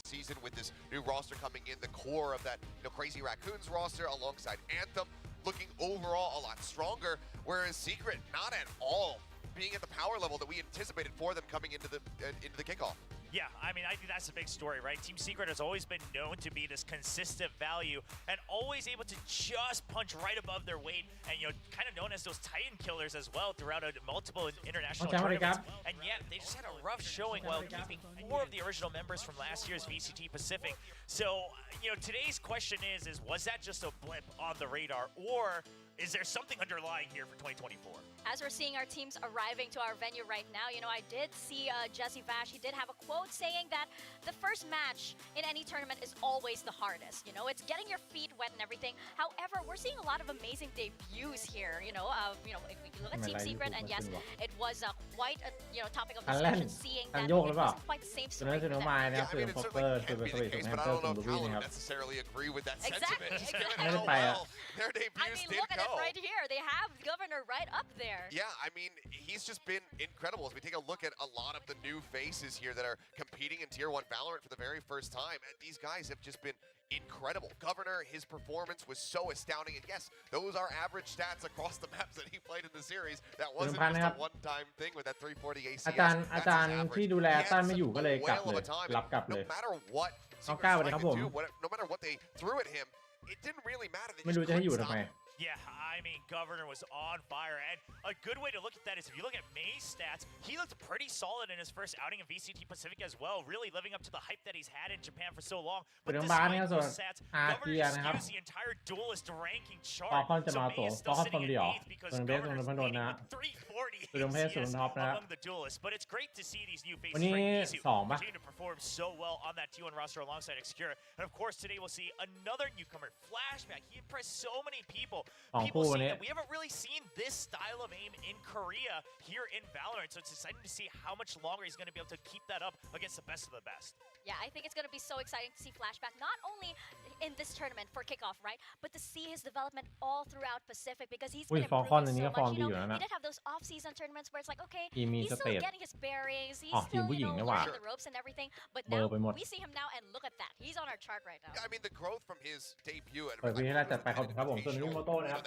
season with this new roster coming in, the core of that Crazy Raccoons roster alongside Anthem looking overall a lot stronger, whereas Secret not at all being at the power level that we anticipated for them coming into the kickoff. Yeah, I mean, I think that's a big story, right? Team Secret has always been known to be this consistent value and always able to just punch right above their weight and, kind of known as those Titan killers as well throughout multiple international tournaments. And yet, they just had a rough showing while keeping 4 of the original members from last year's VCT Pacific. So, today's question is was that just a blip on the radar, or is there something underlying here for 2024? As we're seeing our teams arriving to our venue right now, I did see Jesse Vash. He did have a quote saying that the first match in any tournament is always the hardest. It's getting your feet wet and everything. However, we're seeing a lot of amazing debuts here. If we look at Team Secret, and yes, it was quite a topic of discussion, seeing that it wasn't quite the same story for them. Yeah, I mean, it certainly can be the case, but I don't know if TALON would necessarily agree with that sentiment. Exactly. Given how well their debuts did look at go. it right here. They have Governor right up there. Yeah, I mean, he's just been incredible. As we take a look at a lot of the new faces here that are competing in Tier 1 Valorant for the very first time, and these guys have just been incredible. Governor, his performance was so astounding, and yes, those are average stats across the maps that he played in the series. That wasn't just a one-time thing with that 340 ACS. อาจารย์ที่ดูแลตั้นไม่อยู่ก็เลยกลับเลยรับกลับเลย No matter what น้องก้าวสวัสดีครับผม no matter what they threw at him, it didn't really matter. ไม่รู้จะให้อยู่ทำไม Yeah, I mean, Governor was on fire, and a good way to look at that is if you look at May's stats, he looked pretty solid in his first outing in VCT Pacific as well, really living up to the hype that he's had in Japan for so long. But despite those stats, Governor just skews the entire duelist ranking chart, so May is still sitting at 8th because Governor is leading with 340 ACS among the duelists. But it's great to see these new faces continue to perform so well on that T1 roster alongside Xcura. And of course, today we'll see another newcomer, Flashback. He impressed so many people. People see that we haven't really seen this style of aim in Korea here in Valorant, so it's exciting to see how much longer he's going to be able to keep that up against the best of the best. Yeah, I think it's going to be so exciting to see Flashback, not only in this tournament for kickoff, right, but to see his development all throughout Pacific, because he's been improving so much. He did have those off-season tournaments where it's like, okay, he's still getting his bearings, he's still, learning the ropes and everything, but now we see him now, and look at that. He's on our chart right now. Yeah, I mean, the growth from his debut at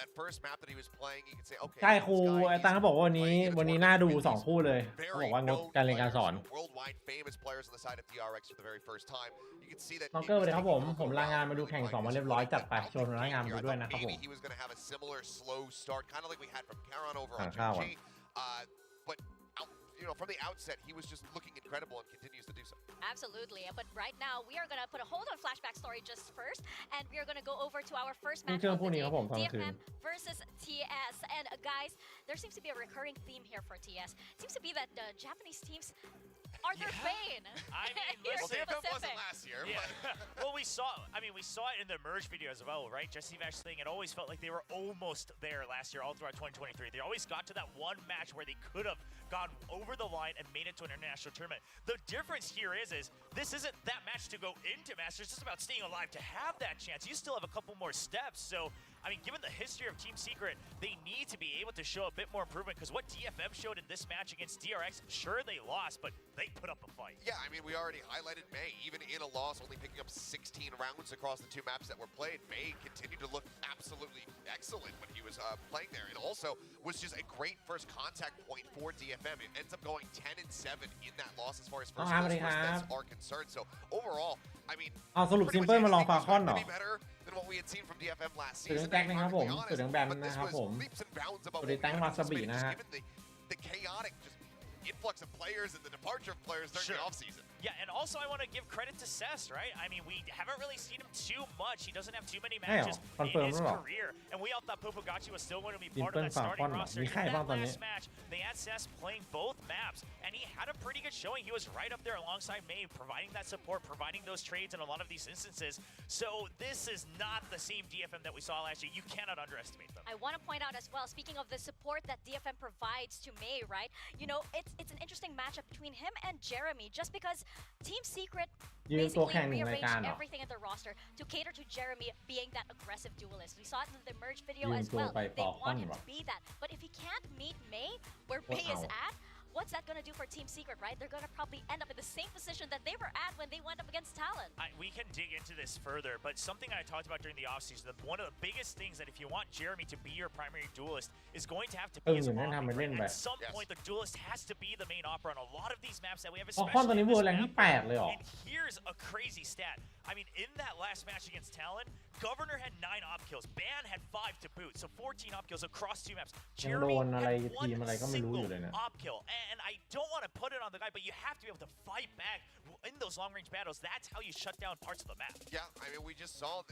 that first map that he was playing, you could say, okay. ใช่ครูไอ้ตังเขาบอกว่าวันนี้น่าดู2คู่เลยเขาบอกว่างดการเรียนการสอน worldwide famous players on the side of DRX for the very first time. You can see that น้องเกอร์สวัสดีครับผมรายงานมาดูแข่ง2มาเรียบร้อยจัดไปชวนรายงานมาดูด้วยนะครับผม He was going to have a similar slow start, kind of like we had from Karon over on GG. But from the outset, he was just looking incredible and continues to do so. Absolutely. But right now, we are going to put a hold on Flashback story just first, and we are going to go over to our first match of the day, DFM versus TS. And guys, there seems to be a recurring theme here for TS. It seems to be that the Japanese teams are their bane. I mean, DFM wasn't last year. Yeah. Well, we saw it in the merge video as well, right? Jesse Vash thing, it always felt like they were almost there last year, all throughout 2023. They always got to that one match where they could have gone over the line and made it to an international tournament. The difference here is this isn't that match to go into Masters. It's just about staying alive to have that chance. You still have a couple more steps. So, I mean, given the history of Team Secret, they need to be able to show a bit more improvement, because what DFM showed in this match against DRX, sure they lost, but they put up a fight. Yeah, I mean, we already highlighted May, even in a loss, only picking up 16 rounds across the 2 maps that were played. May continued to look absolutely excellent when he was playing there, and also was just a great first contact point for DFM. It ends up going 10-7 in that loss as far as first steps are concerned. So overall, I mean, สรุปซิมเปิลมาลองฟาคอนเหรอ than what we had seen from DFM last สุด season. แจ็คนะครับผมสุดแบนนะครับผมสุดแจ็คมาสบีนะฮะ The chaotic influx of players and the departure of players during the offseason. Yeah, and also I want to give credit to Cess, right? I mean, we haven't really seen him too much. He doesn't have too many matches in his career. And we all thought Pupagachi was still going to be part of that starting roster. In that last match, they had Cess playing both maps, and he had a pretty good showing. He was right up there alongside May, providing that support, providing those trades in a lot of these instances. So this is not the same DFM that we saw last year. You cannot underestimate them. I want to point out as well, speaking of the support that DFM provides to May, right? It's an interesting matchup between him and Jeremy, just because Team Secret basically rearranged everything in the roster to cater to Jeremy being that aggressive duelist. We saw it in the merge video as well. They want him to be that. But if he can't meet May, where May is at, what's that gonna do for Team Secret, right? They're gonna probably end up in the same position that they were at when they went up against TALON. We can dig into this further, but something I talked about during the offseason, one of the biggest things that if you want Jeremy to be your primary duelist is going to have to be his op. At some point, the duelist has to be the main opera on a lot of these maps that we have, especially in this map. And here's a crazy stat. I mean, in that last match against TALON, Governor had 9 op kills, Ban had 5 to boot, so 14 op kills across 2 maps. Jeremy had 1 single op kill, and I don't want to put it on the guy, but you have to be able to fight back in those long-range battles. That's how you shut down parts of the map. Yeah, I mean, we just saw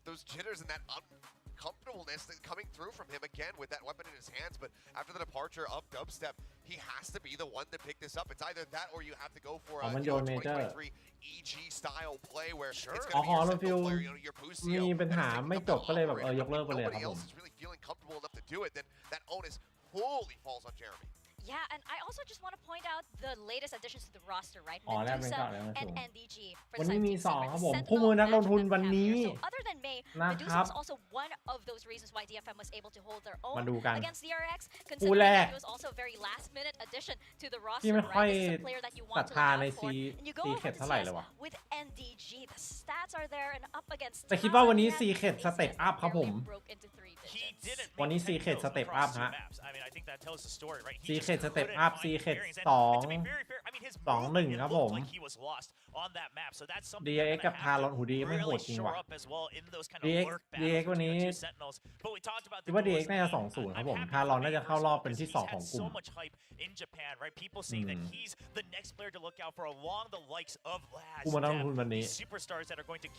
those jitters and that uncomfortableness coming through from him again with that weapon in his hands, but after the departure of Dubstep, he has to be the one to pick this up. It's either that or you have to go for a 2023 EG style play where it's going to be your simple player, your Pusio. มีปัญหาไม่จบก็เลยแบบยกเลิกไปเลยครับ Nobody ผม else is really feeling comfortable enough to do it, then that onus fully falls on Jeremy. Yeah, and I also just want to point out the latest additions to the roster, right? อ๋อแล้วเป็น Medusa ก่อนแล้ว and NDG. For วัน the นี้ side มี Team 2 Secret, ครับผม Sentinel, คู่มือนักลงทุน Magic, วันนี้ So other than May, นะ Medusa ครับ was also one of those reasons why DFM was able to hold their own มาดูกัน against DRX. คู่ Considering แรก that he was also a very last-minute addition to the ที่ roster, ไม่ค่อย right? This is a player that you ศรั want ท to ธา look ใน out for. And you go over Secret to เท่าไหร่ CS เลยวะ with NDG. The stats are there and up against แต่คิดว่าวันนี้ TALON, Secret yeah, step up ครับผม barely broke into 3 He digits. didn't วันนี้ make 10 Secret kills step across up 2 ฮะ maps. I mean, I think that tells the story, right? He Secret just step couldn't up find Secret bearings. And 2 to be very fair, I mean, his 2-1 movement ครับ looked ผม like he was lost on that map. So that's something DRX they're กับ gonna have TALON หู to ดีไม่โห really ดจริง shore ว่ะ up as well in those kind of DRX lurk DRX battles วัน between นี้ the two sentinels. But we talked about คิ the ดว่า DRX duelist น่าจะ main. 2-0 ครับผม I'm happy TALON for น่า May จะเข้ารอบ first เป็น because ที่ he's 2 ของ had กลุ่ so ม much hype in Japan, right? People saying that he's the next player to look out for along the likes of Laz, คู่มือนักลงทุน Dev, วันนี้ these superstars that are going to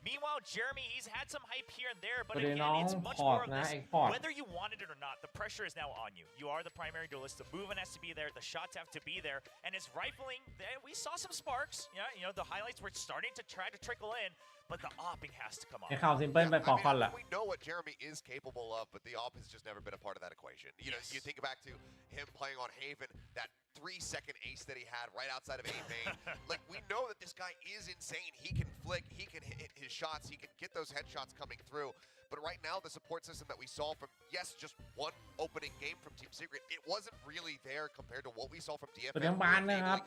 Meanwhile, Jeremy, he's had some hype here and there, but ประเด็น again, น้อง it's much พอร์ต more of นะ this. เอ็กพอร์ต Whether you want it or not, the pressure is now on you. You are the primary duelist. The movement has to be there. The shots have to be there. And his rifling, we saw some sparks. Yeah, you know, the highlights were starting to try to trickle in, but the opping has to come on. ในข่าวซิมเปิลไปฟอร์คอนแหละ We know what Jeremy is capable of, but the op has just never been a part of that equation. You know, you think back to him playing on Haven, that 3-second ace that he had right outside of A main. Like, we know that this guy is insane. He can flick, he can hit his shots, he can get those headshots coming through. But right now, the support system that we saw from, yes, just one opening game from Team Secret, it wasn't really there compared to what we saw from DFM. ตัวยังบานนะครับ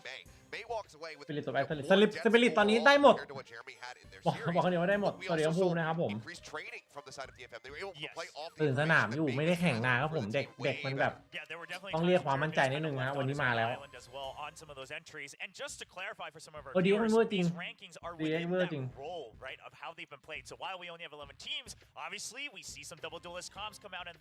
May walks away with สปิริตตัวแบก more สปิริต depth ตอนนี้ได้หมด compared to what Jeremy had in their บอก series. บอกคนเดียวว่าได้หมด We ตัวเดียว also ภู saw นะครับผม increased training from the side of DFM. They were able to play off the ตื่นสนามอยู่ information that ไม่ได้แข่ง May นานครับผม for the เด็ก team เด็ก way มันแบบ Yeah, there were definitely ต้องเรียกความมั่นใจนิดนึงนะวันนี้มาแล้ว island as well on some of those entries. And just to clarify for some of our ดี viewers, เวอร์จริง these rankings are ดี within เวอร์ that จริง role, right, of how they've been played. So while we only have 11 teams, obviously we see some double duelist comms come out, and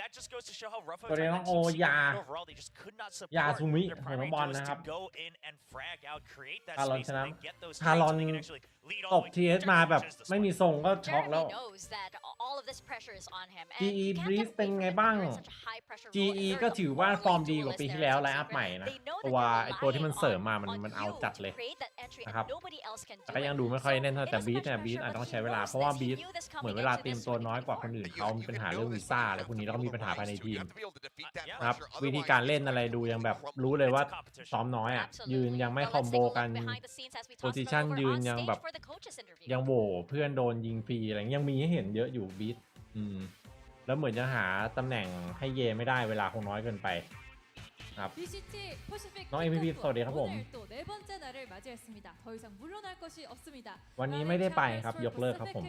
that just goes to show how rough of a ตัวเดียว time ต้อง that โอ้ Team Secret ยา had overall. They just could not ยา support ซูมิ their ของน้อง primary บอล duelists นะครับ to go in and frag out, create that ทารอน space, ชนะ and then get those ทารอน trades so they can actually lead ต all ก the way TS to มาแบบ Jeremy ไม่มีทรงก็ช็อก Jeremy แล้ว knows that all of this pressure is on him. And GE you can't Breeze get เป็น away ไง from it บ้าง when you're in such a high pressure role. GE And ก็ they're ถือ the ว่า only ฟอร์มดีกว่า duelist ปีที่ there แล้ว in ไล Team น์อัพ Secret. ใหม่นะ They know that ตัว they're ไอตัวที่มัน relying เสริมมา on มันเอา you จัดเลย to create that entry นะครับ and nobody else can แต่ do ก็ยัง it. ดูไม่ค่อย So แน่นเท่า it แต่ is บีท much เนี่ยบีท pressure, อาจ but ต้อง he ใช้เวลา knows เพราะว่า this. บี He ท knew this เหมือน coming เวลา into เตรียม this ตัวน้อยกว่าคนอื่น 2024. เขามีปัญหาเรื่องวีซ่าอะไรพวกนี้แล้วก็มีปัญหาภายในทีม You have to be able to defeat that ครับ pressure. วิธีการเล่นอะไรดูยังแบบรู้เลยว่าซ้อมน้อยอ่ะ ยืนยังไม่ Well, คอม let's โบ take a look กัน behind the scenes as we โพ toss ซิ it ชัน over ยืน on ยัง stage แบบ for the coaches interview. ยังโหวเพื่อนโดนยิงฟรีอะไรยังมีให้เห็นเยอะอยู่บีทแล้วเหมือนจะหาตำแหน่งให้เยไม่ได้เวลาคงน้อยเกินไปครับ BCT 퍼시픽 น้อง MVP สวัสดีครับผม 오늘 또 네 번째 날을 맞이했습니다. 더 이상 물러날 것이 없습니다. วันนี้ไม่ได้ไปครับยกเลิกครับผม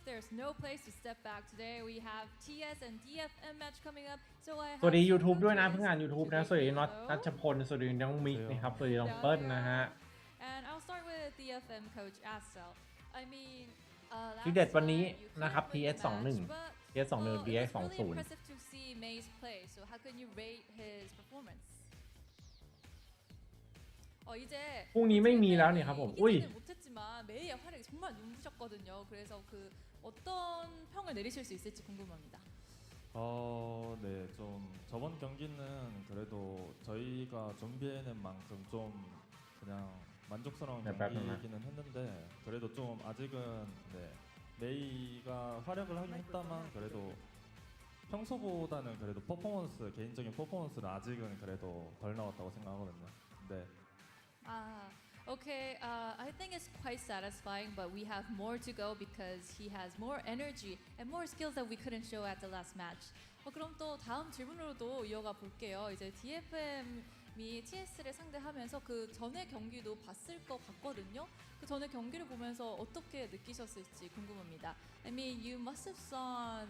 There's no place to step back today. We have TS and DFM match coming up. So I สวัสดี have YouTube ด้วยนะ some เพิ่งอ่าน YouTube นะ สวัสดีน็อตนัชพลสวัสดีน้องมิกนะครับสวัสดีน้องเปิ้ลนะฮะ And I'll start with DFM coach Asel. I mean, ที่เด็ดวันนี้นะครับ TS 21 TS 21 DX 20 20 impressive to see May's play. So how can you rate his performance? 이제 พรุ่งนี้ไม่มีแล้วนี่ครับผมอุ้ย 이기지는 못했지만 메이의 활약이 정말 눈부셨거든요. 그래서 그 어떤 평을 내리실 수 있을지 궁금합니다. 네, 좀 저번 경기는 그래도 저희가 준비해낸 만큼 좀 그냥 만족스러운 네, 경기이기는 했는데 그래도 좀 아직은 네, 메이가 활약을 하긴 했다만 그래도 평소보다는 그래도 퍼포먼스 개인적인 퍼포먼스는 아직은 그래도 덜 나왔다고 생각하거든요. 네. Okay, I think it's quite satisfying, but we have more to go because he has more energy and more skills that we couldn't show at the last match. 그럼 또 다음 질문으로도 이어가 볼게요. 이제 DFM이 TS를 상대하면서 그 전에 경기도 봤을 것 같거든요. 그 전에 경기를 보면서 어떻게 느끼셨을지 궁금합니다. I mean, you must have seen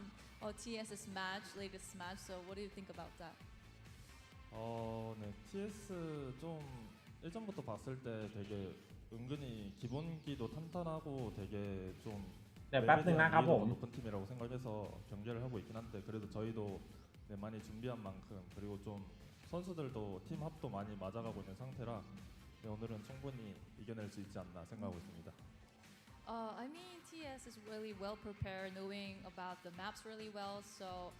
TS's match, latest match. So what do you think about that? 네, TS 좀 일전부터 봤을 때 되게 은근히 기본기도 탄탄하고 되게 좀 네,แป๊บนึงนะครับผม 높은 팀이라고 생각해서 경기를 하고 있긴 한데 그래도 저희도 네, 많이 준비한 만큼 그리고 좀 선수들도 팀 합도 많이 맞아가고 있는 상태라 네, 오늘은 충분히 이겨낼 수 있지 않나 생각하고 있습니다. I mean, TS is really well prepared, knowing about the maps really well. So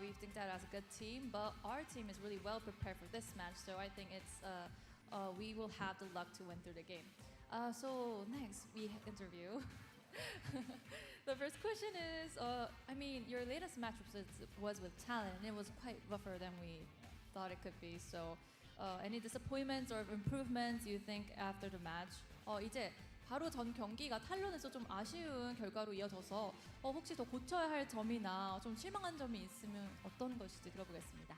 we think that as a good team, but our team is really well prepared for this match. So I think it's we will have the luck to win through the game. So next we interview. The first question is, I mean, your latest match was with TALON, and it was quite rougher than we thought it could be. So any disappointments or improvements you think after the match? 이제 바로 전 경기가 탈론에서 좀 아쉬운 결과로 이어져서 혹시 더 고쳐야 할 점이나 좀 실망한 점이 있으면 어떤 것인지 들어보겠습니다.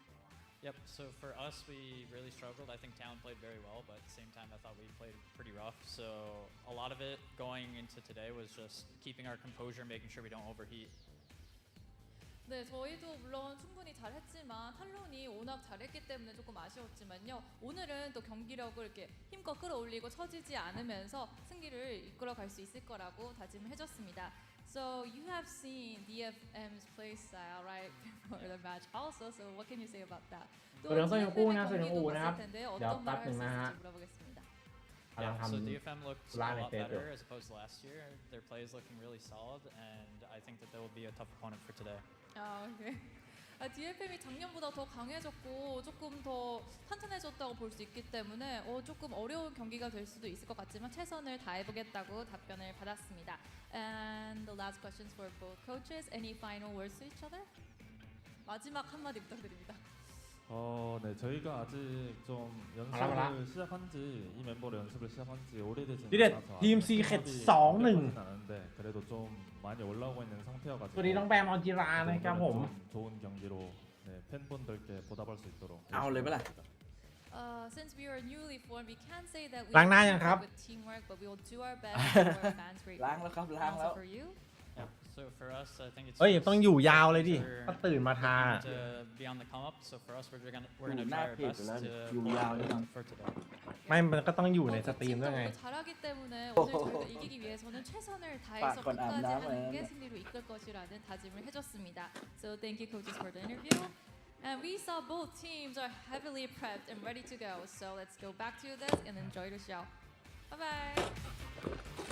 Yep, so for us, we really struggled. I think Talon played very well, but at the same time, I thought we played pretty rough. So a lot of it going into today was just keeping our composure, making sure we don't overheat. 네, 저희도 물론 충분히 잘했지만 탈론이 워낙 잘했기 때문에 조금 아쉬웠지만요. 오늘은 또 경기력을 이렇게 힘껏 끌어올리고 처지지 않으면서 승기를 이끌어갈 수 있을 거라고 다짐을 해줬습니다. So you have seen DFM's play style, right, before the match also. So what can you say about that? 또 DFM의 경기도 봤을 텐데 어떤 말을 할 수 있을지 물어보겠습니다. Yeah, so DFM looked a lot better as opposed to last year. Their play is looking really solid, and I think that they will be a tough opponent for today. 오케이. DFM이 작년보다 더 강해졌고 조금 더 탄탄해졌다고 볼 수 있기 때문에 조금 어려운 경기가 될 수도 있을 것 같지만 최선을 다해보겠다고 답변을 받았습니다. And the last questions for both coaches. Any final words to each other? 마지막 한마디 부탁드립니다. 네, 저희가 아직 좀 연습을 시작한 지 이 멤버로 연습을 시작한 지 오래되지 않아서 팀 시크릿 2-1 않은데 그래도 좀 많이 올라오고 있는 상태여가지고 สวัสดีน้องแบมออนจิรานะครับผม 좋은 경기로 네, 팬분들께 보답할 수 있도록 เอาเลยปะล่ะ Since we are newly formed, we can't say that we ล้างหน้ายังครับ with teamwork, but we will do our best to make our fans great. ล้างแล้วครับล้างแล้ว Also for you. So for us, I think it's เอ้ยต้องอยู่ยาวเลยดิถ้าตื่นมาทา to be on the come up. So for us, we're gonna ดู try หน้า our เพจ best อยู่แล้ว to อยู่ยาวแน่นอน for today. ไม่มันก็ต้องอยู่ในสตรีมด้วยไง 팀도 잘하기 때문에 오늘 저희가 이기기 위해서는 최선을 다해서 건 안 끝까지 남아요. 하는 게 승리로 이끌 것이라는 다짐을 해줬습니다. So thank you coaches for the interview. And we saw both teams are heavily prepped and ready to go. So let's go back to this and enjoy the show. Bye bye.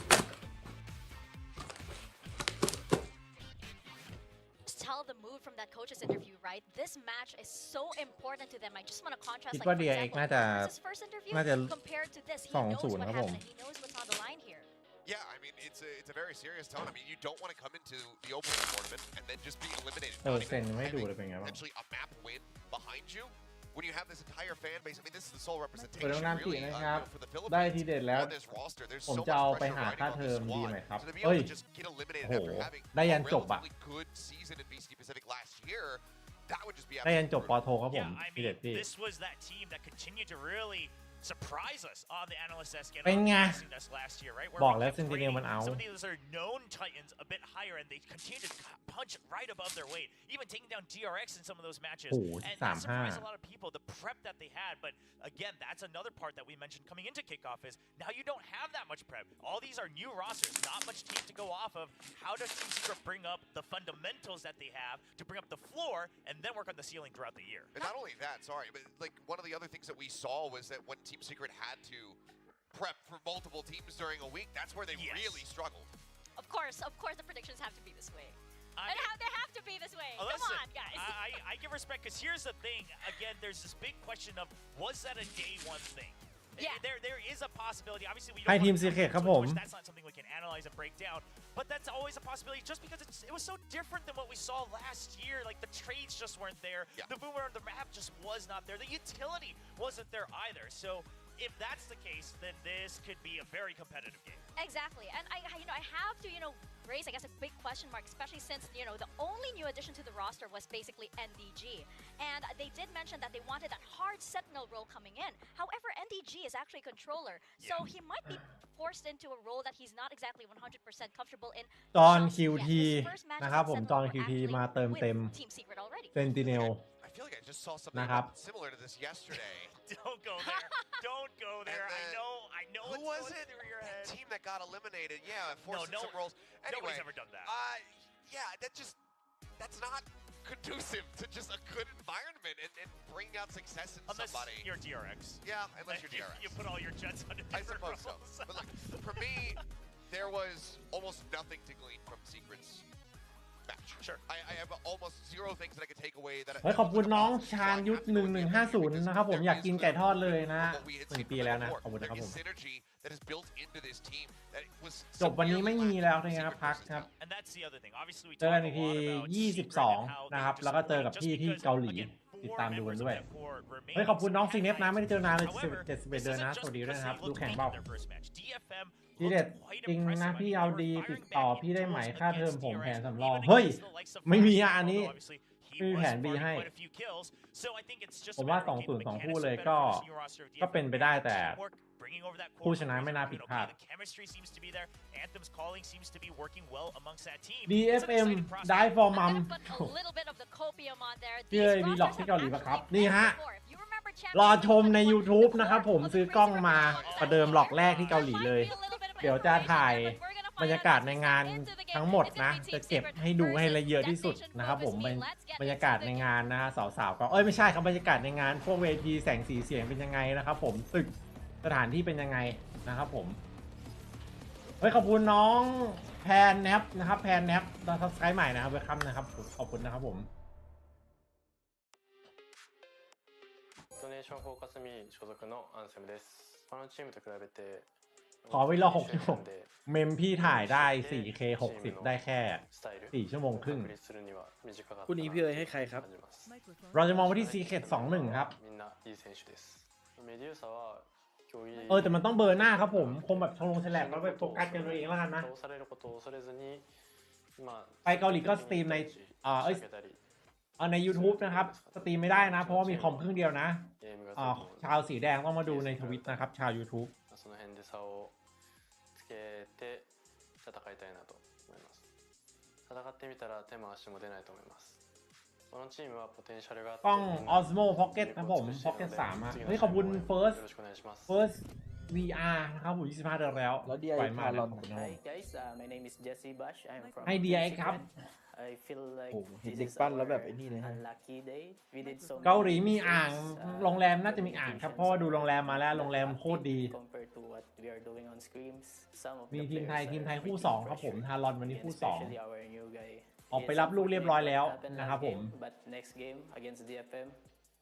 Tell the mood from that coach's interview, right? This match is so important to them. I just want to contrast, คิด like, ว่า for DRX example, น่าจะ versus first interview น่าจะ compared to this. He 2-0 knows what ครับผม happened and he knows what's on the line here. Yeah, I mean, it's a very serious tone. I mean, you don't want to come into the opening tournament and then just be eliminated. เออ Not เซน even ไม่ดู having เลยเป็นไงบ้าง potentially a map win behind you. When you have this entire fan base, I mean, this is the sole เปิด representation น้ำน้ำจี really นะครับ for the ได้ Philippines ทีเด็ดแล้ว on this roster. There's ผม so จะเอา much ไป pressure หา riding ค่า on เท this อมดีไหม squad. ครับ So to be เอ้ able ย to just get eliminated โอ้โห after having ได้ยั a นจบอะ relatively good season in VCT Pacific last year, that would just be ได้ยันจบ absolutely ปอโทครับผม Yeah, I ทีเด็ด mean, พี่ this was that team that continued to really surprise us on the Analyst Desk and เป็นไง outclassing us last year, right? Where บอก we แล้ว kept เซนติเนล rating มันเอา some of these are known Titans a bit higher, and they continue to punch right above their weight, even taking down DRX in some of those matches. โอ้โห And that 3-5 surprised a lot of people, the prep that they had. But again, that's another part that we mentioned coming into kickoff is now you don't have that much prep. All these are new rosters, not much team to go off of. How does Team Secret bring up the fundamentals that they have to bring up the floor and then work on the ceiling throughout the year? And not only that, sorry, but like one of the other things that we saw was that when Team Secret had to prep for multiple teams during a week, that's where they Yes. really struggled. Of course, the predictions have to be this way. I- They have to be this way. Come Listen, on, guys. I give respect because here's the thing. Again, there's this big question of was that a day one thing? Yeah. There is a possibility. Obviously, we ให้ don't ทีม want ซี to เคร็ตครับ too ผ much. ม That's not something we can analyze and break down. But that's always a possibility just because it was so different than what we saw last year. Like the trades just weren't there. Yeah. The boomer on the map just was not there. The utility wasn't there either. So if that's the case, then this could be a very competitive game. Exactly, and I have to, raise, I guess, a big question mark, especially since, the only new addition to the roster was basically NDG. And they did mention that they wanted that hard sentinel role coming in. However, NDG is actually a controller, so he might be forced into a role that he's not exactly 100% comfortable in. จอห์น QT นะครับผมจอห์น QT มาเติมเต็ม Team Secret already. Sentinel I feel like I just saw something นะครับ similar to this yesterday. Don't go there. Don't go there. I know Who it's was going it? through your head. That team that got eliminated. Yeah, forcing some roles. Anyway, nobody's ever done that. Yeah, that's not conducive to just a good environment and bringing out success in Unless somebody. you're DRX. Yeah, unless you're DRX. You put all your jets under I suppose so. But look, for me, there was almost nothing to glean from Secret's match. Sure. I have almost zero things that I could take away that. เฮ้ยขอบคุณน้องชาญยุทธ1150นะครับผมอยากกินไก่ทอดเลยนะ1 ปีแล้วนะขอบคุณนะครับผมจบวันนี้ไม่มีแล้วนะครับพักครับ And that's the other thing. Obviously, we เจอกัน talked อี a กที lot about Secret and how 22นะครับ they แล้วก็ just เจอกับ just พี่ที่ because, เกาหลี again, ติด four ตามดูกัน members ด้วย of that core remain เฮ้ยขอบคุณน้องซีเนฟนะ intact. ไม่ได้เจอนานเลย However, 71 this เดือน isn't นะ just สวัสดีด้วย because นะครับ they ดู looked แข่ง weak เปล่า in their first match. DFM ทีเด็ด looked quite จริง impressive. นะ I mean, พี่ they เอา were ดี firing ติดต่อ back in พี่ได้ไหม duels ค่าเทอม against ผมแผน DRX, สำรอง even เฮ้ย against the likes of ไม่มี Frost, อ่ะอันนี้ although obviously he ไม่มี was แผน B farming ให้ quite a few kills. So I think it's just ผม a ว่า matter of getting the 2-0 2 คู่ mechanics เลย better ก็ for this new roster of ก็เป็นไปได้ DFM. แต่ Teamwork, bringing over that core ผู้ชนะ for ไม่น่า Viperdemon. ผิด Okay, พลาด the chemistry seems to be there. Anthem's calling seems to be working well amongst that team. It's an DFM exciting prospect. Die for I'm Mom gonna put a little bit of the copium on there. พี่เอ้ย These วีล็อก rosters ที่ have เกาหลีปะครับ actually นี่ฮะ met before. If you remember รอ Champions ชมใน League, YouTube before, นะครับผม look at ซื้อกล้องมา ประเดิมหลอกแรกที่เกาหลีเลย เดี๋ยวจะถ่ายบรรยากาศในงานทั้งหมดนะ จะเก็บให้ดูให้ละเอียดที่สุดนะครับผมเป็นบรรยากาศในงานนะฮะสาวๆก็ไม่ใช่ครับบรรยากาศในงานพวกเวทีแสงสีเสียงเป็นยังไงนะครับผมตึกสถานที่เป็นยังไงนะครับผมเฮ้ยขอบคุณน้องแพนแนปนะครับแพนแนปตอนซับสไครต์ใหม่นะครับเวลคัมนะครับขอบคุณนะครับผมドネーションフォーカスミー所属のアンセムです。他のチームと比べて ขอเวลา66เมมพี่ถ่ายได้ 4K 60 ได้แค่ 4 ชั่วโมงครึ่ง คู่นี้พี่เอ๋ยให้ใครครับ เราจะมองไปที่ Secret 21 ครับ みんないい選手です。メデューサは競技 แต่มันต้องเบอร์หน้าครับผมคงแบบทงลงแฉลบแล้วไปโฟกัสกันตัวเองแล้วกันนะ 倒されることを恐れずにまあ ไปเกาหลีก็สตรีมในใน YouTube นะครับสตรีมไม่ได้นะเพราะว่ามีคอมเครื่องเดียวนะชาวสีแดงต้องมาดูในทวิตนะครับชาว YouTube その辺で差をつけて戦いたいなと思います。戦ってみたら手も足も出ないと思います。このチームはポテンシャルがあって กล้อง Osmo Pocket นะผม Pocket 3อ่ะเฮ้ยขอบคุณ First VR นะครับผม25 เดือนแล้ว แล้ว DI ไหวมากนะ TALON ขอบคุณน้อง Hi guys, my name is Jesse Bash. I'm from ให้ DI ครับ I feel like โอ้โหเห็น this เด็ก is ปั้นแล้วแบบ our ไอ้นี่เลยฮะ unlucky day. We did so เกาหลี many มี mistakes, อ่างโรงแรมน่าจะมีอ่างครับเพราะว่าดูโรงแรมมาแล้วโรงแรมโคตรดี compared to what we are doing on screens. Some of มี the ทีมไทย players ทีมไทย are คู่ making 2ครับผม pressure, ทารอนวันนี้ and คู่ especially our new guy. 2 ออกไปรับลูกเรียบร้อยแล้ว It happened นะครับ last ผม game, but next game against DFM,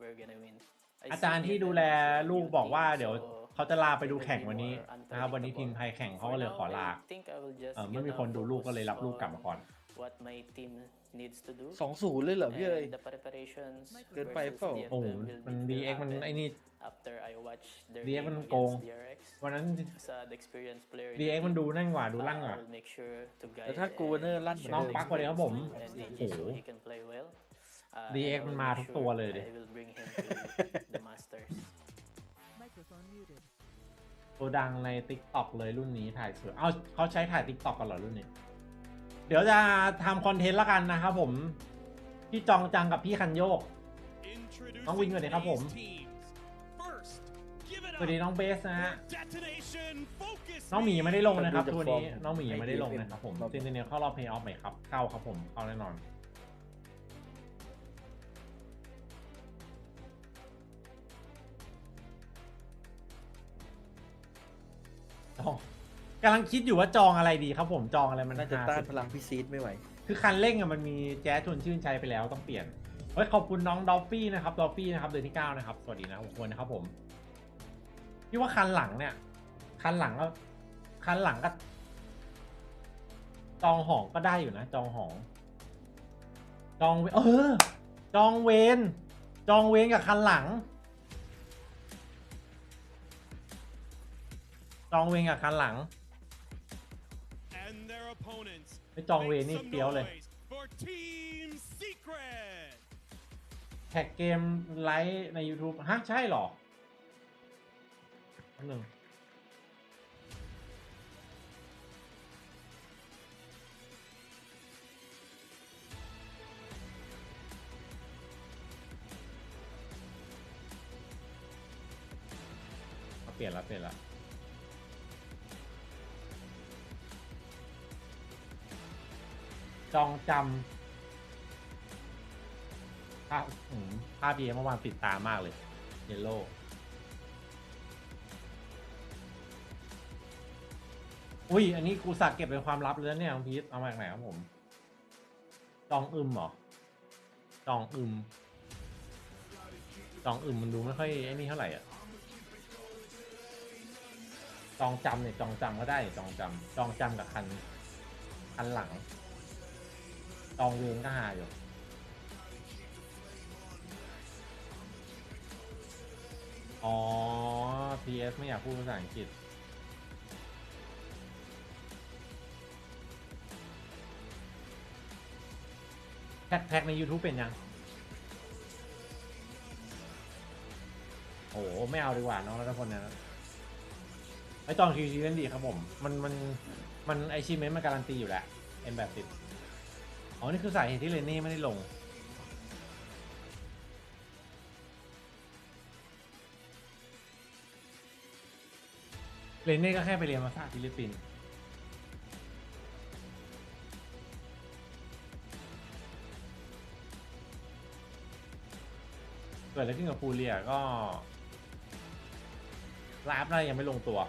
we're gonna win. I อาจารย์ see ที่ดูแล DFM is a ลูก new บอกว่า team, เดี๋ยว so เขาจะลาไปดูแข่ง it will วัน be นี้ more นะครับวันนี้ทีมไทยแข่งเขาก็เลยขอลา I think I will just ไม่มีคนดูลูกก็เลยรับลูกกลับมาก่อน what my team needs to do. 2-0 เลยเหรอพี่เอ๋ย And the preparations เกินไปเปล่า versus โอ้โห DFM will มัน will DX มัน happen ไอ้นี่ after I watch their DX game มัน against โกง DRX. วันนั้น As an experienced player in DX the มัน team, ดูนั่งกว่าดูลั่นกว่า I will make sure to guide แต่ถ้ากูเนอร์ลั่นเหมือน น้อง เดิม ปักกว่าเดียวครับผม andโอ้โห so he can play well. And DX I มัน will มา make ทุก sure ตัวเลยดิ I will bring him to the Masters. ตัวดังใน TikTok เลยรุ่นนี้ถ่ายสวยเขาใช้ถ่าย TikTok กันเหรอรุ่นนี้ เดี๋ยวจะทำคอนเทนต์ละกันนะครับผมพี่จองจังกับพี่คันโยกน้องวินสวัสดีครับผมสวัสดีน้องเบสนะฮะน้องหมีไม่ได้ลงนะครับตัวนี้น้องหมีไม่ได้ลงนะครับผมเซนติเนลเข้ารอบเพลย์ออฟไหมครับเข้าครับผมเข้าแน่นอนกำลังคิดอยู่ว่าจองอะไรดีครับผมจองอะไรมัน น่าจะต้านพลังพี่ซีดไม่ไหว คือคันเร่งมันมีแจ๊สชวนชื่นใจไปแล้วต้องเปลี่ยนเฮ้ยขอบคุณน้องดอฟฟี่นะครับดอฟฟี่นะครับเดือนที่9นะครับสวัสดีนะทุกคนนะครับผมพี่ว่าคันหลังเนี่ยคันหลังก็จองหองก็ได้อยู่นะจองหองจองจองเวนกับคันหลัง องเวงกับคันหลัง And their opponents ไม่จองเวงนี่ make เฟี้ยวเลย some noise for Team Secret แท็กเกมไลฟ์ใน YouTube ฮะใช่เหรออันหนึ่งเปลี่ยนละจองจำภาพเยเมื่อวานติดตามมากเลยเยลโล่อุ้ยอันนี้กูสักเก็บเป็นความลับเลยเนี่ยน้องพีทเอามาจากไหนครับผมจองอึมเหรอจองอึมมันดูไม่ค่อยไอ้นี่เท่าไหร่อ่ะจองจำเนี่ยจองจำก็ได้จองจำกับคันหลังจองเวงก็หาอยู่อ๋อ PS ไม่อยากพูดภาษาอังกฤษแท็กใน YouTube เป็นยังโอ้ไม่เอาดีกว่าน้องรัตพลนะไอจองทีเล่นดีครับผมมันไอชิเมนต์มันการันตีอยู่แล้วเอ็มแบบ10อ๋อนี่คือสาเหตุที่เรนนี่ไม่ได้ลงเรนนี่ก็แค่ไปเรียนภาษาฟิลิปปินส์เกิดอะไรขึ้นกับปูเรียก็ลาฟได้ยังไม่ลงตัว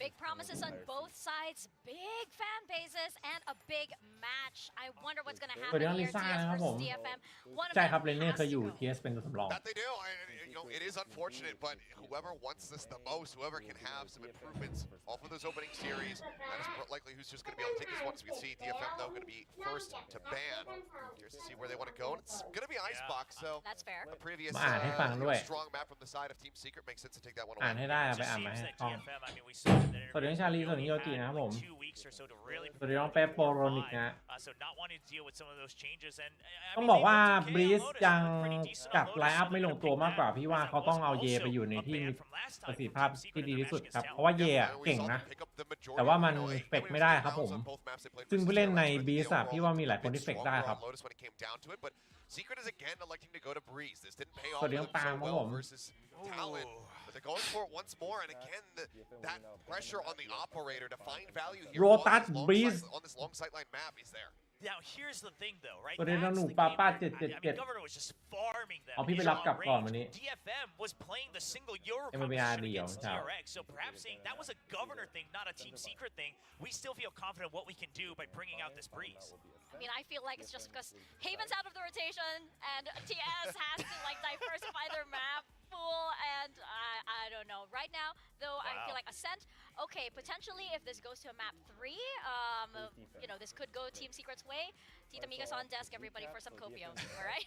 Big promises on both sides, big fan bases, and a big match. I wonder what's going to happen here. TS versus DFM. One of ใช่ครับ them เรนนี่ has เคยอยู่ to TS เป็นตัวสำรอง That they do. It is unfortunate, but whoever wants this the most, whoever can have some improvements off of those opening series, that is likely who's just going to be able to take this one. As we can see, DFM though going to be first to ban. Curious to see where they want to go. And it's going to be Icebox, so That's fair. a previous มาอ่านให้ฟังด้วย strong map from the side of Team Secret makes sense to take that one อ่าน away. ให้ได้ไป Just อ่านมา seems ให้ that ท่อง DFM, I mean, we saw in that สวัสดี interview ชาลีสวัส they ดีโยจิ had นะครับผม 2 weeks or so to really สวัสดีน้องเป๊ปโปโรนิกนะ so not wanting to deal with some of those changes and ต้องบอกว่าบรีซยังจับไลน์อัพไม่ลงตัวมากกว่าพี่ว่าเขาต้องเอาเยไปอยู่ในที่มีประสิทธิภาพที่ดีที่สุดครับเพราะว่าเยเก่งนะแต่ว่ามันเฟกไม่ได้ครับผมซึ่งผู้เล่นในบรีซอะพี่ว่ามีหลายคนที่เฟกได้ครับ Secret is again electing to go to Breeze. This didn't pay off สวัสดี for น้อง them ปาล์ so มครับ well ผม versus Talon. But they're going for it once more, and again, that pressure on the operator to find value here Rotat Breeze on this long sightline map is there. Now here's the thing though, right? สวัสดีน้อง That's หนู the ป้า game ป้า where, I mean, 777 Governor was just farming them. เอาพี่ไป in รับกลับ short ก่อน range. วันนี้ DFM was playing the single Euro MBR competition เดี่ยว against ใช่ TRX, so perhaps saying that was a Governor thing, not a Team Secret thing. We still feel confident what we can do by bringing out this Breeze. I mean, I feel like it's just because Haven's out of the rotation and TS has to like diversify their map pool, and I don't know. Right now, though, I feel like Ascent. Okay, potentially if this goes to a map 3, you know, this could go Team Secret's way. Tita Miga's on desk, everybody, for some Copio. All right.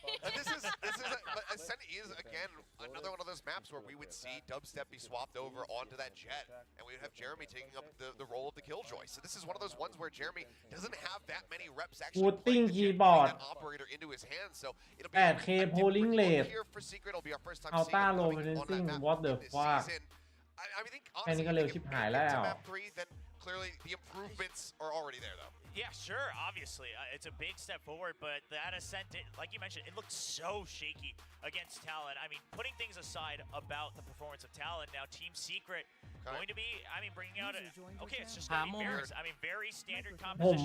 Ascent is again another one of those maps where we would see Dubstep be swapped over onto that Jet, and we would have Jeremy taking up the role of the Killjoy. So this is one of those ones where Jeremy doesn't have that many reps actually playing the Jet, getting that operator into his hands. So it'll be 8K polling rate here for Secret. It'll be our first time Alta seeing low them coming on that balancing, map what the this fuck? season. I think แค่นี้ honestly, ก็ if เร็ว they ชิบ can หาย make แล้ it to ว map 3, then clearly the improvements are already there though. Yeah, sure, obviously. It's a big step forward, but that Ascent, like you mentioned, it looked so shaky against Talon. I mean, putting things aside about the performance of Talon, now Team Secret going to be, I mean, bringing out okay, it's just going to be mirrors. I mean, very standard composition.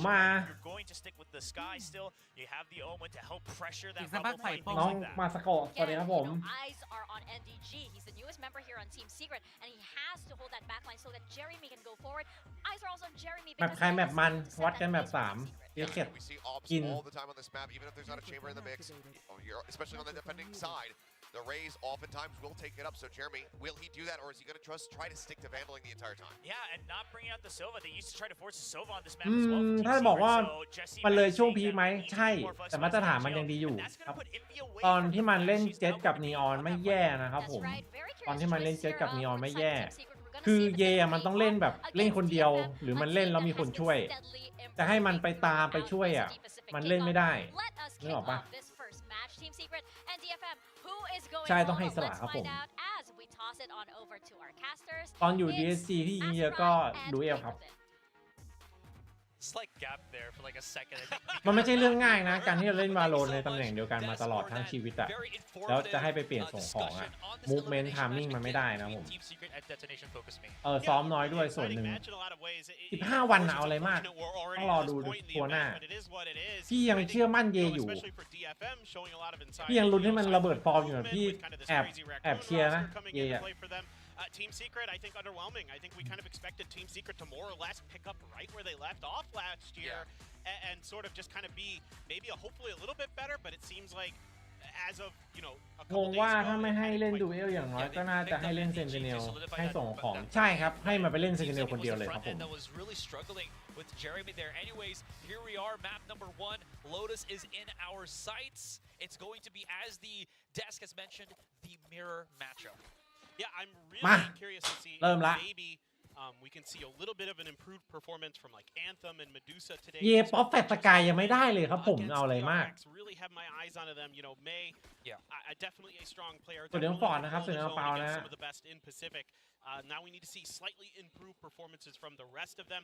You're going to stick with the Sky still. You have the Omen to help pressure that level fight, น้อง things like that. มาสโกะสวัสดีครับผม Eyes are on NDG. He's the newest member here on Team Secret, and he has to hold that backline so that Jeremy can go forward. Eyes are also on Jeremy แมป because ใคร he แม has ปมัน to set วัด that กันแมป pace for 3 Team Secret. เรียกเก็บ We see ops กิน all the time on this map, even if there's not a chamber in the mix, especially on the defending side. the Rays oftentimes will take it up. So Jeremy, will he do that, or is he going to try to stick to vandaling the entire time? Yeah, and not bringing out the Sova. They used to try to force the Sova on this map as well. ถ้าบอกว่ามันเลยช่วงพีคไหมใช่แต่มาตรฐานมันยังดีอยู่ครับตอนที่มันเล่นเจ็ตกับนีออนไม่แย่นะครับผมตอนที่มันเล่นเจ็ตกับนีออนไม่แย่คือเยมันต้องเล่นแบบเล่นคนเดียวหรือมันเล่นแล้วมีคนช่วยจะให้มันไปตามไปช่วยอ่ะมันเล่นไม่ได้นึกออกปะใช่ต้องให้อิสระครับผมตอนอยู่ DSG ที่ยิงเยอะก็ดูเอลครับ Slight gap there for like a second. มันไม่ใช่เรื่องง่ายนะการที่เราเล่น Valorant ในตำแหน่งเดียวกันมาตลอดทั้งชีวิตอะแล้วจะให้ไปเปลี่ยนส่งของอะ movement timing มันไม่ได้นะผมซ้อมน้อยด้วยส่วนหนึ่ง15 วันเอาอะไรมากต้องรอดูตัวหน้าพี่ยังเชื่อมั่นเยอยู่พี่ยังลุ้นให้มันระเบิดฟอร์มอยู่พี่แอบเชียร์นะเยอะ Team Secret, I think underwhelming. I think we kind of expected Team Secret to more or less pick up right where they left off last year and sort of just kind of be maybe hopefully a little bit better, but it seems like as of, you know, a couple days ago. ว่าถ้าไม่ให้เล่นดูเอลอย่างน้อยก็น่าจะให้เล่นเซนติเนลให้ส่งของใช่ครับให้มาไปเล่นเซนติเนลคนเดียวเลยครับผม With Jeremy there. Anyways, here we are, map number 1. Lotus is in our sights. It's going to be, as the desk has mentioned, the mirror matchup. Yeah, I'm really curious to see maybe we can see a little bit of an improved performance from like Anthem and Medusa today. เย่ป๊อปแฟตสกายยังไม่ได้เลยครับผมเอาอะไรมาก Really have my eyes onto them. You know, May. I definitely a strong player. ตัวเดียวฟอร์ดนะครับตัวเดียวเปล่านะ Some of the best in Pacific. Now we need to see slightly improved performances from the rest of them.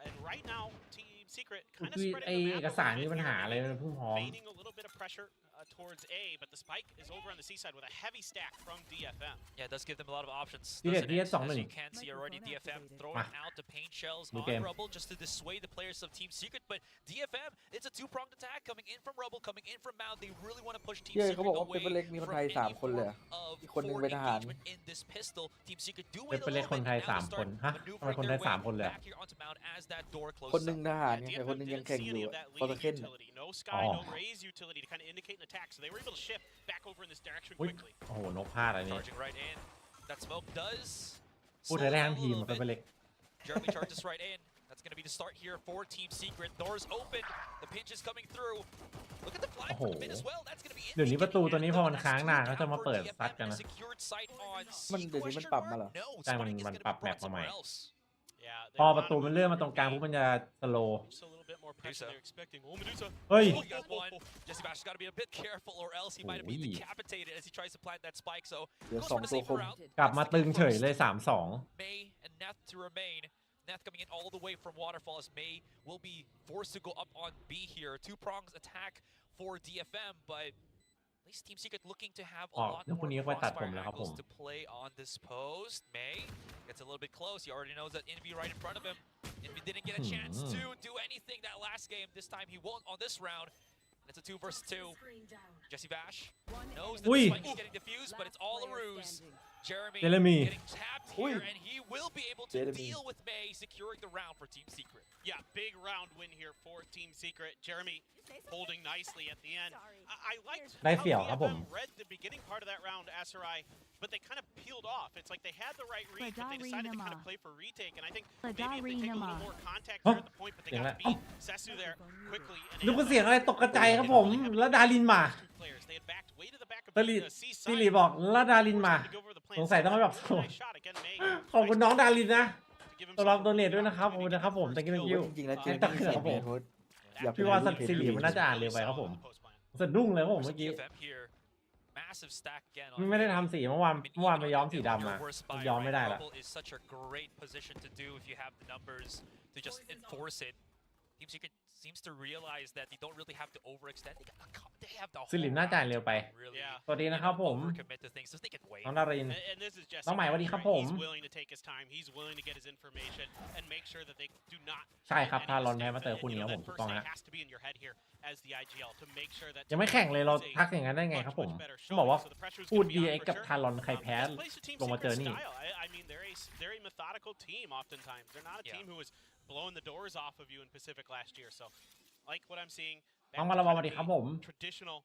And right now, Team Secret kind of spreading the map. เอกสารมีปัญหาอะไรมันเพิ่งพร้อม Fading a little bit of pressure towards A, but the spike is over on the C side with a heavy stack from DFM. Yeah, it does give them a lot of options. As you can see already, DFM throwing out the paint shells on Rubble just to dissuade the players of Team Secret. But DFM, it's a two-pronged attack coming in from Rubble, coming in from Mound. They really want to push Team Secret away from any form of forward engagement in this pistol. Team Secret do wait a little bit, and now start maneuvering their way back here onto Mound as that door closes. คนหนึ่งทหารไงแต่คนหนึ่งยังแข่งอยู่พอตะเข็น No Sky, no Raze utility to kind of indicate an attack, so they were able to shift back over in this direction quickly. โอ้โหนกพลาดอะไรนี่ Charging right in. That smoke does. พูดได้ทั้งทีมมันเป็นเล็ก Jeremy charges right in. That's going to be the start here for Team Secret. Doors open. The pinch is coming through. Look at the fly from the mid as well. That's going to be เดี๋ยวนี้ประตูตัวนี้พอมันค้างนานเขาจะมาเปิดซัดกันนะ มันเดี๋ยวนี้มันปรับมาเหรอ ใช่มันปรับแมปมาใหม่พอประตูมันเลื่อนมาตรงกลางปุ๊บมันจะสโลว์เฮ้ย Jesse Bash has got to be a bit careful or else he might have been decapitated as he tries to plant that spike. So เดี๋ยว2 ตัวคม กลับมาตึงเฉยเลย 3-2 May and Neth to remain. Neth coming in all the way from Waterfall as May will be forced to go up on B here. Two prongs attack for DFM, but at least Team Secret looking to have a lot more crossfire angles to play on this post. May gets a little bit close. He already knows that Envy right in front of him. Envy didn't get a chance to do anything that last game. This time he won't on this round. It's a 2 versus 2. Jesse Bash knows that the spike is getting diffused, but it's all a ruse. Jeremy getting tapped here, and he will be able to deal with May, securing the round for Team Secret. Yeah, big round win here for Team Secret. Jeremy holding nicely at the end. I liked how DFM read the beginning part of that round, Aserai, but they kind of peeled off. It's like they had the right read, but they decided to kind of play for retake. And I think maybe if they take a little more contact here at the point, but they got to beat Sesu there quickly. นึกว่าเสียงอะไรตกกระจายครับผมแล้วดารินมาซิริบอกแล้วดารินมาสงสัยต้องให้แบบขอบคุณน้องดารินนะต้อนรับโดเนทด้วยนะครับขอบคุณนะครับผม thank you จริงๆแล้วเจมส์ ครับผมพี่ว่าซิริมันน่าจะอ่านเร็วไปครับผมสะดุ้งเลยครับผมเมื่อกี้ไม่ได้ทำสีเมื่อวานไปย้อมสีดำมาย้อมไม่ได้ละ Team Secret seems to realize that they don't really have to overextend. They have the ซิริน่าจะอ่านเร็วไปสวัสดีนะครับผมน้องดารินน้องใหม่สวัสดีครับผมใช่ครับทารอนแพ้มาเตอร์คู่นี้ครับผมถูกต้องฮะยังไม่แข่งเลยเราทักอย่างนั้นได้ไงครับผมต้องบอกว่าพูดดีไอ้กับทารอนใครแพ้ลงมาเจอนี่ blowing the doors off of you in Pacific last year. So, like what I'm seeing. น้องมาระวังมาดิครับผม Traditional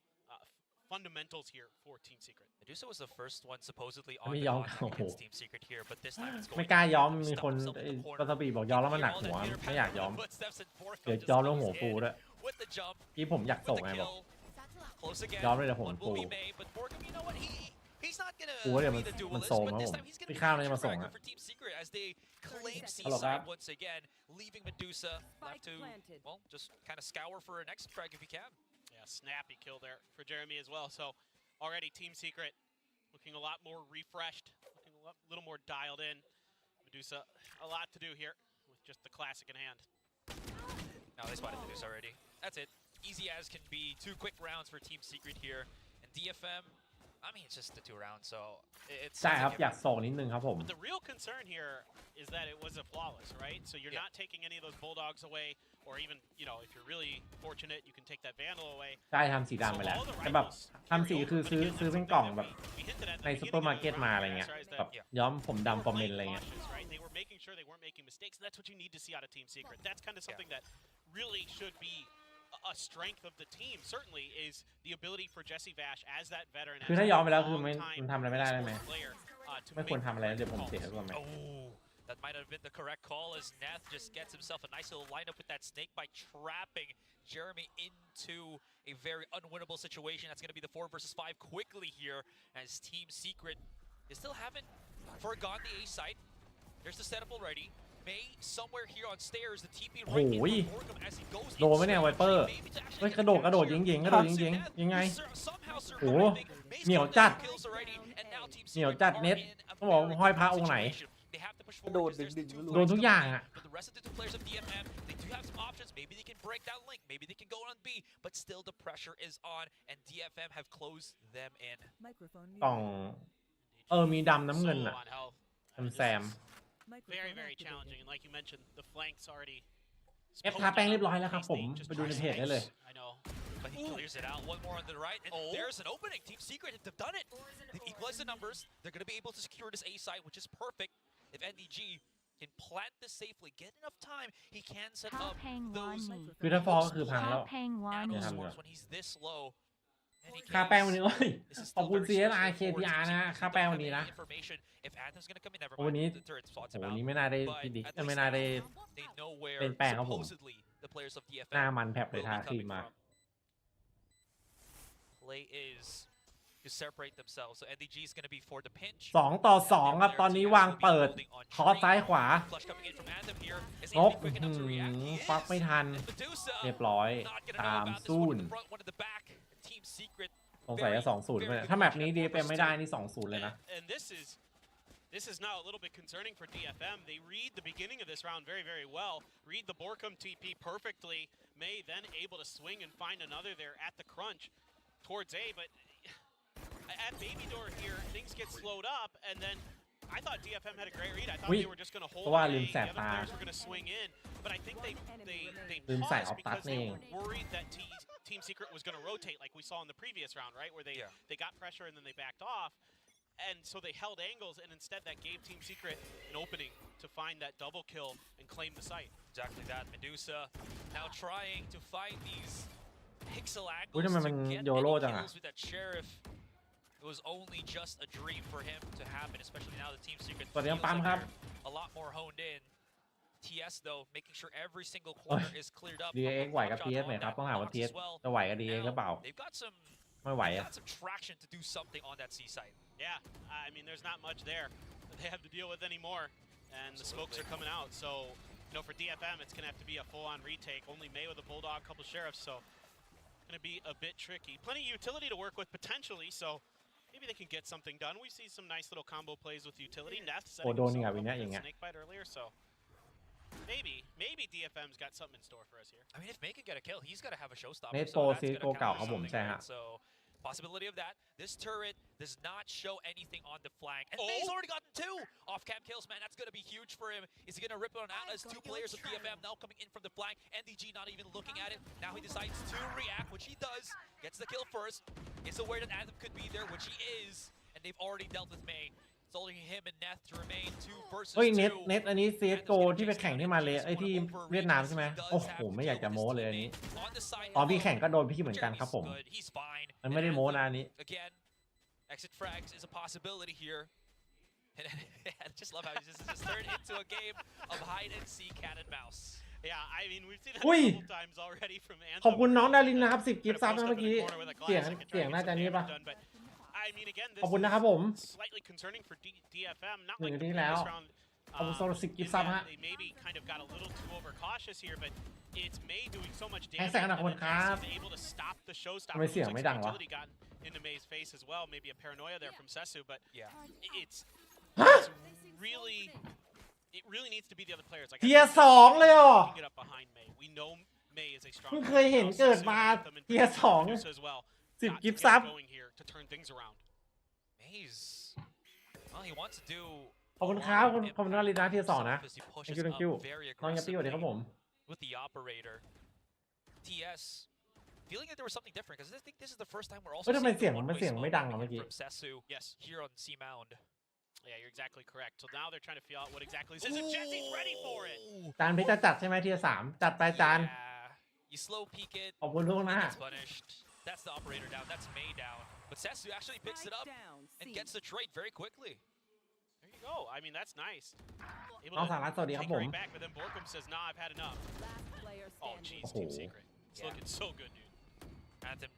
fundamentals here for Team Secret. Medusa was the first one supposedly ไม่ on ยอม the โอ้ contact โห against Team Secret here, but this time it's ไม่ going กล้า to ย้อม stuff มีคน himself in the corner. ปาสบีบอกย้อมแล้วมันหนักหัวไม่อยากย้อม เดี๋ยวย้อมแล้วหัวฟูด้วย With the jump, ที่ผมอยาก with ส่ง the ไงบอก kill. Close again. ย้อมเลยแต่ผม One ฟู will be May, but Borkum, you know what? He's not gonna ฟูเดี๋ยว be มัน the มัน duelist, โซม but นะ this ผม time he's gonna พี่ be ข้าว the น่าจะมาส่ง tracker อะ for Team Secret as they claim Hello, seaside Bob. once again, leaving Medusa left to, well, just kind of scour for an exit frag if he can. Yeah, snappy kill there for Jeremy as well. So already Team Secret looking a lot more refreshed, looking a little more dialed in. Medusa, a lot to do here with just the classic in hand. Now they spotted Medusa already. That's it. Easy as can be. 2 quick rounds for Team Secret here. And DFM, I mean, it's just the 2 rounds, so it's... ใช่ครับอยากส่งนิดนึงครับผม But the real concern here is that it was a flawless, right? So you're not taking any of those bulldogs away, or even, you know, if you're really fortunate, you can take that vandal away. ใช่ทำสีดำไปแล้วแต่แบบทำสีคือซื้อเป็นกล่องแบบ We hinted at ใน the ซูเปอร์ beginning มา of ร์เก็ต the มา round อะไร here, เงี้ย Azrael, is that แบบย้อมผมดำฟอร์เมน playing อะไรเงี้ย cautious, right? They were making sure they weren't making mistakes, and that's what you need to see out of Team Secret. That's kind of something that really should be a strength of the team. Certainly is the ability for Jesse Vash as that veteran. คือถ้าย้อมไปแล้วคือมันทำอะไรไม่ได้ได้ไหม player, to ไม่ควร make ทำอะไรแล้วเดี๋ยวผม calls. เสียด้วยไหม Oh, that might have been the correct call as Nath just gets himself a nice little lineup with that snake by trapping Jeremy into a very unwinnable situation. That's going to be the 4 versus 5 quickly here as Team Secret, they still haven't forgone the A site. There's the setup already. May somewhere here on stairs, the TP โอ้ right โห in from Borkum as he goes โดนไหมเนี่ยไวเปอร์ maybe to เฮ้ย actually กระโดดยิงยังไง somehow โอ้โห surviving. May's เหนียว got จัด kills already, and now Team เหนียว Secret จัด are เน็ต in a ต้องบอก very ห้อยพระองค์ไหน situation. They have to push โด forward น because ดึ there's ง the ๆ 2 โดนทุกอย่างอะ For the rest of the 2 players of DFM, they do have some options. Maybe they can break that link. Maybe they can go on B, but still the pressure is on, and DFM have closed them in. กล่องมีดำน้ำเงิน Solo อ่ะ on health. แซม Very, very challenging. And like you mentioned, the flanks already. เอฟทาแป้งเรียบร้อยแล้วครับผมไปดูในเพจได้เลย I know. But he clears it out. One more on the right, and there's an opening. Team Secret have done it. They've equalized the numbers. They're going to be able to secure this A site, which is perfect. If NDG can plant this safely, get enough time, he can set up those คือถ้าฟอลก็คือพังแล้ว nano Yeah. swarms when he's this low. And he ค่าแป้ง can วันนี้โอ้ย This is ขอบ still คุณ very CSR stressful for KTR Team นะ Secret. ค่า They แป้ง don't วัน have นี้ any นะ information. If Anthem's going to come in, never วัน mind. นี้ The turret spots โอ้ him โห out. นี้ไม่น่าได้ But พิดิ at ไม่ least น่าได้ now they know where เป็นแป้งครับผม supposedly the players of หน้า DFM มันแผลบเลย will ทา be ครีม coming มา from. Play is to separate themselves. So NDG is going to be for the pinch. 2 ต่อ 2 ครับ ตอนนี้วางเปิดคอซ้ายขวา Flush coming in from Anthem here. Is นก Anthem quick enough to react? He ฟัก is. ไม่ทัน And Medusa เรียบร้อย not gonna ตาม know about this. ซู One น in the front, one in the back. Team Secret สงสัยจะ 2-0ไปเลยถ้าแมปนี้ DFM ไม่ได้นี่ 2-0 เลยนะ And this is now a little bit concerning for DFM. They read the beginning of this round very, very well. Read the Borkum TP perfectly. May then able to swing and find another there at the crunch towards A, but at Baby Door here, things get slowed up, and then I thought DFM had a great read. I thought they were just going to hold A. The other players were going to swing in, but I think they paused because they were worried that Team Secret was going to rotate like we saw in the previous round, right? Where they got pressure and then they backed off. And so they held angles, and instead that gave Team Secret an opening to find that double kill and claim the site. Exactly that. Medusa now trying to find these pixel อุ้ย angles ทำไมมัน to get โยโร่จัง any อ่ะ kills with that sheriff. It was only just a dream for him to happen, especially now the Team Secret สวัสดีครับ feels ปั๊ม like ครับ they're a lot more honed in. TS though, making sure every single corner is cleared up. DX ไหวกับ TS ไหมครับต้องถามว่า TS จะไหวกับ DX หรือเปล่า They've got some ไม่ไหวอ่ะ got some traction to do something on that C site. Yeah, I mean, there's not much there that they have to deal with anymore, and the smokes are coming out. So, you know, for DFM, it's going to have to be a full-on retake. Only May with a Bulldog, couple Sheriffs, so it's going to be a bit tricky. Plenty of utility to work with potentially, so maybe they can get something done. We see some nice little combo plays with utility. Nest setting himself up with a snake bite earlier, so maybe DFM's got something in store for us here. I mean, if May can get a kill, he's got to have a showstopper. เนต So โปร that's ซี gonna โกเก่า count ครับ for ผม something, ใช่ right? ฮะ So possibility of that. This turret does not show anything on the flank. And May's already gotten 2 off-cam kills, man. That's going to be huge for him. Is he going to rip it on out as 2 players of DFM now coming in from the flank? NDG not even looking at it. Now he decides to react, which he does. Gets the kill first. Is aware that Anthem could be there, which he is. And they've already dealt with May. It's only him and Neth to remain 2 versus 2. เฮ้ยเน็ตอันนี้ CSGO ที่ไปแข่งที่มาเลไอ้ที่เวียดนามใช่ไหมโอ้โหไม่อยากจะโม้เลยอันนี้ตอนพี่แข่งก็โดนพี่เหมือนกันครับผมมันไม่ได้โม้นะอันนี้ Again, exit frags is a possibility here. And I just love how this is just turned into a game of hide and seek cat and mouse. Yeah, I mean we've seen that a อุ้ย couple times already from ขอบคุณ Anthem. น้องดารินนะครับ10 กิฟต์ซับนะเมื่อกี้เสียงน่าจะนี้ป่ะ I mean, again, this ขอบคุณนะครับผม is slightly concerning for DFM. Not หนึ่ like ง the ที่แล้ว previous round. ขอบคุณโซล10 กิฟต์ซับฮะ They maybe kind of got a little too overcautious here, but it's May doing so much แฮช damage แท็กนะขอบคุณครับ and able to stop the showstopper. ทำไมเสียงไม่ดังวะ Utility got into May's face as well. Maybe a paranoia there from Sesu, but Yeah. it's ฮะ really. It really needs to be the other players. Like เทียร์2เลยเหรอ picking it up behind May. We know May is a strong. เพิ่งเคยเห็นเกิดมาเทียร์2 as well. 10 กิฟต์ซับ going here to turn things around. Maze. Well, he wants to do. ขอบคุณครับขอบคุณดารินนะเทียร์2นะ As he pushes thank you thank you up very น้องยัปปี้สวัสดีครับผม with the operator. TS feeling like there was something different because I think this is the first time we're also เฮ้ยทำไม seeing เสียง the มัน one-way เสียงไม่ smoke ดังอะเมื่อกี้ from Sesu Yes. here on C Mound. Yeah, you're exactly correct. So now they're trying to feel out what exactly this is. And Jesse's ready for it. จานเพชรจะจัดใช่ไหมเทียร์3จัดไปจาน Yeah. You slow peek it. ขอบคุณทุกนะ Gets punished. That's the operator down. That's May down. But Sesu actually picks it up and gets the trade very quickly. There you go. I mean, that's nice. Able น้อง to สารัตสวัสดีครับ take ผ it ม right back, but then Borkum says, "Nah, I've had enough." Oh, jeez, Team Secret. It's Yeah. looking so good, dude. Anthem.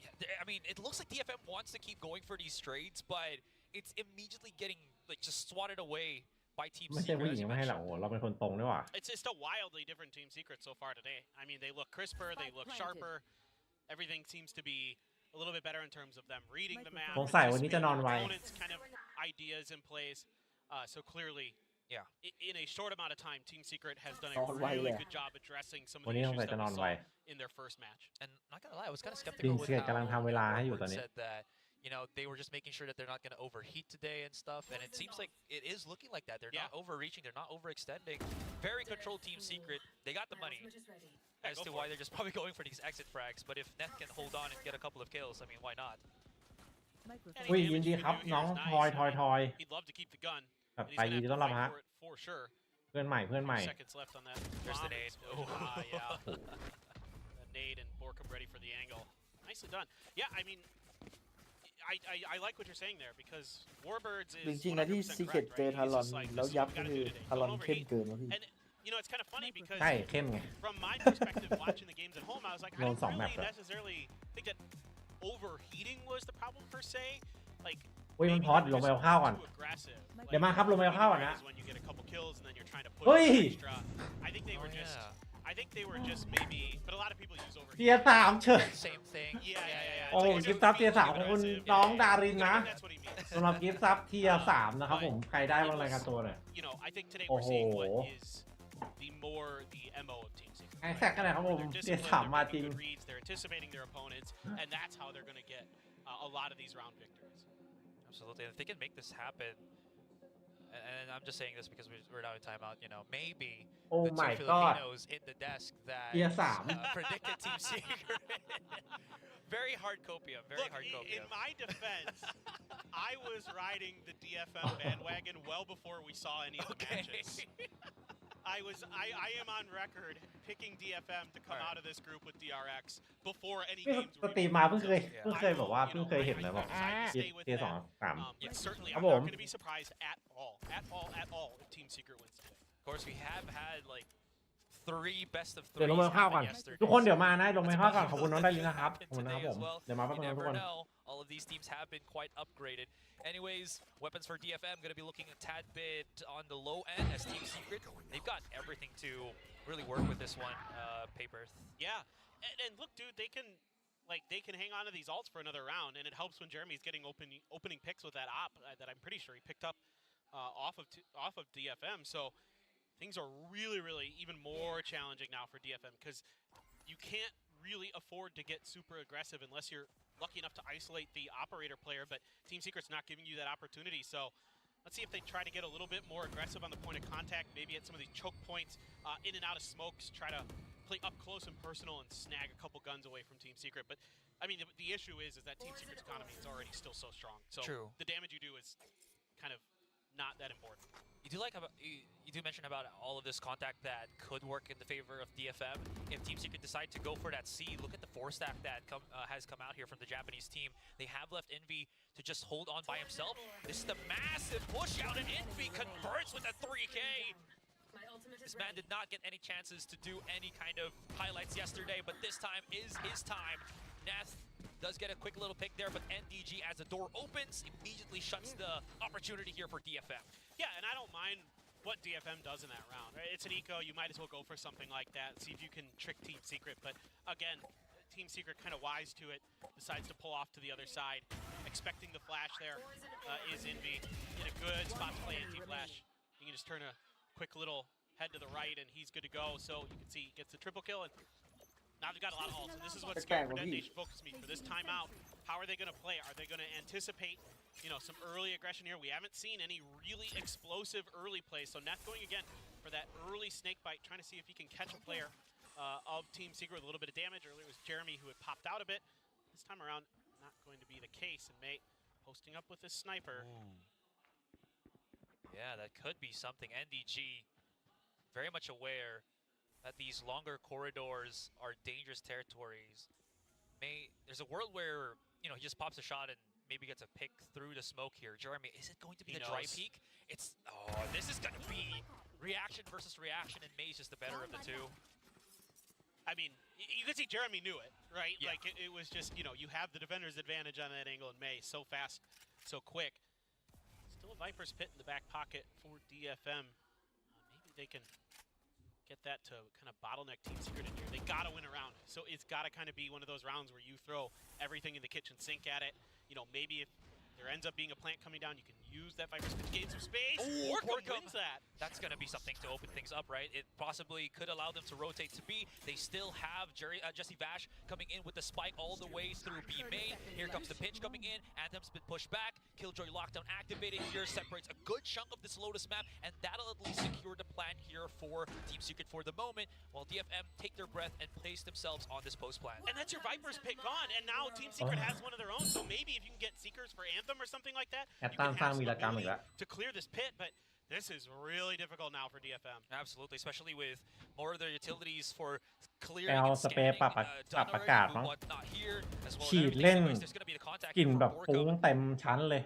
Yeah, I mean, it looks like DFM wants to keep going for these trades, but it's immediately getting like just swatted away by Team ไม่ใช่ผู้หญิง Secret. ไม่ให้เราโอ้โหเราเป็นคนตรงด้วยว่ะ It's just a wildly different Team Secret so far today. I mean, they look crisper, they look sharper. Everything seems to be a little bit better in terms of them reading the map. สงสัยวันนี้จะนอนไว Opponents kind of ideas in place. So clearly, Yeah. in a short amount of time, Team Secret has done a นอนไว really เลย good job addressing some of วัน the นี้สง issues สัย that จะนอน we ไว saw in their first match. And not gonna lie, I was kind of skeptical Team with Secret กำลังทำเวลาให้อยู่ตอนนี้ said that you know they were just making sure that they're not going to overheat today and stuff, and it seems like it is looking like that. They're not overreaching, they're not overextending. Very controlled Team Secret. They got the money as to why they're just probably going for these exit frags. But if Neth can hold on and get a couple of kills, I mean, why not? อุ้ยยินดีครับน้องทอย He'd love to keep the gun. แบบ and he's ไป gonna ยิน have ดี to ต้อนรับ fight ฮะ for it for sure. เพื่อนใหม่ Seconds left on that. There's the bomb nade. explosion. Yeah. The nade and Borkum ready for the angle. Nicely done. Yeah, I mean, I like what you're saying there because Warbirds จ is ริงๆนะที่ 100% ซีเกต correct, เจอ right? ทา He's รอน just like, แล้ว this is ยับ what we ก็ gotta คือ do today. ทารอน Don't เข้ม overheat. เกินวะพี่ And you know, it's kind of funny because ใช่เข้มไง from my perspective, watching the games at home, I was like, I Lone didn't song really map, though. necessarily think that overheating was the problem per se. Like, อุ้ยมัน maybe พอด they ล were งไป just เอาข้าวก่อน too aggressive. เดี๋ยวมาครับลงไปเอาข้าวก่อนนะ is when you get a couple kills and then you're trying to push เฮ้ย extra. I think they were just. I think they were just maybe, but a lot of people use overheating. เทียร์3เฉย Same thing. Yeah. โอ้โห It's กิ like ฟต์ซับ you're เทียร์ being 3ขอบคุณ aggressive. น้องดาริน I นะ think that's what he means. สำหรับกิฟต์ซับเทียร์3นะครับผมใครได้บ้างรายการตัวหน่อย You know, I think today โอ้ we're โห seeing what is the MO of Team Secret. ไอ้แซกกันไหนครับผม They're เทียร์ disciplined, 3มา they're จริง making good reads, they're anticipating their opponents, and that's how they're going to get a lot of these round victories. Absolutely. If they can make this happen, and I'm just saying this because we're now in timeout, you know, maybe Oh the two my God. Filipinos in the desk that Tier 3 predicted Team Secret. Very hard copium, very Look, hard copium. in my defense, I was riding the DFM bandwagon well before we saw any of the matches. I am on record picking DFM to come out of this group with DRX before any นี่ games ส were ตรีม even มาเพิ่งเคย played. แบบว่าเพิ่งเคยเห็นเลยบอก I decided to เที stay with ยร์ them. 2 3 Yeah, certainly, Come I'm not on. going to be surprised at all if Team Secret wins today. Of course, we have had like 3 best of 3s เดี๋ยวลงไปข้าวก่อน happen yesterday. ทุกคนเดี๋ยวมานะลงไปข้าวก่อนขอบคุณน้องดารินนะครับขอบคุณนะครับผม เดี๋ยวมาแป๊บ You นึงทุก never คน know. All of these teams have been quite upgraded. Anyways, weapons for DFM going to be looking a tad bit on the low end as Team Secret. They've got everything to really work with this one. Paper. Yeah, and look, dude, they can hang on to these ults for another round, and it helps when Jeremy's getting opening picks with that op that I'm pretty sure he picked up off of DFM. So things are really even more challenging now for DFM because you can't really afford to get super aggressive unless you're lucky enough to isolate the operator player, but Team Secret's not giving you that opportunity. So let's see if they try to get a little bit more aggressive on the point of contact, maybe at some of these choke points, in and out of smokes, try to play up close and personal and snag a couple guns away from Team Secret. But I mean, the issue is that Team Secret's economy is already still so strong. So True. the damage you do is kind of not that important. You do mention about all of this contact that could work in the favor of DFM. If Team Secret decide to go for that C, look at the 4-stack that has come out here from the Japanese team. They have left Envy to just hold on by himself. This is the massive push out, and Envy converts with a 3K. This man did not get any chances to do any kind of highlights yesterday, but this time is his time. Neth does get a quick little pick there, but NDG, as the door opens, immediately shuts the opportunity here for DFM. Yeah, and I don't mind what DFM does in that round, right? It's an eco, you might as well go for something like that, see if you can trick Team Secret, but again, Team Secret kind of wise to it, decides to pull off to the other side, expecting the flash there is Envy in a good spot to play anti-flash. You can just turn a quick little head to the right and he's good to go, so you can see he gets the triple kill, and now they've got a lot of ults, and this is what's scary for Dead Nation Focus Me for this timeout. How are they going to play? Are they going to anticipate, you know, some early aggression here? We haven't seen any really explosive early plays, so Neth going again for that early snake bite, trying to see if he can catch a player of Team Secret with a little bit of damage. Earlier it was Jeremy who had popped out a bit. This time around, not going to be the case, and Mate posting up with his sniper. Ooh. Yeah, that could be something. NDG very much aware that these longer corridors are dangerous territories. There's a world where, you know, he just pops a shot and maybe gets a pick through the smoke here. Jeremy, is it going to be the dry peek? It's, oh, this is going to be reaction versus reaction, and May's just the better of the two. I mean, you could see Jeremy knew it, right? Yeah. Like, it was just, you know, you have the defender's advantage on that angle, and May so fast, so quick. Still a Viper's Pit in the back pocket for DFM. Maybe they can get that to kind of bottleneck Team Secret in here. They got to win a round. So it's got to kind of be one of those rounds where you throw everything in the kitchen sink at it. You know, maybe if there ends up being a plant coming down, you can use that Viper's Pit to gain some space. Ooh, Orcum wins that. That's going to be something to open things up, right? It possibly could allow them to rotate to B. They still have Jesse Vash coming in with the spike all the way through B main. Here comes the pinch coming in. Anthem's been pushed back. Killjoy lockdown activated here. Separates a good chunk of this Lotus map, and that'll at least secure the plant here for Team Secret for the moment, while DFM take their breath and place themselves on this post plant. And that's your Viper's Pit gone, and now Team Secret has one of their own, so maybe if you can get Seekers for Anthem or something like that, you can have some ability to clear this pit, but this is really difficult now for DFM. Absolutely, especially with more of their utilities for clearing เอา and สเปรย์ scanning ปรับอากาศ done มั้ง already, but not here, as well as ฉีด everything. เล่น Anyways, there's gonna be the contact กลิ่น here แบบ from ฟุ้ง Orcum. เต็มชั้นเลย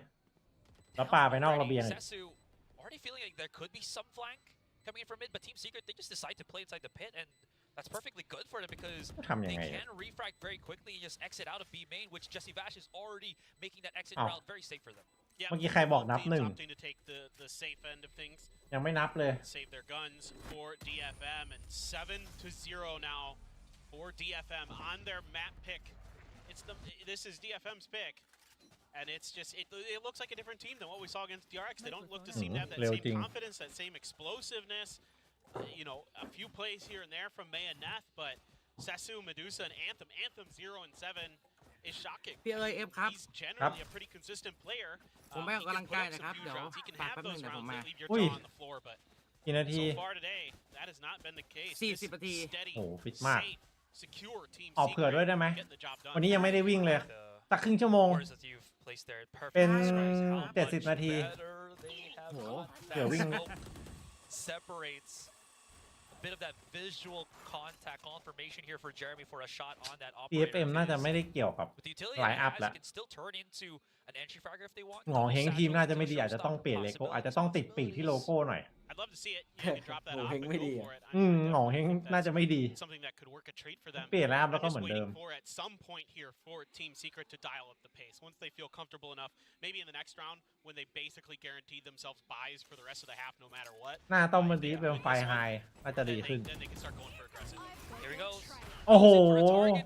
แล้วปาไปนอกระเบียงอีก Sesu already feeling like there could be some flank coming in from mid, but Team Secret, they just decide to play inside the pit, and that's perfectly good for them because ทำยัง they ไง can refrag very quickly and just exit out of B main, which Jesse Vash is already making that exit อ้าว route very safe for them. Yeah, เมื่อกี้ใครบอกนับ teams หนึ่ง opting to take the safe end of things, ยังไม่นับเลย save their guns for DFM, and 7-0 now for DFM on their map pick. This is DFM's pick, and it's just it looks like a different team than what we saw against DRX. They don't look to seem to have that same confidence, that same explosiveness. You know, a few plays here and there from May and Neth, but Sesu, Medusa, and Anthem 0-7 is shocking. He's generally a pretty consistent player. He can put up some huge rounds. He can have those rounds that leave your jaw on the floor, but กี่นาที so far today, that has not been the case. This steady, โอ้ฟิตมาก safe, secure Team ออกเผื่อด้วยได้ไหม getting the job done. วันนี้ยังไม่ได้วิ่งเลย สักครึ่งชั่วโมง Whereas that you've placed there, it เป็น perfectly describes how 70 นาที better they have gotten. เดี๋ยววิ่ง That smoke separates a bit of that visual contact confirmation here for Jeremy for a shot on that operator. DFM น่าจะไม่ได้เกี่ยวกับ With the utility ไลน์อัพ it แล้ว has, it can still turn into an entry fragger if they want. หงอเฮงทีมน่าจะไม่ดีอาจจะต้องเปลี่ยนเลโก้อาจจะต้องติดปีกที่โลโก้หน่อย I'd love to see it. You can drop that off and go for it. หงอเฮงน่าจะไม่ดี Something that could work a trait for them. เปลี่ยนแล้ว I'm แล้วก็ just เหมือนเดิม waiting for at some point here for Team Secret to dial up the pace. Once they feel comfortable enough, maybe in the next round when they basically guaranteed themselves buys for the rest of the half no matter what. หน้าต้องมาดีเป็นไฟไฮน่าจะดีขึ้น Then they can start going for aggressive. Here he goes. โอ้โห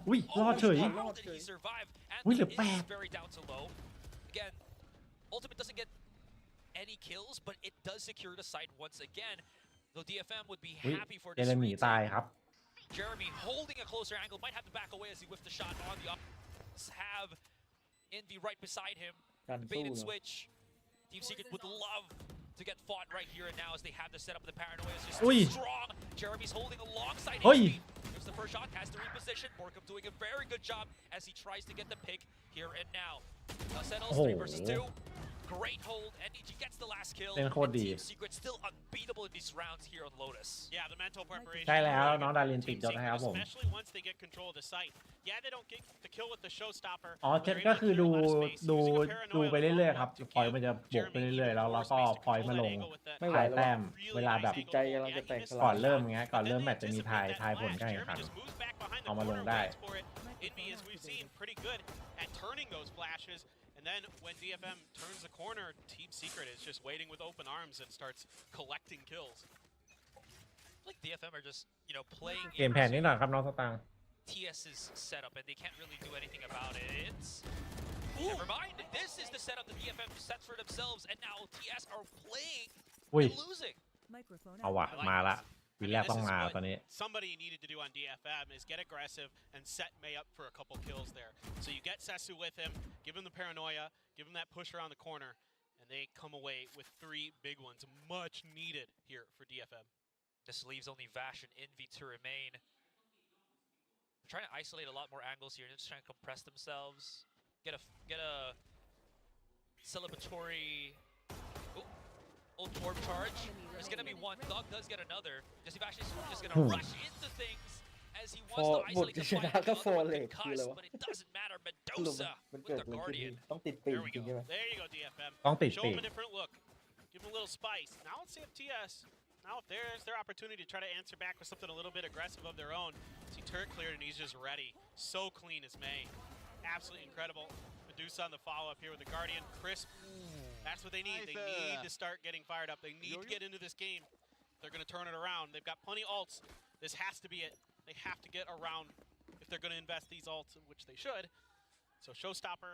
อุ้ยรอดเฉย How did he survive? And อุ้ยเหลือ is 8 very down to low. Again, Ultimate doesn't get any kills, but it does secure the site once again. Though DFM would be อุ้ย happy for เจ this เรมีตาย retake. ครับ Jeremy holding a closer angle, might have to back away as he whiffed the shot on the up. Have Envy right beside him. การ The สู้ bait and เนอะ switch. Team Secret would love to get fought right here and now as they have the setup of the paranoia is just Ui. too strong. Jeremy's holding alongside Oi. Envy. Here's the first shot, has to reposition. Borkum doing a very good job as he tries to get the pick here and now. Settles 3 versus 2. Great hold. NDG gets the last last kill. เล่นโคตร And ดี Team Secret still unbeatable in these rounds here on Lotus. Yeah, the mental preparation. ใช่แล้ว really น้อง good ดา for ริน Team ติดยศ Secret, นะครับผม especially once they get control of the site. Yeah, they don't get the kill with the showstopper. อ๋อ but they're ก็ able to คือ clear ดู a lot of space. ดู Using a paranoia ดูไป with เรื่อย long ๆครับ up to พอย give มันจะบวกไป Jeremy เรื่อยๆ even แล้ว more ก็ space to พอย control มา that ลง angle with that ไม่ไหว ถ่าย แล้ว แต้ ว่ะ มเวลาแบบ จิตใจกำลังจะแตกสลาย ก่อนเริ่มเงี้ยก่อน But เริ่ม then แม they ตช์จะมี anticipate ทาย that ผล flash. การแข่งขัน Jeremy just moves back behind the เอามาลง corner, ได้ waits for it. Itby, as we've seen, pretty good at turning those flashes. And then when DFM turns the corner, Team Secret is just waiting with open arms and starts collecting kills. Like DFM are just, you know, playing เกมแผนนิดหน่อยครับน้องสตางค์ TS's setup, and they can't really do anything about it. Never mind. This is the setup the DFM sets for themselves, and now TS are playing อุ้ย and losing. เอาว่ะ มาละวินแรกต้องมาตอนนี้ Somebody needed to do on DFM is get aggressive and set May up for a couple kills there. So you get Sesu with him, give him the paranoia, give him that push around the corner, and they come away with 3 big ones. Much needed here for DFM. This leaves only Vash and Envy to remain. They're trying to isolate a lot more angles here. They're just trying to compress themselves, get a celebratory old orb charge. There's gonna be one. Dog does get another. Jesse Vash is just gonna rush into things as he wants to หมด isolate จะ the ช fight. นะก็โฟร์เล Dog ทคืออะไร concussed, วะ but it doesn't matter. สรุป Mendoza มัน with เกิด the อะไรขึ้น Guardian. ต้องติดปีก There we จริง go. ใช่ไหม There you go, DFM. ต้องติด Show ปี him ก a different look. Give him a little spice. Now let's see if TS. Now if there's their opportunity to try to answer back with something a little bit aggressive of their own. See turret cleared and he's just ready. So clean as May. Absolutely incredible. Medusa on the follow-up here with the Guardian. Crisp. That's what they need. They need to start getting fired up. They need to get into this game. They're going to turn it around. They've got plenty ults. This has to be it. They have to get around if they're going to invest these ults, which they should. So Showstopper.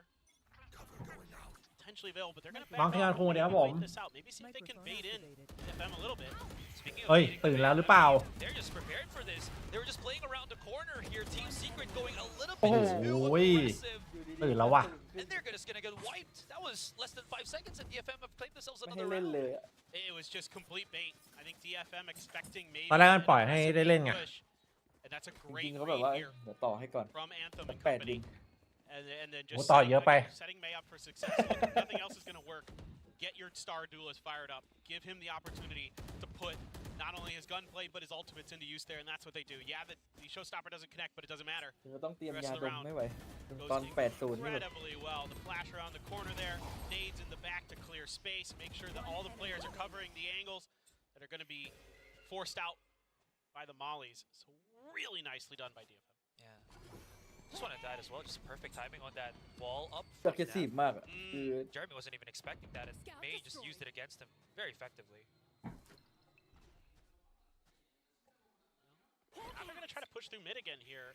Potentially available, but they're going to back น้อง off ที่งาน and คงเดี๋ยวครับผม wait this out. Maybe see if they can bait in DFM a little bit. Speaking of เฮ้ย baiting, ตื่นแล้วหรือเปล่า they're just prepared for this. They were just playing around the corner here. Team Secret going a little โอ้ bit โห too aggressive. ตื่นแล้วว่ะ And they're just gonna get wiped. That was less than 5 seconds, and DFM have claimed themselves ไม่ให้ another เล่น round. เลยอะ It was just complete bait. I think DFM expecting maybe ตอนแรกมันปล่อยให้ an ได้เล่นไง push, and that's a จริ great งๆเขาแบบว่า read here เดี๋ยวต่อให้ก่อน from Anthem สัก and 8 ดิ company. ง And then โอ้ just ต่อ setting, เยอะไป setting May up for success. Look, nothing else is going to work. Get your star duelist fired up. Give him the opportunity to put not only his gunplay but his ultimates into use there, and that's what they do. Yeah, the showstopper doesn't connect, but it doesn't matter. ถึงจะต้องเตรียม The rest ยา of the ดม round ไม่ไหว Goes ตอน 8-0 นี่แบบ incredibly well. The flash around the corner there, nades in the back to clear space. Make sure that all the players are covering the angles that are going to be forced out by the mollies. So really nicely done by DFM. Yeah. Just wanted that as well. Just perfect timing on that wall up. จะเกสีมากอะคือ Jeremy wasn't even expecting that, and May just used it against him very effectively. Now they're going to try to push through mid again here.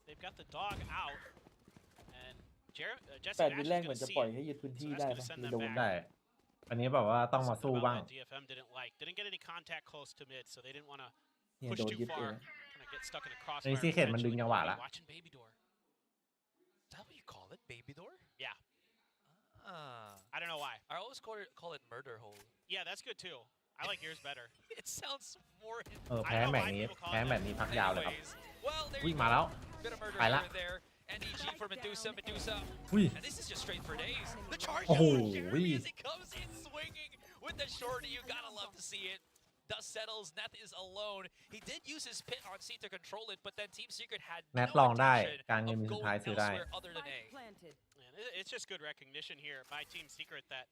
They've got the dog out, and Jesse 8 Bash วิ is นแรก going เหมือน to จะ see ปล่อย it. ให้ยึดพื้น So ที่ that's ได้ going to นะ send คือ them โดน back. ได้ อันนี้แบบว่าต้องมาสู้ Something บ้าง about that DFM didn't like. Didn't get any contact close to mid, so they didn't want to เนี่ย push โดน too ยึดเอ far. ง Kind of get stuck in a อันนี้ crossfire. ซีเคทมันดึงจังหวะละ Watching baby door. Is that what you call it? Baby door? Yeah, Ah. I don't know why. I always call it murder hole. Yeah, that's good too. I like yours better. It sounds more. เออแพ้แมตช์นี้แพ้แมตช์นี้พักยาวเลยครับ Anyways, well, there อุ้ย you มา go. แล้ว Bit of murder ไปละ here and there. NEG for Medusa. Medusa. อุ้ย And this is just straight for days. The charge Oh, of Jeremy wee. as he comes in swinging with the shorty. You gotta love to see it. Dust settles. Neth is alone. He did use his pit on C to control it, but then Team Secret had แนท no ลองได้ intention การเงิน of มีสุด going ท้ายซื้อได้ elsewhere other than A. Man, it's just good recognition here by Team Secret that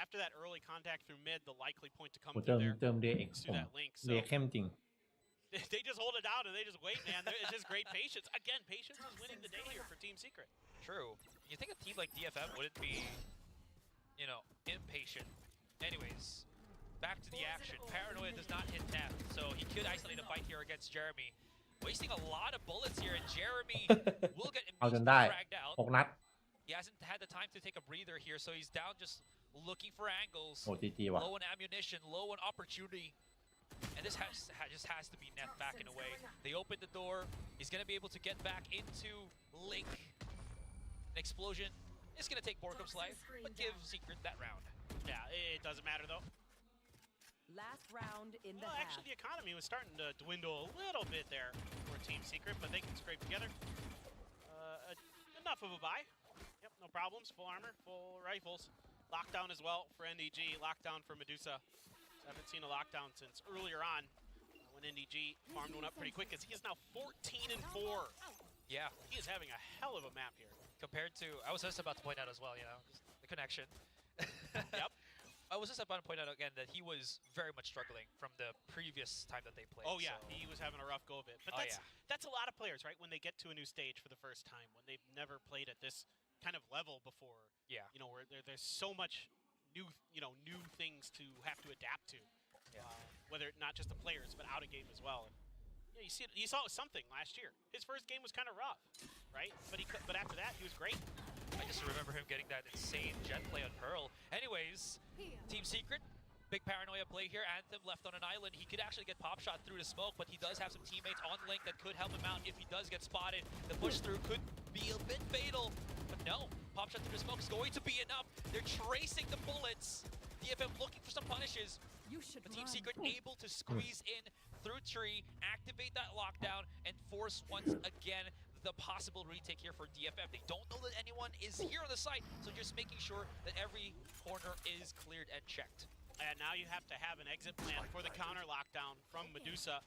after that early contact through mid, the likely point to come โหเติ through ม there เติม DX is ผ through ม that link. So DX เข้มจริง they just hold it down and they just wait, man. It's just great patience. Again, patience is winning the day here for Team Secret. True. You think a team like DFM wouldn't be, you know, impatient? Anyways, back to the action. Paranoia does not hit Neth, so he could isolate a fight here against Jeremy. Wasting a lot of bullets here, and Jeremy will get เอาจน immediately ได้ fragged out. 6 นัด He hasn't had the time to take a breather here, so he's down just looking for angles. โอ้จีจีว่ะ Low on ammunition, low on opportunity. And this just has to be Neth backing away. They open the door. He's going to be able to get back into Link. An explosion is going to take Borkum's life, but give Secret that round. Yeah, it doesn't matter though. Last round in the Well, half. actually, the economy was starting to dwindle a little bit there for Team Secret, but they can scrape together. Enough of a buy. Yep, no problems. Full armor, full rifles. Lockdown as well for NDG. Lockdown for Medusa. Haven't seen a lockdown since earlier on when NDG farmed one up pretty quick, as he is now 14-4. Yeah. He is having a hell of a map here. Compared to, I was just about to point out as well, you know, the connection. Yep. I was just about to point out again that he was very much struggling from the previous time that they played. Oh yeah, so. he was having a rough go of it. But that's a lot of players, right? When they get to a new stage for the first time, when they've never played at this kind of level before. Yeah. You know, where there's so much new things to have to adapt to. Yeah. Whether not just the players, but out of game as well. And, yeah, you saw it was something last year. His first game was kind of rough, right? But after that, he was great. I just remember him getting that insane jet play on Pearl. Anyways, Team Secret, big paranoia play here. Anthem left on an island. He could actually get pop shot through the smoke, but he does have some teammates on link that could help him out if he does get spotted. The push through could be a bit fatal, but no, pop shot through the smoke is going to be enough. They're tracing the bullets. DFM looking for some punishes. But Team Secret able to squeeze in through tree, activate that lockdown, and force once again the possible retake here for DFM. They don't know that anyone is here on the site, so just making sure that every corner is cleared and checked. And now you have to have an exit plan for the counter lockdown from Medusa.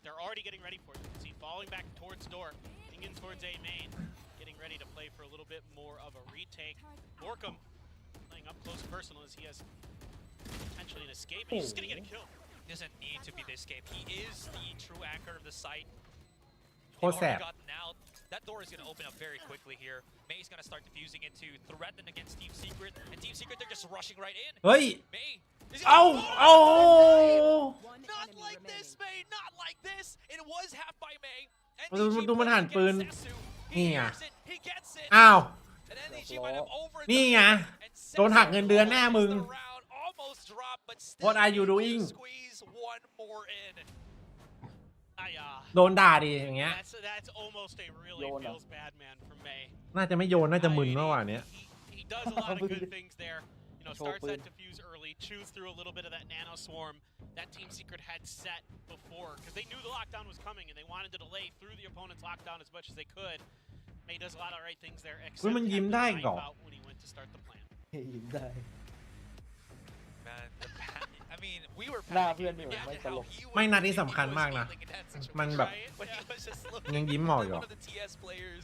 They're already getting ready for it. You can see falling back towards door, in towards A main, getting ready to play for a little bit more of a retake. Borkum playing up close personal as he has potentially an escape, and he's just gonna get a kill. He doesn't need to be the escape. He is the true anchor of the site. What's that? Gotten out. That door is going to open up very quickly here. May's going to start diffusing into threaten against Team Secret, and Team Secret, they're just rushing right in. Hey! May. Oh! Not like this, May. Not like this. It was half by May. ดูมันหันปืน He นี่ไง hears it. He gets it. อ้าว And NDG went up over นี่ไง โดนหักเงินเดือนแน่มึง Almost dropped, but still What are you able to doing? Squeeze one more in. โดนด่าดิอย่างเงี้ย That's almost a really feels bad man from May. น่าจะไม่โยน น่าจะมึนเมื่อวานเนี้ย He does a lot of good things there. You know, starts that defuse early, chews through a little bit of that nano swarm that Team Secret had set before, because they knew the lockdown was coming and they wanted to delay through the opponent's lockdown as much as they could. May does a lot of right things there, except มันยิ้มได้ก่อน when he went to start the plan. ยิ้มได้ Man, I mean, we were หน้าเพื่อนนี่แบบไม่ตลก ไม่นัดนี้สำคัญมากนะ มันแบบ When he was just looking ยังยิ้มออกอยู่ one of the TS players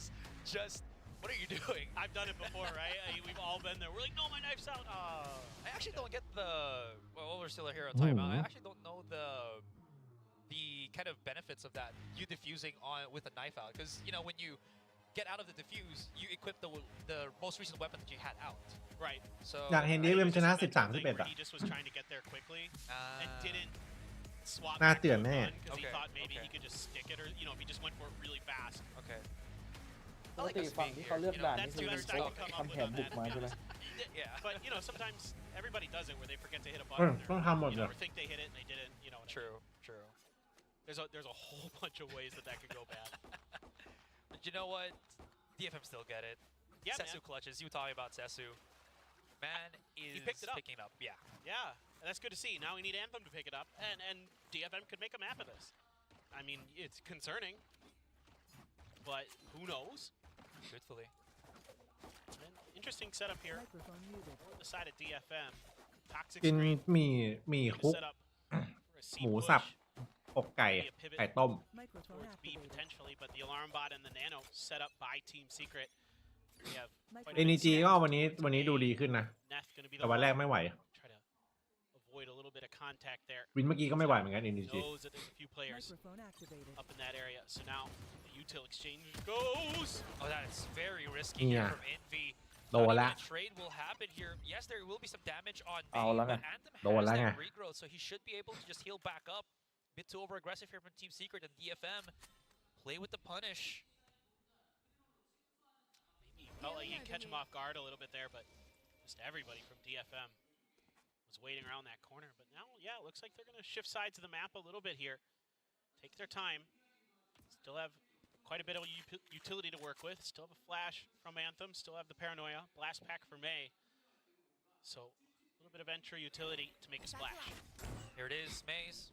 just, what are you doing? I've done it before, right? We've all been there. We're like, no, my knife's out. I actually don't get the, well, we're still here on timeout. I actually don't know the kind of benefits of that, you diffusing on with a knife out, because, you know, when you get out of the diffuse, you equip the most recent weapon that you had out. Right. So อยากเห็น DFM ชนะ 13-11 อ่ะ He just was trying to get there quickly and didn't swap น่า back เตื to อน a แน่ gun because he thought maybe he could just stick it, or you know, if he just went for it really fast. Okay. ปกติฝั่งที่เขาเลือกด่านนี่คือเขาทำแผนบุกมาใช่ไหม Yeah. But you know, sometimes everybody does it where they forget to hit a เออ button. ต้องทำหมด You เล know, ย or think they hit it and they didn't. You know. True. True. There's a whole bunch of ways that could go bad. But you know what? DFM still get it. Yeah, Sesu man. clutches. You were talking about Sesu. Man is picked it up. picking up. Yeah. Yeah, and that's good to see. Now we need Anthem to pick it up, and DFM could make a map of this. I mean, it's concerning, but who knows? Truthfully. And interesting setup here on the side of DFM. Toxic กิน Screen หมี่คุก set up for a C หมู push. สับ อกไก่ ไก่ต้ม Towards B potentially, but the alarm bot and the nano set up by Team Secret. We have quite a bit of NEG ก็วันนี้ดูดีขึ้นนะ Neth gonna be the แต่วันแรก one. ไม่ไหว Try to avoid a little bit of contact there. วินเมื่อกี้ก็ไม่ไหวเหมือนกัน NEG Knows that there's a few players up in that area. So now the util exchange goes. Oh, that is very risky Yeah. here from Envy. โดนละ Trade will happen here. Yes, there will be some damage on เอา May, แล้วไง but Anthem โดน has แล้วไง that regrowth, so he should be able to just heal back up. Bit too over aggressive here from Team Secret, and DFM play with the punish. Maybe he felt like he'd catch him off guard a little bit there, but just everybody from DFM was waiting around that corner. But now, yeah, it looks like they're going to shift sides of the map a little bit here. Take their time. Still have quite a bit of utility to work with. Still have a flash from Anthem. Still have the Paranoia. Blast pack for May. So a little bit of entry utility to make a splash. Here it is, Maze.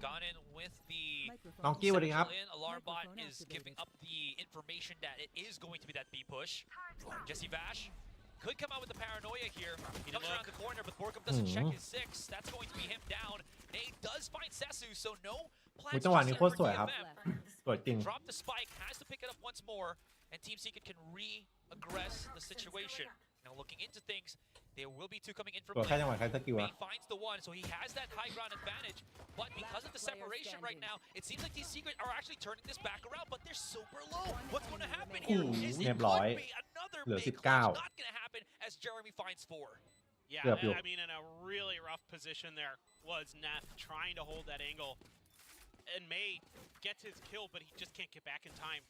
Gone in with the น้องกี้สวัสดีครับ central in. Alarm bot is giving up the information that it is going to be that B push. Jesse Vash could come out with the paranoia here. He comes around the corner, but Borkum doesn't check his 6. That's going to be him down. May does find Sesu, so no อุ๊ย plans จังหวะนี้ just โค yet ตร for สวยครับ DFM. สวยจริง Drop the spike, has to pick it up once more, and Team Secret can re-aggress the situation. Now looking into things, there will be 2 coming in from ตัวแค่จังหวะใช้สกิล May อะ finds the 1, so he has that high ground advantage. But because of the separation right now, it seems like Team Secret are actually turning this back around, but they're super low. What's going to happen here? Is it เรียบร้อย could be another เหลือ big 19 clutch. Not going to happen as Jeremy finds 4. Yeah, เกือบอยู่ I mean, in a really rough position there was Neth trying to hold that angle. And May gets his kill, but he just can't get back in time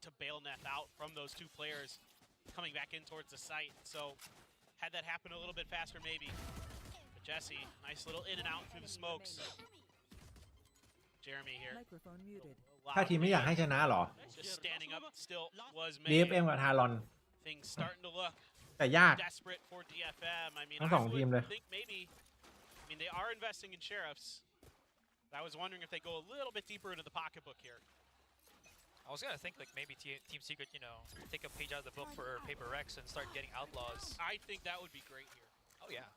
to bail Neth out from those 2 players coming back in towards the site. So had that happen a little bit faster, maybe. But Jesse, nice little in and out through the smokes. Jeremy here. Microphone muted. ถ้าทีมไม่อยากให้ชนะเหรอ Just standing up still was May. DFM กับ TALON Things starting to look แต่ยาก desperate for DFM. I mean, ทั้ง I สองทีมเลย would think maybe. I mean, they are investing in sheriffs. I was wondering if they go a little bit deeper into the pocketbook here. I was gonna think like maybe Team Secret, you know, take a page out of the book for Paper Rex and start getting outlaws. I think that would be great here. Oh yeah,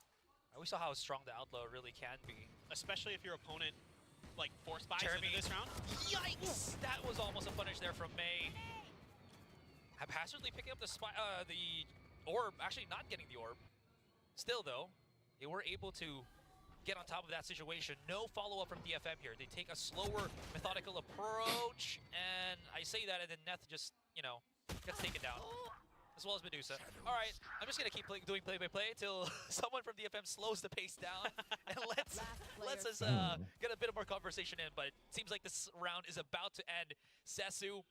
we saw how strong the outlaw really can be. Especially if your opponent like force buys Jeremy. into this round. Yikes! That was almost a punish there from May. Haphazardly picking up the orb, actually not getting the orb. Still though, they were able to get on top of that situation. No follow-up from DFM here. They take a slower, methodical approach, and I say that, and then Neth just, you know, gets taken down, as well as Medusa. All right, I'm just gonna keep doing play-by-play till someone from DFM slows the pace down and lets us get a bit of more conversation in. But it seems like this round is about to end. Sesu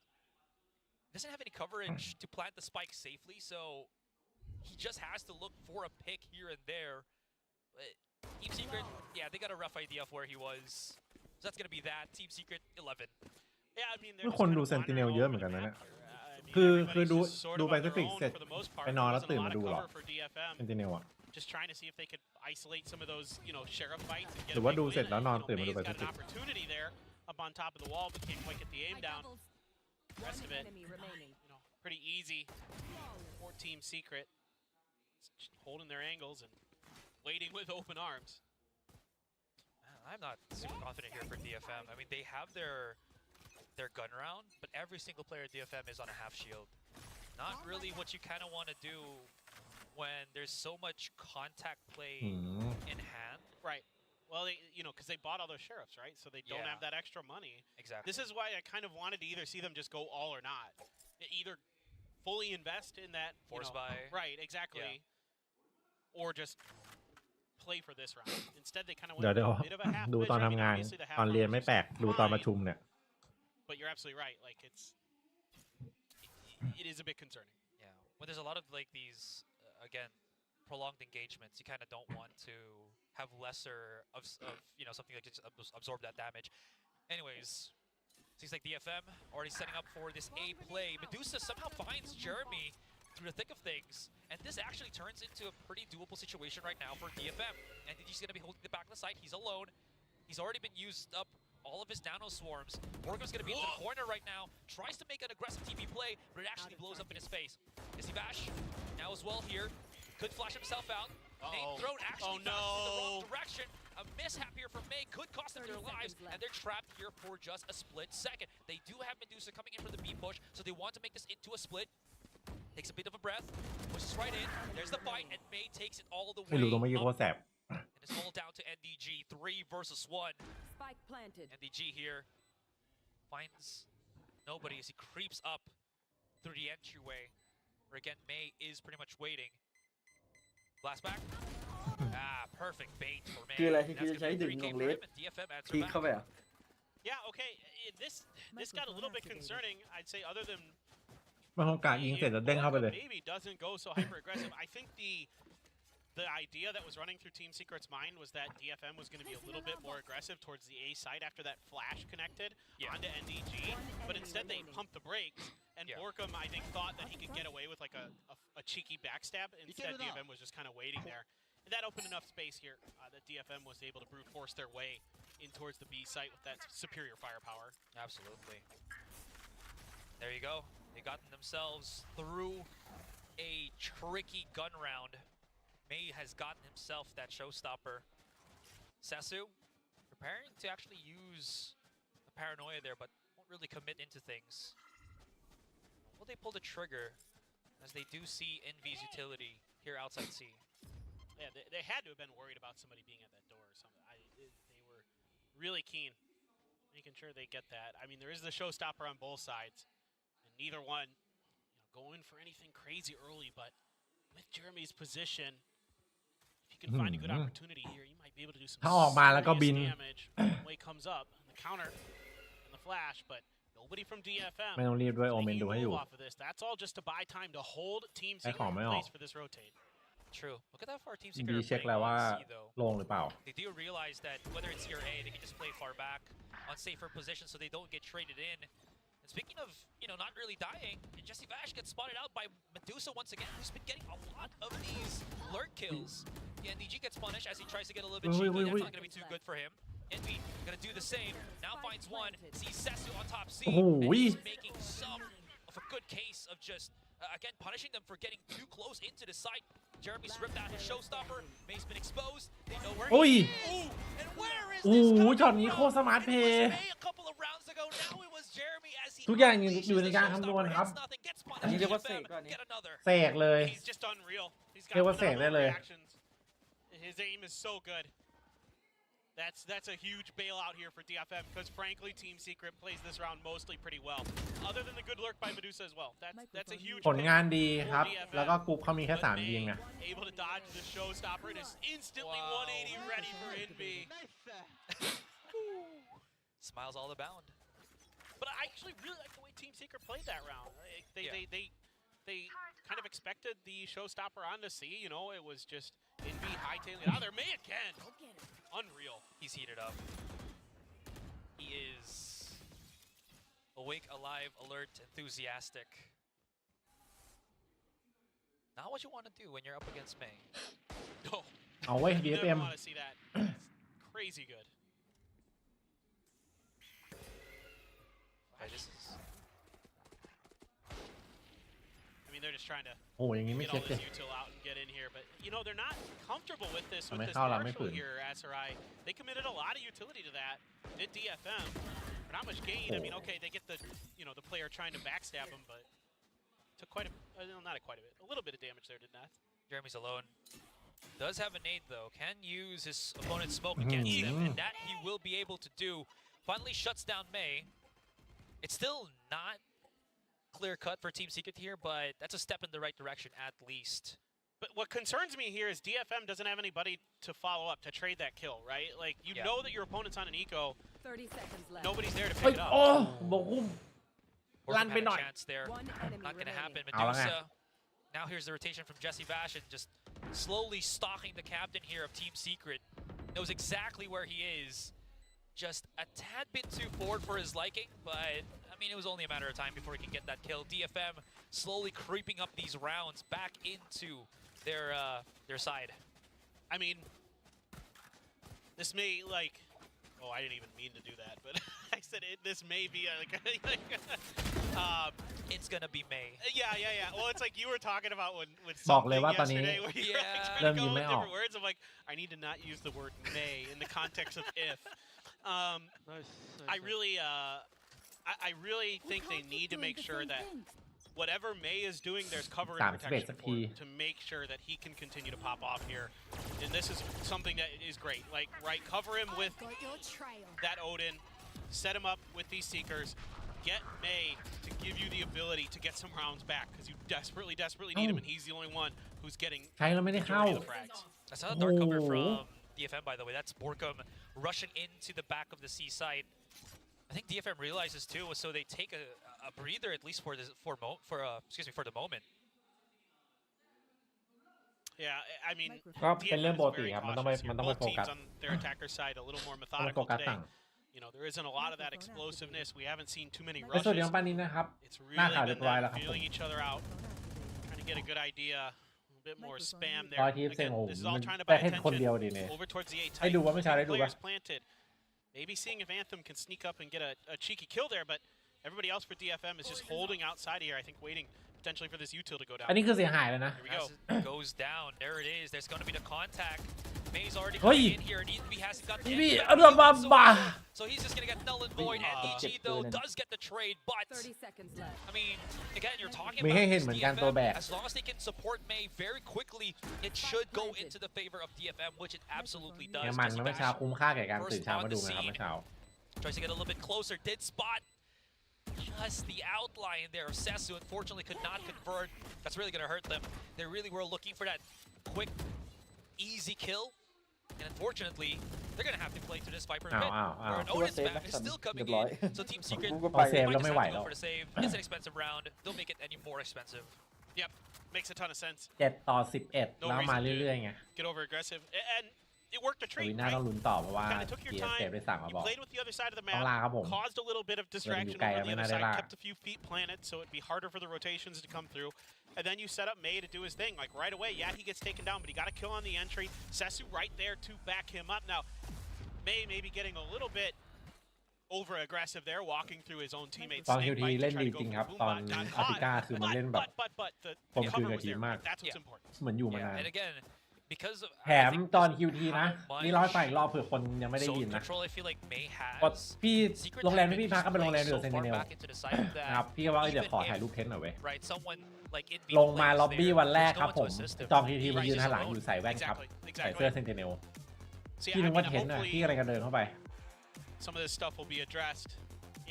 doesn't have any coverage to plant the spike safely, so he just has to look for a pick here and there. But Team Secret, yeah, they got a rough idea of where he was. So that's going to be that. Team Secret 11. Yeah, I mean, ทุกคนดู Sentinel เยอะเหมือนกันนะเนี่ยคือดูไปสักเสร็จไปนอนแล้วตื่นมาดูหรอ Sentinel อะ Just trying to see if they could isolate some of those, you know, sheriff fights and get หรือว่าดูเสร็จแล้วนอนตื่นมาดูไป May's สัก got an opportunity there up on top of the wall, but can't quite get the aim down. The rest of it, you know, pretty easy for Team Secret. Just holding their angles and waiting with open arms. Man, I'm not super confident here for DFM. I mean, they have their gun round, but every single player at DFM is on a half shield. Not really what you kind of want to do when there's so much contact play in hand. Right. Well, you know, because they bought all those sheriffs, right? So they don't have that extra money. Exactly. This is why I kind of wanted to either see them just go all or not. Either fully invest in that force buy. Right, exactly. Or just play for this round. Instead, they kind of เดี๋ยว went a bit of a half ดูตอน measure. I ทำ mean, งาน obviously the half ตอนเรียน numbers ไม่ are แปลก fine, ดูตอนประชุมเนี่ย But you're absolutely right. Like it is a bit concerning. Yeah. When there's a lot of like these again prolonged engagements, you kind of don't want to have lesser of you know something like just absorb that damage. Anyways, seems like DFM already setting up for this A play. Medusa somehow finds Jeremy through the thick of things, and this actually turns into a pretty doable situation right now for DFM. And he's going to be holding the back of the site. He's alone. He's already been used up all of his nano swarms. Borgo's going to be in the corner right now. Tries to make an aggressive TP play, but it actually blows up in his face. Izzy Bash now as well here. Could flash himself out. Name thrown actually in the wrong direction. A mishap here from May could cost them their lives, and they're trapped here for just a split second. They do have Medusa coming in for the B push, so they want to make this into a split. Takes a bit of a breath, pushes right in. There's the fight, and May takes it all the way ไม่รู้ตรงเมื่อกี้โคตร up. แสบ And it's all down to NDG, 3 versus 1. Spike planted. NDG here finds nobody as he creeps up through the entryway, where again May is pretty much waiting. Blast back. Perfect bait for May. คืออะไร That's คือ gonna ใช้ be ดึง 3K ลง for เลส him, and DFM answer คลิก back. เข้าไปอ่ะ Yeah. Okay. This got a little bit concerning. I'd say other than มันคงกะยิงเสร็จแล้วเด้งเข้าไปเลย maybe doesn't go so hyper aggressive. I think the idea that was running through Team Secret's mind was that DFM was going to be a little bit more aggressive towards the A side after that flash connected onto NDG, but instead they pumped the brakes, and Borkum, I think, thought that he could get away with like a cheeky backstab. Instead, DFM was just kind of waiting there. And that opened enough space here that DFM was able to brute force their way in towards the B site with that superior firepower. Absolutely. There you go. They got themselves through a tricky gun round. May has gotten himself that showstopper. Sesu preparing to actually use the paranoia there, but won't really commit into things. Will they pull the trigger as they do see Envy's utility here outside C? Yeah, they had to have been worried about somebody being at that door or something. They were really keen, making sure they get that. I mean, there is the showstopper on both sides, and neither one, going for anything crazy early. But with Jeremy's position, if you can find a good opportunity here, you might be able to do some serious damage when the way comes up. And the counter and the flash, but nobody from DFM ไม่ต้องรีบด้วยโอเมนดูให้อยู่ off of this. That's all just to buy time to hold Team Secret in place for this rotate. True. Look at that far Team ดี Secret เช็ค are แล้ว playing ว่า on C though. ลงหรือเปล่า They do realize that whether it's C or A, they can just play far back on safer positions so they don't get traded in. And speaking of, not really dying, Jesse Vash gets spotted out by Medusa once again, who's been getting a lot of these lurk kills. The NDG gets punished as he tries to get a little bit cheeky. That's not going to be too good for him. Envy going to do the same. Now finds one. Sees Sesu on top C. And he's making some of a good case of just, again, punishing them for getting too close into the site. Jeremy's ripped out his showstopper. May's been exposed. They know where he is. And where is this coming ช็อตนี้โคตรสมาร์ทเพย์ a couple of rounds ago. Now it was Jeremy as he ทุกอย่างอยู่ในการคำนวณครับ อันนี้เรียกว่าเสกก่อนนี่ เสกเลย He's just unreal. He's got เรียกว่าเสกได้เลย reactions. His aim is so good. That's a huge bailout here for DFM because frankly, Team Secret plays this round mostly pretty well. Other than the good lurk by Medusa as well. That's a huge ผลงานดี pick ครับ for DFM. แล้วก็กรุ๊ปเขามีแค่ But 3 ยิง May นะ able to dodge the showstopper and is instantly 180 ready for Envy. Smiles all abound. But I actually really like the way Team Secret played that round. They kind of expected the showstopper on to see. It was just Envy hightailing it out there. May again. Unreal. He's heated up. He is awake, alive, alert, enthusiastic. Not what you want to do when you're up against May. No. เอาไว้ You never DFM want to see that. It's crazy good. Right, this is... I mean, they're just trying to โอ้อย่างนี้ไม่ get เช็ all คเลย this util out and get in here, but they're not comfortable with this ไม่เข้าละไม่ partial ฝืน here. SRI, they committed a lot of utility to that. Did DFM, but not much gain. I mean, okay, they get the the player trying to backstab him, but took quite a a little bit of damage there, did not. Jeremy's alone. Does have a nade though. Can use his opponent's smoke against him, and that he will be able to do. Finally shuts down May. It's still not clear cut for Team Secret here, but that's a step in the right direction at least. But what concerns me here is DFM doesn't have anybody to follow up to trade that kill, right? Like know that your opponent's on an eco. 30 seconds left. Nobody's there to เฮ้ย pick it โอ้ up. บอกคุ้ม ลั่นไปหน่อย Chance there. One enemy Not gonna happen. remaining. เอาละไง Medusa. Now here's the rotation from Jesse Vash and just slowly stalking the captain here of Team Secret. Knows exactly where he is. Just a tad bit too forward for his liking, but I mean, it was only a matter of time before he can get that kill. DFM slowly creeping up these rounds back into their side. I mean, this may oh, I didn't even mean to do that, but I said this may be It's gonna be May. Yeah. Well, it's like you were talking about when บอกเลย something ว่าตอนนี้ yesterday where you were trying เริ่ to ม go ยิ้ม with ไม่ออก different words. I'm like, I need to not use the word may in the context of if. I really think they need to make sure that whatever May is doing, there's cover and protection for him to make sure that he can continue to pop off here. And this is something that is great. Cover him with that Odin, set him up with these Seekers, get May to give you the ability to get some rounds back because you desperately need him, and he's the only one who's getting ใช้แล้วไม่ได้เข้า majority of the frags. That's not a dark cover from DFM, by the way. That's Borkum rushing into the back of the C site. I think DFM realizes too, so they take a breather at least for the moment. Yeah, I mean, ก็เป็นเรื่อง DFM ป is กติ very ครับมันต้องไป cautious here. มันต้องไป Both โฟกัส teams on their attacker side a little more ต้องไปโฟ methodical กัส today. สั่ง There isn't a lot of that explosiveness. We haven't seen too many ในส่วน rushes. ของปานินนะครับ It's หน้า really ข่าวเรีย been บร้อยแล้ว them ครับผม feeling each other out, trying to get a good idea. A bit more spam รอย there. ทีมเซ็ง Again, โอ้ this is มั all น trying to ได้ buy แค่คนเดียว attention ดิเนี่ย over towards the A ให้ type. ดูว่าไม่ใช่ได้ดูป่ะ Players planted. Maybe seeing if Anthem can sneak up and get a cheeky kill there, but everybody else for DFM is just holding outside here. I think waiting potentially for this util to go down. อันนี้คือเสียหายเลยนะ Here we go. As it goes down, there it is. There's going to be the contact. May's already เฮ้ย coming in here, and EV hasn't got พี่ any เอาตัวมาบ้า so he's just gonna get null and void. And EG though does get the trade, but 30 seconds left. I mean, again, you're talking มี about ให้เห็น this เหมือนกันตัวแบก DFM. As long as they can support May very quickly, it should go into the favor of DFM, which it absolutely เนี่ย does. มัน Jesse เมื่อ Bash เช้าคุ้มค่าแก่การตื่นเช้ามาดูไหมครับเมื่อเช้า tries to get a little bit closer, did spot just the outline there of Sesu. Unfortunately, could not convert. That's really gonna hurt them. They really were looking for that quick, easy kill. And unfortunately, they're going to have to play to this Viper pit, where an Odin's map is still coming in. So Team Secret might just have to go for the save. It's an expensive round. Don't make it any more expensive. Yep, makes a ton of sense. 7-11 แล้วมาเรื่อยๆไง Get over aggressive, and it worked a แต่วิ treat. น่าต้องลุ้นต่อเพราะว่า Kind of took your TSK time. ไปสั่งมา You บอก played with the other side of the ต้องล่า map, ครับผม caused a little bit of distractionไกล over ไม่ the น่า other ได้ล่า side, kept a few feet planted, so it'd be harder for the rotations to come through. And then you set up May to do his thing, like right away. Yeah, he gets taken down, but he got a kill on the entry. Sesu right there to back him up. Now, May maybe getting a little bit over aggressive there, walking through his own teammates. ตอนคิวทีเล่นดีจริงครับตอนอาติก้าคือมันเล่นแบบ but the ผมคือ cover กับ was ทีม there. มาก That's what's important. เหมือนอยู่มานาน And again, because of แถมตอนคิวทีนะนี่ร้อยไปอีกรอบเผื่อคนยังไม่ได้ยินนะ control, I feel like May ก็ has พี่โรงแรมที่พี่พักก็เป็นโรงแรมเดียวกับเซนติเนล back into the side of นะครับ that. พี่ก็ว่าเดี๋ยวขอถ่ายรูปเทนหน่อยเว้ย Right, someone like in ลงมาล็อบบี้วันแรกครับผมจองทีทีมายืนหันหลังอยู่ใส่แว่นครับ ใส่เสื้อเซนติเนล พี่นึกว่าเทนน่ะพี่อะไรกันเดินเข้าไป Some of this stuff will be addressed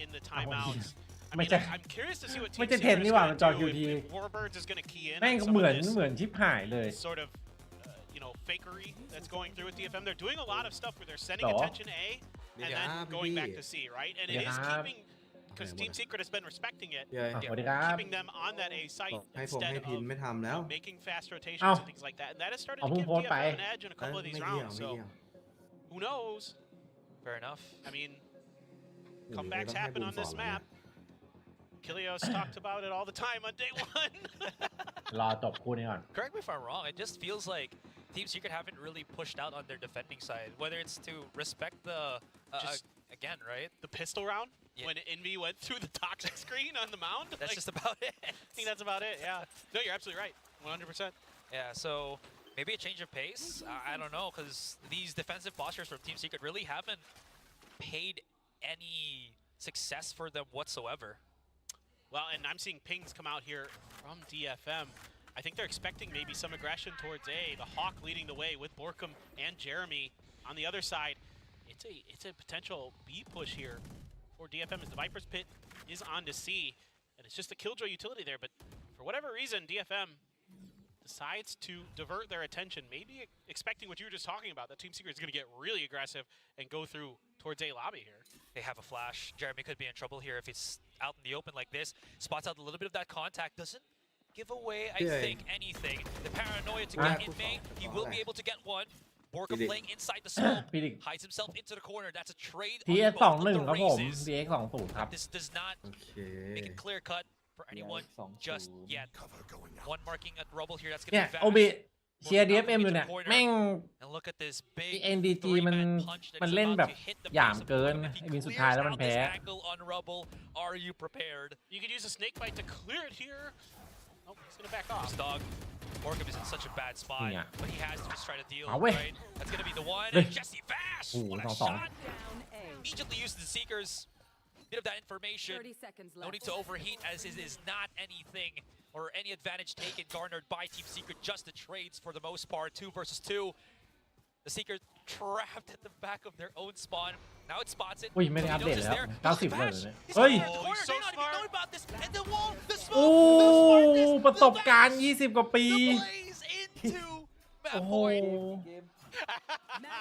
in the timeouts. I ไม่ mean, ใช่ I'm curious to see what ไม่ Team ใช่เทน Secret นี่ is หว่า going มัน to จอ do คิวที if Warbirds is going to key in แม่ง on ก็ some เหมื of อน this เหมือนชิปหายเลย sort of fakery that's going through with DFM. They're doing a lot of stuff where they're sending หรอ attention A and then going back to C, right? And it is keeping, because Team Secret has been respecting it, สวัสดีครับ keeping them on that A site ให้ผม instead ให้พิน of ไม่ทำแล้ว making fast rotations and things like that. And that has started to give DFM an edge in a couple of these rounds. So who knows? Fair enough. I mean, comebacks happen on this map. Kilios talked about it all the time on day one. รอจบคู่นี้ก่อน Correct me if I'm wrong. It just feels like Team Secret haven't really pushed out on their defending side, whether it's to respect the again, right? The pistol round when Envy went through the toxic screen on the mound. That's just about it. I think that's about it. Yeah. No, you're absolutely right. 100%. Yeah. So maybe a change of pace. I don't know, because these defensive postures from Team Secret really haven't paid any success for them whatsoever. Well, and I'm seeing pings come out here from DFM. I think they're expecting maybe some aggression towards A. The Hawk leading the way with Borkum and Jeremy on the other side. It's a potential B push here for DFM as the Viper's pit is on to C. And it's just a killjoy utility there, but for whatever reason, DFM decides to divert their attention, maybe expecting what you were just talking about, that Team Secret is going to get really aggressive and go through towards A lobby here. They have a flash. Jeremy could be in trouble here if it's out in the open like this. Spots out a little bit of that contact. Doesn't give away, I think, anything. The paranoia to get in May. He will be able to get one. Borka playing inside the smoke. Hides himself into the corner. That's a trade on TS both of the 21ครับผม races. TS 20ครับ This does not make it clear cut for anyone just yet. One marking at Rubble here. That's เนี่ going ย to โอ be บิ Vanish. เชียร์ DFM อยู่เนี่ยแม่ง And look at this big NDG มัน three-man punch that มัน is เล่น about แบบ to hit the หยาม base of เกิน Borkum. If he ไอ้วินสุด clears ท้ายแล้วมัน out แพ้ this angle on Rubble, are you prepared? You could use a snake bite to clear it here. Oh, he's going to back off. This dog, Borkum is in such a bad spot, Yeah. but he has to just try to deal, เอาเว้ย right? That's going to be the one. Hey. And Jesse Vash, โอ้โห what a 2-2 shot. Immediately uses the Seekers. Bit of that information. 30 seconds No left. need to overheat, as is not anything or any advantage taken garnered by Team Secret. Just the trades for the most part. 2 versus 2. The Seeker trapped at the back of their own spawn. Now it spots it. อุ้ยไม่ได้อัปเดตแล้ว90เลยเนี่ย He's เฮ้ย in the corner. They not even know about this. And the wall, the โอ้ smoke, ประสบการณ์20 กว่าปี the blaze into โอ้ map โห point.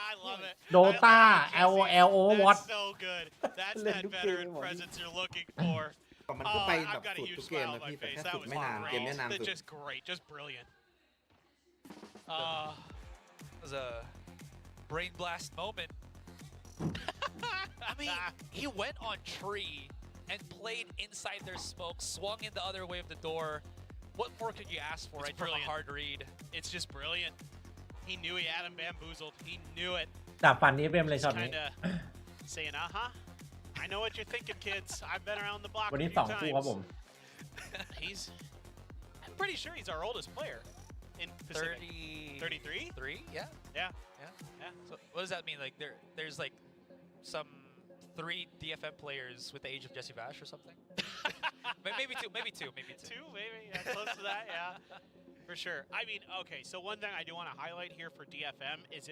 I love it. Dota LOL Overwatch That's so good. That's that veteran presence you're looking for. มันก็ไปแบบ I've got สุ a ดทุ huge กเกม smile นะ on my พี่แต่ face. แค่ That สุด was ไม่นานเกมเนี้ยนาน great. สุด Just great. Just brilliant. It was a brain blast moment. I mean, he went on tree and played inside their smoke, swung in the other way of the door. What more could you ask for, It's right, from a brilliant. hard read? It's just brilliant. He knew he had him bamboozled. He knew it. จากฟันนี้เป็นเลยช็อตนี้ Kind of saying, I know what you're thinking, kids. I've been around the block วัน a นี้ few 2 คู่ครับผม times. pretty sure he's our oldest player in Pacific. 33? 3? Yeah. Yeah. So what does that mean? Like there's like some 3 DFM players with the age of Jesse Vash or something? maybe two. Two, maybe. Yeah, close to that. Yeah. For sure. I mean, okay, so one thing I do want to highlight here for DFM is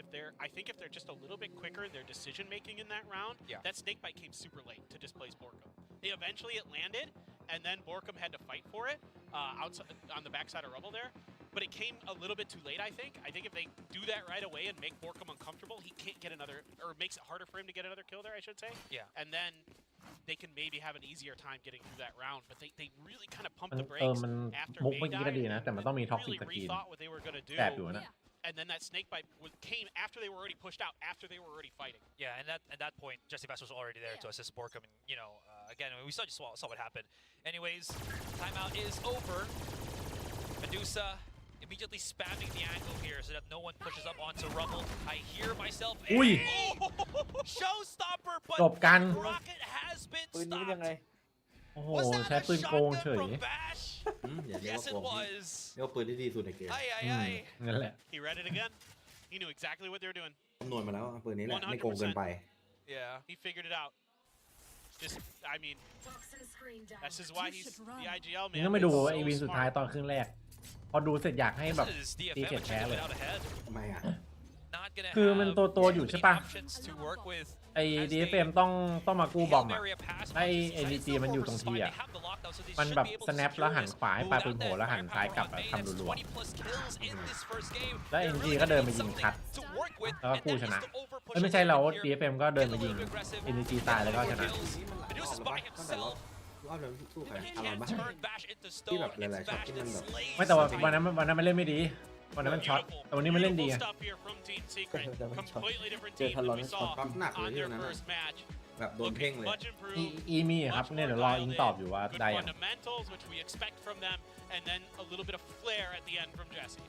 I think if they're just a little bit quicker in their decision making in that round, that snakebite came super late to displace Borkum. Eventually it landed, and then Borkum had to fight for it outside on the backside of Rubble there. But it came a little bit too late, I think. I think if they do that right away and make Borkum uncomfortable, he can't get another, or it makes it harder for him to get another kill there, I should say. Yeah. And then they can maybe have an easier time getting through that round. But they really kind of pumped the brakes มัน after มุก May เมื่อกี้ก็ดีนะ แต่มันต้องมีท็อกซิก really สกรีน rethought what they were going to do. แอบอยู่นะ And then that snakebite came after they were already pushed out, after they were already fighting. Yeah, and at that point, Jesse Bass was already there to assist Borkum, and again, we saw what happened. Anyways, timeout is over. Medusa immediately spamming the angle here so that no one pushes up onto Rubble. I hear myself. Showstopper, but จบกัน Rocket has been ปืนนี้เป็นยังไง stopped. โอ้โห Was ใช้ that ปื a นโกง shotgun เฉย from Bash? อย่าเรียก Yes, ว่า it โกง was. เรียกว่าปืนที่ดีสุดในเกม นั่นแหละ He read it again. He knew exactly what they were doing. คำนวณมาแล้วปืนนี้แหละไม่โกงเกินไป Yeah, he figured it out. Just, I mean, this is why he's the IGL นี่ man. ต้องไปดู He's ไอ้ so วินสุดท้าย smart. ตอนครึ่งแรก พอดูเสร็จอยากให้แบบ This is ตี DFM เก็บแพ้ a เลย bit out ahead. ทำไมอ่ะ Not gonna คือมัน have ตัวอยู่ too ใช่ many ปะ options to work with. ไอ้ as they DFM ต้องมากู้บอม Hail อ่ะ Mary a pass ไอ้ from this NDG side. มันอยู่ตรงที Fine, อ่ะ they have the lockdown, so they มัน should แบบ be able to สแนป secure แล้วหัน this. ขวาให้ But ปลา without ปืนโผล่ that แล้วหันซ้าย firepower กลับ on แบบ May, ทำ that's รัว 20 plus kills in this first game. ๆแล้ว There NG really ก็เดิน is มายิง something คัด to work with, แล้วก็ and กู้ that ช is นะ the overpush ไม่ใช่เรา attack here. DFM ก็เดินมายิง Get a little bit aggressive. NG ตายแล้วก็ชนะ Medusa by himself. รอบนั้นสู้ใคร He อารอน can't ปะ turn Bash into ที่แบบ stone. หลาย It's ๆช็อต Bash ที่มัน that แบบ slays ไม่แต่ว่า the วันนั้นมันเล่นไม่ดีวันนั้นมันช็อต แต่วันนี้มันเล่นดี Beautiful stuff here from Team Secret. Completely different team than we saw ปั๊มหนักเลย on ที่ their นั้น first match. แบบโดนเพ่ง Looking เลย much improved. อีมีครับเนี่ยเดี๋ยวรออิงตอบอยู่ว่า Good ได้ยัง fundamentals, which we expect from them, and then a little bit of flair at the end from Jesse.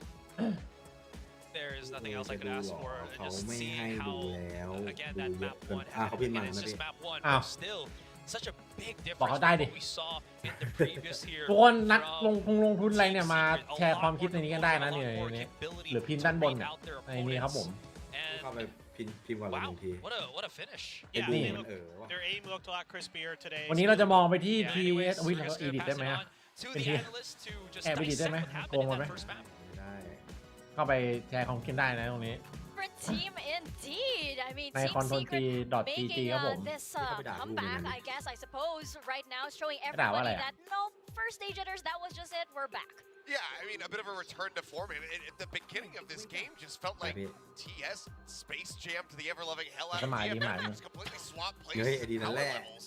There is nothing else I could ask for. And เขา just ไม่ see ให้ดู how, แล้ว again, ดู that เยอะ map เกิน one, เขาพิมพ์มา and it's นะพี่ just map one, อ้าว but still such a big บอก difference เขา from ได้ดิ what we saw in the previous year. ทุกคนนัก from ลงทุนอะไรเนี่ย Team มา Secret. แชร์ความคิดในนี้กันได้นะเนี่ย A lot more เนี่ย capability หรือพิมพ์ด้านบน to เนี่ย take out their ในนี้ครับผม And เข้าไปพิมพ์ก่อนเลยห wow, นึ่งที what a finish. ไอ้ Yeah, บู they มัน look- ว่ะ their aim looked a lot crispier today. วันนี้เราจะมองไปที่ Yeah, TS anyways, อุ้ย we're เราก็ just อีดิ gonna ได้ pass ไหม it อะ on to เป็น the ที่ analysts to just แอบไปดิได้ไหม dissect what happened โกง in มาไหม that first map. ไม่ได้ เข้าไปแชร์ความคิดได้นะตรงนี้ Different team indeed. I mean, ใน Team คอนโทรล Secret จี making ครับผม this เข้าไปด่ารูป comeback, มัน I guess, I suppose, right now, showing ด่าว่าอะไร everybody อะ that no, first stage hitters, that was just it, we're back. Yeah, I mean, a bit of a return to form. And at the beginning of this game just felt like TS space jammed the ever-loving hell out of DFM. Just completely swapped places and power levels.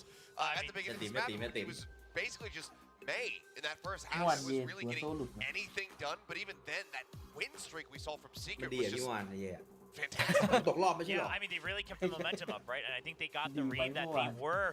At the beginning of this match, it was basically just May in that first half was really getting anything done. But even then, that win streak we saw from มัน Secret ดี was อ่ะพี่ just วานเย่ fantastic. ตกรอบไม่ใช่หร Yeah, อ I mean, they really kept the momentum up, right? And I think they got the read that they were,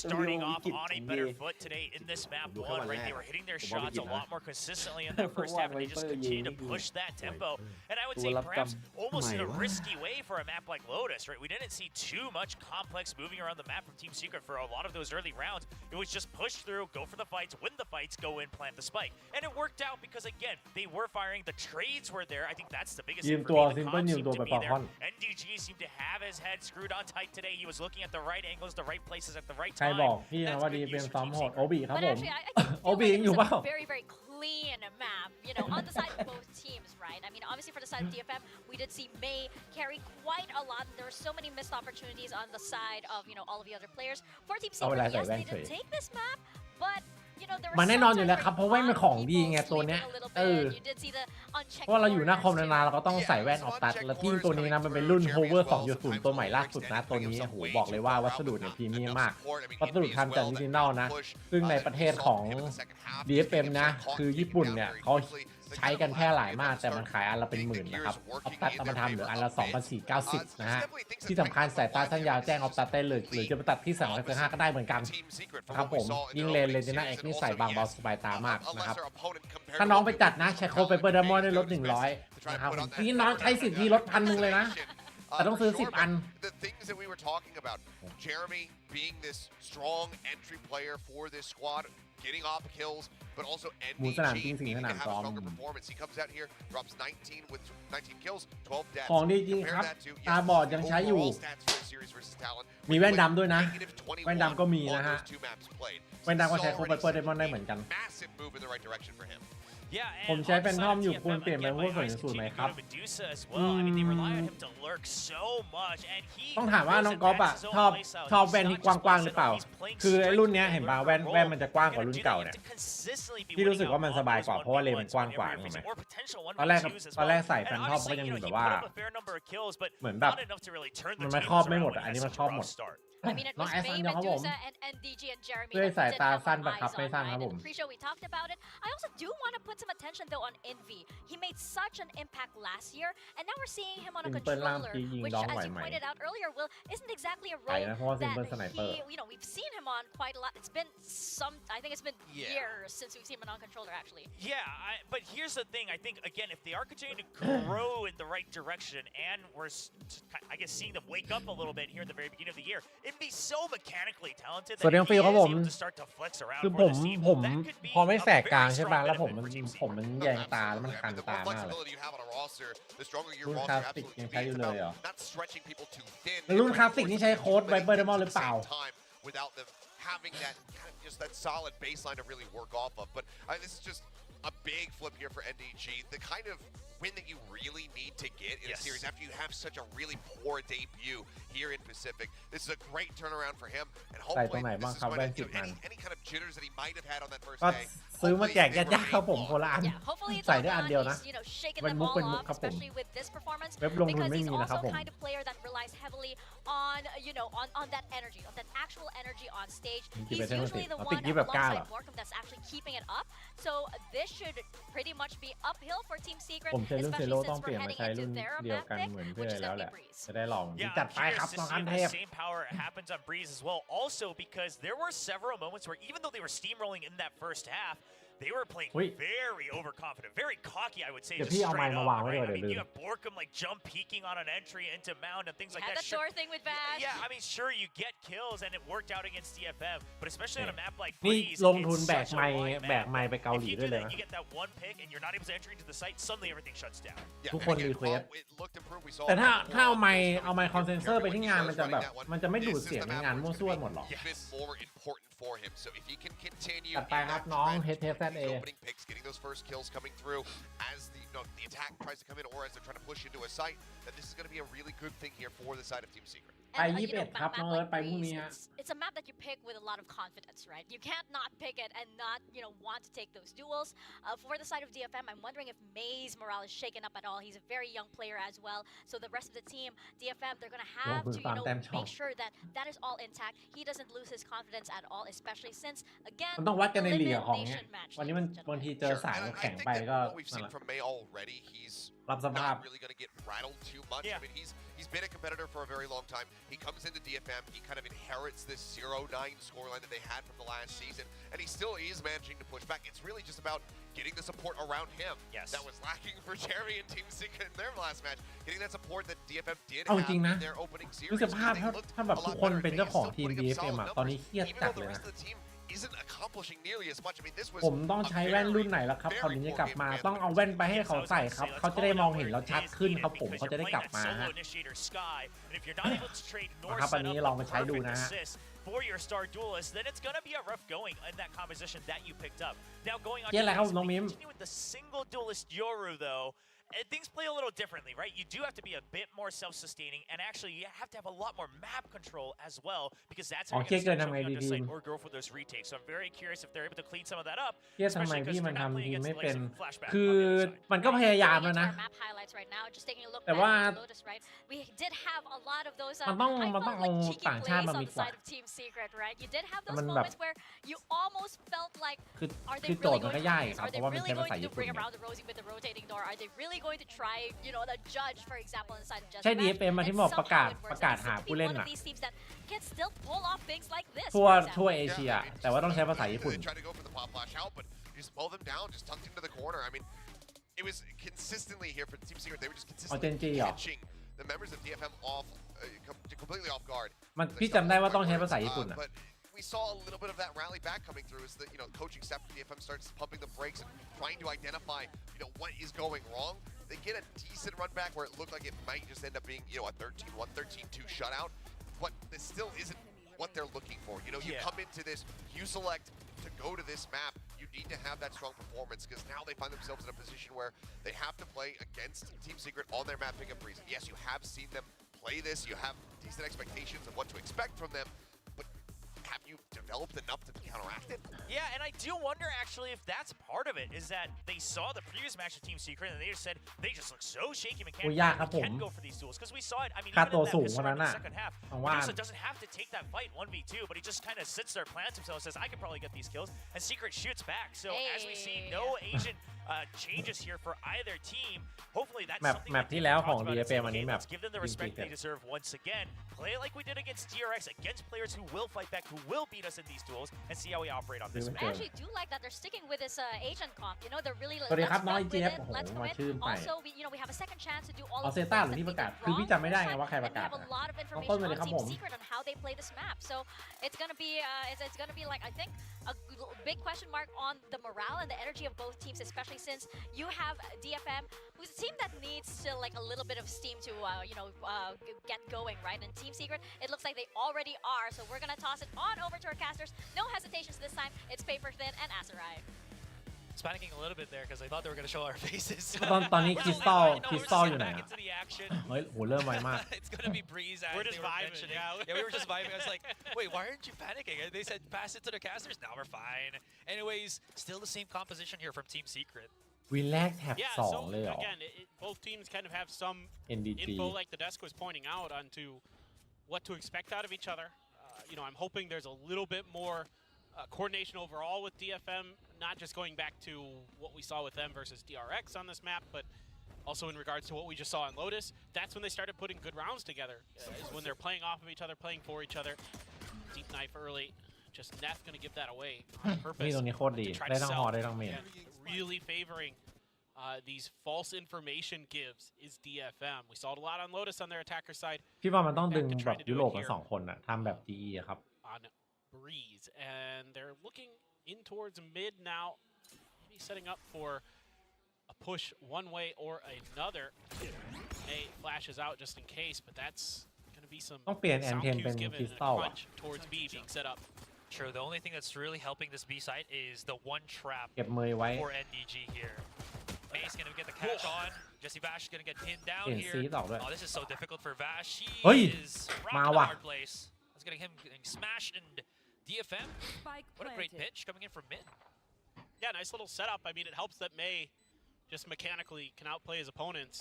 starting off on a better foot today in this map one, right? They were hitting their shots a lot more consistently in that first half, and they just continued to push that tempo. And I would say perhaps almost in a risky way for a map like Lotus, right? We didn't see too much complex moving around the map from Team Secret for a lot of those early rounds. It was just push through, go for the fights, win the fights, go in, plant the spike. And it worked out because, again, they were firing. The trades were there. I think that's the biggest thing for me. The comp seemed to be there. NDG seemed to have his head screwed on tight today. He was looking at the right angles, the right places at the right ใคร time. บอกพี่นะ That's ว่า good ดี use เป็น for ซ้อม Team โหด Secret. โอบิครับ But ผม actually, I โอบิยังอยู่เปล่า very, very clean map, on the side of both teams, right? I mean, obviously for the side of DFM, we did see May carry quite a lot. There were so many missed opportunities on the side of, all of the other players. For Team Secret, yes, they did take this map, but, there were มันแน่นอนอยู่แล้วครับเพราะว่ามันของดีไงตัวเนี้ย You did see the unchecked เพราะเราอยู่หน้าคอม corners นานๆเราก็ต้องใส่แว่นออกตัดแล้วที่ตัวนี้นะมันเป็นรุ่น Hover 2.0 ตัวใหม่ล่าสุดนะตัวนี้โอ้โหบอกเลยว่าวัสดุเนี่ยพรีเมียมมากวัสดุทำจากดิจิทัลนะซึ่งในประเทศของ DFM นะคือญี่ปุ่นเนี่ยเขาใช้กันแพร่หลายมากแต่มันขายอันละเป็นหมื่นนะครับออฟตัดเอามาทำเหลืออันละ 2,490 นะฮะที่สำคัญสายตาสั้นยาวแจ้งออฟตัดได้เลยหรือจะไปตัดที่3,500ก็ได้เหมือนกันนะครับผมยิ่งเลนเลนจิน่าเอ็กนี่ใส่บางเบาสบายตามากนะครับถ้าน้องไปจัดนะใช้โค้ด Viperdemon ได้ลด100นะครับพี่น้องใช้สิทธิ์ที่ลด1,000เลยนะแต่ต้องซื้อ10 อัน The things that we were talking about, Jeremy being this strong entry player for this squad, getting off kills, but also หมูสนามจริง NDG สิง needing ส to นาม have ซ้ a อม stronger performance. He comes out here, drops 19 with 19 kills, 12 deaths. ของดีจริงครับ Compare that to ตาบอดยังใช้อยู่ overall stats for the series versus Talon. มีแว่นดำด้วยนะ -21 แว่นดำก็มีนะ on ฮะ those two maps played. แว่นดำก็ใช้ This โค is เปอ already ร์เดมอนได้เหมือนกัน massive move in the right direction for him. Yeah, ผม and ใช้ on แฟ the น side ทอม of อยู่ TFM, ควรเปลี่ยนเป็น again, พวก my ส่วน eyes สูตรไหม continue ครับ to go to Medusa as well. I mean, they rely on him to lurk so much, and he ต้องถามว่าน้อง goes ก๊อฟ and อะ backs his ชอบ own playstyle. ชอบ He's แว่น not ที่ just กว้างๆ focusing หรือเปล่า on, he's playing คือไอ้ straight รุ่นเนี้ย to เห็น the ป่ะ lurker แว่น role. มันจะกว้างกว่า You're รุ่น gonna do เก่า that. You เนี่ย have to consistently be พี่รู้สึก winning ว่ามัน on สบาย those กว่า เพราะว่าเลน 1v1s มันกว้าง on กว่า every ถูกไหม reason, or potential ตอนแรก 1v2s as ตอนแรก well. ใส่แฟ And นทอมก็ honestly, ยัง you มี know, แบบ he ว่า put up a fair number of kills, but เหมือนแบบ not enough to really turn มั the นไม่ tables ครอบไม่ around หมด when อะ he อัน had นี้มัน such ครอ a บหม rough ด start. I mean, it น้อง was ไอซ์อัน May, ยองครับผม Medusa, and DG and Jeremy ด้วย that สาย did ตา have สั้น our ไปครับ eyes ไม่ on, สั้นครับ right? ผ In ม the pre-show, we talked about it. I also do want to put some attention though on Envy. He made such an impact last year, and now we're seeing him on a ซิมเปิลล่าง controller, พียิง which, ร้องไหว as you ไหม pointed out earlier, Will, isn't exactly a ไก่ role นะเพราะว่าซิม that เปิลสไนเปอร์ he, you know, we've seen him on quite a lot. It's been some, I think it's been years since we've seen him on controller, actually. Yeah, but here's the thing. I think, again, if they are continuing to grow in the right direction and we're, I guess, seeing them wake up a little bit here at the very beginning of the year, it'd be so mechanically talented สวัส that ดี if ฟิ he ล is ครับผม able to start to flex around คือ for ผม this team, ผม that could be พอไม่ a แสกกลาง very ใช่ strong ป่ะแล้วผม benefit มัน for Team ผม Secret. มันแยงตาแล้วมัน I คัน mean, the ตา more มากเลย flexibility you have on a roster, the stronger your รุ่น roster คลาสสิก absolutely ยังใช้ be. อ It's ยู่เลยเหรอ about not stretching people too thin. รุ่นคลาสสิกนี่ใช้โค้ด Viperdemon หรือเปล่า Without them having that kind of just that solid baseline to really work off of. But this is just a big flip here for NDG. The kind of win that you really need to get in a series after you have such a really poor debut here in Pacific. This is a great turnaround for him, and hopefully this is going to any kind of jitters that he might have had on that first ก็ day. ซื้อมาแจกญาติๆครับผมโคละอัน Yeah, hopefully it's ใส่ all ได้อัน done. เดียวนะ He's, you know, shaking เป็น them มุก all เป็นมุก off, ครับผม especially with this performance, เว็บลงทุน because ไม่ he's มีนะครับ also ผม kind of player that relies heavily on, you know, on that energy, on that actual energy on stage. He's usually the one alongside Borkum that's actually keeping it up. So this should pretty much be uphill for Team Secret, ผมใช้รุ่นเซ especially โร่ since ต้องเป we're ลี่ยนมา heading ใช้ into รุ่น their เดียว map กัน pick, เหมือนเพื่อ which น is แล้ว gonna แห be ละ Breeze. จะได้ลอง Yeah, จัด I'm ไปครับ curious น้อง to อั see น if เท the พ same power happens on Breeze as well. Also, because there were several moments where even though they were steamrolling in that first half, they were playing very overconfident, very cocky, I would say. เดี๋ยว Just พี่เอาไม straight ค์ up, มาวางไว้ right? ด้วย I เดี๋ยว mean, ลื you ม have Borkum like jump peeking on an entry into Mound and things like Had that. the door thing with Bash. Yeah, I mean, sure, you get kills and it worked out against DFM, but especially on a map like นี่ Breeze, ลงทุน it's แบก such a ไมค์ wide แบก map. ไมค์ไปเกาห If ลี you ด้ว do ยเลย that, นะ you get that one pick and you're not able to enter into the site, suddenly everything shuts down. ทุกคนรีเควสแต่ถ้าเอาไมค์คอนเซนเซอร์ไปที่งานมันจะแบบมันจะไม่ดูดเสียงในงานมั่วซั่วหมดหรอ For him, so if he can continue จัดไปครับน้อง HTFZA opening picks, getting those first kills coming through as the attack tries to come in, or as they're trying to push into a site, that this is going to be a really good thing here for the side of Team Secret. ไป21ครับน้องเอิร์ธไปพรุ่งนี้ฮะ It's a map that you pick with a lot of confidence, right? You can't not pick it and not, you know, want to take those duels. For the side of DFM, I'm wondering if May's morale is shaken up at all. He's a very young player as well. So the rest of the team, DFM, they're going to have to, you know, make sure that that is all intact. He doesn't lose his confidence at all, especially since, again, มันต้องวัดกันในลีกของเนี้ยวันนี้มันบางทีเจอสายแข็งไปก็นั่นแหละ รับสภาพ Not really going to get rattled too much. I mean, he's been a competitor for a very long time. He comes into DFM, he kind of inherits this 0-9 scoreline that they had from the last season, and he still is managing to push back. It's really just about getting the support around him. That was lacking for Jerry and Team Secret in their last match. Getting that support that DFM did have in their opening series. ดูสภาพถ้าแบบทุกคนเป็นเจ้าของทีม DFM อ่ะตอนนี้เครียดจัดเลยนะ isn't accomplishing nearly as much. I mean, this was ผมต้องใช้แว่นรุ่นไหนแล้วครับคราวนี้จะกลับมาต้องเอาแว่นไปให้เขาใส่ครับเขาจะได้มองเห็นเราชัดขึ้นครับผมเขาจะได้กลับมาฮะครับวันนี้ลองไปใช้ดูนะฮะ for your star duelist, then it's going to be a rough going in that composition that you picked up. Now going on to continue with the single duelist Yoru though, and things play a little differently, right? You do have to be a bit more self-sustaining, and actually you have to have a lot more map control as well, because that's how you're going to start choking on site or go for those retakes. So I'm very curious if they're able to clean some of that up. ทำไมพี่มันทำทีมไม่เป็นคือมันก็พยายามแล้วนะแต่ว่ามันต้องเอาต่างชาติมามีกว่ามันแบบคือโจทย์มันก็ยากครับเพราะว่ามันใช้ภาษาญี่ปุ่น going to try, you know, the judge, for example, inside of Just ใช่ DFM มาที่บอกประกาศหาผู้เล่นน่ะทั่วเอเชียแต่ว่าต้องใช้ภาษาญี่ปุ่น It was consistently here for Team Secret. They were just consistently catching the members of DFM off completely off guard. มันพี่จำได้ว่าต้องใช้ภาษาญี่ปุ่นอ่ะ we saw a little bit of that rally back coming through as the coaching staff of DFM starts pumping the brakes and trying to identify what is going wrong. They get a decent run back where it looked like it might just end up being a 13-1, 13-2 shutout, but this still isn't what they're looking for. You come into this, you select to go to this map, you need to have that strong performance because now they find themselves in a position where they have to play against Team Secret on their map pickup reason. Yes, you have seen them play this, you have decent expectations of what to expect from them, but have you developed enough to counteract it? Yeah, and I do wonder actually if that's part of it, is that they saw the previous match of Team Secret and they just said they just look so shaky mechanically. We can go for these duels because we saw it. I mean, even in that pistol round in the second half, Medusa doesn't have to take that fight 1v2, but he just kind of sits there, plants himself, and says, I can probably get these kills, and Secret shoots back. So as we see, no agent changes here for either team. Hopefully that's something thatที่แล้วของ DFM อันนี้ let's give them the respect they deserve once again. Play it like we did against DRX, against players who will fight back, who will beat us in these duels, and see how we operate on this match. I actually do like that they're sticking with this agent comp. They're really สวัสดีครับน้อง let's IGF commit, โอ้โห let's มา commit. ชื่นไป Also, we have a second chance to do all เอา of เซ the ต้า things หรือ that ที่ we ประกาศ did คือ wrong พี่จำไม่ได้ไง this ว่าใคร time, ประ and we กาศ have a lot of ต้อง information ต้นไปเลย on ครับ Team ผม Secret on how they play this map. So it's gonna be like, I think, a big question mark on the morale and the energy of both teams, especially since you have DFM, who's a team that needs still like a little bit of steam to get going, right? And Team Secret, it looks like they already are. So we're gonna toss it on over to our casters. No hesitations this time. It's Paper Thin and aserai. It's panicking a little bit there because I thought they were going to show our faces. ตอนนี้คริสตัลอยู่ไหน into the action. เฮ้ยโหเริ่มไวมาก It's going to be Breeze as We're they just were vibing, mentioning. yeah. We were just vibing. I was like, wait, why aren't you panicking? And they said pass it to the casters. Now we're fine. Anyways, still the same composition here from Team Secret. วินแรกแท็บ Yeah, 2 so เลยเหรอ again, both teams kind of have some NDG info, like the desk was pointing out, onto what to expect out of each other. I'm hoping there's a little bit more coordination overall with DFM, not just going back to what we saw with them versus DRX on this map, but also in regards to what we just saw in Lotus. That's when they started putting good rounds together, is when they're playing off of each other, playing for each other. Deep knife early. Just Neth going to give that away on นี่ purpose ตรงนี้โคตรดี to try ได้ to ทั้งฮอ sell. ได้ทั้งเมน Really favoring these false information gives is DFM. We saw it a lot on Lotus on their attacker side. พี่ว่ามันต้องดึงแบบยุโรปมา2 คนอะทำแบบ GE อะครับ On Breeze, and they're looking in towards mid now. Maybe setting up for a push one way or another. May flashes out just in case, but that's going to be some ต้องเปลี่ยน sound N10 cues เป็น given คริส and ตั a ลอะ crunch towards B being set up. True. The only thing that's really helping this B side is the one trap เก็บมือไว้ for NDG here. May's going to get the catch on. Jesse Vash is going to get pinned down เปลี่ยน here. ซีต่อด้วย Oh, this is so difficult for Vash. He เฮ้ย is มา rocking a ว่ะ hard place. That's getting him getting smashed, and DFM, what a great pitch coming in from mid. Yeah, nice little setup. I mean, it helps that May just mechanically can outplay his opponents.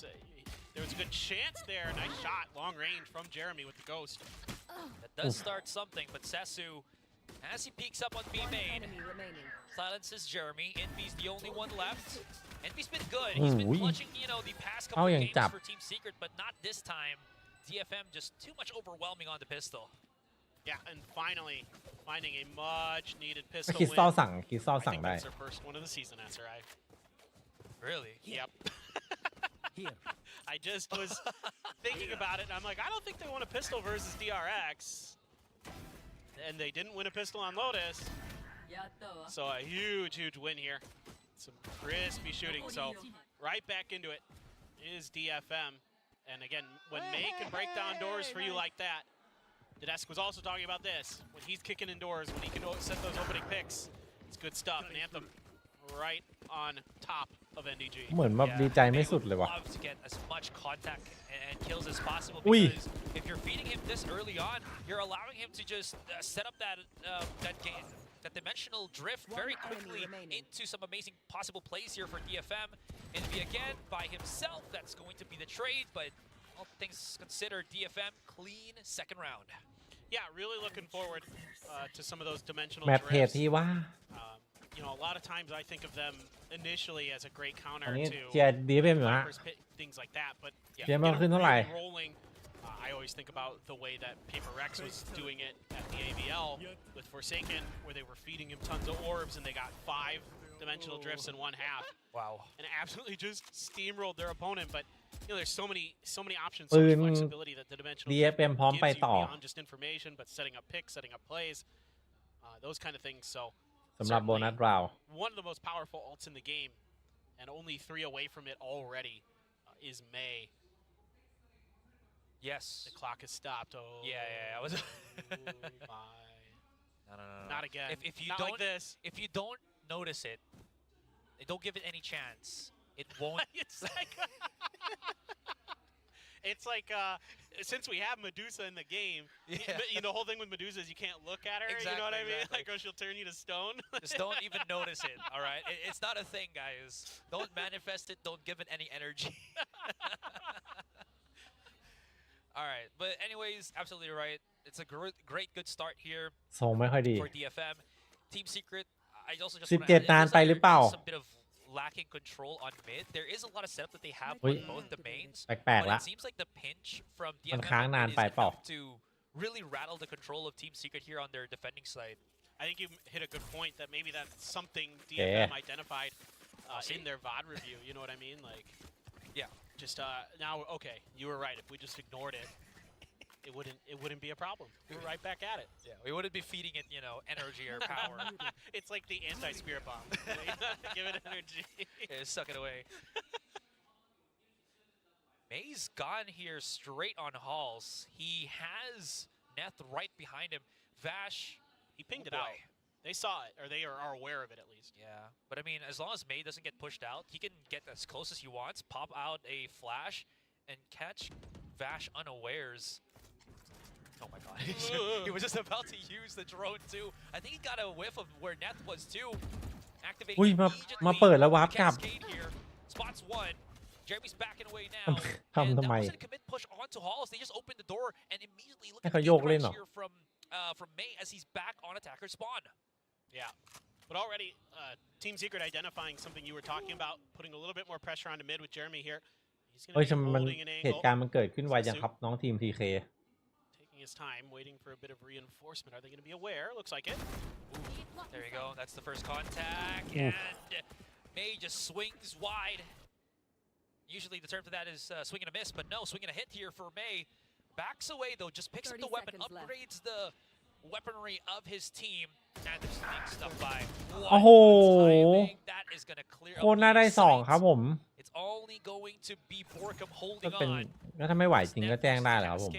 There was a good chance there. Nice shot, long range from Jeremy with the ghost. That does start something, but Sesu, as he peeks up on B main, silences Jeremy. Envy's the only one left. Envy's been good. He's been clutching, the past couple of games for Team Secret, but not this time. DFM just too much overwhelming on the pistol. Yeah, and finally finding a much needed pistol คริสตัล win. สั่งคริสตัล I สั่ง think ได้ that's their first one of the season, aserai. Really? Yep. I just was thinking about it, and I'm like, I don't think they won a pistol versus DRX. And they didn't win a pistol on Lotus. So a huge, huge win here. Some crispy shooting. So right back into it is DFM. And again, when May can break down doors for you like that, the desk was also talking about this. When he's kicking indoors, when he can set those opening picks, it's good stuff. And Anthem right on top of NDG. เหมือนแบบดีใจไม่สุดเลยว่ะ Love to get as much contact and kills as possible, อุ้ย because if you're feeding him this early on, you're allowing him to just set up that dimensional drift very quickly into some amazing possible plays here for DFM. Envy again by himself. That's going to be the trade, but all things considered, DFM clean second round. Yeah, really looking forward to some of those dimensional แมทเพจ drifts. ที่ว่า A lot of times I think of them initially as a great อั counter นนี้ to เชียร์ DFM อยู่ฮะ Vipers, things like that. But เชียร์มันขึ้นเท่าไหร่ rolling. I always think about the way that Paper Rex was doing it at the AVL with Forsaken, where they were feeding him tons of orbs and they got 5 dimensional drifts in one half. Wow. And absolutely just steamrolled their opponent. But there's so many options, so much flexibility that the dimensional DFM พร้อมไป gives you ต่อ beyond just information, but setting up picks, setting up plays. those kind of things. So สำหรับโบนัสราว one of the most powerful ults in the game, and only 3 away from it already is May. Yes. The clock has stopped. Oh. Yeah. I was. No. Not again. If you Not don't, like this. If you don't notice it, don't give it any chance. It won't. It's like since we have Medusa in the game, the whole thing with Medusa is you can't look at her. Exactly, you know what I mean? exactly. Like, or she'll turn you to stone. Just don't even notice it. All right, it's not a thing, guys. Don't manifest it. Don't give it any energy. All right, but anyways, absolutely right. It's a great good start here ส่งไม่ค่อยดี for DFM. Team Secret. I also just 17 นานไปหรือเปล่า some bit of lacking control on mid. There is a lot of setup that they have อุ๊ย on both the mains. แปลก But ๆละ it seems like the pinch from มัน DFM ค้างนาน is ไปเปล่า enough to really rattle the control of Team Secret here on their defending side. I think you hit a good point that maybe that's something DFM identified in their VOD review. You know what I mean? Like, yeah. Just now, okay, you were right. If we just ignored it, it wouldn't be a problem. We were right back at it. Yeah, we wouldn't be feeding it, energy or power. It's like the anti-spirit bomb. Give it energy. Yeah, suck it away. May's gone here straight on Halls. He has Neth right behind him. Vash, he pinged it out. They saw it, or they are aware of it at least. Yeah, but I mean, as long as May doesn't get pushed out, he can get as close as he wants, pop out a flash, and catch Vash unawares. Oh my god. He was just about to use the drone too. I think he got a whiff of where Neth was too. Activating อุ้ยมาเปิดแล้ววาร์ปกลับ Spots one. Jeremy's backing away now. ทำทำไม That wasn't a commit push onto Halls. They just opened the door and immediately look ให้ at เขา the โยกเล่นเหรอ here from May as he's back on attacker spawn. Yeah. But already, Team Secret identifying something you were talking about, putting a little bit more pressure onto mid with Jeremy here. He's เฮ้ย going to be มัน holding an เห angle. ตุการณ์มันเกิดขึ้นไวจังครับน้องทีม TK Taking his time, waiting for a bit of reinforcement. Are they going to be aware? Looks like it. There you go. That's the first contact. And May just swings wide. Usually the term for that is swing and a miss, but no, swing and a hit here for May. Backs away though, just picks up the weapon, upgrades the weaponry of his team, and they're sneak stuff by. โอ้โห That is going to clear โคตรน่าได้2ครับผม It's only going to be Borkum ก็ holding เป็น on. แล้วถ้าไม่ไหวจริงก็แจ้งได้แหละครับผม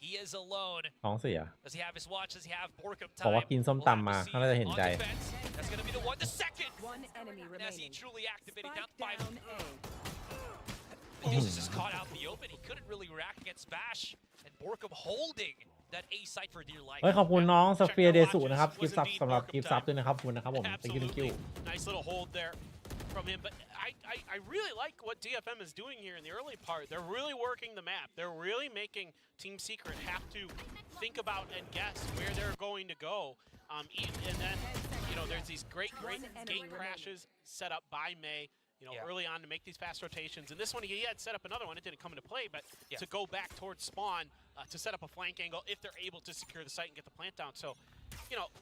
He is alone. ท้องเสีย Does he have his watch? Does he have Borkum บอก time? ว่ากินส้มตำมาเขาน่าจะเห็นใจ On defense. That's going to be the one. The second. One enemy And as he remaining. truly activated down Spike 5. down A. He was just caught out in the open. He couldn't really react against Bash. And Borkum holding that A site for dear life. เฮ้ยขอบคุณน้องสเฟียร์เดสุนะครับกิฟต์ซับสำหรับกิฟต์ซับด้วยนะครับขอบคุณนะครับผม thank you Absolutely. Nice little hold there from him. But I really like what DFM is doing here in the early part. They're really working the map. They're really making Team Secret have to think about and guess where they're going to go. And then, there's these great gate crashes set up by May. Early on to make these fast rotations. And this one, he had set up another one. It didn't come into play, but to go back towards spawn to set up a flank angle if they're able to secure the site and get the plant down. So,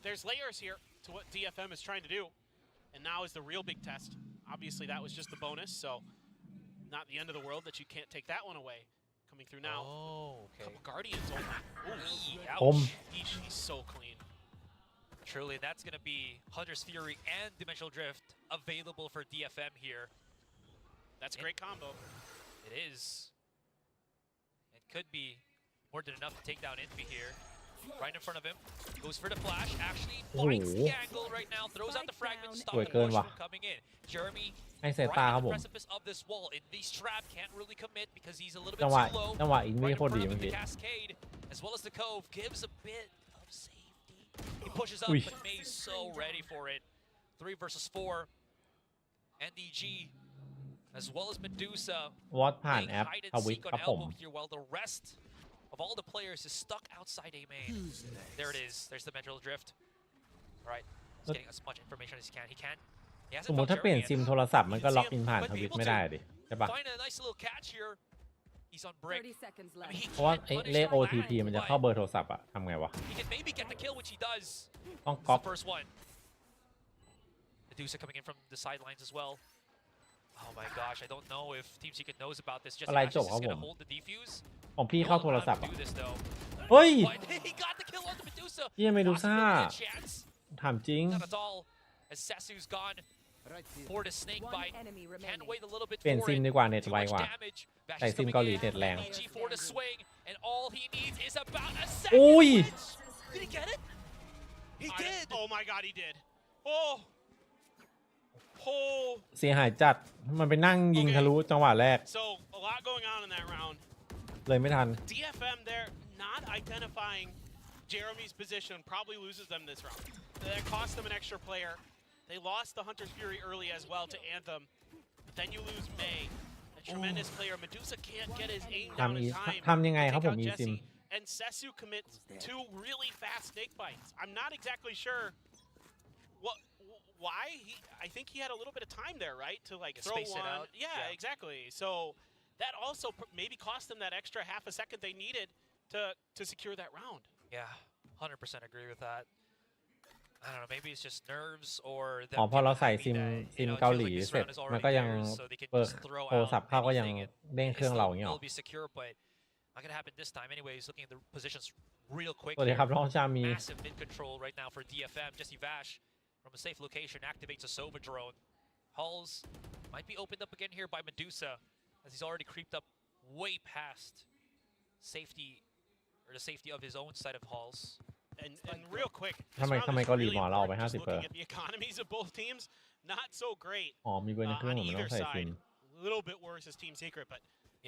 there's layers here to what DFM is trying to do. And now is the real big test. Obviously, that was just the bonus, so not the end of the world that you can't take that one away. Coming through now. Oh, okay. Couple Guardians. Ouch. He's so clean. Truly, that's going to be Hunter's Fury and Dimensional Drift available for DFM here. That's a great combo. It is. It could be more than enough to take down Envy here. Right in front of him. Goes for the flash. Actually finds the angle right now. Throws out the fragment. Stop the push from coming in. Jeremy right on the precipice of this wall. Envy's trap can't really commit because he's a little bit too low. จังหวะอินวี่ Right in โคตร front ดี of เมื่ him, อ the กี้ cascade as well as the cove gives a bit of safety. He pushes up, but May's so ready for it. 3 versus 4. NDG as well as Medusa. วอตผ่านแอป hide ท and วิต seek ครับ on ผม elbow here while the rest of all the players is stuck outside A main. There it is. There's the Dimensional Drift. All right. He's getting as much information as he can. He hasn't สมมติถ้าเปลี่ยนซิมโทรศัพท์มันก็ล็อกอินผ่านทวิตไม่ได้ดิใช่ปะ Find a nice little catch here. He's on break. 30 seconds left. เพราะว่าเลข OTP มันจะเข้าเบอร์โทรศัพท์อะทำไงวะ He can maybe get the kill, which he does. ต้อง It's ก๊อป the first one. Medusa coming in from the sidelines as well. Oh my gosh, I don't know if Team Secret knows about this. Just Alright, just jump, gonna come on. hold the defuse. ของพี่เข้าโทรศัพท์ Do อะ this though. เฮ้ย But he got the kill on the Medusa. เฮียเมดูซ่า ถามจริง Not at all. As Sasu's gone for the snake bite. Can't wait a little bit เปลี่ยน for ซิม it. ดีกว่าเน็ต Too ไว much กว่า damage. ใส่ Bash ซิม coming เกาหลี in. เน็ตแรง AG for the swing, and all he needs is about a อุ้ย second. Did he get it? He did. Oh my god, he did. Oh. Oh. เสียหายจัด มันไปนั่งยิงทะลุจังหวะแรก So a lot going on in that round. เลยไม่ทัน DFM there not identifying Jeremy's position probably loses them this round. That cost them an extra player. They lost the Hunter's Fury early as well to Anthem. But then you lose May, a tremendous player. Medusa can't get his aim down in time. ทำยังไงครับผม Take มี out ซิม Jesse, and Sesu commits 2 really fast snake bites. I'm not exactly sure why. I think he had a little bit of time there, right, to like throw space it one. out. Yeah, exactly. So that also maybe cost them that extra half a second they needed to secure that round. Yeah, 100% agree with that. I don't know, maybe it's just nerves or อ๋อพอเราใส่ซิมเกาหลีเสร็จ มันก็ยังเปิดโทรศัพท์เข้าก็ยังเด้งเครื่องเราอย่างเงี้ยหรอ It'll be secure, but not gonna happen this time. Anyways, looking at the positions real quick. สวัสดีครับน้องชามี Massive mid control right now for DFM. Jesse Vash from a safe location activates a Sova drone. Halls might be opened up again here by Medusa, as he's already creeped up way past safety or the safety of his own side of Halls. And real quick, ทำไมเกาหลีหมอเราไป just 50 looking at the economies of both teams, not so great อ๋อมีเบอร์ในเครื่อง on ผมต้อ either งใส่ซิม side. A little bit worse as Team Secret, but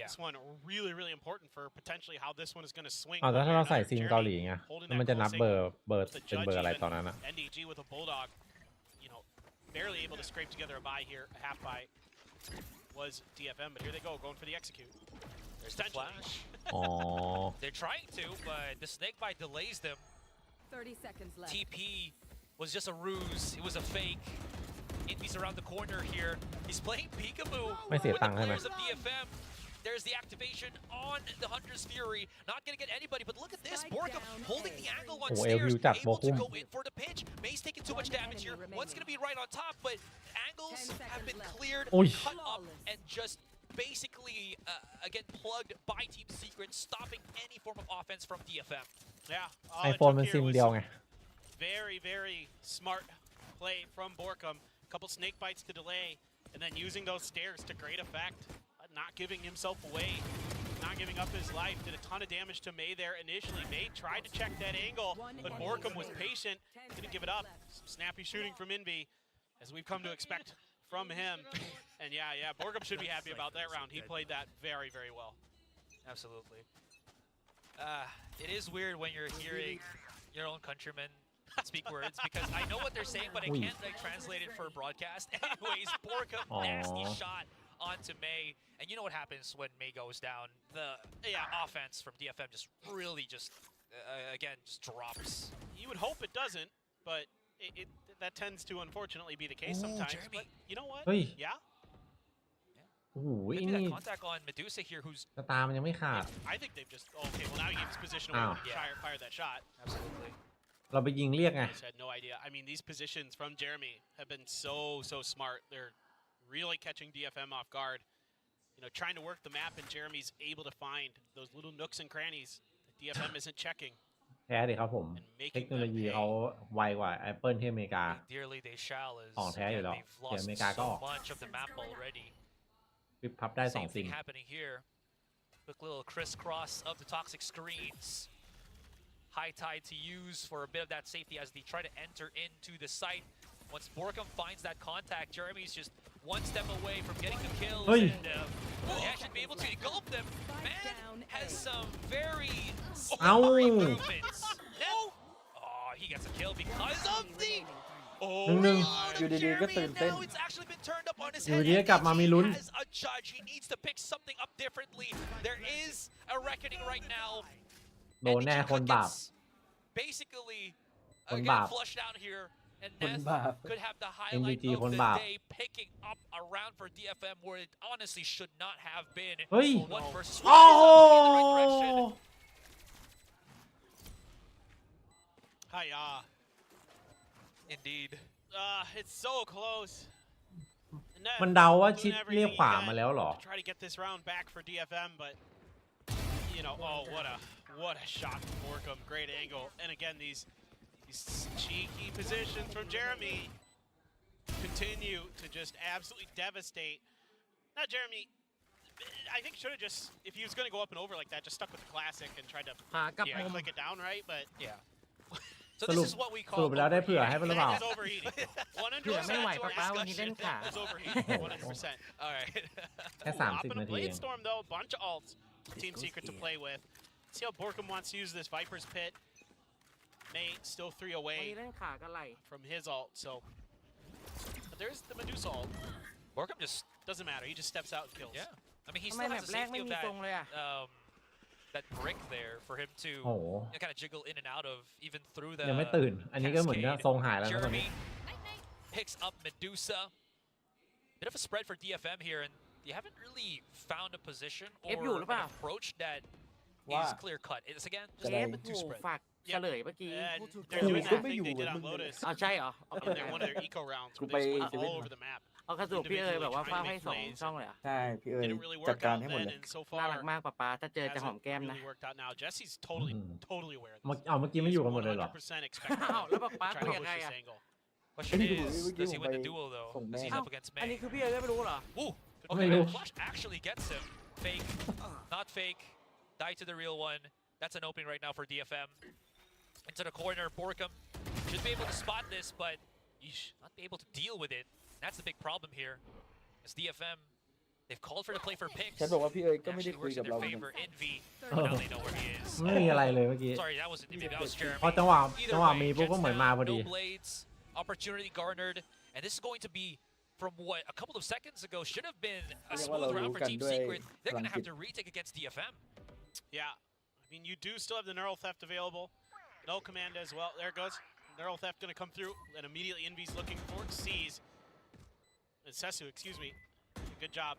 this one really important for potentially how this one is going to swing. อ๋อแต่ถ้าเราใส่ซิม Jeremy เกาหลีไง holding แล้วมัน that จะนับ close เบอร์ signal. เป็นเบอร์อะไรตอนนั้นอะ NDG with a bulldog, barely able to scrape together a buy here. A half buy was DFM, but here they go, going for the execute. There's the flash. อ๋อ They're trying to, but the snake bite delays them. 30 seconds left. TP was just a ruse. It was a fake. Envy's around the corner here. He's playing peekaboo ไม่เสีย with ตั the งค์ใช่ไหม players of DFM. There's the activation on the Hunter's Fury. Not gonna get anybody, but look at this. Borkum holding the angle on stairs, able to go in for the pinch. May's taking too much damage here. One's gonna be right on top, but angles have been cleared, cut up, and just basically, again, plugged by Team Secret, stopping any form of offense from DFM. Yeah, ไอโฟนมันซิมเดียวไง very smart play from Borkum. Couple snake bites to delay, and then using those stairs to great effect. Not giving himself away, not giving up his life. Did a ton of damage to May there initially. May tried to check that angle, but Borkum was patient, didn't give it up. Some snappy shooting from Envy, as we've come to expect from him. And yeah, Borkum should be happy about that round. He played that very well. Absolutely. It is weird when you're hearing your own countrymen speak words, because I know what they're saying, but I can't translate it for a broadcast. Anyways, Borkum, nasty shot onto May, and you know what happens when May goes down. The offense from DFM just really again drops. You would hope it doesn't, but that tends to unfortunately be the case sometimes. Jeremy. But you know what? Yeah. โอ้โห Maybe นี่ that contact on Medusa here, who's สตาร์มันยังไม่ขาด I think they've just okay. Well, now he gave his position away. Fired that shot. Absolutely. เราไปยิงเรียกไง I just had no idea. I mean, these positions from Jeremy have been so smart. They're really catching DFM off guard. Trying to work the map, and Jeremy's able to find those little nooks and crannies that DFM isn't checking. แท้ดิครับผม เทคโนโลยีเขาไวกว่า Apple ที่อเมริกา Dearly they shall, as ของแท้อยู่แล้ว they've เดี๋ยวอ lost เมริกาก็อ so อก much of the map already. วิบพับได้2 Same ซิม thing happening here. Quick little crisscross of the toxic screens. High tide to use for a bit of that safety as they try to enter into the site. Once Borkum finds that contact, Jeremy's just one step away from getting the kills, and yeah, should be able to engulf them. Man has some very smart movements. Oh, he gets a kill because of the. Oh, อยู่ดีๆก็ตื่นเต้น now it's actually been turned up on his อยู่ head. ดีๆกลับมามีลุ้น As a judge, he needs to pick something up differently. There is a reckoning right now. โดนแน่คนบาป Basically, คนบาป flushed out here, and คน Neth บาป could have the highlight MVG of คน the บาป day, picking up a round for DFM where it honestly should not have been. เฮ้ย One versus โอ้ one โห in the right direction. Hiya. Indeed. It's so close. มันเดาว่าชิดเรียกขวามาแล้วเหรอ Try to get this round back for DFM, but oh, What a shot from Borkum. Great angle. And again, these cheeky positions from Jeremy continue to just absolutely devastate. Now, Jeremy, I think should have just, if he was going to go up and over like that, just stuck with the classic and tried to click it down right, but... Yeah. So this is what we สรุ call ปแล้วได้เผื่อให้หรือเปล่า It's overheating. 100% เผื่อไม่ไหวป๊าวันนี้เล่นขา It's overheating. 100%. All right. แค่ Hopping 30 a นาทีเอง Blade Storm though, bunch of ults for Team Secret to play with. See how Borkum wants to use this Viper's Pit. May still 3 away วันนี้เล่นขากันไหล from his ult, so but there's the Medusa ult. Borkum just doesn't matter. He just steps out and kills. Yeah. I mean, he ทำไม still แม has ป the แรก safety ไม่ of มีทรงเลยอะ that brick there for him to โอ้โห kind of jiggle in and out of even through the ยังไม่ตื่น อันนี้ก็เหมือนจะทรงหายแล้วนะตอนนี้ Jeremy picks up Medusa. Bit of a spread for DFM here, and you haven't really found a position or an approach that is clear cut. It's again just a bit too spread. ฝากเฉลยเมื่อกี้ And they're doing that thing they did on Lotus เอาใช่เหรอ in one of their eco rounds where they just went all over the map. เอากระสุนพี่เอ๋ยแบบว่าฟาดให้2ช่องเลยอ่ะ ใช่พี่เอ๋ย Didn't really จัด work การ out ให้หมด then, เลย and so น่า far รักมากป๊าถ้าเจอจะหอม hasn't แก้มนะ really worked out now. Jesse's totally aware of เมื่อ this. เอาเมื่อกี้ไม่อยู่กันหมดเลยเหรอ 100% expecting อ้าวแล้วป๊า to คุ try ย to ยังไง push อ่ะ this angle. Question is, does he win the duel though? From As he's May. up against อัน May. นี้คือพี่เอ๋ยไม่รู้เหรอ Ooh, Oh, okay, no. that flash actually gets him. Fake, not fake. Die to the real one. That's an opening right now for DFM. Into the corner, Borkum should be able to spot this, but yeesh, not be able to deal with it. That's the big problem here. As DFM, they've called for the play for picks. ฉันบอกว่าพี่เอ๋ยก็ It ไม่ได้ actually คุย works กั in บเรา their เหมือน favor. กัน Envy, but now they know where he is. ไม่มีอะไรเลยเมื่อกี้ Sorry, that wasn't Envy, that was พอ Jeremy. จังหวะ Either จังหวะ way, มีปุ๊บก็ Jets เหมือนมา down, พอดี no blades, opportunity garnered, and this is going to be from what a couple of seconds ago should have been a smooth round for Team Secret. They're going to have to retake against DFM. Yeah, I mean you do still have the neural theft available. No command as well. There it goes. Neural theft going to come through, and immediately Envy's looking for it. Sees. And Sesu, excuse me. Good job.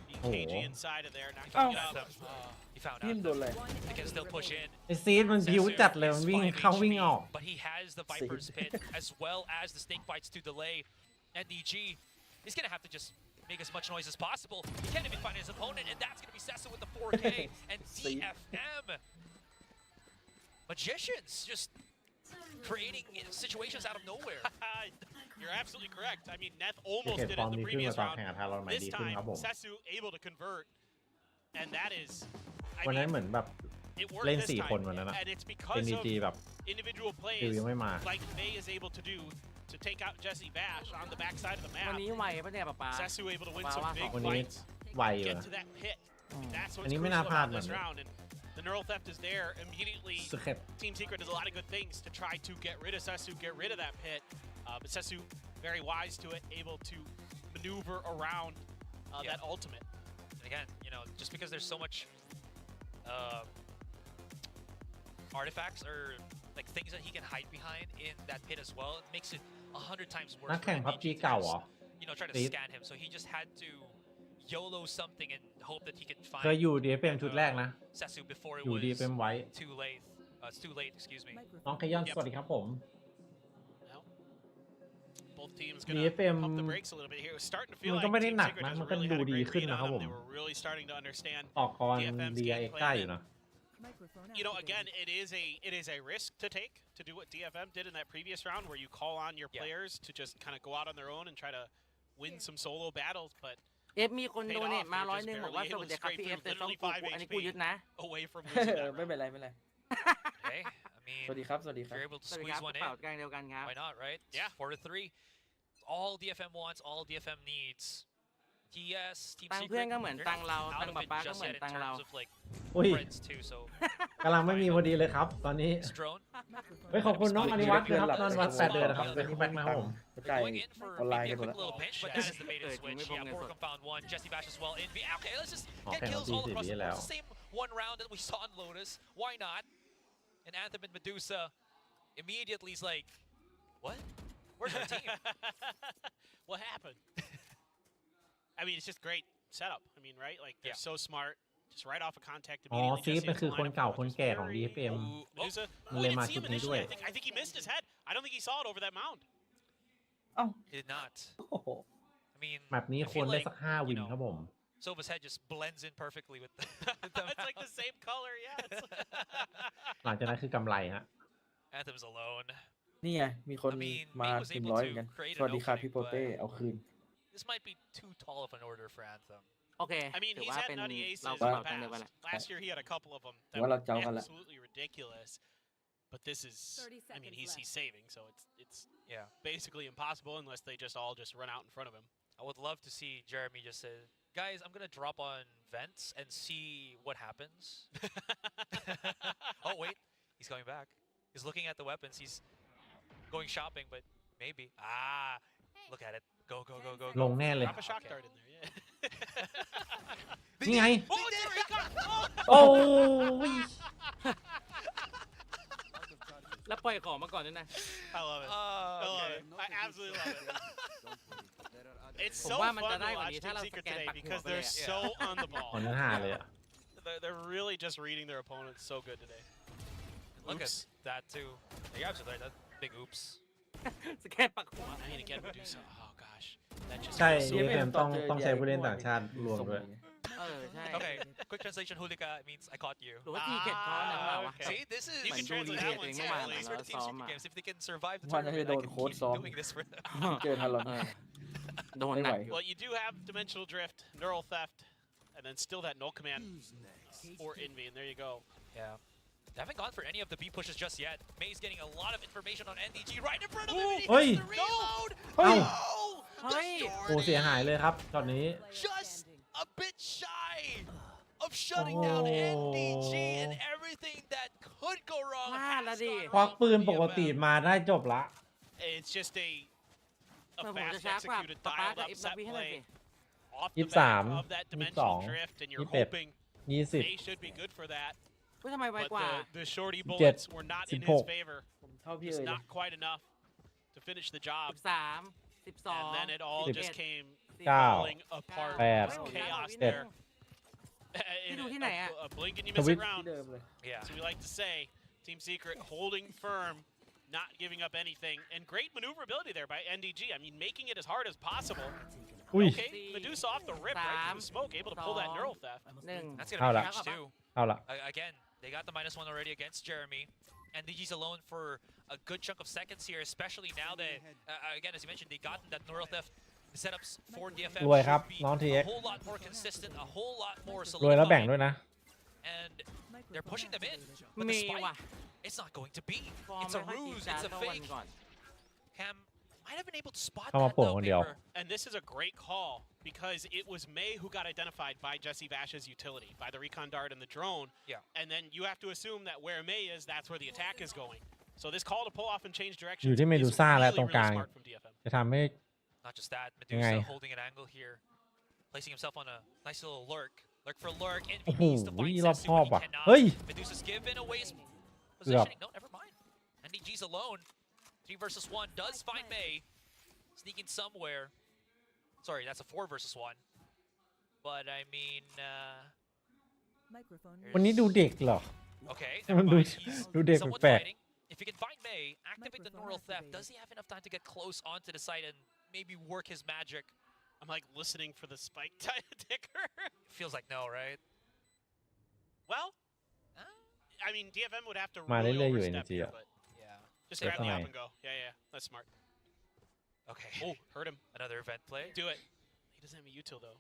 Being cagey inside of there. Not Found getting out. out. He found ทีม out. โดนอะไร They can still push in. ไอซีดมันพิวจัดเลยมันวิ่งเข้าวิ่งออก But he has the Viper's Pit as well as the Snake Bites to delay. And DG, he's going to have to just make as much noise as possible. He can't even find his opponent, and that's going to be Sesu with the 4K. And DFM, magicians, just creating situations out of nowhere. You're absolutely correct. I mean, Neth almost เก็บ did ฟ it อร์ม in the ดีขึ้น previous กว่าตอน round. แข่งกับทารอนใหม่ This ดีขึ้น time, ครับผม Sesu able to convert, and that is. วันนั้นเหมือนแบบ It worked เล่น this 4 time, คนวันนั้นนะ and it's because of NDG แบบ individual ฟิว plays ยังไม่มา like May is able to do to take out Jesse Bash on the backside of the วัน map. นี้ไหวปะเนี่ยป๊า Sesu able to win ว้าว some ว่า big วันนี้ fights, ไวอยู่ get นะ to that pit. I mean, that's อั what's นนี้ crucial ไม่น่าพลาด about เหมือน this round, and the neural theft is there immediately. สเก็ต Team Secret does a lot of good things to try to get rid of Sesu, get rid of that pit. But Sesu very wise to it, able to maneuver around that ultimate. And again, you know, just because there's so much artifacts or like things that he can hide behind in that pit as well, it makes it 100 times worse. นักแข่ง for พับ NVG จี to เก่า just, เหรอ you know, try to Steve? scan him. So he just had to YOLO something and hope that he can find เคยอยู่ DFM ชุดแรกนะ Sesu before it อยู่ was DFM ไว้ too late. It's too late, excuse me. น้องขยอนสวัสดีครับผม Both teams gonna DFM pump the brakes a little bit here. It was starting to feel มัน like ก็ไม่ได้ Team หนัก Secret นะ just มันก็ really ดู had a ดี great ขึ้น read นะครับ on ผ them. ม They were really starting to understand ออกกร DFM's DRX game ได้ plan อยู่ and นะ you know, again, it is a risk to take to do what DFM did in that previous round, where you call on your players to just kind of go out on their own and try to win some solo battles. But เอฟมีคนโดเนทมา100บอกว่าสวัสดีครับพี่เอฟแต่ต้องกูอันนี้กูยึดนะ away from losing that ไม่ round. เป็นไรไม่เป็นไร Hey, I mean, สวัสดีครับสวัสดี if ครับ you're able to สวัสดีค squeeze รับ one เปล่า in, กลางเดียวกันครับ why not, right? Yeah. 4-3. All DFM wants, all DFM needs. TS, Team ตัง Secret, เพื่อนก็เหมือน they're ตัง not เรา out ตัง of ป๊า it ป๊าก็ just เหมือน yet in ตังเรา terms of like อุ้ย friends too. So กำลังไม่มีพอดีเลยครับ ตอนนี้ this drone เฮ้ยขอบคุณน้องอนิวัฒน์นะครับนอนวัด8 เดือนนะครับเป็นแบ็คมาครับผม จ่าย going in for ออนไลน์ maybe กั a นหมด quick แล้ว little pinch, but that is the bait and switch. Yeah, Borkum found one. Jesse Bash as well. Envy. Okay, let's just get Okay, kills I'll all see across the it, board. yeah. It's the same one round that we saw in Lotus. Why not? And Anthem and Medusa immediately is like, what? Where's our team? What happened? I mean, it's just great setup. I mean, right? Like they're so smart. Just right off of contact อ๋อ immediately. ซีด Jesse มัน is คือคน lined up เก่า for คน just แก่ของ very- DFM Medusa. มัน Oh, เลย he มา didn't see ชุ him ดนี้ด้ว initially. ย I think he missed his head. I don't think he saw it over that mound. เอ้า He did not. โอ้โห I mean, แบบนี้ I ควร feel ได้ like, สัก5 วิ you น know, ครับผม Soba's head just blends in perfectly with the It's like the same color, yeah. หลังจากนั้นคือกำไรฮะ Anthem's alone. นี่ไงมีคนมาทีมร้อยเหมือนกันสวัสดีครับพี่โปเต้เอาคืน This might be too tall of an order for Anthem. โอเค I mean, ถือ he's ว่า had เป็น nutty aces เรา in ก็ the เราตั้งเร็วไปแหละ past. Last year he had a couple of them that ว่า were เราเจ้ากันละ absolutely ridiculous. But this is, 30 I mean, seconds he's left. saving, so it's Yeah. basically impossible unless they just all just run out in front of him. I would love to see Jeremy just say, guys, I'm gonna drop on vents and see what happens. Oh wait, he's coming back. He's looking at the weapons. He's going shopping, but maybe. Ah, look at it. Go, go, go, go, ล go. งแน่เลย Drop a shock dart in there, yeah. นี่ไง Oh, there he got! Oh! โอ้ย แล้วปล่อยของมาก่อนด้วยนะ I love it. I love it. I absolutely love it. It's ผม so ว่า fun มันจะ to ได้กว่า watch นี้ถ้า Team เราส Secret แกน today ปักหัว because ไปเลย they're so on the อ๋อ ball. เนื้อหาเลยอ่ะ They're really just reading their opponents so good today. Look Oops. at that too. You're absolutely right. That big oops. สแกนปักหัว I mean, again, Medusa. Oh gosh, that just ใช่ feels so DFM good. ต้องใช้ผู้เล่นต่างชาติรวมด้วย ใช่ Okay, quick translation. Hulika means I caught you. หรือว่าทีเก็ตคอนหรือเปล่าวะ okay. See, this is You can เหมือนดู translate รี that เพลย์ one ตัวเอง too, เมื่อวาน at อะ least. เรา for the Team ซ้อม Secret อะ games. If they can survive the ว่าจะ tournament, โด I น can โค้ช keep ซ้อม doing this for them. เจอทารอน โดน ไม่ ห ไห นั ว ก Well, you do have dimensional drift, neural theft, and then still that null command for Envy, and there you go. Yeah. They haven't gone for any of the B pushes just yet. May's getting a lot of information on NDG right in front of him. And he เฮ้ย hits the reload. เฮ้ย Oh, เฮ้ย โอ้เสียหายเลยครับตอนนี้ just a bit shy of shutting down NDG and everything that could go wrong. พลาดละ has ดิ gone ควัก wrong ปืน for ปกติ DFM. มาได้จบละ It's just a ผม fast จะช้ากว่า executed, ป๊าป๊า dialed กับ up อิฟดับ set บี้ให้หน่อย play สิ off the 23 back of that dimensional 22 drift, and you're 21 hoping 20 May should be good for that. เฮ้ยทำไมไว But กว่า the shorty bullets were not in his 16 favor. ผมเท่าพี่ Just เลย not quite enough to finish the job. 13 12 And then it all 11 just came 9 falling apart. 8 It was chaos there. ที่ดูที่ไหนอะ A blink and you miss it ทวิต round. ที่เดิมเลย Yeah. So we like to say, Team Secret holding firm, not giving up anything, and great maneuverability there by NDG. I mean, making it as hard as possible. อุ้ย Okay, Medusa off the rip, right through the smoke, able to pull that neural theft. หนึ่ง That's going to How be la- huge too. เอาละ Again, they got the -1 already against Jeremy. And DG's alone for a good chunk of seconds here, especially now that, again, as you mentioned, they got that neural theft. The setups for DFM รวยครับ should be น้อง a TX whole lot more consistent, a whole lot more รวยแล้วแบ่ง solidified. ด้วยนะ And they're pushing them in. But มี the ว่ะ spike, it's not going to be. ฟอร์ม It's ไม่ a ค่อยจริง ruse, จัง it's a เท่าวัน fake. ก่อน Cam might have been able to spot เข้ามา that โป่ง though, คนเดียว Vapor. And this is a great call because it was May who got identified by Jesse Vash's utility, by the recon dart and the drone. Yeah. And then you have to assume that where May is, that's where the attack is going. So this call to pull off and change direction อยู่ที่ is Medusa และ really, ตรงก really ลาง smart from DFM. จะทำให้ Not just that,ยังไง Medusa holding an angle here, placing himself on a nice little lurk. Lurk for lurk, and โอ้ he โห needs to find รอบ Sensu, คอบ but ว่ะ he cannot. เฮ้ย Medusa's given away his เกือบ positioning. No, never mind. NDG's alone. 3 versus 1 does find May. Sneaking somewhere. Sorry, that's a 4 versus 1. But I mean, วันนี้ดูเด็กเหรอ okay, มัน never ดู mind. He's ดูเด็ก somewhat แปลก fighting. If he can find May, activate the neural theft, does he have enough time to get close onto the site and maybe work his magic? I'm like listening for the spike ticker. Feels like no, right? Well, I mean, DFM would have to มา really เรื่อยๆอยู่ overstep NG here, อ่ะ but Yeah. just That's grab the up fine. and go. Yeah, yeah, that's smart. Okay. Oh, hurt him. Another event play. Do it. He doesn't have a util though.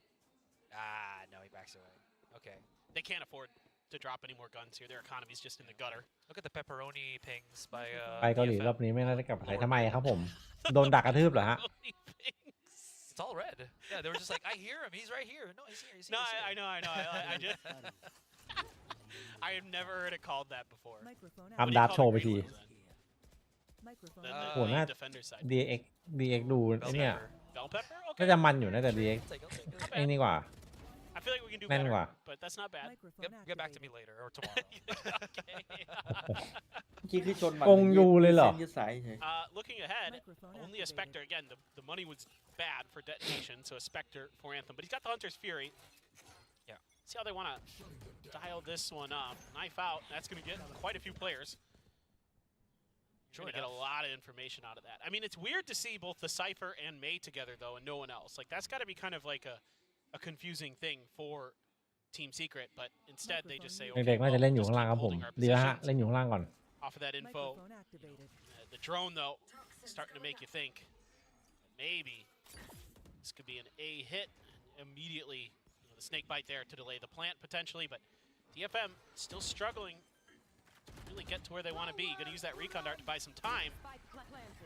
Ah, no, he backs away. Okay. They can't afford to drop any more guns here. Their economy's just in the gutter. Look at the pepperoni pings by ไปเกาหลี DFM. รอบนี้ไม่น่าจะกลับไทยทำไมครับผม โดนดักกระทืบเหรอฮะ It's all red. Yeah, they were just like, I hear him. He's right here. No, he's here. He's here. No, he's here. I know. I just. I have never heard it called that before. อัมดับโชว์ไปที โหน่า defender side. DX ดูไอ้เนี่ย Bell pepper? น่า Okay. จะมันอยู่น่าจะ DX I'll take it. ไอ้นี่กว่า I feel like we can do แน่น better, กว่า but that's not bad. Get back to me later or tomorrow. Okay. เมื่อกี้คือชนหมัด กงยูเลยเหรอ ส้นยืดสายเฉย Looking ahead, only a Spectre. Again, the money was bad for detonation, so a Spectre for Anthem. But he's got the Hunter's Fury. Yeah. See how they want to dial this one up. Knife out. That's going to get quite a few players. Sure Gonna get a lot of information out of that. I mean, it's weird to see both the Cypher and May together, though, and no one else. Like, that's got to be kind of like a a confusing thing for Team Secret, but instead they just say เด็กๆน่าจะเล่นอยู่ข้างล่างครับผมดีแล้วฮะเล่นอยู่ข้างล่างก่อน off of that info. The drone though starting to make you think maybe this could be an A hit immediately. The snake bite there to delay the plant potentially, but DFM still struggling to really get to where they want to be. Going to use that recon dart to buy some time.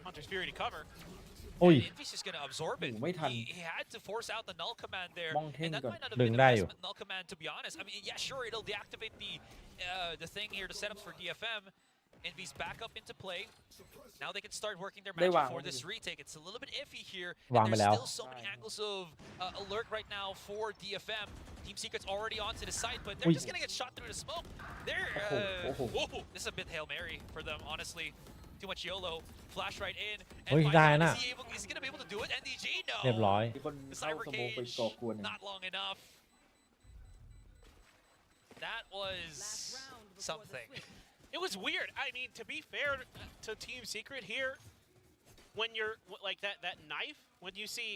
Hunter's Fury to cover. Invis is going to absorb it. He had to force out the null command there, and that might not have ดึ been ง the ได้ best อยู่ null command to be honest. I mean, yeah, sure, it'll deactivate the thing here, the setups for DFM. Invis back up into play. Now they can start working their magic for this retake. It's a little bit iffy here. And there's still so many angles of alert right now for DFM. Team Secret's already onto the site, but they're just going to get shot through the smoke. They're this is a bit Hail Mary for them, honestly. Too much YOLO. Flash right in. And he's going to be able to do it. NDG, no. เรียบร้อย The cyber cage, not long enough. That was something. It was weird. I mean, to be fair to Team Secret here, when you're like that knife, when you see,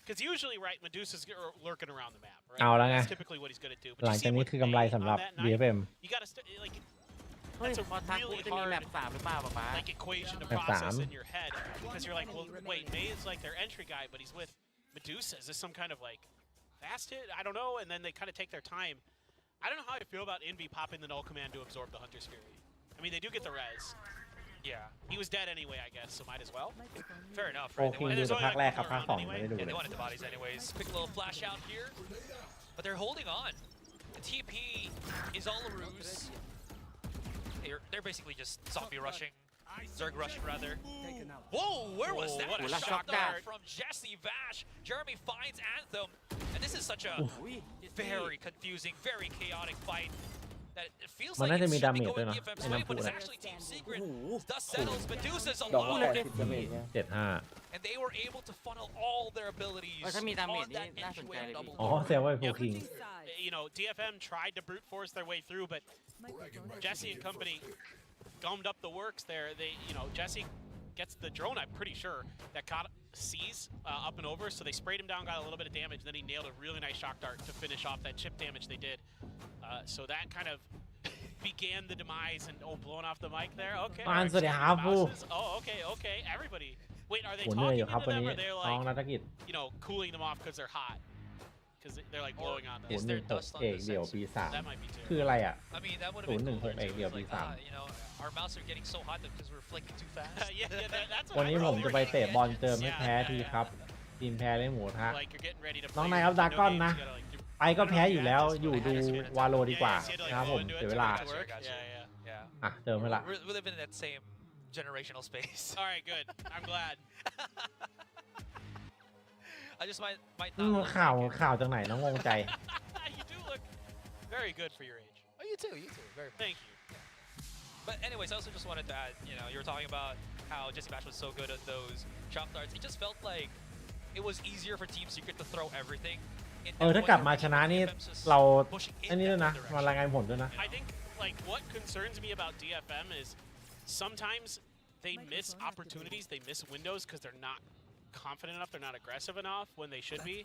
because usually, right, Medusa's lurking around the map, right? เอาแล้วไง That's typically what he's going to do. หลังจากนี้คือกำไรสำหรับ DFM You got to like. That's a really hard like equation to process in your head because you're like, well, wait, May is like their entry guy, but he's with Medusa. Is this some kind of like fast hit? I don't know. And then they kind of take their time. I don't know how I feel about Envy popping the null command to absorb the Hunter's Fury. I mean, they do get the res. Yeah. He was dead anyway, I guess, so might as well. Fair enough, โอ right? เคดูแต่ภาคแรกครับภาค 2 ไม่ได้ดู Yeah, เล they ย wanted the bodies anyways. Quick little flash out here, but they're holding on. The TP is all a ruse. They're basically just zombie rushing, Zerg rushing rather. Whoa, where was that? What a shot dart from Jesse Vash. Jeremy finds Anthem, and this is such a very confusing, very chaotic fight. That it feels มัน like น่าจะมี it's ดา should เม be จด้วย going นะ DFM's ไอ้ way, น้ำพุ but it's นะ actually Team Secret. Dust settles, Medusa's ดอกแรก alone, 10 ดาเมจเนี่ย 7-5 and they were able to funnel all their abilities ถ้ามีดาเมจ on นี่ that น่าสนใจ entry เลย wave พี่ อ๋อ double. แซวว่าฟูคิง You know, DFM tried to brute force their way through, but Jesse and company gummed up the works there. They, you know, Jesse gets the drone, I'm pretty sure, that caught C's up and over, so they sprayed him down, got a little bit of damage, then he nailed a really nice shock dart to finish off that chip damage they did. So that kind of began the demise and blowing off the mic there. Okay. สวัสดีครับผู้ Oh, okay. Everybody. Wait, are they ผมเหนื่อย talking อยู่ครับ to วัน them นี้ or they're น้อง like, นัฐกิจ you know, cooling them off because they're hot? Because they're like blowing on them. 016 เอกเดี่ยวปี That might be 3 too. คืออะไรอ่ะ I mean, that would have been 016 cooler เอก too. เดี่ยว It's ปี like, 3 you know, our mouse are getting so hot because we're flicking too fast. That's วัน what นี้ I ผม thought. จะไปเตะบอลเติมให้แพ้ทีครับ ทีมแพ้เล่นหมูทะ Like you're getting ready to น้อง play นาย your ครับดากอน video นะ games, you gotta, like, do- ไปก็แพ้อยู่แล้ว อยู่ดูวาโลดีกว่า Yeah, yeah, นะครับผม into it เสีย to เวลา make it work. Gotcha. Yeah. Yeah. อ่ะเติมไปละ We're living in that same generational space. All right, good. I'm glad. I just might อืม not. ข่าวจากไหนน้องงงใจ You do look very good for your age. Oh, you too. Very. Thank you. But anyways, I also just wanted to add, you know, you were talking about how Jesse Bash was so good at those shock darts. It just felt like it was easier for Team Secret to throw everything. ถ้ากลับมาชนะนี่เราอันนี้ด้วยนะมารายงานผลด้วยนะ I think like what concerns me about DFM is sometimes they miss opportunities, they miss windows because they're not confident enough, they're not aggressive enough when they should be.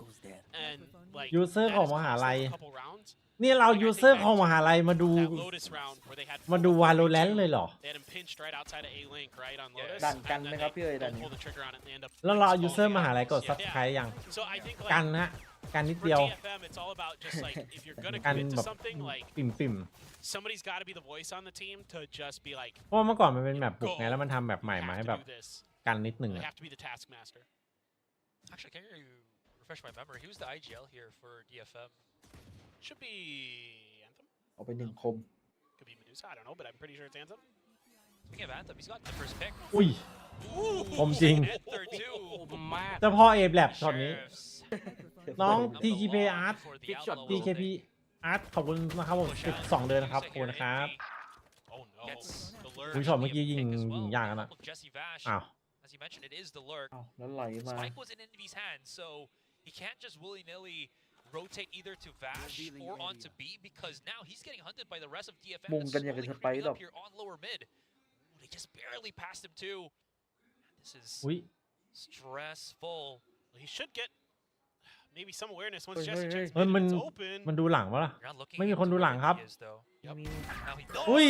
And like ยูเซอร์ that ของ has มหา cost ลัย them a couple rounds. นี่เรายูเซอร์ของมหาลัยมาดู That Lotus round where they had มาดูวาโลแรนต์เลยเหรอ they had him pinched right outside of A Link, right on Lotus. ดันกัน and ไหม then ครับพี่เอ๋ย they ดัน don't นี้ pull the trigger on it and they end up แล้วเรายูเซอร์ falling มหาลัยกด out. ซับสไครต์ยัง So I think กัน like ฮะกันนิด for เดียว DFM it's all about just like if you're gonna กัน commit แบ to บ something like ปิ่ม somebody's got to be the voice on the team to just be like ๆเพราะว่าเมื่อก่อนมันเป็นแบบบุกไงแล้วมันทำแบบใหม่มาให้ have แบ to บ do this. กันนิดหนึ่ง They อะ have to be the taskmaster. Actually, can you refresh my memory? He was the IGL here for DFM. Should be Anthem. เอาไป1 คม Could be Medusa. I don't know, but I'm pretty sure it's Anthem. Speaking of Anthem, he's got the first pick. อุ้ย ผมจริง And third two. มาก เจ้าพ่อเอฟแลบช็อตนี้ Sheriffs. น้อง Up the TKP wall Art for the Big shot, outlaw TKP Art ขอบคุณนะครับผม push out. 12 เดือนนะครับขอบ Using คุณ here นะครับ Envy Oh no. gets the คุณ lurk. ช็อตเมื่อกี้ยิง Pick as well. ยิงยากนะ Help of Jesse Vash. อ้าว As you mentioned, it is the lurk. อ้าวแล้วไหลมา Spike was in Envy's hands, so he can't just willy-nilly rotate either to Vash or onto B because now he's getting hunted by the rest of DFM. มุม That's กันอย่างกับ slowly สไป creeping ดอก up here on lower mid. They just barely passed him too. This is อุ้ย stressful. He should get maybe some awareness once Hey, Jesse hey, checks hey. mid, มัน it's open. มันดูหลังวะล่ะ You're not looking ไม่มีคนดูหลังครับ into where he is, though. มี Now he อุ้ย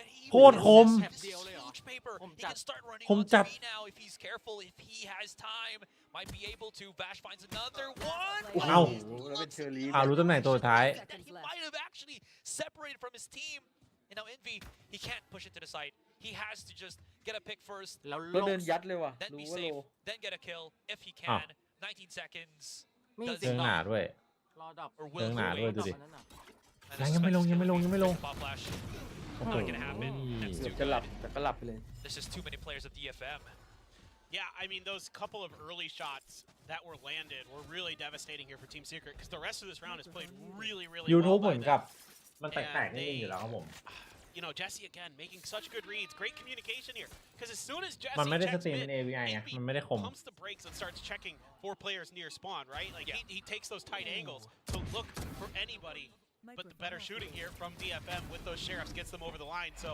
and he โคตรคม this This is huge paper. Home He chat. can start running Home on chat. B now if he's careful. If he has time, might be able to. Vash finds another one. เอ้า แล้วเป็นเชอรี่ รู้ตำแหน่งตัวสุดท้าย That he might have actually separated from his team. And now Envy, he can't push into the site. He has to just get a pick first, แล้ว ก็ ล เดิ ง นยัดเลยว่ะ then รู้ be ว่าโล safe, then get a kill if he can. 19 seconds. ไม่ Does สิ เชิงหนาด้วย รอดับ or เชิ will งหนา he ด้วย wait? ดูดิ อันนั้นน่ะ And ยังไม่ลง Suspect's ยังไม่ลง gonna ยังไม่ลง Pop flash. โอ้โห Not gonna happen. That's เกือบ too จะหลับ good. แต่ก็หลับไปเลย There's just too many players of DFM. Yeah, I mean, those couple of early shots that were landed were really devastating here for Team Secret because the rest of this round is played really, really YouTube well เห by มือน them. กับมันแปลกๆนิดนึงอยู่แล้วครับผม You know, Jesse again making such good reads, great communication here. Because as soon as Jesse มันไม่ได้ส checks ตรีม mid, ใน AVI ไง Envy มันไม่ได้คม pumps the brakes and starts checking for players near spawn, right? Like he takes those tight angles to look for anybody. But the better shooting here from DFM with those sheriffs gets them over the line. So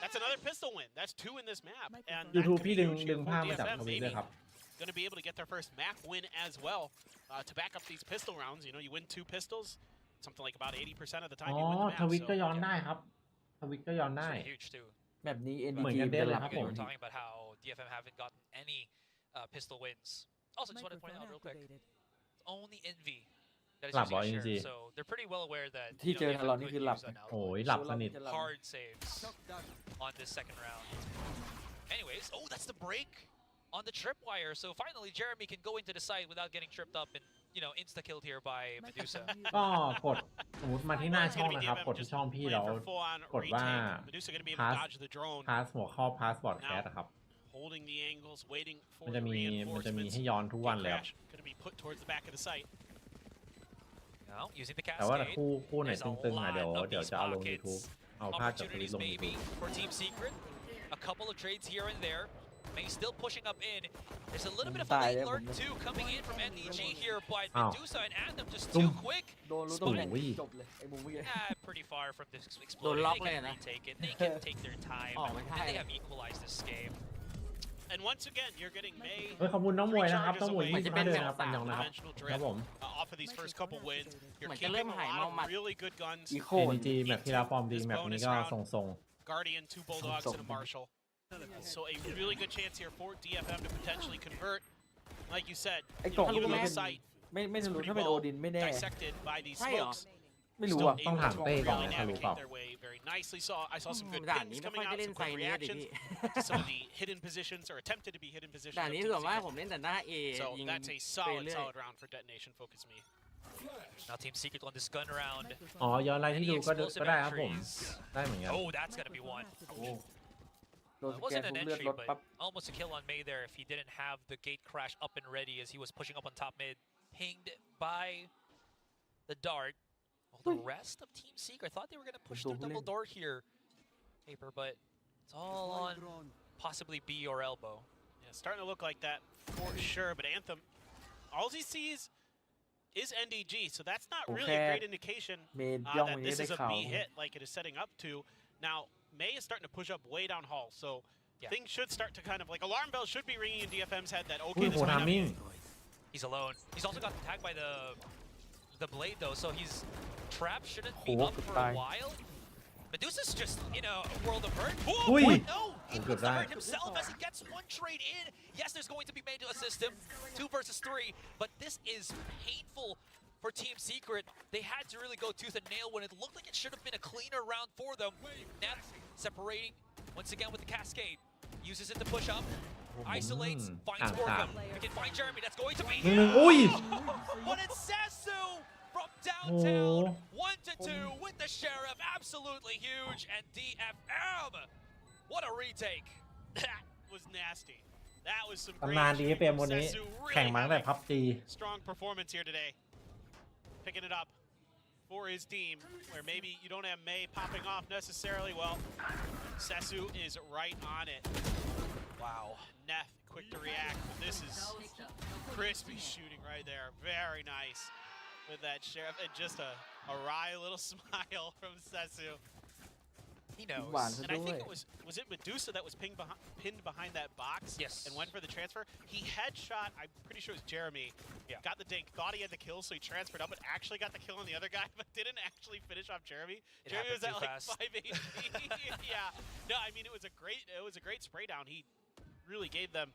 that's another pistol win. That's 2 in this map. And that YouTube could พี่ be ดึง huge ดึ here ง for ภาพมาจาก DFM. ทวิต Maybe ด้วยครับ going to be able to get their first map win as well to back up these pistol rounds. You know, you win 2 pistols, something like about 80% of the อ๋ time อ you win the map. ทวิตก็ So ย้อนได้ครับ ทวิตก็ย้อนได้ Pretty huge too. แบบนี้ เหมือน NDG กันเด้ จะ เลย หลับ ครับ Again, ผม we were talking about how DFM haven't gotten any pistol wins. Also, just want to point out real quick, it's only Envy that is หลับ using เหรอ a NG sheriff, so they're pretty well aware that ที่ you เจ know, อ DFM ทารอนนี่ could คือหลับ use that now. โอ้ยหลับสนิท Hard saves on this second round. Anyways, oh, that's the break on the tripwire. So finally, Jeremy can go into the site without getting tripped up and, you know, insta-killed here by Medusa. ก็กดสมมติมาที่หน้าช่องนะครับ กดที่ช่องพี่แล้วกดว่า pass pass หัวข้อ pass broadcast นะครับ holding the angles, waiting for มัน the จะมี reinforcements. ให้ย้อนทุกวันเลยครับ Going to be put towards the back of the site. Now, using the แต่ว่า cascade. คู่ไหน There's a ตึงๆอ่ะ lot เดี๋ยว of เดี๋ยว these จะเอาลง pockets. YouTube เอาภาพจากทวิต Opportunities ลง maybe YouTube for Team Secret. A couple of trades here and there. May still pushing up in. There's a little bit of a late lurk too coming in from NDG here, but Medusa and Anthem just too quick. โดนรู้ตำแหน่งจบเลยไอ้มุมเมื่อกี้ Pretty far from this โดน explosion. ล็อก They เลย can นะ retake it. They can take their time. ออกไม่ได้ And they have equalized this game. And once again, you're getting May เฮ้ยขอบคุณน้องมวยนะครับ recharges ต้องมวย away 25 เดือนนะครับ from ปันยองนะครับ dimensional ครับ drift ผม off of these first couple wins. You're เหมือนจะ keeping เริ่ม a หาย lot เมาหมัด of really good guns. อีโค NG แมปที่แล้วฟอร์มดีแมปนี้ก็ทรง Guardian, 2 Bulldogs, and a Marshall. So a really good chance here for DFM to potentially convert. Like you said, ไอ้กล่อง even ที่ though เป็ the น site ไม่ is รู้ pretty ถ้าเป็นโอ well ดินไม่แน่ dissected by these ใช่เหรอ smokes, ไม่รู้ still อ่ะ ต้อง able ถาม to เต้ก่อน really นะถ้ารู้ navigate เปล่า their way very nicely. I saw some good ด่าน pings นี้ไม่ค่ coming อยได้ out, เล่น some ไซ quick นี้ดิ reactions พี่ to some of the hidden positions or attempted to be hidden positions. ด่าน of นี้ Team ส่วนมาก Secret. ผมเล่นแต่หน้า A So ยิง that's a ไป solid, เรื่อย solid round for Detonation Focus Me. Now Team Secret on this gun round. อ๋อย้อนไลน์ที่ Any ดูก็ explosive ได้ครับผม entries? ได้เหมือนกัน Oh, that's gonna be one. โดน It สแกน wasn't an ทุกเลือด entry, ลด but ปั๊บ almost a kill on May there if he didn't have the gate crash up and ready as he was pushing up on top mid. Pinged by the dart. Well, the rest of Team Secret, I thought they were going to push through double door here, Paper, but it's all on possibly B or elbow. Yeah, starting to look like that for sure, but Anthem, all he sees is NDG, so that's not really a great indication เมนย่อง that อย่าง this นี้ได้ is a ข่าว B hit like it is setting up to. Now, May is starting to push up way down hall, so things should start to kind of like alarm bells should be ringing in DFM's head that อุ้ okay, ย this โห might ทา not มิ่ง be He's alone. He's also got tagged by the blade though, so he's trapped. Shouldn't be Oh, up for a goodbye. while. Medusa's just in a world of hurt. Ui. No, he Oh, puts the goodbye. hurt himself as he gets one trade in. Yes, there's going to be made to assist him. 2 versus 3, but this is painful for Team Secret. They had to really go tooth and nail when it looked like it should have been a cleaner round for them. Neth separating once again with the cascade. Uses it to push up. Isolates, finds Orkham. We can find Jeremy. That's going to be อุ้ย But it's Sasu from downtown. 1-2 with the Sheriff. Absolutely huge. And DFM. What a retake. That was nasty. That was some ตำ great นาน shooting ดีเปม from วันนี้ Sasu, แข่ง really มาตั้งแต่ having พับจี strong performance here today. Picking it up for his team, where maybe you don't have May popping off necessarily. Well, Sasu is right on it. Wow. Neth, quick to react. This is crispy shooting right there. Very nice with that Sheriff. And just a wry little smile from Sasu. He knows. หวานซะ And I ด้ว think ย it was it Medusa that was pinned behind that box Yes. and went for the transfer. He headshot. I'm pretty sure it was Jeremy. Yeah. Got the dink. Thought he had the kill, so he transferred up and actually got the kill on the other guy, but didn't actually finish off Jeremy. It Jeremy was happened at too like fast. 5 HP. Yeah. No, I mean it was a great spray down. He really gave them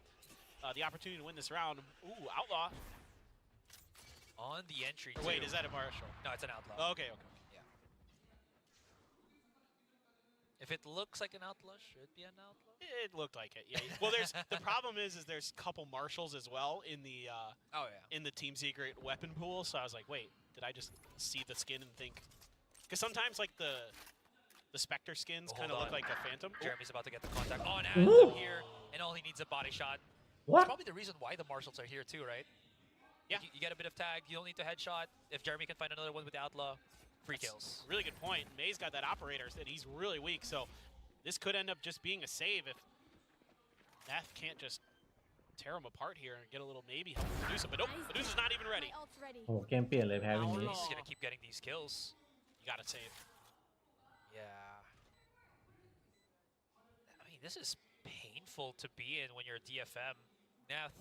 the opportunity to win this round. Ooh, Outlaw. On the entry, Or wait, too. is that a Marshall? No, it's an outlaw. Oh, okay. If it looks like an outlaw, should be an outlaw. It looked like it. Yeah. Well, the problem is there's a couple marshals as well in the in the Team Secret weapon pool. So I was like, wait, did I just see the skin and think? Because sometimes like the Spectre skins kind of look like a Phantom. Jeremy's about to get the contact on Anthem here, and all he needs is a body shot. What? That's probably the reason why the marshals are here too, right? Yeah. You get a bit of tag. You don't need to headshot. If Jeremy can find another one with the outlaw, free kills. Really good point. May's got that operator, and he's really weak. So this could end up just being a save if Neth can't just tear him apart here and get a little maybe help from Medusa. But nope, Medusa's not even ready. โอ้โหเกมเปลี่ยนเลยแพ้วินนี้ He's gonna keep getting these kills. You gotta save. Yeah. I mean, this is painful to be in when you're DFM. Neth,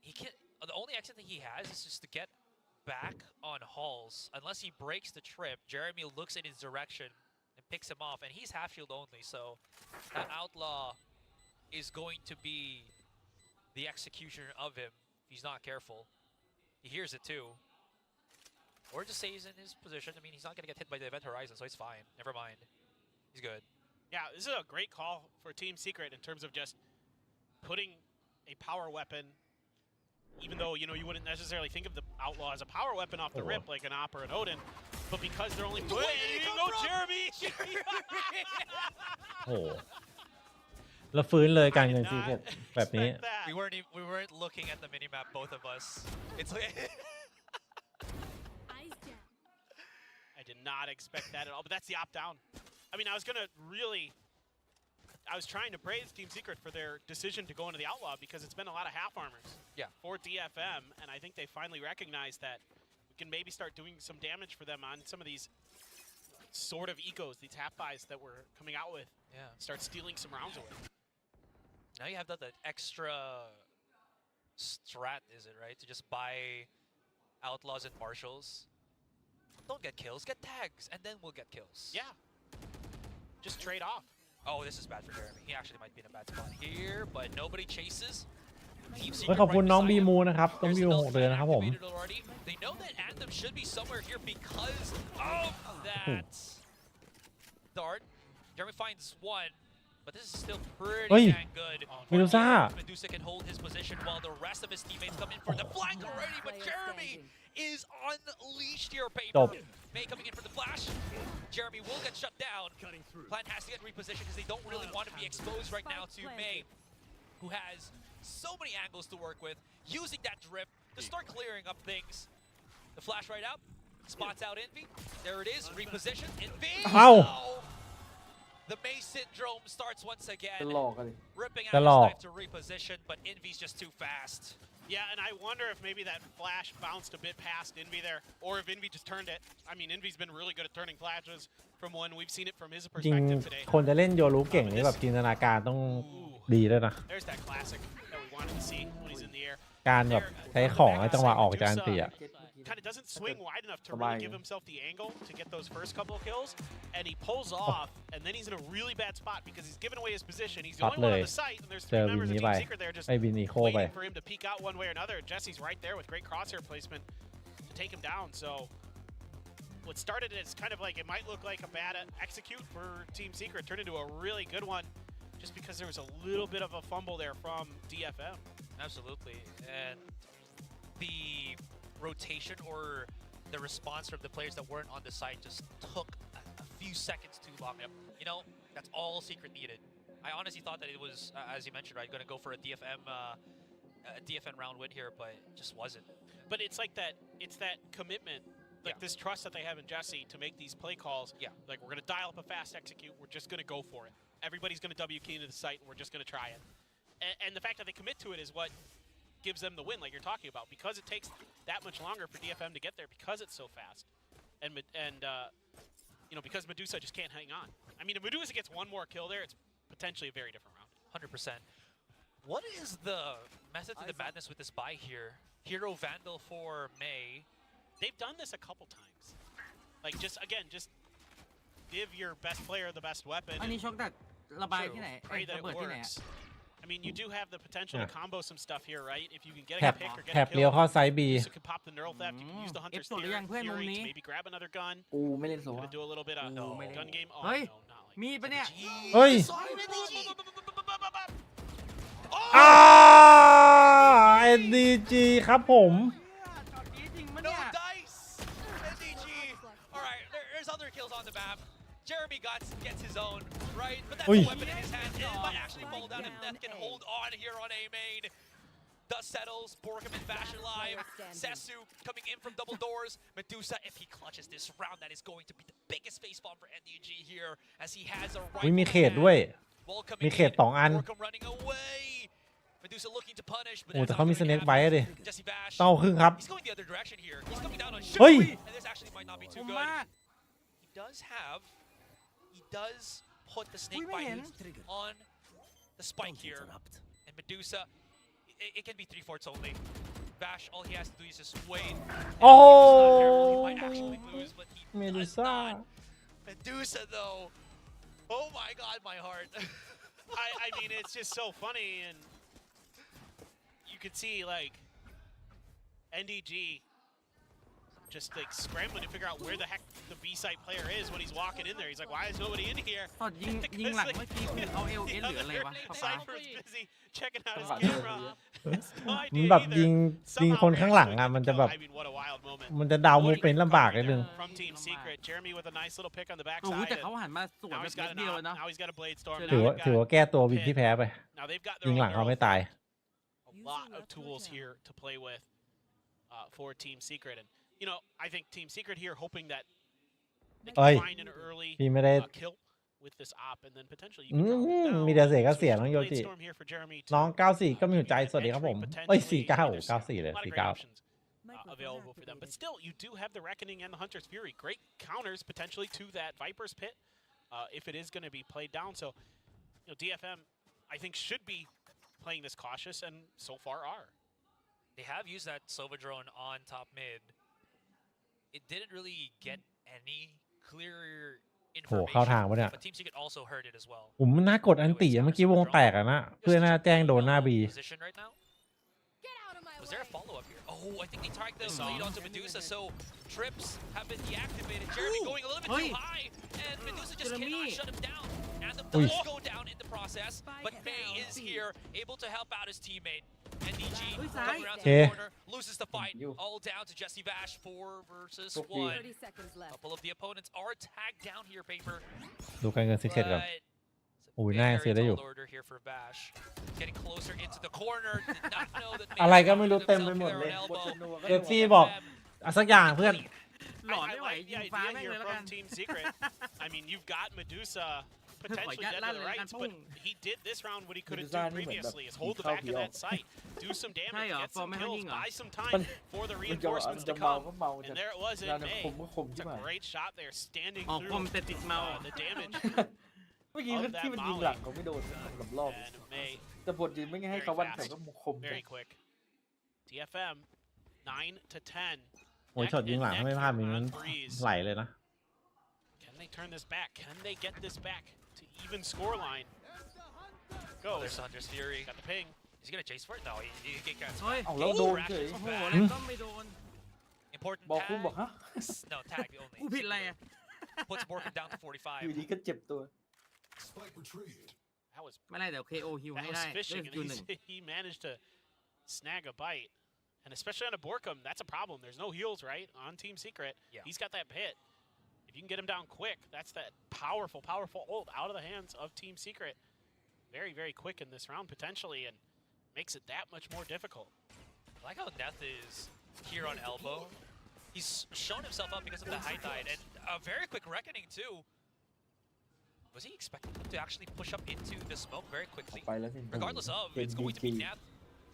he can. The only exit that he has is just to get back on Halls. Unless he breaks the trip, Jeremy looks in his direction and picks him off, and he's half shield only, so that outlaw is going to be the executioner of him if he's not careful. He hears it too. Or just stays in his position. I mean, he's not going to get hit by the event horizon, so he's fine. Never mind. He's good. Yeah, this is a great call for Team Secret in terms of just putting a power weapon, even though, you know, you wouldn't necessarily think of the Outlaw as a power weapon off the rip like an Op or an Odin, but because they're only... Go, Jeremy! โอ้โหแล้วฟื้นเลยกลางเงินซีเกตแบบนี้ We weren't looking at the minimap, both of us. It's like I did not expect that at all, but that's the opt down. I mean, I was trying to praise Team Secret for their decision to go into the Outlaw because it's been a lot of half armors for DFM, and I think they finally recognized that we can maybe start doing some damage for them on some of these sort of ecos, these half buys that we're coming out with. Start stealing some rounds away. now you have that extra strat, is it right? To just buy outlaws and marshals. Don't get kills, get tags, and then we'll get kills. Yeah. Just trade off. Oh, this is bad for Jeremy. He actually might be in a bad spot here, but nobody chases. ขอบคุณน้องบีมูนะครับต้องวิว6 เดือนนะครับผม They know that Anthem should be somewhere here because of that dart. Jeremy finds one, but this is still pretty dang good. Medusa can hold his position while the rest of his teammates come in for the flank already, but Jeremy is unleashed here, paper. May coming in for the flash. Jeremy will get shut down. Plan has to get repositioned because they don't really want to be exposed right now to May, who has so many angles to work with, using that drift to start clearing up things. The flash right out, spots out Envy. There it is, reposition. Envy! The May syndrome starts once again. Ripping out his knife to reposition, but Envy's just too fast. Yeah, and I wonder if maybe that flash bounced a bit past Envy there, or if Envy just turned it. I mean, Envy's been really good at turning flashes from one. We've seen it from his จริง perspective today. คนจะเล่นโยรุเก่งนี่แบบจินตนาการต้องดีด้วยนะ There's that classic that we wanted to see when he's in the air. การแบบใช้ของและจังหวะออกจากอันตีอะ Kind of doesn't swing wide enough to really give himself the angle to get those first couple of kills, and he pulls off, and then he's in a really bad spot because he's given away his position. He's the only one on the site, and there's 3 members of Team Secret there just waiting for him to peek out one way or another. Jesse's right there with great crosshair placement to take him down. So what started as kind of like it might look like a bad execute for Team Secret turned into a really good one just because there was a little bit of a fumble there from DFM. Absolutely, and the rotation or the response from the players that weren't on the site just took a few seconds too long. You know, that's all Secret needed. I honestly thought that it was, as you mentioned, right, going to go for a DFM round win here, but it just wasn't. But it's like that, it's that commitment, like this trust that they have in Jesse to make these play calls. Like, we're going to dial up a fast execute, we're just going to go for it. Everybody's going to W key into the site, and we're just going to try it. And the fact that they commit to it is what gives them the win, like you're talking about, because it takes that much longer for DFM to get there because it's so fast. And you know, because Medusa just can't hang on. I mean, if Medusa gets one more kill there, it's potentially a very different round. 100%. What is the method to the madness with this buy here? Hero Vandal for Mei. They've done this a couple times. Like, just give your best player the best weapon. อันนี้ช็อกดักระบายที่ไหน Pray that ระ it เบิดที่ไหน works. I mean, you do have the potential to combo some stuff here, right? If you can get แท็ a บ pick or get แท็ a บเลี้ยว kill, เข้าไซส์ B you can pop the neural theft. You can use the Hunter's เอฟสุดหรือยังเพื่อนมุม Fury นี้ to maybe grab another gun. กูไม่เล่นโซ Gonna do a little bit of gun game. Oh, เฮ้ย no, not like มีปะเนี่ย เฮ้ย Oh! NDG ครับผม No dice! NDG! Alright, there's other kills on the map. Jeremy gets his own, right? But that's a weapon in his hand. It might actually fall down if Neth can hold on here on A main. Dust settles, Borkham and Bash alive. Sesu coming in from double doors. Medusa, if he clutches this round, that is going to be the biggest facepalm for NDG here, as he has a right. มีเขตด้วย มีเขต2 อัน Borkham running away. Medusa looking to punish, but โอ้ that's แต่ not เขามี gonna สเน็ก happen. ไบต์ดิ Jesse Bash. ต้องครึ่งครับ He's going the other direction here. He's coming down on เฮ้ย and this actually might not be too good. He does put the snake bite on the spike here, and Medusa, it can be 3/4 only. Bash, all he has to do is just wait. Oh! He might actually lose, but he does not. Medusa though, oh my god, my heart. I mean, it's just so funny, and you could see like NDG just like scrambling to figure out where the heck the B site player is when he's walking in there. He's like, why is nobody in here? ตอนยิงหลังเมื่อกี้คือเอาเอลเอ็นหรืออะไรวะป๊าป๊า Cypher's busy checking out his camera. มันแบบยิงคนข้างหลังอ่ะมันจะแบบ I mean, what a wild moment. มันจะเดามุกเป็นลำบากนิดนึง From Team Secret, Jeremy with a nice little pick on the โอ้โห backside. แต่เขาหันมาสวน Now แบ he's บ got เดียว an เนาะ now he's got a blade storm. ถือว่าแก้ตัววินที่แพ้ไป Now they've got ยิงหลังเขาไม่ตาย a lot of tools here to play with for Team Secret, and you know, I think Team Secret here hoping that they can find an early kill with this op, and then potentially you can drop it down. มีแต่เสียก็เสียน้องโยจิ Blade storm here for Jeremy น้อง 94 ก็มีหัวใจสวัสดีครับผมเอ้ย 49 94 เลย A lot of great 49 options available for them, but still, you do have the Reckoning and the Hunter's Fury. Great counters potentially to that Viper's Pit if it is going to be played down. So, you know, DFM, I think, should be playing this cautious, and so far are. They have used that Sova drone on top mid. It didn't really get any clear โหเข้าทางปะเนี่ย but Team Secret also heard it as well. ผมน่ากดอันติเมื่อกี้วงแตกอะนะเพื่อนน่าแจ้งโดนหน้า B Position right now. Was there a follow-up here? Oh, I think they tagged the lead onto Medusa, so trips have been deactivated. Jeremy going a little bit too high, and Medusa just cannot shut him down. And the does go down in the process, but Mei is here, able to help out his teammate. NDG coming around to the corner, loses the fight, all down to Jesse Bash, 4 versus 1. A couple of the opponents are tagged down here, Paper. ดูการเงินซิกเก็ตก่อนโอ้ยน่าเสียได้อยู่ Getting closer into the corner. Did not know that อะไรก็ไม่รู้เต็มไปหมดเลยเอฟซีบอกสักอย่างเพื่อน หลอนไม่ไหวยิงฟ้าแม่งเลยแล้วกัน Team Secret. I mean, you've got Medusa potentially dead to the rights, but he did this round what he couldn't do previously, is hold the back of that site, do some damage, get some kills, buy some time for the reinforcements to come. And there it was in May. It's a great shot there, standing through the damage. เมื่อกี้ที่มันยิงหลังเขาไม่โดนกับรอบแต่ผลยิงไม่ให้เขาวันแต่ก็คม Very quick. DFM 9 to 10. โอ้ยช็อตยิงหลังไม่พลาดมีนั้นไหลเลยนะ Can they turn this back? Can they get this back to even score line? Go. There's Hunter's Fury. Got the ping. Is he gonna chase for it? No, he can't. เอาแล้วโดนเฉย โอ้โหแล้วก็ไม่โดน Important บอกคุณบอกฮะ No, tag the only. กูผิดอะไรอ่ะ Puts Borkham down to อยู่ 45. ดีก็เจ็บตัว That was ไม่ได้เดี๋ยว KO ฮิว that ให้ was ได้ fishing, คิว and หนึ่ง he managed to snag a bite. And especially on a Borkham, that's a problem. There's no heals, right? On Team Secret, he's got that pit. If you can get him down quick, that's that powerful, powerful ult out of the hands of Team Secret. Very, very quick in this round, potentially, and makes it that much more difficult. I like how Neth is here on elbow. He's shown himself up because of the high tide, and a very quick reckoning, too. Was he expecting him to actually push up into the smoke very quickly? Regardless of, it's going to be Neth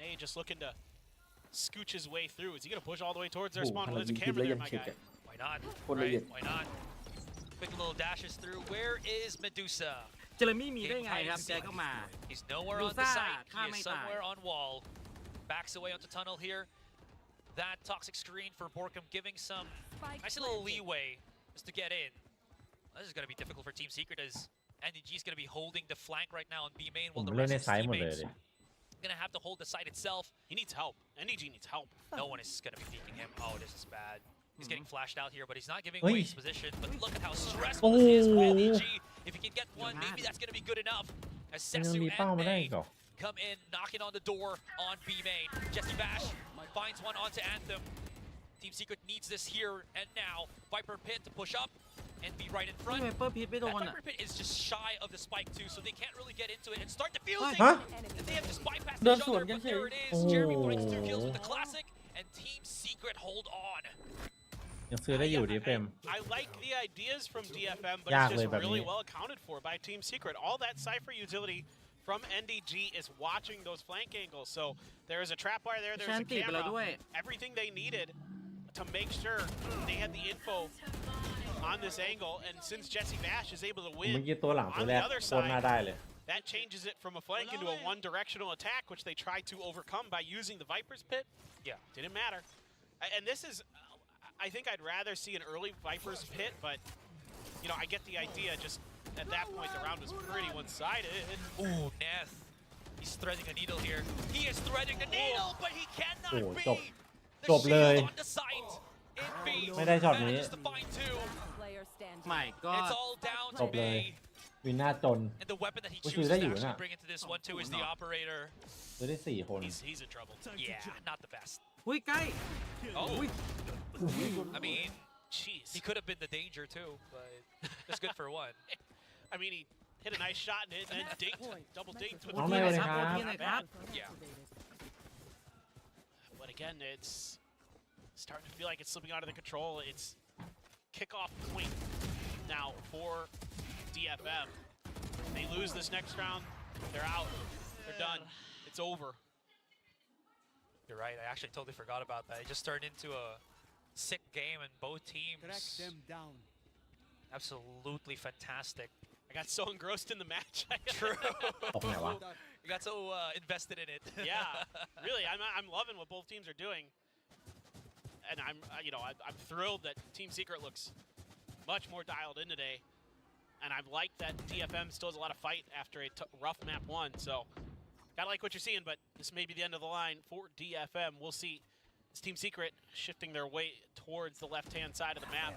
May just looking to scooch his way through. Is he going to push all the way towards their โอ้โห spawn? พ Well, ลัง there's ยิ a งคลิป camera แล้วยั there, ง my เช็ค guy. อะ Why not? คนละเอียด Why not? Quick little dashes through. Where is Medusa? เจเรมี่มีได้ไงครับแกก็มา He's nowhere on the site. He is somewhere on wall. Backs away onto tunnel here. That toxic screen for Borkum giving some nice little leeway just to get in. This is going to be difficult for Team Secret as NDG is going to be holding the flank right now on B main ผม while the เล่น rest ใน of ไซ his ส์หมดเลย teammates going to have to hold the site itself. He needs help. NDG needs help. No one is going to be peeking him. Oh, this is bad. He's getting flashed out here, but he's not giving Oi. away his position. But look at how stressful this is for Oh. NDG. If he can get one, maybe that's going to be good enough. As มันยัง Sesu มีเป้า and มาได้ May อีกเหรอ come in, knocking on the door on B main. Jesse Bash finds one onto Anthem. Team Secret needs this here and now. Viper Pit to push up and be right in นี่ front. ไวเปอร์พิษไม่โด That นอ่ะ Viper Pit is just shy of the spike too, so they can't really get into it and start defusing. Huh? They have just bypassed Đơn each sườn other,กันbut ฉย there it is. Oh. Jeremy finds 2 kills with the classic, and Team Secret hold on. ยังซื้อได้อยู่ดีเฟม I like the ideas from DFM, but ยาก it's เลย just แบบนี้ really well accounted for by Team Secret. All that Cypher utility from NDG is watching those flank angles. So there is a trap wire there, there's a Shanty ไปแล้วด้วย camera. Everything they needed to make sure they had the info on this angle. And since Jesse Bash is able to เมื่อ win กี้ตัวหลังตัว on แร the ก other โคตรน่า side, ได้เลย that changes it from a flank into a one-directional attack, which they tried to overcome by using the Viper's Pit. Yeah. Didn't matter. And this is, I think I'd rather see an early Viper's Pit, but, you know, I get the idea. Just at that point, the round was pretty one-sided. Ooh, Nath. He's threading a needle here. He is threading a needle, but he cannot โอ้ be จบ the จบเลย shield on the site. In B, ไม่ได้ช็อตนี้ manages to find 2. Player standing. My It's God all down จ to บเลย May. วินหน้าจน And the weapon that he อุ๊ย chooses ซื้อ to ได้อยู่ actually น่ะ bring into this one too is the operator. ซื้อได้4 คน He's in trouble. Yeah, not the best. หุ้ยใกล้ Oh, I mean, Jeez. he could have been the danger too, but it's good for one. I mean, he hit a nice shot and then dinked, double dinked with น้อง the ไม่ flash. เลยครับ ที่ไหนครับ Yeah. But again, it's starting to feel like it's slipping out of the control. It's kickoff point now for DFM. They lose this next round, they're out. They're done. It's over. You're right. I actually totally forgot about that. It just turned into a sick game, and both teams absolutely fantastic. I got so engrossed in the match. True. ตกไหนวะ You got so invested in it. Yeah, really, I'm loving what both teams are doing, and I'm I'm thrilled that Team Secret looks much more dialed in today, and I like that DFM still has a lot of fight after a rough map 1. So, gotta like what you're seeing, but this may be the end of the line for DFM. We'll see. It's Team Secret shifting their way towards the left-hand side of the map.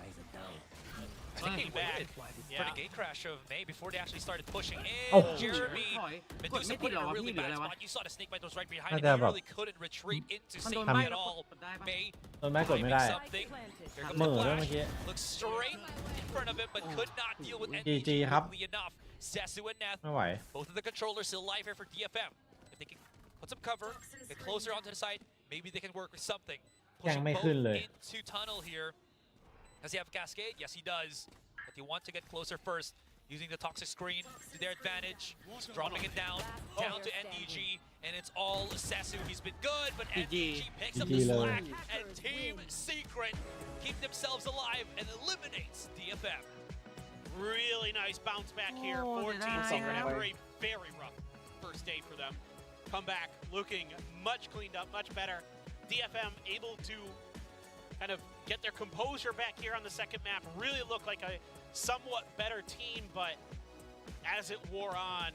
I think they back. waited for Yeah. the gate crash of May before they actually started pushing in. Oh. Jeremy, ถอยกด Medusa ไม่ติ put ด in หรอ a วะ really พี่หรืออะไร bad วะ spot. You saw the snake bite that was right behind น่า him. จะ He แบบ really couldn't retreat into มันโดน safety ใบ at แล้ว all. กดได้ปะ May โดนไม้กดไม่ได้ finding something. There comes เหม่อ the ด้วยเมื่อ flash. กี้ Looks straight in front of him, but could not deal with GG NDG ครับ quickly enough. Sesu and Nath, ไม่ไหว both of the controllers still alive here for DFM. If they can put some cover, get closer onto the side, maybe they can work with something. ยัง Pushing ไม่ both ขึ้นเลย into tunnel here. Does he have Cascade? Yes, he does. But they want to get closer first, using the toxic screen to their advantage. Dropping it down to NDG, and it's all Sesu. He's been good, but NDG picks up the GG slack, and Team Secret keep themselves alive and eliminates DFM. Really nice bounce back here Oh, for did Team I? Secret after a very rough first day for them. Come back looking much cleaned up, much better. DFM able to kind of get their composure back here on the second map. Really look like a somewhat better team, but as it wore on,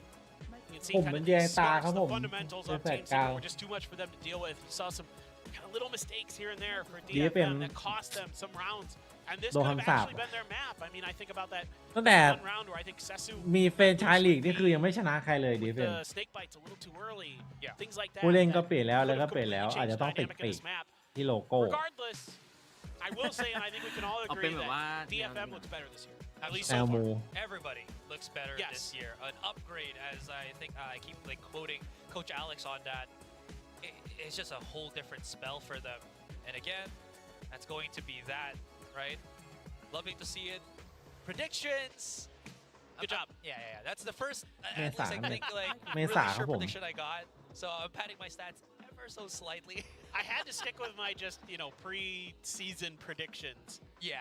you can see ผม kind เหมือ of นแย the งตาครับ smarts, ผ the ม fundamentals เป็น of แฟล Team ชกลาง Secret were just too much for them to deal with. You saw some kind of little mistakes here and there for DFM DFM that cost them some rounds. And this โดน could have คำสาป actually been their map. I mean, I think about that ตั้งแต่ one round where I think Sesu มีเฟรนไชายลีกนี่คือยังไม่ชนะใครเลยดีเฟน the snake bites a little too early. Yeah. Things like that. ผู้เล่นก็ that เปลี่ยนแล้ว could แล้วก็ have เปลี่ยนแล้ว completely อาจจะ changed ต้อง the ติด dynamic of ปีก this map. ที่โลโก้ Regardless, I will say, and I think we can all เอาเป็ agree นแบบว่า that DFM looks better this year. At least แอ so ล far. มู Everybody looks better Yes. this year. An upgrade, as I think I keep like quoting Coach Alex on that. It's just a whole different spell for them. And again, that's going to be that, right? Loving to see it. Predictions. Good job. Yeah. That's the first, at เม least ษา I think, like เม really ษาครั sure บผม prediction I got. So I'm padding my stats ever ever so slightly. I had to stick with my just, pre-season predictions. Yeah.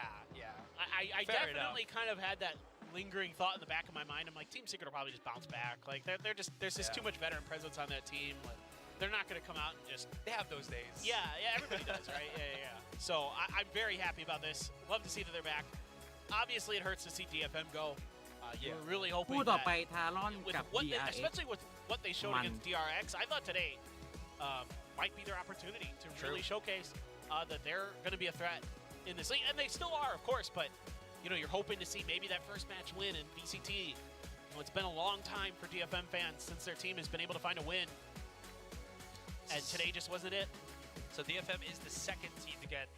I definitely kind of had that lingering thought in the back of my mind. I'm like, Team Secret will probably just bounce back. Like, there's just too much veteran presence on that team. Like, they're not going to come out and just... They have those days. Yeah, everybody does, right? Yeah. So I'm very happy about this. Love to see that they're back. Obviously, it hurts to see DFM go. You were really hoping คู่ต่อไป that... TALON กับ DRX Especially with what they showed มัน against DRX, I thought today might be their opportunity to really showcase that they're going to be a threat in this league. And they still are, of course, but you're hoping to see maybe that first match win in VCT. It's been a long time for DFM fans since their team has been able to find a win. And today just wasn't it. So DFM is the second team to get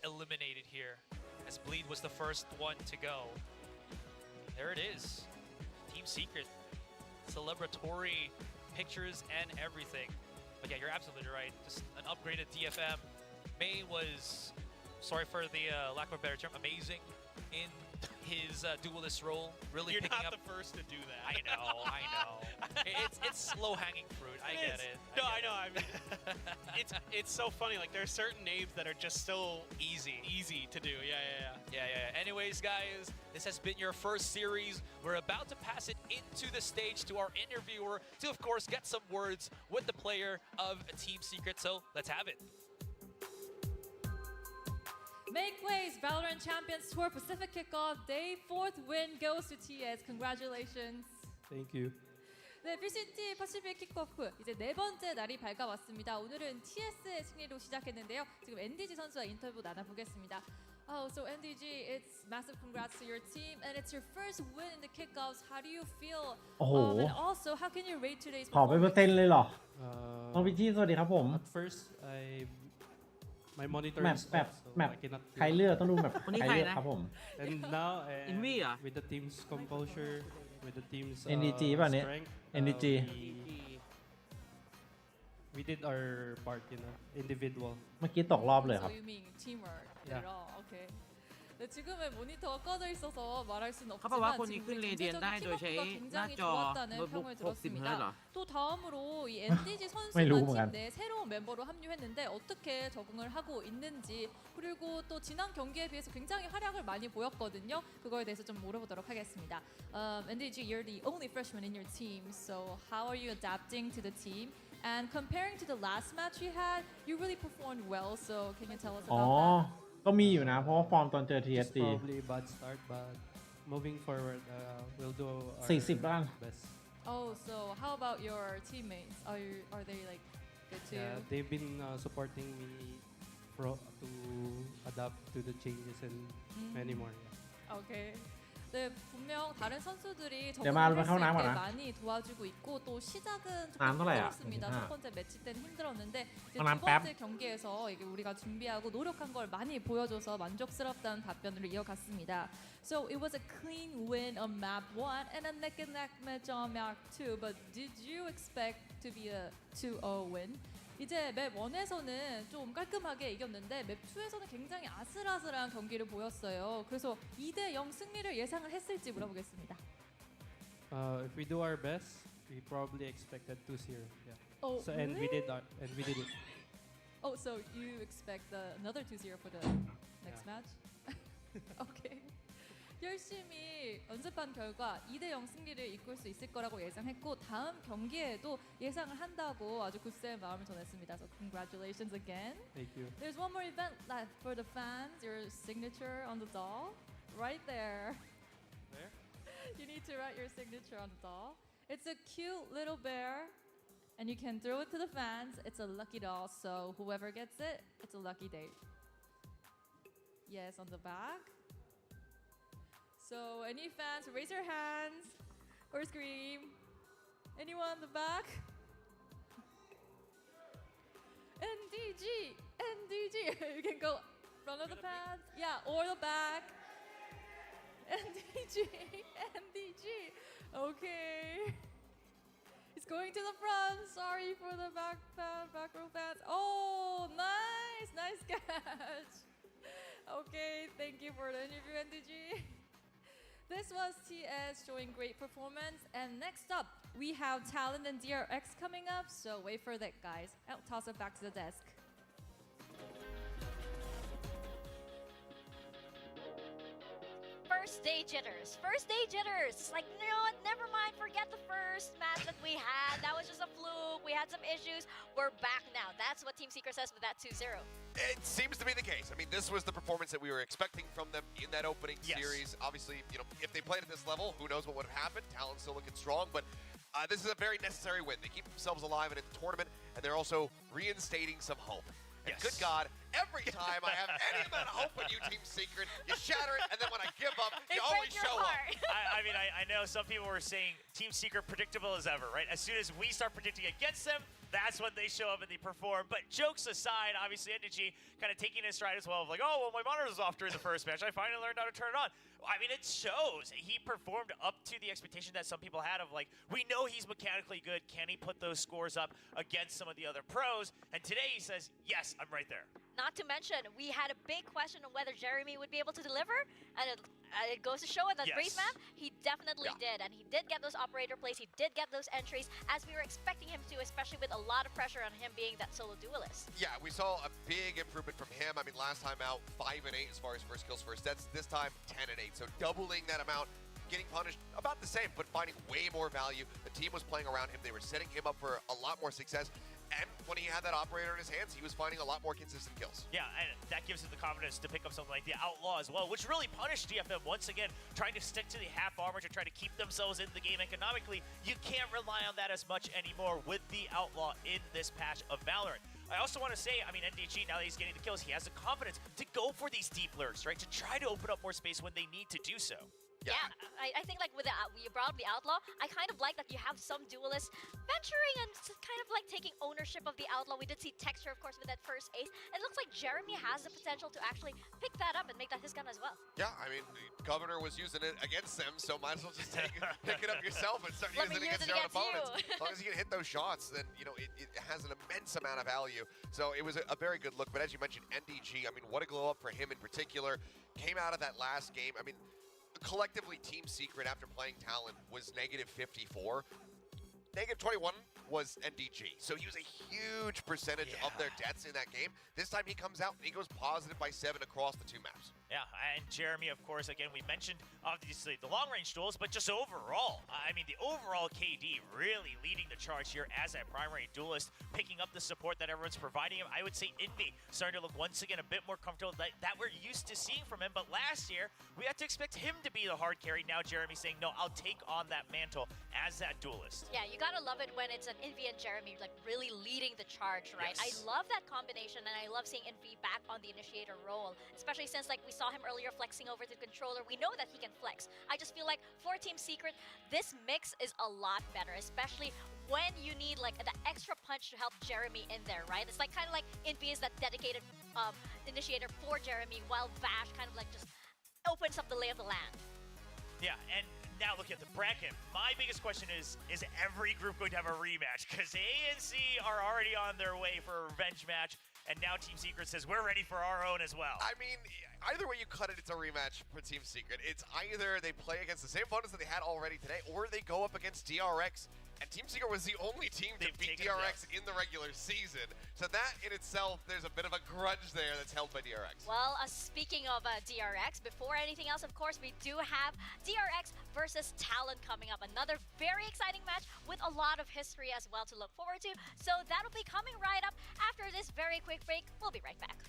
eliminated here, as Bleed was the first one to go. There it is. Team Secret. Celebratory pictures and everything. But yeah, you're absolutely right. Just an upgraded DFM. May was, sorry for the lack of a better term, amazing in his duelist role. Really You're picking not up. the first to do that. I know. It's slow-hanging fruit. I get it. I know. I mean, it's so funny. Like, there are certain names that are just so easy to do. Yeah. Anyways, guys, this has been your first series. We're about to pass it into the stage to our interviewer to, of course, get some words with the player of Team Secret. So let's have it. Make waves, Valorant Champions Tour Pacific Kickoff Day 4th win goes to TS. Congratulations. Thank you. 네, VCT 퍼시픽 킥오프 이제 네 번째 날이 밝아왔습니다. 오늘은 TS의 승리로 시작했는데요. 지금 NDG 선수와 인터뷰 나눠보겠습니다. So NDG, it's massive congrats to your team, and it's your first win in the kickoffs. How do you feel? โอ้โห And also, how can you rate today's ขอไปเปอร์เซ็นต์เลยเหรอ น้องพิจี้สวัสดีครับผม At first, my monitor แมป is แบบ off, so แมป I cannot ใครเลือกต้องดูแบบ คนนี้ ใคร ใคร เลือก นะ ครับผม And now, Envy ah? with the team's composure, with the team's NDG ป่ะเนี่ย strength, NDG we did our part, individual. เมื่อกี้ตกรอบเลยครับ So you mean teamwork? Yeah. Okay. 네, 지금은 모니터가 꺼져 있어서 말할 수는 เขาบอกว่า 없지만 คนนี้ 지금 ขึ้น 우리 เรเดียนได้ 전체적인 โดยใช้ 킥오프가 หน้า 굉장히 จอ 좋았다는 โน้ตบุ๊ก 평을 60 เฮิร์ตซ์ 들었습니다. เหรอ 또 다음으로 이 NDGไม่รู้ 선수가 เหมือนกัน 팀 내 새로운 멤버로 합류했는데 어떻게 적응을 하고 있는지 그리고 또 지난 경기에 비해서 굉장히 활약을 많이 보였거든요. 그거에 대해서 좀 물어보도록 하겠습니다. NDG, you're the only freshman in your team, so how are you adapting to the team? And comparing to the last match you had, you really performed well. So can you tell us อ๋อ about that? ก็มีอยู่นะ เพราะว่าฟอร์มตอนเจอ It's TSD probably a bad start, but moving forward, we'll do our 40 บ้าง best. Oh, so how about your teammates? Are they like good too? Yeah, they've been supporting me to adapt to the changes and many more. Yeah. Okay. 네, 분명 다른 선수들이 네, 말 적응을 할 수 하고 있게 나가라. 많이 도와주고 있고 또 시작은 안 조금 놀아요. 힘들었습니다. 괜찮아. 첫 번째 매치 때는 힘들었는데 이제 그럼 두 뺨. 번째 경기에서 이게 우리가 준비하고 노력한 걸 많이 보여줘서 만족스럽다는 답변으로 이어갔습니다. So it was a clean win on map 1 and a neck and neck match on map 2. But did you expect to be a 2-0 win? 이제 맵 1에서는 좀 깔끔하게 이겼는데 맵 2에서는 굉장히 아슬아슬한 경기를 보였어요. 그래서 2대0 승리를 예상을 했을지 물어보겠습니다. If we do our best, we probably expected 2-0. Yeah. Oh, So and we did it. Oh, so you expect another 2-0 for the next match? Okay. 열심히 연습한 결과 2대0 승리를 이끌 수 있을 거라고 예상했고 다음 경기에도 예상을 한다고 아주 굳센 마음을 전했습니다. So congratulations again. Thank you. There's one more event left for the fans. Your signature on the doll, right there. Where? You need to write your signature on the doll. It's a cute little bear, and you can throw it to the fans. It's a lucky doll, so whoever gets it, it's a lucky day. Yes, on the back. So any fans, raise your hands or scream. Anyone in the back? NDG, NDG. You can go front of the pants, yeah, or the back. NDG, NDG. Okay. It's going to the front. Sorry for the back row fans. Oh, nice, nice catch. Okay, thank you for the interview, NDG. This was TS showing great performance, and next up, we have TALON and DRX coming up, so wait for that, guys. I'll toss it back to the desk. First day jitters. First day jitters. Like, you know what? Never mind. Forget the first match that we had. That was just a fluke. We had some issues. We're back now. That's what Team Secret says with that 2-0. It seems to be the case. I mean, this was the performance that we were expecting from them in that opening series. Obviously, you know, if they played at this level, who knows what would have happened. Talon's still looking strong, but this is a very necessary win. They keep themselves alive in the tournament, and they're also reinstating some hope. And good God, every time I have any amount of hope in you, Team Secret, you shatter it, and then when I give up, you always show up. I mean, I know some people were saying Team Secret predictable as ever, right? As soon as we start predicting against them, that's when they show up and they perform. But jokes aside, obviously, NDG kind of taking his stride as well, of like, oh, well, my monitor was off during the first match. I finally learned how to turn it on. I mean, it shows. He performed up to the expectation that some people had of, like, we know he's mechanically good. Can he put those scores up against some of the other pros? And today he says, yes, I'm right there. Not to mention, we had a big question on whether Jeremy would be able to deliver, and it goes to show in that brief map, he definitely did, and he did get those operator plays, he did get those entries, as we were expecting him to, especially with a lot of pressure on him being that solo duelist. Yeah, we saw a big improvement from him. I mean, last time out, 5 and 8 as far as first kills, first deaths. This time, 10 and 8, so doubling that amount. Getting punished about the same, but finding way more value. The team was playing around him. They were setting him up for a lot more success. And when he had that operator in his hands, he was finding a lot more consistent kills. Yeah, and that gives him the confidence to pick up something like the Outlaw as well, which really punished DFM once again, trying to stick to the half armor to try to keep themselves in the game economically. You can't rely on that as much anymore with the Outlaw in this patch of Valorant. I also want to say, I mean, NDG, now that he's getting the kills, he has the confidence to go for these deep lurks, right? To try to open up more space when they need to do so. Yeah, I think like with you brought up the Outlaw, I kind of like that you have some duelists venturing and kind of like taking ownership of the Outlaw. We did see Texture, of course, with that first ace. It looks like Jeremy has the potential to actually pick that up and make that his gun as well. Yeah, I mean, the Governor was using it against them, so might as well just pick it up yourself and start using it against your own opponents. As long as you can hit those shots, then, you know, it has an immense amount of value. So it was a very good look. But as you mentioned, NDG, I mean, what a glow up for him in particular. Came out of that last game. I mean, collectively, Team Secret, after playing Talon, was negative 54. Negative 21 was NDG. So he was a huge percentage of their deaths in that game. This time he comes out and he goes positive by 7 across the 2 maps. Yeah, and Jeremy, of course, again, we mentioned obviously the long-range duels, but just overall, I mean, the overall KD really leading the charge here as that primary duelist, picking up the support that everyone's providing him. I would say Envy starting to look once again a bit more comfortable that we're used to seeing from him, but last year, we had to expect him to be the hard carry. Now Jeremy saying, no, I'll take on that mantle as that duelist. Yeah, you gotta love it when it's an Envy and Jeremy like really leading the charge, right? I love that combination, and I love seeing Envy back on the initiator role, especially since like we saw him earlier flexing over to controller. We know that he can flex. I just feel like for Team Secret, this mix is a lot better, especially when you need like the extra punch to help Jeremy in there, right? It's like kind of like Envy is that dedicated initiator for Jeremy, while Vash kind of like just opens up the lay of the land. Yeah, and now look at the bracket. My biggest question is every group going to have a rematch? Because A and C are already on their way for a revenge match, and now Team Secret says we're ready for our own as well. I mean, either way you cut it, it's a rematch for Team Secret. It's either they play against the same opponents that they had already today, or they go up against DRX. And Team Secret was the only team to beat DRX in the regular season. So that in itself, there's a bit of a grudge there that's held by DRX. Well, speaking of DRX, before anything else, of course, we do have DRX versus Talon coming up. Another very exciting match with a lot of history as well to look forward to. So that'll be coming right up after this very quick break. We'll be right back.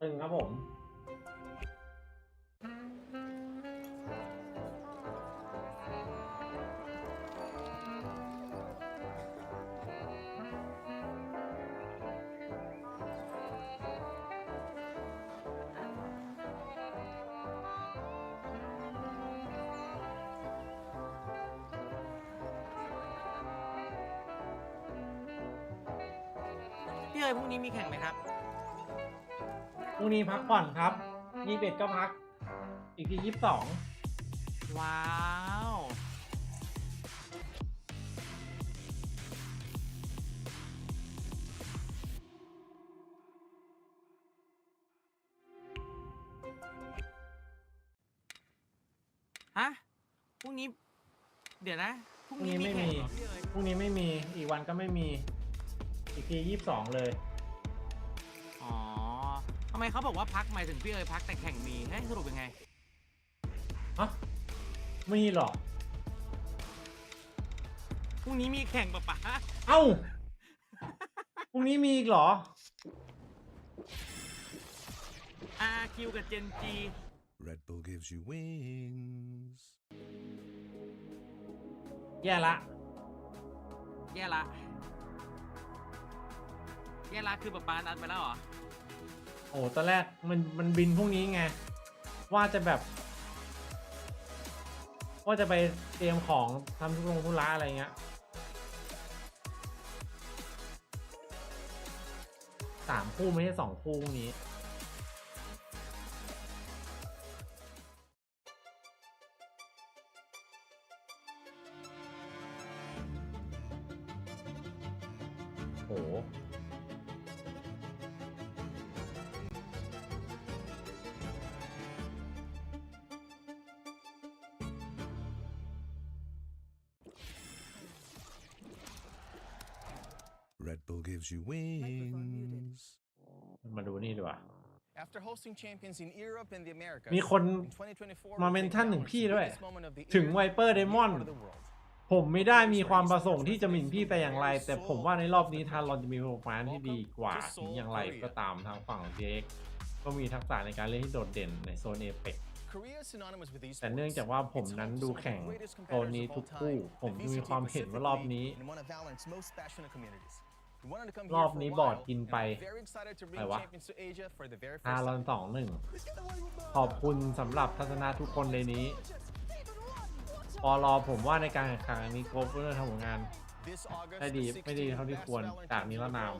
ตึงครับผมพี่เอ๋ยพรุ่งนี้มีแข่งไหมครับ พรุ่งนี้พักผ่อนครับ21ก็พัก อีกที22ว้าวฮะพรุ่งนี้เดี๋ยวนะพรุ่งนี้ไม่มี พรุ่งนี้ไม่มีอีกวันก็ไม่มีอีกที22เลยอ๋อทำไมเขาบอกว่าพักหมายถึงพี่เอ๋ยพักแต่แข่งมีสรุปยังไง ไม่มีหรอ พรุ่งนี้มีแข่งปะปะ เอ้า พรุ่งนี้มีอีกเหรอ RQ กับ Gen G Red Bull gives you wings แย่ละ แย่ละคือปะปานัดไปแล้วเหรอ โอ้ตอนแรกมันบินพรุ่งนี้ไง ว่าจะแบบ ว่าจะไปเตรียมของทำธุระอะไรเงี้ย3 คู่ไม่ใช่2 คู่พรุ่งนี้โหRed Bull gives you wings มาดูนี่ดีกว่า After hosting champions in Europe and the Americas มีคนมาเมนชั่นถึงพี่ด้วย ถึงไวเปอร์เดมอนผมไม่ได้มีความประสงค์ที่จะหมิ่นพี่แต่อย่างไร แต่ผมว่าในรอบนี้ทารอนจะมีผลงานที่ดีกว่าถึงอย่างไรก็ตามทางฝั่ง DRX ก็มีทักษะในการเล่นที่โดดเด่นในโซนเอเปกแต่เนื่องจากว่าผมนั้นดูแข่งโซนนี้ทุกคู่ ผมมีความเห็นว่ารอบนี้บอร์ดกินไปอะไรวะทารอน2-1 ขอบคุณสำหรับทัศนะทุกคนในนี้ปลผมว่าในการแข่งขันนี้โกลเฟอร์ทำผลงานได้ดีไม่ดีเท่าที่ควรจากนี้แล้วนาม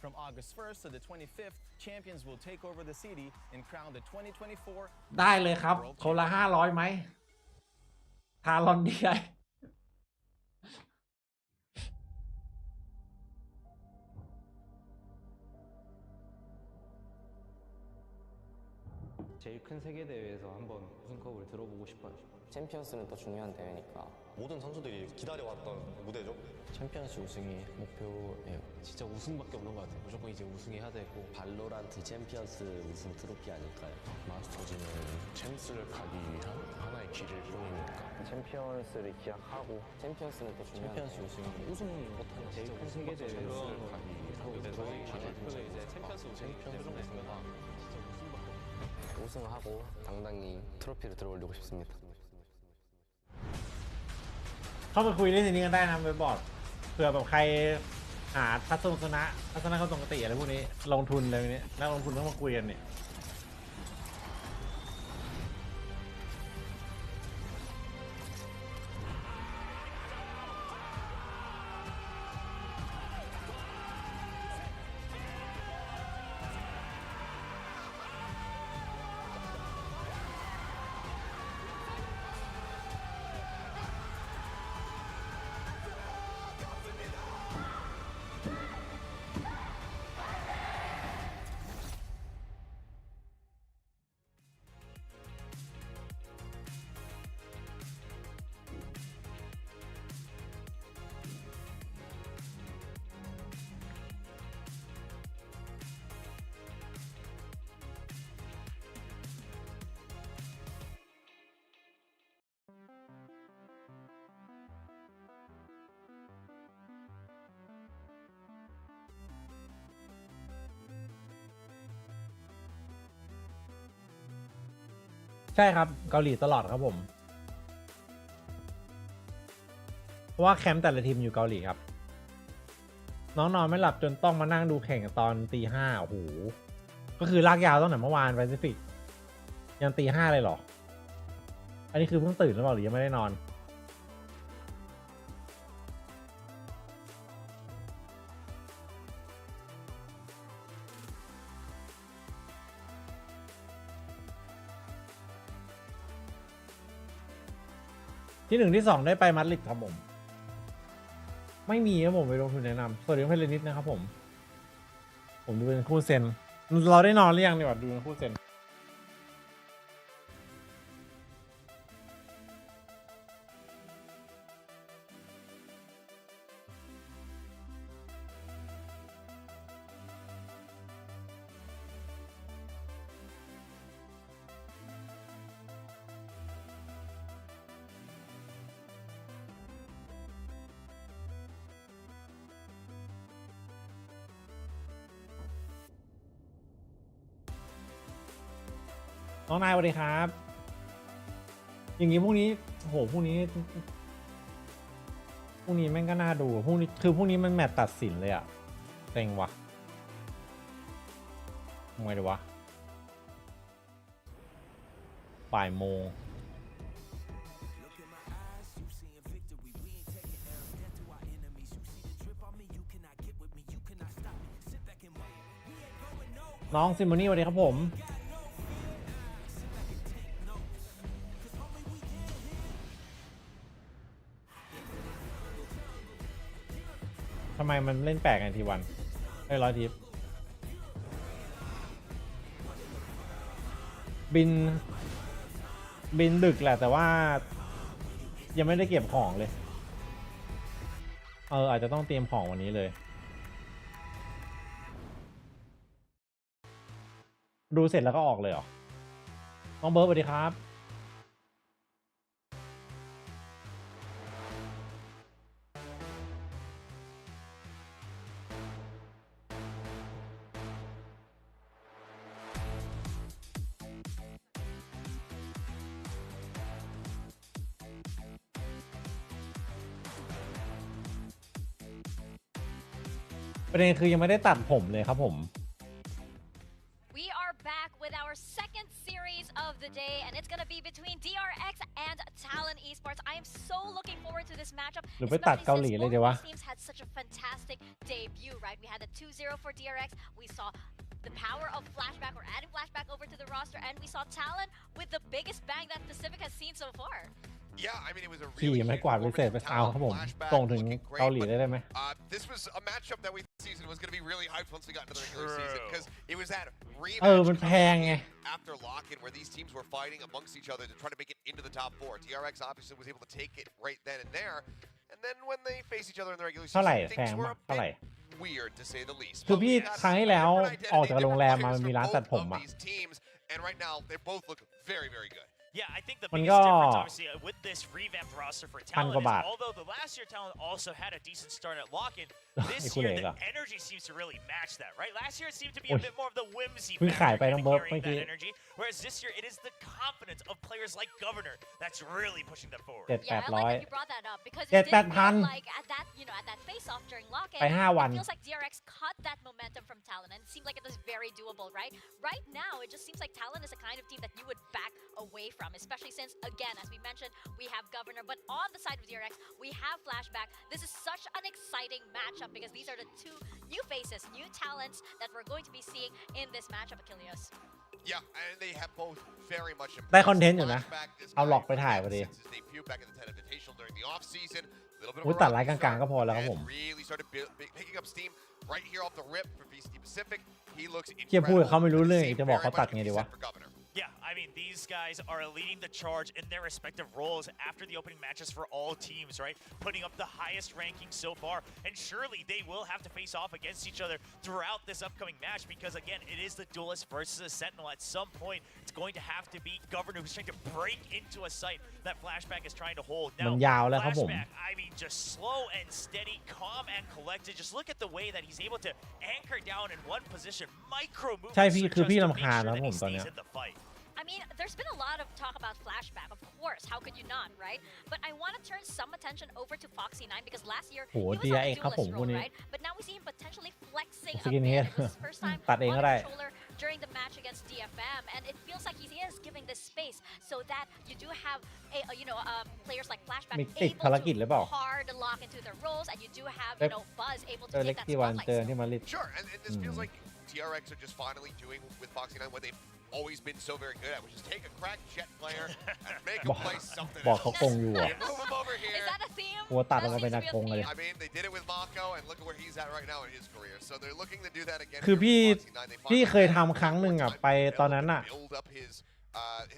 From August 1st to the 25th, champions will take over the city and crown the 2024. ได้เลยครับคนละ500ไหมทารอนดีไอ제일 큰 세계 대회에서 한번 우승컵을 들어보고 싶어요. 챔피언스는 더 중요한 대회니까 모든 선수들이 기다려왔던 무대죠. 챔피언스 우승이 목표예요. 진짜 우승밖에 없는 것 같아요. 무조건 이제 우승해야 되고 발로란트 챔피언스 우승 트로피 아닐까요? 마스터즈는 챔스를 가기 위한 하나의 길일 뿐이니까 챔피언스를 기약하고 챔피언스는 더 중요한 챔피언스 우승이 우승 못하는 제일 큰 세계 대회에서 가기 위해서 저희 길을 이제 챔피언스 우승이가 우승하고 당당히 트로피를 들어올리고 싶습니다. เข้าไปคุยเรื่องนี้กันได้นะไปบอร์ดเผื่อแบบใครหาทัศนะเข้าตรงกติอะไรพวกนี้ลงทุนอะไรพวกนี้นักลงทุนต้องมาคุยกันเนี่ย ใช่ครับเกาหลีตลอดครับผมเพราะว่าแคมป์แต่ละทีมอยู่เกาหลีครับน้องนอนไม่หลับจนต้องมานั่งดูแข่งตอนตี 5โอ้โหก็คือลากยาวตั้งแต่เมื่อวานแปซิฟิกยังตี 5เลยเหรออันนี้คือเพิ่งตื่นหรือเปล่าหรือยังไม่ได้นอนที่1ที่2ได้ไปมัดลิดครับผมไม่มีครับผมไปลงทุนแนะนำสวัสดีเพื่อนเลยนิดนะครับผมดูเป็นคู่เซนเราได้นอนหรือยังดีกว่าดูเป็นคู่เซนน้องนายสวัสดีครับอย่างนี้พรุ่งนี้โหพรุ่งนี้แม่งก็น่าดูพรุ่งนี้มันแมตช์ตัดสินเลยอะเต็งวะทำไงดีวะบ่ายโมงน้องซิมโมนี่สวัสดีครับผมทำไมมันเล่นแปลกกันทีวันได้100 ทิปบินดึกแหละแต่ว่ายังไม่ได้เก็บของเลยอาจจะต้องเตรียมของวันนี้เลยดูเสร็จแล้วก็ออกเลยเหรอน้องเบิร์ดสวัสดีครับประเด็นคือยังไม่ได้ตัดผมเลยครับผม We are back with our second series of the day, and it's going to be between DRX and TALON Esports. I am so looking forward to this matchup, especially since both these teams had such a fantastic debut, right? We had a 2-0 for DRX. We saw the power of flashback or adding flashback over to the roster, and we saw TALON with the biggest bang that Pacific has seen so far. Yeah, I mean, it was a ขี่ really ไม่กวาดพิเศษไปเอาครับผมส่งถึงเกาหลีได้ไหม This was a matchup that we thought season was going to be really hyped once we got into the regular season because it was that มันแพงไง after lock-in where these teams were fighting amongst each other to try to make it into the top 4. DRX obviously was able to take it right then and there, and then when they face each other in the regular season, things were a bit weird to say the least. คือพี่ครั้งที่แล้วออกจากโรงแรมมามันมีร้านตัดผมอะ And right now they both look very, very good. Yeah, I think the biggest difference, obviously, with this revamped roster for Talon is, although the last year Talon also had a decent start at lock-in, this year the energy seems to really match that, right? Last year it seemed to be a bit more of the whimsy factor carrying that energy, whereas this year it is the confidence of players like Governor that's really pushing them forward. Yeah, I like that you brought that up because it did feel like at that face-off during lock-in, it feels like DRX cut that momentum from Talon, and it seemed like it was very doable, right? Right now, it just seems like Talon is a kind of team that you would back away from, especially since, again, as we mentioned, we have Governor, but on the side of DRX, we have Flashback. This is such an exciting matchup because these are the two new faces, new talents that we're going to be seeing in this matchup, Achilles. Yeah, and they have both very much ได้คอนเทนต์อยู่นะเอาหลอกไปถ่ายพอดีอุ้ยตัดไลน์กลางๆก็พอแล้วครับผมเกี่ยพูดเขาไม่รู้เรื่องจะบอกเขาตัดไงดีวะ Yeah, I mean, these guys are leading the charge in their respective roles after the opening matches for all teams, right? Putting up the highest ranking so far, and surely they will have to face off against each other throughout this upcoming match because, again, it is the duelist versus a sentinel. At some point, it's going to have to be Governor who's trying to break into a site that Flashback is trying to hold. Now, Flashback, I mean, just slow and steady, calm and collected. Just look at the way that he's able to anchor down in one position, micro moves. ใช่พี่คือพี่รำคาญแล้วผมตอนเนี้ย mean, there's been a lot of talk about flashback, of course. How could you not, right? But I want to turn some attention over to Foxy9 because last year he was on the duelist role, right? But now we see him potentially flexing a bit. It was his first time on a controller during the match against DFM, and it feels like he is giving this space so that you do have players like Flashback able to hard lock into their roles, and you do have Buzz able to take that spotlight. Sure, and this feels like TRX are just finally doing with Foxy9 what they've always been so very good at, which is take a cracked Jet player and make him play something else. Move him over here. Is that a theme? I mean, they did it with Mako, and look at where he's at right now in his career. So they're looking to do that again. คือพี่เคยทำครั้งหนึ่งอ่ะไปตอนนั้นอ่ะ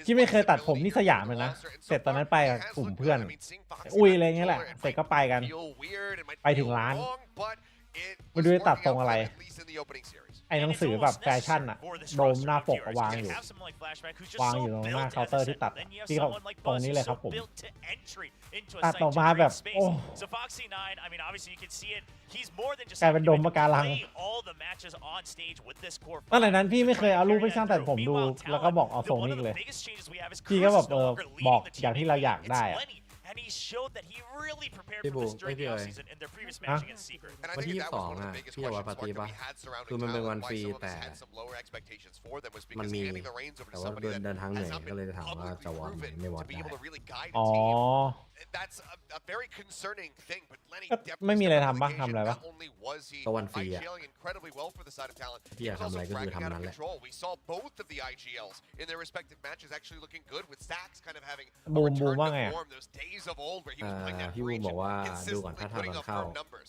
ที่ไม่เคยตัดผมที่สยามเลยนะเสร็จตอนนั้นไปกับกลุ่มเพื่อนอุ้ยอะไรเงี้ยแหละเสร็จก็ไปกันไปถึงร้านไม่รู้จะตัดทรงอะไรไอ้หนังสือแบบแฟชั่นอะโดมหน้าปกวางอยู่ตรงหน้าเคาน์เตอร์ที่ตัดที่เขาตรงนี้เลยครับผมตัดออกมาแบบโอ้กลายเป็นโดมปะการังตั้งแต่นั้นพี่ไม่เคยเอารูปไปช่างตัดผมดูแล้วก็บอกเอาทรงนี้เลยพี่ก็แบบบอกอย่างที่เราอยากได้And he showed that he really prepared for this during the offseason in their previous match against Secret. วันที่22อะพี่จะวัดปาร์ตี้ปะคือมันเป็นวันฟรีแต่มันมีแต่ว่าเดินทางเหนื่อยก็เลยจะถามว่าจะวัดไหมไม่วัดได้อ๋อ That's a very concerning thing, but Lenny ไม่มีอะไรทำปะทำอะไรปะ ก็วันฟรีอะ incredibly well for the side of Talon. พี่อยากทำอะไรก็คือทำนั้นแหละ We saw both of the IGLs in their respective matches actually looking good with Stacks kind of having บูมว่าไงอะ those days of old where he was playing that พี่บูมบอกว่าดูก่อนถ้าทำเข้า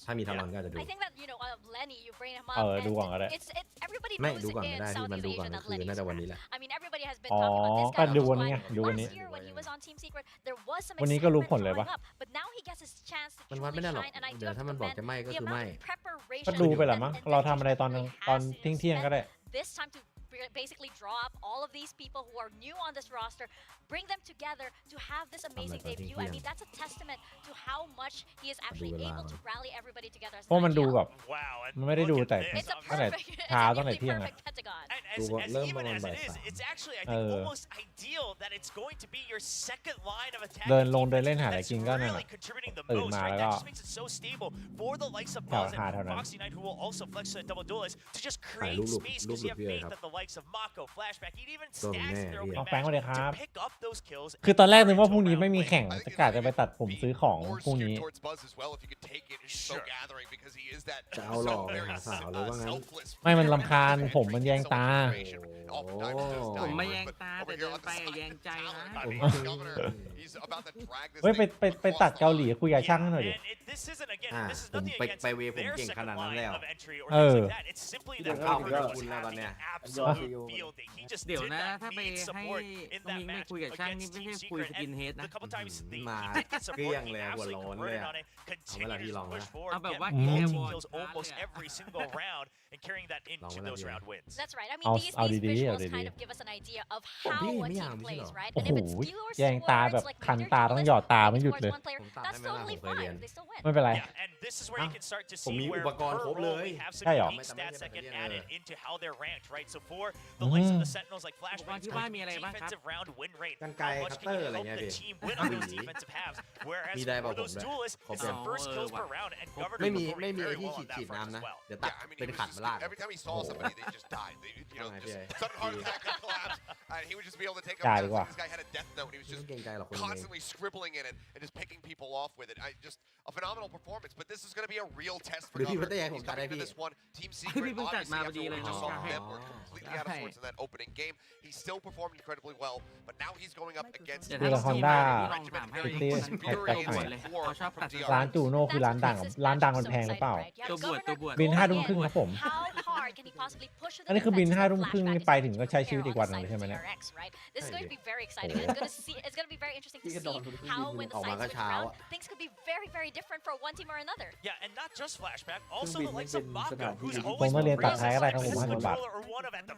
ถ้ามีทำมันก็จะดู I think that Lenny you bring him up ดูก่อนก็ได้ it's everybody ไม่ knows ดูก่อน in ก็ได้ที่มัน Southeast ดูก่อน Asia that คือ Lenny น่าจะวันนี้แหละ I mean everybody has been อ๋อ talking about this ก็ guy ดูวันนี้ไงดูวันนี้ last year when he was on Team Secret there was some วันนี้ก็รู้ผลเลยปะ excitement growing up but now he gets his chance to มันวัดไม่ได้หรอก shine and I do เดี๋ยว have ถ้า to มันบอก commend จะไม่ก็ the คือ amount ไม่ of preparation ก็ดูไปแหละมั้งเราทำอะไรตอนเที่ยงก็ได้ this time to basically draw up all of these people who are new on this roster, bring them together to have this amazing debut. I mean, that's a testament to how much he is actually able to rally everybody together. เพราะมันดูแบบมันไม่ได้ดูแต่ตั้งแต่เช้าตั้งแต่เที่ยงอะ ดูเริ่มประมาณบ่าย It's actually I think almost ideal that it's going to be your second line of attack. เดินเล่นหาอะไรกินก็นั่นแหละตื่นมาแล้วก็ That just makes it so stable for the likes of Buzz and Foxy9 who will also flex to double duelist to just create space because you have faith that the likes of Mako, Flashback, even Stacks in their opening match to pick up those kills. คือตอนแรกนึกว่าพรุ่งนี้ไม่มีแข่งจะกะจะไปตัดผมซื้อของพรุ่งนี้ จะเอาหล่อไปหาสาวหรือว่างั้น ไม่มันรำคาญผมมันแยงตา ผมไม่แยงตาแต่เดินไปแยงใจนะ เฮ้ยไปตัดเกาหลีคุยกับช่างหน่อยดิ ผมไปเวผมเก่งขนาดนั้นแล้ว จะ เข้าไปกับคุณแล้วตอนเนี้ย เดี๋ยวนะถ้าไปให้น้องมิงไม่คุยกับช่างนี่ไม่ใช่คุยสกินเฮดนะ มาเกลี้ยงเลยหัวร้อนเลยอะเอาเวลาพี่ลองนะ เอาแบบว่า kills almost every single round and carrying that into those round wins. That's right. I mean, these visuals kind of give us an idea of how a team plays, right? โอ้ And โห if it's duelers แยงตาแบบคันตาต้องหยอดตาไม่หยุดเลย that's totally fine. They still win. ไม่เป็นไร And this is where you can start to ผม see มีอุ where ปกรณ์ครบ per เล role ย we have some ใช่หรอ unique stats that get added into how they're ranked, right? So for the likes of the Sentinels like Flashback, it's going to be defensive round win rate. How much can you help the team win on those defensive halves? Whereas for those duelists, it's the first kills per round, and Governor ไม่มี performing ไอ้ very ที่ well on that ฉีด front น้ำ as นะ well. เดี๋ยวตัดเป็นขันมาลาด Every time he saw somebody, they just died. They, just sudden heart attack and collapse, and he would just be able to take them down. This guy had a death note, and he was just constantly scribbling in it and just picking people off with it. Just a phenomenal performance, but this is going to be a real test for Governor. He's coming into this one. Team Secret, obviously, after what we just saw from them, were completely out of sorts in that opening game. He still performed incredibly well, but now he's going up against คือละครด้าพิตี้แท็กใหม่ร้านจูโน่คือร้านดังมันแพงหรือเปล่า ตัวบวช บิน5 ทุ่มครึ่งครับผม อันนี้คือบิน5 ทุ่มครึ่งนี่ไปถึงก็ใช้ชีวิตอีกวันหนึงเลยใช่ไหมเนี่ย This is going to be very exciting. It's going to be very interesting to see how when the sides switch around, things could be very, very different for one team or another. Yeah, and not just Flashback, also the likes of Mako, who's ผม always มาเรียนตัด been ท้ายอะไรครับผม a 50 บาท controller or one of at the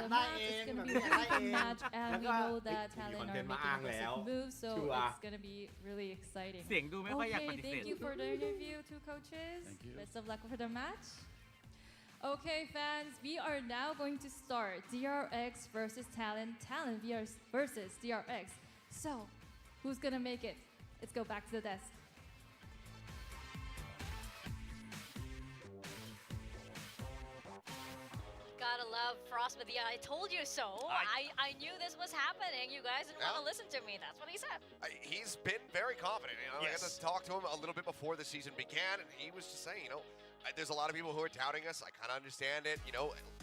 the match is going to be a really fun match, and we know that Talon are making aggressive moves, so it's going to be really exciting. เสียงดูไม่ค่อยอยากป Okay, ฏิเสธ thank you for the interview, two coaches. Thank you. Best of luck for the match. Okay, fans, we are now going to start DRX versus Talon, Talon versus DRX. So, who's gonna make it? Let's go back to the desk. gotta love Frost with the I told you so. I knew this was happening. You guys didn't want to listen to me. That's what he said. He's been very confident. I got to talk to him a little bit before the season began, and he was just saying, there's a lot of people who are doubting us. I kind of understand it.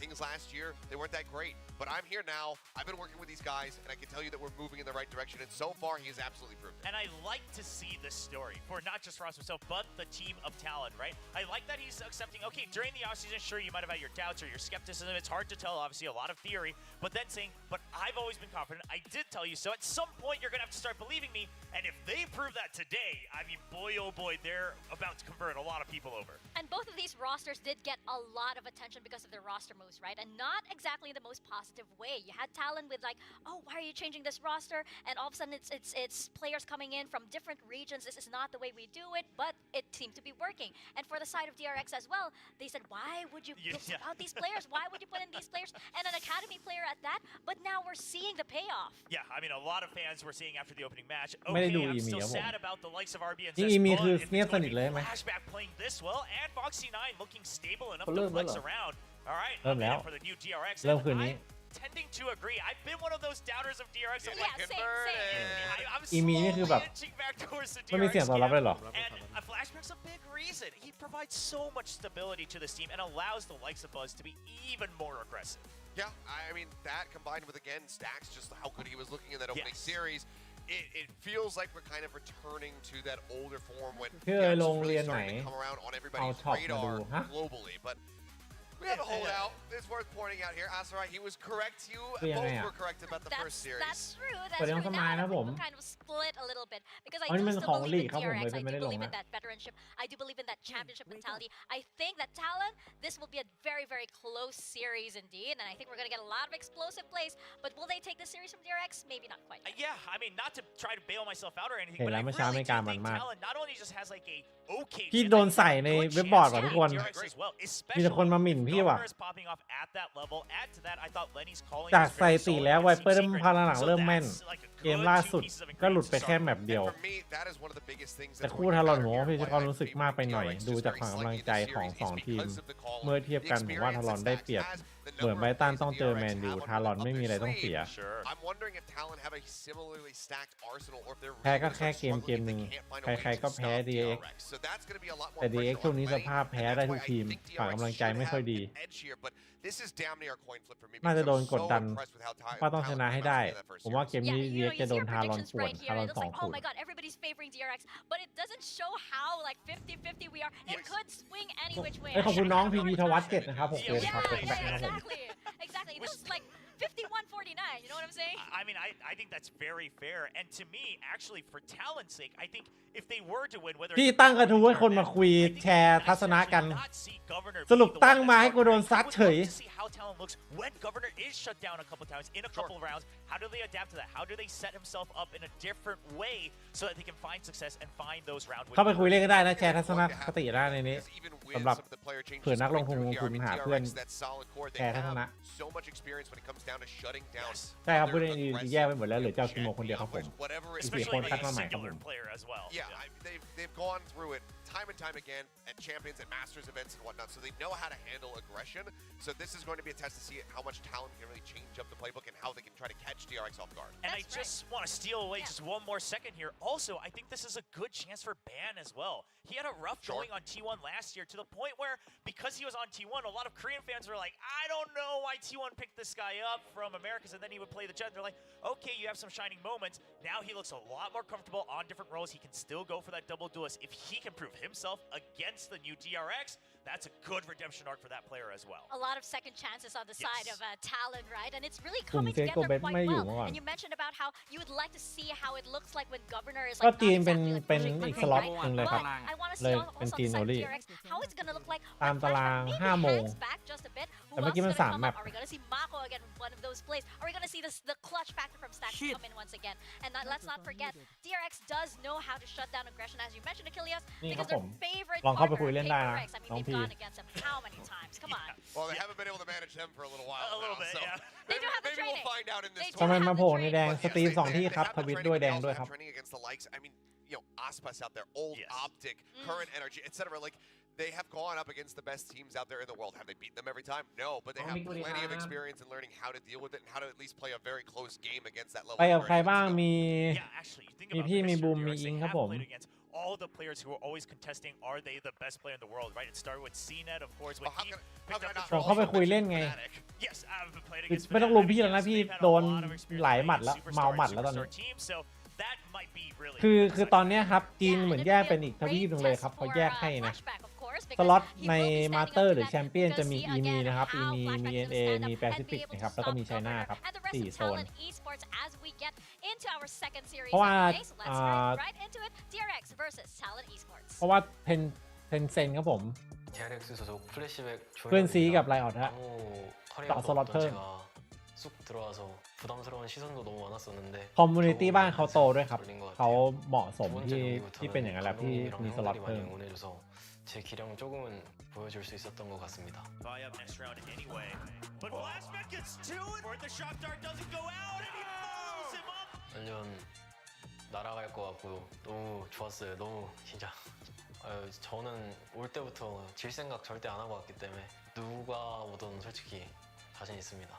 Things last year, they weren't that great. But I'm here now. I've been working with these guys, and I can tell you that we're moving in the right direction. And so far, he has absolutely proved it. And I like to see this story for not just Frost himself, but the team of Talon, right? I like that he's accepting, okay, during the offseason, sure, you might have had your doubts or your skepticism. It's hard to tell, obviously, a lot of theory. But then saying, but I've always been confident. I did tell you so. At some point, you're going to have to start believing me. And if they prove that today, I mean, boy, oh boy, they're about to convert a lot of people over. And both of these rosters did get a lot of attention because of their roster moves, right? And not exactly the most positive way. You had Talon with like, oh, why are you changing this roster? And all of a sudden it's players coming in from different regions. This is not the way we do it, but it seemed to be working. And for the side of DRX as well, they said, why would you put out these players? Why would you put in these players? And an academy player at that? But now we're seeing the payoff. Yeah, I mean, a lot of fans were saying after the opening match, okay, I'm still sad about the likes of RB and Zest, flashback playing this well, and Foxy 9 looking stable enough to flex around. All right, for the new DRX. I'm tending to agree. I've been one of those doubters of DRX. I'm like, I'm slowly inching back towards the DRX camp. And a flashback's a big reason. He provides so much stability to this team and allows the likes of Buzz to be even more aggressive. Yeah, I mean, that combined with, again, Stacks, just how good he was looking in that opening series. It feels like we're kind of returning to that older form when it's really starting to come around on everybody's radar globally. But we have a holdout. It's worth pointing out here. aeyy, he was correct. You both were correct about the first series. That's true. That's true. Now we kind of split a little bit because I do still believe in DRX. I do believe in that veteranship. I do believe in that championship mentality. I think that Talon, this will be a very, very close series indeed, and I think we're gonna get a lot of explosive plays. But will they take the series from DRX? Maybe not quite. Yeah, I mean, not to try to bail myself out or anything, but I really do think Talon not only just has like a okay ที่โดนใส่ในเว็บบอร์ดว่ะทุกคนมีแต่คนมาหมิ่นพี่ว่ะจากสถิติแล้วไวเปอร์พาหลังเริ่มแม่นเกมล่าสุดก็หลุดไปแค่แมปเดียวแต่คู่ทารอนผมว่าพี่จะความรู้สึกมากไปหน่อยดูจากความกำลังใจของ2ทีมเมื่อเทียบกันผมว่าทารอนได้เปรียบเหมือนไบตันต้องเจอแมนยูทารอนไม่มีอะไรต้องเสียแพ้ก็แค่เกมหนึ่งใครๆก็แพ้ DRX แต่ DRX ช่วงนี้สภาพแพ้ได้ทุกทีมฝากกำลังใจไม่ค่อยดีน่าจะโดนกดดันว่าต้องชนะให้ได้ผมว่าเกมนี้ DRX จะโดนทารอนป่วนทารอน2-0 ขอบคุณน้องพีพีทวัฒน์7นะครับผมเลยครับเป็นแบบนะครับผม Exactly. This is like 51-49. You know what I'm saying? I mean, I think that's very fair. And to me, actually, for Talon's sake, I think if they were to win, whether พี่ตั้งกระทู้ให้คนมาคุยแชร์ทัศนะกันสรุปตั้งมาให้กูโดนซัดเฉย how Talon looks when Governor is shut down a couple times in a couple of rounds. How do they adapt to that? How do they set himself up in a different way so that they can find success and find those round wins? เข้าไปคุยเล่นก็ได้นะแชร์ทัศนคติได้ในนี้สำหรับเผื่อนักลงทุนหาเพื่อนแชร์ทัศนะใช่ครับผู้เล่นแยกไปหมดแล้วเหลือเจ้าคิโมคนเดียวครับผมอีก4คนคัดมาใหม่ครับผม They've gone through it time and time again at Champions and Masters events and whatnot, so they know how to handle aggression. So this is going to be a test to see how much Talon can really change up the playbook and how they can try to catch DRX off guard. And I just want to steal away just one more second here. Also, I think this is a good chance for Ban as well. He had a rough going on T1 last year to the point where, because he was on T1, a lot of Korean fans were like, I don't know why T1 picked this guy up from Americas, and then he would play the Jet. They're like, okay, you have some shining moments. Now he looks a lot more comfortable on different roles. He can still go for that double duelist. If he can prove himself against the new DRX, that's a good redemption arc for that player as well. A lot of second chances on the side of Talon, right? And it's really coming together quite well. And you mentioned about how you would like to see how it looks like when Governor is like not exactly like pushing the right. But I want to see also on the side of DRX how it's going to look like when Flashback maybe hangs back just a bit. Who else is going to come up? Are we going to see Mako again with one of those plays? Are we going to see the clutch factor from Stacks come in once again? And let's not forget, DRX does know how to shut down aggression, as you mentioned, Achilles, because their favorite partner, DRX. I mean, they've gone against him how many times? Come on. Well, they haven't been able to manage him for a little while. A little bit, yeah. They do have the training. We'll find out in this. ทำไมมาโผล่ในแดงสตรีม2ที่ครับทวิตด้วยแดงด้วยครับ Training against the likes. I mean, Aspas out there, old optic, current energy, etc. Like they have gone up against the best teams out there in the world. Have they beaten them every time? No, but they have plenty of experience in learning how to deal with it and how to at least play a very close game against that level. ไปกับใครบ้างมี Yeah, actually, you think มี about พี่มี Viperdemon บูมมี DRX, อิง they ครับ have ผม played against all the players who are always contesting. Are they the best player in the world? Right. It started with CNET, of course. When he picked up the ผมเข้าไปคุยเล่นไง Yes, I've played against ไม่ต้องลุมพี่แล้วนะพี่โดนหลายหมัดแล้วเมาหมัดแล้วตอนนี้ So that might be really คือตอนเนี้ยครับจีนเหมือนแยกเป็นอีกทวีปหนึ่งเลยครับเขาแยกให้นะสล็อตในมาสเตอร์หรือแชมเปี้ยนจะมีอีมีนะครับอีมีมี NA มีแปซิฟิกนะครับแล้วก็มีไชน่าครับ4โซนเพราะว่าเพราะว่าเทนเซนครับผมเพื่อนซีกับไลออดฮะต่อสล็อตเพิ่มคอมมูนิตี้บ้านเขาโตด้วยครับเขาเหมาะสมที่เป็นอย่างนั้นแหละที่มีสล็อตเพิ่ม제 기량은 조금은 보여줄 수 있었던 것 같습니다. Buy up next round anyway. But Flashback gets to it. Or the shock dart doesn't go out and he follows him up. 완전 날아갈 것 같고요. 너무 좋았어요. 너무 진짜. 저는 올 때부터 질 생각 절대 안 하고 왔기 때문에 누가 오든 솔직히 자신 있습니다.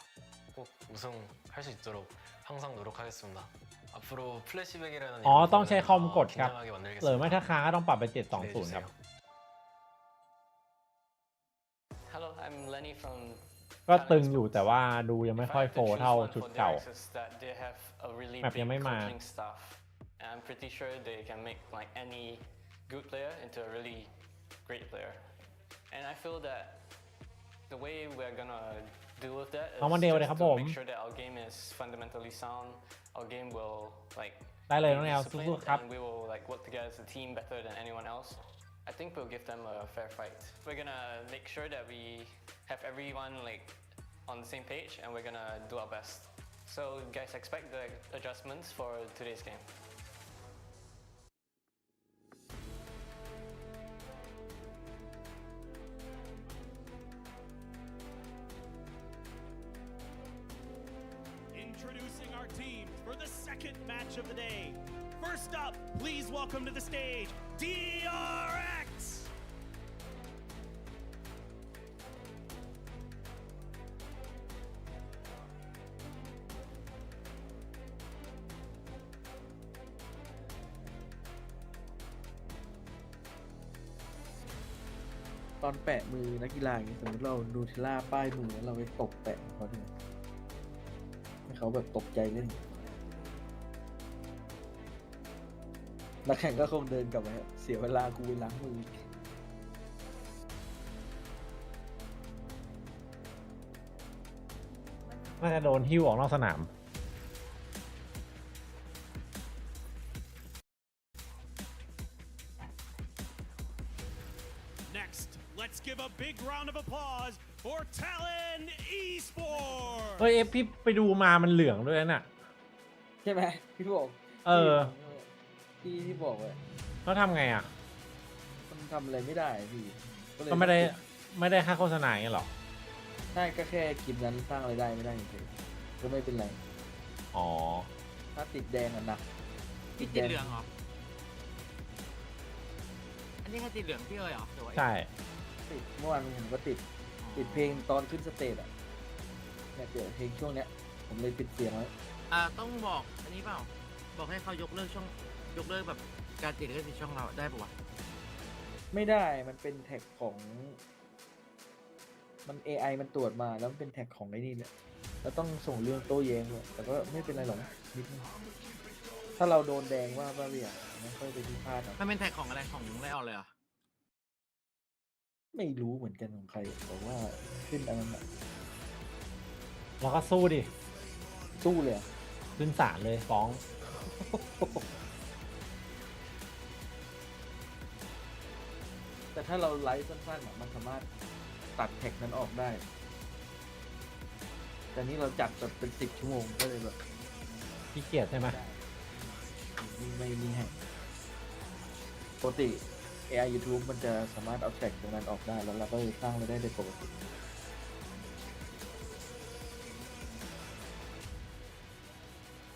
꼭 우승할 수 있도록 항상 노력하겠습니다. 앞으로 플래시백이라는 ต้องใช้คอมกดครับหรือไม่ถ้าค้างก็ต้องปรับไป720ครับHello, I'm Lenny from ก็ตึงอยู่แต่ว่าดูยังไม่ค่อยโฟเท่าชุดเก่าแมปยังไม่มา I'm pretty sure they can make like any good player into a really great player and I feel that the way we're gonna deal with that is just to make sure that our game is fundamentally sound our game will like ได้เลยน้องแอลสู้ๆครับ and we will like work together as a team better than anyone else I think we'll give them a fair fight. We're gonna make sure that we have everyone like on the same page and we're gonna do our best. So guys, expect the adjustments for today's game. Introducing our teams for the second match of the day. First up, please welcome to the stage, DRX! ตอนแปะมือนักกีฬาอย่างนี้สมมติเราดูเทล่าป้ายมือแล้วเราไปตบแปะเขาด้วยให้เขาแบบตกใจเล่นนักแข่งก็คงเดินกลับไปเสียเวลากูไปล้างมือน่าจะโดนหิ้วออกนอกสนาม Next, let's give a big round of applause for TALON Esports! เฮ้ยพี่ไปดูมามันเหลืองด้วยน่ะใช่ไหมพี่บอกพี่บอกเลยเขาทำไงอ่ะมันทำอะไรไม่ได้พี่ก็ไม่ได้ค่าโฆษณาอย่างเงี้ยหรอใช่ก็แค่คลิปนั้นสร้างรายได้ไม่ได้จริงๆก็ไม่เป็นไรอ๋อถ้าติดแดงอ่ะนะติดเหลืองเหรออันนี้แค่ติดเหลืองพี่เอ๋ยเหรอใช่ติดเมื่อวานผมก็ติดเพลงตอนขึ้นสเตจอ่ะเนี่ยเดี๋ยวเพลงช่วงเนี้ยผมเลยปิดเสียงไว้ต้องบอกอันนี้เปล่าบอกให้เขายกเลิกแบบการติดลิขสิทธิ์ช่องเราได้ปะวะไม่ได้มันเป็นแท็กของมัน AI มันตรวจมาแล้วมันเป็นแท็กของไอ้นี่เนี่ยแล้วต้องส่งเรื่องโต้แย้งด้วยแต่ก็ไม่เป็นไรหรอกนิดนึงถ้าเราโดนแดงว่าเรียกไม่ค่อยไปพิพาทมันเป็นแท็กของอะไรของไลออนเลยอ่ะไม่รู้เหมือนกันของใครแต่ว่าขึ้นอันนั้นเราก็สู้ดิสู้เลยขึ้นศาลเลยฟ้องแต่ถ้าเราไลฟ์สั้นๆมันสามารถตัดแท็กนั้นออกได้แต่นี้เราจัดแบบเป็น10 ชั่วโมงก็เลยแบบขี้เกียจใช่ไหมไม่มีให้ปกติ AI YouTube มันจะสามารถเอาแท็กตรงนั้นออกได้แล้วเราก็สร้างรายได้ได้ปกติ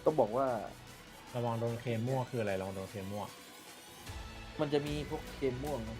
ต้องบอกว่าระวังโดนเคมมั่วคืออะไรระวังโดนเคมมั่วมันจะมีพวกเคมม่วงนะ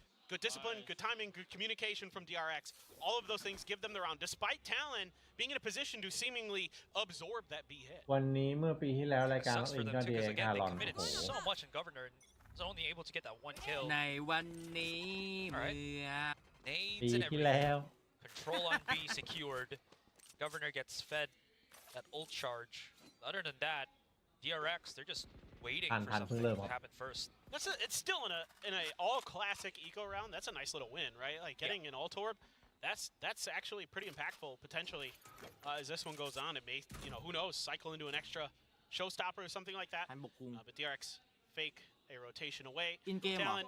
good discipline, good timing, good communication from DRX. All of those things give them the round, despite Talon being in a position to seemingly absorb that B hit. วันนี้เมื่อปีที่แล้วรายการ Sucks อิ for น them ก็ too, ดี because คา again, ร they อน committed โอ้โห so much, and Governor was only able to get that one kill. ในวันนี้เมื่อ Nades ปี and ที่ everything. แล้ว Control on B secured. Governor gets fed that ult charge. Other than that, DRX, they're just waiting for something to happen first. It's still in a all classic eco round. That's a nice little win, right? Like getting an ult orb. That's actually pretty impactful potentially. As this one goes on, it may, who knows, cycle into an extra showstopper or something like that. But DRX fake a rotation away. Talon,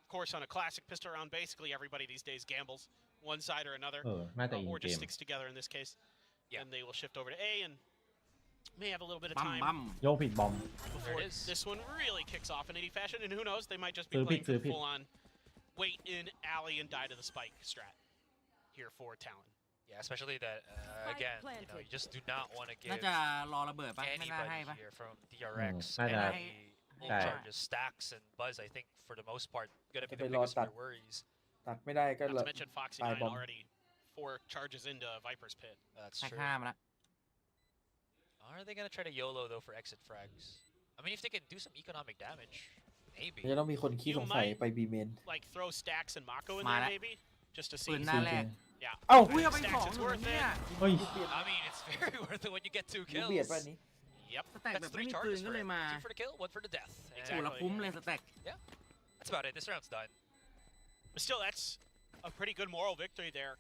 of course, on a classic pistol round, basically everybody these days gambles one side or another, or just sticks together in this case. And they will shift over to A and may have a little bit of time โยกผิดบอม before this one really kicks off in any fashion. And who knows, they might just be playing for the full-on wait in alley and die to the spike strat here for Talon. Yeah, especially that, again, you just do not want to give น่าจะรอระเบิดปะไม่น่าให้ปะ anybody here from DRX น่าจะ any ult charges. Stacks and Buzz, I think, for the most part, gonna be จะ the ไปรอ biggest ตั of ด their worries. ตัดไม่ได้ก็ Not to mention Foxy ตาย 9 บอม already 4 charges into Viper's pit. That's แท็ก true. ห้ามาละ Are they gonna try to YOLO though for exit frags? I mean, if they can do some economic damage, maybe. จะต้องมีคนขี้สงสัยไปบีเมน Like throw Stacks and Mako in มา there ละ maybe, just to ปื see. นหน้าแรก Yeah. เอ้า อุ้ยเอาไป Stacks, 2 it's หนึ่ง worth เนี่ย it. เฮ้ย I mean, it's very worth it when you get 2 รู้เบียด kills. ป่ะนี้ Yep. สแต็กแบบ That's ไม่ 3 มีปืน charges ก็ for เลย it. มา 2 for the kill, 1 for the death. โอ้ละคุ้มเลยสแต็ก Yeah, that's about it. This round's done. But still, that's a pretty good moral victory there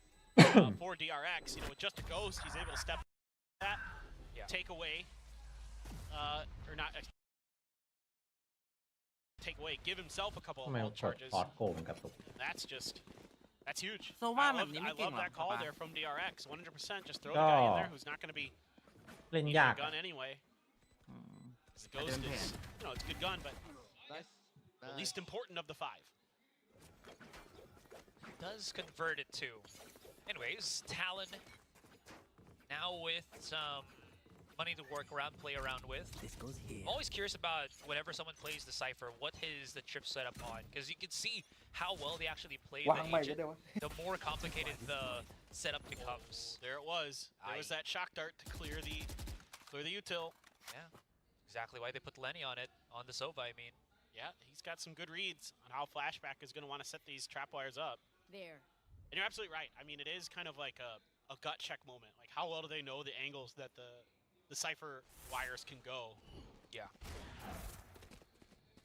for DRX. With just a ghost, he's able to step that, take away, or not take away, give himself a couple ทำ of ไม ult กด charges. พอร์ตโกมันกระตุก That's huge. So why Iแบบนี้ไม่ love เก่งหรอ that call ป๊า there from DRX. 100%. Just throw ก็ the guy in there who's not going to be เล่น using ยาก a gun anyway. The ghost is, it's a good gun, but the least important of the 5. Does convert it too. Anyways, Talon now with some money to work around, play around with. I'm always curious about whenever someone plays the Cypher, what is the trip setup on? Because you can see how well they actually play the agent. The more complicated the setup becomes. There it was. There was that shock dart to clear the util. Yeah, exactly why they put Lenny on it, on the Sova, I mean. Yeah, he's got some good reads on how Flashback is going to want to set these trapwires up. There. And you're absolutely right. I mean, it is kind of like a gut check moment. Like, how well do they know the angles that the Cypher wires can go? Yeah.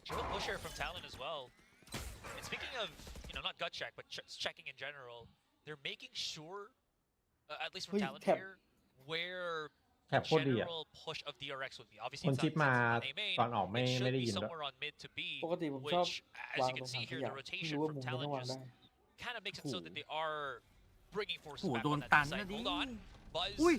Chill pusher from Talon as well. And speaking of, not gut check, but checking in general, they're making sure, at least from Talon here, where แถบโคตรดีอ่ะ general push of DRX would be. ค Obviously, น it's ชิป not มา A main. ตอนออกไม่ It ไม่ should ได้ be ยินด้วย somewhere on mid to B, ปกติผมชอบ which, as วาง you ตร can ง see ถังข here, ยะ the ไม่ rotation รู้ว่า from มุมมัน Talon ต้องวาง just ได้ kind of makes it so that they are bringing forces โอ้โห back โด on น that ตัน side. นะดิ Hold on. Buzz อุ้ย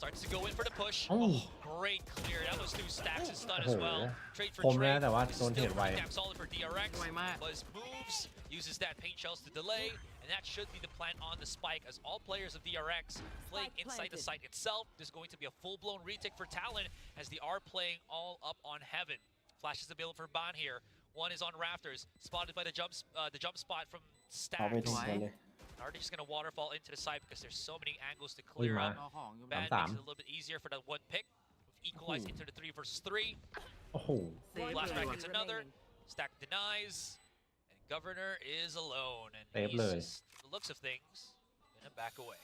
starts to go in for the push. Oh. Great clear. That was 2 stacks and stun โอ้ as โห well. Trade for คมนะ trade. แต่ว่า This โด is นเทร still ดไว pretty damn solid for DRX. ไวมาก Buzz moves, uses that paint shells to delay, and that should be the plan on the spike as all players of DRX playing inside the site itself. There's going to be a full-blown retake for Talon as they are playing all up on Heaven. Flash is available for Ban here. One is on Rafters, spotted by the jump spot from เอาไป Stacks. ถึงกันเลย Are they just going to waterfall into the site because there's so many angles to clear up? รอของอยู่ Bad สาม makes it a little bit easier for that one pick. Equalize into the 3 versus 3. โอ้โห Flashback gets another. Stack denies. And Governor is alone. And Save he'sเลย just, the looks of things, gonna back away.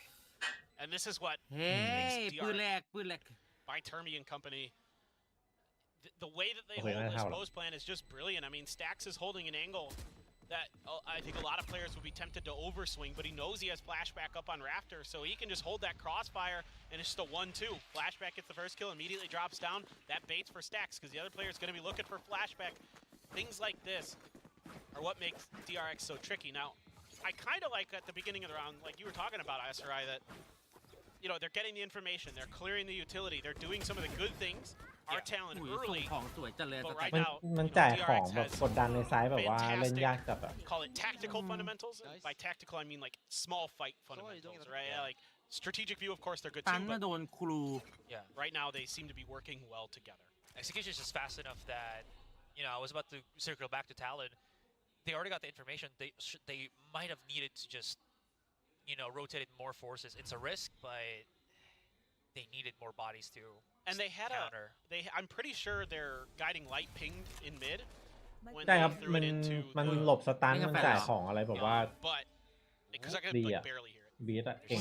And this is what เฮ้ย makes ปืนแร DRX กปืนแรก by Termi and company. The way that they Okay, hold that's this how- pose plan is just brilliant. I mean, Stacks is holding an angle that I think a lot of players would be tempted to overswing, but he knows he has Flashback up on Raptor, so he can just hold that crossfire, and it's just a 1-2. Flashback gets the first kill, immediately drops down. That baits for Stacks, because the other player is going to be looking for Flashback. Things like this are what makes DRX so tricky. Now, I kind of like at the beginning of the round, like you were talking about, SRI, that they're getting the information, they're clearing the utility, they're doing some of the good things. Our talent อุ้ยส่ง early, ของสวยจังเลย but สแต็ก right มัน now, มันจ่ายของ DRX แบบ has กดดันในไซส์แบบว่าเล่นยากจัดอะ call it tactical fundamentals. By tactical, I mean like small fight fundamentals, right? Like strategic view, of course, they're good ตัน too, มา but โดนครู Yeah. right now they seem to be working well together. Execution is just fast enough that, I was about to circle back to Talon. they already got the information. They might have needed to just, rotate more forces. It's a risk, but they needed more bodies to And they had counter. I'm pretty sure their guiding light pinged in mid when ใช่ครับ they threw it into มันหลบสตันมันจ่ายของอะไรแบบว่า but because I could ดี like อะ barely hear it. บีทอะเก่ง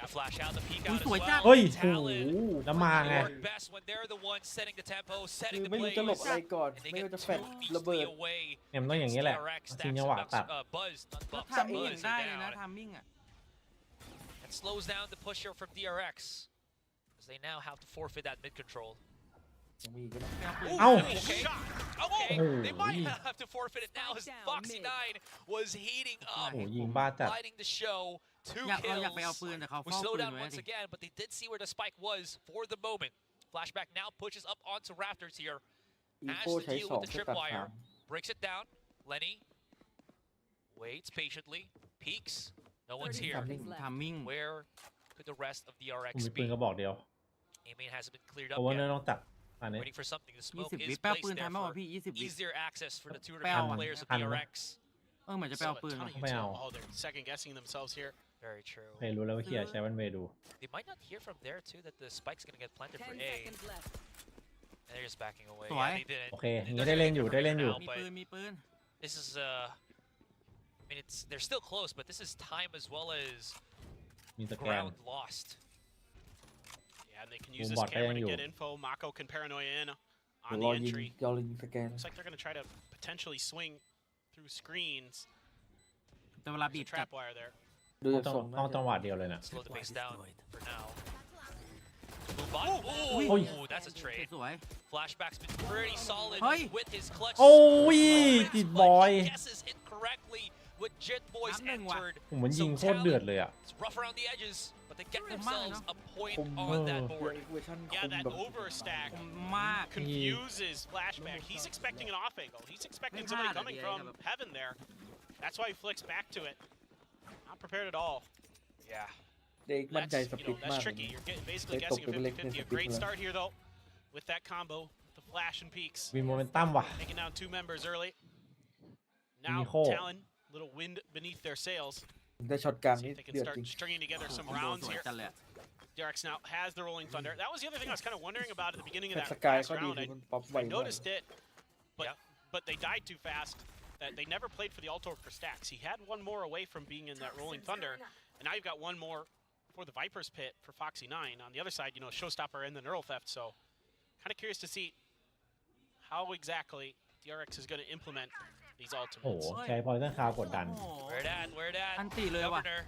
Yeah, flash out the peek อุ้ย out สวย as จัง well. เฮ้ยโอ้โห Talon แล้วมาไง work best when they're the ones setting the tempo, คือ setting the ไม่รู้จะหลบ plays. อะไรก่อน And they ไม่รู้ get จะแฟ too ดระเบิ easily ด away. เนี่ยมันต้องอย่างนี้แหละ DRX ชิง stacks จังหวะ bucks, ตัด buzz, not ก็ bucks, ทำเอง buzz ได้ are เลยนะ down. ทามมิ่งอ่ะ It slows down the push here from DRX as they now have to forfeit that mid control. มีก็ได้ เอ้า Okay. Okay. Oh. They might have to forfeit it now as Foxy9 was heating up, โอ้โหยิงบ้าจัด lighting the show. 2 เราอยากไปเอา kills. ปืนแต่เขา We เฝ้า slow ปืน down ไว้ once ดิ again, but they did see where the spike was for the moment. Flashback now pushes up onto Raptors here. อี Has โค to ใช้ deal สอง with the เพื่อตัดทาง tripwire. Breaks it down. Lenny waits patiently. Peeks. No one's here. ทามมิ่ง Where could the rest of ผม DRX มีปืน be? กระบอกเดียว A-main hasn't been cleared เพ up ราะว่าเนื้อ yet. ต้องจับอันนี้ Waiting for something. The smoke 20 วิ is แป้ว placed ปืนทัน there ไหมวะ for พี่20 วิ easier access for the 2 to แป้ว 3 players of ทันไหม DRX. เหมือนจะไปเอาปืน So a มา ton of ไม่เอา util- Oh, they're second guessing themselves here. Very true. เคยรู้แล้วว่าเคียร์ใช้วันเวดู They might not hear from there too that the spike's gonna get planted for 10 A. seconds left. And they're just backing away. สวย Yeah, they didn't. โอเค It อย่าง doesn't นี้ได้เล่นอยู่ make a ได้เล่นอยู่ difference มี now, ปื but นมีปืน this is I mean they're still close, but this is time as well as มีสแกน ground lost. Yeah, and they can use this Boom bot camera toยังอยู่ get info. Mako can paranoia in เดี๋ยว on รอ the ยิง entry. รอยิงสแกน Looks like they're going to try to potentially swing through screens. แต่เวลาบีบ There's a จัด trap wire there. ดูจาก ต้อง ทรง ต้อง น่า จั จะ งหวะเดียวเลยนะ Slow the pace down for now. Move on. Oi. Oh, that's a trade. สวย Flashback's been pretty solid Hey. with his clutch. โอ้ย But ติด he บอย guesses incorrectly with Jit Boys นับหนึ่งว่ะ entered. ผมมันยิงโคตร Talon เดือดเลยอ่ะ is rough around the edges, but they get คมมากเลย themselves เนอะ a point คม on that เ board. วอร์ชันค Yeah, ม that แบบ overstack คมมาก confuses Flashback. He's expecting an off angle. He's expecting somebody coming from heaven there. That's why he flicks back to it. Not prepared at all. Yeah. เด็กมั่นใจสปิดมาก That's tricky. You're basically They guessing a took the leg 50-50. A and great split start here, though, with that combo, the flash and peaks. มีโมเมนตัมว่ะ Taking down 2 members early. Now, Nico. Talon, little wind beneath their sails. ได้ช็อตกลาง See นี่ if they can เดือด start จริง stringing together some คอมโบ rounds สวย here. จัดเลยอะ DRX now has the Rolling Thunder. That was the other thing I was kind of wondering about at the beginning of แต่ that สกาย last ก็ดี round. คือมันป๊อปไว I มาก noticed it, but they died too fast. That they never played for the Alto for stacks. He had one more away from being in that Rolling Thunder, and now you've got one more for the Viper's Pit for Foxy9. On the other side, Showstopper and the Neural Theft. So, kind of curious to see how exactly DRX is going to implement these โอ้โห ultimates. ใช้พอยต์คาวกดดัน Where it at? Where it at? อันตีเลยว่ะ Governor.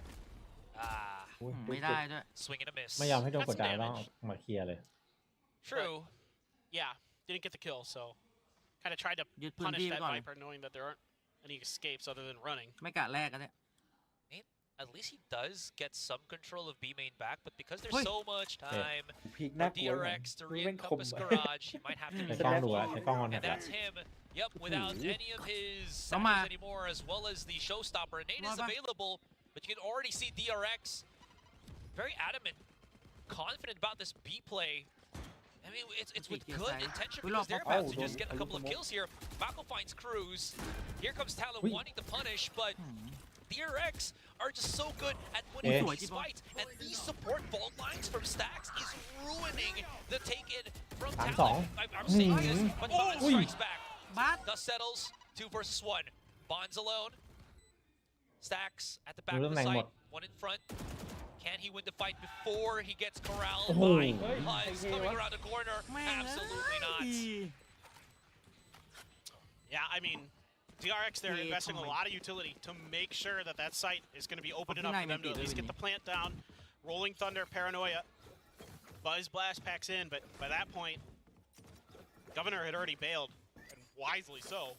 Ah, ไม่ได้ด้วย swing and a miss. ไม่ยอมให้โดนกดดัน That's ต้อง damage. มาเคลียร์เลย True. Yeah, didn't get the kill, so kind of tried to ยึดพื้น punish ที่ไป that ก่อน Viper, knowing that there aren't any escapes other than running. ไม่กะแรกกันเนี่ย At least he does get some control of B main back, but because there's Wait. so much time พีก for น่ากลัวนะ DRX to แม่งคม re-encompass Garage, he might have to ใช้ be กล้องดู careful. อะใช้กล้องคอนแทค And ละ that's him. Yep, without any of his Come on. samples anymore, as well as the Showstopper. Nate is available, but you can already see DRX very adamant, confident about this B play. I mean, it's with good intention because they're about to just get a couple of kills here. Mako finds Cruz. Here comes Talon wanting to punish, but DRX are just so good at winning these fights, and these support vault lines from Stacks is ruining the take-in from Talon. I'm saying this, but Bond strikes back. Dust settles, 2 versus 1. Bond's alone. Stacks at the back of the site, 1 in front. Can he win the fight before he gets corralled by Buzz coming around the corner? Absolutely not. Yeah, I mean, DRX, they're investing a lot of utility to make sure that that site is going to be open enough for them to at least get the plant down. Rolling Thunder, Paranoia. Buzz Blast packs in, but by that point, Governor had already bailed, and wisely so.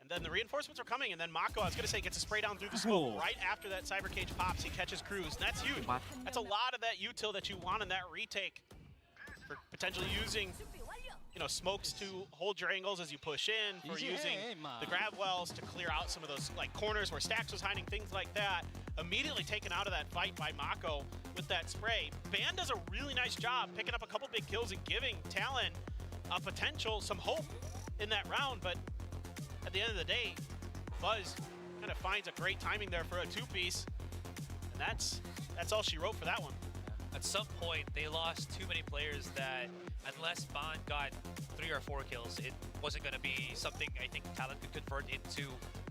And then the reinforcements are coming, and then Mako, I was going to say, gets a spray down through the smoke. Right after that Cyber Cage pops, he catches Cruz, and that's huge. That's a lot of that util that you want in that retake for potentially using, you know, smokes to hold your angles as you push in, for using the grab wells to clear out some of those like corners where Stacks was hiding, things like that. Immediately taken out of that fight by Mako with that spray. Ban does a really nice job picking up a couple big kills and giving Talon a potential, some hope in that round, but at the end of the day, Buzz kind of finds a great timing there for a two-piece, and that's all she wrote for that one. At some point, they lost too many players that, unless Bond got 3 or 4 kills, it wasn't going to be something I think Talon could convert into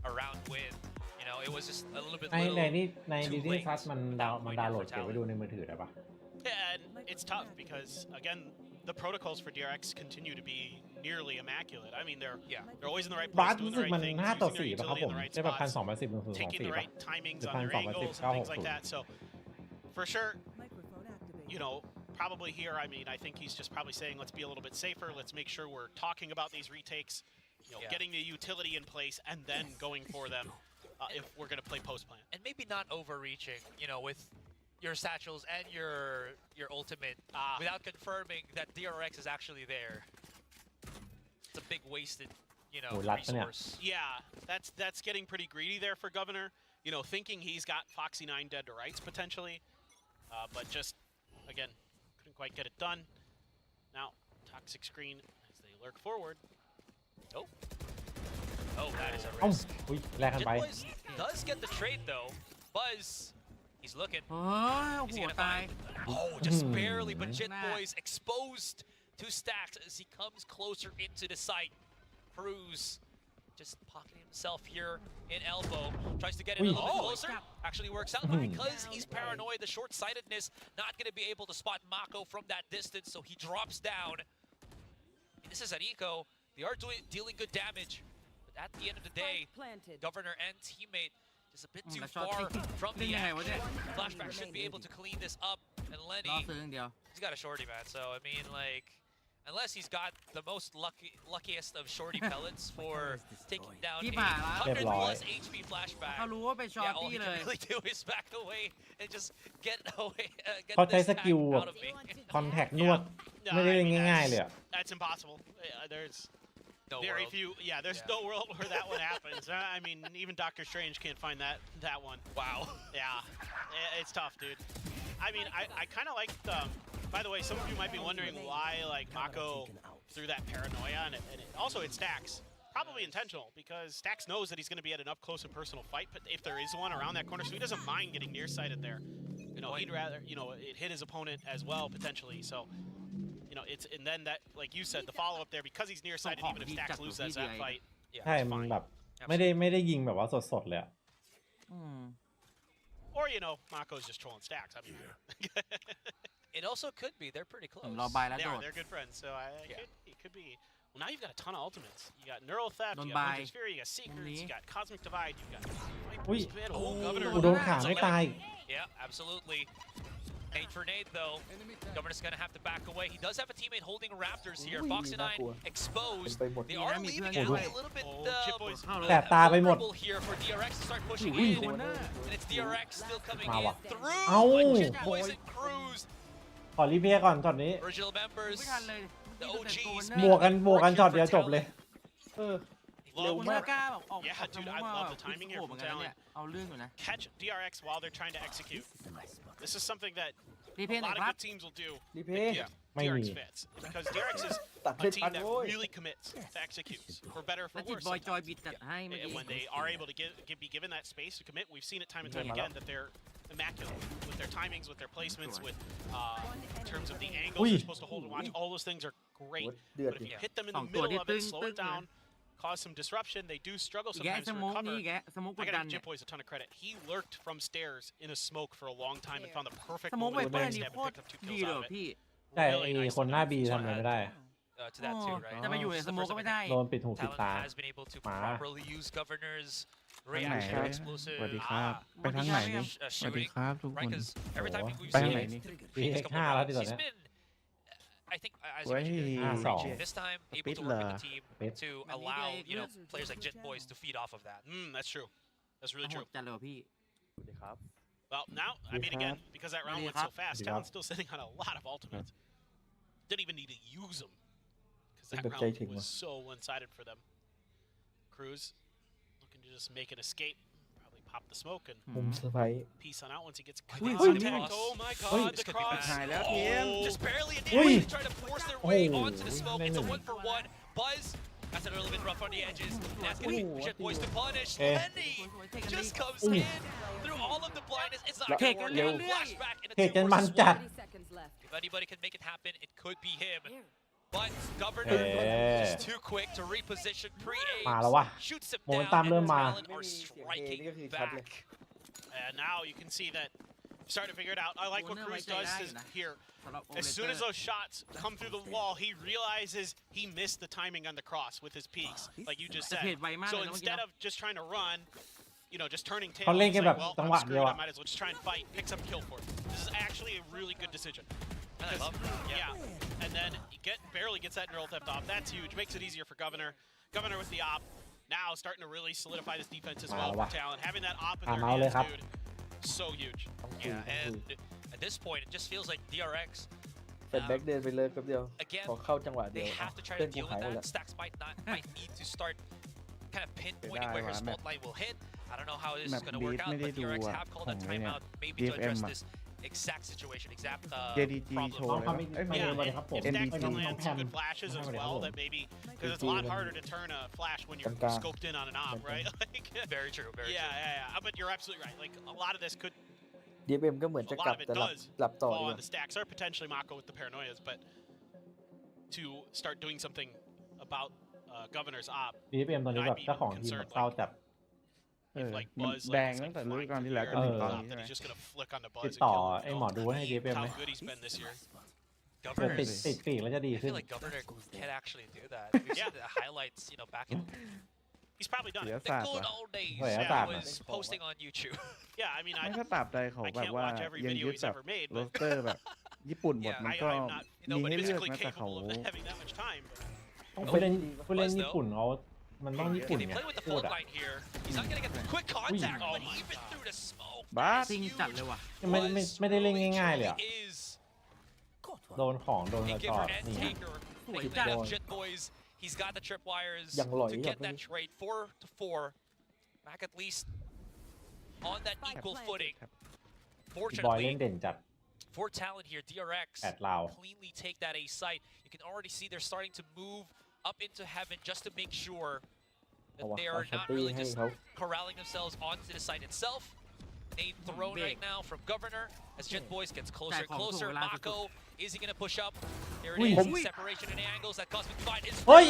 a round win. You know, it was just a little bit ในดิสนีย์พลัสมันดาวน์โหลดเก็บไว้ดูในมือถือได้ปะ Yeah, and it's tough because again, the protocols for DRX continue to be nearly immaculate. I mean, they're always in the right บาส place, doing รู้ the สึก right มัน things, 5 ต่อ using 4 their ป่ะครับ utility ผ in ม the right ใช่ป่ะ spots, 1,210 1,024 taking the ป่ะ right timings หรือ on their angles and things like 1,210 that. So for sure, you know, probably here, I mean, I think he's just probably saying, let's be a little bit safer. Let's make sure we're talking about these retakes, you know, getting the utility in place and then going for them if we're going to play post plan. And maybe not overreaching, you know, with your satchels and your ultimate without confirming that DRX is actually there. It's a big wasted, you know, resource. Yeah, that's getting pretty greedy there for Governor. You know, thinking he's got Foxy 9 dead to rights potentially, but just again couldn't quite get it done. Now toxic screen as they lurk forward. Oh, that is a risk. อุ้ยแลกกันไป Jitboys does get the trade though. Buzz, he's looking. โอ้โหตาย Oh, just barely, but Jitboys exposed to Stacks as he comes closer into the site. Cruz just pocketing himself here in elbow. Tries to get in a little bit closer. Actually works out, but because he's paranoid, the short-sightedness, not going to be able to spot Mako from that distance, so he drops down. This is an eco. They are dealing good damage, but at the end of the day, Governor and teammate just a bit too far from the action. Flashback should be able to clean this up, and Lenny, he's got a shorty, man, so I mean, like, unless he's got the most luckiest of shorty pellets for taking down a 100 plus HP flashback. เขารู้ว่าเป็นชอ Yeah, ร์ all ตี้ he เล can ย really do is back away and just get away. Get เขาใช้ this สกิล tag แบบ out of me. คอนแทคนวดไม่ได้เล่นง่ายๆเลยอะ That's impossible. There's No very world. few. Yeah, there's no world where that one happens. I mean, even Doctor Strange can't find that one. Wow. Yeah, it's tough, dude. I mean, I kind of like the. By the way, some of you might be wondering why like Mako threw that paranoia, and also it's Stacks. Probably intentional because Stacks knows that he's going to be at an up close and personal fight. But if there is one around that corner, so he doesn't mind getting nearsighted there. You know, he'd rather it hit his opponent as well potentially. So. You know, it's and then that, like you said, the follow up there because he's nearsighted. Even if Stacks loses that fight, ใช่มันแบบไม่ได้ยิงแบบว่าสดๆเลยอะ or you know, Mako's just trolling Stacks. I mean, It also could be. They're pretty close. They're good friends. So it could be. Well, now you've got a ton of ultimates. You got Neural Theft, you got Winter's Fury, you got Secrets, you got Cosmic Divide, you got Viper's Pit, Governor. โดนขังไม่ตาย Yeah, absolutely. Nade for nade, though. Governor's going to have to back away. He does have a teammate holding Raptors here. Foxy 9 exposed. They are leaving it a little bit vulnerable here for DRX to start pushing in. And it's DRX still coming in through. But Jitboys and Cruz. ขอรีเพย์ก่อนช็อตนี้ Original members, the OGs. บวกกันช็อตเดียวจบเลย Yeah, dude, I love the timing here from Talon. Catch DRX while they're trying to execute. This is something that a lot of good teams will do. DRX fits because DRX is a team that really commits to executes, for better or for worse. And when they are able to be given that space to commit, we've seen it time and time again that they're immaculate with their timings, with their placements, with in terms of the angles they're supposed to hold and watch. All those things are great. But if you hit them in the middle of it, slow it down, cause some disruption, they do struggle sometimes to recover. I gotta give Jitboys a ton of credit. He lurked from stairs in a smoke for a long time and found the perfect moment to backstab and pick up 2 kills out of it. ใช่ไอ้คนหน้าบีทำอะไรไม่ได้ To that too, right? จะไปอยู่ในสโมกก็ไม่ได้ โดนปิดหูปิด Talon ตา has been able to หมา properly use Governor's ทางไหน reaction explosive. สวัสดีครับไปทางไหนนี่สวัสดีครับทุกคน Right, because every time we've ไปทางไหน seen นี่ he's come around, he's been, I think, as you mentioned, this time able to work with the team to allow, you know, players like Jitboys to feed off of that. That's true. That's really true. จัดเลยพี่ Well, now, I mean, again, because that round went so fast, Talon's still sitting on a lot of ultimates. Didn't even need to use them because that round was so one-sided for them. Cruz looking to just make an escape. Probably pop the smoke and peace on out once he gets attacked. Oh my god, the cross. Just barely enabled to try to force their way onto the smoke. It's a 1-for-1. Buzz That's a little bit rough on the edges. That's going to be Jet Boys to punish. Lenny just comes in through all of the blindness. It's not going to work out. Flashback in a 2 versus 1. If anybody can make it happen, it could be him. But Governor is too quick to reposition pre-aim. มาแล้ววะ Shoots him โมเมน down ตัม and เริ่มมา Talon are striking back. And now you can see that starting to figure it out. I like what Cruz does here. As soon as those shots come through the wall, he realizes he missed the timing on the cross with his peaks, like you just said. So instead of just trying to run, you know, just turning tail, he's like, well, I'm screwed, I might as well just try and fight, pick some kill for it. This is actually a really good decision. And I love that. Yeah, and then he barely gets that neural theft off. That's huge. Makes it easier for Governor. Governor with the op. Now starting to really solidify this defense as well for Talon. Having that op in their hands, dude, so huge. Yeah, and at this point, it just feels like DRX. เสร็จแบ็กเดินไปเลยแป๊บเดียวขอเข้าจังหวะเดียว They have to try เพื่อ to นกู deal หาย with หมดแล้ว that. Stacks might need to start kind of pinpointing where his spotlight will hit. I don't know how this is going to work out, but DRX have called a timeout maybe to address this exact situation, exact problem. If Stacks can land some good flashes as well, that maybe, because it's a lot harder to turn a flash when you're scoped in on an op, right? Like, very true, very true. Yeah, but you're absolutely right. Like, a lot of this could, DFM ก็เหมือนจะ a กลั lot บ of it แต่ does หลับต่อ fall ดีก on ว่า the Stacks, or potentially Mako with the paranoias, but to start doing something about Governor's op, DFM ตอนนี้แบบเจ้าของทีมแบบเศร้าจัด like Buzz, แดงตั้งแต่ฤดูกาลที่แล้วจนถึงตอนนี้ใช่ไหม he's just gonna flick on the Buzz ติด and ต่อ kill him. ไอ้หมอดูให้ DFM ไหม How good he's been this year. เกิดติดปีกแล้วจะดี I ขึ้น feel like Governor can actually do that. We've seen the highlights, you know, back in He's probably done it. the good old days. Wait, I He thought- was posting on YouTube. Yeah, I mean, ไม่ถ้าตราบใดเขาแบบว่ายังยึดแบบโรสเตอร์แบบญี่ปุ่นหมดมันก็ I'm not มีให้เลือก physically นะแต่เขา capable of having that much time. ต้องไปเล่นญี่ปุ่นเขามันต้องญี่ปุ่น They ไง play with the พูดอะ floodlight here. He's not gonna get the quick contact, but even through the smoke, บ้า ซิงจัดเลยว่ะ ไม่ได้เล่นง่ายๆเลยอะ is โดนของโดนกระจอ giver ด and นี่ taker. They have Jet Boys. He's got the tripwires ยังหล่อย to แบบ get นี้ that trade 4-4. Back at least on that equal footing. บอยเล่น Fortunately, เด่นจัด for Talon here, DRX แปดลาว cleanly take that A site. You can already see they're starting to move up into heaven just to make sure that they are not really just corralling themselves onto the site itself. Nade thrown right now from Governor as Jet Boys gets closer and closer. Mako, is he going to push up? There it is. Separation in angles. That cosmic divide is but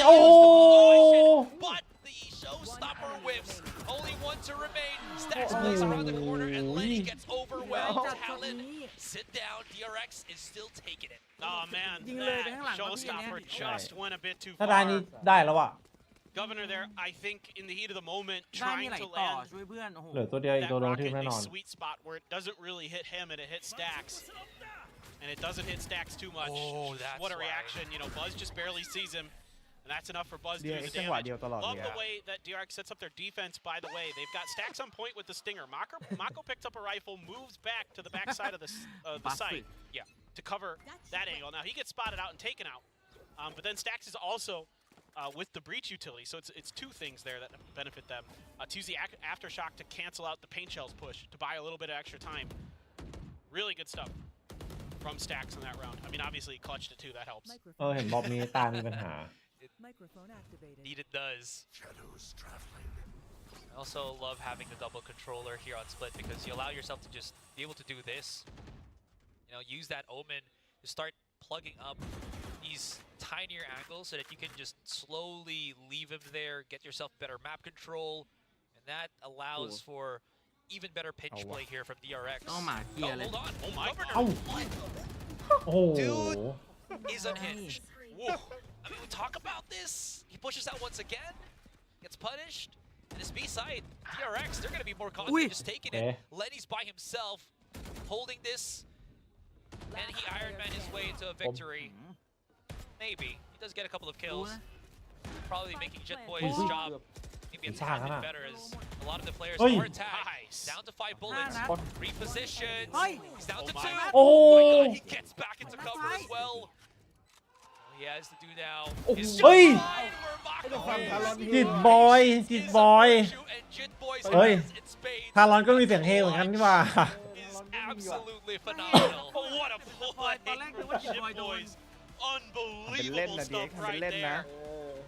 the showstopper whiffs. Only one to remain. Stacks plays around the corner and Lenny gets overwhelmed. Talon, sit down. DRX is still taking it. Oh man, that showstopper just went a bit too ถ้าได้ far. นี่ได้แล้วอะ Governor there, I think, in the heat of the moment, ได้มี trying ไหล to ต่อ land ช่วยเพื่อนโอ้โห เหลือตัวเดียวอีก that ตัวลง rocket ทีม in แน่น a อน sweet spot where it doesn't really hit him and it hits Stacks. And it doesn't hit Stacks too much. Oh, that's what a why. reaction. You know, Buzz just barely sees him. And that's enough for Buzz to do the DRX จังหวะ damage. เดียวตลอด Love เลย the อะ way that DRX sets up their defense, by the way. They've got Stacks on point with the Stinger. Mako picks up a rifle, moves back to the backside of the site to cover that angle. Now, he gets spotted out and taken out. But then Stacks is also with the breach utility. So it's two things there that benefit them. To use the aftershock to cancel out the paint shells push, to buy a little bit of extra time. Really good stuff from Stacks in that round. I mean, obviously, he clutched it too. That helps. เห็นบอกมีตามีปัญหา Microphone activated. Needed does. I also love having the double controller here on Split because you allow yourself to just be able to do this. You know, use that Omen to start plugging up these tinier angles so that you can just slowly leave him there, get yourself better map control, and that allows for even better pinch play here from DRX. Oh my god. Hold on. Oh my god. โอ้โห Dude is unhinged. Whoa. I mean, we talk about this. He pushes out once again, gets punished. And his B side, DRX, they're going to be more confident just taking it. Lenny's by himself, holding this, and he Iron Man his way into a victory. Maybe. He does get a couple of kills. Probably making Jet Boy's job maybe a tad bit better as a lot of the players are attacked. Down to 5 bullets. Reposition. He's down to 2. Oh my god, he gets back into cover as well. He has to do now. เฮ้ยจิตบอยจิตบอยเฮ้ยทารอนก็มีเสียงเฮเหมือนกันนี่ว่า Absolutely phenomenal. What a play. Ship Boys. Unbelievable stuff right there.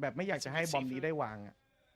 แบบไม่อยากจะให้บอมนี้ได้วางอ่ะ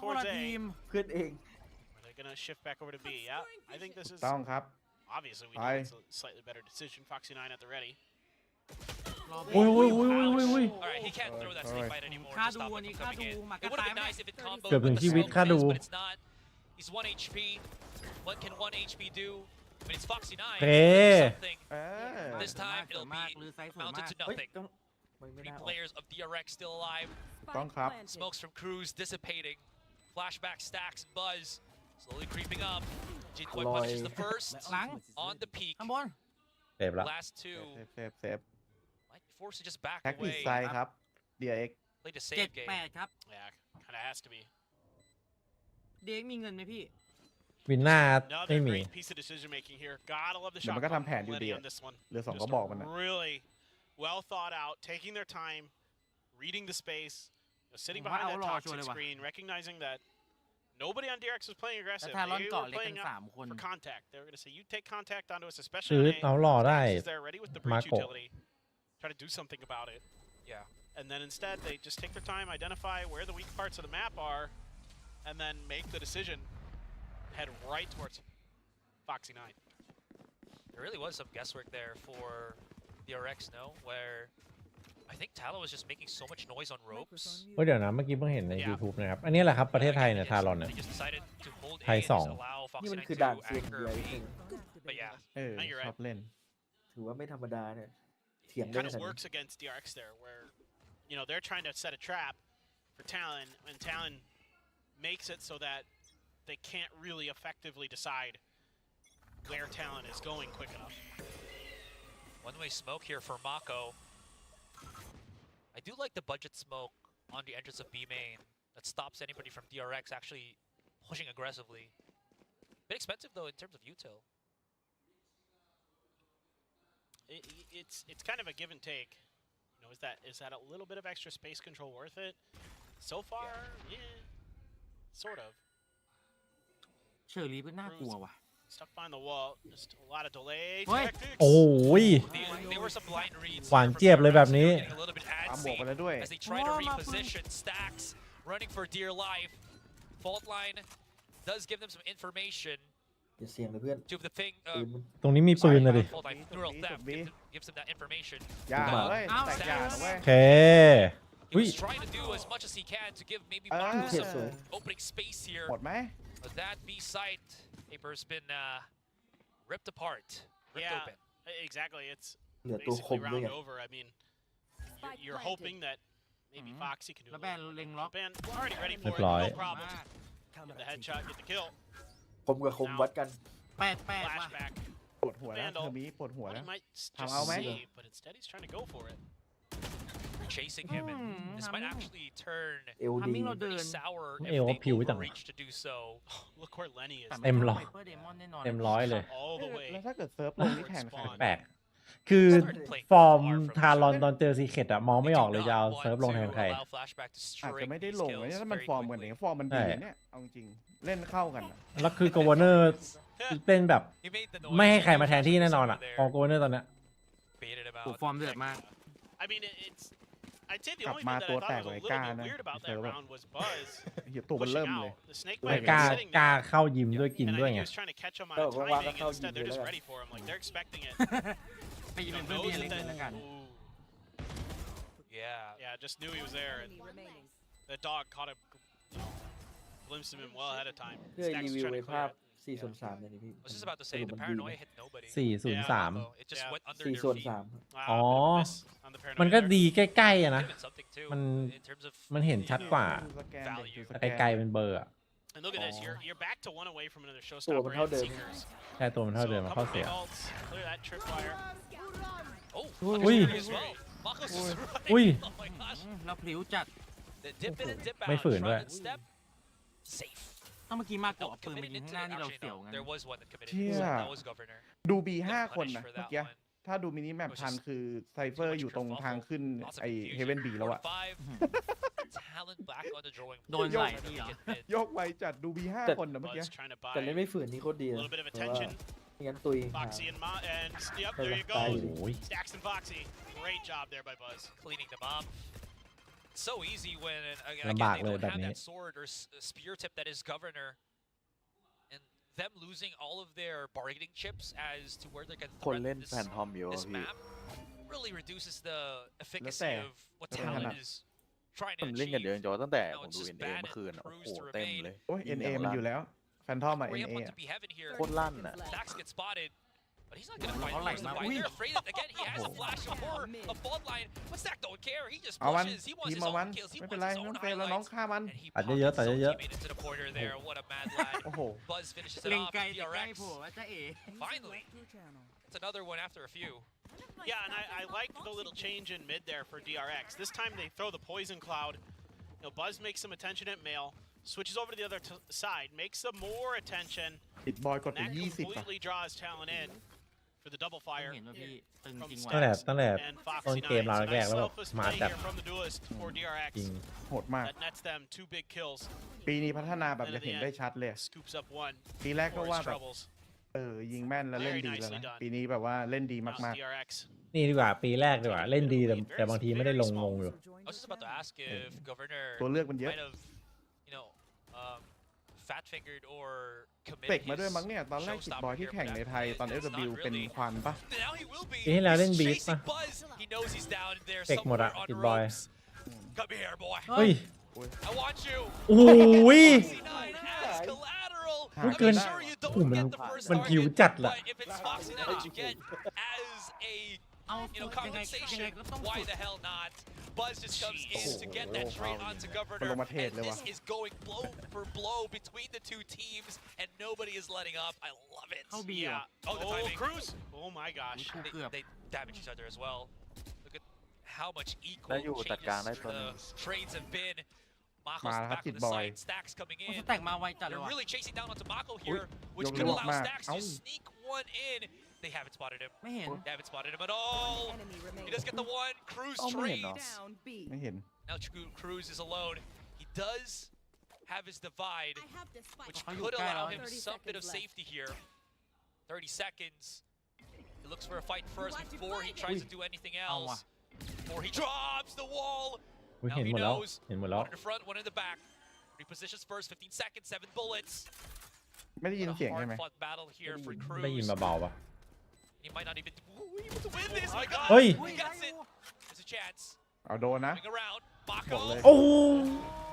towards A. ขึ้นเอง They're gonna shift back over to B. Yeah, I think this is ต้องครับ Obviously, we know it's a slightly better decision. Foxy 9 at the ready. อุ้ย Alright, he can't throw that snake bite anymore. ค่า Just ดู stop อัน him นี้ from ค่า coming ดู in. หมาก It ระ would ต่า have ย been ไหม nice if it comboed เกือบถึ with ง the ชีวิต smoke ค่าดู phase, but it's not. He's 1 HP. What can 1 HP do? I mean, it's Foxy 9. เฮ้ Something. This time it'll be mounted to nothing. 3 players of DRX still alive. ต้องครับ Smokes from Cruz dissipating. Flashback stacks Buzz slowly creeping up. Jinkoy punishes the first on the peak. ข้างบน เซฟละ Last 2 เซฟ might be forced to just back แท็กติด away. ไซครับ DRX Played a เจ็ด save game. แปดครับ Yeah, kind of has to be. เด็กมีเงินไหมพี่ วินหน้าไม่ Another มี great piece of decision making here. Gotta love the เดี๋ยว shot มันก็ทำแผน from อยู่ดี Lenny อะ on this one. เหลือ2 Just ก็บอกมันนะ really well thought out, taking their time, reading the space, sitting ผมว่า behind เอา that รอ toxic ชัวร์เลยว่ะ screen, recognizing that nobody on DRX was playing แต่ aggressive. ทารอน They เกาะ were เล็ก playing กัน up 3 คน for contact. They were going to say, you take contact onto us, ซื้ especially อ on เอาหล่อได้ A. They're ready with the breach มาโกะ utility. Try to do something about it. Yeah. And then instead, they just take their time, identify where the weak parts of the map are, and then make the decision. Head right towards Foxy 9. There really was some guesswork there for DRX, no? Where I think TALON was just making so much noise on ropes. เดี๋ยวนะเมื่อกี้เพิ่งเห็นใน YouTube นะครับ อันนี้แหละครับประเทศไทยเนี่ยทารอนเนี่ย They just decided to hold A ไทย and 2 just allow นี่ Foxy มัน 9 คือ to ด่านเซียน anchor ใหญ่ B. ใช่ไหม But yeah. ชอบเล่น ถือว่าไม่ธรรมดาเนี่ยเถียงได้ Kind ข of นาดนี้ works against DRX there, where they're trying to set a trap for Talon, and Talon makes it so that they can't really effectively decide where Talon is going quick enough. One-way smoke here for Mako. I do like the budget smoke on the entrance of B main that stops anybody from DRX actually pushing aggressively. Bit expensive though in terms of util. It's kind of a give and take. Is that a little bit of extra space control worth it? So far, yeah, sort of. เชอร์ลีก็น่ากลัวว่ะ Stuck behind the wall, just a lot of delay. What? Tactics. โอ้ย There were some blind reads หวานเจี๊ยบเลยแบบนี้ getting a little bit ตามบวก antsy ไปแล้วด้วย as they try to reposition. Stacks running for dear life. Fault line does give them some information อย่าเสี่ยงเลยเพื่อน to the thing. ปืนมัน ตรงนี้มีปืนนะดิ Fault line neural theft gives them that information. อย่าเว้ยแต่อย่านะเว้ย โอเค He was trying to do as much as he can to give maybe Mako some opening space here. หมดไหม But that B site paper's been ripped apart, ripped Yeah, open. exactly. It's เหลือตัวค basically มด้วย round ไง over. I mean, you're hoping that maybe Foxy can do แล้ว a แบน little เล็งล็อก ban. Already ready เรีย for บ it. ร้อย No problem. Get the headshot, get the kill. คมกับคมวัดกัน 8 ว่ะ Flashback. ปวดหัวแล้วเธอมีปวดหัว He แล้ว might just How am I? save, but instead he's trying to go for it. Chasing him, and this might actually turn เอล ทำ ดี มิ่งเราเดิ pretty น sour เอว if เขาผิว they จัง overreach to do so. Look where Lenny is. เต็มร้อย Viperdemon แน่นอน เต็มร้อยเลย All the way. แล้วถ้าเกิดเซิร์ฟลงนี่แทนใคร แปลกคือฟอร์มทารอนตอนเจอซีเคทอะมองไม่ออกเลยจะเอาเซิร์ฟลงแทนใคร อาจจะไม่ได้ลงนะถ้ามันฟอร์มกันอย่างฟอร์มมันดีเนี่ยเอาจริงเล่นเข้ากันอะ แล้วคือกวเนอร์เป็นแบบไม่ให้ใครมาแทนที่แน่นอนอะของกวเนอร์ตอนเนี้ย โอ้ฟอร์มเดือดมาก I mean, it's. I'd say the กลับ only มา thing that ตัว I แต thought ก was a เลย little กล้า bit นะ weird about เซิ that ร์ฟแบบ round was Buzz เหี้ยตัวมัน pushing เริ่มเลย out. The snake ไม่ bite กล้า was sitting กล้า there, เข้ายิมด้วยกิน and ด้วย I think ไง he was trying to catch him on Oh, a well, timing, well, and instead they're just well. ready for him. Like they're expecting it. ไปยิงเป็นเพื่อนพี่เล็กเลยแล้วกัน Yeah. Yeah, just knew he was there, and the dog caught him, glimpsed him in well ahead of time. เพื่อ Stacks รี was วิว trying ไอ้ to ภา clear พ it. 4 ส่วน 3เนี่ยพี่ I was just about to say สรุ the ปมันดี paranoia ไหม hit nobody. 403 It just went under 4 their ส่วน feet. 3 อ๋อ Bit of a miss on the paranoia มันก็ there. ดีใกล้ๆอะนะ Could have been something too มัน in terms of มันเห็นชัดกว่า ดูสแกนเด็กดูส แต่ แกน ไกลๆเป็นเบอร์อะ And look at this, you're back to one away from another ตัว showstopper มันเท่า and เดิม Seekers. แค่ตัวมันเท่าเดิม So มัน a ข้อ couple เสีย big ults, clear that tripwire. oh, Ui. opportunity as well. Mako's just right. Ui. Oh my gosh. เราพลิ้วจัด The dip in and dip out. ไม่ฝืนด้วย Try and step. Safe. ถ้าเมื่อกี้มากก No ว่า one ปืนไป committed ยิง into ข้างหน้า the นี่เรา actually เสียว no. งั้น There was one that committed. เชี่ย That was Governor. ดู B5 คน Punish นะ for เมื่อ that กี้ one. ถ้าดูมินิแมปทันคือไซเฟอร์อยู่ตรงทางขึ้นไอเฮเวนบีแล้วอะ Talon back on the drawing โดน board. ไหลที่เหรอ Get mid. ยกไวจัดดู B5 คนนะเมื่อกี้ Buzz trying to buy แต่เล่นไม่ฝืนนี่โคตรดี a นะ little bit of เพราะว่า attention. ไม่งั้นตุย Foxy and yep, Hold there on, you bye. go. Oi. Stacks and Foxy. Great job there by Buzz. Cleaning them up. So easy when again ลำบาก they เลย don't แบบ have นี้ that sword or spear tip that is Governor. And them losing all of their bargaining chips as to where they can คน threaten เล่นแฟนทอมเยอะ this พี่ map really reduces the efficacy of what TALON is trying มั to นเล่นกันเยอะ achieve. จอตั้งแต่ผม Now it's ดู just เอ็นเอ bad เมื่อคืน and โอ้โห Cruz to เต็ม remain. เลย โอ้ย NA มันอยู่แล้วแฟนทอมอ่ะ Way up NA onto อ่ะ B heaven here. โคตรลั่นอ่ะ Dax gets spotted, but he's not gonna fight first to fight. They're afraid that again he has a flash of horror, a fault line, but Stack don't care. He just เอามัน pushes. He wants ทีม his มา own วัน kills. He ไม่เป็น wants ไร his ไม่ own เป็นไรเราน้อง highlights. ฆ่ามัน And he ตัดเยอะๆ pockets ตัด his own เยอะ teammate into the corner there. What a mad lad. โอ้โห Buzz finishes it เล็ง off. ไกลแต่ใกล้ DRX. โผล่จะเอ๋ Finally, it's another one after a few. Yeah, and I like the little change in mid there for DRX. This time they throw the poison cloud. You know, Buzz makes some attention at male, switches over to the other side, makes some more attention. ติดบอยกด And ไป that 20 อ่ะ completely draws Talon in for the double fire เห็นว่าพี่ตึงจริง from ว่ะ ตั้งแต่ Stacks and ต้น Foxy เกม Nine. เรา So แรก nice แล้วแบบ selfless มา play จัด here from the duelist for จริง DRX. โหดมาก That nets them 2 big kills. ปีนี้พัฒนาแบบจะเห็นได้ชัดเลย Scoops up one ปีแรกก็ for ว่า his แบบ troubles. ยิงแม่นแล้วเล่นดีแล้วนะปีนี้แบบว่าเล่นดี Now มาก DRX. นี่ดีกว่าปีแรกดีกว่าเล่นดีแต่บางทีไม่ได้ลงอยู่ I was just about to ask if Governor ๆ ตัวเลือกมันเยอะ might have, you know, fat-fingered or เปก committed มาด้วยมั้ง his เนี่ย ตอนแรกติดบ showstopper อยที่ here, แข่ง but ใน that- ไทยตอน that's SW not เป็น really. ควันปะ Now he will be. ปีที่แล้วเล่น He's บีฟ chasing ป่ะ Buzz. He knows he's down there เปกหมด somewhere อะ on ติด the บอย ropes. Come here, boy. เฮ้ย I want you. โอ้ย Foxy9 as collateral. มัน เกิน I'm sure you โอ้ don't มัน get the first มัน target, ผิวจัดล่ะ but if it's Foxy9 that you get as a เอา you know ยังไง compensation, ก็ต้อง why สุด the hell not? Buzz just comes in to get that trade onto Governor, มันลงมาเทรด and เลย this ว่ะ is going blow for blow between the two teams, and nobody is letting up. I love it. เข้าบีเหรอ Yeah. Oh, the Oh, timing. Cruz. Oh my gosh. They damage each other as well. Look at how much equal ได้อยู่จัดกลางได้ changes ตัวหนึง the trades have been. มา Mako's แล้วครับ back ติ on ด the บอย side. Stacks coming โอ้ in. สแต็กมาไวจัดเลย They're ว่ะ really chasing down onto Mako here, which ยก could ลูก allow มาก Stacks เอ้า to sneak one in. They haven't spotted him. ไม่เห็น They haven't spotted him at all. He does get the one. Cruz เอ้าไม่เห็นเหรอ trades. Down B. ไม่เห็น Now Cruz is alone. He does have his divide, which Oh, you could got allow it. him 30 some bit of seconds left. safety here. 30 seconds. He looks for a fight first before he tries to do anything else. Before he drops the wall. อุ๊ย Now เห็น he หมดแล้ว knows. เห็นหมดแล้ว One in the front, one in the back. Repositions first, 15 seconds, 7 bullets. ไม่ได้ยิน What a เสียงใช่ไหม hard-fought battle here for ได้ยิน Cruz. เบาๆปะ He might not even able to win this. My God, Hey. he gets it. There's a chance. เอาโดนนะ Moving around, บอก Mako เลย โอ้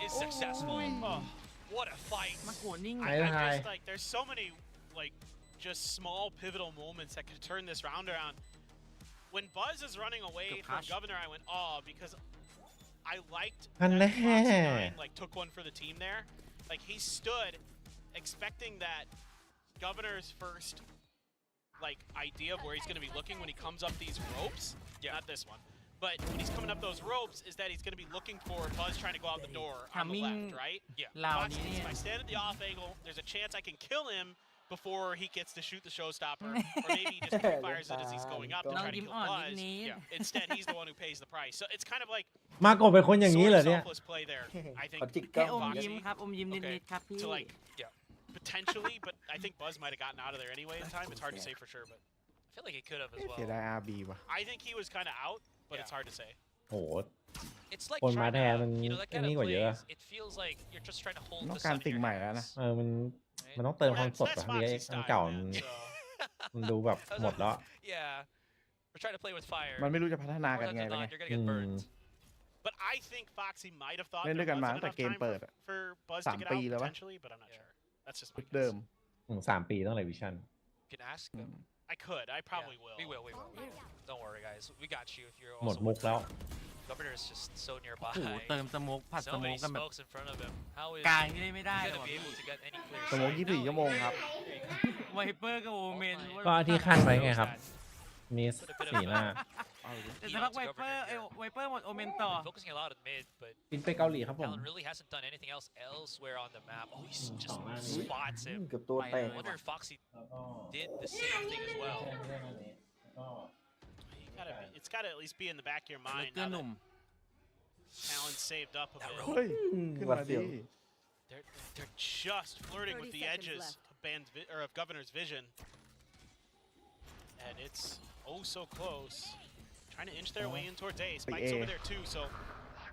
is successful. Oh, what a fight. มาโกรธนิ่ง I I high. just like there's so many like just small pivotal moments that could turn this round around. When Buzz is running away Good from pass. Governor, I went oh because I liked And that then- Foxy9 like took one for the team there. Like he stood expecting that Governor's first like idea of where he's going to be looking when he comes up these ropes. Yeah, not this one. But when he's coming up those ropes, is that he's going to be looking for Buzz trying to go out the door on the Timing left, right? Yeah. ลาว Foxy, นี้เนี่ย if I stand at the off angle, there's a chance I can kill him before he gets to shoot the showstopper, or maybe he just fires it as he's going up to try to kill Buzz. Yeah. Instead, he's the one who pays the price. So it's kind of like มาโกเป็นคนอย่างนี้ sort เหร of อเนี่ย selfless play there. I think ขอจิกกล้ แค่ อง อม Foxy ยิ้มครับอมยิ้มนิ Okay. ดๆครับพี่ to like potentially, but I think Buzz might have gotten out of there anyway in time. It's hard to say for sure, but I feel like he could have as เสีย well. ดาย RB ว่ะ I think he was kind of out, but it's Yeah. hard to say. โห It's like คนมา trying แทนมัน to, you know, that อัน kind นี้ of กว่าเยอะ plays. It feels like you're just trying to hold ต้อ the งการ sun in สิ่ง your ใหม่ hands. แล้วนะ มันต้องเติมความสด That's อะ Foxy's อัน style, เก่า man, so. มันดูแบบหมดแล้ว Yeah, we're trying to play with fire. มันไม่รู้จะพัฒนา More กัน times ไง than เป็นไง not, you're gonna get burned. But I think Foxy might have thought เล่นด้วย there กันมา wasn't ตั้งแต่ enough เกม time เปิดอะ for Buzz to 3 get ปี out แล้ววะ potentially, but I'm not sure. That's just ชุ my ดเดิม guess. 3 ปีต้องเลยวิชั่น You can ask อื them. ม I could. I probably will. We will. Don't worry, guys. We got you if you're หมด also มุกแล้ว Governor is just so โอ้ nearby. โหเติมสโมกผัดส So โม many กกันแบบ smokes in front of him. How is กลาง he นี่ไม่ได้เลย gonna ว่ะ be พี่ able to get any clear สมมติ sight? 24 ชั่วโมงครับ ไวเปอร์กับโอเมน ก็ที่ขั้นไว้ไงครับ มีสีหน้า แต่สักพักไวเปอร์ไวเปอร์หมดโอเมนต่อ Focusing a lot on mid, but บินไปเกาหลีครับผม Talon really hasn't done anything else elsewhere on the map. Oh, he just spots อื him. มเกือบตัวแตก I wonder if Foxy did the same thing as well. It's got to at least be in the back of your เหลือ mind เกือ now หนุ่ม that Talon's saved up a bit. เฮ้ย ขึ้นมาดี They're just flirting with 30 the seconds edges left. of of Governor's vision, and it's oh so close. Trying to inch their way in towards A. Spike's A. over there too, so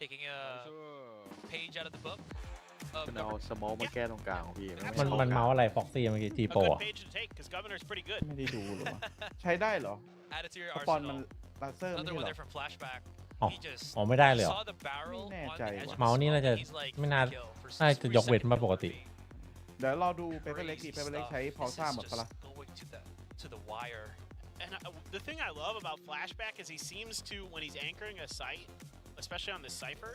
taking a page out of the book. มันเอาสมอลมาแก้ตรงกลางของพี่ มันเมาส์อะไรฟ็อกซี่เมื่อกี้จี A โป good page to take because Governor's pretty good. ไม่ได้ดูหรอวะใช้ได้เหรอ Add it to your สปอนมัน arsenal. ลาเซอร์ไม่ Another ใช่ one เหรอ there from flashback. อ๋อ He just อ๋อไม่ได้เลยเหรอ saw the barrel on the edge of the เมาส์นี่น่าจะ smoke, and he's like, ไม่น่า kill for น่าจะยกเว้น second มาปกติ เดี๋ยวรอดูเปเปอร์เล็กดิเปเปอร์เล็กใช้พาวซ่าหมดปะล่ะ going to the wire. And the thing I love about Flashback is he seems to, when he's anchoring a site, especially on this cipher,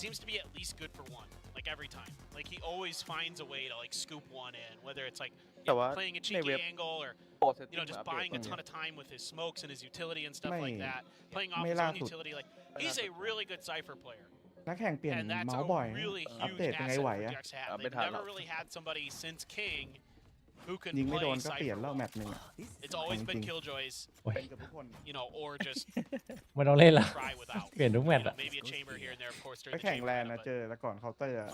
seems to be at least good for one, like every time. Like he always finds a way to like scoop one in, whether it's like playing a cheeky angle or just buying a ton of time with his smokes and his utility and stuff like that. Playing off his own utility, like he's a really good cipher player. นักแข่งเปลี่ยน And that's เมาส์ a บ่อย really อัป huge เดตยังไง asset ไหว for อะ DRX to have. They've never really had somebody since King who can ยิงไม่โด play นก็เปลี่ยน cipher แล้ว well. แมตช์หนึ่งอะ It's always been Killjoys, เป็นกับทุกคน or just ไม่ต้องเล่นละ try without. เปลี่ยนทุกแมตช์อะ Maybe a chamber here and there, of course, ไป during the แข่ง chamber แลน meta, นะ but เจอแล้วก่อนเคาน์เตอร์อะ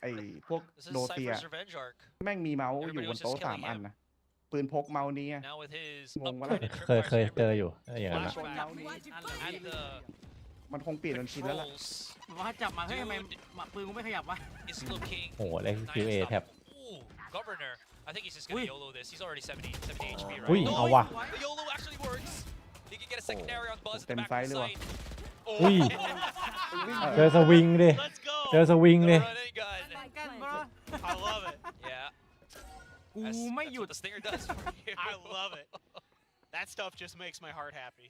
ไอ้พวก This is โดเซีย Cypher's revenge arc. แม่งมีเมาส์อยู่บนโต๊ะ3 อันนะปืนพกเมาส์นี้อะ Now with his งงวะล่ะ upgraded เคยเจออยู่อย่างนั้นนะ flashback and the มันคงเปลี่ยนเป็นชิ้นแล้วล่ะ controls ว่าจับมาเฮ้ยทำไมปืนกูไม่ขยับวะ is looking โอ้โหเล่น QA แทบ Ooh, Governor. I think he's just gonna YOLO this. He's already 70 HP, right? อุ้ยเอาว่ะ The YOLO actually works. He can get a secondary on Buzz at the เต็ม back ไซ of ส์ the เลยว่ะ site. อุ้ยเจอสวิงดิเจอสวิงดิ Run and gun. กันบร I love it. Yeah. กูไม่หยุด That's what the stinger does for you. I love it. That stuff just makes my heart happy.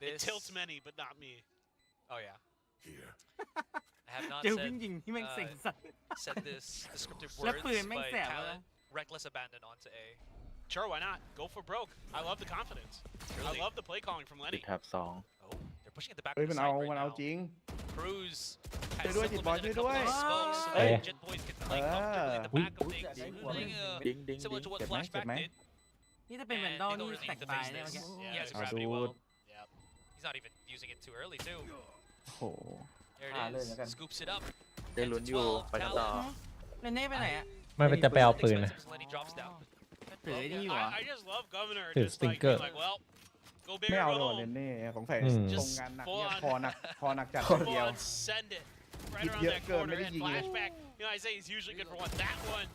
It This- tilts many, but not me. Oh yeah. I have not เจอ said, วิ่งยิงที่แม่งเซ็งสัส said this descriptive แล้ว words, ปืนแม่ง but แสบเลย Talon, reckless abandon onto A. Sure, why not? Go for broke. I love the confidence. I love the play calling from ติด Lenny. แท็บ2 Oh, they're pushing at the back เฮ้ย of มั the น site เอา right มันเอา now. จริง Cruz ช่วย has ด้วยจิตบอล supplemented ช่วย a ด้วย couple of smokes so เอ้ย that Jet Boys can play comfortably in the back of things. Playing, ดิ้งดิ้ง similar to what เจ็บไหมเจ็บ Flashback ไหม did. นี่ถ้าเป็นแวน And ดอล they นี่ don't really แต need ก to ตาย face เนี่ย this. เมื่อกี้ He has เอา gravity ดู well. ด Yep. He's not even using it too early too. โอ้โห There Ah, it lên is. nữa kìa. Scoops it up. ได้ลุ้นอยู่ 12, ไปกันต่อ Talon. เลนเน่ไปไหนอะ ไม่เป็นจะไปเอาปืนนะ Expensive as Lenny drops down. ถือไอ้นี่อยู่เหรอ I just love Governor. Dude, Just like, stinker. being like, well, go big ไม่ or เอา go เลยว่ะ home. เลนเน่สงสัย อืม ตรงงานหนักเนี่ยคอหนักจัด Full เดียว on send it right Hit around yet that good, corner maybe and you- flashback. You know, I say he's usually good for one. That one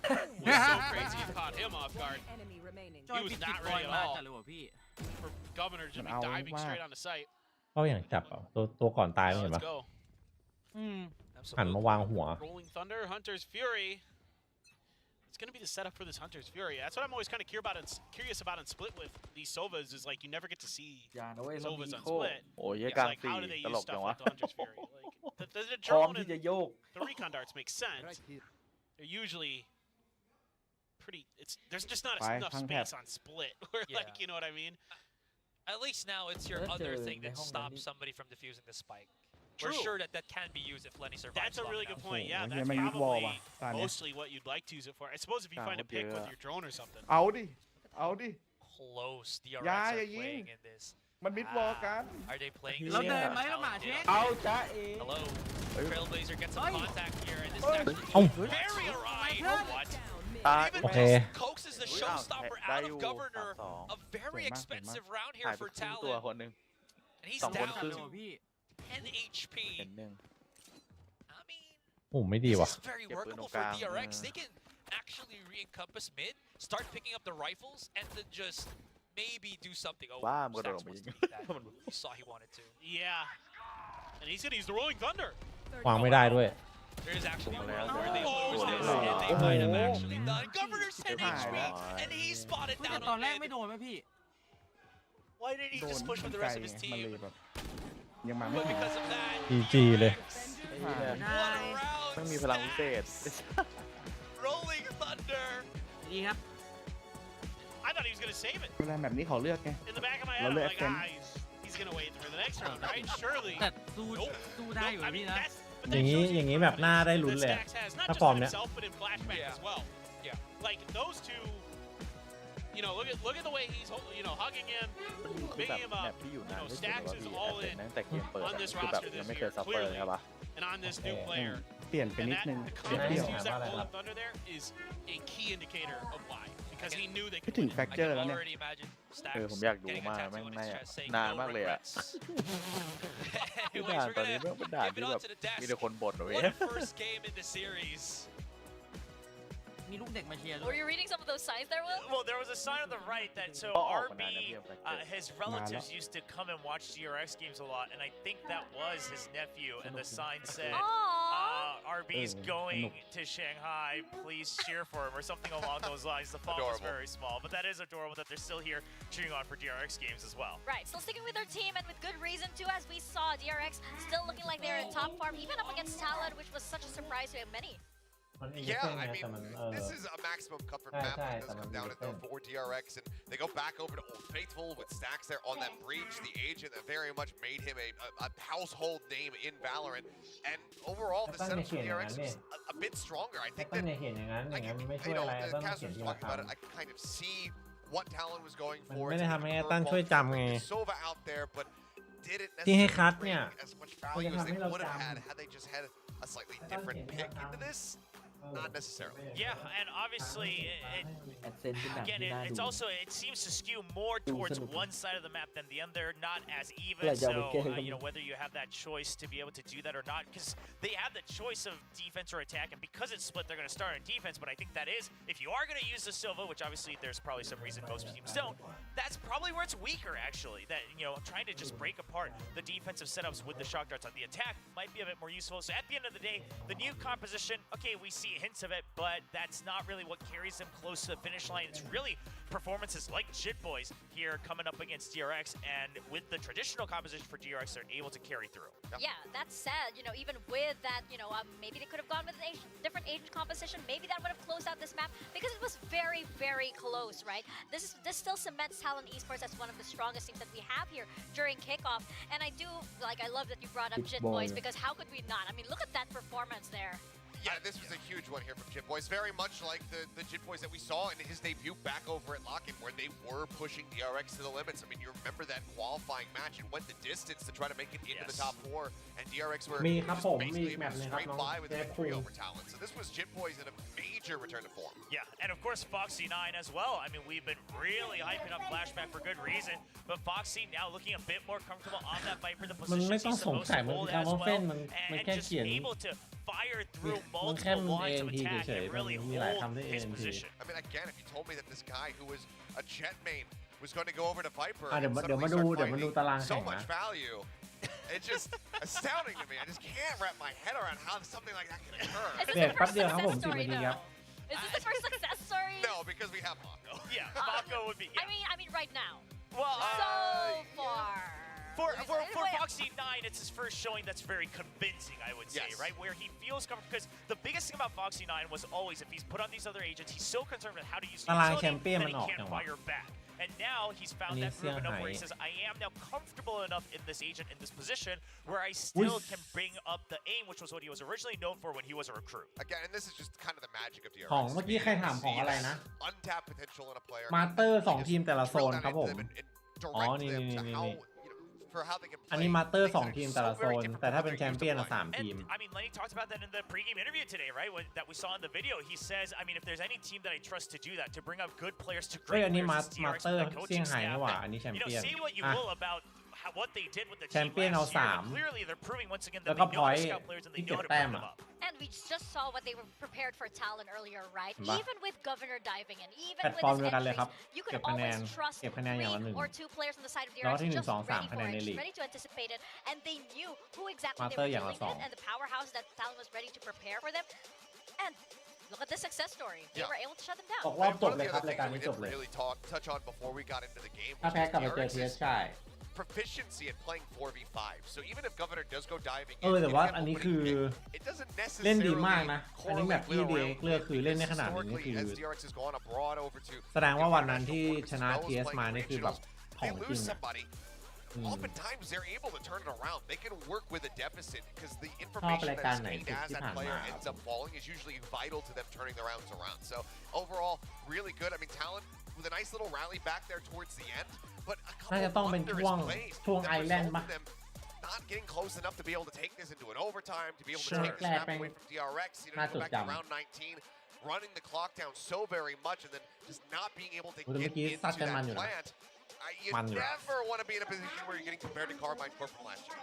was so crazy it caught him off guard. Enemy remaining. จอย He was ปิด not บอล ready at มา all จัดเลยว่ะพี่ for Governor to just be Ow, diving wow. straight on the site. เขาอย่างจับเอาตัวก่อนตายไม่เห็น Let's ปะ go. อืม หันมาวางหัว Rolling Thunder, Hunter's Fury. It's going to be the setup for this Hunter's Fury. That's what I'm always kind of curious about in Split with these Sovas is like you never get to see อย่านะเว้ยแล้วมี Sovas on โค้ Split. โอ้ย It's กลาง like สี่ how do they ตล use กจัง stuff วะ like the Hunter's Fury? Like the พร้อม drone ที่ and จะโยก the recon darts make sense. They're usually pretty. There's just not Bye, enough hung space tap. on Split. Where like Yeah. you know what I mean? At least now it's your That's other a- thing that the home stops Lenny. somebody from defusing the spike. True. We're sure that can be used if Lenny survives. That's a long really enough. good point. Yeah, Oh, that's yeah, man, you'd wall probably吧，大年。 mostly what you'd like to use it for. I suppose if you find a pick with your drone or something. เอาดิ เอาดิ Close. DRX Yeah, are yeah, playing yeah. in this. มันมิดวอลกัน Are they playing? เรา this เดิน game? ไหมเราหมาเช็ค เอาจ้าเอ Hello. Trailblazer gets some Oi. contact here, and this Oi. is actually Oh. very alright. What? ตาย Even Okay. just coaxes the showstopperได้ out อยู่ of Governor. 3-2 A very สวยมาก expensive round หาย here ไป for ครึ่งตัว Talon. คนหนึ่ง And he's สองคน down ครึ่ง to พี่ 10 HP. เห็นหนึ่ง I mean, โอ้ไม่ดีว่ะ this is very Get workable Bruno for Cam, DRX. They can actually re-encompass mid, start picking up the rifles, and then just maybe do something. Oh, ว่ามันกระโดด Stack's ออกมา supposed ยิง to beat that. You saw he wanted to. Yeah. And he's gonna use the Rolling Thunder. วางไม่ได้ด้วย There is actually a Oh, world yeah. where they Oh, lose this, oh, and they oh. might have actually done. Governor's 10 High, HP, right? and he's spotted แต่ down ตอน on แรกไม่ mid. โดนไหมพี่ Why didn't he โดน just push with the ไกล rest of his มันเลย team? แบบยังมาไม่ But ถึง because of that, GG เลย what a round! ต้องมีพลังพิเศษ Rolling Thunder. ดีครับ I thought he was gonna save it. เวลาแบบนี้ขอเลือกไง In the back of my Well, head, I'm let like, them- he's gonna wait for the next round, right? Surely. แต่สู้ได้อยู่ I นะพี่ mean, นะ that's. But อ that ย่างนี้ shows you อย่างนี้ the แบบหน้าได้ confidence ลุ้น that เลย Stacks has, not ถ้า just ฟอร์ in มเนี้ย himself, but in flashback Yeah. as well. Yeah. Like those two, you know, look at the way he's, hugging him, คือแบบ bigging him แม up. ปที่อยู่นาน You know, ที่สุดเลย Stacks ว่า is พี่ all เห็น in ตั้งแต่เกมเปิด on this คือแบบ roster ยัง this ไม่เค year, ยซัฟเฟอร์ clearly, ใช่ปะ and on this new อืม player. เปลี่ยนไป And นิด that นึง the เปลี่ยน confidence เปรี้ to ยว use that Vale, rolling vale. thunder there is a key indicator of why. because he knew they คิด could ถึง win. แฟกเจอร์แล้วเนี่ย already imagine ผมอยากดูมากแม่งนานมากเลยอ่ะ Anyways, ด่าน we're ตอนนี้ gonna เป็นด่าน give it ที่ on แบบ to the desk. มีแต่คนบ่นว่า What a first game in the series. มีลูกเด็กมาเชียร์ด้ว Were ย you reading some of those signs there, Will? Well, there was a sign on the right that so RB, his relatives used to come and watch DRX games a lot, and I think that was his nephew. And the sign said, "RB's going to Shanghai. Please cheer for him," or something along those lines. The font was very small, but that is adorable that they're still here cheering on for DRX games as well. Right, still sticking with their team and with good reason too, as we saw DRX still looking like they're in top form, even up against TALON, which was such a surprise to many. Yeah, I mean, this is a maximum comfort map when it does come down to for DRX, and they go back over to Old Faithful with Stacks there on that breach, the agent that very much made him a household name in Valorant. And overall, the setup for DRX was a bit stronger. I think that, you know, the Kaz was talking about it, I can kind of see what Talon was going for. ไม่ได้ทำให้ตั้นช่วยจำไง Sova out there, but didn't ที่ให้คัด necessarily เนี่ย bring as much value as they would have had they just had a slightly different pick into this. Not necessarily. Yeah, and obviously, it's also, it seems to skew more towards one side of the map than the other, not as even. So, you know, whether you have that choice to be able to do that or not, because they have the choice of defense or attack, and because it's split, they're going to start on defense. But I think that is, if you are going to use the Silva, which obviously there's probably some reason most teams don't, that's probably where it's weaker, actually. That, you know, trying to just break apart the defensive setups with the shock darts on the attack might be a bit more useful. So at the end of the day, the new composition, okay, we see hints of it, but that's not really what carries them close to the finish line. It's really performances like Jit Boys here coming up against DRX, and with the traditional composition for DRX, they're able to carry through. Yeah, that said, you know, even with that, you know, maybe they could have gone with a different age composition. Maybe that would have closed out this map because it was very, very close, right? This still cements Talon Esports as one of the strongest teams that we have here during kickoff. And I love that you brought up Jit Boys, because how could we not? I mean, look at that performance there. Yeah, this was a huge one here from Jit Boys. Very much like the Jit Boys that we saw in his debut back over at Lock-In, where they were pushing DRX to the limits. I mean, you remember that qualifying match and went the distance to try to make it into the top 4, and DRX were basically able to scrape by with a victory over Talon. So this was Jit Boys in a major return to form. Yeah, and of course Foxy9 as well. I mean, we've been really hyping up Flashback for good reason, but Foxy now looking a bit more comfortable on that Viper, the position he's supposed to hold as well, and just able to fire through multiple lines of attack and really hold his position. I mean, again, if you told me that this guy who was a jet main was going to go over to Viper เดี๋ยว and มา suddenly ดู start เดี๋ยวมาดู finding ตารางแข่ so ง much นะ value, it's just astounding to me. I just can't wrap my head around how something like that can occur. เด็ดแป๊บเดียวครับผม10 นาทีครับ Is this the first success story? No, because we have Mako. Yeah, Mako would be. I mean, right now. Well, so far. For Foxy9, it's his first showing that's very convincing, I would say, right? Where he feels comfortable, because the biggest thing about Foxy9 was always, if he's put on these other agents, he's so concerned with how to use the utility that he can't fire back. And now he's found that groove enough where he says, I am now comfortable enough in this agent, in this position, where I still can bring up the aim, which was what he was originally known for when he was a recruit. Again, and this is just kind of the magic of DRX. ของเมื่อกี้ใครถามของอะไรนะ Untapped potential in a player. มาสเตอร์2ทีมแต่ละโซนครับผม อ๋อ นี่ อันนี้มาสเตอร์2ทีมแต่ละโซน แต่ถ้าเป็นแชมเปี้ยน3ทีม I mean, Lenny talked about that in the pregame interview today, right? That we saw in the video. He says, I mean, if there's any team that I trust to do that, to bring up good players to great players, it's DRX with the coaching staff. You know, say what you will about what they did with the team last year, but clearly they're proving once again that they know their scout players and they know how to bring them up. And we just saw what they were prepared for Talon earlier, right? Even with Governor diving in, even แพลต with ฟอร์ม his เดียวกันเลยครับ entries, you เก็ could บคะแนน always trust เก็บคะแนนอย่างละ 3 or 2 players on the side of DRX just ready for it, ready to anticipate it, and they knew who exactly they were dealing with and the powerhouse that Talon was ready to prepare for them. And look at the success story. They were able to shut them ต down. กรอบจบเลยครับรายการนี้จบเลย really touch on before we got into the game. ถ้าแพ้กลับไปเจอ TS ใช่ proficiency at playing 4v5. So even if Governor does go diving แต่ว่าอันนี้คือเล่นดีมากนะ อันนี้แบบที่เดียเลือกคือเล่นในขนาดนี้คือแสดงว่าวันนั้นที่ชนะ TS มานี่คือแบบของจริง oftentimes they're able to turn it around. They can work with a deficit because the information that is gained as that player ends up falling is usually vital to them turning the rounds around. So overall, really good. I mean, Talon with a nice little rally back there towards the end, but a couple of wondrous plays that resulted in them not getting close enough to be able to take this into an overtime, to be able to take the snap away from DRX, you know, go back to round 19. running the clock down so very much and then just not being able to เมื่อ get กี้ into ซัดกันมัน that อยู่นะ plant. You มันอยู่ never want to be in a position where you're getting compared to Carbine Corp from last year.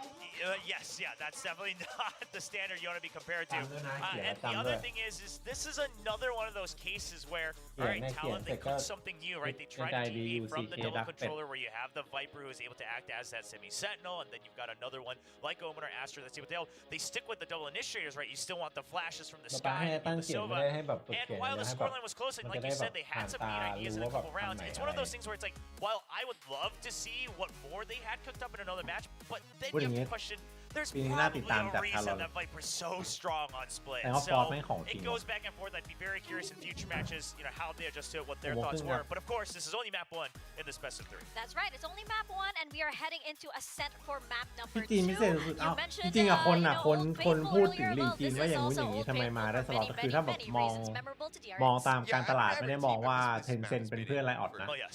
Yes, yeah, that's definitely not the standard you want to be compared to. ตามด้วยนะเขียน And ตาม the ด้ว other ย thing is this is another one of those cases where, all เขียน right, ในเขียน Talon, เสร็ they จก็ cooked something new, right? They tried to deviate from the double controller where you have the Viper who is able to act as that semi-sentinel, and then you've got another one like Omen or Astra that's able to they stick with the double initiators, right? You still want the flashes from the ป๊า sky ให้ and ตั้ง the เขียนไม่ Sova. ได้ให้แบบฝึก And เขียน while the ให้แบบ scoreline was close, and มัน like จะได้ you แบ said, บ they ผ่า had น some ตา neat ideas in รู้ a ว่าแบบ couple ทำ rounds. ไหน It's อะ one ไร of those things where it's like, while I would love to see what more they had cooked up in another match, but then พูดอ you ย่าง have นี้ to question, there's ปีนี้น่าติด probably ตามจาก a ทารอ reason น that Viper's so strong on split. แต่ว่าฟอร์สแม่งของจริ It ง goes back and forth. I'd be very curious in future matches, how they adjust to it, what their ผมว่า thoughts ครึ่ง were. นะ But of course, this is only map 1 in this best of 3. That's right. It's only map 1, and we are heading into Ascent for map ที่ number จีน 2. พิเศษสุดๆ You เอา mentioned, จริงๆอะคนอะ Old คน Faithful พูดถึง earlier. หลีก Well, จีน this ว่า is อย่างนู้น also อย่างนี้ Old ทำไม Faithful มาได้ for สล็อต many, คือถ้า many, แบบ many มอง reasons memorable to DRX. มองตามการตลาดไม่ได้มองว่าเทนเซ็นเป็นเพื่อนไลออดนะ Oh, yes.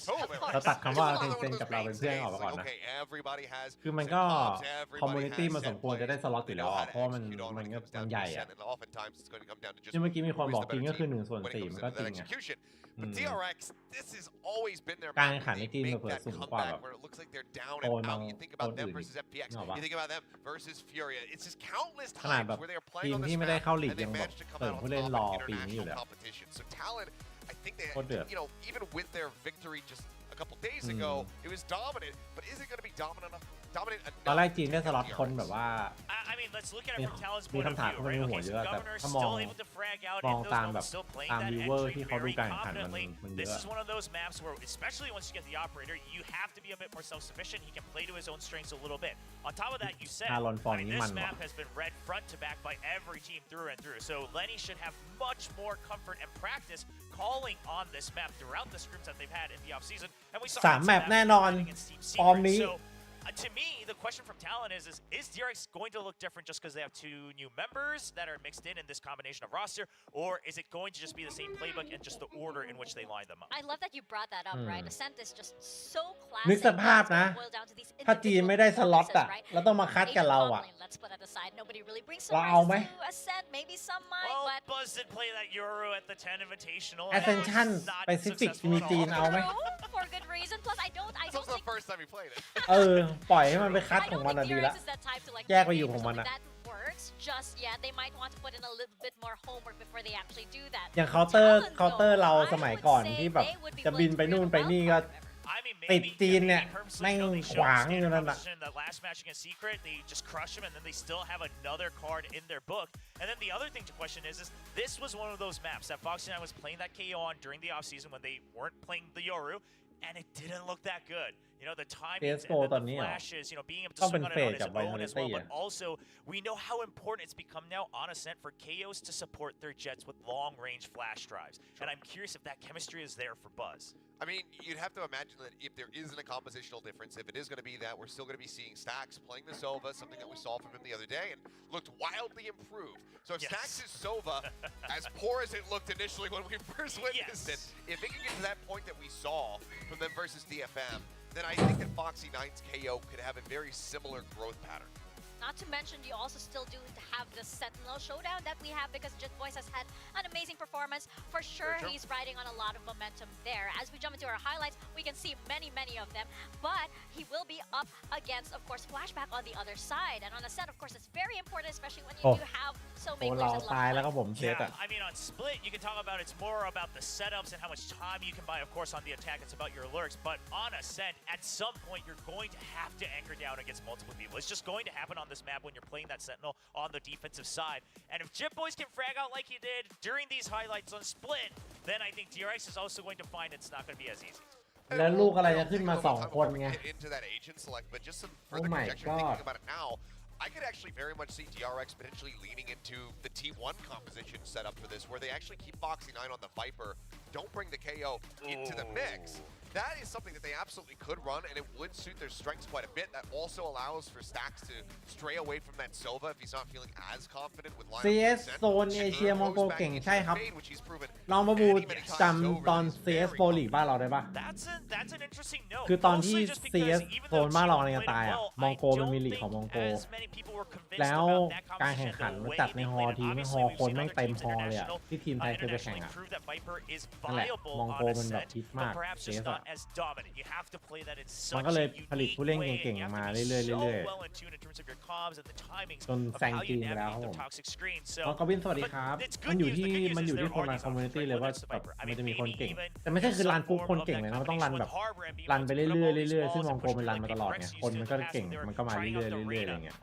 เราตัดคำว่าเทนเซ็นกับเราเป็นเพื่อนออกมาก่อนนะ คือมันก็คอมมูนิตี้มันสมควรจะได้สล็อตอยู่แล้วอะเพราะว่ามันใหญ่อะที่เมื่อกี้มีคนบอกจริงก็คือ1/4มันก็จริงอะ But DRX, this has always been their การแข่งขันใน they ทีม make เผื่อ that สูงกว่าแบบ comeback where it looks like they're down โอน and บาง out. You think โอน about them อื่น versus FPX. นึกออกปะ You think about them versus Furia. It's just countless ขนาด times แบบ where they are ที playing ม on ที่ this ไม่ได้ map เข้าลีก and ยั they งแบบ manage to come เปิด out on ผู้เล่น top รอ in ปีนี้อยู่ international แล้ว competition. So Talon, I think they, โคตรเดือด even with their victory just a couple days ago, it was dominant. But is it going to be dominant enough? ตอนแรกจีนได้สล็อตคนแบบว่า I mean, let's look at it from Talon's มี point of คำถาม view, เข้ามาใน right? หัว Okay, เย so อะแต่ Governor's ถ้ามอง still able to frag out มอง in those ตามแบบ moments, still playing ตาม that วีเวอร์ entry ที่เขาดู very การแข่งขันมัน confidently. มันเย This อะ is one of those maps where, especially once you get the operator, you have to be a bit more self-sufficient. He can play to his own strengths a little bit. On top of that, you said, TALONฟอร์มนี้ this มันว่ะ map has been read front to back by every team through and through. So Lenny should have much more comfort and practice calling on this map throughout the scrims that they've had in the offseason. And we saw 3 แมปแน่นอน ฟอร์มนี้ So, to me, the question from Talon is DRX going to look different just because they have 2 new members that are mixed in this combination of roster, or is it going to just be the same playbook and just the order in which they line them up? I love that you brought that up, right? Ascent is just so classic. นึกสภาพนะ ถ้าจีนไม่ได้สล็อตอะแล้วต้องมาคัดกับเราอะ Let's put that aside. Nobody really brings เราเอา surprise ไหม to Ascent. Maybe some might, Well, but Buzz did play that Euro at the 10 Invitational. Ascension Not Pacific successful มี at จีน all. เอาไหม for good reason. Plus, I don't It's also the first time he played it. ปล่อยให้มันไปคัด I ของ don't มัน think อะดี DRX ละ is that type to like แยกไปอยู่ของมันอะ that works just yet. They might want to put in a little bit more homework before they actually do that. อย่างเคาน์เตอร์เราสมัยก่อนที่แบบจะบินไปนู่นไปนี่ก็ I mean, ติด maybe จีนเนี่ย personally, แม่ง they ข showed วางอยู่ standard นั่นน่ะ competition. That last match against Secret, they just crush him, and then they still have another card in their book. And then the other thing to question is this was one of those maps that Foxy9 was playing that KO on during the offseason when they weren't playing the Yoru, and it didn't look that good. The timings CS:GO and ตอน the นี้เหรอ flashes, being able to ต้องเป็น swing on เฟ it ส on his กับ own as well. Vitality But also, we know how important it's become now on Ascent for KOs to support their Jets with long-range flash drives. And I'm curious if that chemistry is there for Buzz. I mean, you'd have to imagine that if there isn't a compositional difference, if it is going to be that, we're still going to be seeing Stax playing the Sova, something that we saw from him the other day, and looked wildly improved. So if Stax is Sova, as poor as it looked initially when we first witnessed it, if it can get to that point that we saw from them versus DFM, then I think that Foxy9's KO could have a very similar growth pattern. Not to mention, you also still do have the Sentinel showdown that we have because Jet Voice has had an amazing performance. For sure, he's riding on a lot of momentum there. As we jump into our highlights, we can see many of them. But he will be up against, of course, Flashback on the other side. And on a set, of course, it's very important, especially when you do have so many เรา players ตาย at แล้ว level ก็ผมเซต Yeah, อะ I mean, on Split, you can talk about it's more about the setups and how much time you can buy, of course, on the attack. It's about your lurks. But on Ascent, at some point, you're going to have to anchor down against multiple people. It's just going to happen on this map when you're playing that Sentinel on the defensive side. And if Jip Boys can frag out like he did during these highlights on Split, then I think DRX is also going to find it's not going to be as easy. แล้วลูกอะไรจะขึ้นมา2 คนไง Into that agent select, but just some Oh further my conjecture God. thinking about it now. I could actually very much see DRX potentially leaning into the T1 composition setup for this, where they actually keep Foxy9 on the Viper, don't bring the KO into the mix. that is something that they absolutely could run, and it would suit their strengths quite a bit. That also allows for Stacks to stray away from that Sova if he's not feeling as confident with line. CS โซนเอเชียมองโกเก่งใช่ครับลองมาบูจำตอน CS Pro League บ้านเราได้ปะ That's an interesting note. คือตอนที่ CS โซนบ้านเราเนี่ยตายอ่ะมองโกมันมีลีกของมองโกแล้วการแข่งขันมันจัดในฮอทีไม่ฮอคนแม่งเต็มฮอเลยอ่ะที่ทีมไทยเคยไปแข่งอ่ะนั่นแหละมองโกมันแบบฮิตมาก CS อ่ะมันก็เลยผลิตผู้เล่นเก่งๆมาเรื่อยๆเรื่อยๆจนแซงจีนไปแล้วครับผมน้องกวินสวัสดีครับมันอยู่ที่คนรันคอมมูนิตี้เลยว่าแบบมันจะมีคนเก่งแต่ไม่ใช่คือรันปุ๊บคนเก่งเลยนะมันต้องรันแบบรันไปเรื่อยๆเรื่อยๆซึ่งมองโกมันรันมาตลอดไงคนมันก็เก่งมันก็มาเรื่อยๆเรื่อยๆอะไรเงี้ย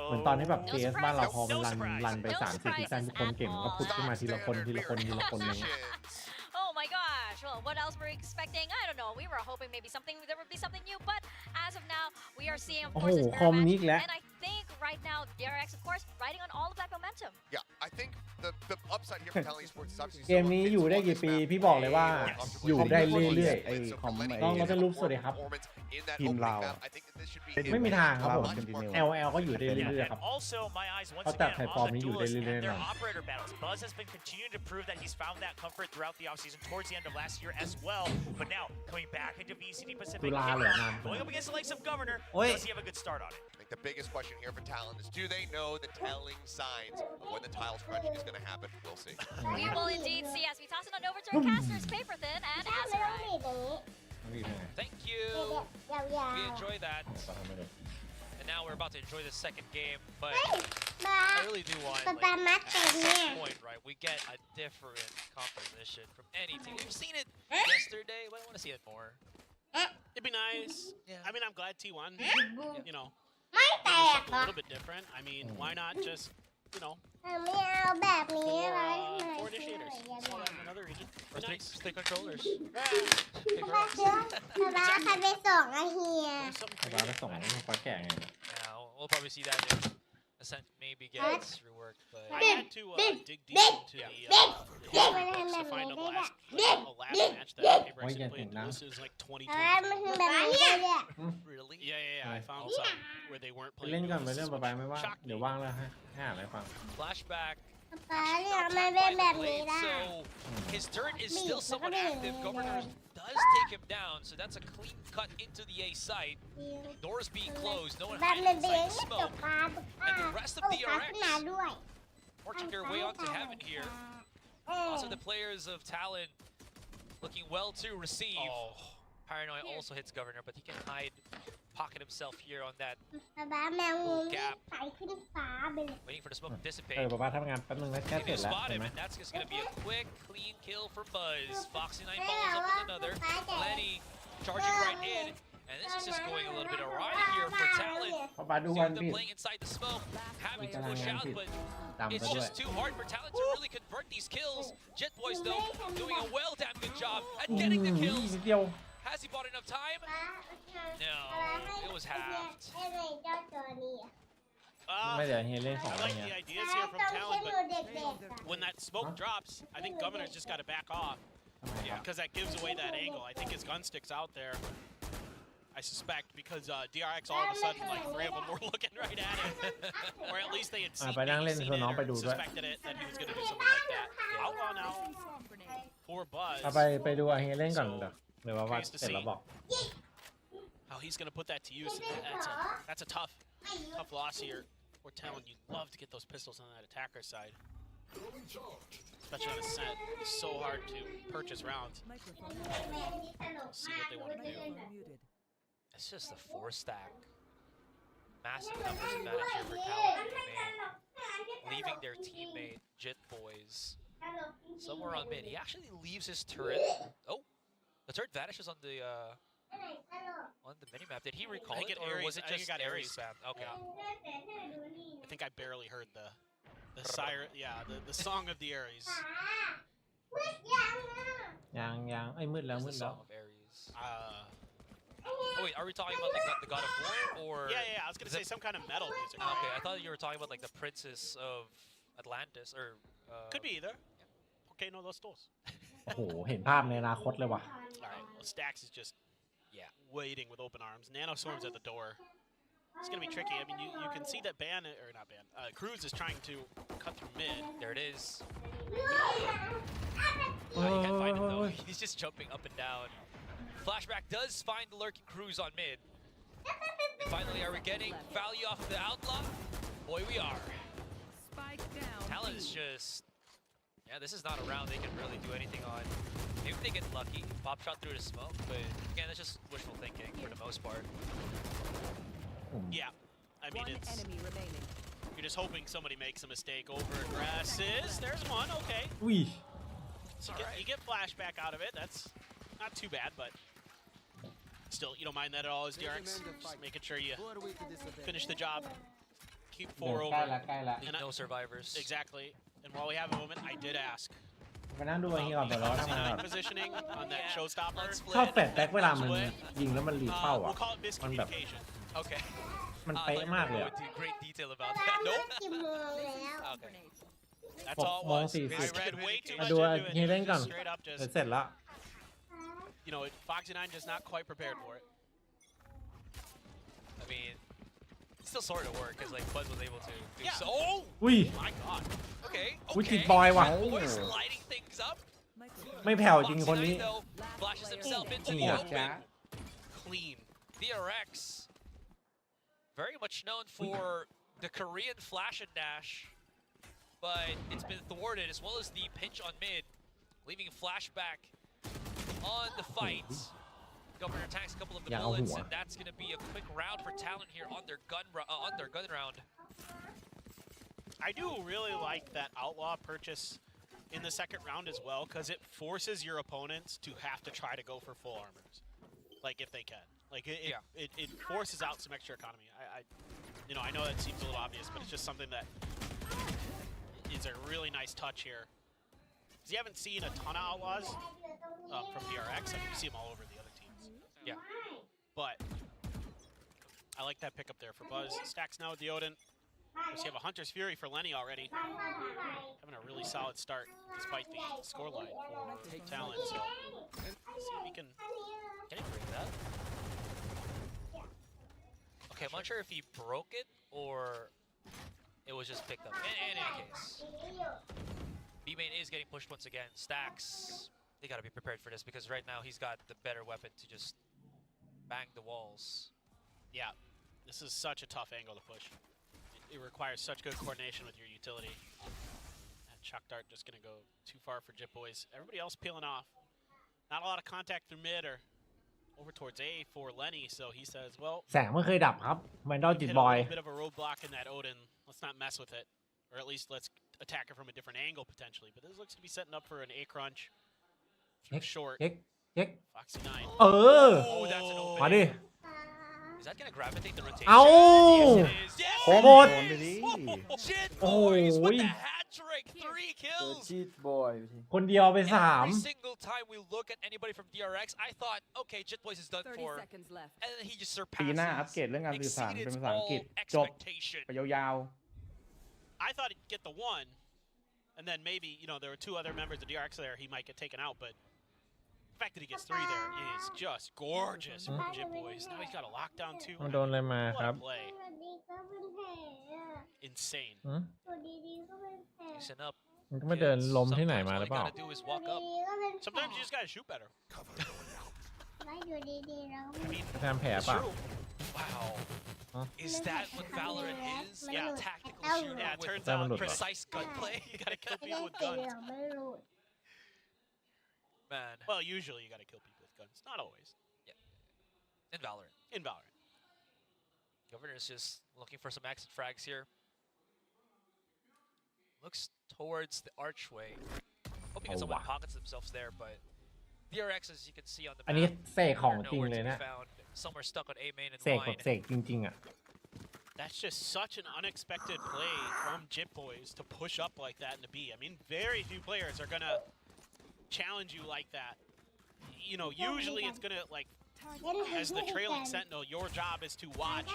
เหมือนตอนที่แบบ CS บ้านเราพอมันรันไป3-4ซีซั่นทุกคนเก่งมันก็พุชขึ้นมาทีละคนเลย Oh my gosh! Well, what else were we expecting? I don't know. We were hoping maybe there would be something new, but as of now, we are seeing, of course, this mirror match, and I think right now DRX, of course, riding on all of that momentum. Yeah, I think the upside here for Talon Esports is obviously เกมนี้อยู่ได้กี่ปีพี่บอกเลยว่าอยู่ได้เรื่อยๆน้องเราจะรู้สวัสดีครับทีมเราไม่มีทางครับผม LL ก็อยู่ได้เรื่อยๆครับเขาจัดไข่ฟอร์มนี้อยู่ได้เรื่อยๆนะ Buzz has been continuing to prove that he's found that comfort throughout the offseason towards the end of last year as well. But now coming back into VCT Pacific, going up against the likes of Governor, does he have a good start on it? I think the biggest question here for Talon is, do they know the telling signs of when the tiles crunching is going to happen? We'll see. We will indeed see as we toss it on over to our casters, Paperthin and aezy. Thank you. We enjoy that. And now we're about to enjoy the second game, but I really do want, like, at some point, right, we get a different composition from any team. We've seen it yesterday, but I want to see it more. It'd be nice. Yeah. I mean, I'm glad T1, you know, a little bit different. I mean, why not just, you know, four initiators. So another region. Or stick controllers. Now, we'll probably see that if Ascent maybe gets reworked, but I had to dig deep into the books to find a last match that Paper played. This is like 2020. Really? Yeah. I found some where they weren't playing. เล่นก่อนไปเรื่องไปไม่ว่าเดี๋ยวว่างแล้วให้อ่านอะไรฟัง Flashback. Played, so his turret is still somewhat active. Governor does take him down, so that's a clean cut into the A site. Doors being closed, no one hiding inside the smoke. And the rest of DRX working their way onto heaven here. Also the players of Talon looking well to receive. Paranoid also hits Governor, but he can hide, pocket himself here on that gap. Waiting for the smoke to dissipate. ป๊าป๊าทำงานแป๊บนึงนะแค่เสร็จแล้ว Spot him, and that's just going to be a quick, clean kill for Buzz. Foxy 9 follows up with another. Lenny charging right in, and this is just going a little bit awry here for Talon. ป๊าป๊าดู See วัน them ผิด playing inside the smoke, having to push out, but ตามไป it's ด้วย just too hard for Talon to really convert these kills. Jet Boys, though, doing a well damn good job at getting the kills. นิดเดียว Has he bought enough time? No, it was halved. ไม่เดี๋ยวเฮียเล่น I 2 like เฮีย the ideas here from Talon, but when that smoke drops, I think Governor's just got to back off. Because that gives away that angle. I think his gun stick's out there. I suspect because DRX all of a sudden, like 3 of them were looking right at it. Or at least they had seen, suspected it, that he was going to do something like that. Outlaw now. Poor Buzz. ไปดูเฮียเล่นก่อนเดี๋ยวว่าเสร็จแล้วบอก How he's going to put that to use. That's a tough loss here. We're telling you, love to get those pistols on that attacker side. Especially on a set. It's so hard to purchase rounds. See what they want to do. It's just a 4-stack. Massive numbers advantage here for Talon, leaving their teammate Jit Boys somewhere on mid. He actually leaves his turret. Oh, the turret vanishes on the minimap. Did he recall it, or was it just Aries spam? Okay. I think I barely heard the siren. Yeah, the song of the Aries. ยังไอ้มืดแล้ว Song of Aries. Oh wait, are we talking about like the God of War, or? Yeah. I was gonna say some kind of metal music. Right? Okay, I thought you were talking about like the Princess of Atlantis, or. Could be either. Okay, no, those dos. โอ้โหเห็นภาพในอนาคตเลยว่ะ Alright, well, Stax is just waiting with open arms. Nano Storm's at the door. It's going to be tricky. I mean, you can see that Cruz is trying to cut through mid. There it is. You can't find him though. He's just jumping up and down. Flashback does find the lurking Cruz on mid. And finally, are we getting value off of the outlaw? Boy, we are. Talon is just... Yeah, this is not a round they can really do anything on. Maybe they get lucky, pop shot through the smoke, but again, that's just wishful thinking for the most part. Yeah, I mean, you're just hoping somebody makes a mistake over grasses. There's one, okay. So you get flashback out of it. That's not too bad, but still, you don't mind that at all as DRX. Just making sure you finish the job. Keep 4 over. And no survivors. Exactly. And while we have a moment, I did ask. ไปนั่งดูอย่างนี้ก่อนเดี๋ยวเราทำงานก่อน Positioning on that showstopper. ชอบแฟดแบ็กเวลามันยิงแล้วมันรีเป้าอ่ะ We'll call it มันแบบ miscommunication. Okay. มันเป๊ะมากเลยอ่ะ Great detail about that. Nope. Okay. That's all it โมง was. 40 I read way too มา much ดู into it. ฮีเล่นก่อน Straight up just, เสร็จแล้ว you know, Foxy 9 just not quite prepared for it. I mean, it still sort of worked because like Buzz was able to do so. Oh อุ้ย My God. Okay. อุ้ย Okay. จิตบอยว่ะ Boys lighting things up. ไม่แผ่วจริงคนนี้ Foxy 9 though flashes himself into the Yeah. open. Clean. DRX. Very much known for the Korean flash and dash, but it's been thwarted as well as the pinch on mid, leaving flashback on the fight. Governor attacks a couple of the bullets, and that's going to be a quick round for Talon here on their gun round. I do really like that Outlaw purchase in the second round as well, because it forces your opponents to have to try to go for full armors, like if they can. Like it forces out some extra economy. You know, I know that seems a little obvious, but it's just something that is a really nice touch here. Because you haven't seen a ton of Outlaws from DRX. I mean, you see them all over the other teams. Yeah. But I like that pickup there for Buzz. Stacks now with the Odin. You have a Hunter's Fury for Lenny already. Having a really solid start despite the scoreline for Talon. So let's see if we can break that. Okay, I'm not sure if he broke it or it was just picked up. In any case, B-main is getting pushed once again. Stacks, they gotta be prepared for this because right now he's got the better weapon to just bang the walls. Yeah, this is such a tough angle to push. It requires such good coordination with your utility. That Chuck Dart just gonna go too far for Jip Boys. Everybody else peeling off. Not a lot of contact through mid or over towards A for Lenny, so he says, well, แสงไม่เคยดับครับแมนดอลจิต hit บ a อย little bit of a roadblock in that Odin. Let's not mess with it, or at least let's attack it from a different angle potentially. But this looks to be setting up for an A crunch. Short. เช็ค Foxy 9. เออ Oh, that's an open. มาดิ Is that gonna gravitate the rotation? เอา Yes! หมด Jit โอ้ Boys ย with the hat trick, 3 kills. ชีตบอย คนเดียวไปสาม Every single time we look at anybody from DRX, I thought, okay, Jit Boys is done 30 for, seconds left. and then he just ปีหน้าอัป surpasses, เกรดเรื่องการสื่อสารเป็น exceeded ภาษาอังกฤษ all จบ expectation. ไปยาว I thought he'd get the one, and then maybe, you know, there were 2 other members of DRX there, he might get taken out, but the fact that he gets 3 there is just gorgeous from Jit Boys. Now he's got a lockdown too. มันโดนอะไรมาครับ What a play. Insane. Loosen up. มันก็ไม่เดินล้มที่ไหนมาหรือเปล่า Sometimes all you gotta do is walk up. Sometimes you just gotta shoot better. ทำแผลป่ะ Wow. Is that what Valorant is? Yeah. Tactical shooter Yeah, it with turns out precise gunplay. you gotta kill people with guns. Man. Well, usually you gotta kill people with guns. Not always. In Valorant. In Valorant. Governor's just looking for some exit frags here. Looks towards the archway. Hoping that someone pockets themselves there, but DRX, as you can see on the อันนี้ map, เสกของ they're จริง nowhere เลย to be นะ found. Somewhere stuck on A main and เสกแบบ line. เสกจริงๆอ่ะ That's just such an unexpected play from Jit Boys to push up like that into B. I mean, very few players are gonna challenge you like that. You know, usually it's gonna, like, as the trailing sentinel, your job is to watch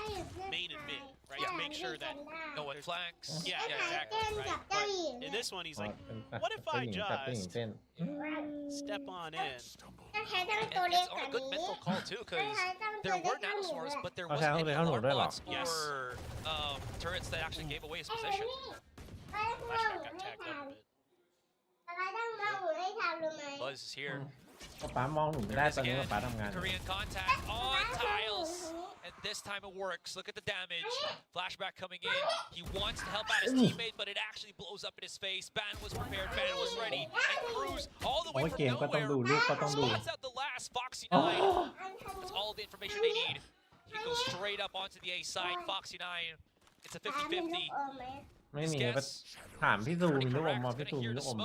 main and mid, right? Yeah. make sure that no one flanks. Yeah, exactly. Right? But in this one, he's like, what if I just step on in? And it's a good mental call too, because there were nanoswarms, but there wasn't any alarm bots or turrets that actually gave away his position. Flashback got tagged up a bit. Buzz is here. ป๊ามองหนูไม่ได้ตอนนี้ป๊าทำงาน Korean contact on tiles. And this time it works. Look at the damage. Flashback coming in. He wants to help out his teammate, but it actually blows up in his face. Ban was prepared. Ban was ready. And Cruz all the way from nowhere spots out the last Foxy 9. That's all the information they need. He goes straight up onto the A side. Foxy 9. It's a 50-50. ไม่มีถามพี่ซูมลูกอมมาพี่ซูมลูกอม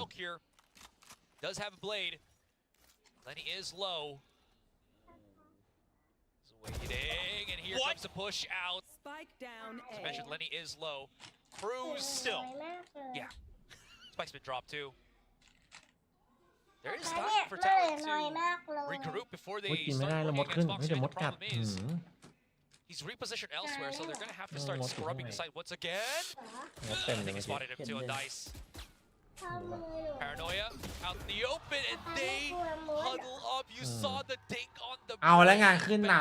Does have a blade. Lenny is low. He's waiting, and here comes the push out. Spike down As I mentioned, Lenny is low. Cruz still. Yeah. Spike's been dropped too. There is time for Talon to regroup before they start working against Foxy. The problem is he's repositioned elsewhere, so they're going to have to start scrubbing the site once again. I think he spotted him too on Dice. Paranoia out in the open, and they huddle up. You saw the dink on the เอาแล้วงานขึ้นน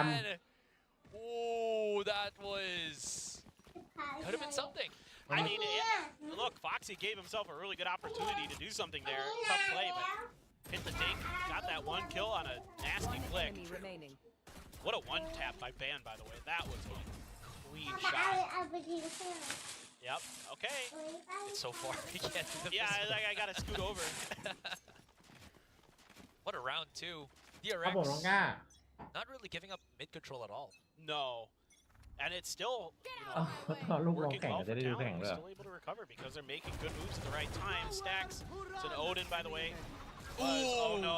Oh, that was could have been something. I mean, look, Foxy gave himself a really good opportunity to do something there. Tough play, but hit the dink, got that one kill on a nasty flick. What a one tap by Ban, by the way. That was a clean shot. Yep. Okay. It's so far. He can't do the I gotta scoot over. What a round two. ครับผมน้องก้า Not really giving up mid control at all. No. And it's still, working well for Talon. We're still able to recover because they're making good moves at the right time. Stacks. It's an Odin, by the way. Oh no.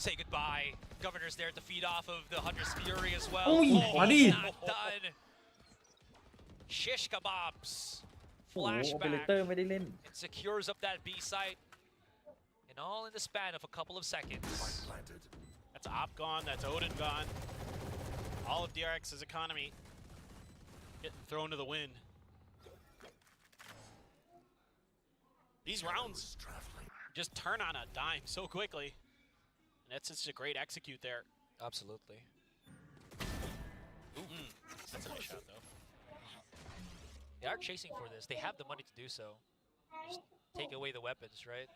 Say goodbye. Governor's there to feed off of the Hunter's Fury as well. Not done. Shish kebabs. โอเปอเร Flashback. เตอร์ไม่ได้เล่น It secures up that B site. And all in the span of a couple of seconds. That's Op gone. That's Odin gone. All of DRX's economy getting thrown to the wind. These rounds just turn on a dime so quickly. And that's just a great execute there. Absolutely. That's a nice shot, though. They are chasing for this. They have the money to do so. Just take away the weapons, right?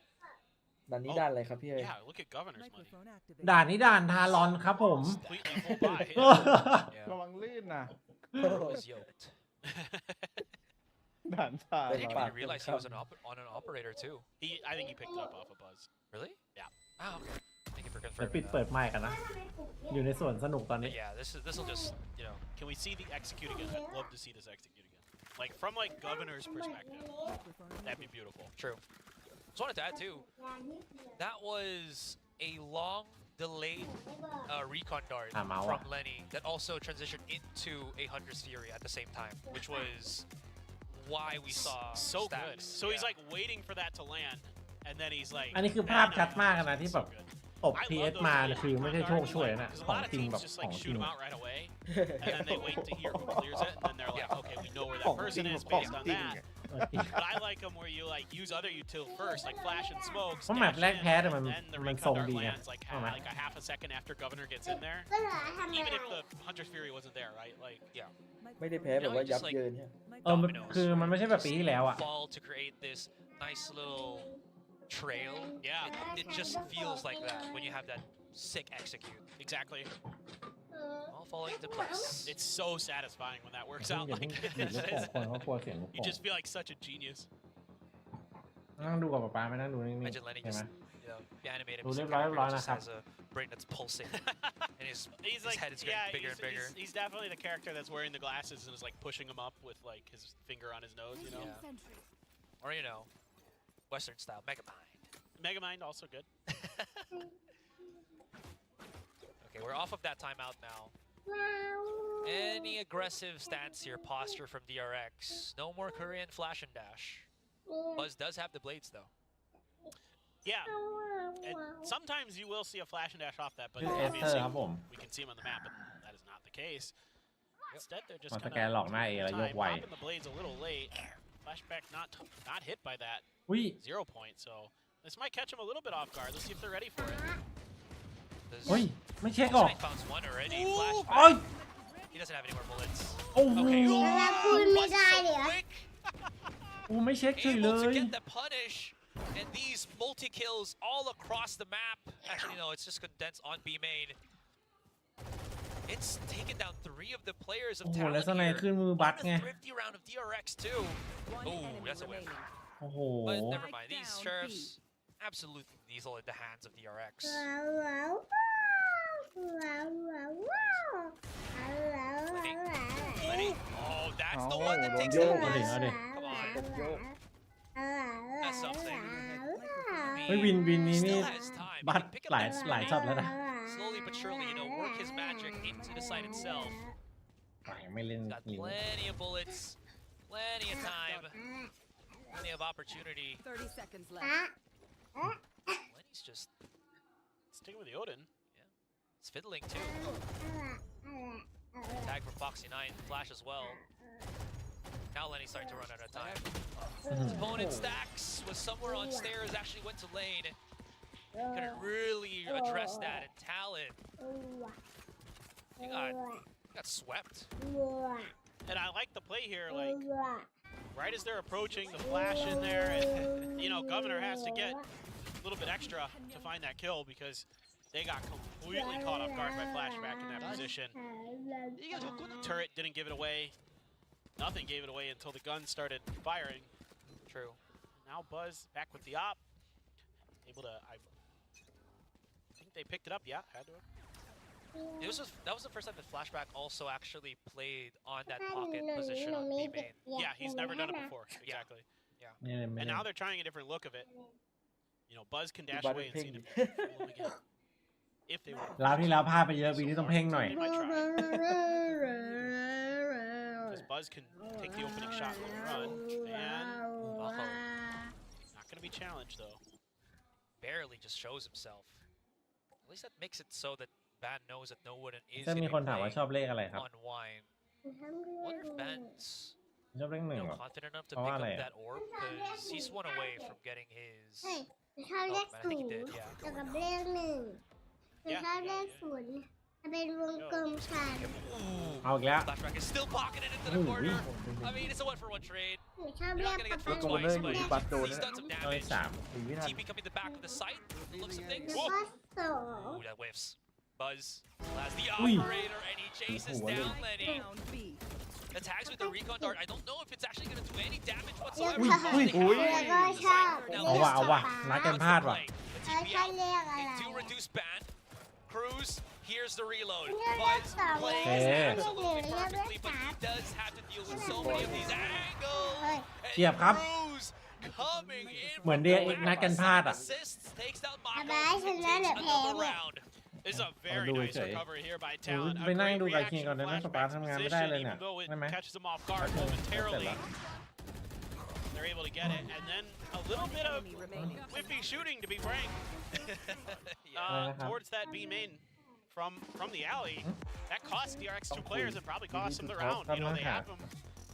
ด่านนี้ด่านอะไรครับพี่เอ๋ย Yeah, look at Governor's money. ด่านนี้ด่านทารอนครับผม Completely full buy. ระวังลื่นนะ Was yoked. ด่านทา I didn't even realize he was on an operator too. I think he picked it up off a Buzz. Really? Yeah. Ah, okay. Thank you for เดี๋ยว confirming ปิดเปิด that. ไมค์กันนะ อยู่ในส่วนสนุกตอนนี้ But yeah, this will just, you know. Can we see the execute again? I'd love to see this execute again. Like, from, like, Governor's perspective. That'd be beautiful. True. Just wanted to add too, that was a long delayed recon dart from Lenny that also transitioned into a Hunter's Fury at the same time, which was why we saw so stacks. good. So he's like waiting for that to land, and then he's like. อันนี้คือภาพชัดมากนะที่แบบตบ PS มาคือไม่ใช่โชคช่วยนะของจริงแบบของจริง And then they wait to hear who clears it, and then they're like, okay, we know where that person is based on that. But I like them where you like use other util first, like flash and smoke. เพราะแมปแรกแพ้แต่มันทรงดีไง like a half a second after Governor gets in there. Even if the Hunter's Fury wasn't there, right? Like, yeah. ไม่ได้แพ้แบบว่ายับเยินใช่ คือมันไม่ใช่แบบปีที่แล้วอะ Fall to create this nice little trail. Yeah, it just feels like that when you have that sick execute. Exactly. All falling into place. It's so satisfying when that works out like this. You just feel like such a genius. นั่งดูกับป๊าไม่นั่งดูนิ่งๆ Imagine Lenny ใช่ไหม just, you know, be animated. ดูเรียบร้อยนะ Just ครับ has a brain that's pulsing, and his like, head is getting bigger and bigger. He's definitely the character that's wearing the glasses and is like pushing him up with like his finger on his nose, you know. Or you know, Western style Megamind. Megamind also good. Okay, we're off of that timeout now. Any aggressive stance here, posture from DRX. No more Korean flash and dash. Buzz does have the blades though. Yeah. And sometimes you will see a flash and dash off that, but This is obviously Esther, we can see him on the map, and that is not the case. Instead, they're มา just ส kind แกนหลอกหน้า A แล้วโยกไว popping the blades a little late. Flashback not hit by that อุ้ย 0 point, so this might catch him a little bit off guard. Let's see if they're ready for it. เฮ้ยไม่เช็คหรอก Found one already. โอ้ย Flashback. He doesn't have any more bullets. โอ้โห Okay. แล้วพูดไม่ได้เลยเหรอ กูไม่เช็คเฉยเล Able to ย get the punish. And these multi-kills all across the map. Actually, no, it's just condensed on B main. It's taken down 3 of the players of โอ้โห Talon แล้วสไน here. ขึ้นมือบัต On ไง a thrifty round of DRX too. Oh, that's a win. โอ้โห But never mind. These sheriffs absolutely lethal in the hands of DRX. ว้าวว้าวว้าวว้าวว้าว Lenny. Oh, that's the เอา one that โดน takes โย it ก เอาดิ away. เอาดิ Come on. โยก That's something. เฮ้ยวินนี้นี่ Still has time. He บัต can pick up หลาย that หลาย speed. ช็อตแล้วนะ Slowly but surely, work his magic into the site itself. ไม่เล่น Got นิว plenty of bullets, plenty of time, plenty of opportunity. 30 seconds left. Lenny's just Sticking with the Odin. it's fiddling too. Tag from Foxy9, flash as well. Now Lenny's starting to run out of time. His opponent Stacks was somewhere on stairs, actually went to lane. Couldn't really address that, and Talon, he got swept. And I like the play here, like, right as they're approaching, the flash in there, and, Governor has to get a little bit extra to find that kill because they got completely caught off guard by Flashback in that position. Turret didn't give it away. Nothing gave it away until the gun started firing. True. Now Buzz back with the op. Able to, I think they picked it up, yeah, had to. That was the first time that Flashback also actually played on that pocket position on B main. Yeah, he's never done it before. Exactly. Yeah. And now they're trying a different look of it. Buzz can dash away and see them fool them again. If they were. ราวที่แล้วพลาดไปเยอะวีนี้ต้องเพ่งหน่อย They might try. Because Buzz can take the opening shot and run. And not going to be challenged though. Barely just shows himself. At least that makes it so that Ban knows that no one is จะมี going to คนถามว่าชอบ be เลขอะไรครับ on wine. Wonder if Ban's ชอบเลขหนึ่งเหรอ confident enough to เพราะ pick ว่าอะไร up อะ that orb because he's one away from getting his. ชอบเลข I ศู think he นย์ did, yeah. กับเลขหนึ่งชอบเลขศูนย์จะเป็นวงกลมฉัน เอาอีกแล้ว Flashback is still pocketing into the corner. I mean, it's a 1-for-1 trade. ชอบ You're เล not ข gonna get ปะ through ปะ twice, but บัตรโดน he's done some เอาอีก damage. สาม TP coming to the back of the site. The looks of things. แล้วก็สอง Ooh, that whiffs. Buzz has the Ui. operator, and he chases down Lenny. Attacks with the recon dart. I don't know if it's actually going to do any damage แล้ว whatsoever. ก็แล้วก็ชอบเล เอาว่ะเอาว่ะนัดกันพลาดว่ะ เขาชอบเลขอะไร They do reduce ban. Cruz, here's the reload. Yeah, Buzz that's all. plays Yeah. absolutely Yeah, perfectly, but he that's does have to deal with so many of these angles. เทียบครับ Cruz coming in เหมือนเดียเอกนัดกันพลาดอ่ะ assists, takes down อา Mako, บายช and นะหรือ takes แพ้ another เนี่ย round. This is a very do nice it, eh? recovery here by โอ้ย Talon. ไป A นั่ง great ดูกับคิง reaction ก่อนนะ from สปาร์ Flashback's ทำงานไม่ได้ position, เลยเนี่ย even though it ได้ไหม catches them off guard momentarily. They're able to get it, and then a little bit of whiffy shooting, to be frank, towards that B main from the alley. That cost DRX 2 players and probably cost them the round. They have them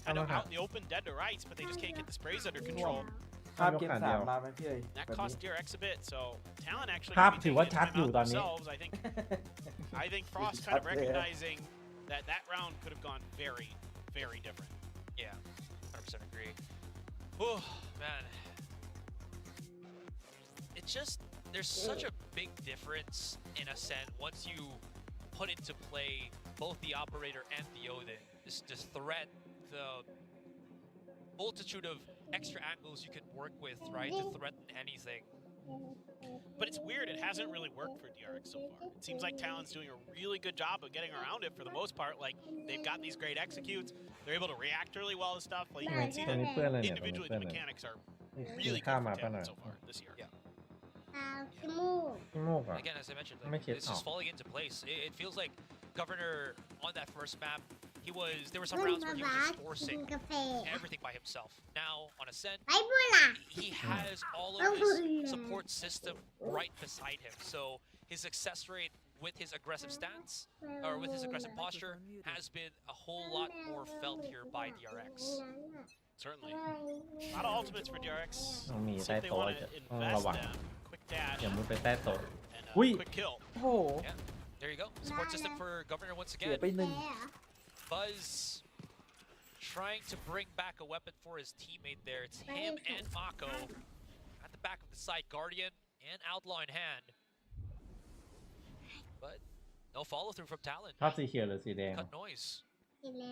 kind of out in the open, dead to rights, but they just can't get the sprays under control. ภาพเกม3มาไหมพี่เอ๋ย That แบบ cost นี้ DRX a bit, so Talon actually ภาพ could be ถือว่า taking ชัด time อยู่ out ตอนนี้ themselves. I think Frost kind of recognizing that round could have gone very, very different. Yeah, 100% agree. Oh, man. It's just, there's such a big difference in a sense once you put into play both the operator and the Odin. This threat, the multitude of extra angles you can work with, right, to threaten anything. But it's weird, it hasn't really worked for DRX so far. It seems like Talon's doing a really good job of getting around it for the most part. Like, they've got these great executes, they're able to react really well to stuff. Like, you can see that individually the mechanics are really good for Talon so far this year. Yeah. ขี้มูก ขี้มูกอ่ะ Again, as I mentioned, ไม่ like, เช็ด it's ออก just falling into place. It feels like Governor on that first map, there were some rounds where he was just forcing กาแฟ everything by himself. Now, on Ascent, ไอ้บุหล่ะ he has all of his support system right beside him. So his success rate with his aggressive stance, or with his aggressive posture, has been a whole lot more felt here by DRX. Certainly. A lot of ultimates for DRX. ต้องมี See ใต้ if they โต๊ะ want จะ to ต้อง invest ระวัง them. Quick dash อย่ามุดไปใต้โต๊ะ and อุ้ย quick kill. โอ้โห Yeah, there you go. Support system for Governor once เสีย again. ไปหนึ่ง Buzz trying to bring back a weapon for his teammate there. It's him and Mako at the back of the site, Guardian and Outlaw in hand. But no follow through from Talon. ชอบสีเขียวหรือสีแดง Cut noise. สีเร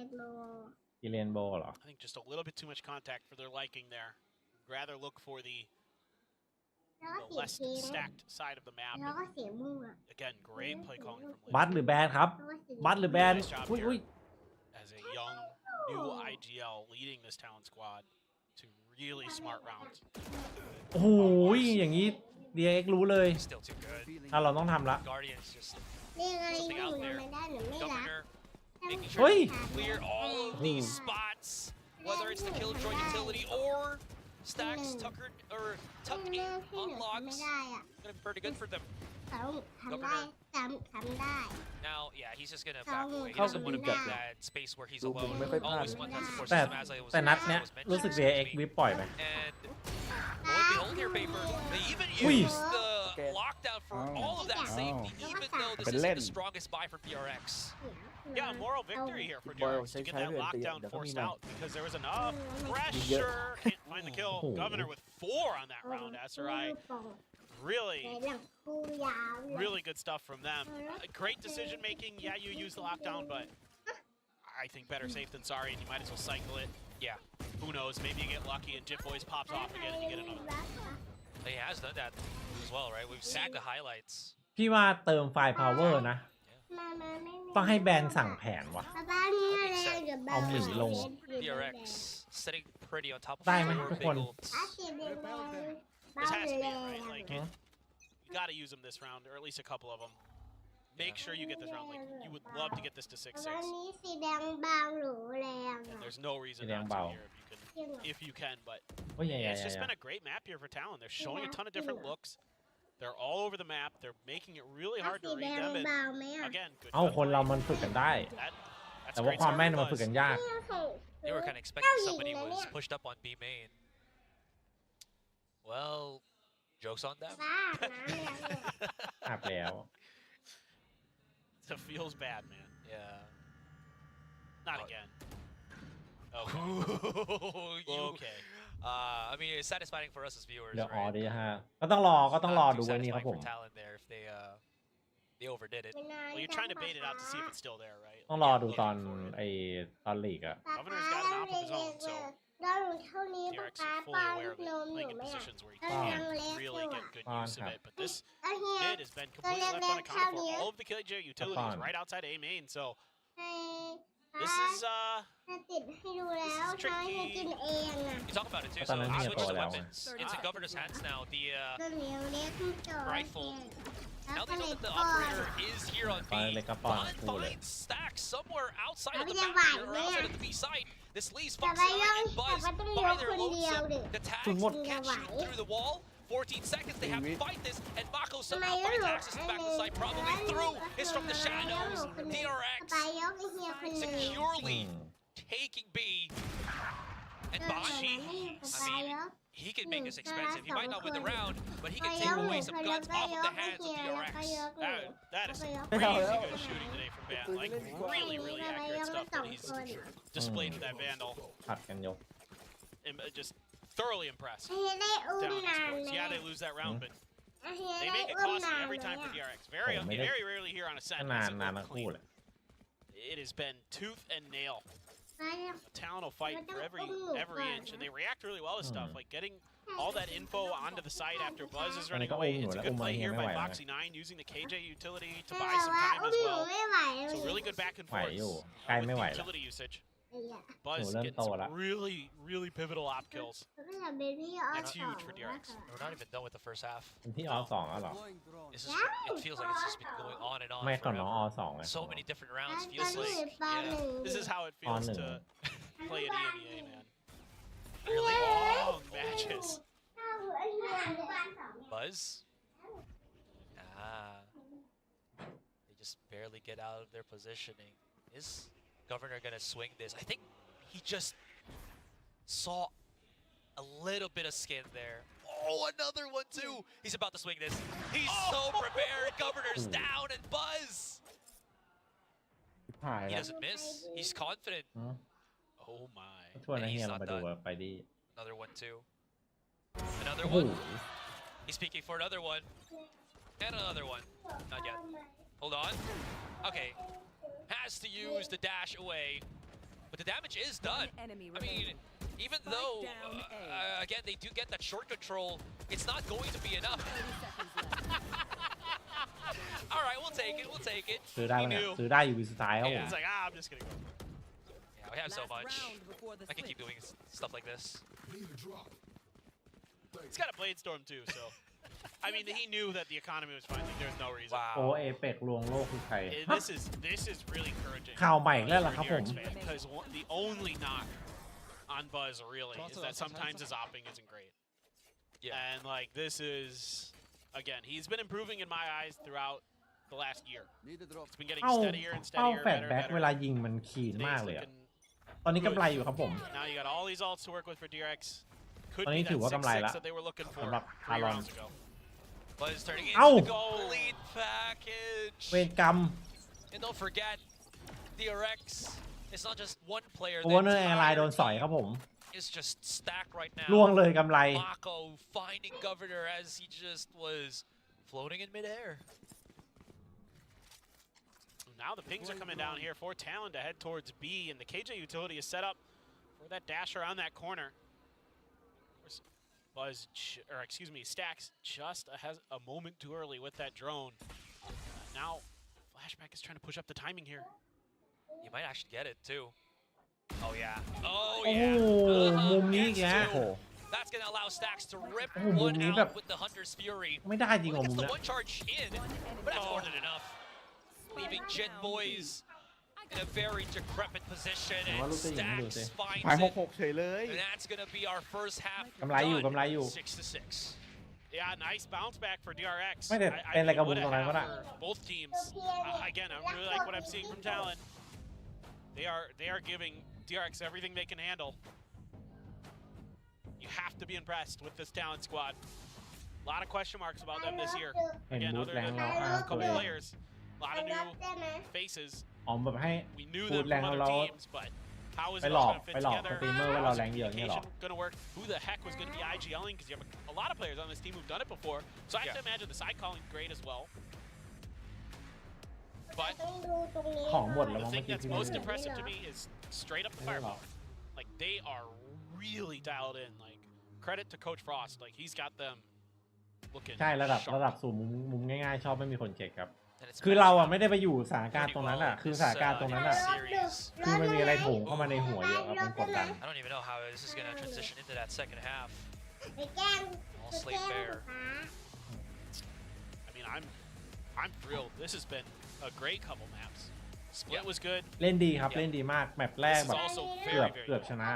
นโบว์เหรอ I think just a little bit too much contact for their liking there. Rather look for the less stacked side of the map. Again, great play calling from บัตหรือแบนครับ บัตหรือแบน Nice job อุ้ย here อุ้ย as a young new IGL leading this Talon squad to really smart rounds. โอ้โหอย่างนี้ DRX รู้เลย Still too good. ถ้าเราต้องทำละ Guardian's just นี่ไง something อยู่ out นะ there. ไม่ได้หรือไม่รัก Governor making เฮ้ sure ย to clear all of these spots, whether it's the Killjoy utility or Stacks tuckered or tucked in on logs. ไม่ได้อะ Gonna be pretty good for them. เขาทำได้ทำได้ Now, yeah, he's just gonna back away. He How doesn't want to can be you in get that space where he's ดูผม alone. ไม่ค่อยพลาด Always one touch support แต่ system, as I was แต่นัดเนี้ย mentioned รู้สึก this DRX week. วิปปล่อยไหม And lo and behold here, Vapor, they even Ui. used the lockdown for all of that safety, even though thisเป็น isn't เล่น the strongest buy from DRX. Yeah, moral victory here for Boy, DRX to get that lockdown forced out because there was enough pressure. Can't find the kill. Governor with 4 on that round. SRI really, really good stuff from them. Great decision making. Yeah, you use the lockdown, but I think better safe than sorry, and you might as well cycle it. Yeah, who knows? Maybe you get lucky and Jip Boys pops off again and you get another. He has done that as well, right? We've seen the highlights. พี่ว่าเติมไฟล์ power นะ ต้องให้แบรนด์สั่งแผนวะ บ้านนี้อะไรเดี๋ยวบ้า เอา น หมีลง DRX sitting pretty on top of ได้ไหม 4 ทุก big คน ults. This has to be it, right? Like, you got to use them this round, or at least a couple of them. Make sure you get this round. Like, you would love to get this to 6-6. วันนี้สีแดงบางหรูแรง And there's no reasonสีแดง not เบา to here if you can. But โอ้ยอย่า it's just อย่า been a great map here for Talon. They're showing a ton of different looks. They're all over the map. They're making it really เอา hard สี to แด read ง them. And บางไหมอ่ะ again, good เอ้า gun คนเรา play. มันฝึกกันได้ That's แต่ว่า great ความ start แม่น from มันฝึก Buzz. กันยาก They were kind of expecting somebody was pushed up on B main. Well, joke's on them. บ้านะเนี่ย อาบแล้ว It feels bad, man. Yeah. Not Oh. again. You- Okay. I mean, it's satisfying for us as viewers, เดี๋ยวอ๋อ right? ดีฮะก็ต้องรอ ก็ต้องรอ Not too ดูไว้นี่ครับ satisfying ผม for Talon there if they overdid it. Well, you're trying to bait it out to see if it's still there, right? ต้องรอดูตอนตอนลีกอะ Governor's got an op of his own, so เราหนูเท่านี้ป๊า DRX ป๊า is ป้อ fully น aware of น it, มหนู playing in ไหมอ่ะ positions where he เรายัง can เล็กอยู่ really อ่ะ get good Fine, use of huh? it. But this เอาเฮีย mid has been completely left unaccounted for. All of the KJ utilities Fine. right outside A main, so ให้ this is ให้ติดให้ดูแล้ว This is ให้ให้ tricky. กินเองอ่ะ You talk about it too. I thought So I I knew switched the about that weapons. one. It's in Governor's hands now. The ก็เหนียวเล็กทุกจอ Rifle. แล้ว now ก็ they เล know ย that the ป้อน operator is here on B. ไปเลยครับป้อน Bond คู่เลย finds Stacks somewhere outside of the Tapi dia boundary or banyak. outside of the B site. This leaves Tapi Fox and yang- Buzz tapi tu by dia their pun dia lonesome. dia. The tags Semut. can't Dia shoot baik. through the wall. 14 seconds, they have to fight this, and Mako somehow Tapi finds lu- access to the back of the site, probably through. It's from the shadows. DRX ไปยกไอ้เฮียคนหนึ่ง securely อืม taking B. And เออ Bond, แต่ไม่มีส I ไตล์ mean, ยก he can make this expensive. He might not win the Song round, but he ไป can ย take กห away นึ่ง some คนแล้ว guns ก็ off ย of ก the ไอ้ hands เฮี of ยแล้วก็ DRX. ยกหนึ่ง that is some แล้วก็ยก crazy good shooting today from Van. Like really, really accurate stuff that he's displayed with that Vandal. ผัดกันยก Just thoroughly impressed. ไอ้เฮียได้อุ้ม Down นาน esports. ไหม Yeah, they lose that round, but ไอ้เฮีย they ได้ make it อุ้ม costly นาน every ไหม time for อ่ะ DRX. Very, Oh, maybe- very rarely here on a set. ก็นาน does it นาน look ทั้งคู่ clean. เลย It has been tooth and nail. ไปแล้ว Talon will fight for every inch, and they react really well to stuff. Like getting all that info onto the site after Buzz is running away. It's a good play here by Foxy9 using the KJ utility to แต่ buy some ว่า time อุ้ as มหนู well. ไม่ไหวเลย So really good back and ไหว forth อยู่ใกล้ with ไม่ไหว the แล้ว utility usage. ไอ้เหี้ย Buzz หนูเริ่ม getting โตแล้ว some really, really pivotal op kills. เขาก็จะเป็นพี่ออส That's สอง huge for นะ DRX. คะ We're not even done with the first half. เป็นที่อ2แล้วเหรอ This is, it feels like it's just been going on and on ไม่ก่อนน้อง forever. 2ไง So many different rounds. ตอน Feels นี้ like ปหนึ่ง This is how it feels On to play at EMEA, man. really Long matches. ไอ้เหี้ยบ้านสอง Buzz. Ah. just barely get out of their positioning. Is Governor gonna swing this? I think he just saw a little bit of skin there. Oh, another one too. He's about to swing this. He's so prepared. Governor's down and Buzz. He doesn't miss. He's confident. Oh my. And he's not done. Another one too. Another one. He's peeking for another one. And another one. Not yet. Hold on. Okay. Has to use the dash away. But the damage is done. I mean, even though, again, they do get that short control, it's not going to be enough. All right, we'll take it. We'll take it. ซื้อได้ไหมเนี่ยซื้อได้อยู่สไตล์ครับผม It's like, I'm just gonna go. Yeah, we have so much. I can keep doing stuff like this. He's got a Blade Storm too, so. I mean, he knew that the economy was fine. Like, there's no reason. โอ้เอเปกลวงโลกคือใคร This is really encouraging. ข่าวใหม่แล้วล่ะครับผม Because the only knock on Buzz really is that sometimes his opping isn't great. Yeah. And like this is, again, he's been improving in my eyes throughout the last year. It's been getting เป้า steadier and เป้า steadier. แฟดแบ็กเวลายิงมันคีนมากเลยอะตอนนี้กำไรอยู่ครับผม Now you got all these alts to work with for DRX. ตอนนี้ถือว่ากำไรละ that they were looking for สำหรับ 3 TALON rounds ago. Buzz turning เอ้า into the goal lead package. เวรกรรม And don't forget, DRX, it's not just one player. โอเวอร์เนอร์แอร์ไลน์โดนสอยครับผม It's just stacked right now. ล่วงเลยกำไร Mako finding Governor as he just was floating in midair. Now the pings are coming down here for Talon to head towards B, and the KJ utility is set up for that dash around that corner. Buzz, or excuse me, Stacks just has a moment too early with that drone. Now, Flashback is trying to push up the timing here. You might actually get it too. Oh yeah. Oh โอ้ yeah. มุมนี้อีกแล้ว That's gonna allow Stacks to rip โอ้มุม one นี้แบบ out with the Hunter's Fury. ไม่ได้จริง Well, ว่ะ he มุ gets ม the นี้ one charge in, but that's more than enough. Leaving Jin Boys in a very decrepit position, and Stacks finds หาย it. 6-6 เฉยเลย And that's gonna be our first half. กำไรอยู่ done. กำไรอยู่ 6-6. Yeah, nice bounce back for DRX. ไม่แต่เป็นอะไรกับมุมตรงนั้นวะน่ะ Both teams. Again, I really like what I'm seeing from Talon. They are giving DRX everything they can handle. You have to be impressed with this Talon squad. A lot of question marks about them this year. Again, other than a couple players, a lot of new faces. อ๋อแบบให้ We knew พูด them แรง from other เรา teams, but how is ไป it หล all อก going to ไป fit หลอก together? สตรีมเมอร์ว่าเราแรงเยอะอย่างเงี้ยหรอ Going to work? Who the heck was going to be IGLing? Because you have a lot of players on this team who've done it before. So I have to imagine the side calling great as well. But ของหมดแล้ว the มั้งเมื่อ thing กี้ that's ที่ most impressive to me is straight up the firepower. Like they are really dialed in. Like credit to Coach Frost. Like he's got them looking. ใช่ระดับ sharp. สูงมุมง่ายๆชอบไม่มีคนเช็คครับ And it's คือเราอ่ะไม่ได้ไปอยู่สถานการณ์ตรงนั้นอ่ะ คือสถานการณ์ตรงนั้นอ่ะ series. คือมันมีอะไรโถงเข้ามาในหัวเยอะครับมันกดดัน I don't even know how this is gonna transition into that second half. All slate fair. I mean, I'm thrilled. This has been a great couple maps. Split was good. เล่นดีครับเล่นดีมากแมปแรก This is แบบ also เกือบ very, very เกือบชนะ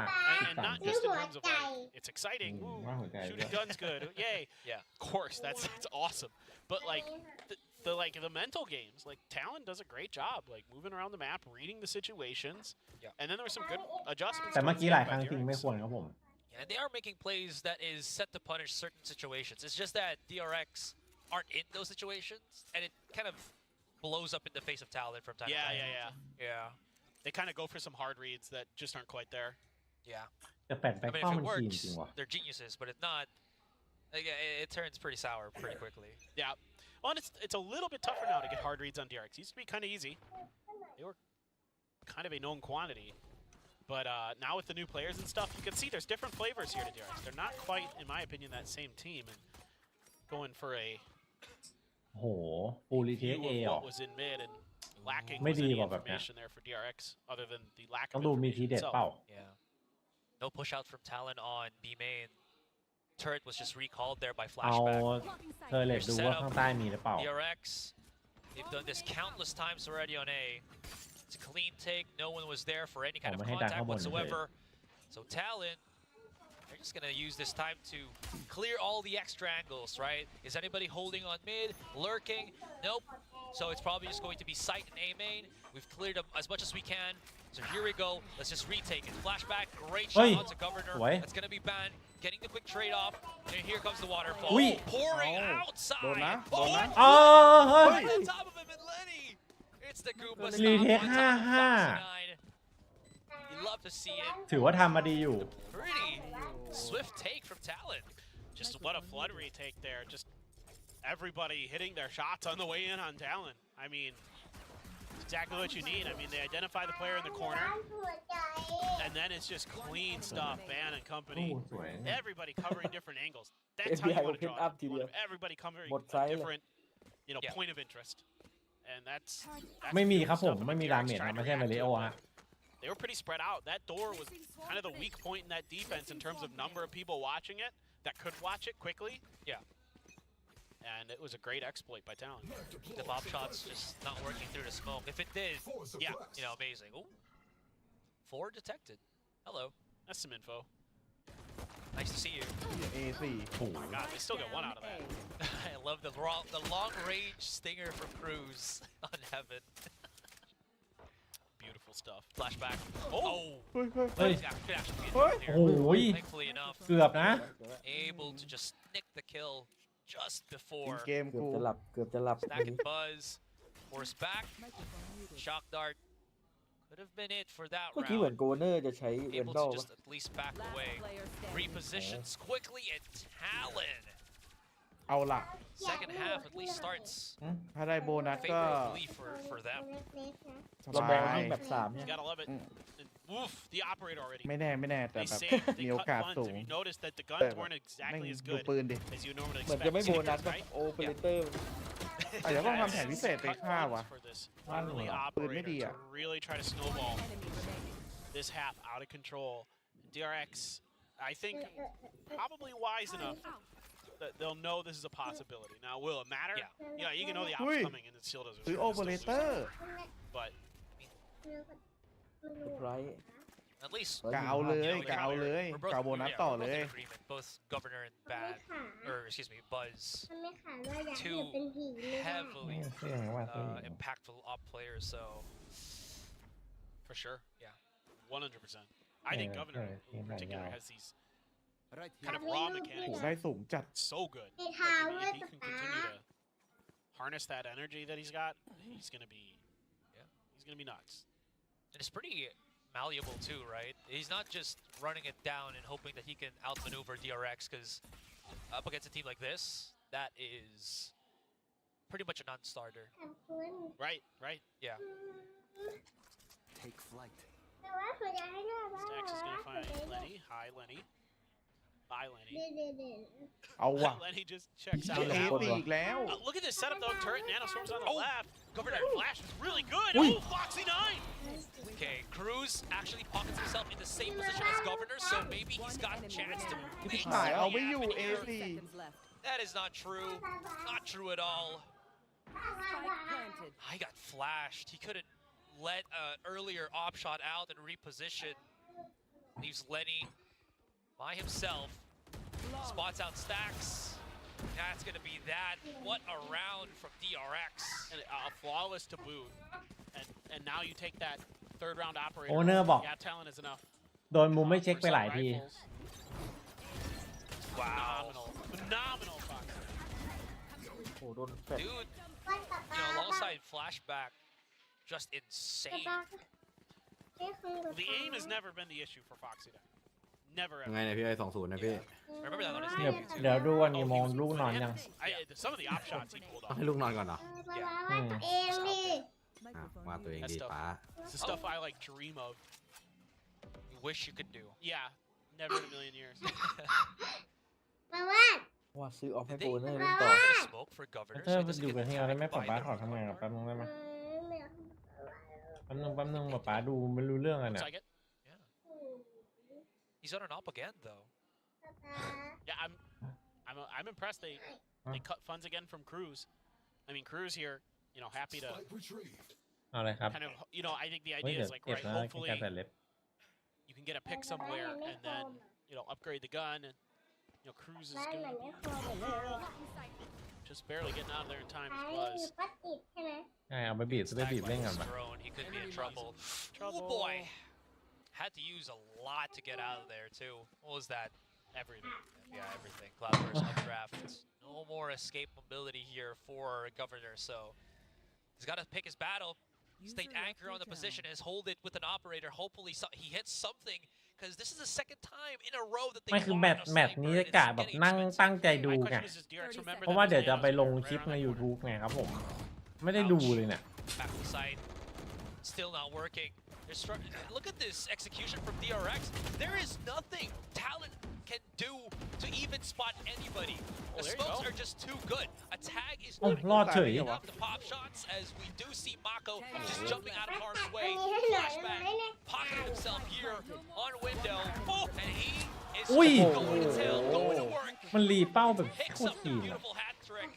And not just in terms of like, it's exciting. Ooh, ว่าหัวใจ shooting guns good. Yay. Yeah. Of course, that's awesome. But like the mental games, like Talon does a great job, like moving around the map, reading the situations. Yeah. And then there were some good adjustments. แต่เมื่อกี้หลายค by รั้งจริง DRX. ไม่ควรครับผม Yeah, they are making plays that is set to punish certain situations. It's just that DRX aren't in those situations, and it kind of blows up in the face of Talon from time to time. Yeah. They kind of go for some hard reads that just aren't quite there. Yeah. แต่แฟดแบ็ I ก mean, เป้า if มัน it คีน works, จริงว่ะ they're geniuses, but if not, like, it turns pretty sour pretty quickly. Yeah. Well, and it's a little bit tougher now to get hard reads on DRX. It used to be kind of easy. They were kind of a known quantity. But now with the new players and stuff, you can see there's different flavors here to DRX. They're not quite, in my opinion, that same team. And going for a โหฟูลรีเทค view เอ of หรอ what was in mid and lacking ไม่ was ดี any กว่าแบบเนี้ย information there for DRX other than the lack ต้อ of งดูมีที information เด็ด itself. เปล่า Yeah. No push out from Talon on B main. Turret was just recalled there by เอา Flashback. เธอเลดดูว่าข้างใต้มีหรือเปล่า DRX, they've done this countless times already on A. It's a clean take. No one was there for any kind of contact whatsoever. So Talon, they're just gonna use this time to clear all the extra angles, right? Is anybody holding on mid? Lurking? Nope. So it's probably just going to be sight and A main. We've cleared them as much as we can. So here we go. Let's just retake it. Flashback, great shot onto Governor. That's going to be banned. Getting the quick trade off. And here comes the waterfall. Pouring outside. On top of him and Lenny. It's the Koopa stop on top of Foxy9. You love to see it. ถือว่าทำมาดีอยู่ Pretty swift take from Talon. Just what a flood retake there. Just everybody hitting their shots on the way in on Talon. I mean, exactly what you need. I mean, they identify the player in the corner, and then it's just clean stuff. Ban and company, everybody covering different angles. That's how you want to draw. Everybody covering a different, point of interest, and that's ไม่มีครับผมไม่มีดาเมจนะไม่ใช่มาริโอฮะ They were pretty spread out. That door was kind of the weak point in that defense in terms of number of people watching it that could watch it quickly. Yeah. And it was a great exploit by Talon. The pop shot's just not working through the smoke. If it did, amazing. Ooh. 4 detected. Hello. That's some info. Nice to see you. A4 Oh my god, they still get 1 out of that. I love the long range stinger from Cruz on Heaven. Beautiful stuff. Flashback. Thankfully enough. เกือบนะ Able to just snick the kill just before. เกม เกือบ กู จะหลับ Stack and Buzz. Force back. Shock dart. Could have been it for that เมื่อกี้เหมือน round. โกเนอร์จะใช้เวน Able ดอ to ล just at least back away. Repositions quickly and Talon. เอาล่ะ Second half at least starts ถ้าได้โบนัสก็ favorably for them. ส เรา บาม อง ย ที่แบบ3เนี่ย You gotta love it. Oof, the operator already. ไม่แน่แต่ They แบบ saved, มี they โอ cut กาส funds. สูง If you noticed that the guns weren't แม่ exactly ง as ดู good ปืนดิ as you normally เหมือน expect. จะไม่โบนัส right? โอเปอเรเตอร์ อาจจะต้องทำแผนพิเศษไป Cut ฆ่า funds วะ for this ปืน early ไม่ดี operator อ่ะ to really try to snowball this half out of control. DRX, I think, probably wise enough that they'll know this is a possibility. Now, will it matter? Yeah, you can know the op's coming and it still doesn't. ซื้อโอเปอเรเตอร์ But ไร At least กะเอาเลยกะเอาเลยกะเอาโบนัสต่อเลย both Governor and Bad, or excuse me, Buzz, มันไม่ขาดว่าอยากให้ two เป็นผีเลย heavily เสียงว่าตัว impactful op players. So for sure, yeah, 100%. I think Governor in particular has these kind of raw โอ้ mechanics ได้สูงจัด so good. ในเท้า If ด้วย he ป๊า can ป๊า continue to harness that energy that he's got, he's gonna be nuts. and it's pretty malleable too, right? He's not just running it down and hoping that he can outmaneuver DRX, because up against a team like this, that is pretty much a non-starter. ขอบคุณ Right. Yeah. Take flight. แต่ว่าคุณจะให้เลือกว่า Stax is gonna find Lenny. Hi, Lenny. Bye, Lenny. เด่น เอาว่ะ Lenny just checks เอ out. ตีอีกแล้ว Look at this setup though. Turret nanoswarms on the left. Governor Flash is really good. Ui. Oh, Foxy9. Okay, Cruz actually pockets himself in the same position as Governor, so maybe he's got a chance to make หาย something เอาไม่อยู่ happen เอ here. ซี That is not true. Not true at all. I got flashed. He couldn't let an earlier op shot out and reposition. Leaves Lenny by himself. Spots out Stacks. That's going to be that. What a round from DRX. And flawless to boot. And now you take that third round operator. โอเนอร์บอก Yeah, Talon is enough. โดนมุมไม่เช็คไปหลายที Phenomenal Fox. โอ้โดนแฟลช Dude, alongside flashback, just insane. The aim has never been the issue for Foxy. Never ยัง ever. ไงเนี่ยพี่ไอ้20นะพี่ Remember that on his เดี๋ยว debut too. เดี๋ยวดูวันกี่โมงลูกนอนยัง Some of the op shots he pulled ต้อง off. ให้ลูกนอนก่อนเหรอ ป๊าป๊าว่าตัวเองดิ ว่าตัวเองดีป้า It's the stuff I like dream of. You wish you could do. Yeah, never in a million years. มาว่า ว่าซื้อออฟให้ Did โก they เนอร์ put เล่น a ต่อ smoke for Governor เธอ so he doesn't อยู่ get กับที่เราได้ไหม attacked ป๊า by ป๊า them? ขอทำงานกับแป๊บนึงได้ไหม ไม่เอา แป๊บนึงป๊าป๊าดูไม่รู้เรื่องอะเนี่ย Looks like it. He's on an op again though. ป๊าป๊า Yeah, I'm impressed. They cut funds again from Cruz. I mean, Cruz here, happy to เอาเลยครับ kind of, I think the เฮ้ย idea เดี๋ยว is like, เก็บ right, นะ hopefully การใส่เล็บ you can get a pick somewhere and then, upgrade the gun and know, Cruz is going to just barely getting out of there in time as Buzz. ใช่เอาไปบีบเล่นกันมา He could be in trouble. Oh boy. Had to use a lot to get out of there too. What was that? Everything. Yeah, everything. Cloudburst updraft. No more escape mobility here for Governor, so he's got to pick his battle. Stay anchor on the position and hold it with an operator. Hopefully he hits something, because this is the second time in a row that they ไม่คือแมตช์นี้กะแบบนั่งตั้งใจดูไงเพราะว่าเดี๋ยวจะไปลงคลิปใน YouTube ไงครับผมไม่ได้ดูเลยเนี่ย Back to side. Still not working. Look at this execution from DRX. There is nothing Talon can do to even spot anybody. The smokes are just too good. A tag is not enough to pop shots, as we do see Mako just jumping out of harm's way. Flashback, pocketing himself here on window, and he is going to tail, going to work. มันรีเป้าแบบโค Picks ตร up ที the ม beautiful hat trick,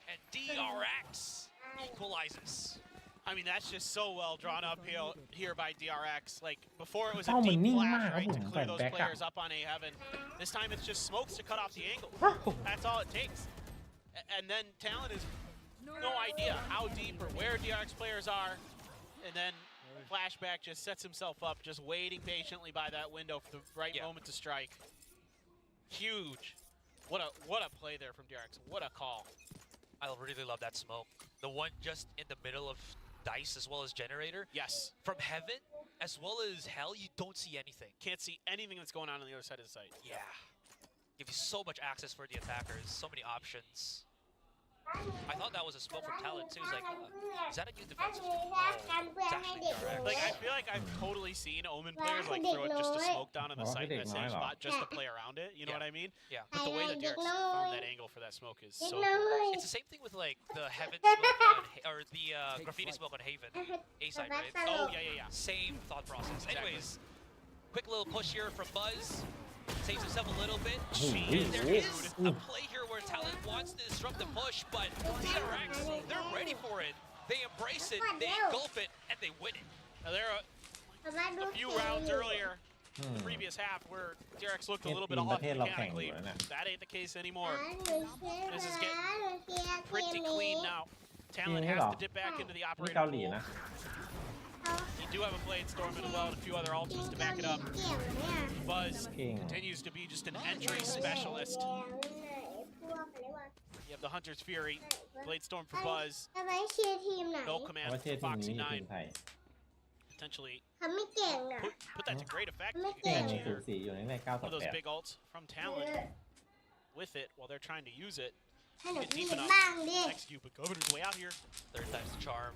and DRX equalizes. I mean, that's just so well drawn up here by DRX. Like, before it was a เป้ามัน deep นิ่ง flash, มากครับ right, ผ to ม clear those แบ็คอะ players up on A Heaven. This time it's just smokes to cut off the angle. That's all it takes. And then Talon has no idea how deep or where DRX players are. And then Flashback just sets himself up, just waiting patiently by that window for the right moment to strike. Huge. What a play there from DRX. What a call. I really love that smoke. The one just in the middle of Dice as well as Generator. Yes. From Heaven as well as Hell, you don't see anything. Can't see anything that's going on the other side of the site. Yeah. Give you so much access for the attackers, so many options. I thought that was a smoke from Talon too. It's like, is that a new defensive? It's actually DRX. Like, I feel like I've totally seen Omen players like throw it just a smoke down on the site in that same spot just to play around it. You know what I mean? Yeah. But the way that DRX found that angle for that smoke is so good. It's the same thing with like the Heaven smoke on, or the graffiti smoke on Haven. A side, right? Oh, yeah. Same thought process. Anyways, quick little push here from Buzz. Saves himself a little bit. There is a play here where Talon wants to disrupt the push, but DRX, they're ready for it. They embrace it, they engulf it, and they win it. Now, there are a few rounds earlier in the previous half where DRX looked a little bit off mechanically. That ain't the case anymore. This is getting pretty clean now. Talon has to dip back into the operator pool. You do have a Blade Storm as well and a few other ultimates to back it up. Buzz continues to be just an entry specialist. You have the Hunter's Fury, Blade Storm for Buzz, no command for Foxy 9. Potentially put that to great effect. You can catch either one of those big ults from Talon with it while they're trying to use it. Deep enough to execute, but Governor's way out here. Third time's the charm.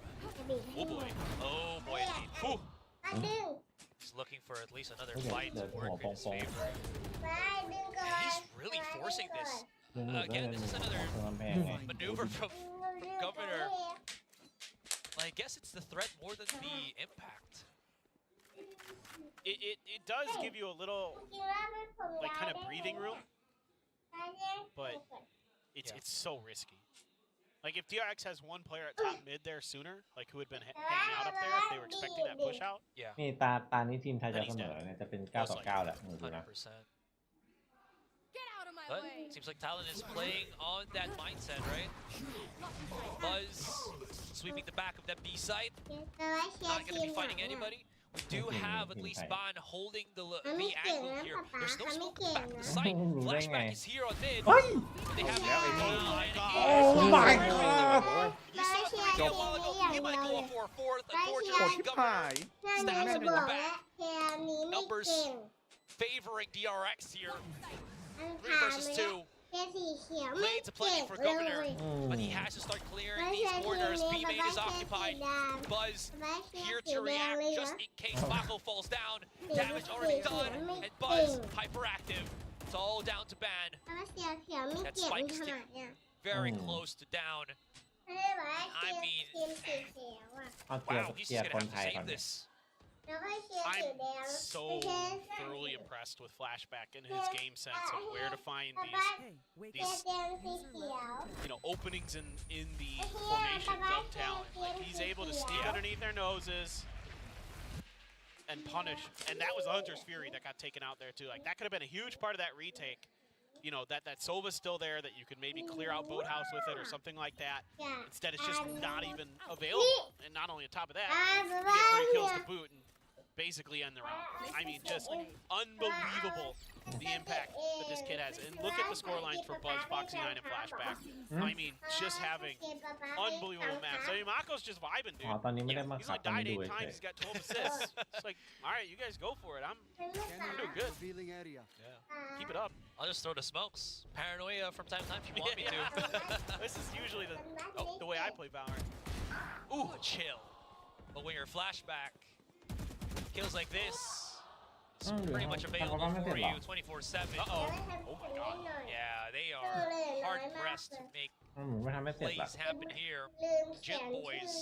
Oh boy. Oh boy, indeed. He's looking for at least another fight to work in his favor. And he's really forcing this. Again, this is another maneuver from Governor. I guess it's the threat more than the impact. It does give you a little, like, kind of breathing room, but it's so risky. Like, if DRX has one player at top mid there sooner, like who had been hanging out up there, if they were expecting that push out. นี่ตานี้ทีมไทยจะเสมอเนี่ยจะเป็น9-9แหละดูนะ But seems like Talon is playing on that mindset, right? Buzz sweeping the back of that B site. Not going to be fighting anybody. We do have at least Ban holding the angle here. There's no smoke back to the site. Flashback is here on mid. They have Oh my god! You saw 3D a while ago. He might go up for a fourth. Unfortunately, Governor stabs him in the back. Numbers favoring DRX here. 3 versus 2. Blades aplenty for Governor, but he has to start clearing these corners. B main is occupied. Buzz here to react just in case Mako falls down. Damage already done, and Buzz hyperactive. It's all down to Ban. That spike is very close to down. I mean, wow, he's just gonna have to save this. I'm so thoroughly impressed with Flashback and his game sense of where to find these openings in the formations of Talon. Like, he's able to sneak underneath their noses and punish. And that was Hunter's Fury that got taken out there too. Like, that could have been a huge part of that retake. you know, that Sova's still there, that you could maybe clear out Boathouse with it or something like that. Instead, it's just not even available. And not only on top of that, you get 3 kills to boot and basically end the round. I mean, just unbelievable the impact that this kid has. And look at the score lines for Buzz, Foxy9, and Flashback. I mean, just having unbelievable maps. I mean, Mako's just vibing, dude. ตอนนี้ไม่ได้มา He's ขับ only ตอนนี้ died ดู 8 เฉ times. ย He's got 12 assists. It's like, all right, you guys go for it. I'm doing good. Keep it up. I'll just throw the smokes. Paranoia from time to time if you want me to. This is usually the way I play Valorant. Ooh, chill. But when you're Flashback, kills like this, it's pretty much available for you 24/7. Uh-oh. Oh my god. Yeah, they are hard pressed to make ไม่ทำให้เสร็จละ plays happen here. Jet Boys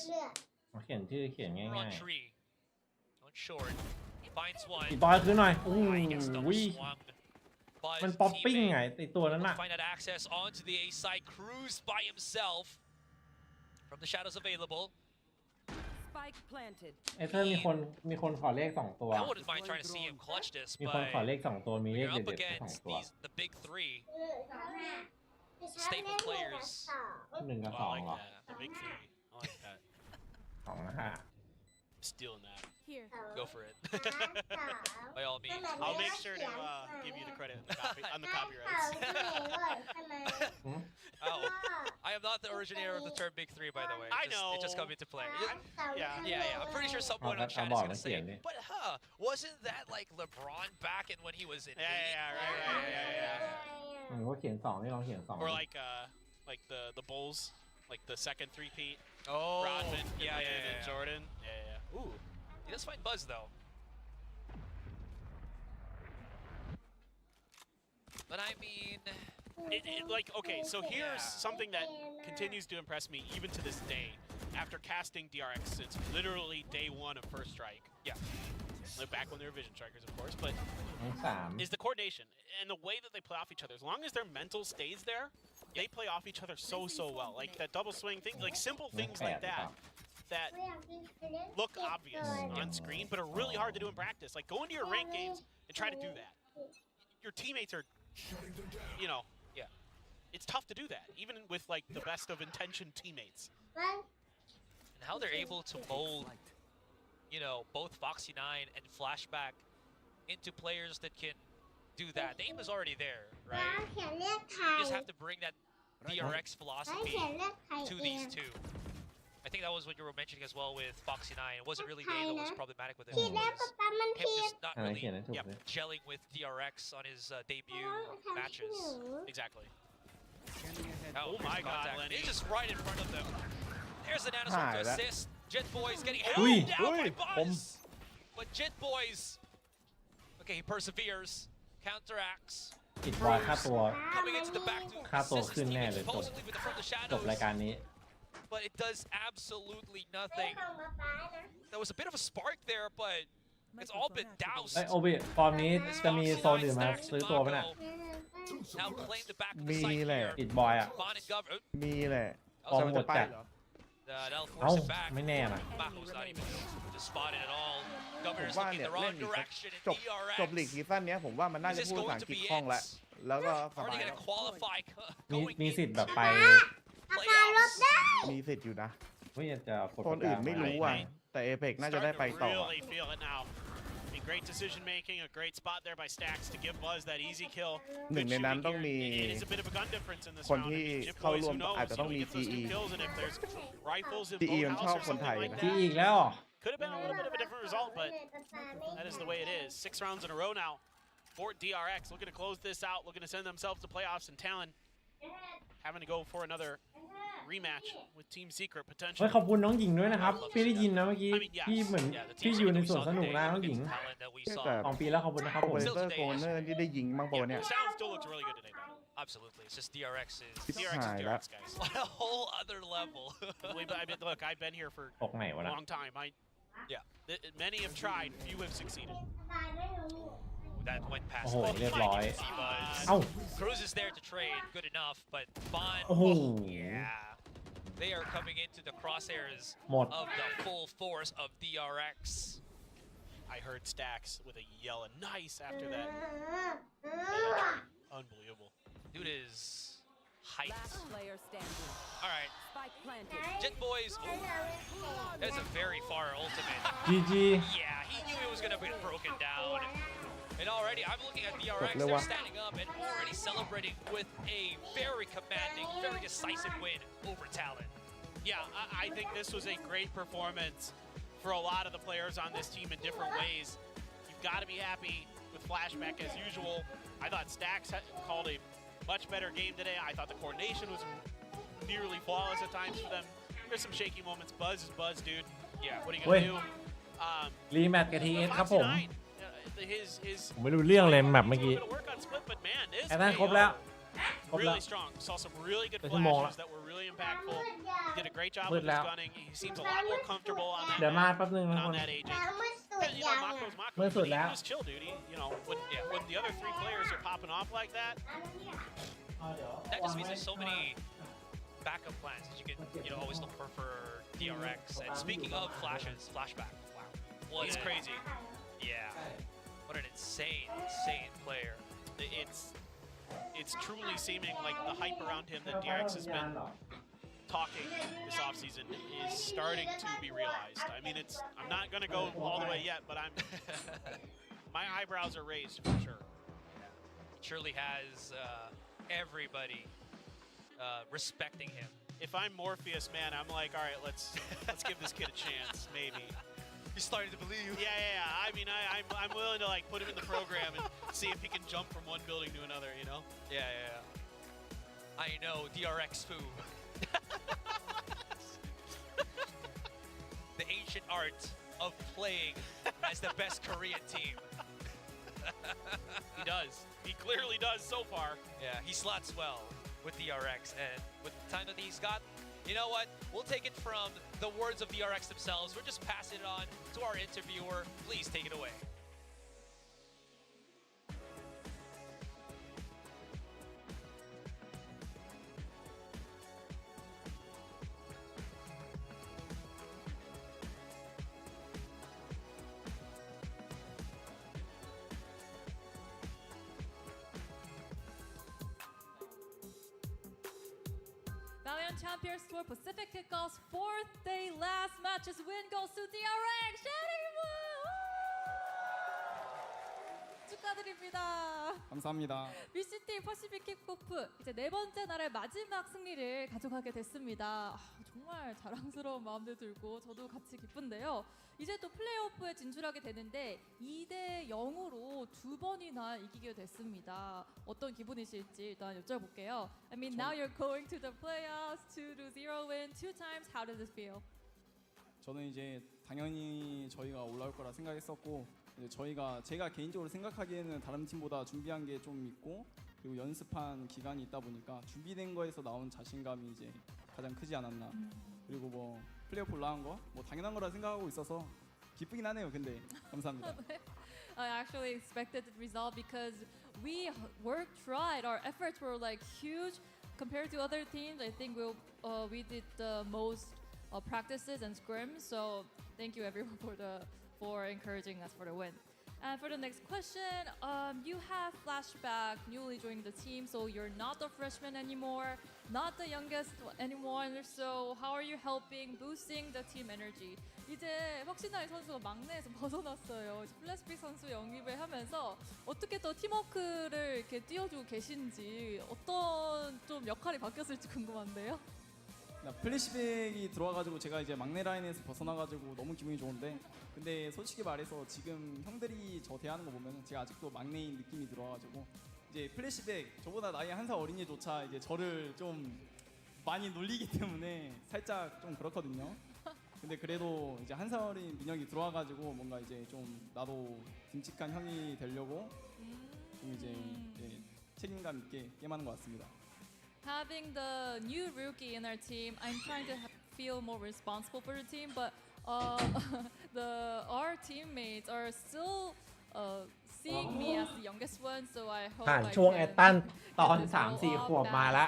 เขียนชื่อเขียนง่าย on tree. On short. He finds one. อีกบอยขึ้นหน่อยอู้ Gets double วิ swung. Buzz มันป๊อปปิ้ง teammate ไงไอตัวนั้นน่ะ find that access onto the A side, cruised by himself from the shadows available. Spike planted. ไอเธอมีคนขอเลข2ตัว I wouldn't mind trying to see him clutch this, มีคน but ขอเลข2ตัวมีเลข you're up เด็ดๆ2 against ตัว the big three staple players. 1 กับ Oh, I 2 like เหรอ that. The big 3. I like that. 2 นะฮะ Stealing that. Here. Go for it. By all means. I'll make sure to give you the credit on the copyrights. Oh, I am not the originator of the term Big Three, by the way. I know. It just come into play. Yeah. I'm pretty sure someone on chat is gonna say, but wasn't that like LeBron back in when he was in? Yeah. ว่าเขียน2นี่ลองเขียน2 Or like the Bulls, like the second three-peat. Oh, Rodman, yeah. and Jordan. Yeah. Ooh, he does find Buzz though. But I mean, okay, so here's something that continues to impress me even to this day, after casting DRX since literally day 1 of First Strike. Yeah. Back when they were Vision Strikers, of course, but 3 is the coordination and the way that they play off each other. As long as their mental stays there, they play off each other so well. Like that double swing thing, like simple things like that look obvious on screen, but are really hard to do in practice. Like go into your ranked games and try to do that. Your teammates are, you know, it's tough to do that, even with like the best of intention teammates. And how they're able to mold, you know, both Foxy9 and Flashback into players that can do that. The aim is already there, right? You just have to bring that DRX philosophy to these two. I think that was what you were mentioning as well with Foxy9. It wasn't really Dave that was problematic with it. It was him just not really gelling with DRX on his debut matches. Exactly. Oh my god, Lenny. He's just right in front of them. There's the nanoswarm to assist. Jet Boys getting held down by Buzz. But Jet Boys, okay, he perseveres, counteracts. ปิดบอยค่าตัว Coming into the back to ค่าตัว assist ขึ้น his แน่ teammates เลย supposedly with the from the จบราย shadows. การนี้ But it does absolutely nothing. There was a bit of a spark there, but it's all been doused. ไอโอบิฟอร์มนี้จะมีโซนอื่นมาซื้อตัวไหมน่ะ Now claim the back of the มี site แหละ here. ปิดบอยอ่ะ Bond and Governor. มีแหละ ฟอร์มหมดจัด That'll เอ้า force it back. ไม่แน่น่ะ Mako's not even to spot it at all. ผม Governor's ว่า looking เนี่ย the เล่ wrong นอีก direction in จบลีก DRX. ซีซั่นเนี้ยผมว่ามันน่าจะพูดภาษาอังกฤษคล่องแล้วแล้วก็ส Are บา they ย going to qualify มีสิทธิ์แบบไป playoffs? มีสิทธิ์อยู่นะ ไม่อยากจะกด คนอื่นไม่รู้อ่ะแต่เอเ x น่าจะได้ไปต่อ Really feel it now. Great decision making, a great spot there by Stacks to give Buzz that easy kill. หนึ่งในนั้นต้องมี It is a bit of a gun difference in this คน round. ที่ Jip เข้า Boys, ร่ว who ม knows? อาจจะต้อง You มี get those จี 2 kills, and if there's rifles in จีอีมัน both ชอบ houses ค or นไทย something like นะ จี that, อีกแล้วเหรอ could have been a little bit of a different result, but that is the way it is. 6 rounds in a row now for DRX, looking to close this out, looking to send themselves to playoffs, and TALON having to go for another rematch with Team Secret เฮ้ย potentially. ขอบคุณน้องหญิงด้วยนะครับพี่ได้ยินนะเมื่อกี้พี่เหมือนพี่อยู่ในสวนสนุกนะน้องหญิง 2 ปีแล้วขอบคุณนะครับ โอ ผม เปอเรเตอร์โกนเนอร์ที่ได้ยิงบ้างปะวะเนี่ย The sound still looks really good today, by the way. Absolutely. It's just DRX is DRX is DRX, guys. a whole other level. Look, I've been here for ตกไหนวะ a นะ long time. Many have tried, few have succeeded. That went past. โอ้โห both เรียบร้อย Buzz. เอ้า Cruz is there to trade, good enough, but Bond. โอ้โห Yeah. They are coming into the crosshairs หมด of the full force of DRX. I heard Stacks with a yell of nice after that. Unbelievable. height. Player standing. All right, Spike planted. Jet Boys. That's a very far ultimate. GG Yeah, he knew it was gonna get broken down. And already, I'm looking at DRX. They're standing up and already celebrating with a very commanding, very decisive win over TALON. Yeah, I think this was a great performance for a lot of the players on this team in different ways. You've got to be happy with Flashback as usual. I thought Stax called a much better game today. I thought the coordination was nearly flawless at times for them. There's some shaky moments. Buzz is Buzz, dude. Yeah, what are you gonna do? รีแมตช์กับ TS ครับผม his ผมไม่รู้เรื่องเลยแมปเมื่อกี้ work on split, but man, this แค่นั้นครบแล้ว really strong. Saw some really good เป็นชั่วโมง flashes แล้ว that were really impactful. He did a great job มื with ด his แล้ว gunning. He seems a lot more comfortable on that เดี๋ยวมา map, แป๊บนึงนะ on คน that agent. แล้วมันสุด You ยั know, ง Mako's Mako. มืดสุด He แล้ว was chill, dude. You know, when the other three players are popping off like that, That just means there's so many backup plans that you can, always look for DRX. And speaking of flashes, flashback. Wow, he's crazy. Yeah, what an insane player. It's truly seeming like the hype around him that DRX has been talking this offseason is starting to be realized. I mean, I'm not going to go all the way yet, but my eyebrows are raised for sure. Surely has everybody respecting him. If I'm Morpheus, man, I'm like, all right, let's give this kid a chance, maybe. He's starting to believe. Yeah. I mean, I'm willing to like put him in the program and see if he can jump from one building to another, you know? Yeah. I know, DRX foo. The ancient art of playing as the best Korean team. He does. He clearly does so far. Yeah, he slots well with DRX, and with the time that he's got, you know what? We'll take it from the words of DRX themselves. We're just passing it on to our interviewer. Please take it away. Valiant Champions Tour Pacific Kickoff's fourth day last match's win goes to DRX. 축하드립니다. 감사합니다. VCT 퍼시픽 킥오프 이제 네 번째 날의 마지막 승리를 가져가게 됐습니다. 정말 자랑스러운 마음도 들고 저도 같이 기쁜데요. 이제 또 플레이오프에 진출하게 되는데 2대 0으로 두 번이나 이기게 됐습니다. 어떤 기분이실지 일단 여쭤볼게요. I mean, now you're going to the playoffs, 2-0 win, 2 times. How does it feel? 저는 이제 당연히 저희가 올라올 거라 생각했었고 이제 제가 개인적으로 생각하기에는 다른 팀보다 준비한 게 좀 있고 그리고 연습한 기간이 있다 보니까 준비된 거에서 나온 자신감이 이제 가장 크지 않았나. 그리고 뭐 플레이오프 올라간 거 뭐 당연한 거라 생각하고 있어서 기쁘긴 하네요. 근데 감사합니다. I actually expected the result because we worked, tried. Our efforts were like huge compared to other teams. I think we did the most practices and scrims. So thank you everyone for encouraging us for the win. And for the next question, you have Flashback newly joining the team, so you're not a freshman anymore, not the youngest anymore. So how are you helping boosting the team energy? 이제 확신나의 선수가 막내에서 벗어났어요. 플래시픽 선수 영입을 하면서 어떻게 또 팀워크를 이렇게 띄워주고 계신지 어떤 좀 역할이 바뀌었을지 궁금한데요. 플래시백이 들어와가지고 제가 이제 막내 라인에서 벗어나가지고 너무 기분이 좋은데 근데 솔직히 말해서 지금 형들이 저 대하는 거 보면 제가 아직도 막내인 느낌이 들어와가지고 이제 플래시백 저보다 나이 한 살 어린이조차 이제 저를 좀 많이 놀리기 때문에 살짝 좀 그렇거든요. 근데 그래도 이제 한 살 어린 민혁이 들어와가지고 뭔가 이제 좀 나도 듬직한 형이 되려고 좀 이제 책임감 있게 게임하는 것 같습니다. Having the new rookie in our team, I'm trying to feel more responsible for the team, but our teammates are still seeing me as the youngest one, so I hope ผ่านช่วงแอตตันตอน 3-4 ขวบมาแล้ว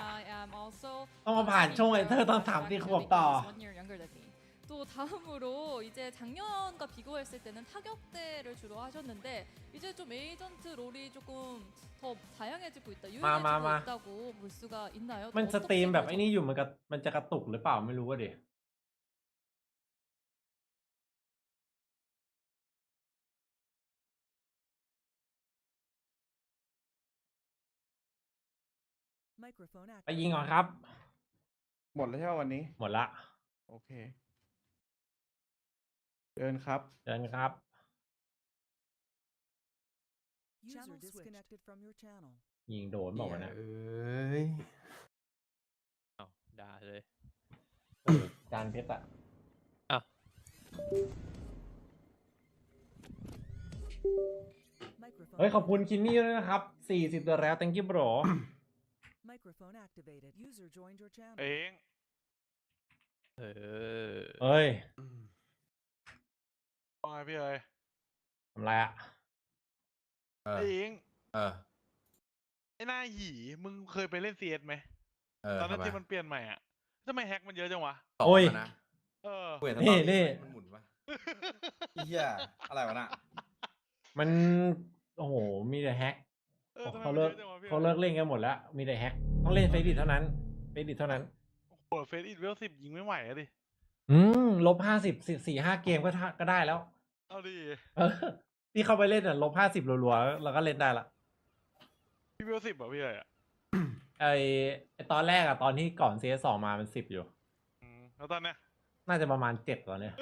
ต้องมาผ่านช่วงไอเธอตอน 3-4 ขวบต่อ 또 다음으로 이제 작년과 비교했을 때는 타격대를 주로 하셨는데 이제 좀 에이전트 롤이 조금 더 다양해지고 있다, 유연해지고 있다고 볼 수가 있나요? มันสตรีมแบบไอ้นี่อยู่มันจะกระตุกหรือเปล่าไม่รู้ว่าดิ ไปยิงก่อนครับ หมดแล้วใช่ไหมวันนี้ หมดละ โอเคเดินครับ เดินครับ User disconnected from your channel. ยิงโดนบอกว่านะ เอาด่าเลย จานเพชรอะ อ่ะ เฮ้ยขอบคุณคินนี่ด้วยนะครับ40ตัวแล้ว thank you bro Microphone activated. User joined your channel. เอง เฮ้ย ว่าไงพี่เอ๋ย ทำไรอะ เองไอ้หน้าหีมึงเคยไปเล่น CS ไหมตอนนั้นที่มันเปลี่ยนใหม่อ่ะทำไมแฮกมันเยอะจังวะ โอ้ย นี่มันหมุนวะเหี้ยอะไรวะน่ะ มันโอ้โหมีแต่แฮกเขาเลิกเล่นกันหมดแล้วมีแต่แฮกต้องเล่นเฟรดิตเท่านั้นโอ้เฟสอิทเวล10ยิงไม่ไหวอะดิ -50 4-5 เกมก็ได้แล้ว เอาดิ ที่เข้าไปเล่นอ่ะ-50รัวๆแล้วก็เล่นได้ละ พี่เวล10อ่ะพี่เอ๋ย ไอตอนแรกอะตอนที่ก่อน CS2 มามัน10อยู่ แล้วตอนเนี้ย น่าจะประมาณ7ตอนเนี้ย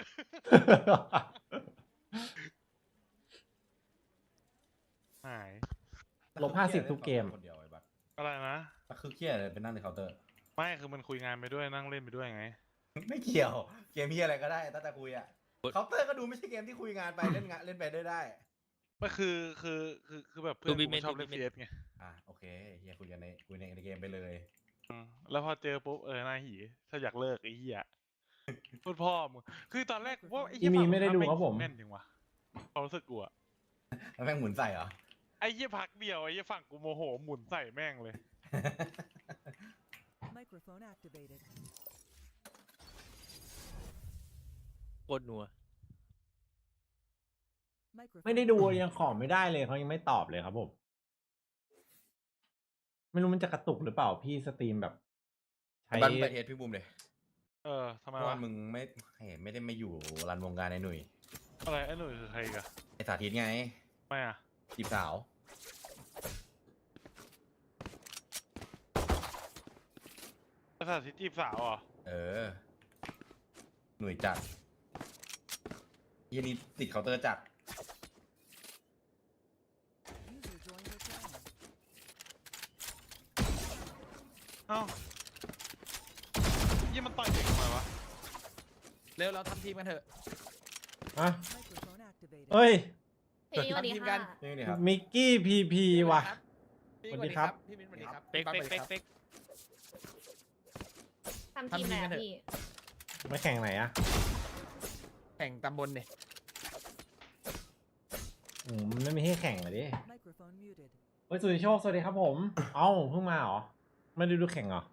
หาย -50ทุกเกม อะไรนะ คือเครียดเลยเป็นนั่งในเคาน์เตอร์ ไม่คือมันคุยงานไปด้วยนั่งเล่นไปด้วยไง ไม่เกี่ยวเกมพี่อะไรก็ได้ตั้งแต่คุยอ่ะเคาน์เตอร์ก็ดูไม่ใช่เกมที่คุยงานไปเล่นไปได้ ก็คือแบบเพื่อนกูชอบเล่น CS ไง โอเคเฮียคุยในเกมไปเลย แล้วพอเจอปุ๊บหน้าหีถ้าอยากเลิกไอ้เหี้ยพูดพ่อมึงคือตอนแรกว่าไอ้เหี้ย มีไม่ได้ดูครับผม แม่นจริงวะความรู้สึกกูอะ แล้วแม่งหมุนใส่เหรอ ไอ้เหี้ยพักเดียวไอ้เหี้ยฝั่งกูโมโหหมุนใส่แม่งเลย Microphone activated. โคตรนัว ไม่ได้ดูยังขอไม่ได้เลยเขายังไม่ตอบเลยครับผมไม่รู้มันจะกระตุกหรือเปล่าพี่สตรีมแบบใช้ บันไปเทสพี่บูมเลย ทำไม เพราะ วะ ว่ามึงไม่ได้มาอยู่รันวงการในหนุ่ย อะไรไอ้หนุ่ยคือใครกัน ไอสาธิตไง ไม่อะ จีบสาว ภาษาที่จีบสาวอ่ะ หน่วยจัดยี่นี้ติดเคาน์เตอร์จัด User joined your channel. เอ้ายี่มันต่อยเด็กทำไมวะ เร็วเราทำทีมกันเถอะ Microphone activated. เฮ้ย พี่สวัสดีค่ะ นี่ครับ มิกกี้พีพีว่ะ สวัสดีครับ พี่มิ้นสวัสดีครับ เป๊ก ทำทีมแบบพี่ มาแข่งไหนอะ แข่งตำบลเนี่ย มันไม่มีให้แข่งเลยดิ Microphone muted. เฮ้ยสุริโชคสวัสดีครับผม เอ้าเพิ่งมาเหรอไม่ได้ดูแข่งเหรอ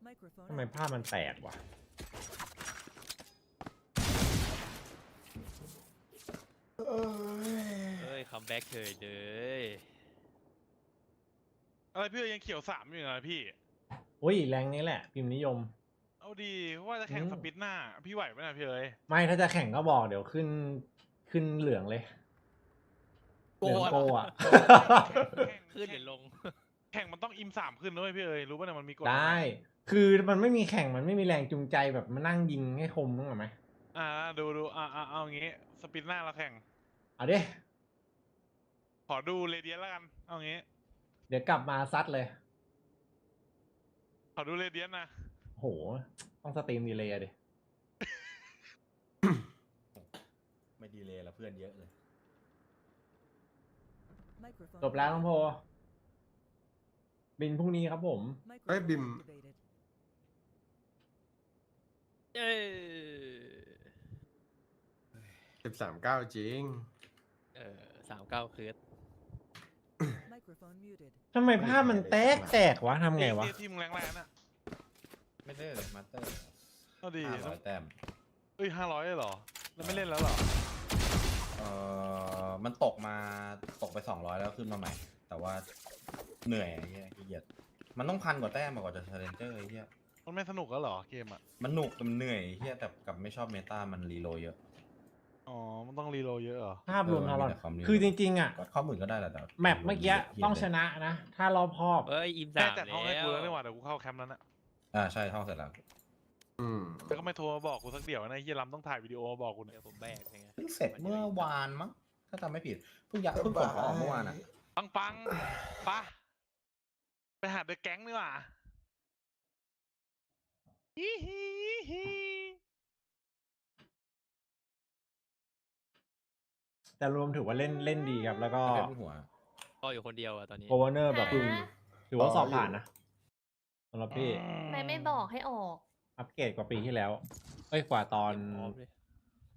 Microphone ทำไมภาพมันแตกวะ เฮ้ยคัมแบ็กเฉยเลย อะไรพี่ยังเขียว3อยู่นะพี่ อุ้ยแรงนี้แหละพิมพ์นิยม เอาดีว่าจะแข่งสปิดหน้าพี่ไหวไหมนะพี่เอ๋ย ไม่ถ้าจะแข่งก็บอกเดี๋ยวขึ้นเหลืองเลยเหลืองโกอ่ะ ขึ้นหรือลง แข่งมันต้องอิม3ขึ้นด้วยพี่เอ๋ยรู้ป่ะเนี่ยมันมีกฎ ได้ คือมันไม่มีแข่งมันไม่มีแรงจูงใจแบบมานั่งยิงให้คมนึกออกไหม ดูเอางี้สปิดหน้าเราแข่ง เอาดิ ขอดูเรเดียนแล้วกันเอางี้ เดี๋ยวกลับมาซัดเลย ขอดูเรเดียนนะ โหต้องสตรีมดีเลยอะดิ ไม่ดีเลยละเพื่อนเยอะเลย Microphone จบแล้วน้องโพบินพรุ่งนี้ครับผม Microphone บิม activated. 13-9 จริง 39 คือ ทำไมภาพมันแตกวะทำไงวะ ทีมแรงๆน่ะ ไม่ได้เลยมาสเตอร์ เอาดี 500 แต้ม เอ้ย500เลยเหรอแล้วไม่เล่นแล้วเหรอ มันตกไป200แล้วขึ้นมาใหม่ แต่ว่าเหนื่อยไอ้เหี้ยขี้เกียจมันต้อง1,000 กว่าแต้มกว่าจะ Challenger ไอ้เหี้ย มันไม่สนุกแล้วเหรอเกมอ่ะ มันหนุกแต่มันเหนื่อยไอ้เหี้ยแต่กับไม่ชอบเมตามันรีโหลดเยอะ อ๋อมันต้องรีโหลดเยอะเหรอ ภาพรวมทารอนคือจริงๆอ่ะ ข้อมือก็ได้แหละแต่ แมปเมื่อกี้ต้องชนะนะ ถ้ารอบคอบ เอ้ยอิม แม่ สาม จัดห้องให้ แล้ กู ว แล้วนี่หว่าเดี๋ยวกูเข้าแคมป์แล้วนะ ใช่ท่องเสร็จแล้ว แล้วก็ไม่โทรมาบอกกูสักเดี๋ยวนะเฮียลำต้องถ่ายวิดีโอมาบอกกูเนี่ย ผมแบกยังไง เพิ่งเสร็จเมื่อวานมั้งถ้าจำไม่ผิดเพิ่งขนของออกเมื่อวานอ่ะ ปังปะไปหาเดอะแก๊งดีกว่าฮิฮิฮิ แต่รวมถือว่าเล่นดีครับ แล้วก็ ก็อยู่คนเดียวอะตอนนี้ โอเวอร์เนอร์แบบถือว่าสอบผ่านนะสำหรับพี่ ไม่บอกให้ออก อัปเกรดกว่าปีที่แล้วกว่าตอน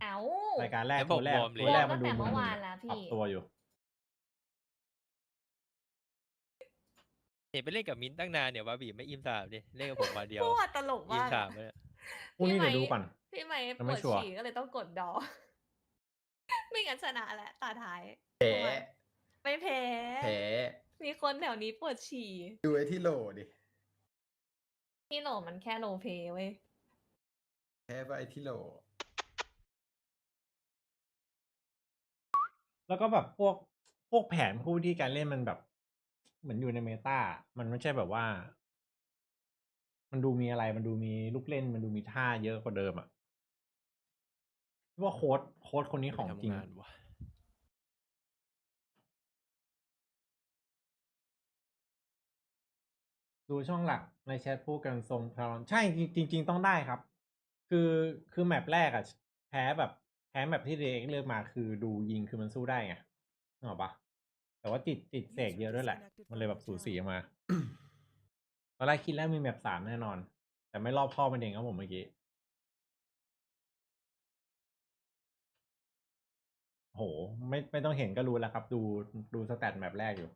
เอ้าร ายการแรกตัวแรกมันดู ตั้งแต่ มึ เมื่ น อวานแล้ว ป พี่ รับตัวอยู่ เห็นไปเล่นกับมิ้นตั้งนานเนี่ยว่าบีไม่อิมสามดิเล่นกับผมมาเดียว โคตรตลก อิม มาก สามเลย พรุ่งนี้เดี๋ยวดูก่อน พี่ไมค์ ยัง ป ไม่ วด ชัวร์ ฉี่ก็เลยต้องกดดอ ไม่งั้นชนะแหละตาท้าย แพ้ ไม่แพ้ แพ้ มีคนแถวนี้ปวดฉี่ ดูไอ้ที่โหลดิ ที่โหลมันแค่โลเพเว้ย แพ้ไปไอ้ที่โหล แล้วก็แบบพวกแผนผู้ที่การเล่นมันแบบ เหมือนอยู่ในเมตา มันไม่ใช่แบบว่า มันดูมีอะไร มันดูมีลูกเล่น มันดูมีท่าเยอะกว่าเดิมอ่ะว่าโค้ดคนนี้ของจริง ดูช่องหลักในแชทพูดกันทรงทารอนใช่จริงๆต้องได้ครับ คือแมปแรกอ่ะแพ้แบบที่เด็กเลือกมาคือดูยิงคือมันสู้ได้ไงนึกออกปะแต่ว่าติดเสกเยอะด้วยแหละ มันเลยแบบสูสีออกมา ตอนแรกคิดแล้วมีแมป3แน่นอน แต่ไม่รอบคอบมันเองครับผมเมื่อกี้โหไม่ต้องเห็นก็รู้แล้วครับ ดูสแตทแมปแรกอยู่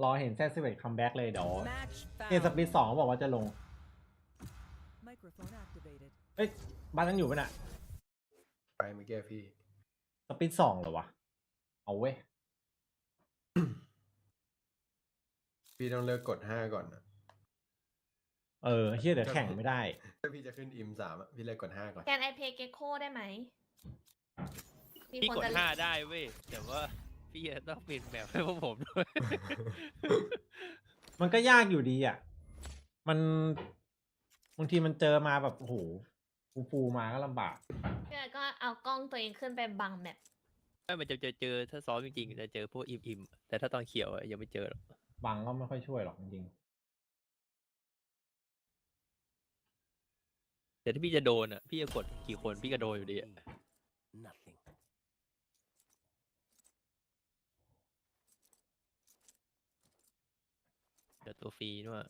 รอเห็นแซด11คัมแบ็กเลยเดี๋ยวสปีด2บอกว่าจะลงบ้านยังอยู่ป่ะน่ะ ไปเมื่อกี้พี่ สปีด2เหรอวะ เอาเว้ย พี่ต้องเลือกกด5ก่อนนะ เฮียเดี๋ยวแข่งไม่ได้ ถ้าพี่จะขึ้นอิม3อ่ะพี่เลือกกด5ก่อน แกนไอเพย์เกโคได้ไหม พี่กด5ได้เว้ยแต่ว่าพี่จะต้องเปลี่ยนแบบให้พวกผมด้วย มันก็ยากอยู่ดีอ่ะ มันบางทีมันเจอมาแบบโอ้โหฟูมาก็ลำบาก พี่ก็เอากล้องตัวเองขึ้นไปบังแมป ไม่มันจะเจอถ้าซ้อมจริงๆจะเจอพวกอิมแต่ถ้าตอนเขียวยังไม่เจอหรอก บังก็ไม่ค่อยช่วยหรอกจริง แต่ถ้าพี่จะโดนอ่ะพี่จะกดกี่คนพี่ก็โดนอยู่ดีอ่ะเดี๋ยวตัวฟรีด้วย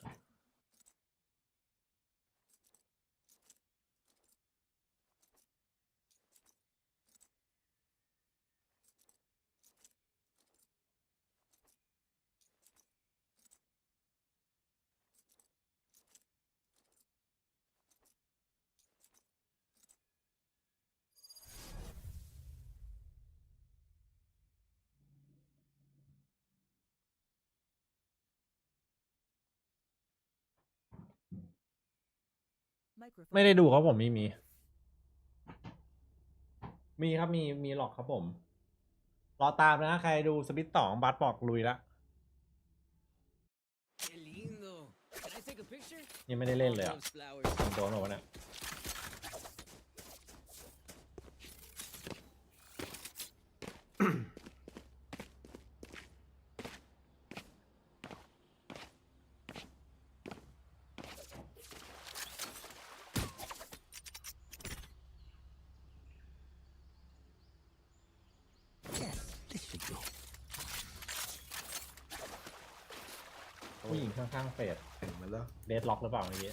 ไม่ได้ดูครับผมมีครับมีหรอกครับผม รอตามนะใครดูสปิท2บัสบอกลุยละยังไม่ได้เล่นเลยอ่ะโดนหรอวะเนี่ยผู้หญิงข้างๆเฟดเดดล็อกหรือเปล่าเมื่อกี้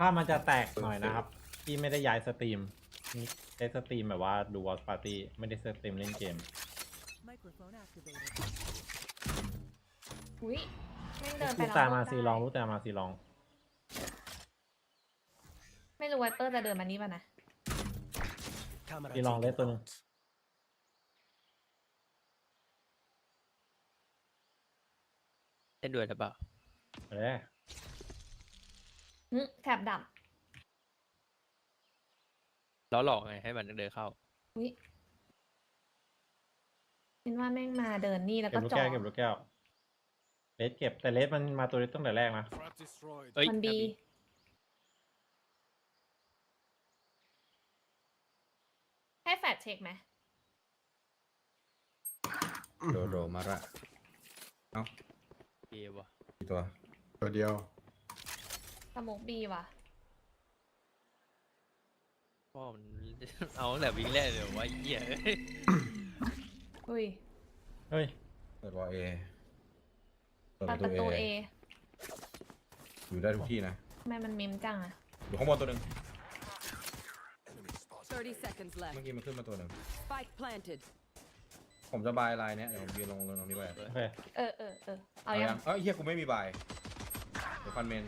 ถ้ามันจะแตกหน่อยนะครับที่ไม่ได้ย้ายสตรีม ได้สตรีมแบบว่าดู Watchparty ไม่ได้สตรีมเล่นเกม อุ้ยแม่งเดินไป ลูก แล้ว ตามาซีลองลูกตามาซีลอง ไม่รู้ไวเปอร์จะเดินมานี่ป่ะนะ ซีลองเล่นตัวนึง เล่นด้วยหรือเปล่า แถบดับ แล้วหลอกไงให้มันเดินเข้า อุ้ยเห็นว่าแม่งมาเดินนี่แล้ว เก็ ก็ บลูก จ่อ แก้วเก็บลูกแก้วเลสเก็บแต่เลสมันมาตัวนี้ตั้งแต่แรกนะ มันบีให้แฟดเช็คไหม โดมาระเอ้า เอวะ กี่ตัวตัวเดียว สโมกบีว่ะ พ่อมัน เอาตั้งแต่วิ่งแรกเลยว่าเหี้ย อุ้ย เฮ้ย เปิดวอลเอ เปิดประตูเอ อยู่ได้ทุกที่นะ ทำไมมันมิมจังอะ อยู่ข้างบนตัวหนึ่ง 30 seconds left. เมื่อกี้มันขึ้นมาตัวหนึ่ง Spike planted. ผมจะบายลายเนี้ยเดี๋ยวผมยืนลงตรงนี้ไป โอเค เอายัง เอ้ยเฮียกูไม่มีบายเดี๋ยวฟันเมน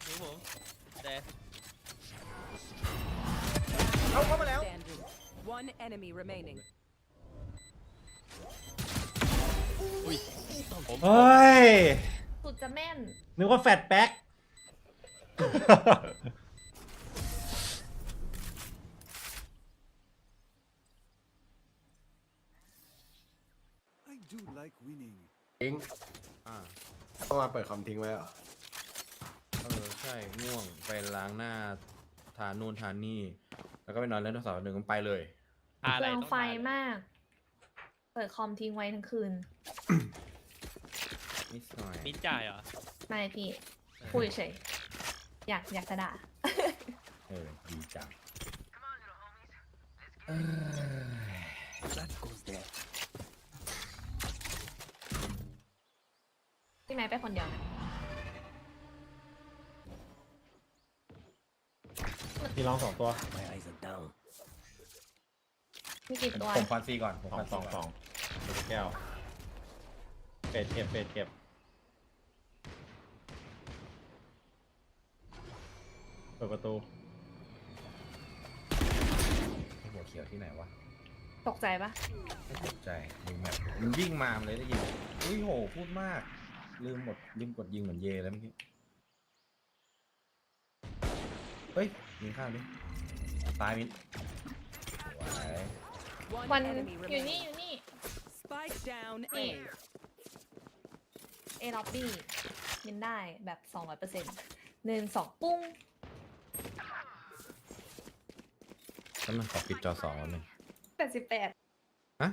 ดูผมแต่ เข้ามาแล้ว One enemy remaining. เฮ้ย สุดจะแม่น นึกว่าแฟตแบ็ค ทิ้งต้องมาเปิดคอมทิ้งไว้เหรอ ใช่ง่วงไปล้างหน้าทานนู่นทานนี่แล้วก็ไปนอนเล่นโทรศัพท์หนึ่งไปเลย เปลืองไฟมาก เปิดคอมทิ้งไว้ทั้งคืน นิดหน่อย มิ้นจ่ายเหรอ ไม่พี่พูดเฉยอยากจะด่า ดีจัง พี่ไม้ไปคนเดียวนะ มีลอง2 ตัว มีกี่ตัว ผมฟันซีก่อนผมฟัน 2 ลูกแก้วเฟดเก็บเปิดประตู หัวเขียวที่ไหนวะ ตกใจปะ ไม่ตกใจดูแมปมันวิ่งมามันเลยได้ยินอุ้ยโหพูดมากลืมกดยิงเหมือนเยแล้วเมื่อกี้เฮ้ยยิงข้างดิตายมิ้น วันอยู่นี่ Spike down นี่ A. เอล็อบบี้มินได้แบบ 200% 1-2 ปุ้ง แล้วมันขอปิดจอ2แล้วนึง 88 ฮะ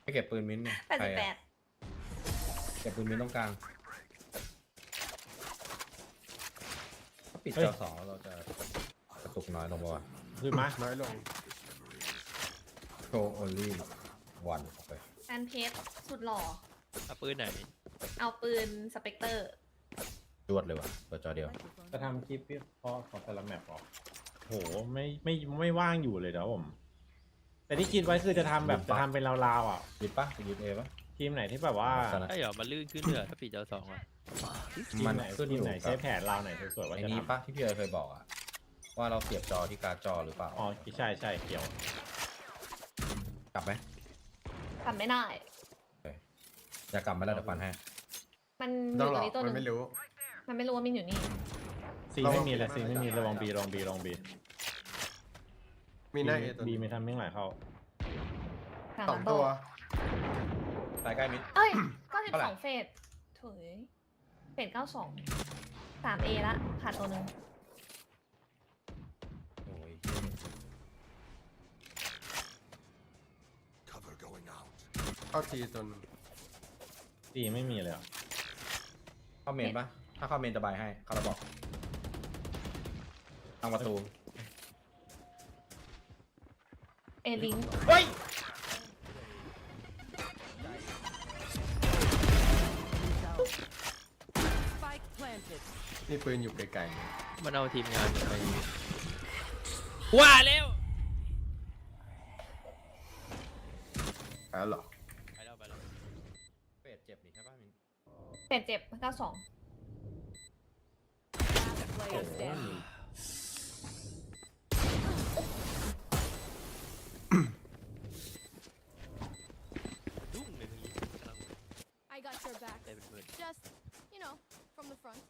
ไปเก็บปืนมิ้นเนี่ยใครอะ 88 เก็บปืนมิ้นตรงกลางถ้าปิดจอ2แล้วเราจะกระตุกน้อยลงป่ะ ขึ้นมา น้อยลง โชว์ only one โอเค แอนเพชรสุดหล่อ เอาปืนไหน เอาปืนสเปกเตอร์ รวดเลยว่ะเปิดจอเดียว จะทำคลิปพี่พ่อของแต่ละแมปออกโหไม่ว่างอยู่เลยเดี๋ยวผม แต่ที่คิดไว้คือจะทำแบบจะทำเป็นราวๆอ่ะ ยึดปะจะยึดเอปะ ทีมไหนที่แบบว่า ไอ้เหรอมันลื่นขึ้นเหรอถ้าปิดจอ2อ่ะ มันขึ้น ที อ ม ยู่ ไหน กั ใช้ บ แผนราวไหนสวยๆว่า ไอ้ จะ นี้ ทำ ปะที่พี่เอ๋เคยบอกอะว่าเราเสียบจอที่การ์ดจอหรือเปล่า อ๋อใช่เกี่ยว กลับไหม ทำไม่ได้ อยากกลับมาแล้วเดี๋ยวฟันให้ มันอ ต้อง ยู่ ห ต ล ร อง ก นี้ตัวห มั นึ น ง ไม่รู้ มันไม่รู้ว่ามินอยู่นี่ ซีไม่มีเลยซีไม่มีระวังบีลองบี มีหน้าเอตัว บี นี้ ไม่ทำไม่หลายเข้า 2 ตัว ตายใกล้มิด เอ้ย ก็ เท่าไหร่ 12 เฟสเถยเฟส92 3A ละขาดตัวหนึง โอ้ย เข้าทีตัวนึง ซีไม่มีเลยอ่ะ เข้าเมนปะถ้าเข้าเมนจะบายให้เขาเราบอกทางประตู เอลิง เฮ้ย ปืนอยู่ไกลๆนะ มันเอาทีมงานไปว่าแล้ว แล้วเหรอ ไปแล้ว เป็ดเจ็บนี่ใช่ป่ะมิน เป็ดเจ็บ92 Player standing. I got your back. Just, you know, from the front.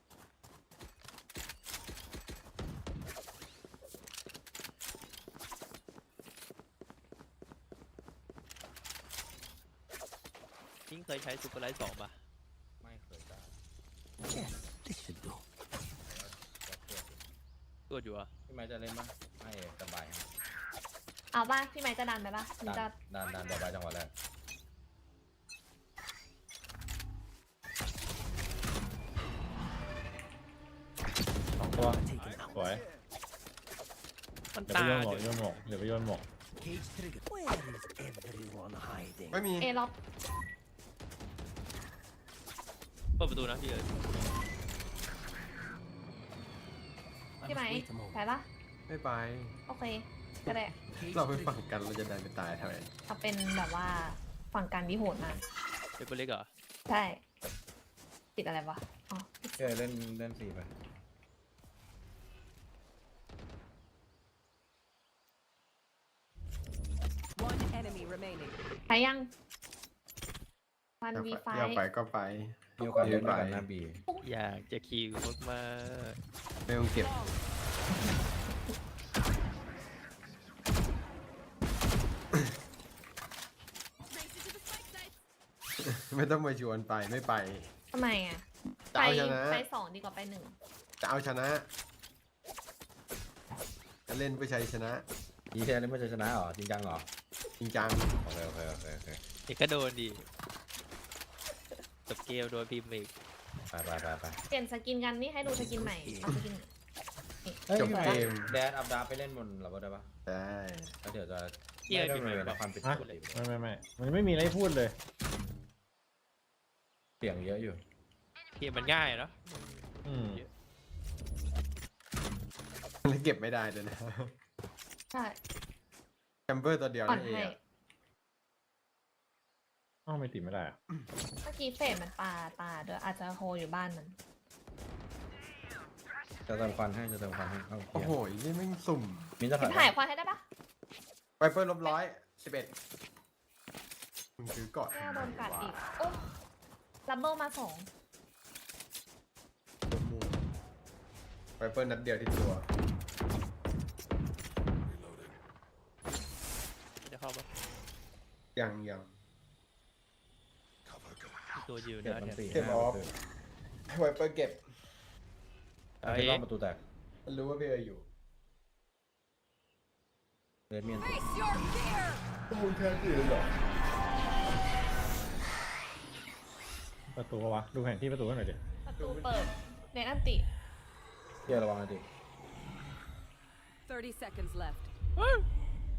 ทิ้งเคยใช้ซูเปอร์ไลท์2ป่ะ ไม่เคยได้ ตัวอยู่อ่ะ พี่ไม้จะเล่นป่ะไม่สบาย เอาป่ะพี่ไม้จะดันไปป่ะหรือจะ ดันสบายจังหวะแรก2 ตัวสวย มัน เดี๋ยว ตา ไปโยนหมกเดี๋ยวไปโยนหมก ไม่มี เอล็อก เปิดประตูนะพี่เอ๋ย พี่ไม้ไปป่ะ ไม่ไป โอเคก็ได้ เราไปฝั่งกันเราจะดันไปตายทำไม เอาเป็นแบบว่าฝั่งการวิโหดมา เปเปอร์เล็กเหรอ ใช่ติดอะไรวะอ๋อ เล่น4ไป One enemy remaining. ไปยังวันวีไฟ อยากไปก็ไป มีโอกาสเล่นด้วยกันหน้าบี อยากจะคิวมาก ไม่ต้องเก็บ ไม่ต้องมาชวนไปไม่ไป ทำไมอ่ะ จะเอาชนะ ไป2ดีกว่าไป1 จะเอาชนะจะเล่นเพื่อชัยชนะ ยีเทเล่นเพื่อจะชนะเหรอจริงจังเหรอ จริงจัง โอเค ๆนี่ก็โดนดิจบเกมโดนพิมพ์อีก ไป เปลี่ยนสกินกันนี่ให้ดูสกินใหม่เอาสกิน จบเกม แดดอัพดาไปเล่นบนระเบิดได้ปะ ได้ แล้วเดี๋ยวจะ เกี่ยวกับ ไม่ได้ความผิด ฮะ ปกติ ไม่มันไม่มีอะไรให้พูดเลย เสียงเยอะอยู่ เกมมันง่ายเนาะ แล้วเก็บไม่ได้เลยนะ ใช่ แคมเบอร์ตัวเดียว อ่อน นี่เอง ให้ อะ อ้าวไม่ติดไม่ได้อะ เมื่อกี้เฟดมันตาด้วยอาจจะโฮอยู่บ้านมัน จะเติมควันให้เอา โอ้โหนี่แม่งสุ่ม มินจะ พี่ถ่ายควันให้ได้ปะ ไวเปอร์-111มึงซื้อก่อน แม่โดนกัดอีกโอ้ลับเบิลมา2 ไวเปอร์นัดเดียวที่ตัว จะเข้าปะ ยัง ตัวยืน เก็บ นะ มัน เนี่ย 4 เก็บออฟให้ไวเปอร์เก็บ เอ้ย รอบประตูแตก มันรู้ว่าพี่เออยู่ เลือดเมียน โอ้โหแค่ที่เหรอ ประตูวะดูแผนที่ประตูให้หน่อยดิ ประตูเปิดเนนอันติ เดี๋ยวระวังนะดิ 30 seconds left.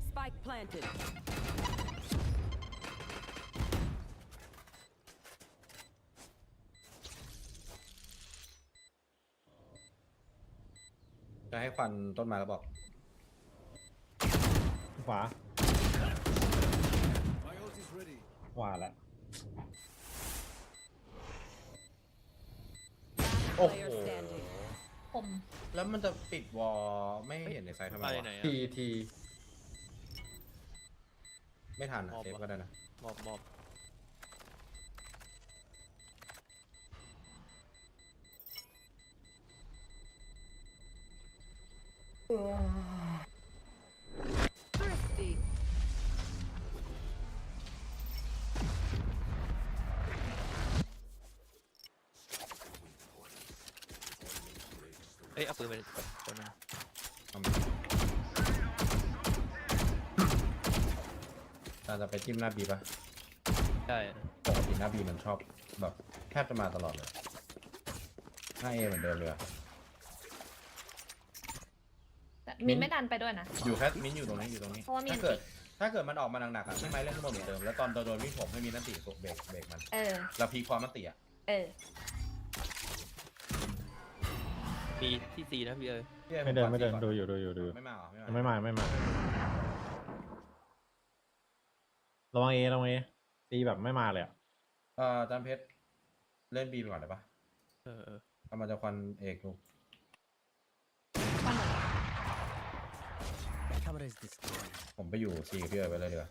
Spike planted. จะให้ควันต้นไม้แล้วบอก ขวาแล้วโอ้โห Player standing. ผม แล้วมันจะปิดวอลไม่เห็นในไซต์ทำไม ไป วะ ไหนอะ ที ไม่ทันอะเซฟก็ได้นะ มอบ Thrifty. เอ้ยเอาปืนไปตัวนึง จะไปจิ้มหน้าบีป่ะ ใช่ ปกติหน้าบีมันชอบแบบแทบจะมาตลอดเลยหน้าเอเหมือนเดิมเลยอะ แต่มินไม่ดันไปด้วยนะ อยู่แค่มิ้นอยู่ตรงนี้ เพราะว่ามี ถ้าเกิดมันออกมาหนักๆอะพี่ไม้เล่นข้างบนเหมือนเดิมแล้วตอนโดนวิ่งผมให้มีนันติเบรกมันแล้วพีความมันติอะ เออ มีที่ซีนะพี่เอ้ย ไม่เดินดูอยู่ไม่มาเหรอ ไม่มาระวังเอตีแบบไม่มาเลยอ่ะ จานเพชรเล่นบีไปก่อนได้ปะเอามาจะควันเอกลูกผมไปอยู่ซีกับพี่เอ๋ไปเลยดีกว่า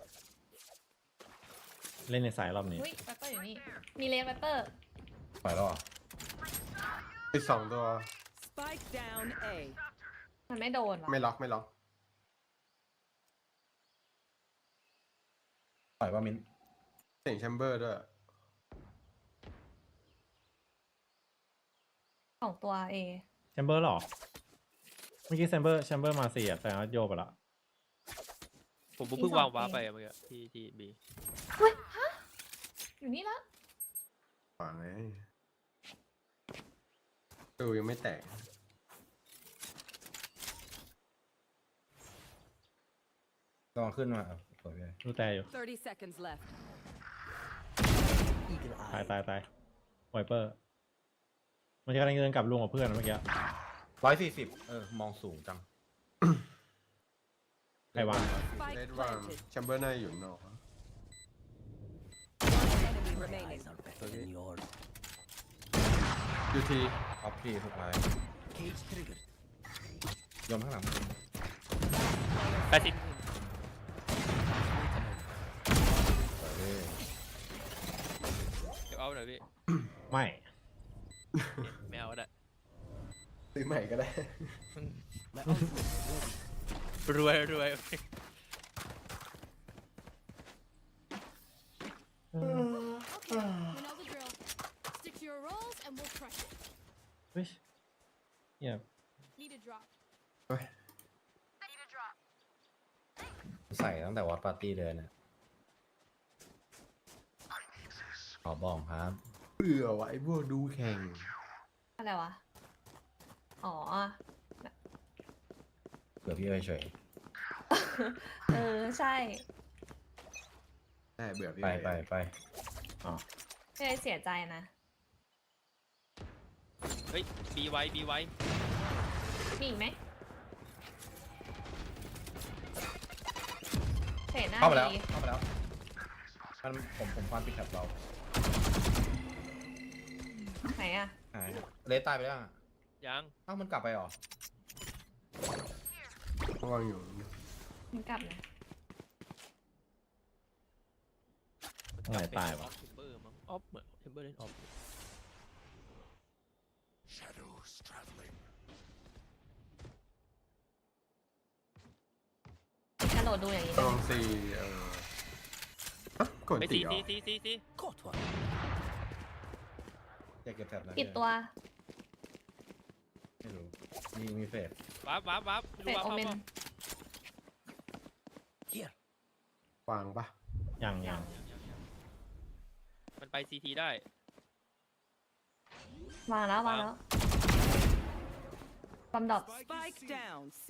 เล่นในสายรอบนี้ อุ้ยไวเปอร์อยู่นี่ มีเลนไวเปอร์ ปล่อยแล้วเหรอ อีก2 ตัว Spike down A. มันไม่โดนวะ ไม่ล็อก ปล่อยว่ามิ้น เสียงแชมเบอร์ด้วย 2 ตัว A แชมเบอร์หรอเมื่อกี้แชมเบอร์มา4อ่ะแต่ว่าโยกไปละ ผมเพิ่งวางว้าไปเมื่อกี้ที่บี เฮ้ยฮะอยู่นี่ละ ฝังไงดูยังไม่แตก ลองขึ้นมาสวยเลย ดูแต่อยู่ 30 seconds left. ตายไวเปอร์มันจะกำลังเดินกลับลุงกับเพื่อนเมื่อกี้140มองสูงจัง ใครวาง เลดวางแชมเบอร์น่าอยู่นอก Enemy remaining. ยูที ออฟพีสุดท้ายโยนข้างหลัง 80 เก็บเอาหน่อยพี่ ไม่ ไม่เอาได้ ซื้อใหม่ก็ได้ รวย You know the drill. Stick to your roles and we'll crush it. เฮ้ยเนี่ย Need a drop. ใส่ตั้งแต่วอตปาร์ตี้เลยนะขอบอกครับ เบื่อไว้พวกดูแข่ง อะไรวะ อ๋อ เผื่อพี่เฉย ใช่ ใช่เบื่อพี่ ไปอ๋อ ไม่ได้เสียใจนะ เฮ้ยบีไว้ มีอีกไหมเห็นหน้า เข้าไปแล้ว ดี ผมฟันปิดแคปเรา ไหนอะ เลสตายไปแล้ว ยัง มันกลับไปหรอ วางอยู่ มันกลับนะ อะไรตายวะ เทมเบอร์มั้งออฟเหมือนเทมเบอร์เล่นออฟ กระโดดดูอย่างนี้ ลองซีกด ไป ตีเหรอ ซี อยากเก็บแท็บนะ ปิดตัว ไม่รู้มีเฟส วับ เฟดโอเมน วางปะ ยัง มันไปซีทีได้ วางแล้วบอมดรอป Spike down C.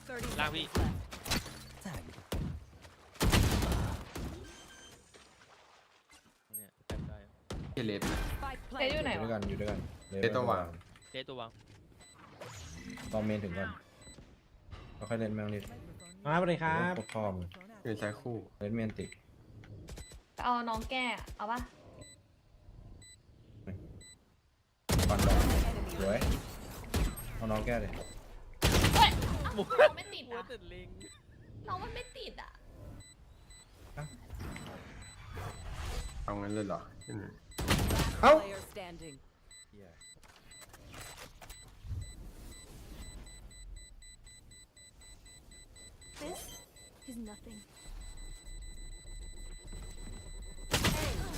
30 ล่างพี่ seconds left. เนี่ยแต้มได้ เฮเลส Spike เฟดอยู่ไหน planted. วะ อยู่ด้วยกัน เลสตัววาง เทตัววาง ตอนเมนถึงกันก็ค่อยเล่นแมงนิด สวัสดีครับ พอม เงินใช้คู่ เล่นเมนติก เอาน้องแก้ เอาปะ ฟันดอกสวยเอาน้องแก้เลย เฮ้ยน้องไม่ติดอ่ะ ลิง น้องมันไม่ติดอ่ะ เอางั้นเลยเหรอ Player standing. This is nothing.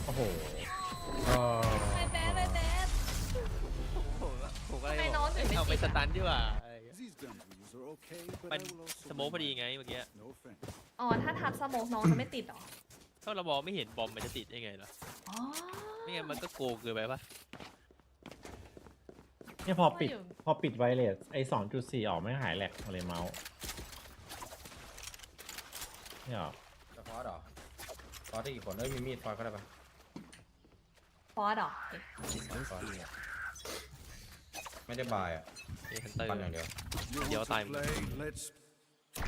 โอ้โห ไม่แบด ผมก็เลย ทำไม บ น้ อ อก งถึงไม่ เอาไป ติด ส อะ ตันดีกว่าอะไรอย่างเงี้ยมันสโมคพอดีไงเมื่อกี้ อ๋อ ถ้าทับสโมกน้องจะไม่ติดหรอ ถ้าเรามองไม่เห็นบอมมันจะติดได้ไงล่ะ อ๋อ ไม่งั้นมันก็โกงเกินไปปะ เนี่ยพอปิดไวเลสไอ้ 2.4 ออกไม่หายแหลกเลยเมาส์เนี่ยหรอ จะฟอสเหรอฟอสได้กี่คนมีมีดฟอสก็ได้ปะ ฟอสเหรอ ฟอส ไม่ได้บายอ่ะ ฮันเตอร์ ปั่นอย่างเดียว เดี๋ยวตายหมด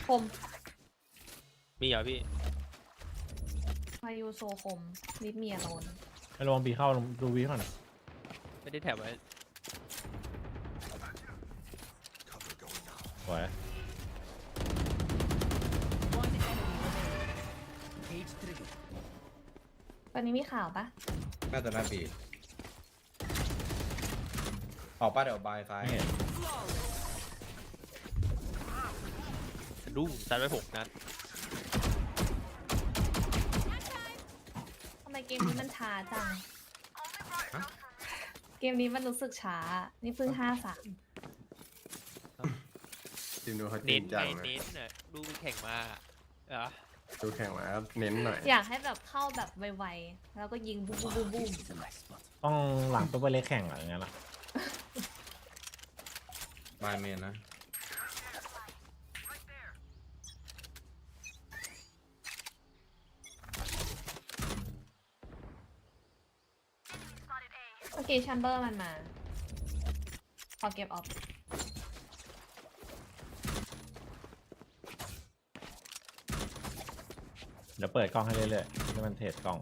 คม มีเหรอพี่ มายูโซคมลิฟเมียโลน ไปลองบีเข้าดูวีก่อน ไม่ได้แถบไว้ สวย ตอนนี้มีข่าวปะ น่าจะน่าบีออกป้าเดี๋ยวบายซ้าย ไม่เห็น ดูซัดไป6 นัด ทำไมเกมนี้มันช้าจังเกมนี้มันรู้สึกช้านี่เพิ่ง5-3 ทีมดูเขาจริ เน้ ง น จั ไง งนะ เน้นน่ะดูแข่งมาอ่ะ ดูแข่งมาเน้นหน่อย อยากให้แบบเข้าแบบไวๆแล้วก็ยิงบูมบูมบูมบูม ต้องหลังตัวเล็กแข่งอะไรเงี้ยล่ะ บายเมนนะ เมื่อกี้แชมเบอร์มันมาขอเก็บออฟ เดี๋ยวเปิดกล้องให้เรื่อยๆให้มันเทรดกล้อง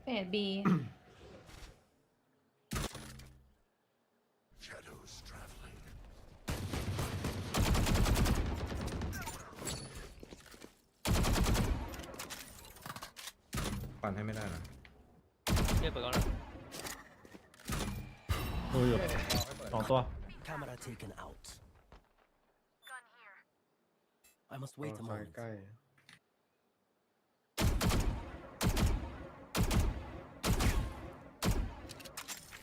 เฟดบี ปั่นให้ไม่ได้นะ เรียกเปิดก่อนนะ ดูอยู่2 ตัว Camera taken out. I must wait a ซ้าย moment. ใกล้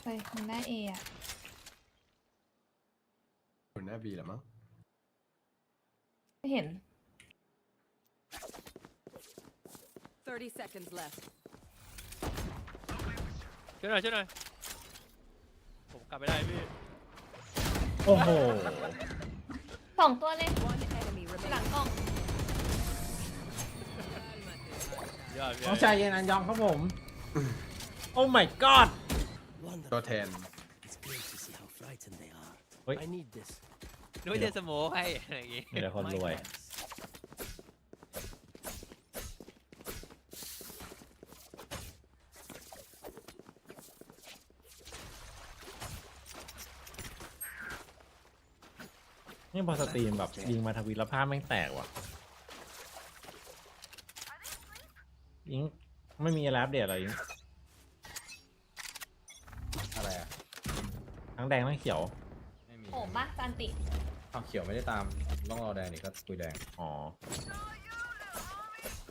ไปมันได้เออะ หัวหน้าบีแหละมั้ง ไม่เห็น 30 seconds left. ช่วยหน่อยช่วยหน่อยผมกลับไม่ได้พี่ โอ้โห 2 ตัวเลยหลังกล้อง ยอด ต้องใจเย็นอันยองครับผม โอ้ my god ตัวแทน It's great to see how frightened they are. Wait. I need this. นึกว่าจะสโมคให้อะไรอย่างงี้ มีแต่คนรวย นี่พอสตรีมแบบยิงมาทวีละภาพแม่งแตกว่ะ ยิงไม่มีอะไรอัปเดตอะไรยิง อะไรอ่ะ ทั้งแดงทั้งเขียว ไม่มี โหมะจันติ อ้าวเขียวไม่ได้ตาม ต้องรอแดงนี่ก็คุยแดง อ๋อ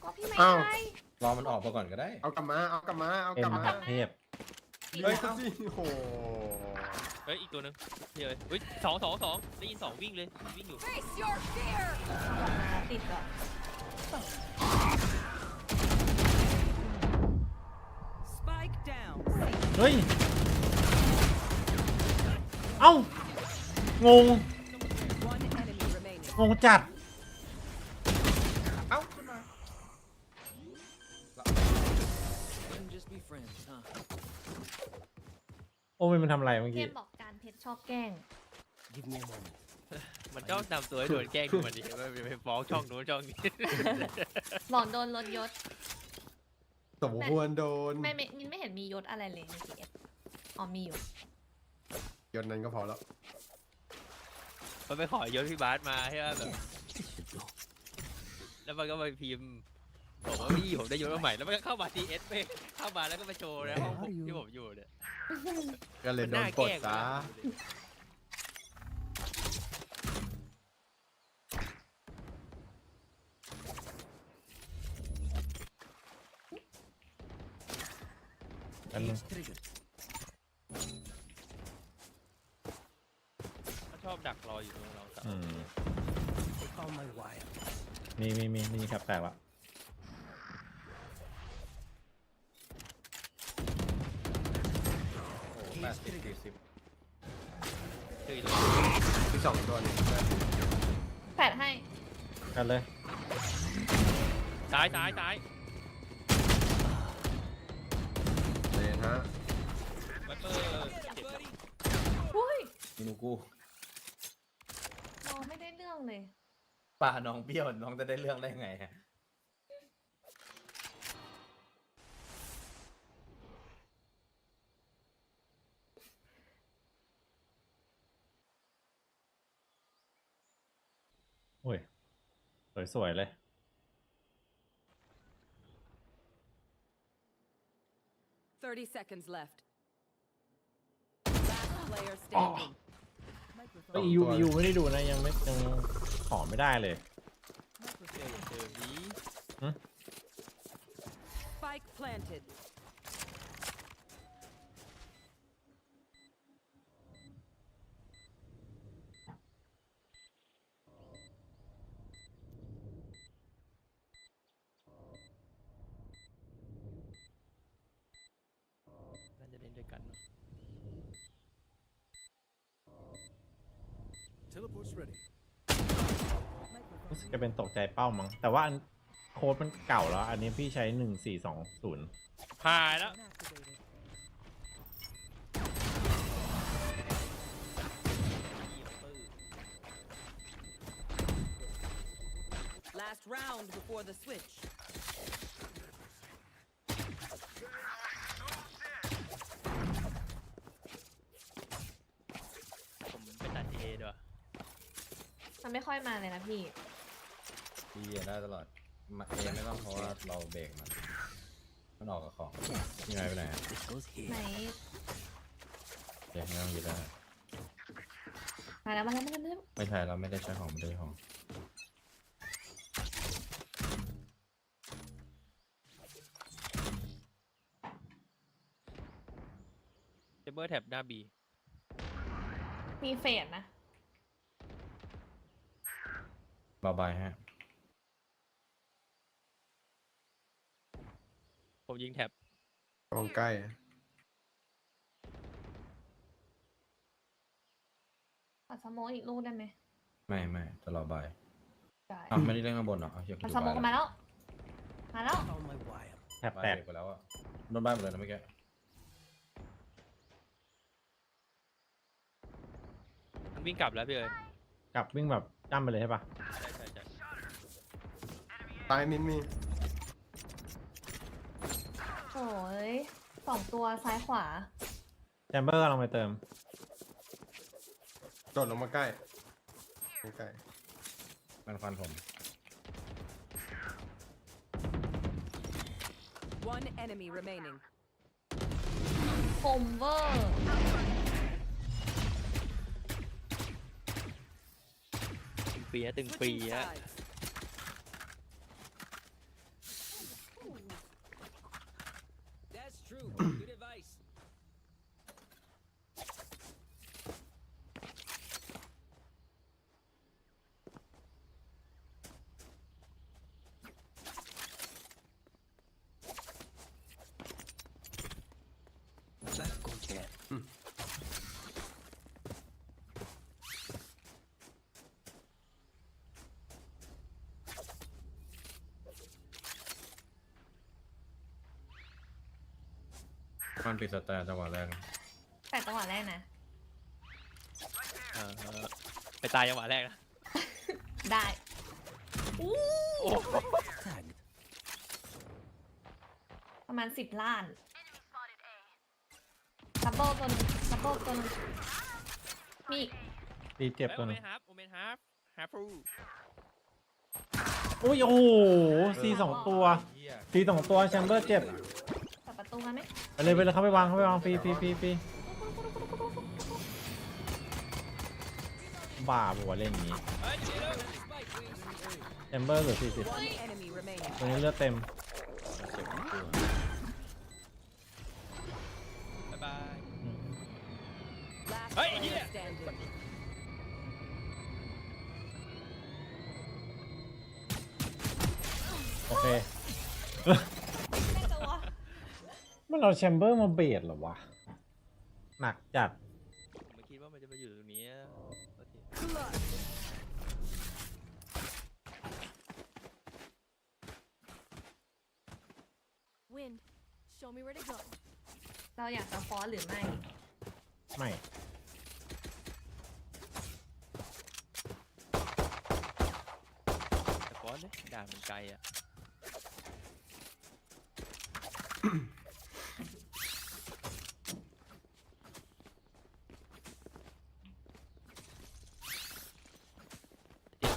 ก็พี่ไม่ อ้าว ได้ รอมันออกไปก่อนก็ได้ เอากลับมาเอากลับมาเอา เอ็ กลั ม บมา กับเทพ เฮ้ยสิโอ้โห เฮ้ยอีกตัวหนึงเดี๋ยวเฮ้ย2ได้ยิน2วิ่งเลยวิ่งอยู่ Face your fear. ติดก่อน Spike down. เฮ้ย เอ้า งง One enemy remaining. งงจัด เอ้าขึ้นมา Couldn't just be friends, huh? โอ้ยมันทำอะไรเมื่อ เก กี้ มบอกการเพชรชอบแกล้ง Give me a moment. มันจ้องนำตัวให้โดนแกล้งดูมันดิไปฟ้องช่องนู้นช่องนี้ บอกโดนลดยศ สมควรโดน ไม่มินไม่เห็นมียศอะไรเลยในทีเอสอ๋อมีอยู่ ยศนั้นก็พอแล้ว มันไปขอยศพี่บาสมาใช่ไหมแบบแล้วมันก็ไปพิมพ์บอกว่าพี่ผมได้ยศมาใหม่แล้วมันก็เข้ามา TS ไปเข้ามาแล้วก็มาโชว์นะห้องผมที่ผมอยู่เนี่ย ก็เลยโดนปลดซะ อันนึง Cage triggered. เขาชอบดักรออยู่ตรงเราครับ อืม They found my wire. มีครับแตกละ โอ้80 40 คือ ที่2 ตัวนี้ แปดให้ กันเลย เ ซ้าย เลยฮะ ไวเปอร์เจ็บ อุ้ย นี่นูกู น้องไม่ได้เรื่องเลย ป่าน้องเบี้ยวน้องจะได้เรื่องได้ไงฮะ โอ้ยสวยๆเลย 30 seconds left. Last player standing. ก็ยูไม่ได้ดูนะยังขอไม่ได้เลย Spike planted. น่าจะเล่นด้วยกันเนาะ Teleport's ready. รู้สึกจะเป็นตกใจเป้ามั้งแต่ว่าโค้ดมันเก่าแล้วอันนี้พี่ใช้1420 หายแล้ว Last round before the switch. ผมเป็นตัดเอด้วย มันไม่ค่อยมาเลยนะพี่ พี่ได้ตลอดมาเอไม่ต้องเพราะว่าเราเบรกมันออกกับของยังไงไปไหน ไหน เดี๋ยวไม่ต้องยึดได้ มาแล้ว ไม่ใช่เราไม่ได้ใช้ของไม่ได้ของ เจเบอร์แท็บหน้าบี มีเฟดนะ บายฮะ ผมยิงแท็บ กองใกล้ ปัดสโมกอีกลูกได้ไหม ไม่จะรอบาย ได้ ไม่ได้เล่นข้างบนหรอเฮีย ปัดสโมกกันมาแล้ว แทบแตก ไปแล้วอะโดนบ้านหมดเลยนะเมื่อกี้ มันวิ่งกลับแล้วพี่เอ๋ย กลับวิ่งแบบจ้ำไปเลยใช่ปะ ใช่ ตายมินมี โอ้ย2 ตัวซ้ายขวา แชมเบอร์ลองไปเติม โดดลงมาใกล้ใกล้ มันฟันผม One enemy remaining. คมเวอร์ ตึงปีอะ That's true. Good advice. มันปิดสแตนจังหวะแรก แต่จังหวะแรกนะ ไปตายจังหวะแรกนะ ได้ ประมาณ10 ล้านดับเบิลตัวนึงมีอีก ตีเจ็บตัวหนึง โอเมนฮาร์ฟฟู อุ้ยโอ้โหซี2 ตัวซี2 ตัวแชมเบอร์เจ็บ เปิดประตูมาไหม ไปเลยเข้าไปวางฟรีบ้าบัวเล่นอย่างนี้แชมเบอร์เหลือ40 One enemy remaining. ตัวนี้เลือดเต็ม บ๊ายบาย Last Hey, player yeah. standing. โอเค มันเอาแชมเบอร์มาเบสเหรอวะ หนักจัด ผมไม่คิดว่ามันจะมาอยู่ตรงนี้โอเค Wind, show me where to go. เราอยากจะฟอสหรือไม่ ไม่ แต่ก้อนเลยด่ามันไกลอ่ะ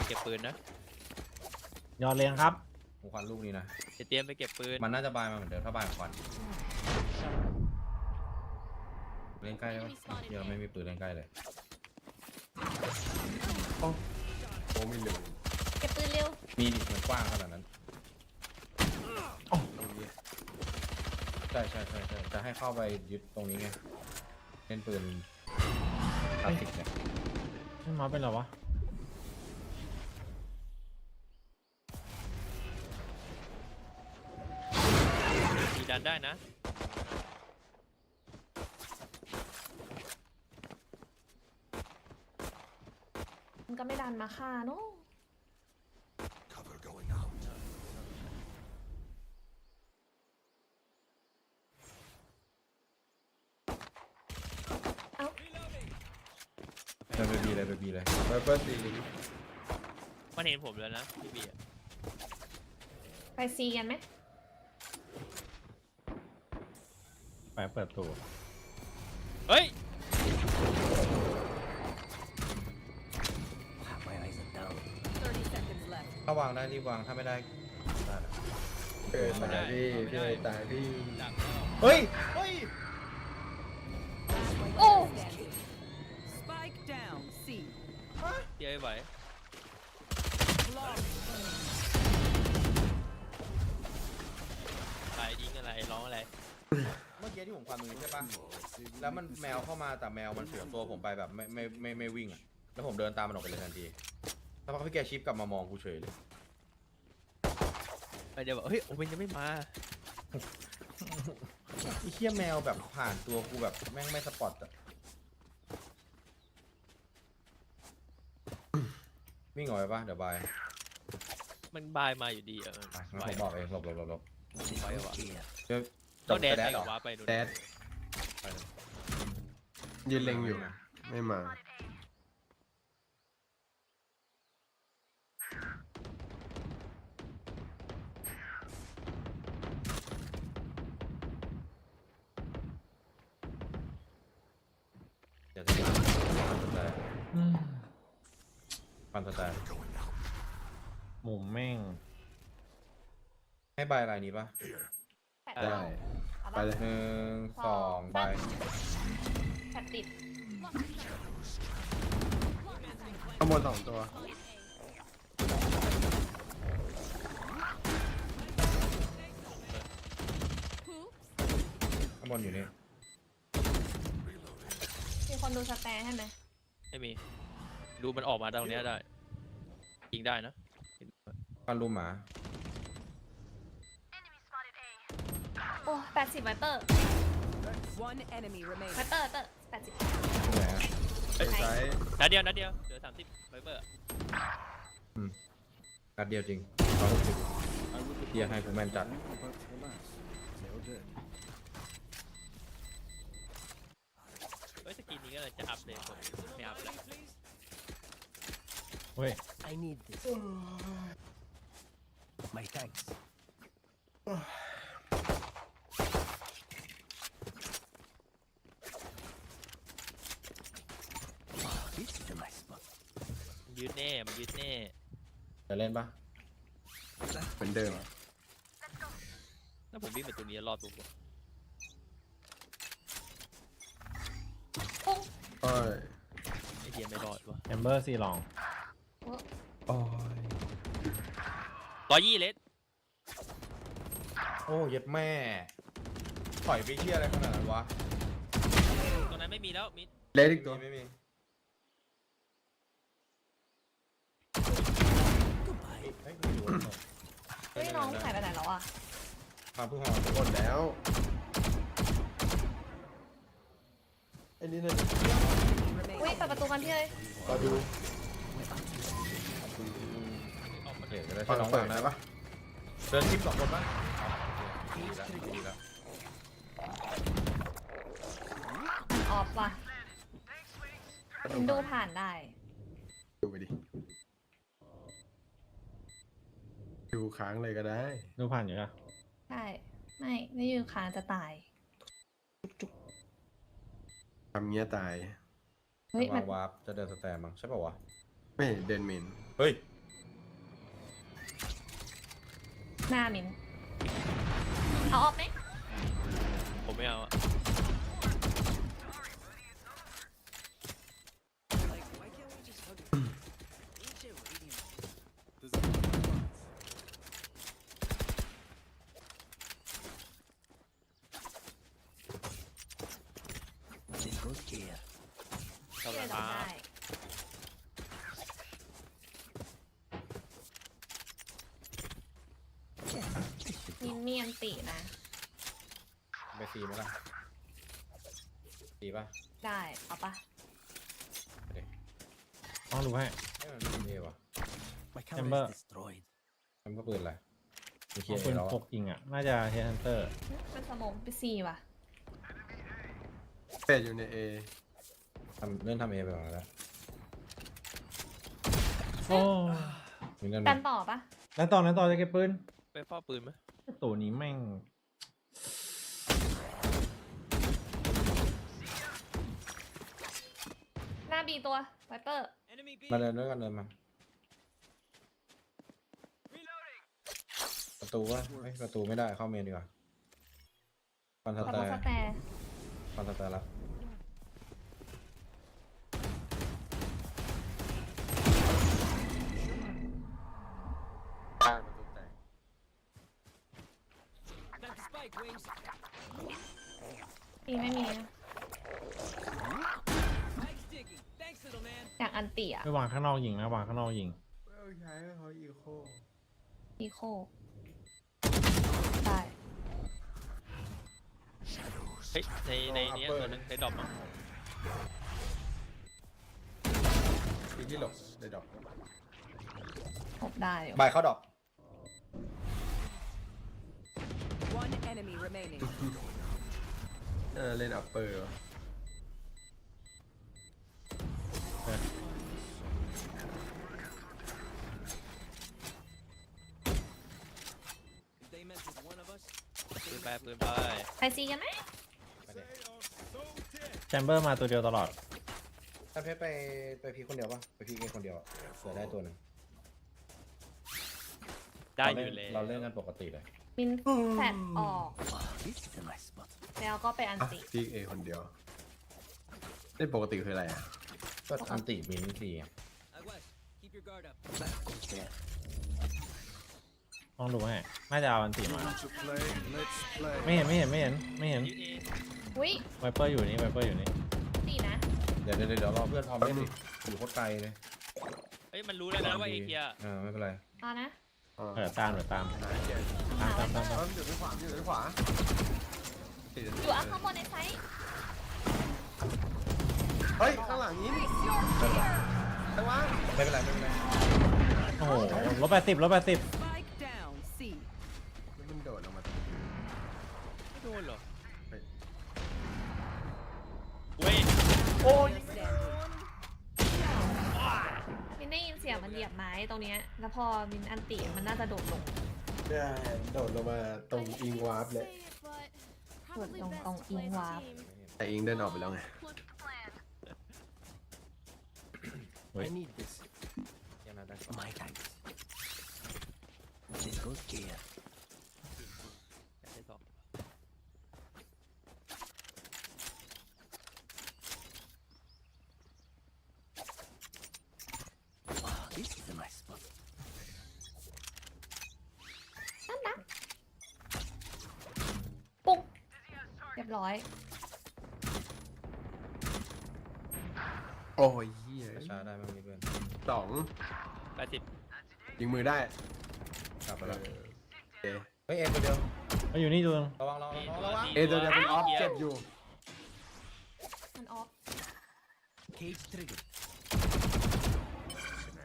เก็บปืนนะ ยอดเลี้ยงครับ ผมควันลูกนี้นะ เตรียมไปเก็บปืน มันน่าจะบายมาเหมือนเดิมถ้าบายควันเล่นใกล้ได้ปะเดี๋ยวไม่มีปืนเล่นใกล้เลยโอ้ไม่เร็ว เก็บปืนเร็ว มีดิมันกว้างขนาดนั้นใช่จะให้เข้าไปยึดตรงนี้ไงเล่นปืนคลาสสิกเนี่ย ไม่มาเป็นหรอวะ มีดันได้นะ มันก็ไม่ดันมาฆ่าเนาะ Cover going out. ไปบีเลยไปบีเลยไปเปิดซีลิง มันเห็นผมแล้วนะพี่บีอะ ไปซีกันไหม ไปเปิดตัว เฮ้ย ถ้าวางได้รีบวางถ้าไม่ได้ได้นะ ตายพี่ตายพี่ เฮ้ย โอ้ Spike down, C. เดี๋ยวไอ้ไหวอะไรยิงอะไรร้องอะไร เมื่อกี้ที่ผมควันมือใช่ปะแล้วมันแมวเข้ามาแต่แมวมันสวนตัวผมไปแบบไม่วิ่งอ่ะแล้วผมเดินตามมันออกไปเลยทันทีแล้วพอพี่แกชิปกลับมามองกูเฉยเลย ไปเดี๋ยวบอกเฮ้ยโอเวนยังไม่มา ไอ้เหี้ยแมวแบบผ่านตัวกูแบบแม่งไม่สปอตอ่ะวิ่งออกไปปะเดี๋ยวบาย มันบายมาอยู่ดีอ่ะ งั้นผมบอกเองหลบไหววะ ต้อง แดด แด ไป ดหร กั อบ ว้าไปดู แดดยืนเล็งอยู่ไม่มา เดี๋ยวจะมาปันสแตนปันสแตน หมุมแม่ง ให้ใบอะไรนี้ปะ ได้ ไปเลย 1 2ใบ แผดติด ข้างบน2 ตัว ข้างบนอยู่นี่ มีคนดูสแตนใช่ไหม ไม่มีดูมันออกมาตรงเนี้ยได้ยิงได้นะ ฟันรูมหมา โอ้80ไวเปอร์ One enemy ไว remaining. เปอร์80 ไหนอะ ไอ้ไซส์ นัดเดียวเหลือ30ไวเปอร์ นัดเดียวจริง160เทียให้กูแมนจัด เฮ้ยสกินนี้ก็เลยจะอัพเลยผมไม่อัพแล้ว เฮ้ย I need this. My thanks. This is a nice spot. มันยืดแน่ จะเล่นปะ เหมือนเดิม ถ้าผมวิ่งไปตัวนี้รอดปุ๊บ โอ้ย ไอ้เหี้ยไม่รอดวะ แอมเบอร์ซีลอง โอ้ย 120เลส โอ้เย็ดแม่ถอยไปเที่ยอะไรขนาดนั้นวะ ตรงนั้นไม่มีแล้วมิด เล่นอีกตัว ไม่มี ไม่รู้ เฮ้ยน้องหายไปไหนแล้วอ่ะ พาผู้หอ หมดแล้วไอ้นี่นั่น อุ้ยเปิดประตูกันพี่เลย ก็ดู โอเคจะได้ ฟั ช่วย ง น้อง เปิ วา ด ง ได้ ได้ ปะ ปะเดินทิป2 คนปะ ดีแล้ว ออฟว่ะมันดูผ่านได้ ดูไปดิดูค้างเลยก็ได้ ดูผ่านอยู่อะ ใช่ไม่ยืนค้างจะตาย ทำเงี้ยตาย เฮ้ยมัน วาร์ปจะเดินสแตมมั้งใช่ป่าววะ ไม่เดินเมน เฮ้ย หน้ามินเอาออกไหม ผมไม่เอาอะ เชื่อเราได้มินมีอันตินะ ไปฟรีไหมล่ะฟรีป่ะ ได้เอาปะ ต้องดูให้ ไม่มันไม่มีเอวะ My Chamber. camera is destroyed. มันก็ปืนอะไรมีเคลีย เอา ร์ ปืน แล้ว พกยิงอ่ะน่าจะเฮดฮันเตอร์ เป็นสมองไปซีว่ะ เป็ดอยู่ในเอ เล่นทำเอไปก่อนแล้ว โอ้ มีเล่น กันต่อปะ แล้วต่อจะเก็บปืน ไปเฝ้าปืนไหม ตัวนี้แม่ง หน้าบีตัวไวเปอร์ มาเดินด้วยกันเดินมาประตูวะประตูไม่ได้เข้าเมนดีกว่าฟันส ขอ แต โทษ ร์ สแตร์ ฟันสแตร์ละ ข้างประตูแตก บีไม่มีนะอยากอันติอ่ะ ไปวางข้างนอกยิงนะวางข้างนอกยิง ใช้เขาอีโค อีโคได้ เฮ้ยในนี้ตัวนึงในดรอปมั้ง ปีที่หลบได้ดอก หบได้อยู่ บายเข้าดอก One enemy remaining. เล่นอัปเปอร์ ปืนไป ไปซีกันไหม แชมเบอร์มาตัวเดียวตลอด ท่านเพชรไปพีคนเดียวปะไปพีเอคนเดียวอะเสือได้ตัวหนึ่ง ได้อยู่เลย เราเล่นกันปกติเลย มินแฟดออก This is a nice spot. แล้วก็ไปอันติ พี่เอคนเดียวเล่นปกติคืออะไรอ่ะ ก็อันติมินทีอะ That goes there. ต้องดูให้น่าจะเอาอันตีมา Let's play ไม่เห็น อุ้ย ไวเปอร์อยู่นี่ไวเปอร์อยู่นี่ ตีนะ เดี๋ยวรอเพื่อนพร้อมเล่นดิอยู่โคตรไกลเลย เฮ้ยมันรู้แล้วนะว่าเอเคีย ไม่เป็นไร เอานะ ตาม อยู่ด้านขวาอยู่ด้านขวา อยู่อ่ะข้างบนในไซส์ เฮ้ยข้างหลังนี้ข้างล่าง ไม่เป็นไร โอ้โหลบ80 Spike down. C. มันโดดลงมา ไม่โดนหรอ เฮ้ย เว้ย โอ้ยมินได้ยินเสียงมันเหยียบไม้ตรงเนี้ยแล้วพอมินอันติมันน่าจะโดดลง ได้โดดลงมาตรงอิงวาร์ปเลย โดดลงตรงอิงวาร์ป แต่อิงเดินออกไปแล้วไง I need this. My thanks. This goes here. ได้สอง This is a nice spot. นั่นนะปุ๊บเรียบร้อย โอ้ยเฮีย ช้าได้มั้งมีเพื่อน 80 ยิงมือได้ กลับไปแล้ว เอ เฮ้ยเอ็นตัวเดียว เขาอยู่นี่ตัวนึง ระวัง เอตัวเดียวเป็นออฟเจ็บอยู่ มันออฟ Cage trigger.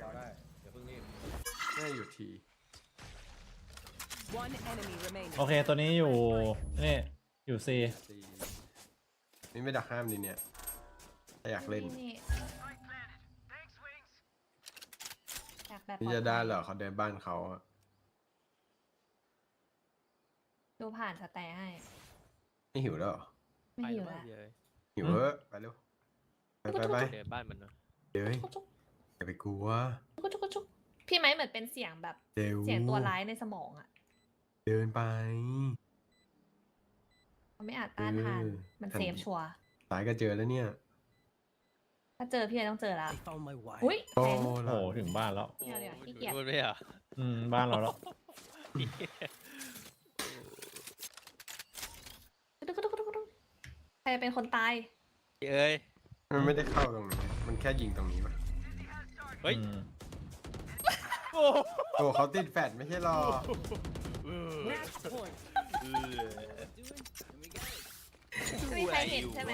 รอได้อย่าเพิ่งรีบ น่าอยู่ที โอเคตัวนี้อยู่นี่อยู่ C นี่ไม่ดักห้ามดิเนี่ยถ้าอยากเล่น อยากแบบ นี่จะได้เหรอเขาเดินบ้านเขาอะ ดูผ่านสแตให้ ไม่หิวแล้วเหรอ ไม่หิวแล้ว หิวเออไปเร็วไป เดินบ้านมันเนาะ เดี๋ยวอย่าไปกลัว พี่ไม้เหมือนเป็นเสียงแบบ เดี๋ยว เสียงตัวร้ายในสมองอ่ะ เดินไป เขาไม่อาจต้านทานมันเซฟชัวร์ สายก็เจอแล้วเนี่ย ถ้าเจอพี่ไอ้ต้องเจอแล้ว found my wife อุ้ย โอ้ แทง โอ้โหถึงบ้านแล้ว เดี๋ยวขี้เกียจ พูดไม่เหรอ บ้านเราแล้ว ใครเป็นคนตาย เอ้ย มันไม่ได้เข้าตรงนี้มันแค่ยิงตรงนี้ปะ เฮ้ย โอ้เขาติดแฟดไม่ใช่หรอ ไม่มีใครเห็นใช่ไหม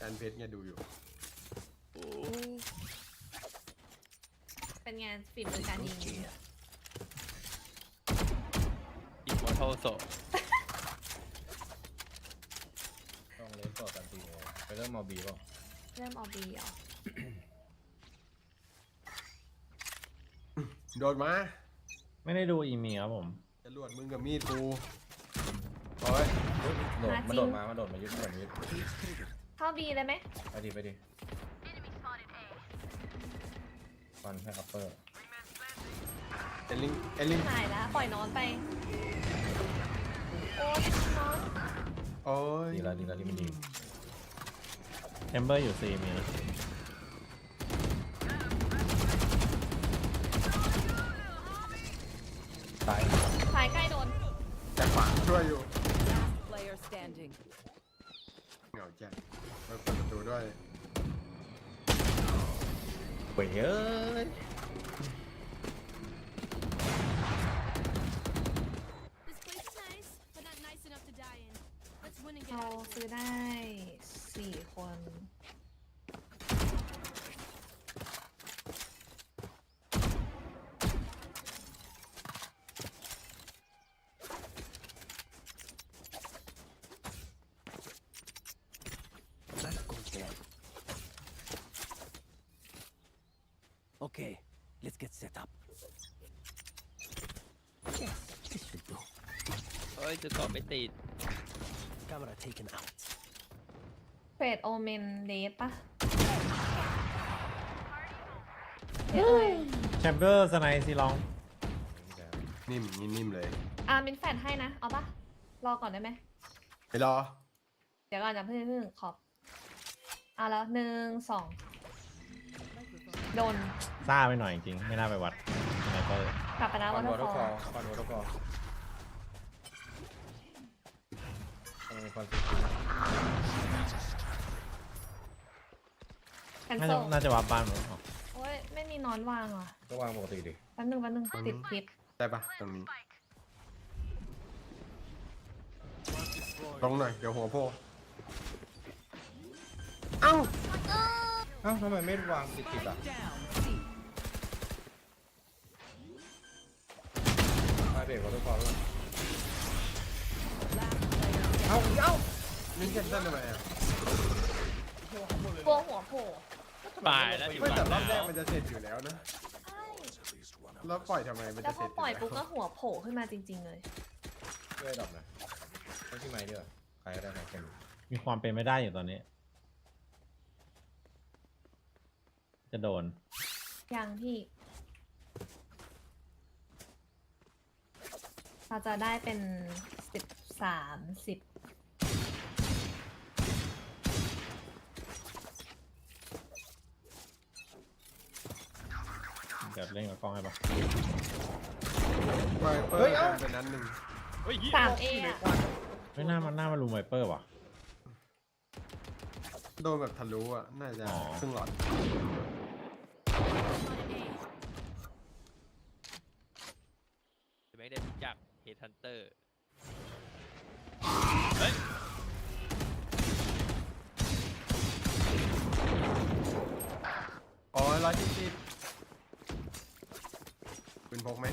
การเพชรเนี่ยดูอยู่ เป็นไงฝีมือการยิง อีกมอเทลโซ ต้องเล่นต่อกันทีไปเริ่มมอบีป่ะ เริ่มเอาบีเหรอ โดดมา ไม่ได้ดูอีเมลครับผม จะลวดมึงกับมีดกูโอ้ย โดดมายึดยึด เข้าบีเลยไหม ไปดิฟันให้อัปเปอร์ เอลลิง หายแล้วปล่อยนอนไป โอ้ยนอน โอ้ย ดีแล้วที่มันดี แชมเบอร์อยู่ C มีนะ ตาย สายใกล้โดน แต่ขวาช่วยอยู่ Player standing. เหงาจังเปิดประตูด้วย เว้ยเอ้ย This place is nice, but not nice enough to die in. Let's win and get เรา out. ซื้อได้4 คน Let's go there. Okay, let's get set up. Yes, this should do. เฮ้ยจะตอบไม่ติด Camera taken out. เฟดโอเมนเลสปะเอ้ย แชมเบอร์สไนซีลอง นิ่มเลย มินแฟดให้นะ เอาปะรอก่อนได้ไหม ไปรอ เดี๋ยวก่อนจะพึ่งขอบเอาแล้ว1 2 โดน ซ่าไปหน่อยจริงๆไม่น่าไปวัดสไนเปอร์ กลับไปนะ ฟั วัน น วอ เดอ เตอ ร์ ร์ ฟ ค อ อ ร์ ฟันวอเตอร์คอฟัน แคนเซิล น่าจะวัดบ้านผม โอ้ยไม่มีนอนวางว่ะ ก็วางปกติดิ แป๊บนึงติดพิษ ได้ปะตรงนี้ตรงหน่อยเดี๋ยวหัวโผล่ เอ้าทำไมไม่วางติดอ่ะไปเบรกวอเตอร์คอแล้วเอ้า นี่แคนเซิลทำไมอ่ะ กลัวหัวโผล่ ตายแล้วอยู่ ไม่แต่ร บ้า อน บ แล้ แรก ว มันจะเสร็จอยู่แล้วนะ ใช่ แล้วปล่อยทำไมมัน แล้ จะ วพ เสร็ อ จ ปล่อยปุ๊บ แล้ ก็ ว หัวโผล่ขึ้นมาจริงๆเลย ช่วยดับหน่อยให้พี่ไม้ดีกว่าใครก็ได้ใครเป็น มีความเป็นไม่ได้อยู่ตอนนี้ จะโดน ยังพี่ เราจะได้เป็น13 10 เดี๋ยวเล่นกับกล้องให้ปะ ไวเปอร์เป็นนั้นหนึ่ง 3A อ่ะ ไม่น่ามาลุมไวเปอร์ว่ะ โดนแบบทะลุอ่ะ น่าจะครึ่งหลอด จะไม่ได้รู้จักเฮดฮันเตอร์เฮ้ย อ๋อ170ปืนพกไหม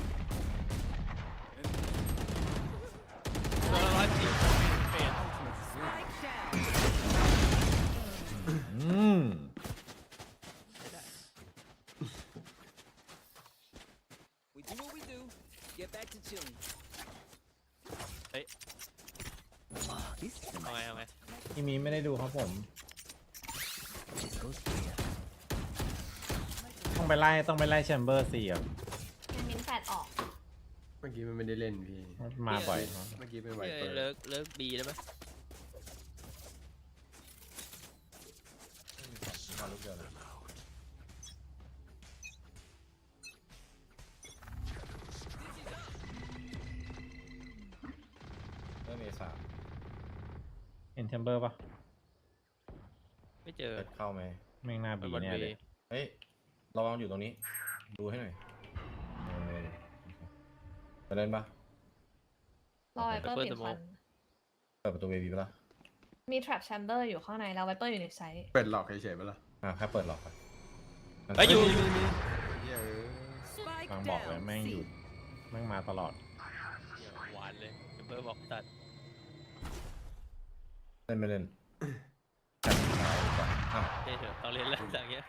พี่มีไม่ได้ดูครับผม ต้องไปไล่แชมเบอร์4อ่ะ เป็นมินแฟดออก เมื่อกี้มันไม่ได้เล่นพี่ มาบ่อย เมื่อกี้เป็นไวเปอร์ เลิกบีได้ไหม มาลูกเดียวเลยเริ่มเมษา เห็นแชมเบอร์ปะ ไม่เจอ เข้าไหม แม่งหน้าบีเนี่ยเลย เฮ้ยระวังอยู่ตรงนี้ ดูให้หน่อยจะเล่นปะ รอไวเปอร์ปิดควัน เปิดประตูเวบีไปละ มี trap chamber อยู่ข้างในแล้วไวเปอร์อยู่ในไซต์ เปิดหลอกเฉยๆไปละ แค่เปิดหลอกครับ อยู่ บางบอกเลยแม่งหยุดแม่งมาตลอด หวานเลยเบอร์บอกตัด เล่นไม่เล่นอ้าว เถอะต้องเล่นแล้วอย่างเงี้ย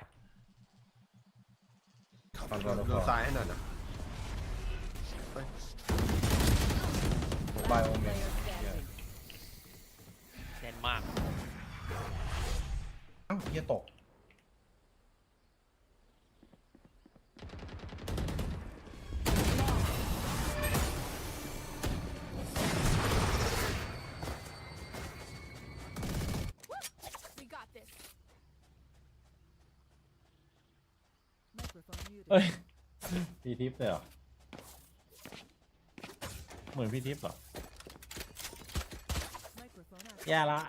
ฟังก่อน โดนซ้ายให้หน่อยนะ บายโอเมน แน่นมาก อ้าวเฮียตก We got this. เอ้ยพี่ทิพย์เลยเหรอเหมือนพี่ทิพย์เหรอแย่ละ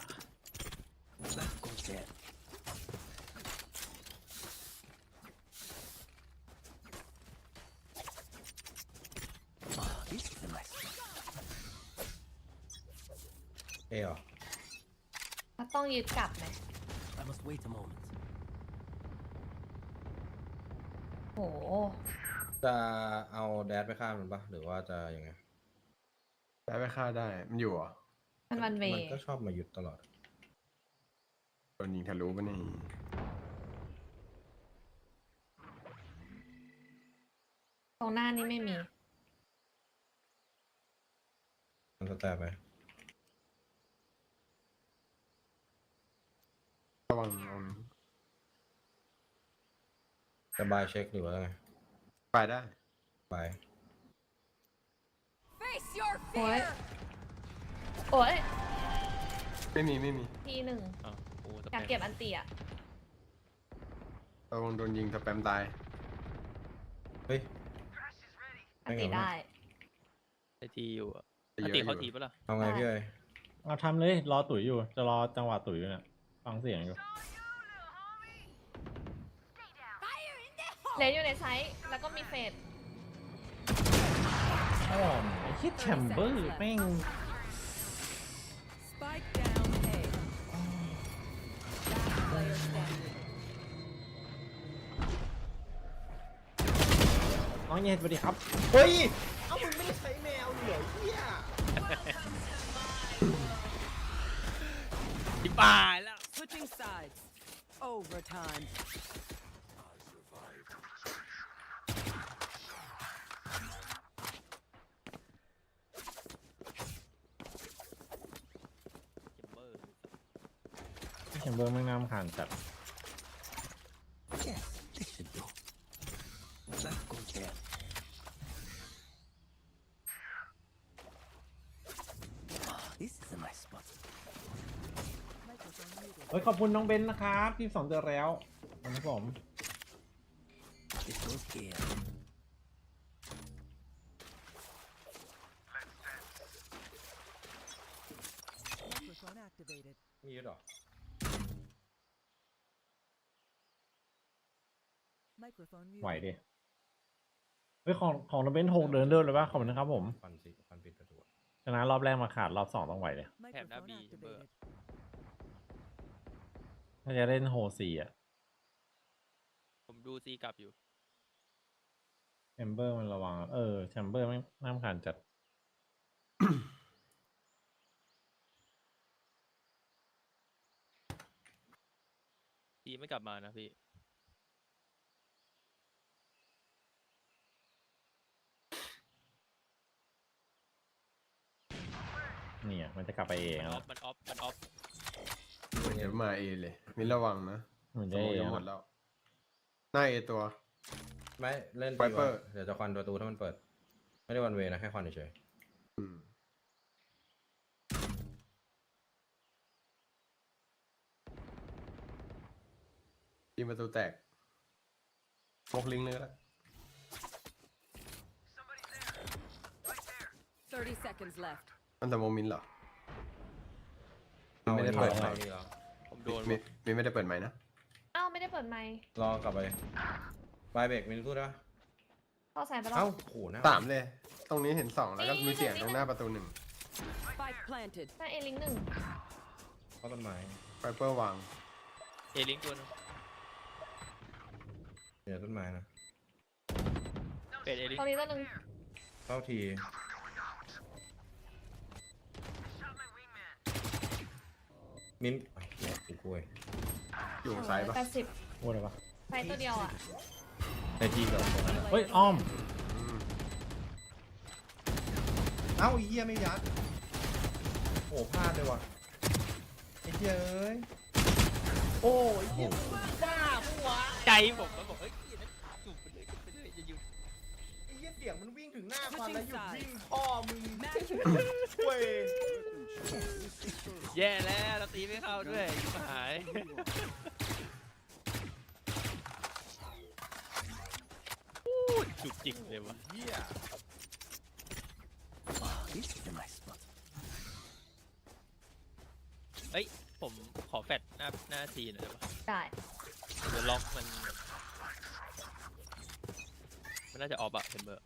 เหรอ ถ้าต้องยึดกลับไหม I must wait a moment. โห จะเอาแดดไปฆ่ามันปะหรือว่าจะยังไง ได้ไปฆ่าได้มันอยู่เหรอ มันวันเว มันก็ชอบมายึดตลอด โดนยิงทะลุปะนี่ ตรงหน้านี้ไม่มี มันสแตปไป ระวัง จะบายเช็คหรือว่าไง ไปได้ บาย Face your โอ้ย fear. โอ้ย ไม่มี ทีหนึ่ง อ้าวโอ้ อยากเก็บอันเตีย ระวังโดนยิงสแปมตาย เฮ้ย อันตีได้ ไอทีอยู่อ่ะ เยอะ ตีเขา อยู่ ทีปะล่ะ เอาไงพี่เอ้ย เอาทำเลยรอตุ๋ยอยู่จะรอจังหวะตุ๋ยอยู่เนี่ยฟังเสียงอยู่ เลนอยู่ในไซต์แล้วก็มีเฟด อ๋อไอ้คิดแชมเบอร์แม่ง Spike down A. Last player standing. น้องเย็นสวัสดีครับ เฮ้ย เอ้ามึงไม่ได้ใช้แมวเหรอเฮีย ที่ป่ายแล้ว Switching sides. Overtime. แชมเบอร์แม่งน้ำผ่านจัด Yes, this should do. Let's go there. This is a nice spot. เฮ้ยขอบคุณน้องเบนนะครับที่2 เดือนแล้วนะครับผม This goes here. Microphone activated. มีหรอ Microphone ไหว muted. ดิเฮ้ยของน้องเบน6 เดือนเดินเลยป่ะขอบคุณนะครับผม ฟันสิฟันปิดประตู ชนะรอบแรกมาขาดรอบ2ต้องไหวเลย แถบหน้าบีเบอร์ ถ้าจะเล่นโฮ4อ่ะ ผมดูซีกลับอยู่ แชมเบอร์มันระวังแชมเบอร์ไม่น้ำผ่านจัด ซีไม่กลับมานะพี่ เนี่ยมันจะกลับไปเอง มันอ แล้ อ ว ฟมันออฟ ดี๋ยวมาเอเลยมินระวังนะ เหมือน ส ได้ มองจะหมดแล้วหน้าเอตัว ไม่เล่น Viper เดี๋ยวจะควันประตูถ้ามันเปิด ไม่ได้วันเวนะแค่ควันเฉย ยิงประตูแตกมกลิงเลยละ 30 seconds left. มันแต่โมมินเหรอ ๆ ไม่ได้เปิดไม อา ค์ นี่หรอ ผมโดน มินไม่ได้เปิดไมค์นะ อ้าวไม่ได้เปิดไมค์ รอกลับไปบายเบรกมินสู้ได้ปะ เข้าใส่ไปแล้ว เอ้าโหหน้า สามเลย ตรงนี้เห็นสองแล้วก็มีเสียงตรงหน้าประตูหนึ่ง Spike planted. หน้าเอลิงหนึ่ง เข้าต้นไม้ ไฟเปอร์วาง เอลิงตัวนึง เดี๋ยวต้นไม้นะ เป็นเอลิง ตรงนี้ตัวหนึ่ง เข้าทีมินไอ้เหี้ยกูกล้วย อยู่ซ้ายปะ 80 พูดอะไรปะ ไฟตัวเดียวอ่ะ ในทีก่อนตรงนั้นอะ เฮ้ยอ้อม เอ้าไอ้เหี้ยไม่ยัดโอ้พลาดเลยว่ะไอ้เหี้ยเอ้ยโอ้ยเหี้ยบ้าปะวะ ใจผมก็บอกเฮ้ยจูบไปเลยจะหยุด ไอ้เหี้ยเสียงมันวิ่งถึงหน้าควันแล้วหยุดวิ่งพ่อมึงเว้ย แย่แล้วเราตีไม่เข้าด้วยหายจุกจิกเลยวะ เหี้ย เฮ้ยผมขอแฟดหน้าทีหน่อยได้ปะ ได้ เดี๋ยวล็อกมันน่าจะออฟอะเห็นเบอร์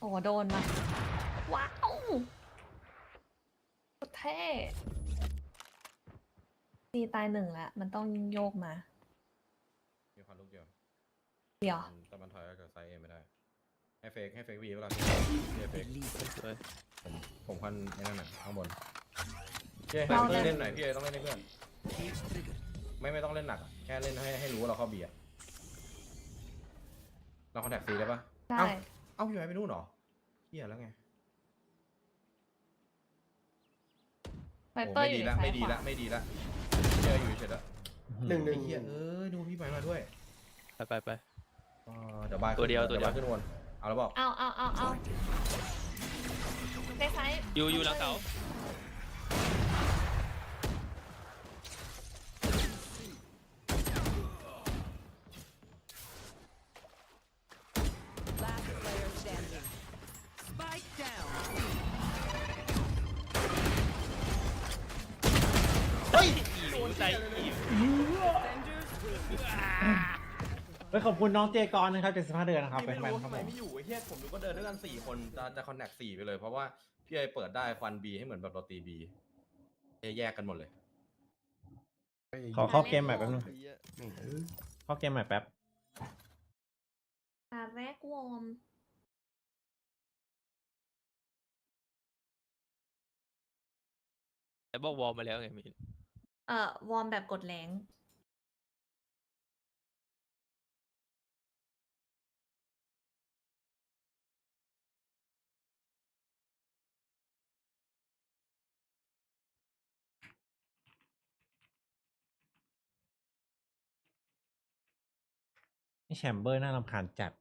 โอ้โดนมาว้าวโคตรเท่ตีตายหนึ่งแล้วมันต้องโยกมา มีความลูกเดียว เดี๋ยว แต่มันถอยออกจากไซส์เองไม่ได้ให้เฟกวีเวลาที่เฟกผมควันไอ้นั่นน่ะข้างบนเจ้ต้องเล่นหน่อยพี่เอต้องเล่นให้เพื่อนไม่ต้องเล่นหนักแค่เล่นให้รู้ว่าเราเข้าเบียร์เราคอนแทคซีได้ปะ ได้ เอ้าพี่ไว้ไปนู่นเหรอเหี้ยแล้วไง ไวเปอร์อยู่ในซ้าย ไม่ดี ขวา ละเจออยู่เฉยละ หนึ่ง ไอ้เหี้ยดูพี่ไปมาด้วย ไป เดี๋ยวบาย ตัวเดียว ขึ้นวนเอาแล้วบอก เอาในซ้าย อยู่หลังเสา Last player standing. Spike down. เฮ้ยอิ๋วใจอิ๋ว เฮ้ยขอบคุณน้องเจกรนะครับ75เดือนนะครับ พี่ เป็น ไม่ แฟน รู้ ครับ ทำไม ผม ไม่อยู่ไอ้เหี้ยผมดูก็เดินด้วยกัน4 คนจะคอนแทค4ไปเลยเพราะว่าพี่ไอเปิดได้ควันบีให้เหมือนแบบเราตีบีแยกกันหมดเลย ขอเข้าเกมใหม่แป๊บนึงเข้าเกมใหม่แป๊บ แรกวอร์ม แต่บอกวอลมาแล้วไงมิน วอร์มแบบกดแรงนี่แชมเบอร์น่ารำคาญจัด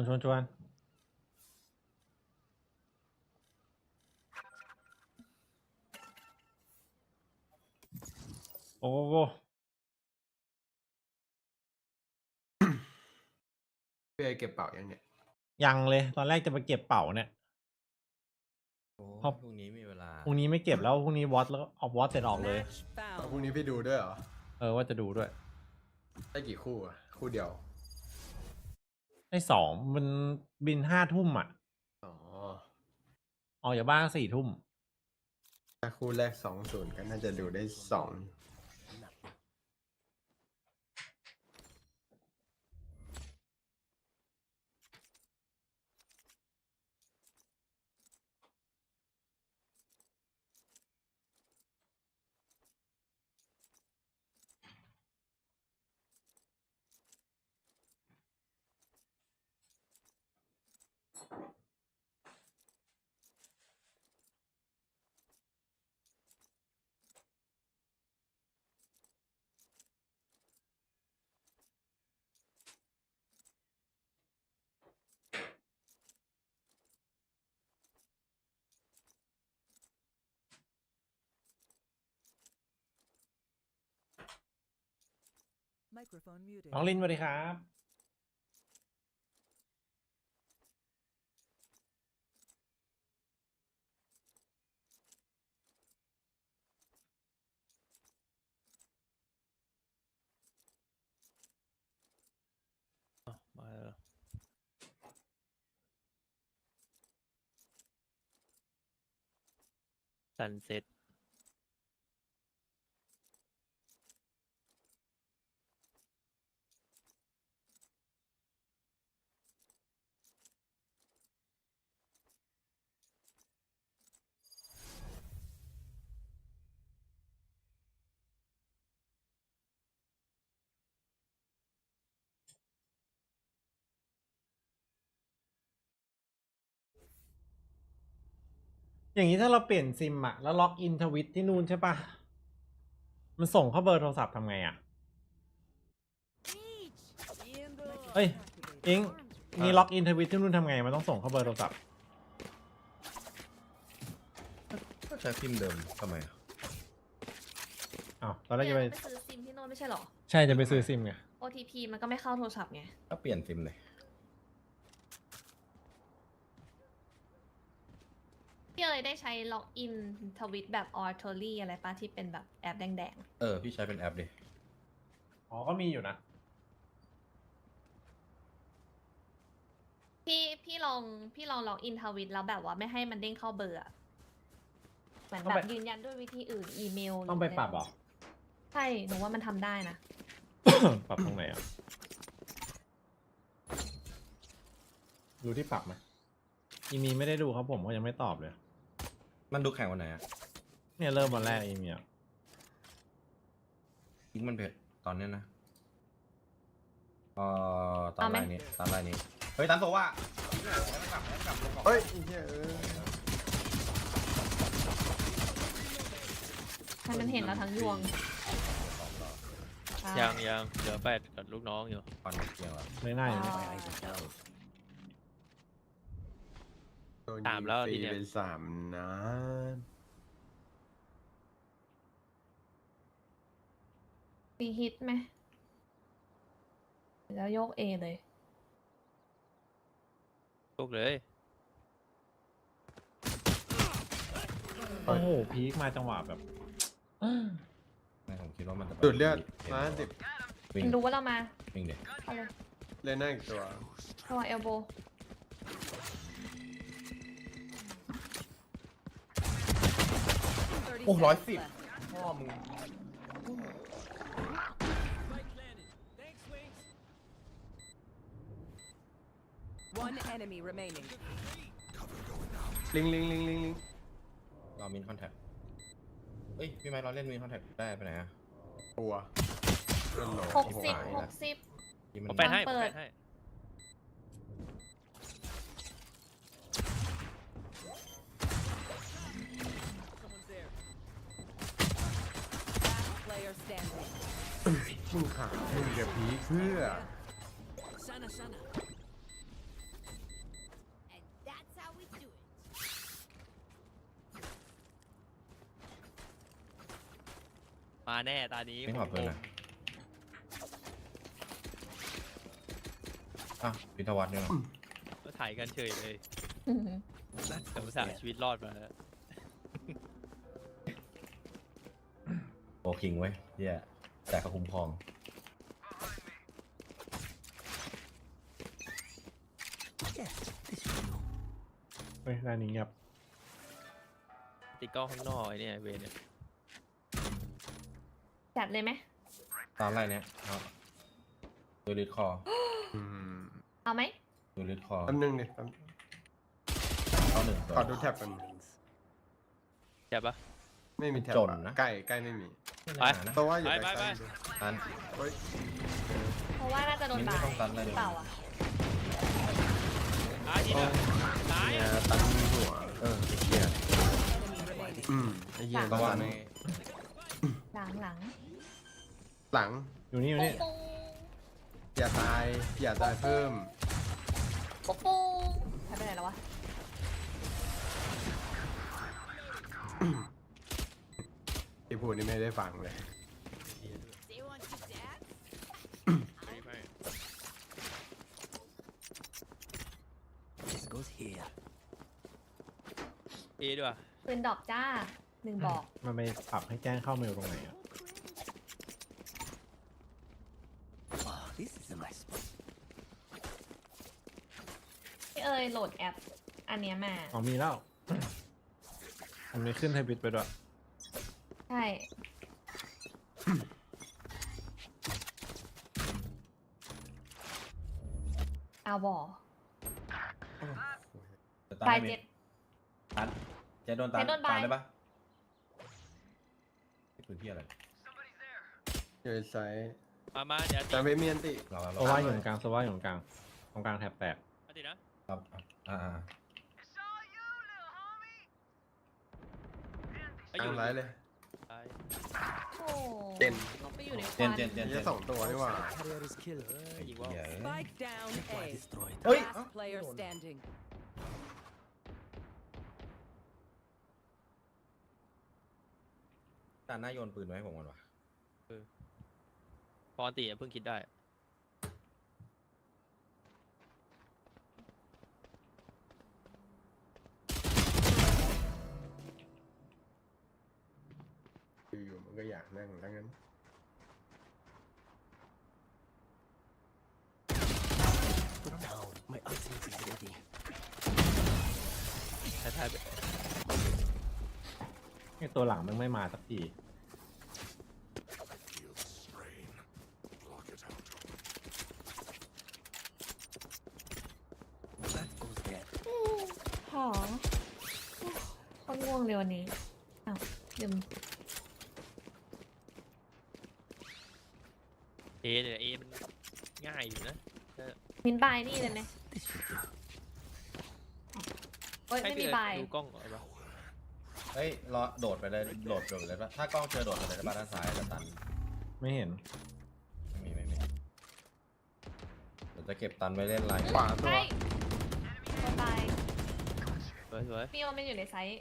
ชวนโอ้โห พี่ไอเก็บเป่ายังเนี่ย ยังเลยตอนแรกจะไปเก็บเป๋าเนี่ยเพราะ พรุ่งนี้มีเวลา พรุ่งนี้ไม่เก็บแล้วพรุ่งนี้วอตแล้วออกวอตเสร็จออกเลย พรุ่งนี้พี่ดูด้วยเหรอ ว่าจะดูด้วย ได้กี่คู่อ่ะ คู่เดียว ได้2มันบิน5 ทุ่มอ่ะ อ๋อ ออกจากบ้าน4 ทุ่ม ถ้าคู่แรก2-0ก็น่าจะดูได้2 Microphone muted. น้องลินสวัสดีครับมาแล้วซันเซ็ตอย่างนี้ถ้าเราเปลี่ยนซิมอะแล้วล็อกอินทวิตที่นู่นใช่ปะมันส่งเข้าเบอร์โทรศัพท์ทำไงอะเฮ้ยอิงนี่ล็อกอินทวิตที่นู่นทำไงมันต้องส่งเข้าเบอร์โทรศัพท์ ก็ใช้พิมพ์เดิมทำไมอ่ะ อ้าวตอนแรกจะไป ซื้อซิมที่โน่นไม่ใช่หรอ ใช่จะไปซื้อซิมไง OTP มันก็ไม่เข้าโทรศัพท์ไง ก็เปลี่ยนซิมเลย พี่เลยได้ใช้ล็อกอินทวิตแบบ Authority อะไรปะที่เป็นแบบแอปแดง พี่ใช้เป็นแอปดิ อ๋อก็มีอยู่นะ ๆพี่ลองล็อกอินทวิตแล้วแบบว่าไม่ให้มันเด้งเข้าเบอร์อะเหมือนแบบยืนยันด้วยวิธีอื่นอีเมล ต้องไปปรับเหรอ ใช่หนูว่ามันทำได้นะ ปรับตรงไหนอ่ะดูที่ปรับไหมอีมีไม่ได้ดูครับผมก็ยังไม่ตอบเลย มันดูแข่งวันไหนอ่ะ เนี่ยเริ่มวันแรกอีมีอ่ะ ยิงมันเผ็ดตอนเนี้ยนะตามไลน์นี้เฮ้ยตามตัวว่าเฮ้ย ให้มันเห็นเราทั้งยวง ยังเหลือ8กับลูกน้องอยู่ ฟันเกี่ยวอ่ะ ไม่น่าอย่างนี้ ตามแล้วทีเนี้ย เป็น3นะ มีฮิตไหมแล้วโยก A เลย ลูกเลย โอ้โหพีคมาจังหวะแบบ ไม่ผมคิดว่ามันจะ ดูดเลือดมาดิ วิ่ง มันรู้ว่าเรามา วิ่งเด็ก เอาเลย เล่นได้อีกตัว เข้ามาเอลโบ โอ้110พ่อมึง One enemy remaining. ลิง เรามินคอนแทคเฮ้ยพี่ไม้เราเล่นมินคอนแทคได้ไปไหนอ่ะ ตัว 60 ที่มัน ผมแปดให้ เปิด ให้ Player standing. มึงขามึงเดี๋ยวพีเพื่อ Sana sana. And that's how we do it. มาแน่ตานี้ ไม่ขอบเพื่อนนะพิทวัฒน์เนี่ย ก็ถ่ายกันเฉยเลยแต่อุตส่าห์ชีวิตรอดมาแล้ว โอคิงไว้เหี้ยแต่เขาคุ้มครอง เฮ้ยด้านนี้เงียบ ติดกล้องข้างนอกไอ้เนี่ยเวรเนี่ย จัดเลยไหม ตามไล่เนี้ยเอาดูลิดคอ เอาไหม ดูลิดคอ แป๊บนึงดิ เอาหนึ่ง ขอดูแท็บกัน ใช่ปะ ไม่มีแท็บ จนนะ ใกล้ไม่มี ไป ตัวว่าอยู่ ไป ใกล้ ตัน เฮ้ย เพราะว่าน่าจะโดนบ่าย ไม่ต้องตัดเลย หรือเปล่าอ่ะ ทีนึงตาย เนี่ยตันหัว ไอ้เหี้ย ไอ้เหี้ย ตะวัน หลัง หลัง อยู่นี่ ปู อย่าตายเพิ่ม ปูหายไปไหนแล้ววะ ที่พูดนี่ไม่ได้ฟังเลย They want to dance? here. เอด้วย ปืนดอกจ้า1 บอก มันไม่ปรับให้แจ้งเข้าเมลตรงไหนอ่ะ Oh, this is a nice spot. พี่เอ๋ยโหลดแอป อันเนี้ยมา อ๋อมีแล้ว มันมีขึ้นไทยบิดไปด้วย ใช่ เอาบอ ตายเจ็ด ตันเจ๊โดนตัน เจ๊โดน ตา บาย ยได้ปะปืนที่อะไร เจอไซส์ มาเดี๋ยว แต่ไม่มีอันติ เรา โซว่าอยู่ตรงกลางโซว่าอยู่ตรงกลางตรงกลางแถบแตก อันนี้นะครับ กลางร้ายเลย โอ้ เจน ลงไปอยู่ในค เจ วัน น เจนเจน เยอะ2 ตัวนี่หว่า Carrier is killed. ยิงว่า Spike down A. Destroyed. เฮ้ย Last player standing. ตาหน้าโยนปืนไว้ให้ผมก่อนวะ ปกติเพิ่งคิดได้ อยู่มันก็อยากนั่งทั้งนั้น Put down. My ultimate is ready. ท้ายๆไป ไอตัวหลังมันไม่มาสักที That goes there. หอเขาง่วงเลยวันนี้ อ้าวลืม เอเนี่ยเอมันง่ายอยู่นะ มินบายนี่เลยไหม This should do. โอ๊ย ให้ ไม่ พี่ มี เอ๋ บาย ดูกล้องก่อนปะ เฮ้ยรอโดดไปเลยโดดเลยปะถ้ากล้องเจอโดดไปเลยได้ปะด้านซ้ายจะตัน ไม่เห็น ไม่มีเดี๋ยวจะเก็บตันไว้เล่นไลน์ ขวาตัว ใช่ตัวตาย สวย พี่โอมันอยู่ในไซส์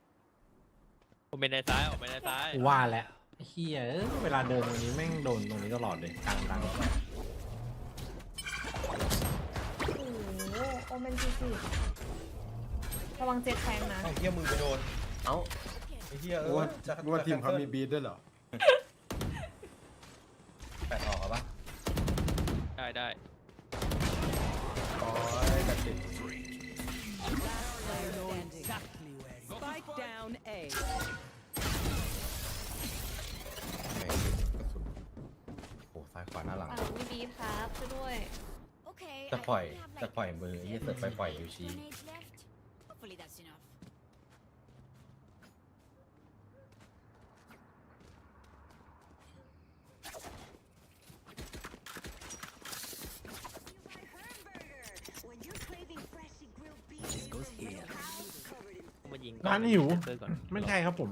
ๆผมเป็นในซ้ายออกไปในซ้าย ว่าแล้วเฮียเวลาเดินตรงนี้แม่งโดนตรงนี้ตลอดเลยกลาง โอ้โหโอเมน40ระวังเจ็ดแทงนะ เอ้าเหี้ยมือไปโดน เอ้า ไอ้เหี้ย ว่าทีมเขามีบีทด้วยเหรอ แปดออกเหรอปะ ได้ อ๋อแต่ติด Player standing. Spike down A. โอ้ซ้ายขวาหน้าหลัง อ่ามีบีทครับช่วยด้วย Okay. จะปล่อยมือไอ้เหี้ยเสือกไปปล่อยนิ้วชี้ Grenades left. Hopefully that's enough. มายิง ร้านหิว เจอก่อน ไม่ใช่ครับผม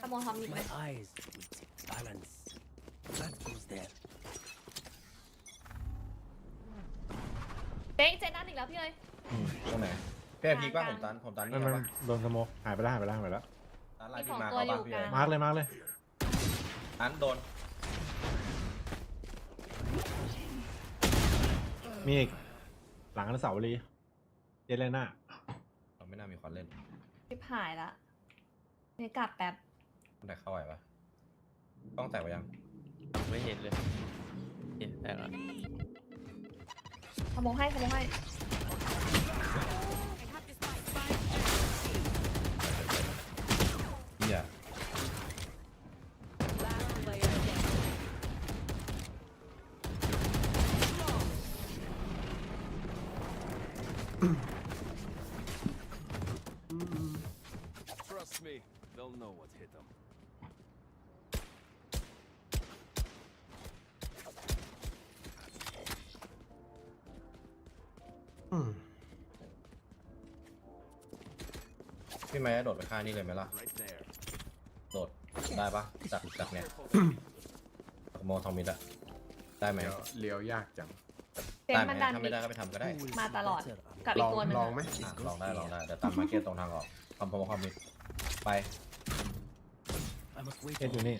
ขโมยทอมมิกไหม My eyes will take balance. That goes there. เจ๊เจ๊นั่นอีกแล้วพี่เลย ตรงไหนเพี่พีกว่าผมตันนี่ มัน ปะ โดนสโมกหายไปแล้ว ตันไล มี น์ ส พี่ อง มา ตัว เขา อยู่ บ้างพี่ กลาง มาร์กเลย อันโดน มีอีกหลังอนุสาวรีย์เจเลน่า เราไม่น่ามีคนเล่น พี่ผายละเนี่ยกลับแป๊บ คนไหนเข้าไหวปะกล้องแตกไปยัง ไม่เห็นเลยเห็นแต่ละ ขโมยให้ เหี้ย Last player standing. Trust me, they'll know what hit them. พี่ไม้โดดไปฆ่านี่เลยไหมล่ะ Right there. โดดได้ปะจากเนี่ยโมทอมมิดอะได้ไหม เลี้ยวยากจัง เจ๊ ได้ไหม มันดัน ถ้าไม่ได้ก็ไปทำก็ได้ มาตลอด กับอีกตัวหนึง ลองไหม ลองได้เดี๋ยวตามมาร์เก็ตตรงทางออกคอมคอมมิดไป I must wait. เอ็ดอยู่นี่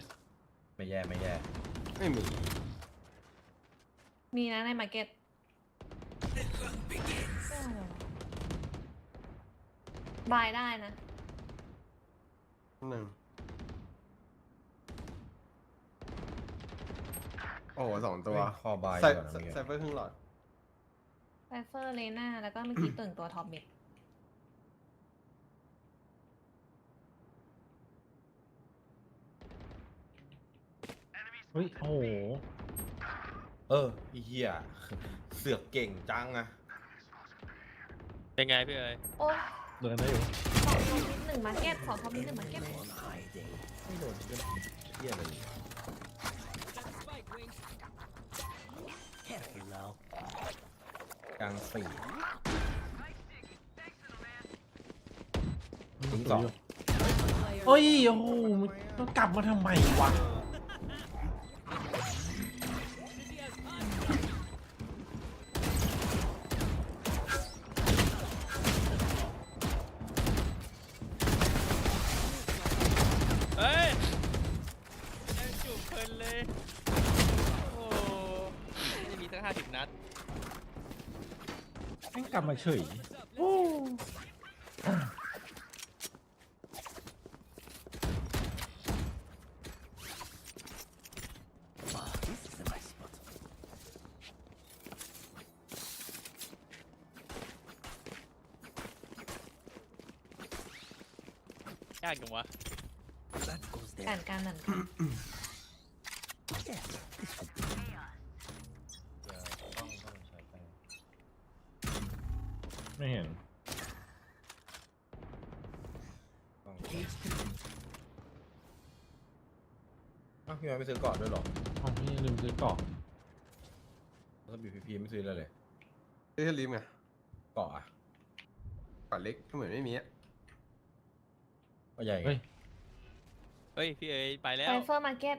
ไม่แย่ ไม่มี มีนะในมาร์เก็ต บายได้นะ 1โอ้โห2 ตัว คอบาย ไซ ก่อนนะเมื่อกี้ เฟอร์ครึ่งหลอด ไซเฟอร์เลน่าแล้วก็เมื่อกี้ตึงตัวท็อปมิด เฮ้ยโอ้โห ไอ้เหี้ยเสือกเก่งจังอะ เป็นไงพี่เอ๋ย โอ้ย เดินได้อยู่ 2 ท็อปมิด 1 มาร์เก็ต 2 ท็อปมิด 1 มาร์เก็ต ไม่โดนเหี้ยเลย กลาง4ถึง2 เฮ้ยโอ้โหมันกลับมาทำไมวะเฮ้ยยังจูบเพลินเลย โอ้ไม่มีสัก50 นัด แม่งกลับมาเฉยโอ้ ยากจังวะ การเหมือนกัน ไม่เห็น พี่มาไม่ซื้อเกาะด้วยหรอ อ๋อพี่ลืมซื้อเกาะ แล้ว BPP ไม่ซื้อเลย ซื้อให้ลิมไง เกาะอะ ก่อนเล็กก็เหมือนไม่มีอะ ก็ใหญ่ เฮ้ย เฮ้ยพี่เอ๋ยไปแล้ว ไซเฟอร์มาร์เก็ต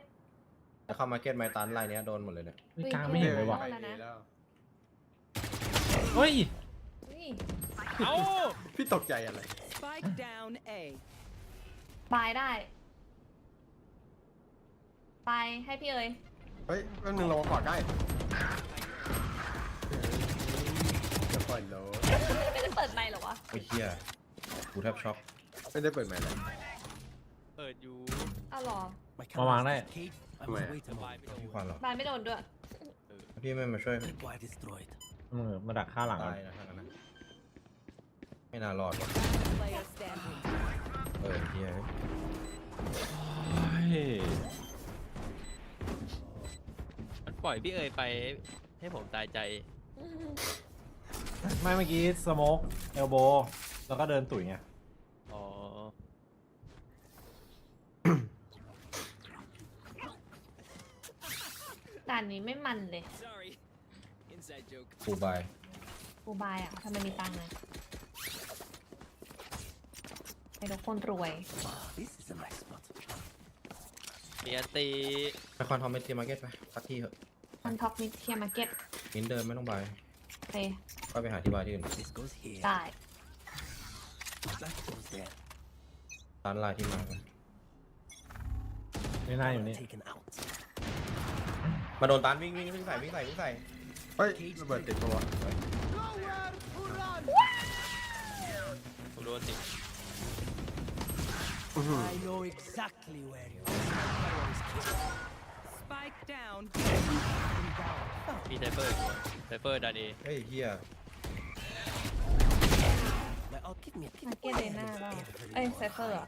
แต่เข้ามาร์เก็ตไมตันไลน์เนี้ยโดนหมดเลยเนี่ย กลางไม่เห็นเลยว่ะ ไปแล้วนะ เฮ้ย เอ้า พี่ตกใจอะไร Spike down A. บายได้ ไปให้พี่เอ๋ย เฮ้ยแป๊บนึงลงมาขอใกล้จะเปิดโล ไม่ได้เปิดไมค์เหรอวะ ไอ้เหี้ยกูแทบช็อก ไม่ได้เปิดใหม่เลย เปิดอยู่ เอาหรอ มาวางได้ ทำไมพี่ควันหรอบ ายไม่โดนด้วย พี่ไม่มาช่วย มาดักฆ่าหลัง ตายนะทั้งนั้นนะไม่น่ารอดว่ะ Player standing. เหี้ย มันปล่อยพี่เอ๋ยไปให้ผมตายใจ ไม่เมื่อกี้สโมกเอลโบแล้วก็เดินตุ๋ยไง อ๋อ ด่านนี้ไม่มันเลย ฟูบาย กูบายอ่ะทำไมมีตังค์นะไอ้ทุกคนรวย มีอันตี ไปคอนทอมเมนทีมาร์เก็ตไปสักที่เถอะ มันท็อปมิดเทียมาร์เก็ต มินเดินไม่ต้องบาย ไป ก็ไปหาที่บายที่อื่น ได้ ร้านไลน์ที่มากัน ไม่น่าอยู่นี่ มาโดนตันวิ่งใส่ เฮ้ยระเบิดติดตัว ผมโดนติด I know exactly where you are. Spike down. มีไซเฟอร์อีกคนไซเฟอร์ดันเอ เฮ้ยเหี้ย มาร์เก็ตเลน่าแล้วเอ้ยไซเฟอร์อะ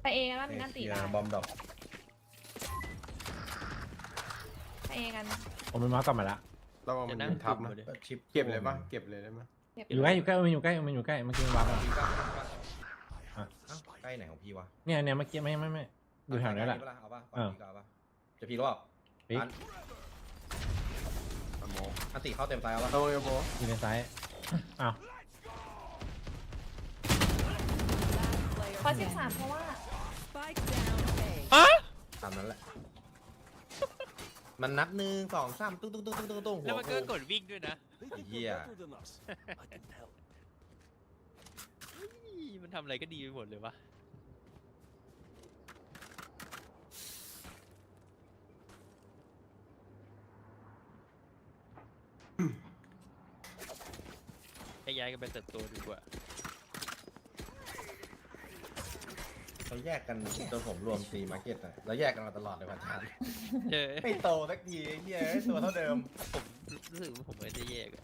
ไปเอกันว่ามีนั่นตี เหี้ย ได้ บอมดอก ไปเอกัน ผมเป็นม้ากลับมาละ ระวังมันยิงทับนะ ชิป เก็บเลยปะเก็บเลยได้ไหม อยู่ใกล้มันอยู่ใกล้เมื่อกี้มันวาง ใกล้ไหนของพี่วะ เนี่ยเมื่อกี้ไม่อยู่แถวนี้แหละ เอาป่ะก่อนพี่ก็เอาป่ะจะพี่หรือเปล่า ปิ๊ก อันติเข้าเต็มตายเอาป่ะ โอ้ยโบ อยู่ในซ้ายอ้าว ข้อ13เพราะว่า Spike down A. ตามนั้นแหละ มันนับ1 2 3ตุ้ง แล้วมันก็กดวิ่งด้วยนะ เหี้ย มันทำอะไรก็ดีไปหมดเลยวะ ให้ย้ายกันไปเติบโตดีกว่า เราแยกกันจนผมรวมตีมาร์เก็ตอะเราแยกกันมาตลอดเลยพันธาน เออ ไม่โตสักทีไอ้เหี้ยตัวเท่าเดิม ผมรู้สึกว่าผมไม่ได้แยกอะ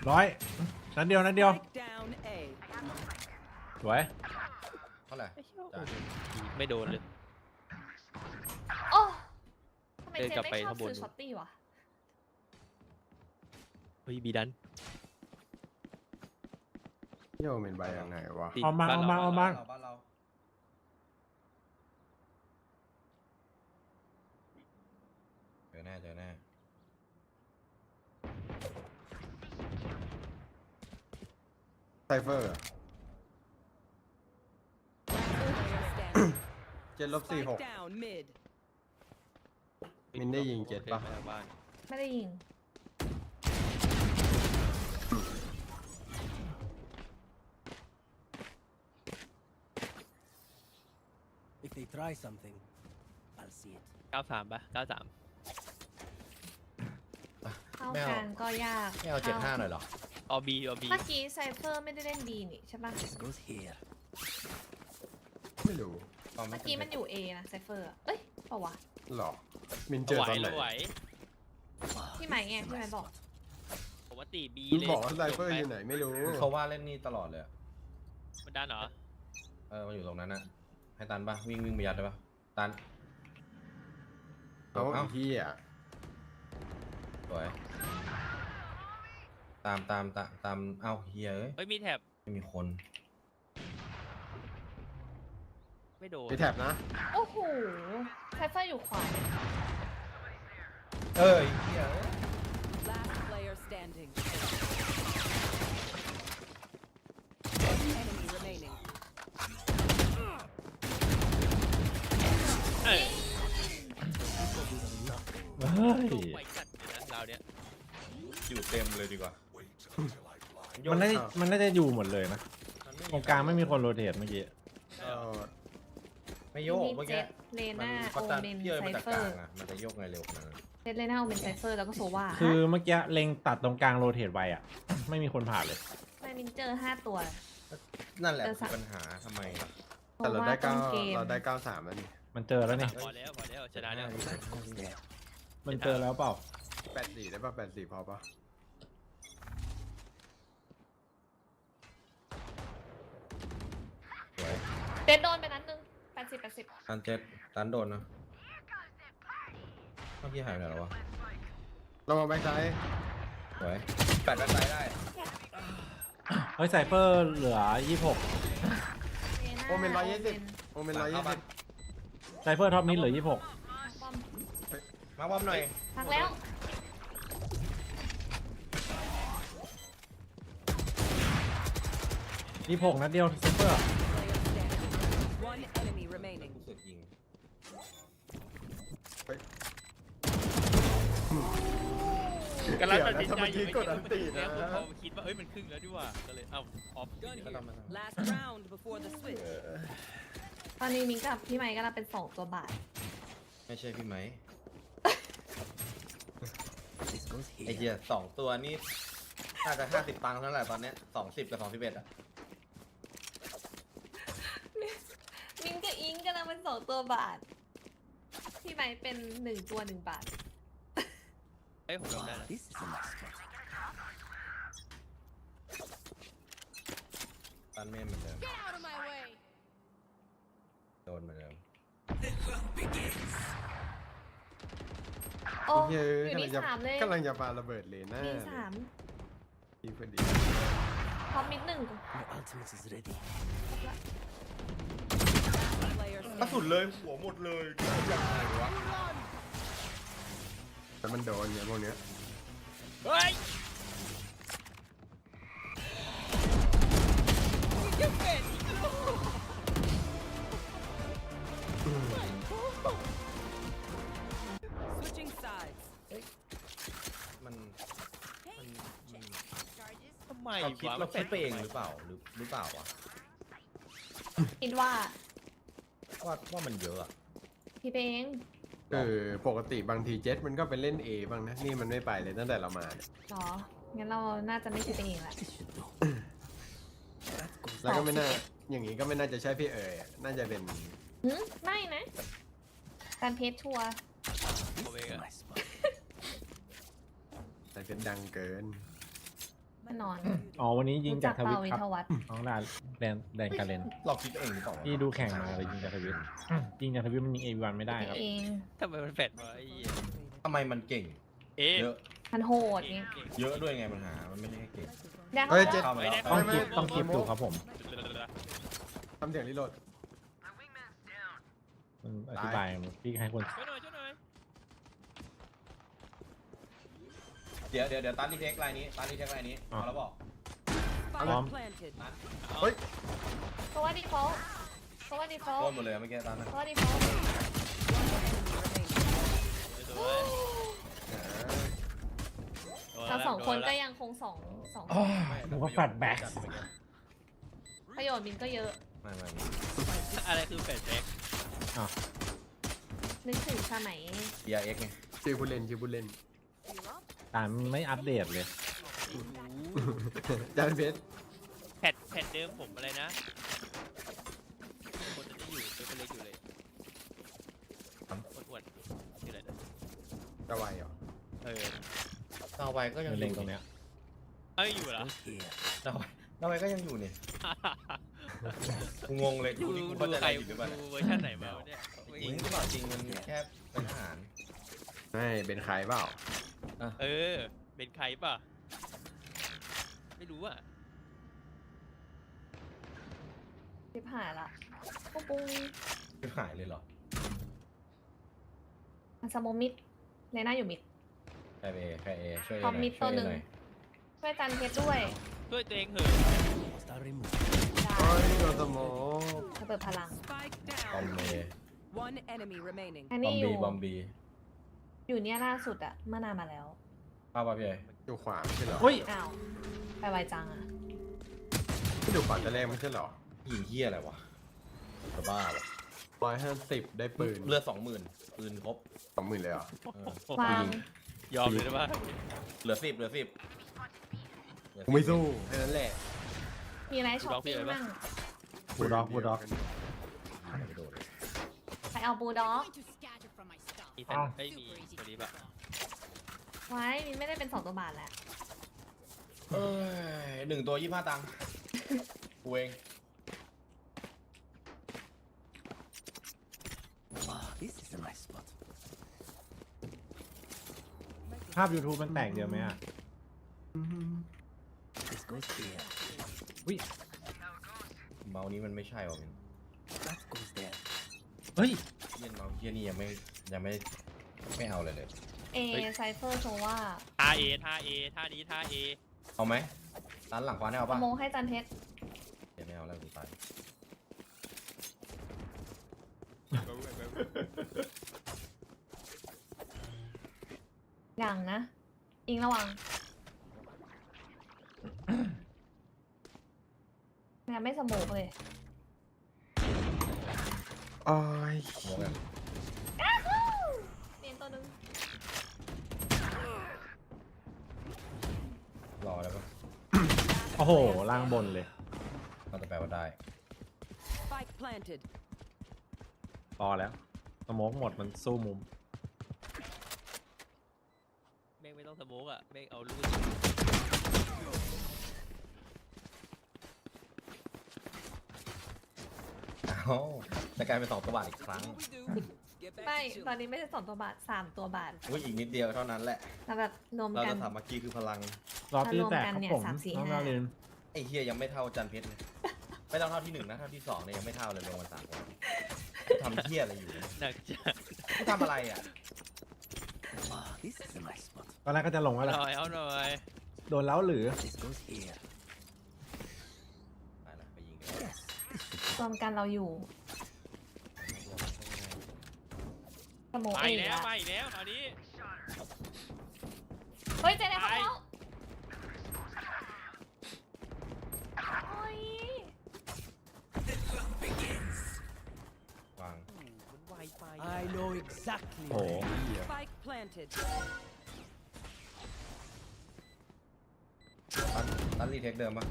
ร้อยนัดเดียวนัดเดียว Down A. สวย เท่าไหร่ ไม่โดนเลย โอ้ทำไม เดิน เจ กลับ ไม่ ไป ชอบ ข้างบน ซื้อช็อตตี้วะ เฮ้ยบีดัน โยเป็นใบยังไงวะ เอามาเอามาเอามา บ้านเราเจอแน่เจอแน่ ไซเฟอร์7-46 Down mid. มินได้ยิง7ป่ะ ไม่ได้ยิง If they try something, I'll see it. 93ป่ะ93 เข้ากันก็ยาก ไม่เอา75หน่อยหรอ เอาบีเอาบี เมื่อกี้ไซเฟอร์ไม่ได้เล่นบีนี่ใช่ปะ This goes here. ไม่รู้ เมื่อกี้มันอยู่ A นะไซเฟอร์เอ้ยเปล่าวะ หรอมินเจอตอนไหน ไหว พี่ไหมไงพี่ไหมบอก ผมว่าตีบี มึง เลย บอกว่าไซเฟอร์อยู่ไหนไม่รู้ เขาว่าเล่นนี่ตลอดเลยอะ มันดันเหรอ มันอยู่ตรงนั้นนะให้ตันป่ะวิ่งไปยัดได้ป่ะตัน เอาไอ้เหี้ย สวยตามเอาเฮียเอ้ย เฮ้ยมีแท็บ ไม่มีคน ไม่โดน มีแท็บนะ โอ้โหไซเฟอร์อยู่ขวาเนี่ย เอ้ยเฮีย Last player standing. One enemy remaining. เฮ้ย เฮ้ย ไปจัดเลยนะเราเนี้ย อยู่เต็มเลยดีกว่า มันน่าจะอยู่หมดเลยนะตรงกลางไม่มีคนโรเตทเมื่อกี้ ไม่โยกเมื่อกี้ เลน่า มัน โอ ก็จะ เมน เพี่ย ไซ มาจาก เฟ ก อ ลาง ร์ อะมันจะโยกไงเร็วขนาดนั้น เซตเลน่าโอเมนไซเฟอร์แล้วก็โซวา คือเมื่อกี้เล็งตัดตรงกลางโรเตทไวอ่ะ ไม่มีคนผ่านเลย ไม่มินเจอ5 ตัว นั่นแหละคือปัญหาทำไม แต่เราได้ ต้นเกม เราได้93แล้วนี่ มันเจอแล้วนี่ พอแล้วชนะแล้ว มันเจอแล้วเปล่า 84ได้ป่ะ84พอป่ะ สวย เดนโดนไปนั้นนึง80 ตันเจ็ดตันโดนนะเมื่อกี้หายไปไหนแล้ววะ เรามาแบ็คไซด์ สวยแปดแบ็คไซด์ได้ เฮ้ยไซเฟอร์เหลือ 26 โอเมน120โอเมน120 ไซเฟอร์ท็อปนี้เหลือ 26 มาบอมหน่อย พักแล้ว 26นัดเดียวไซเฟอร์ One enemy remaining. รู้สึกยิง กำลังตัดสินใจ เดี๋ยวนะ อยู่ กดอันตีนะ พอคิดว่ามันครึ่งแล้วดีกว่าก็เลยเอาออฟ ก็ทำมา Last round before the switch. ตอนนี้มินกับพี่ไมค์กำลังเป็น2 ตัวบาท ไม่ใช่พี่ไหม This goes ไอ here. เหี้ย2 ตัวนี่น่าจะ50 ตังค์เท่าไหร่ตอนเนี้ย20 กับ 21อะ มินกับอิงกำลังเป็น2 ตัวบาท พี่ไมค์เป็น1 ตัว 1 บาท เฮ้ยผมจำได้แล้ว This is a nice spot. ตันเมมเหมือนเดิม Get out of my way. โดนเหมือนเดิม โอ้ เฮ้ย อยู่นี่3เลย กำลังจะปาระเบิดเลยนะ มี ดีพอดี 3ท็อปมิด1 My ultimate is ready. Player กระสุนเลยหัวหมดเลยยังไงวะ แต่มันโดนเนี่ยพวกเนี้ย เฮ้ย Switching sides. มัน ทำไม เราคิด วะ เราคิดไปเองหรือเปล่าหรือเปล่าวะ คิดว่า ว่ามันเยอะอะ พี่เอง ปกติบางทีเจ็ตมันก็ไปเล่น A บ้างนะนี่มันไม่ไปเลยตั้งแต่เรามาเนี่ย หรองั้นเราน่าจะไม่คิดเองแหละ แล้วก็ไม่น่าอย่างนี้ก็ไม่น่าจะใช่พี่เอ๋ยอะน่าจะเป็น ไม่นะการเพชรชัวร์ ผมเองอะ แต่เป็นดังเกิน แน่นอน อ๋อวันนี้ยิงจากทวิต รู้ ครับ จักเปาวิทยาวัฒน์ น้องแดนการเล่น เราคิดเองหรือเปล่า พี่ดูแข่งมาเลยยิงจากทวิตยิงจากทวิตมันยิง A1 ไม่ได้ครับ เอง ทำไมมันแฟดวะไอ้เหี้ย ทำไมมันเก่ง เยอะ มันโหดไง เยอะด้วยไงปัญหามันไม่ใช่แค่เก่ง แดง เฮ้ย เข้า เจ็ด มา เข้ามาแล้ว ต้องคลิปดูครับผม ทำเสียงรีโหลด มันอธิบายพี่ให้คน ช่วยหน่อยช่วยหน่อย เดี๋ยวตันรีเทคไลน์นี้เอาแล้วบอก พร้อม เฮ้ย เพราะว่าดีฟอลต์เพราะว่าดีฟอล โด ต์ นหมดเลยเมื่อกี้ตันนะ เพราะว่าดีฟอลต์ เราสองคนก็ยังคงสอง นึกว่าแฟลชแบ็ก ประโยชน์มินก็เยอะ ไม่ อะไรคือแฟดแบ็ก นึกถึงสมัย DRX ไง ชื่อผู้เล่น แต่ไม่อัปเดตเลย จานเพชร แพดเดิมผมอะไรนะคนจะอยู่เป็นเล็กอยู่เลยอ้วนๆชื่ออะไรนะ ตะไวเหรอ ดาวไวก็ยัง เล่นตรงเนี้ย เอ้ยอยู่เหรอ ดาวไวก็ยังอยู่นี่กูงงเลยกูนี่กูเข้าใจอะไรอยู่หรือเปล่า ดูเวอร์ชันไหนมาเนี่ย จริงหรือเปล่าจริงมันแค่เป็นทหาร ไม่เป็นใครเปล่า เป็นใครป่ะไม่รู้อ่ะ ทิพหายละปุ้ง คือหายเลยเหรอ สโมมิดเลน่าอยู่มิด ใครเอช่วย พร้อมมิดตัวหนึ่งช่วยจันเพชรด้วย ช่วยตัวเองเหอะ โอ้ยโดนสโม ระเบิดพลัง บอมเบ One enemy remaining. อันนี้อยู่ บอมบี อยู่เนี่ยล่าสุดอะเมื่อนานมาแล้ว ป้าป่ะพี่เอ อยู่ขวาไม่ใช่เหรอ อ้าวไปไวจังอะ ไม่อยู่ขวาจะแรกไม่ใช่เหรอ หญิงเฮียอะไรวะจะบ้าวะ 150ได้ปืน เลือด20,000ปืนครบ 20,000เลยเหรอ วาง ยอมเลยได้ปะ เหลือ10กูไม่สู้แค่นั้นแหละ มีอะไรช็อปปิ้งบ้าง บูด็อก ใครเอาบูด็อก มีแต่ไม่มีตัวนี้ปะ ไว้มินไม่ได้เป็น2 ตัวบาทแล้ว 1 ตัว 25 ตังค์กูเอง This is a nice spot. ภาพ YouTube มันแตกเยอะไหมอ่ะ This goes here. อุ้ย เมาส์นี้มันไม่ใช่หรอ That goes there. เฮ้ย เย็นเมาส์เฮียนี่ยังไม่เอาเลย ไซเฟอร์โชว่า ท่านี้ท่าเอ เอาไหมร้านหลังขวาเนี่ยเอา ส ป่ะ โมให้จันเพชร เดี๋ยวไม่เอาแล้วกูตาย อย่างนะ อิงระวังยังไม่สโมกเลย โอ้ย งงกัน เปลี่ยนตัวหนึง รอแล้วป่ะ โอ้โห ล่างบนเลย น่าจะแปลว่าได้ Spike planted. พอแล้ว สโมกหมดมันสู้มุม เมฆไม่ต้องสโมกอ่ะเมฆเอาลูก จะกลายเป็น2 ตัวบาทอีกครั้ง ไม่ตอนนี้ไม่ใช่2 ตัวบาท3 ตัวบาท อุ้ยอีกนิดเดียวเท่านั้นแหละ แล้วแบบรวม เรา กัน จะสามัคคีคือพลัง รอบที่แตกครับผม รวมกันเนี่ย3 4 น้องเราเรียน ไอ้เฮียยังไม่เท่าจันเพชรเลยไม่ต้องเท่าที่1นะเท่าที่2เนี่ยยังไม่เท่าเลยรวมกัน3 คนทำเฮียอะไรอยู่ หนักจัด กูทำอะไรอ่ะ This is a nice spot. ตอนแรกก็จะลงแล้วแหละ เอาหน่อย โดนแล้วหรือ This goes here. ไปละไปยิงกัน Yes. รวมกันเราอยู่สโม ไป เอง แล้ว อะ ไปแล้วคราวนี้ เฮ้ยเจเนเขาเข้าโอ้ย โอ้โห Spike planted. ตันรีเทคเดิมปะ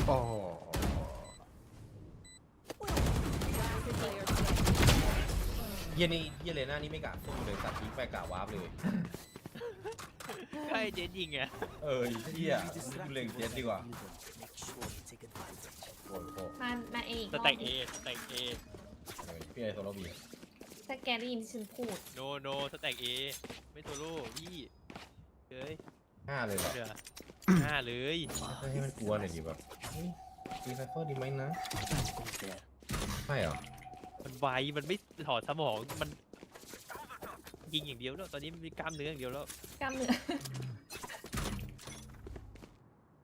โอ้โห เฮียนี่เฮียเลน่านี่ไม่กล้าสู้เลยสัตว์ทิ้งไปกล้าวาร์ปเลย ใช่เจ๊ยิงไง เฮียเล็งเจ็ดดีกว่าโอ้โห มาเอง สแต็กเอสแต็กเอ พี่ไอโซโลบี ถ้าแกได้ยินที่ฉันพูด โนสแต็กเอไม่โซโล่พี่เฮ้ย 5เลยเหรอ เดี๋ยว5เลย ให้มันกลัวหน่อยดิแบบดีไซเฟอร์ดีไหมนะใช่เหรอ มันไวมันไม่ถอดสมองมันยิงอย่างเดียวแล้วตอนนี้มันมีกล้ามเนื้ออย่างเดียวแล้ว กล้ามเนื้อ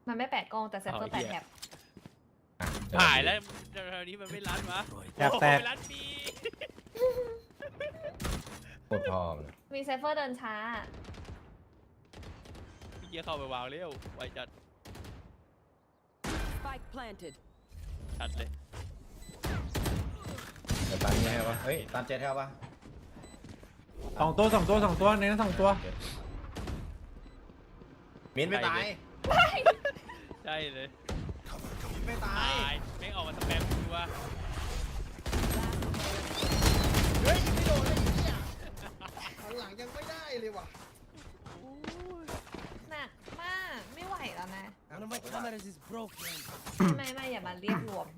มันไม่แปะกล้องแต่เซฟเฟอร์แปะแท็บ ถ่ายแล้วตอนนี้มันไม่รัดวะ แท็บแตก ไม่รัดปี โคตรพอเลย มีเซฟเฟอร์เดินช้า พี่เกียร์เข้าไปวางเร็วไวจัด Spike planted. ชัดเลย เดี๋ยวตันนี่ให้ปะเฮ้ยตันเจ็ดให้ปะ 2 ตัวในนั้น2 ตัว มิ้นไม่ตาย ใช่เลย ไม่ตาย ไม่ออกมาสแปมดูว่า เฮ้ยไม่โดนเลยเนี่ยหันหลังยังไม่ได้เลยว่ะ หนักมากไม่ไหวแล้วนะ One of my cameras is broken. ไม่อย่ามาเรียกรวม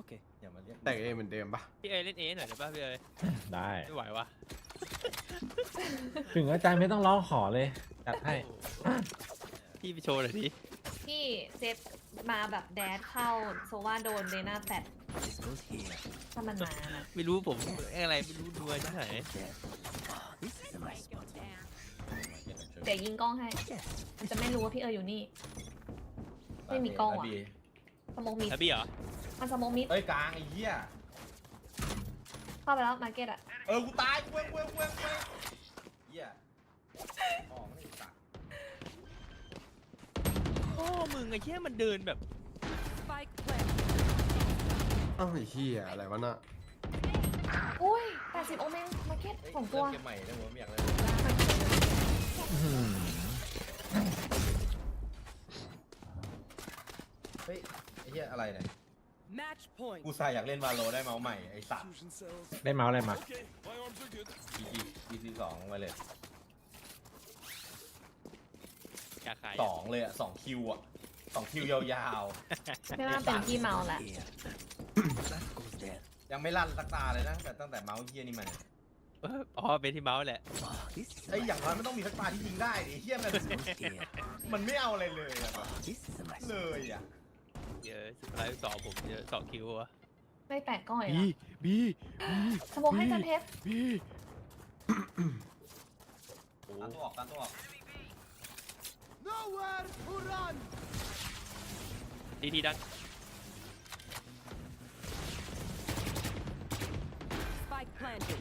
Okay. อย่ามาเรียก แต่เอเหมือนเดิมปะ พี่เอเล่นเอหน่อยได้ป่ะพี่เอ ได้ ไม่ไหววะ ถึงอาจารย์ไม่ต้องร้องขอเลยจัดให้ พี่ไปโชว์หน่อยดิ พี่เซตมาแบบแดดเข้าโซว่าโดนเดน่าแฟด This goes here. ถ้ามันมานะ ไม่รู้ผมอะไรไม่รู้ดูอะไรที่ไหน This is a nice spot. เดี๋ยวยิงกล้องให้ มันจะไม่รู้ว่าพี่อยู่นี่ ไม่มีกล้องอ่ะ สโมกมิด แล้วพี่เหรอ มันสโมกมิด เอ้ยกลางไอ้เหี้ย เข้าไปแล้วมาร์เก็ตอ่ะ กูตายกูเว้งเหี้ยออกไม่ได้ตัด โอ้มึงไอ้เหี้ยมันเดินแบบ Spike planted. อ้าวไอ้เหี้ยอะไรวะน่ะ อุ้ย80โอเมนมาร์เก็ต2 ตัว เกมใหม่ได้ผมไม่อยากเลย เฮ้ยไอ้เหี้ยอะไรเนี่ย Match point. กูใส่อยากเล่นวาโลได้เมาส์ใหม่ไอ้สัตว์ ได้เมาส์อะไรมา EC2 ไวเลย อยากขาย 2เลยอ่ะ2คิวอ่ะ2คิวยาว ไม่ว่าเป็นพี่เมาแหละ That goes there. ๆยังไม่ลั่นสักตาเลยนะแต่ตั้งแต่เมาส์เหี้ยนี่มาเนี่ย อ๋อเป็นที่เมาส์แหละ This is ไอ้อย่างน้อยมันต้องมีสักตาที่ยิงได้ดิเหี้ยมันไม่เอาอะไรเลยอะ this is a nice เลยอ่ะ เยอะสุดท้าย2ผมเยอะ2คิวอะ ไม่แปะกล้องอีก บี แล้วสโมกให้จันเทป บี ตันตัวออกตันตัวออก nowhere to run. ดีดัน Spike planted.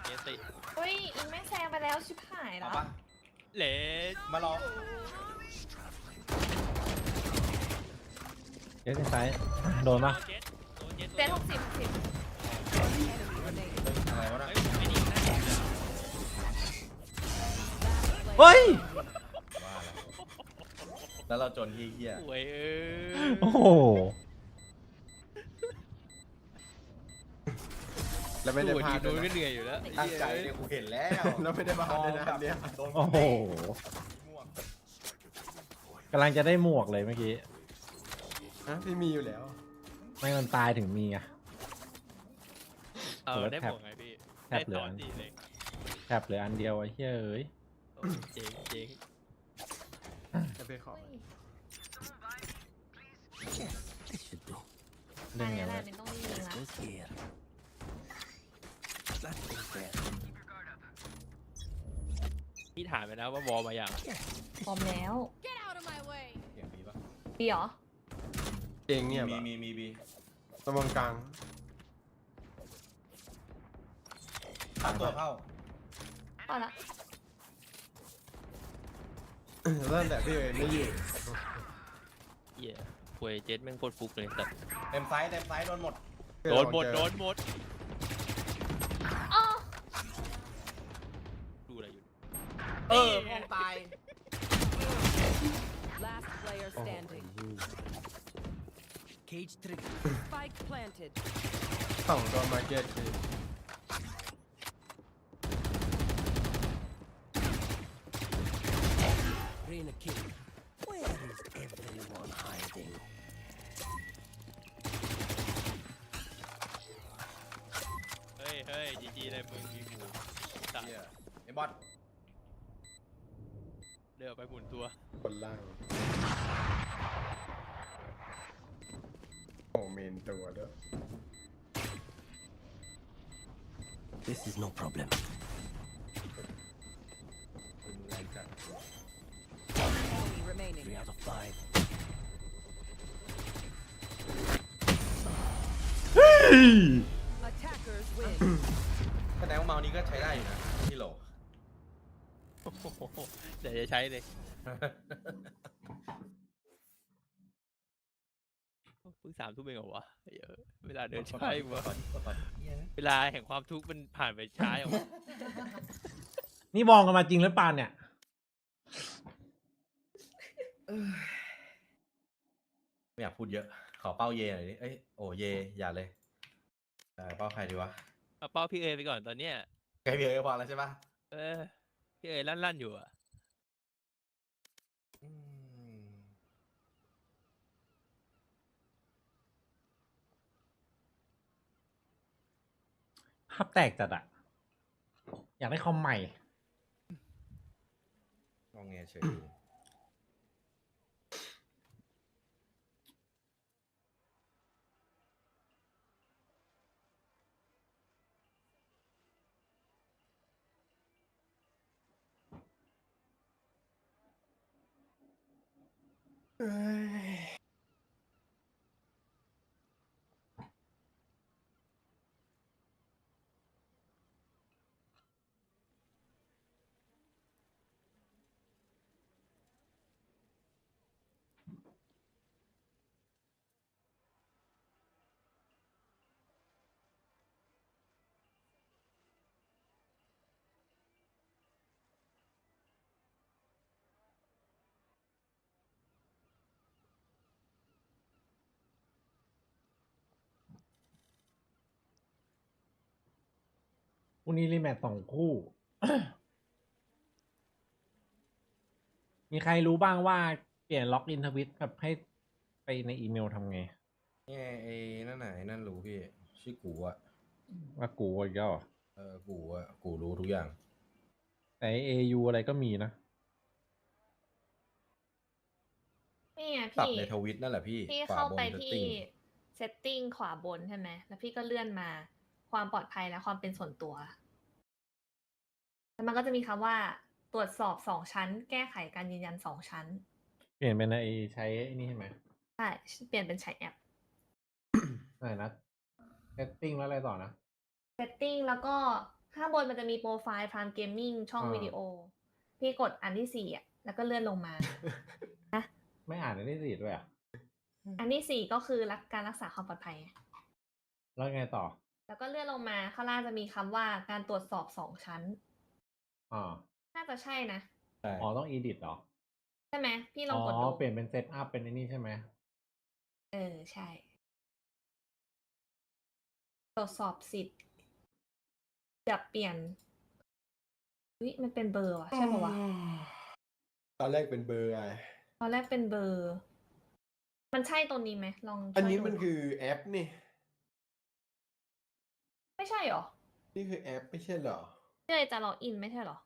เยสติ เฮ้ยอิงแม่งแซงไปแล้วชิบหายแล้ เอา ว ปะ เลส มารอ เจ๊ไซส์โดนปะ เจ็ด60 อะไรวะนะ เฮ้ย แล้วเราจนเหี้ย โอ้ย โอ้โห แล้วไม่ได้พลาด โด ด้วย นก็ นะ เหนื่อยอยู่แล้ว ตั้งใจเนี่ยกูเห็นแล้ว แล้วไม่ได้พลาดด้วยนะอันเนี้ย โอ้โหกำลังจะได้หมวกเลยเมื่อกี้ ฮะพี่มีอยู่แล้ว ไม่มันตายถึงมีอะ ได้หมดไงพี่ แทบเหลือ ดีเลย แทบเหลืออันเดียวไอ้เหี้ยเอ้ย เจ๋ง จะไปขอ This should do. เล่นไง อะไร วะ มันต้องยิง This ละ goes here. That goes there. พี่ถามไปนะว่าวอลมาอย่าง พร้อมแล้ว Get out of my way. เสียงดีปะ ดีเหรอ เองเนี่ย มีบี ตะวันกลาง ตั้งตัวเข้า เอาละ นั่นแหละพี่เอ๋ไม่ยืน เหี้ยควยเจ็ตแม่งโคตรฟุกเลยแต่ เต็มไซส์โดนหมด โดนหมด มองตาย Last player standing. Cage trigger. Spike planted. สองตัวมาเก็ตคือ Reina King. Where is everyone hiding? เฮ้ยเฮ้ยจีจีเลยมึงมีหมูสัตว์ ไอ้บอส เดินไปหมุนตัว บนล่างโอ้เมนตัวด้วย This is no problem. แรงจัด Enemy remaining. 3 out of 5. Attackers win. แสดงว่าเมาส์นี้ก็ใช้ได้อยู่นะพี่โหล โอ้โหเดี๋ยวจะใช้เลยเพิ่ง3 ทุ่มเองเหรอวะเยอะเวลาเดินช้าอีกวะเวลาแห่งความทุกข์มันผ่านไปช้าอย่างวะ นี่มองกันมาจริงหรือเปล่าเนี่ย ไม่อยากพูดเยอะ ขอเป้าเยหน่อยดิเอ้ยโอ้เยอย่าเลยเป้าใครดีวะ เอาเป้าพี่เอไปก่อนตอนเนี้ย ใครพี่เอ๋พอแล้วใช่ปะ พี่เอลั่นๆอยู่อ่ะ ภาพแตกจัดอะอยากได้คอมใหม่ งงเงเฉย วันนี้รีแมตช์2 คู่ มีใครรู้บ้างว่าเปลี่ยนล็อกอินทวิตแบบให้ไปในอีเมลทำไง เนี่ยไอ้นั่นไหนนั่นรู้พี่ชื่อกูอะ ว่ากูอีกแล้วเหรอ กูอะกูรู้ทุกอย่าง แต่ AU อะไรก็มีนะ นี่ไง ปรับ พี่ ในทวิตนั่นแหละพี่ พี่ ขว เข้า บน ไป setting ที่ setting ขวาบนใช่ไหม แล้วพี่ก็เลื่อนมาความปลอดภัยและความเป็นส่วนตัว แล้วมันก็จะมีคำว่าตรวจสอบ2 ชั้น แก้ไขการยืนยัน2 ชั้น เปลี่ยนเป็นไอ้ใช้ไอ้นี่ใช่ไหม ใช่ เปลี่ยนเป็นใช้แอป อะไรนะ setting แล้วอะไรต่อนะ setting แล้วก็ข้างบนมันจะมีโปรไฟล์พรามเกมมิ่งช่องวิดีโอ พี่กดอันที่ 4อ่ะ แล้วก็เลื่อนลงมา ไม่อ่านได้สิด้วยอ่ะ อันที่ 4 ก็คือการรักษาความปลอดภัย แล้วไงต่อ แล้วก็เลื่อนลงมาข้างล่างจะมีคำว่าการตรวจสอบ2 ชั้น อ่า น่าจะใช่นะ อ๋อต้อง edit เหรอ ใช่ไหมพี่ลองกด อ๋ ดู อเปลี่ยนเป็น set up เป็นไอ้นี่ใช่ไหม ใช่ ตรวจสอบสิทธิ์จะเปลี่ยนมันเป็นเบอร์วะใช่ปะวะ ตอนแรกเป็นเบอร์ไง ตอนแรกเป็นเบอร์ มันใช่ตัวนี้ไหมลอง อันนี้ ช่วยดู มันคือแอปนี่ ไม่ใช่หรอ นี่คือแอปไม่ใช่เหรอ เนื่อจะล็อกอินไม่ใช่หรอ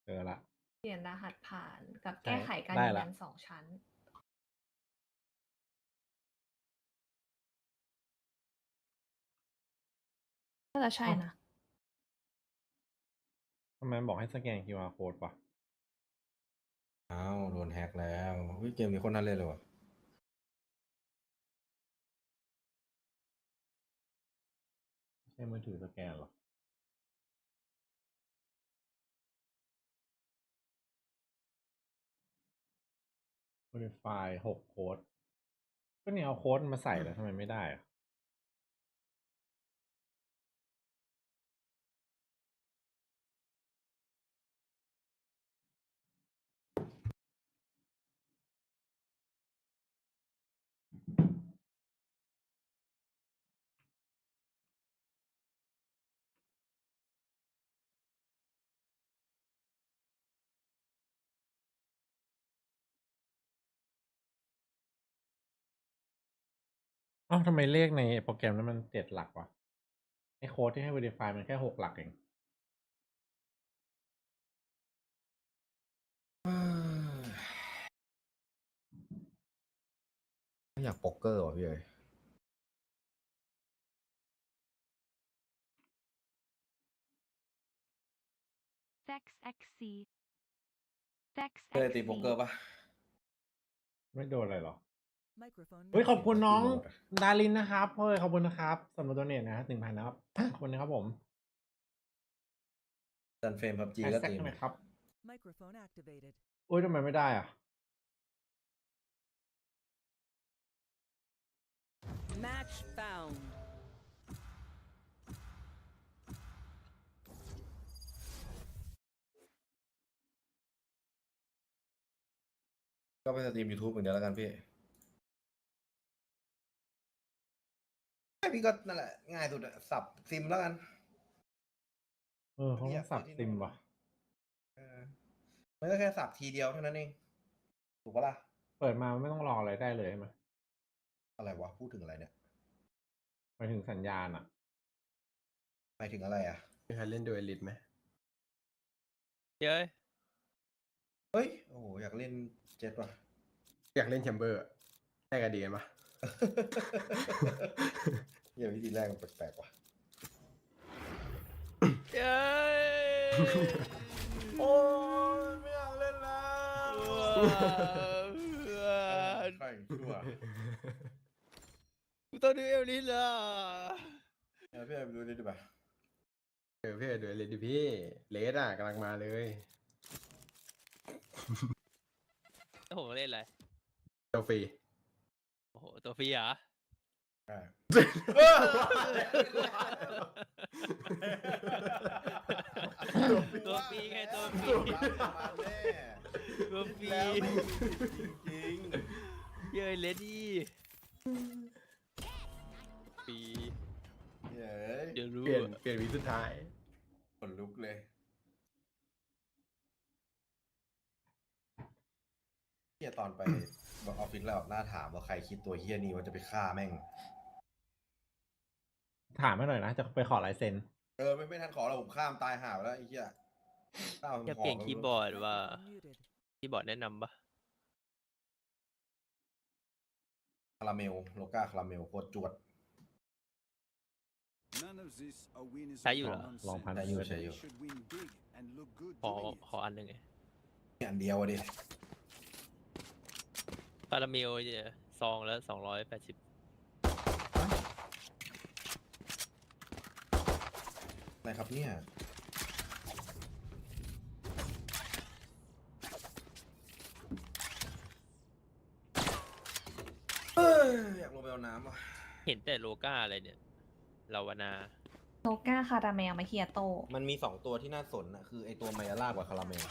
เจอละ เปลี่ยนรหัสผ่านกับ ใช่ แก้ไขการ ได้ ยืน ละ ยัน2 ชั้น น่าจะใช่นะ ทำไมมันบอกให้สแกน QR code ปะ อ้าวโดนแฮกแล้วเกมนี้คนน่าเล่นเลยวะ ใช้มือถือสแกนเหรอ verify 6 โค้ด ก็เนี่ยเอาโค้ดมาใส่แล้วทำไมไม่ได้อะ เอ้าทำไมเลขในโปรแกรมนั้นมัน7 หลักวะไอโค้ดที่ให้ verify มันแค่6 หลักเอง ไม่อยากโป๊กเกอร์ว่ะพี่เอ๋ย เคยตีโป๊กเกอร์ปะ ไม่โดนอะไรหรอเฮ้ยขอบคุณน้องดารินนะครับเฮ้ยขอบคุณนะครับสำหรับโดเนทนะ1,000นะครับ ขอบคุณนะครับผม จันเฟรมพับจีก็ตี ทำไมครับโอ้ยทำไมไม่ได้อ่ะ Match found. ก็ไปสตรีม YouTube เหมือนเดิมแล้วกันพี่พี่ก็นั่นแหละง่ายสุดอะสับซิมแล้วกันเขาต้องสับซิมว่ะ มันก็แค่สับทีเดียวเท่านั้นเองถูกปะล่ะ เปิดมาไม่ต้องรออะไรได้เลยใช่ไหม อะไรวะพูดถึงอะไรเนี่ย หมายถึงสัญญาณอ่ะ หมายถึงอะไรอ่ะ มีใครเล่นดูเอลิทไหม เย้ย เฮ้ยโอ้โหอยากเล่นเจ็ตว่ะ อยากเล่นแชมเบอร์แค่กระเดียนปะ อย่าวิธีแรกมันแปลกๆว่ะ เย้ย โอ้ยไม่อยากเล่นแล้วใครชั่ว กูต้องดูเอลลิสล่ะ พี่ไปดูดิป่ะ พี่ดูเอลิทดิพี่เลสอ่ะกำลังมาเลย โอ้โหเล่นอะไร ตัวฟรี โอ้โหตัวฟรีเหรอ ตัวฟรีไงตัวฟรีตัวฟรีจริง เย้ยเลดี้ฟรี เย้ย เดี๋ยวรู้ เปลี่ยนวิสุดท้าย ขนลุกเลยเฮียตอนไปออฟฟิศแล้วน่าถามว่าใครคิดตัวเฮียนี่ว่าจะไปฆ่าแม่ง ถามให้หน่อยนะ จะไปขอลายเซ็น ไม่ทันขอแล้วผมข้ามตายห่าแล้วไอ้เหี้ย จะเปลี่ยนคีย์บอร์ดว่าคีย์บอร์ดแนะนำปะ คาราเมลโลก้าคาราเมลโคตรจวด ใช้อยู่เหรอ ลองพัน ใช้อยู่ ขออันหนึ่งไง อันเดียวดิ คาราเมลเนี่ยซองแล้ว280อะไรครับเนี่ยอยากลงไปเอาน้ำว่ะ เห็นแต่โลก้าอะไรเนี่ยลาวนา โลก้าคาราเมลมาเคียโต มันมี2ตัวที่น่าสนนะคือไอตัวไมยาลาบกับคาราเมล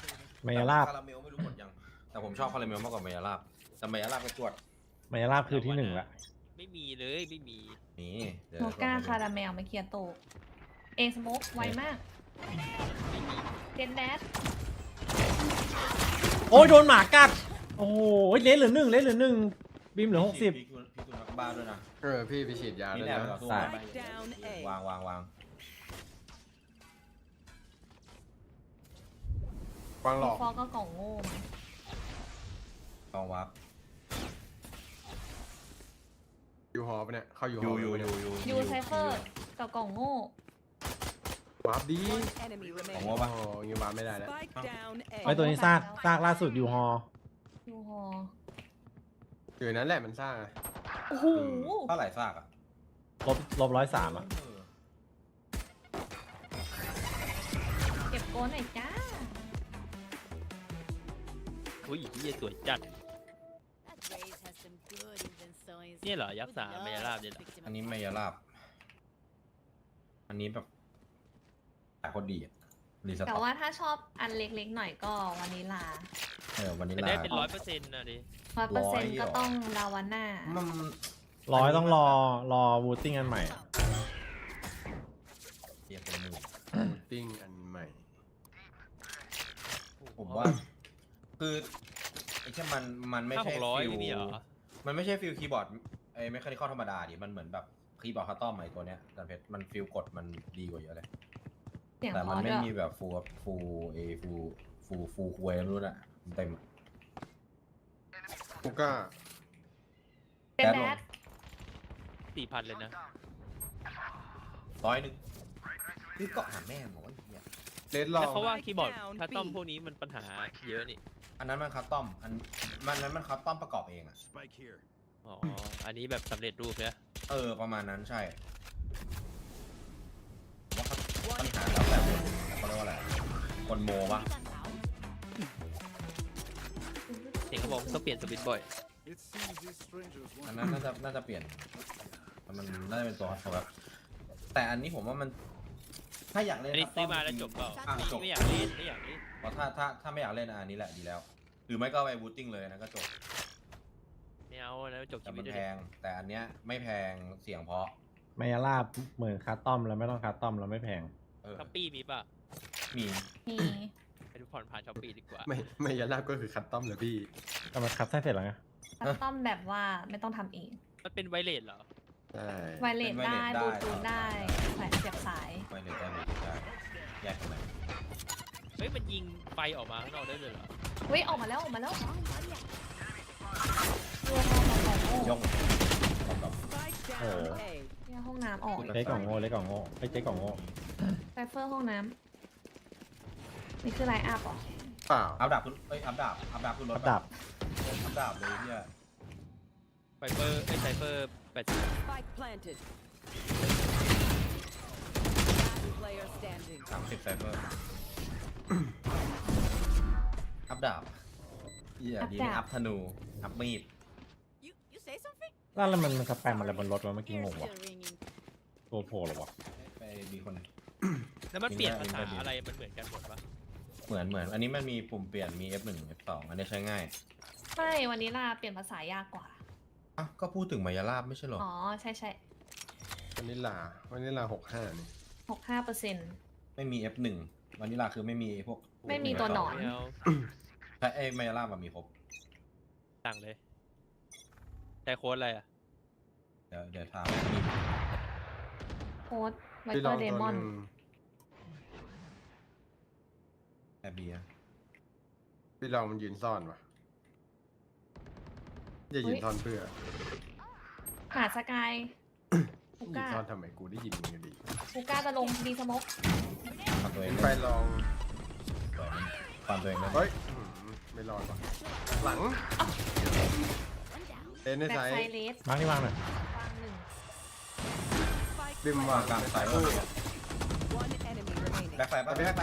ไมยาลาบ คาราเมลไม่รู้หมดยังแต่ผมชอบคาราเมลมากกว่าไมยาลาบแต่ไมยาลาบก็จวด ไมยาลาบคือที่ 1ละ ไม่มีเลยไม่มี นี่เดี๋ยว โลก้าคาราเมลมาเคียโตเอสโมกไวมากเจนแดด โอ้ยโดนหมากัด โอ้โหเลสเหลือ 1เลสเหลือ 1บีมเหลือ 60 พี่คุณนักบ้าด้วยนะ พี่ไปฉีดยา นี่ ด้วย แน่ นะ เราสู้ ใช่ วาง วางหลอก ฟอก็กล่องโง่มา ลองวับ ยูฮอปะเนี่ยเข้ายูฮอป ยูไซเฟอร์กับกล่องโง่ วาร์ปดี ผมว่าปะ โอ้ยูวาร์ปไม่ได้แล้ว ไอตัวนี้ซากล่าสุดอยู่ฮอ ยูฮอ อยู่นั้นแหละมันสร้างอะ โอ้โห เท่าไหร่ซากอ่ะ ลบ103อ่ะ เก็บโกนหน่อยจ้า อุ้ยเหี้ยสวยจัดเนี่ยเหรอยักษ์สามไมยาลาบเนี่ยเหรอ อันนี้ไมยาลาบอันนี้แบบแต่คนดีอ่ะรีสต็ แต่ อก ว่าถ้าชอบอันเล็กๆหน่อยก็วานิลา วันนี้ แต่ ลา ได้เป็น100%นะดิ 100%ก็ต้องลาวาน่า ต้องรอวูตติ้งอันใหม่อะ เรียกเป็นหมื่น ติ้งอันใหม่ ผมว่าคือไอ้แค่มันไม่ใช่ 500 ฟิล ไม่มีเหรอ มันไม่ใช่ฟิลคีย์บอร์ด ไอ้ไม่คานิคอลธรรมดาดิมันเหมือนแบบคีย์บอร์ดคัสตอมไอ้ตัวเนี้ยจันเพชรมันฟิลกดมันดีกว่าเยอะเลย เสียง แต่ พ มั อน ไม่ ด้วย มีแบบฟูคุยรู้อะเต็ม กูก็ เป็นแบด 4,000 เลยนะ 100คือเกาะหาแม่หมอไอ้เหี้ย เลดลอ แต่ ง เขาว่าคีย์บอร์ดคัสตอมพวกนี้มันปัญหาเยอะนี่ อันนั้นมันคัสตอมมันคัสตอมประกอบเองอะ อ๋อ อันนี้แบบสำเร็จรูปใช่ไหม ประมาณนั้นใช่ว่าปัญหาแล้วแต่คนเขาเรียกว่าอะไรคนโมปะ เห็นเขาบอกต้องเปลี่ยนสวิตช์บ่อย อันนั้นน่าจะเปลี่ยนมันน่าจะเป็นตัวเขาแบบแต่อันนี้ผมว่ามันถ้าอยากเล่น อันนี้ซื้อมาแล้วจบเปล่า จบ ไม่อยากเล่นไม่อยากเล่น เพราะถ้าไม่อยากเล่นอันนี้แหละดีแล้ว หรือไม่ก็ไปบูตติ้งเลยนะก็จบ ไม่เอาแล้วจบ แต่ ชีวิ มั ต น ด้วย แพงแต่อันเนี้ยไม่แพงเสียงเพราะ มายาลาบเหมือนคัสตอมแล้วไม่ต้องคัสตอมแล้วไม่แพง ช้อปปี้มีป่ะ มี มี ไปดูผ่อนผ่านช้อปปี้ดีกว่า ไม่ยาลาบก็คือคัตตอมเลยพี่ แต่มันคัสได้เสร็จแล้วไง คัสตอมแบบว่าไม่ต้องทำเอง มันเป็นไวเลสเหรอ ใช่ ไวเลสได้บลูทูธได้สายเสียบสาย ไวเลสได้แยกกันไหม เฮ้ย มันยิงไฟออกมาข้างนอกได้เลยเหรอ เฮ้ยออกมาแล้ว ย่อง โอ้โห เนี่ยห้องน้ำออก เล็กกล่องโง่เล็กกล่องโง่ไอ้เจ๊กล่องโง่ ไซเฟอร์ห้องน้ำนี่คือไลน์อัพเหรอ เปล่า อัพดาบคุณอัพดาบคุณรถ ดับ อัพดาบเลยเนี่ย ไซเฟอร์ไซเฟอร์80 Spike planted. Player standing. 30ไซเฟอร์อัพดาบดีไม่อัพธนูอัพมีด You say something? แล้วมันสแปมอะไรบนรถวะเมื่อกี้งงวะตัวโผล่หรอวะ ไปมีคน แล้วมันเปลี่ยนภาษาอะไรมันเหมือนกันหมดปะ เหมือนอันนี้มันมีปุ่มเปลี่ยนมี F1 F2 อันนี้ใช้ง่าย ไม่วันนี้ลาเปลี่ยนภาษายากกว่า อ่ะก็พูดถึงมายาลาบไม่ใช่หรอ อ๋อ ใช่ วานิลา65นี่ 65% ไม่มี F1 วานิลาคือไม่มีพวก ไม่มีตัวหนอน ไม่เอา ใช่มายาลาบมันมีครบ สั่งเลยได้โค้ดอะไรอ่ะ เดี๋ยวถาม โค้ดไว พี่ เป ล อ อง ร์เด ตัว มอน หนึ่ง แต่เบียร์ พี่ลองมันยืนซ่อนวะจะยืนซ่อนเพื่อ หาสกายฮู ยืน ก้า ซ่อนทำไมกูได้ยินมึงกันดี ฮูก้าจะลงดีสมก ฟันตัวเอง ไปลอง ฟันตัวเองเลย เฮ้ยไม่รอดวะหลังเล่นใน แบ็ค ไซ ไซ ด์ เลส วางที่วางหน่อย วางหนึ่ง บิมวาง กลางสาย ตู้ One enemy remaining. แบ็คไฟแบ็คไฟ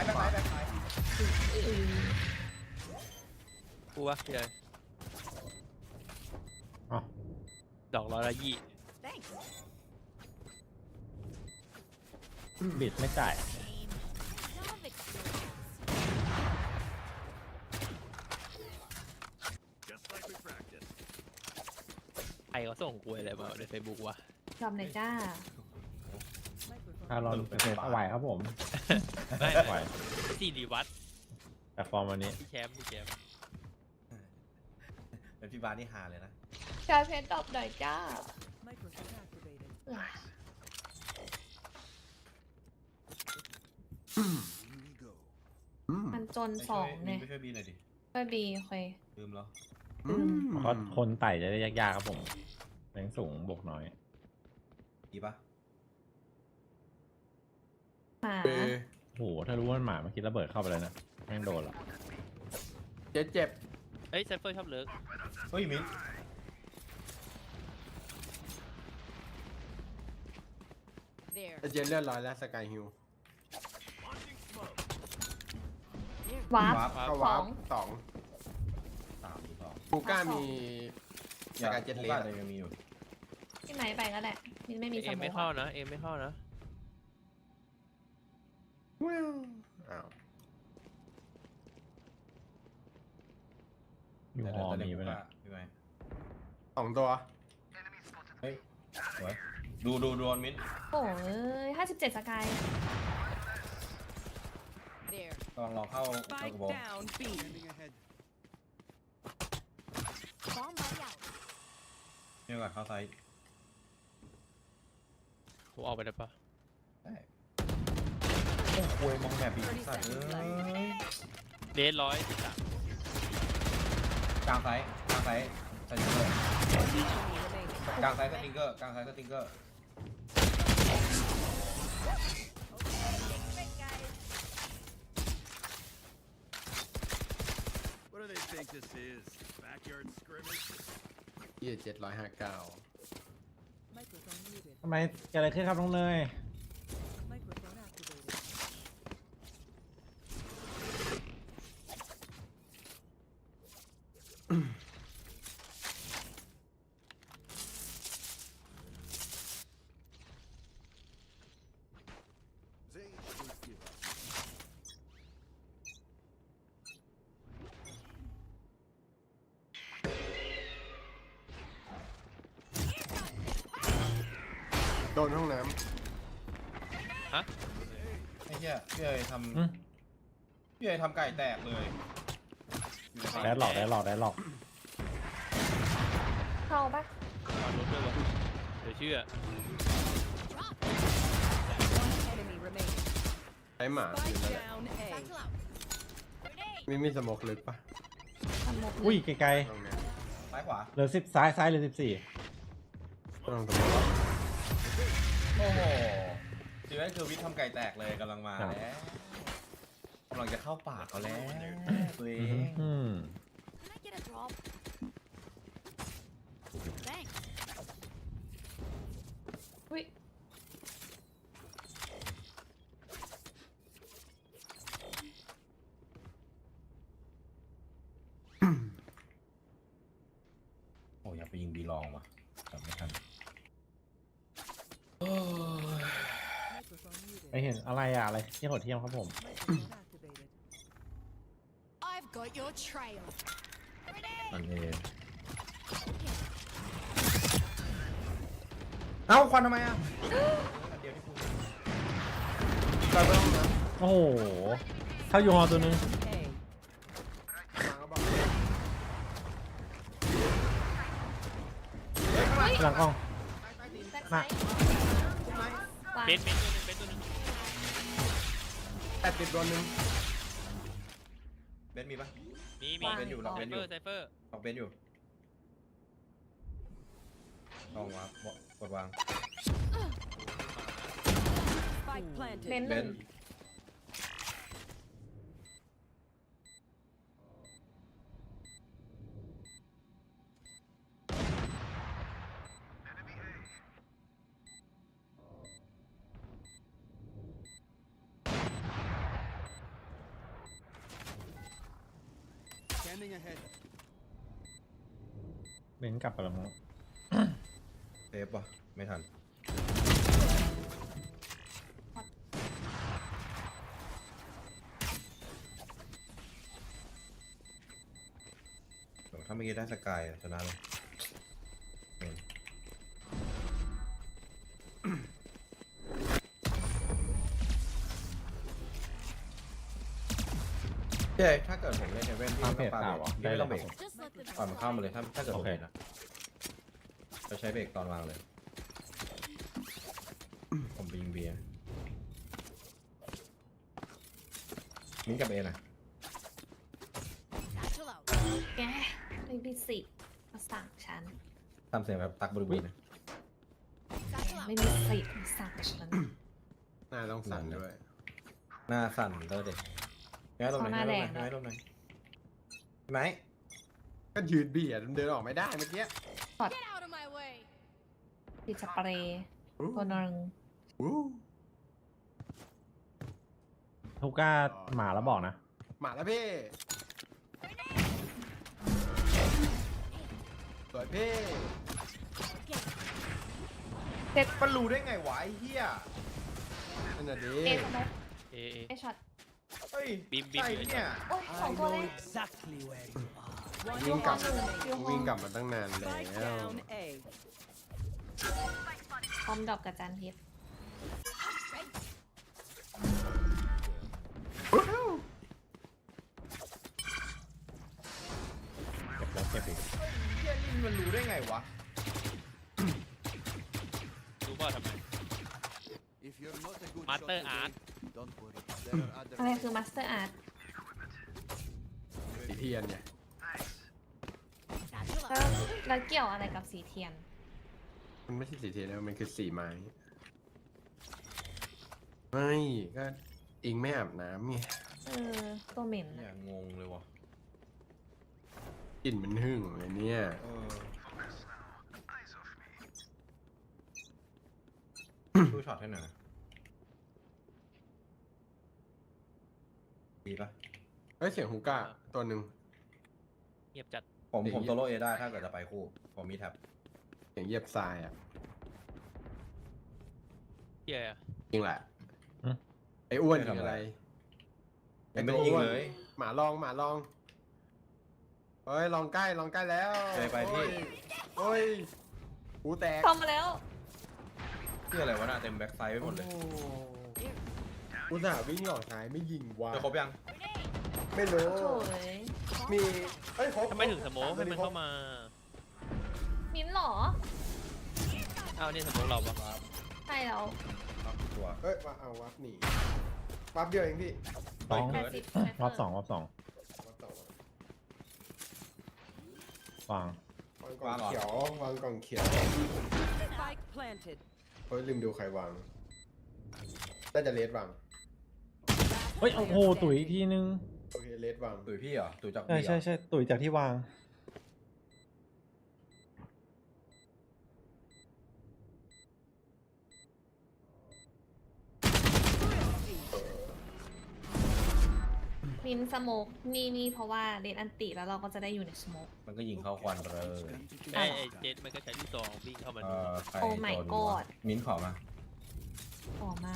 กูวะพี่เลย อ๋อ ดอก120 Thanks. บิดไม่จ่าย ใครเขาส่งกูอะไรมาในเฟซบุ๊กวะ จำไหนจ้า ถ้าเราเป็นเอาไหวครับผม ไม่ ไหว สี่ดีวัต แต่ฟอร์มวันนี้ พี่แชมป์ เป็นพี่บาสนี่ฮาเลยนะ ชายเพชรตอบหน่อยจ้า Microphone activated. มันจนสองเนี่ย ไม่ช่วยบีหน่อยดิ ไปบีโอเค ลืมเหรอ เพราะคนไต่จะได้ยากๆครับผมแรงสูงบวกน้อย ดีปะ หมา โหถ้ารู้ว่ามันหมาเมื่อกี้ระเบิดเข้าไปเลยนะแม่งโดนละ เจ็บ เฮ้ยไซเฟอร์ชอบเลิก เฮ้ยมิ้น There. เจนเลือดร้อยแล้วสกายฮิล วาร์ป ก็วาร์ปสอง 3 กูก้ามีสกายเจ็ตเลส ยังมีอยู่ ที่ไหนไปก็ได้มินไม่มีส เอ็ม ม ไม่ อง เข้านะเอ็มไม่เข้านะ อ้าว อยู่หอมีไปนะ พี่ไหม 2 ตัว เฮ้ยสวยดูโดนมิ้น โอ้ย57 สกาย There. ลองเข้า Spike วง down B. Bomb buddy out. นี่ก่อนเข้าไซส์ ผมออกไปได้ปะ ได้โอ้โหมองแบบอีกสัตว์เดท113กลางไซส์สติงเกอร์กลางไซส์สติงเกอร์ What do they think this is? Backyard scrimmage? 759 ทำไมเกิดอะไรขึ้นครับน้องเนย They should give up. โดนห้องน้ ฮะ ไอ้เหี้ยพี่เอ๋ยทำไก่แตกเลย แดดหลอก เข้าปะ นอนรถด้วยวะเดี๋ยวเชื่อ ำใช้หมาอยู่นั่นแหละมีสโมกลึกปะ อุ้ยไกล ตรงนี้ ซ้ายขวา ๆเหลือ10ซ้ายเหลือ14 ต้องสโมก โอ้โหชีวิตคือวิทย์ทำไก่แตกเลยกำลังมาแล้วกำลังจะเข้าปากเขาแล้วตัวเอง Can I get a drop? Thanks. อุ้ย โอ้อยากไปยิงบีลองว่ะแต่ไม่ทัน ไปเห็นอะไรที่โหดเที่ยมครับผม I've got your trail. อันนี้เอ้าควันทำไมอ่ะเดี๋ยวที่พูด โอ้โหเข้าอยู่หอตัวนึงหลังกล้องมา เบนตัวหนึง 80โดนนึง เบนมีปะ มี เบนอยู่หรอเบนอยู่ ไซเฟอร์ ออกเบนอยู่ลองวางกดวาง เน้นห เบ นึ่ น ง Standing ahead. เบนกลับไปแล้วมั้ง เซฟว่ะไม่ทันถ้าเมื่อกี้ได้สกายชนะเลยเจ๊ถ้าเกิดผมเล่นเฮเว่นพี่ไม่ต้องปาเบรกพี่ไม่ต้องเบรกปล่อยมันเข้ามาเลยถ้าเกิดผมเห็นนะจะใช้เบรกตอนวางเลยผมไปยิงเบียร์มิ้นกับเอนะ แกไม่มีสิทธิ์มาสั่งฉัน ทำเสียงแบบตักบริบูรณ์นะ ไม่มีสิทธิ์มาสั่งฉัน หน้าต้องสั่นด้วย หน้าสั่นเลยเด็กย้ายลงไหนย้ายลงไหนไหม ก็ยืดเบียดเดินออกไม่ได้เมื่อกี้ Get out of my way. ติดสเปรย์ตัวนึง ทุก้าหมาแล้วบอกนะ หมาแล้วพี่สวยพี่ เจ็บ มันรู้ได้ไงวะไอ้เหี้ย นั่นน่ะดิ เอสโมก เอ เอช็อต เฮ้ย บีม ใช่เนี่ย โอ้ยสองตัวเลย Exactly where you are. วิ่งกลับมาตั้งนานแล้ว พร้อมดอกกับจานทิพย์ เก็บอีก เหี้ยนี่มันรู้ได้ไงวะ รู้ป่ะทำไม มาสเตอร์อาร์ต อะไรคือมาสเตอร์อาร์ต สีเทียนไง แล้วเกี่ยวอะไรกับสีเทียน มันไม่ใช่สีเทียนแล้วมันคือสีไม้ไม่ก็อิงไม่อาบน้ำไง ตัวเหม็น อย่างงงเลยวะ กลิ่นมันหึ่งเลยเนี่ยช่วยช็อตให้หน่อยดีปะ เฮ้ยเสียงฮูก้าตัวหนึ่ง เงียบจัด ผมโซโล่เอได้ถ้าเกิดจะไปคู่ผมมีแท็บ เสียงเหยียบทรายอ่ะ เหี้ย จริงแหละไอ้อ้วนยิงอะไร ยังไม่ได้ยิงเลย หมาลองเฮ้ยลองใกล้แล้ว ไปพี่ โอ้ยหูแตก ทำมาแล้ว ที่อะไรวะน่ะเต็มแบ็คไซด์ไปหมดเลย อุตส่าห์วิ่งหลอกซ้ายไม่ยิงวะ จะครบยัง ไม่รู้ โถ่ย มีเอ้ยครบ ทำไมถึงสโมกให้มันเข้ามา มิ้นท์เหรอ อ้าวนี่สโมกเราปะ ใช่แล้ว ตัว เอ้ยมาเอาวับหนีวับเดียวเองพี่ สอง 80 รอบสองวาง วับต่อวางกล่องเขียววางกล่องเขียว Spike planted. เฮ้ยลืมดูใครวางน่าจะเลสวาง เฮ้ยโอ้โหตุ๋ยอีกทีนึง โอเคเลสวาง ตุ๋ยพี่เหรอตุ๋ยจาก ใช่ตุ๋ยจากที่วาง มิ้นท์สโมกนี่เพราะว่าเดนอันติแล้วเราก็จะได้อยู่ในสโมก มันก็ยิงเข้าควันไปเลย ไอ้เจ็ดมันก็ใช้ที่สองวิ่งเข้ามา ใคร โอ้ my โดน god มิ้นขอมา ออกมา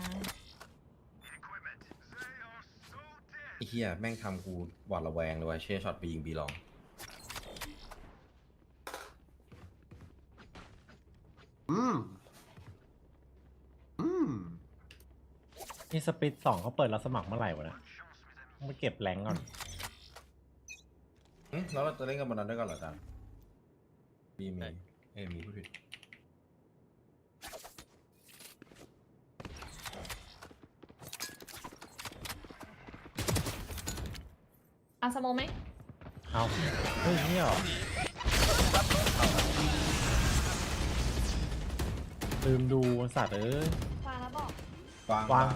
ไอ้เหี้ยแม่งทำกูหวาดระแวงเลยว่ะเช่ช็อตไปยิงบีลอง นี่สปิด2เขาเปิดรับสมัครเมื่อไหร่วะนะต้องไปเก็บแรงก่อน แล้วเราจะเล่นกันบนนั้นด้วยกันเหรอจ๊ะมีมีผู้ผิด เอาสโมกไหม เอาเฮ้ยนี่เหรอลืมดูสัตว์เอ้ยว างแล้วบอก วาง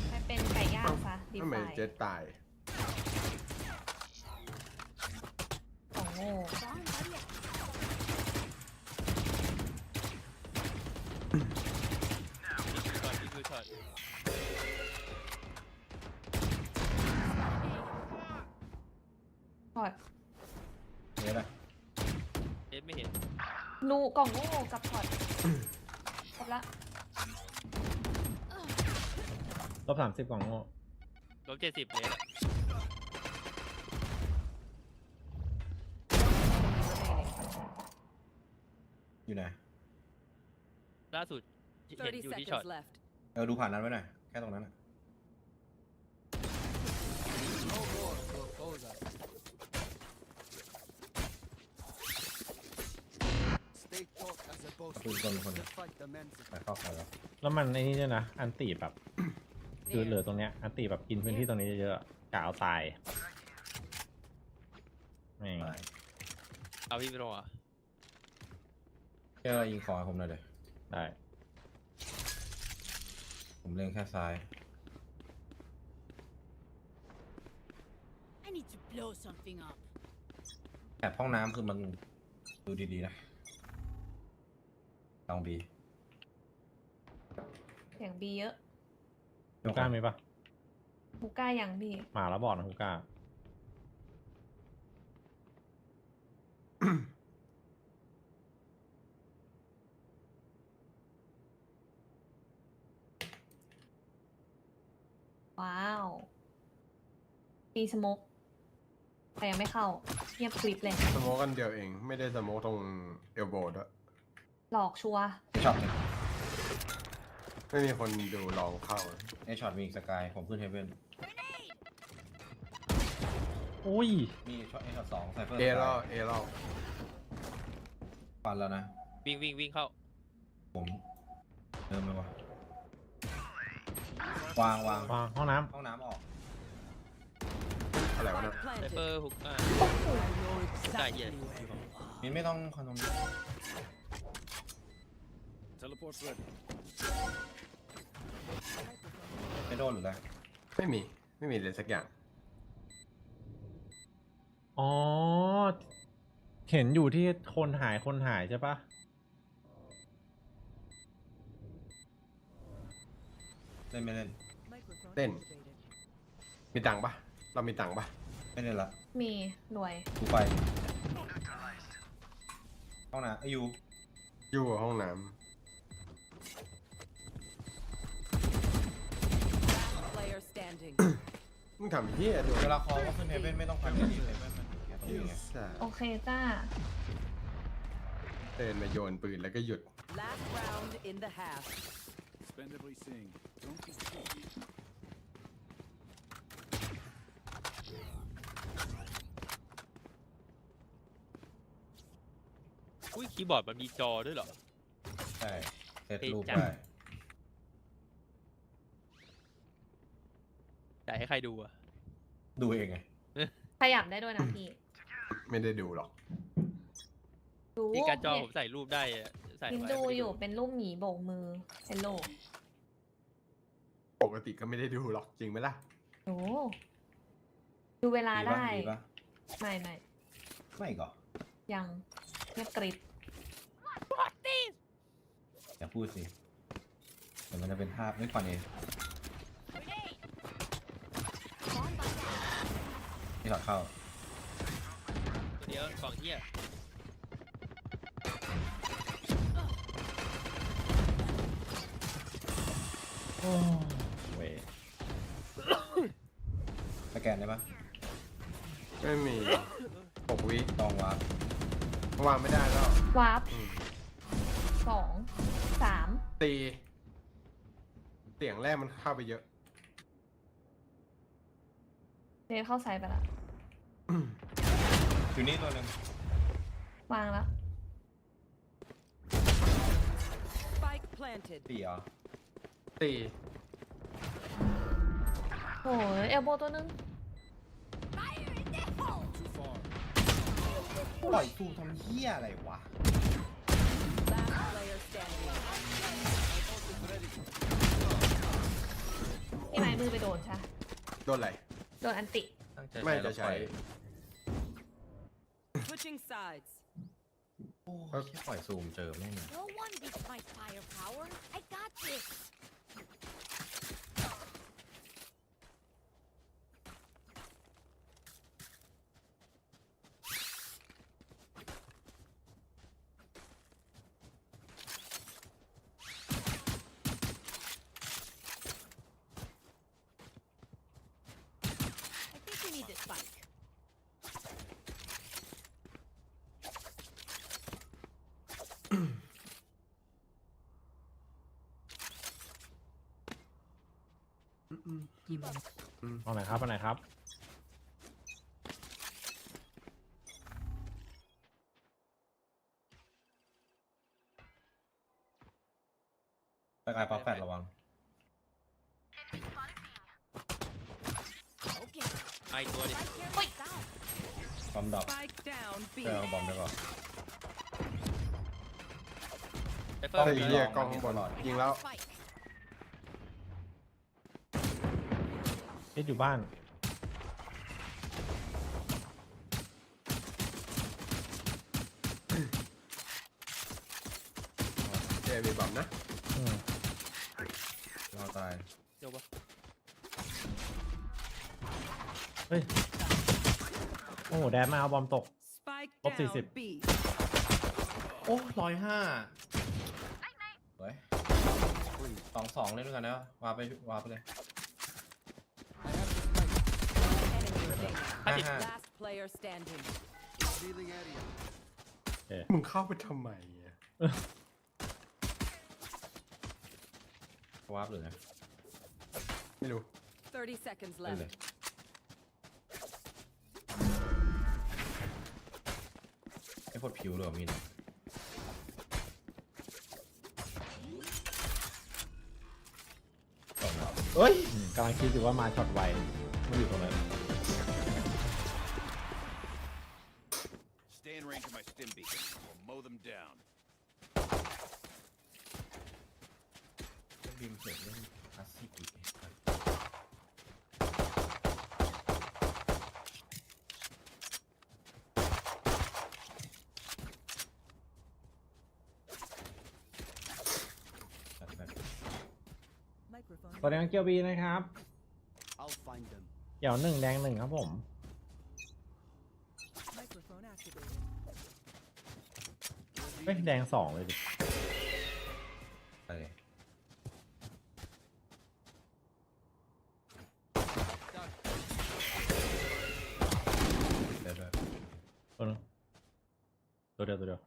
ให้เป็นไก่ย่างซะดี ทำไม ไฟ เจ็ดตาย ของโง่ ช็อต ถอด เนี่ยนะ เจ็ดไม่เห็น นูกล่องโง่กับถอดครบละ 30กล่องโง่ ลบ70เลย อยู่ไหน ล่าสุดเห็นอยู่ที่ช็อต ดูผ่านนั้นไว้หน่อยแค่ตรงนั้น ปืนกลคนไปเข้าใครแล้ว แล้วมันไอ้นี่ด้วยนะอันตีแบบคือเหลือตรงเนี้ยอันตีแบบกินพื้นที่ตรงนี้เยอะๆกะเอาตายแม่ง เอาพี่ไปรออ่ะ แค่ยิงคอผมหน่อยเลย ได้ ผมเล็งแค่ซ้าย I need to blow something up. แอบห้องน้ำคือมันดูดีๆนะลองบี เสียงบีเยอะ ฮูก้ามีปะ ฮูก้ายังพี่ มาแล้วบอกนะฮูก้า ว้าวมีสโมกแต่ยังไม่เข้าเงียบกริบเลย สโมกกันเดียวเองไม่ได้สโมกตรงเอลโบว์ด้วย หลอกชัวร์ ช็อต ไม่มีคนดูลองเข้า ไอช็อตมีสกายผมขึ้นเฮเว่น อุ้ย มีช็อตไอช็อต2ไซเฟอร์ เอรอ ปันแล้วนะ วิ่งเข้าผมเดินไปวางห้องน้ออกอะไรวะเนี่ย ไซเปอร์ฮุกได้เหี้ย มินไม่ต้องคอนโทรลไม่โดนหรือไงไม่มีเลยสักอย่าง อ๋อเห็นอยู่ที่คนหายใช่ปะ เล่นไม่เล่น เต้นมีตังค์ปะเรามีตังค์ปะ ไม่เล่นละ มีรวย ดูไปห้องน้ำอยู่ห้องน้ำมึงทำเหี้ยดู เวลาคอก็ขึ้นเฮเว่นไม่ต้องพันดีเลยโอเคจ้า เดินมาโยนปืนแล้วก็หยุด Last round in the half. อุ้ยคีย์บอร์ดมันมีจอด้วยเหรอ ใช่เซตรูปได้ จ่ายให้ใครดูอะ ดูเองไง ขยับได้ด้วยนะพี่ ไม่ได้ดูหรอก ดู ที่การจอผมใส่รูปได้ใส่ พิมดูอยู่เป็นรูปหมีโบกมือเฮลโล ปกติก็ไม่ได้ดูหรอกจริงไหมล่ะ โอ้ดูเวลาได้ ดีปะ ไม่ก่อน ยังเงียบกริบ อย่าพูดสิเดี๋ยวมันจะเป็นภาพไม่ก่อนเองนี่ถอดเข้า ตัวเดียวกล่องเหี้ย เว้ยสแกนได้ปะ ไม่มี6 วิ ต้องววางไม่ได้แล้ว วาร์ป2 3 ตีเสียงแรกมันเข้าไปเยอะ เดนเข้าไซด์ไปละ อยู่นี่ตัวหนึ่ง วางแล้ว Spike planted. ตีเหรอ ตี โอ้ยเอลโบตัวนึง ปล่อยตูทำเหี้ยอะไรวะ Last player standing. พี่ไม้มือไปโดนใช่ โดนอะไร โดนอันติ ไม่จะใช้ Switching sides. ก็ปล่อยซูมเจอแม่ง No one beats my firepower. I got this. I think we need this spike. เอาไหนครับเอาไหนครับ ไปไกลป๊อปแฟดระวัง ไอตัวดิ บอมดอก Spike down. B. เจอบอมได้ก่อน ไซเปอร์ ไอ้เหี้ยกล้องข้างบนยิงแล้ว เอ็ดอยู่บ้าน เจมีบอมนะ รอตาย เดี๋ยวปะ เฮ้ย โอ้โหแดนมาเอาบอมตก Spike Up to down. zip. B. โอ้105เฮ้ย2-2เล่นด้วยกันนะวาไปเลย Enemy remaining. Last player standing. มึงเข้าไปทำไมอ่ะ วาร์ปหรือไง ไม่รู้ 30 seconds เล่นเลย left. ไอ้พวกผิวหรือมีน เฮ้ยกำลังคิดอยู่ว่ามาช็อตไวมันอยู่ตรงไหน Stay in range of my stim beacon or mow them down. บีมเสร็จเล่นคลาสสิกอีกตอนนี้เกียวบีนะครับ I'll find them. เกี่ยว1แดง1ครับผม Microphone activated. เฮ้ยแดง2เลยดิ ไปเดี๋ยว ตัวเดียว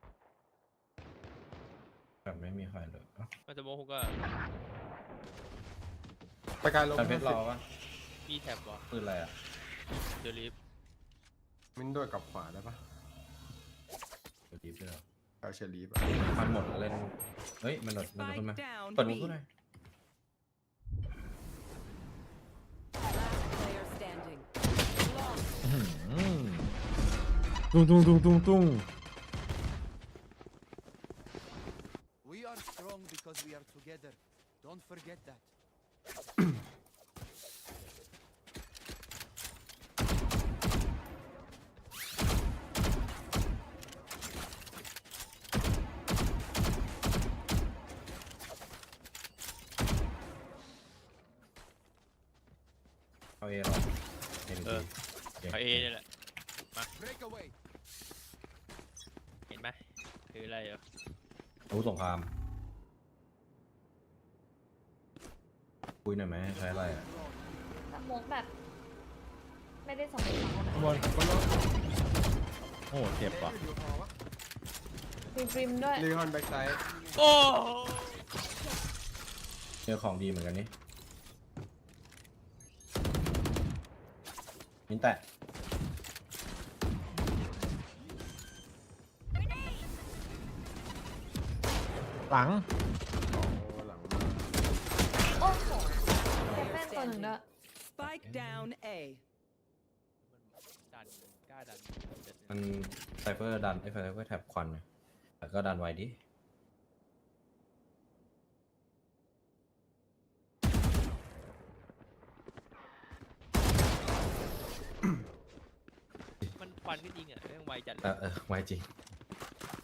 แบบไม่มีใครเลย มันจะโมหุกก็ ไปการลง แต่เพชรรอปะ มีแท็บวะ ปืนอะไรอ่ะ เดลิฟ มินด้วยกับขวาได้ปะ เดี๋ยวดีบด้วยเหรอ เอาเชลีฟ มันหมดเล่นเฮ้ยมันหมดขึ้นมาเปิดมุ้งขึ้นหน่อย Last player standing. ตุ้ง We are strong because we are together. Don't forget that. เอาเอหรอเอ็น เอาเอเนี่ยแหละมา Break away. เห็นไหมคืออะไรเหรอ รู้สงครามคุยหน่อยไหมใช้อะไรอ่ะ สโมกแบบไม่ได้ส่งไปเขานะ บนโอ้เจ็บว่ะ มีปริมด้วย รีฮอนแบ็กไซด์ โอ้ เจอของดีเหมือนกันนี่มินแตะ หลัง โอ้โหเก็บแม่นตัวหนึ่งด้วย Spike down A. ดันกล้าดัน มันไซเฟอร์ดันไซเฟอร์แท็บควันเลยแต่ก็ดันไวดิ มันฟันก็จริงอ่ะเรื่องไวจัด ไวจริง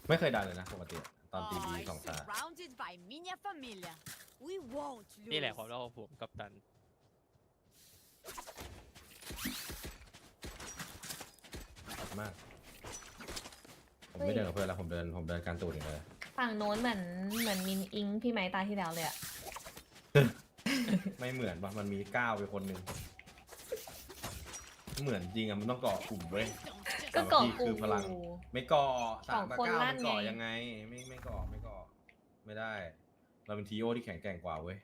ไม่เคยดันเลยนะปกติตอนตีบีสองตา Surrounded by minha família. We won't lose. นี่แหละความรักของผมกับตัน มากผมไม่เดินกับเพื่อนแล้วผมเดินการตูดอย่างเดียวเลย ฝั่งโน้นเหมือนมินอิงพี่ไม้ตาที่แล้วเลยอะ ไม่เหมือนป่ะมันมีก้าวไปคนหนึ่งเหมือนจริงอะมันต้องเกาะกลุ่มเว้ย ก็เกาะกลุ่ คือ ม พลังไม่เกาะสามกับ สองคน เก้า ลั่ มัน นเกาะ ไง ยังไงไม่เกาะไม่ได้ เราเป็นทีโอที่แข็งแกร่งกว่าเว้ย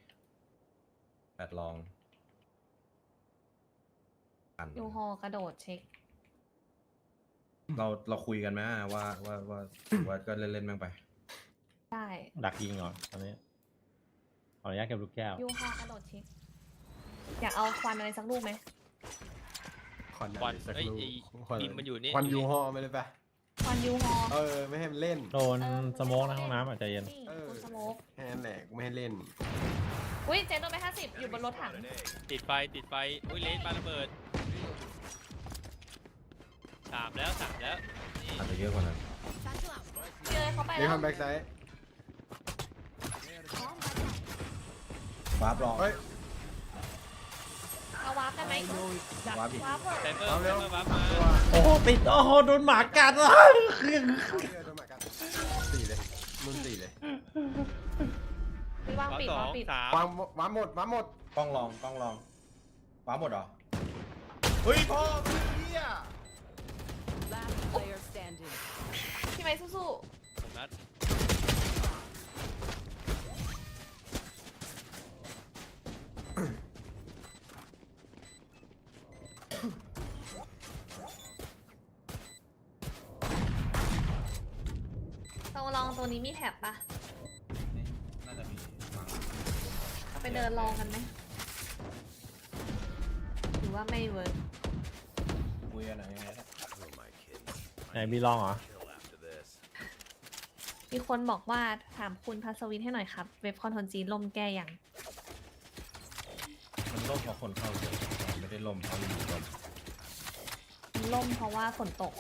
แปดลอง ยูฮอกระโดดเช็ค เราคุยกันไหมว่าก็เล่นแม่งไป ใช่ ดักยิงเหรอตอนนี้ขออนุญาตเก็บลูกแก้ว ยูฮอกระโดดเช็คอยากเอาควันอะไรสักลูกไหม ควัน ควัน สัก เอ้ย ลูก ไอ้ดิมมันอยู่นี่ ควันยูฮอไม่เลยปะ ควันยูฮอ ไม่ให้มันเล่น โดนสโมกในห้องน้ำอาจจะเย็น นี่กูสโมก แค่นั้นแหละกูไม่ให้เล่น อุ้ยเจ๊โดนไป50อยู่บนรถถัง ติดไฟอุ้ยเลนปาระเบิดสามแล้วนี่ อาจจะเยอะกว่านั้น เจอเขาไป รี แล้ว ฮอนแบ็กไซด์ วาร์ปลอง เฮ้ย เอาวาร์ปได้ไหม วาร์ปอีก วาร์ปเถอะ ไซเฟอร์วาร์ปมา โอ้โหติดโอ้โหโดนหมากัดอ่ะ โดนหมากัดสี่เลยมึงสี่เลย มีวาง วาร์ป ปิด สอ วาง งปิด สาม วางหมดกล้องลองวาร์ปหมดเหรอเฮ้ยพ่อเฮีย Last player standing. พี่ไม้สู้ ผมนัด ๆตัวลองตัวนี้มีแท็บปะ น่าจะมี เอาไปเดินลองกันไหม ว่าไม่เวิร์ก คุยอะไรไง ไหนบีลองเหรอ มีคนบอกว่าถามคุณพัสวินให้หน่อยครับ เว็บคอนโทรลจีล่มแก้ยัง มันล่มเพราะคนเข้าเยอะไม่ได้ล่มเพราะมันอยู่ล่ม ล่มเพราะว่าฝนตก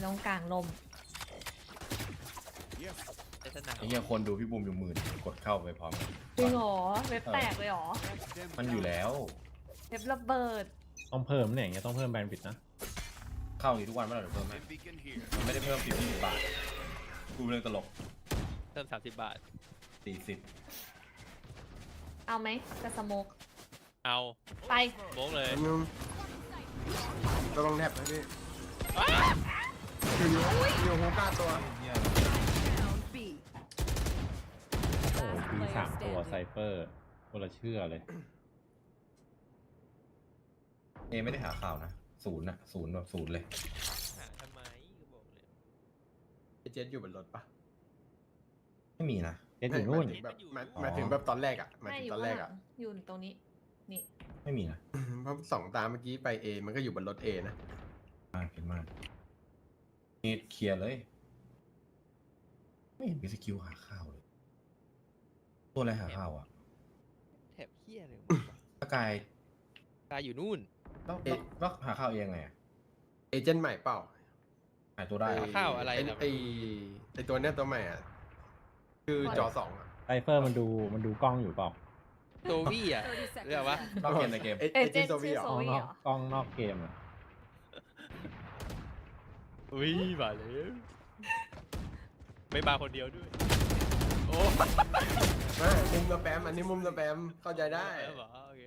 ตรงกลางลม ไอ้เหี้ยคนดูพี่บูมอยู่10,000กดเข้าไปพร้อมกัน จริงเหรอเว็บแตกเลยเหรอ มันอยู่แล้ว เว็บระเบิด ต้องเพิ่มเนี่ยอย่างเงี้ยต้องเพิ่มแบนด์วิดต์นะ เข้าอย่างนี้ทุกวันไม่ได้หรือเพิ่มไหมมันไม่ได้เพิ่ม10-20 บาทกูเรื่องตลก เติม30 บาท 40 เอาไหมจะสโมก เอา ไป โบกเลย ระวังแทบนะพี่อยู่หูกล้าตัว โอ้ปี3 ตัวไซเฟอร์คนละเชื่อเลย เอไม่ได้หาข่าวนะ0นะ0แบบ0เลย หาทำไมก็บอกเลย เจ็ดอยู่บนรถปะ ไม่มีนะ เจ็ดอยู่นู่น หมายถึงแบบตอนแรกอะหมาย ไม่ ถึ อง ยู่ ตอน ข้าง แร ห ก ลั อะ งอยู่ตรงนี้นี่ ไม่มีนะ เพราะ2 ตาเมื่อกี้ไป A มันก็อยู่บนรถ A นะ เห็นมากนี่เคลียร์เลย ไม่เห็นมีสกิลหาข้าวเลย ตัวอะไรหาข้าวอ่ะ แถบเฮี้ยเลย ถ้ากาย กายอยู่นู่น แล้วหาข้าวเองไง เอเจนต์ใหม่เปล่า หาตัวได้ ข้าวอะไรนะ ไอตัวเนี้ยตัวใหม่อะคือจอ2อะ ไซเฟอร์มันดูกล้องอยู่เปล่า โซวี่อ่ะเรียกว่า นอกเกมในเกม เอเจนต์โซวี่เหรอก ล้องนอกเกมอ่ะ อุ้ยมาเลยไม่มาคนเดียวด้วย โอ้ มุมสแปมอันนี้มุมสแปมเข้าใจได้ เหรอโอเค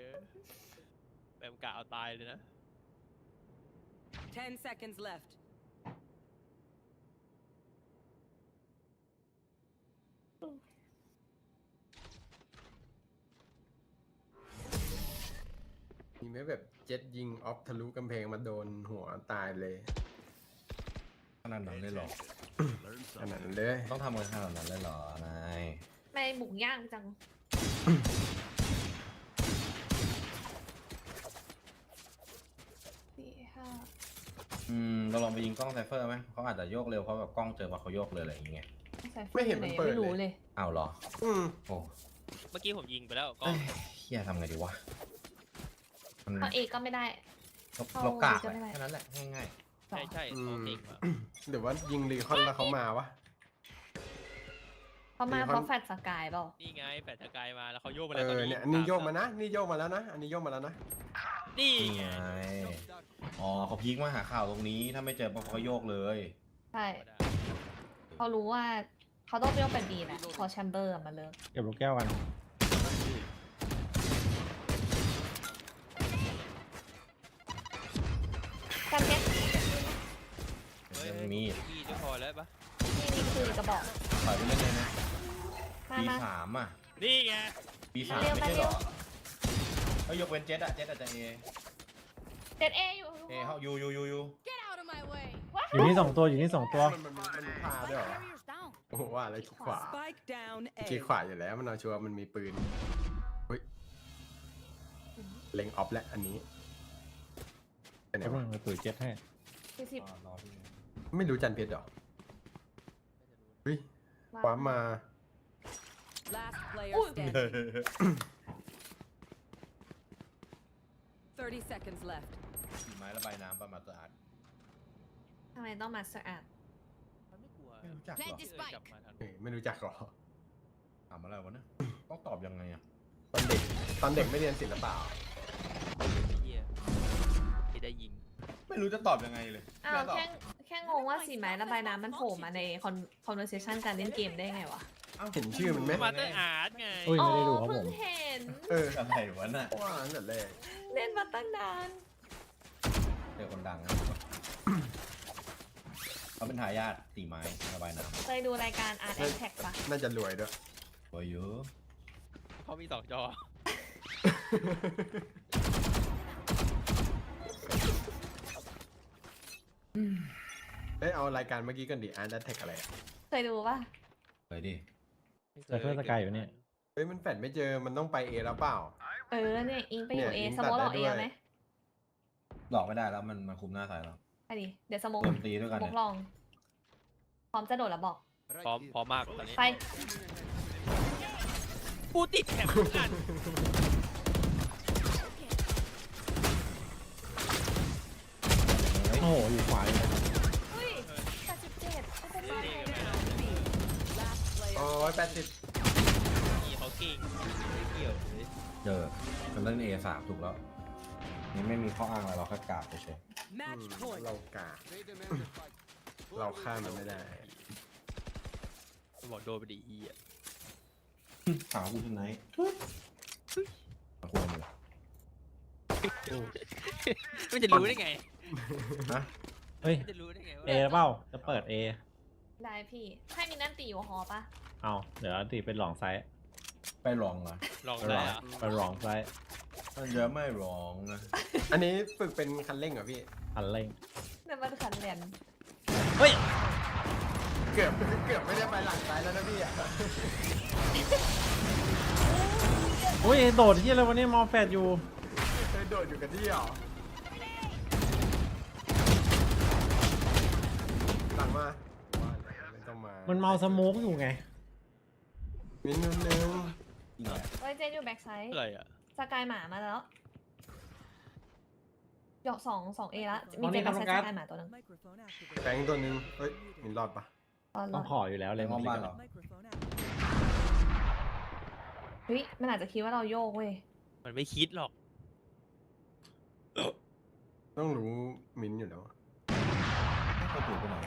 แปมกะเอาตายเลยนะ 10 seconds left. มีไหมแบบเจ็ตยิงออฟทะลุกำแพงมาโดนหัวตายเลย ขนาดนั้นเลยเหรอ ขนาดนั้นเลย ต้องทำกันขนาดนั้นเลยเหรอนาย ไม่หมูย่างจัง เราลองไปยิงกล้องไซเฟอร์ไหมเขาอาจจะโยกเร็วเพราะแบบกล้องเจอว่าเขาโยกเลยอะไรอย่างเงี้ย ไม่เห็นมันเปิด ไม่รู้เลย อ้าวเหรอโอ้ เมื่อกี้ผมยิงไปแล้วก็ เฮียทำไงดีวะ เอาเอกก็ไม่ได้ ลบกากเลยแค่นั้นแหละง่าย ใช่ใช่เขาเก่งมาก หรือว่ายิงรีคอนแล้วเขามาวะ เขามาเพราะแฟลชสกายเปล่า นี่ไงแฟดสกายมาแล้วเขาโยกมาแล้วตอนนี้ เนี่ยอันนี้โยกมานะนี่โยกมาแล้วนะอันนี้โยกมาแล้วนะ นี่ ๆ ไง อ๋อเขาพีคมาหาข่าวตรงนี้ถ้าไม่เจอเขาโยกเลย ใช่เขารู้ว่าเขาต้องโยกเป็นบีนะพอแชมเบอร์มาเลิก เก็บลูกแก้วกัน กันเพชร ยังมี พี่จะพอแล้วปะ นี่คือกระบอก ปล่อยไปเล่นเลยนะ มา ปี มา 3อ่ะ นี่ไง ปี3ไม่ใช่เหรอเขายกเว้นเจ็ดอะเจ็ดอาจจะเอ เจ็ดเออยู่ เอเขาอยู่ Get out of my way. อยู่นี่2 ตัวอยู่นี่2 ตัว มันพาด้วยเหรอโอ้โหว่าอะไรขี้ขวา Spike down ขี้ A. ขวาอยู่แล้วมันเอาชัวร์มันมีปืนเฮ้ยเล็งออฟแล้วอันนี้เป็นไง แล้ว วะ มันตุ๋ยเจ็ตให้ 40 ไม่รู้จันเพชรเหรอเฮ้ยคว้ามา Last player Ooh. standing. 30 seconds left. ขี่ไม้ระบายน้ำประมาณตัวอาร์ต ทำไมต้องมาสะอาด มันไม่กลัว ไม่รู้จักเหรอ ที่เอ่ยกลับมาทัน เฮ้ยไม่รู้จักเหรอ ถามอะไรวะเนี่ยต้องตอบยังไงอ่ะ ตอนเด็กไม่เรียนศิลปะ เฮียที่ได้ยิง ไม่รู้จะตอบยังไงเลย อ้าวแค่งงว่าสีไม้ระบายน้ำมันโผล่มาในconversation การเล่นเกมได้ไงวะ เห็นชื่อมันไหม มาเตอร์อาร์ตไง อุ้ยไม่ได้ดูครับ เพิ่ ผ ง ม เห็น อะไรวะน่ะ ว่านั่นแหละ เล่นมาตั้งนาน เจอคนดังนะเขาเป็นทายาทตีไม้ระบายน้ำ เคยดูรายการ Art and Tech ปะ น่าจะรวยด้วย โอ้ยเยอะ เขามี2 จอ เอ้ยเอารายการเมื่อกี้กันดิอาร์ตแท็กอะไรอะ เคยดูปะ เลยดิ ไซเฟอร์สกายอยู่เนี่ย เฮ้ยมันแฟดไม่เจอมันต้องไปเอแล้วเปล่า เนี่ยอิงไปอยู่ A เนี่ยอิง สมมติ ตัดได้ เรา A ด้วย ไหม หลอกไม่ได้แล้วมันคุมหน้าใส่แล้ว ไปดิเดี๋ยวสโมก โดนตีด้วยกัน สโม เนี่ ก ย ลอง พร้อมจะโดดแล้วบอก พร้อมมากตอนนี้ ไป กูติดแถบกัน โอ้โหอยู่ขวาเลยนะ เฮ้ย87ไม่เป็นไร โอ้ย80 นี่เขาเก่งไม่เกี่ยวเลย มันเล่น A3 ถูกแล้วนี่ไม่มีข้ออ้างอะไรเราแค่กราบเฉย เรากาเราฆ่ามันไม่ได้ บอกโดนไปดีอีอ่ะ ถามกูที่ไหนควรเลย ไม่จะรู้ได้ไง นะ เฮ้ย จะรู้ได้ไงว่า เอเปล่าจะเปิด A ได้พี่ ให้มีนั่นตีอยู่หอปะ เอาเดี๋ยวตีเป็นหลองไซส์ ไปลองเหรอ ลองได้อะ ไปหลองไซส์ มันเยอะไม่ลองนะ อันนี้ฝึกเป็นคันเร่งเหรอพี่ อันเร่ง นั่นมันขันเรียน เฮ้ย เกือบไม่ได้ไปหลังซ้ายแล้วนะพี่อ่ะ อุ้ยโดดที่อะไรวะเนี่ยมอแฟดอยู่ เคยโดดอยู่กับที่เหรอหลังมาว่าไม่ต้องมา มันเมาสโมกอยู่ไง มิ้นนิดนึง เฮ้ยเจนอยู่แบ็กไซด์ อะไรอ่ะ สกายหมามาแล้วหยอก2 A ละมีเจนแบ็กไซด์สกายหมาตัวนึง แบงค์ตัวนึงเฮ้ยมินรอดปะ ต้องขออยู่แล้วเลย ห้องบ้านเหรอ เฮ้ยมันอาจจะคิดว่าเราโยกเว้ย มันไม่คิดหรอก ต้องรู้มิ้นอยู่แล้ว ก็ถูกไปหน่อย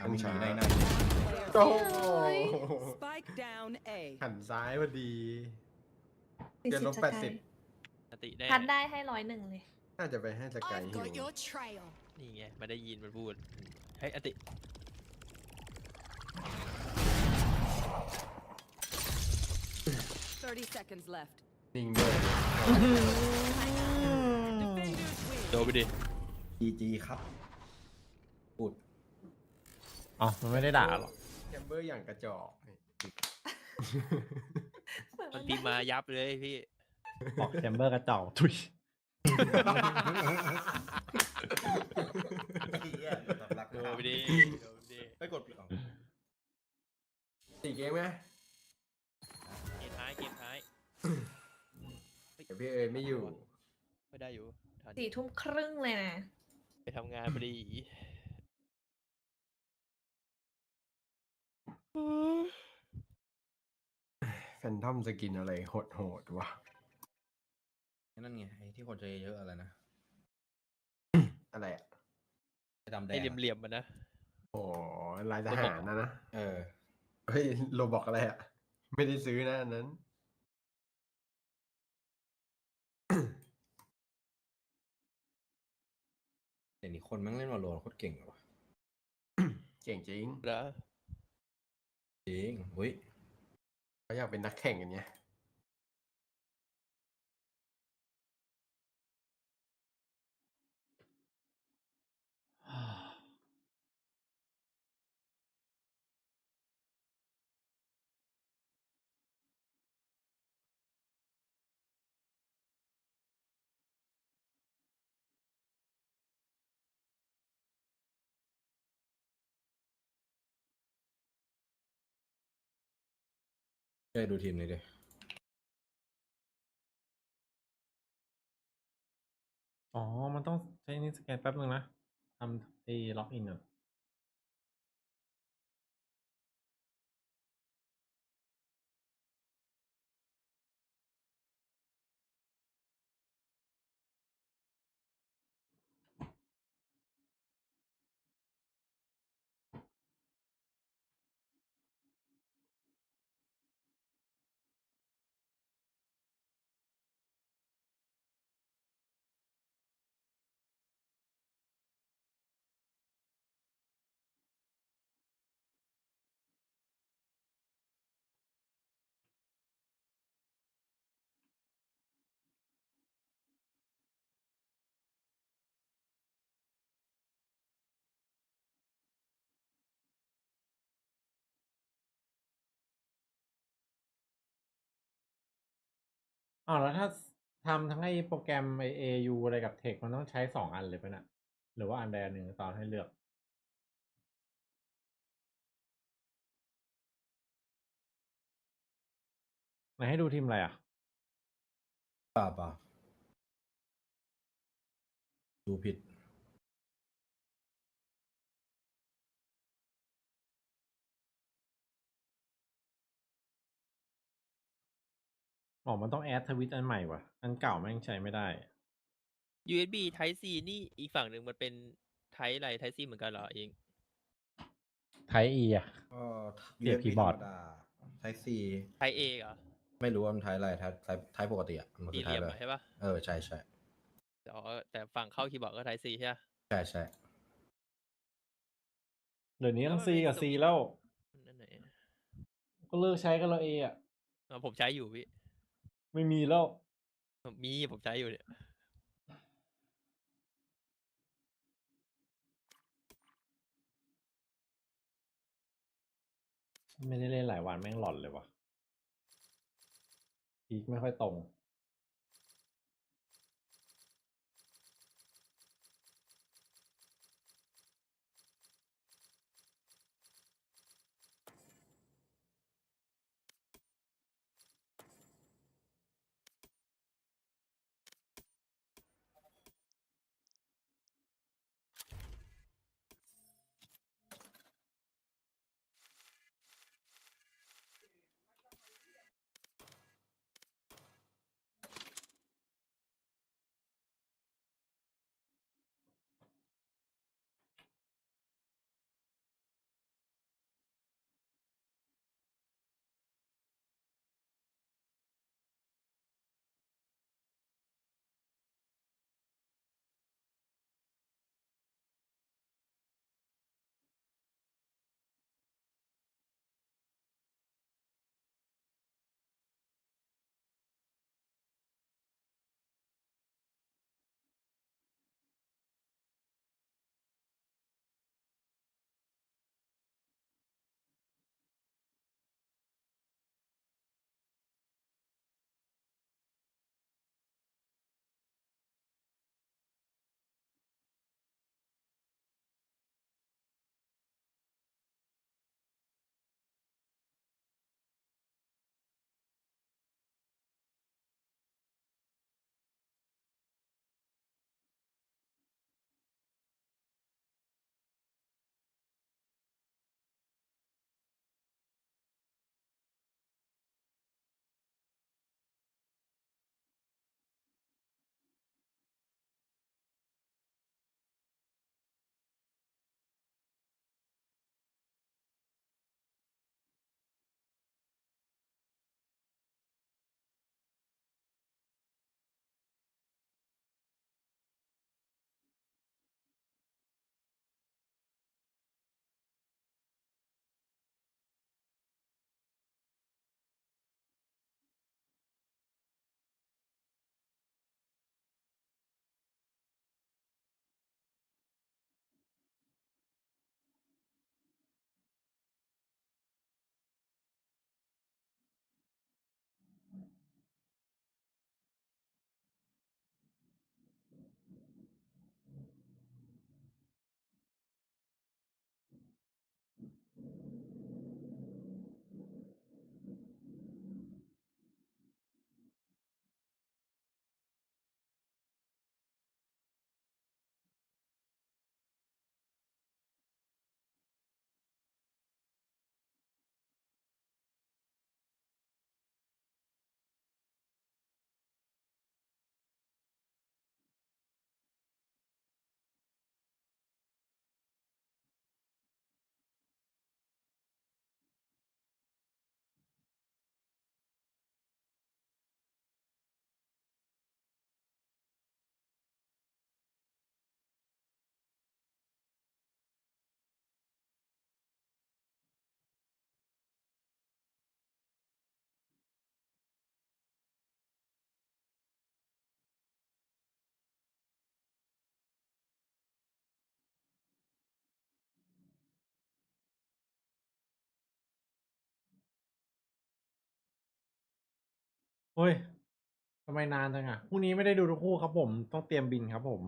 อันนี้มีในหน้า โอ้โห Spike down A. หันซ้ายพอดี 40 เดือนลบ สกาย สติได้ พัดได้ให้101เลย น่าจะไปให้สกาย I've หิว got your trail. นี่ไงมาได้ยินมันพูดเฮ้ยอติ 30 seconds left. นิ่งด้วย โดนไปดิ GG ครับพูด อ๋อมันไม่ได้ด่าหรอก แชมเบอร์อย่างกระจอก มันตีมายับเลยพี่ บอกแชมเบอร์กระจอกทุย โดนไปดิโดนไปดิ ไปกดผิด 4 เกมไหม เกมท้ายเกมท้าย เดี๋ยวพี่เอ๋ยไม่อยู่ ไม่ได้อยู่ทัน 4 ทุ่มครึ่งเลยนะ ไปทำงานพอดี แฟนทอมสกินอะไรโหดวะ นั่นไงไอ้ที่คนใจเยอะอะไรนะ อะไรอ่ะ ดำแด ไอ้ ง เหลี่ยมๆมันนะ โอ้ลายทหารนะ เออ เฮ้ยโลบอกอะไรอ่ะ ไม่ได้ซื้อนะอันนั้น เดี๋ยวนี้คนแม่งเล่นวาโลโคตรเก่งเลยวะ เก่งจริง นะ จริงอุ้ย เขาอยากเป็นนักแข่งกันไงช่วยดูทีมหน่อยดิ อ๋อ มันต้องใช้นี่สแกนแป๊บนึงนะทำตีล็อกอินอ่ะอ้าวแล้วถ้า ทำทั้งไอ้โปรแกรมไอAU อะไรกับเทคมันต้องใช้2 อันเลยป่ะน่ะหรือว่าอันใดอันหนึ่งตอนให้เลือกไหนให้ดูทีมอะไรอ่ะ ป่าดูผิด อ๋อมันต้องแอดทวิตอันใหม่ว่ะอันเก่าแม่งใช้ไม่ได้ USB Type C นี่อีกฝั่งหนึ่งมันเป็น Type อะไร Type C เหมือนกันเหรอเอง ไทE อ่ะ ก็ เสียบ USB คีย์บอร์ด ธรรมดา Type C Type A เหรอ ไม่รู้ว่ามัน Type อะไร Type ปกติอ่ะมัน สี่ คือ เหลี่ย Type ม อะไร ใช่ปะ ใช่ใช่ แต่ฝั่งเข้าคีย์บอร์ดก็ Type C ใช่ปะ ใช่ใช่ เดี๋ยวนี้ต้อง C กับ C แล้ว ก็เลิกใช้กันแล้วอ่ะ ผมใช้อยู่พี่ ไม่มีแล้ว ผมใช้อยู่เนี่ย ไม่ได้เล่นหลายวันแม่งหลอนเลยว่ะพีคไม่ค่อยตรงเฮ้ย ทำไมนานจังอ่ะพรุ่งนี้ไม่ได้ดูทุกคู่ครับผมต้องเตรียมบินครับผม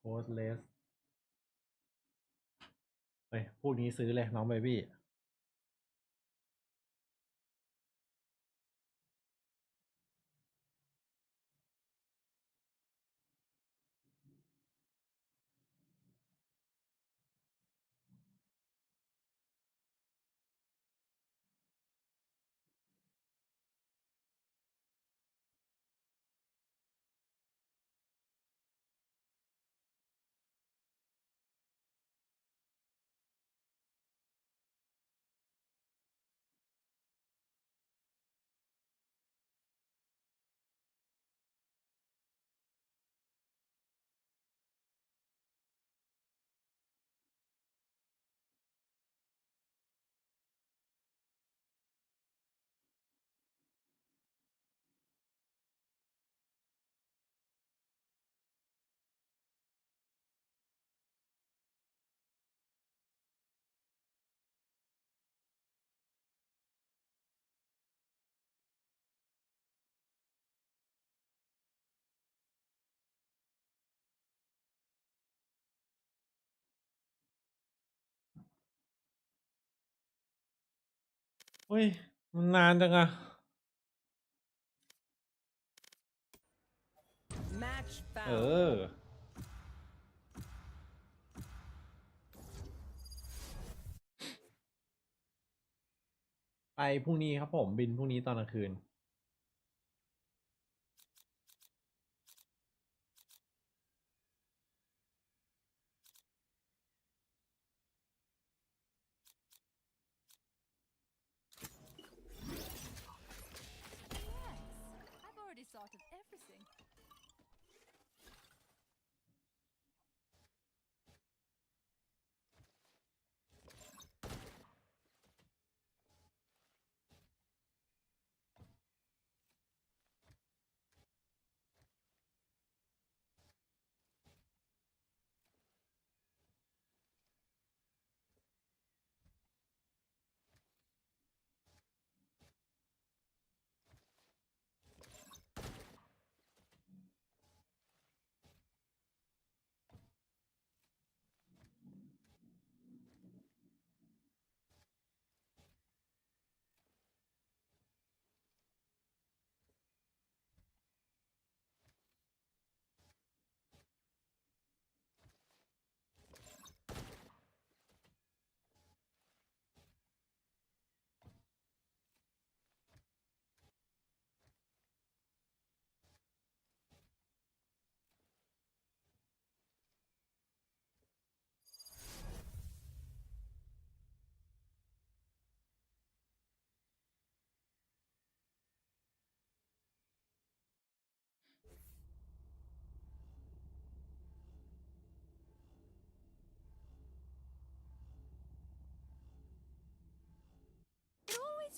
โค้ดเลสเฮ้ยพรุ่งนี้ซื้อเลยน้องเบบี้เฮ้ยมันนานจังอะไปพรุ่งนี้ครับผมบินพรุ่งนี้ตอนกลางคืน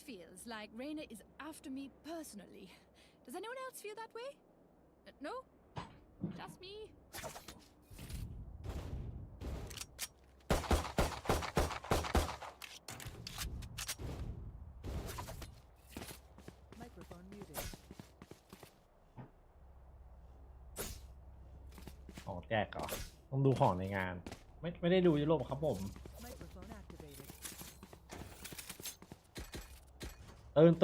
Feels like Reina is after me personally. Does anyone else feel that way? No? Just me? Microphone muted. ของแจกเหรอต้องดูของในงานไม่ได้ดูยุโรปครับผม Microphone activated. เตือน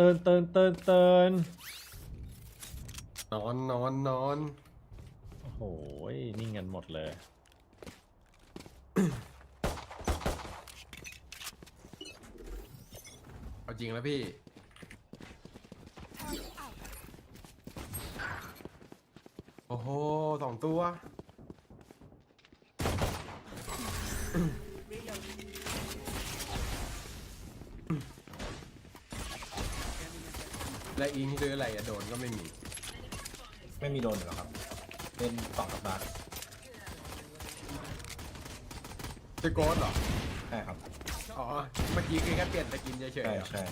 นอน โอ้โหนิ่งกันหมดเลย เอาจริงแล้วพี่โอ้โห2 ตัวและอิงซื้ออะไรอะโดนก็ไม่มีโดนหรอครับเป็น2 สัปดาห์ จะโกดเหรอ ใช่ครับ อ๋อเมื่อกี้คือแค่เปลี่ยนสกินเฉยๆ ใช่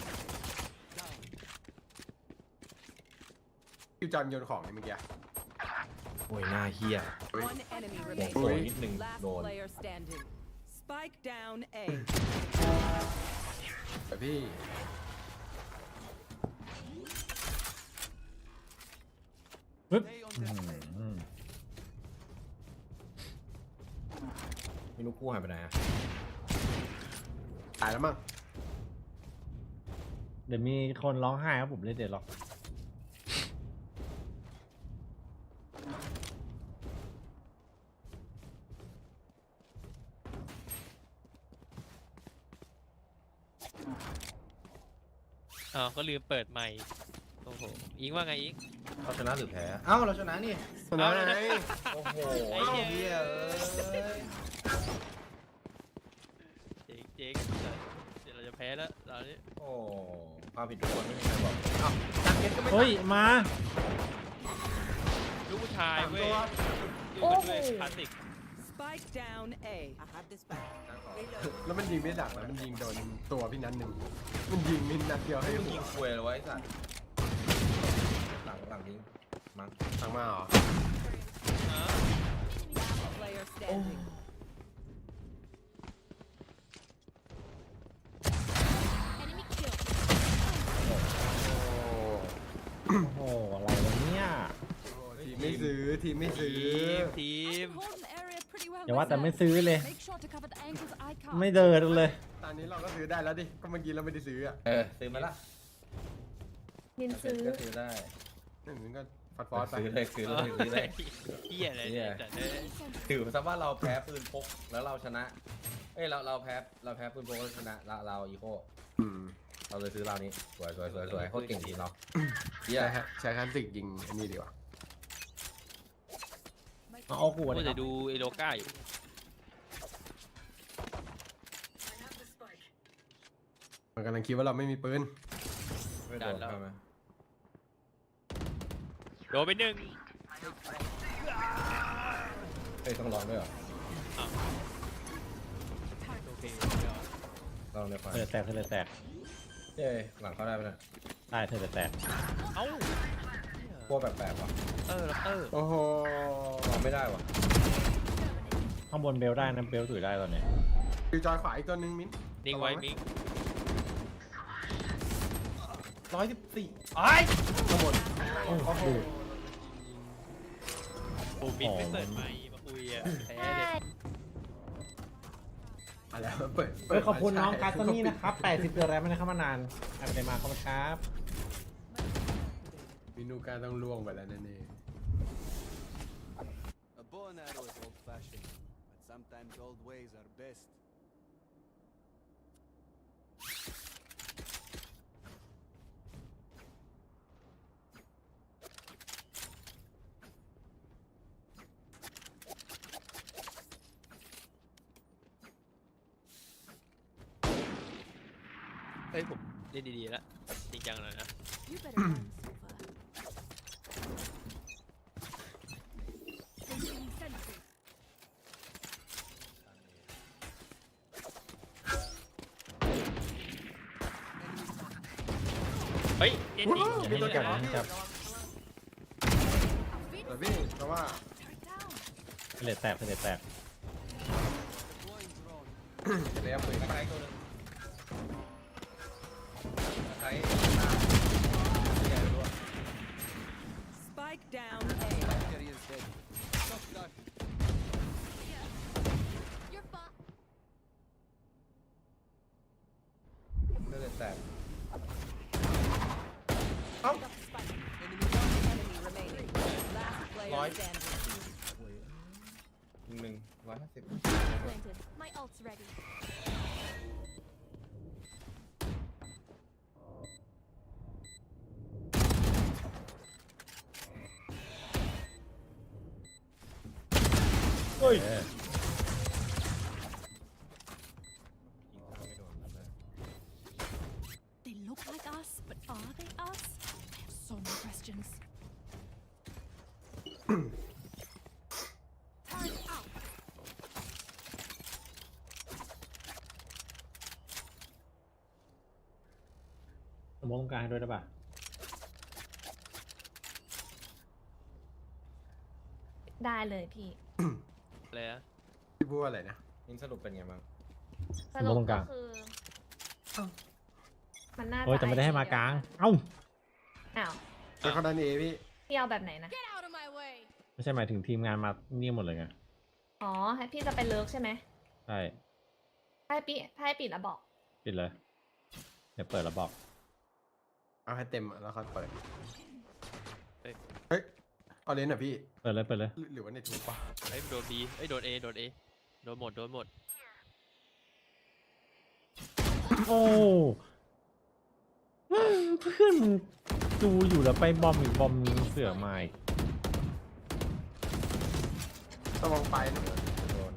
คิวจอนโยนของนี่เมื่อกี้ ผ โอ้ยหน้าเฮีย One enemy โอ้ย remaining. นิดนึง Last โดน player standing. Spike down A. แต่พี่ ปึ๊บ ไม่รู้กู้หายไปไหนอะ ตายแล้วมั้ง เดี๋ยวมีคนร้องไห้ครับผมเล่นเดี๋ยวหรอกอ๋อก็ลืมเปิดไมค์โอ้โหอิงว่าไงอิง เราชนะหรือแพ้เอ้าเราชนะนี่ ชนะไง โอ้โห ไอ้เหี้ย เฮียเอ้ย เจ๊งเดี๋ยวเราจะแพ้แล้วตอนนี้ โอ้ความผิดทุกคนไม่มีใครบอกเอ้าจักเก็ตก็ไม่ เฮ้ยมา ลูกผู้ชายเว้ย โอ้ ดู โห ด้วยคลาสสิก Spike down A. I have this back. แล้วมันยิงไม่ดักนะมันยิงโดนตัวพี่นัดหนึ่งมันยิงมินนัดเดียวให้ ยิ หั ง ว ควยเลยไว้สัตว์หลังยิงมั้ง ทางมาเหรอ Last player standing. Enemy kill. โอ้โหอะไรวะเนี่ย ทีมไม่ซื้อทีมไม่ซื้อ ทีม Hold an area pretty well. อย่าว่าแต่ไม่ซื้อเลย Make sure to cover the angles I can't. ไม่เดินเลย ตอนนี้เราก็ซื้อได้แล้วดิก็เมื่อกี้เราไม่ได้ซื้ออ่ะ ซื้อมาละ มินซื้อ ก็ซื้อได้ นั่นมันก็ฟอสไป ซื้อเลยซื้อเลย เหี้ยอะไรเนี่ยแต่เนี่ย ถือซะว่าเราแพ้ปืนพกแล้วเราชนะเอ้ยเราแพ้ปืนพกแล้วชนะเราอีโค อืม เราเลยซื้อเรานี้สวยโคตรเก่งทีมเราเฮีย ใช้คลาสสิกยิงอันนี้ดีกว่า เอาหัว ก็ เลย จะดูเอโลก้าอยู่ มันกำลังคิดว่าเราไม่มีปืน ไม่โดนใช่ไหม โดนไปหนึ่ง เฮ้ยต้องร้องด้วยเหรอ อ้าวโอเค ลองเลยไป เธอแตกเธอแตก เย้หลังเข้าได้ไหมเนี่ย ได้เธอแตก เอ้า พวกแปลกๆว่ะ ล็อกเตอร์ โอ้โห ลองไม่ได้ว่ะ ข้างบนเบลได้นะเบลถือได้ตอนนี้ คือจอยขวาอีกตัวนึงมิ้น นิ่งไว้มิง 114 ไอ้ ข้างบน โอ้โห โอ้มิงไม่เปิดไมค์มาคุยอ่ะแพ้เลย อะไรวะเปิด เฮ้ยขอบคุณน้องคาสนี่นะครับ80เดือนแล้วไม่ได้เข้ามานานไม่ได้มาขอบคุณครับ มินูการต้องล่วงไปแล้วนั่นเอง A bow and arrow is old-fashioned, but sometimes old ways are best. เฮ้ยผมเล่นดีๆแล้วจริงจังเลยนะ You better run, Silver. Placing sentry. เฮ้ยเอ็นดี อย่าให้จับนะจับ แต่พี่เพราะว่า เธอแตกเธอแตก แล้วปืนใช้ตัวนึงใช้ Spike down A. Carry is dead. Stop that. You're fine. เลือดแตก Enemy remaining. Last player Right. standing. 150 Planted. My ult's ready. เฮ้ย They look like us, but are they us? I have so many questions. Turn out. สมมติต้องการให้ด้วยได้ป่ะ ได้เลยพี่ อะไรอะ พี่พูดว่าอะไรนะ อินสรุปเป็นไงบ้าง สรุปก็คือมันน่าจะ โอ้ยแต่ไม่ได้ให้มากลาง เอ้า อ้าว แล้วเขาดันเอพี่ พี่เอาแบบไหนนะ Get out of my way. ไม่ใช่หมายถึงทีมงานมานี่หมดเลยไง อ๋อให้พี่จะไปเลิกใช่ไหม ใช่ ให้ปิดแล้วบอก ปิดเลย เดี๋ยวเปิดแล้วบอก เอาให้เต็มแล้วค่อยเปิดเฮ้ยเอาเลนส์อ่ะพี่ เปิดเลย เปิดเลย หรือว่าในทูปะ ไอ้โดนบีไอ้โดนเอโดนเอโดนหมดโดนหมด โอ้เพื่อนมึงดูอยู่แล้วไปบอมอีกบอมนึงเสือมาอีก ระวังไปนะ โดน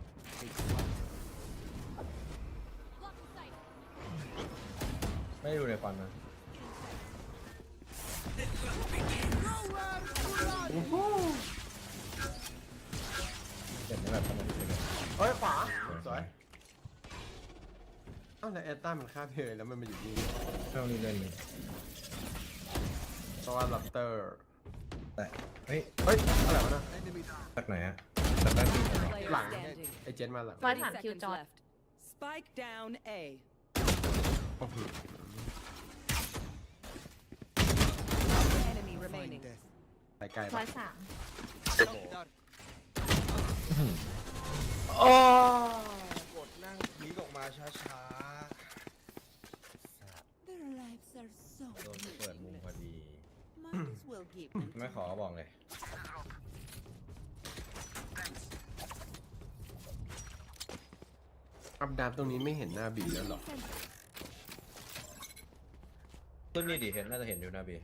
ไม่ได้ดูในฟันนะเจ็บไหมแบบทำไมถึงเป็นอย่างนี้ เฮ้ยขวาสวยเอ้าแล้วแอตต้ามันฆ่าเพลแล้วมันมาอยู่นี่ ช่วงนี้เล่นนี่ เพราะว่าลับเตอร์ แต่เฮ้ย อะไรวะนะ จากไหนอะจากด้านที่ไหน หลังไอเจนมาหลัง มาถามคิวจอด Spike down A. โอ้โห Enemy remaining. ไปไกล ร้ ปะ อยสาม โอ้กดนั่งพลิกออกมาช้า Their lives are so ๆโดนเปิดมุมพอดี Might as well give them ไม่ขอบอกเลย อัพดาบตรงนี้ไม่เห็นหน้าบีแล้วหรอ ขึ้นนี่ดิเห็นน่าจะเห็นอยู่นะบี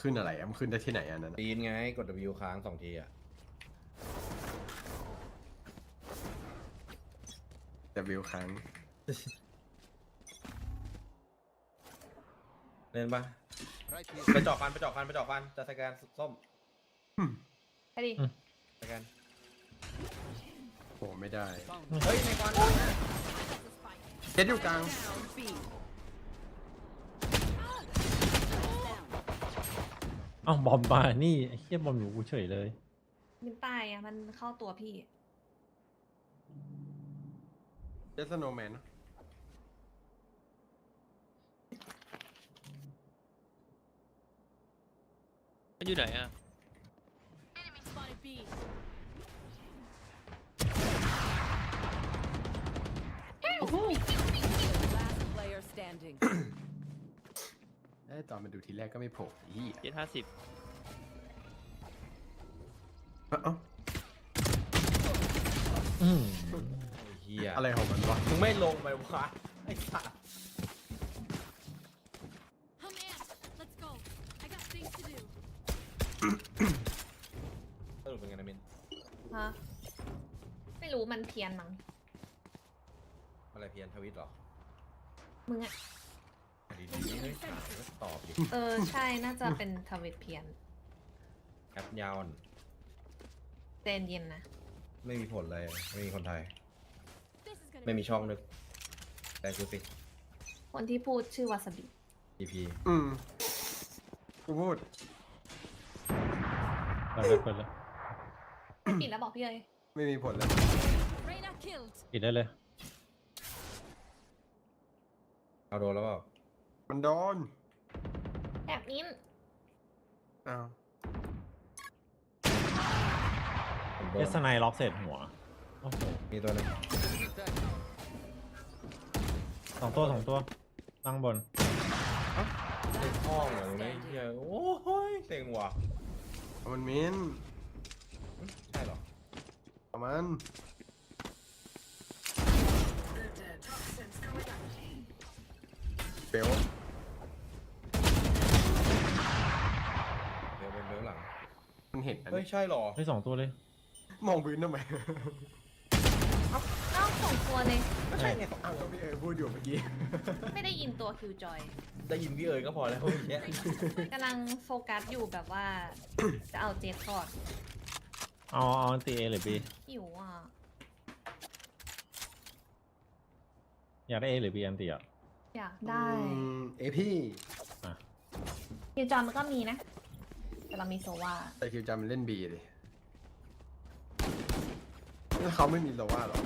ขึ้นอะไรมันขึ้นได้ที่ไหนอันนั้น ตีนไงกด W ค้าง2 ทีอะ แต่วิวครั้ง เล่นปะไปเจาะฟันจะสแกนส้ม ไปดิ สแกน โอ้ไม่ได้ เฮ้ยในฟัน เจ็ดอยู่กลาง down B. เอ้าบอมมานี่ไอ้เหี้ยบอมอยู่กูเฉยเลย มันตายอ่ะมันเข้าตัวพี่ เจสโนแมน มันอยู่ไหนอะ Enemy spotted B. Last player standing. ตอนมาดูทีแรกก็ไม่โผล่อี เจ็ด50 เฮีย อะไรของมันวะ มึงไม่ลงไปวะไอ้สัส I'm in. Let's go. I got things to do. สรุปเป็นไงนะมิน ฮะ ไม่รู้มันเพี้ยนมั้ง อะไรเพียนทวิตหรอ มึงอะ ดีๆเฮ้ยถามก็ตอบดิ ใช่ น่าจะเป็นทวิตเพี้ยน แอปยาวอ่อน เจนเย็นนะ ไม่มีผลเลย ไม่มีคนไทย This is gonna ไม่มีช่องนึก แต่กูสิ คนที่พูดชื่อวาซาบิ EP กูพูด เปิดเลยเปิดเลย ไม่ปิดแล้วบอกพี่เลย ไม่มีผลแล้ว Reyna killed. ปิดได้เลย เอาโดนแล้วเปล่า มันโดน แบบนี้ อ้าว ผมโด เอน สไนล็อกเสร็จหัว โอ้โห มีตัวหนึง สองตัวตั้งบน เล่นห้องเหรอเนี่ยเฮียโอ้โหเต็งว่ะ มันมิน ใช่เหรอ เอามันเบล เดี๋ยวเป็นเบื้องหลัง มันเห็นอัน เฮ้ย นี้ ใช่เหรอ ได้2 ตัวเลย มองพื้นทำไม เอ้า2 ตัวเลย ก็ใช่ไง อ้าวพี่พูดอยู่เมื่อกี้ ไม่ได้ยินตัวคิวจอย ได้ยินพี่เอ๋ยก็พอแล้วอย่างเงี้ย กำลังโฟกัสอยู่แบบว่า จะเอาเจฟทอด เอาตีเอหรือบี หิวอ่ะ อยากได้เอหรือบีอันตีอ่ะ อยากได้ เอพี่ คิวจอยมันก็มีนะ แต่เรามีโซวา แต่คิวจามันเล่นบีเลย เขาไม่มีโลว่าหรอ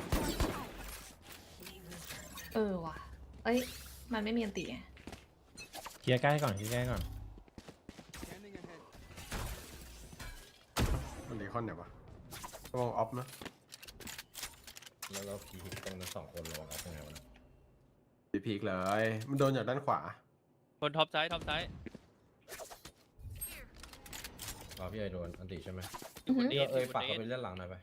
ว่ะเอ้ยมันไม่มีอันติไง เคลียร์ใกล้ก่อนเคลียร์ใกล้ก่อน มันรีคอนไหนวะต้องออฟนะ แล้วเราพีตรงนั้น2 คนระวังเอาเป็นไงวะนะ พีกเลยมันโดนจากด้านขวา คนท็อปไซด์พี่ไอโดนอันติใช่ไหม นี่ ฝากเขาไปเล่นหลังหน่อยไป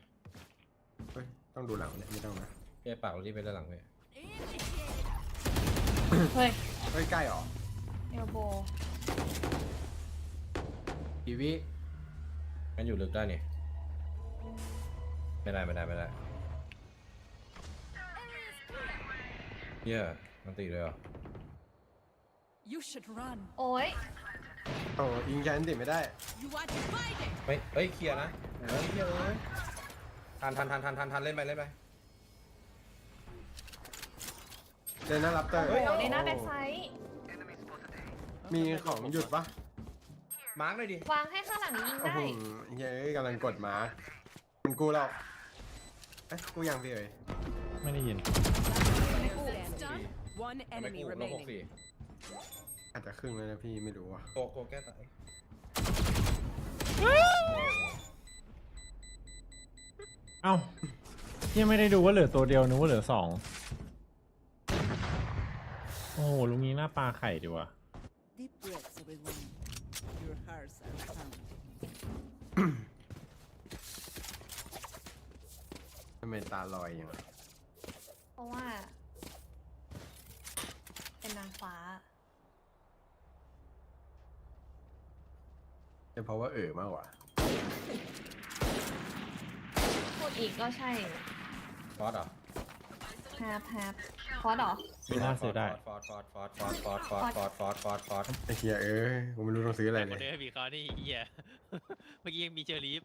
เฮ้ยต้องดูหลังเนี่ยไม่ต้องนะ พี่ไอฝากเราที่ไปเล่นหลังไป เฮ้ย เฮ้ยใกล้หรอ เอลโบ กีวิ งั้นอยู่ลึกได้นี่ไม่ได้เฮียอันติเลยเหรอ You should run. โอ้ย โอ้ยิงแคนติไม่ได้ You are divided. เฮ้ยเคลียร์นะเฮ้ยเฮียเอ้ยทันเล่นไปเลนน่ารับเตอร์ โอ้ในหน้าแบ็คไซด์ มีของหยุดปะ มาร์กเลยดิ วางให้ข้างหลังยิง โอ้ ได้ โหเฮ้ยกำลังกดมาร์กมันกูแล้วกูยังพี่เอ๋ย ไม่ได้ยิน One ทำไม enemy กูลบ remaining. อาจจะครึ่งเลยนะพี่ไม่รู้ว่ะ โกแก้ตาย เอ้ายังไม่ได้ดูว่าเหลือตัวเดียวนึกว่าเหลือ2โอ้โหลุงนี้หน้าปลาไข่ดีว่ะ Deep breaths, everyone. Your hearts are found. ทำไมตาลอยอย่าง เพราะว่า เป็นนางฟ้า เป็นเพราะว่ามากกว่า พูดอีกก็ใช่ ฟอสเหรอ แฮปพอดเหรอ ไม่น่าซื้อได้ ฟอส ไอ้เฮียกูไม่รู้ต้องซื้ออะไร ค เล น ย เดียวมีเขานี่เหี้ยเมื่อกี้ยังมีเชอรีฟ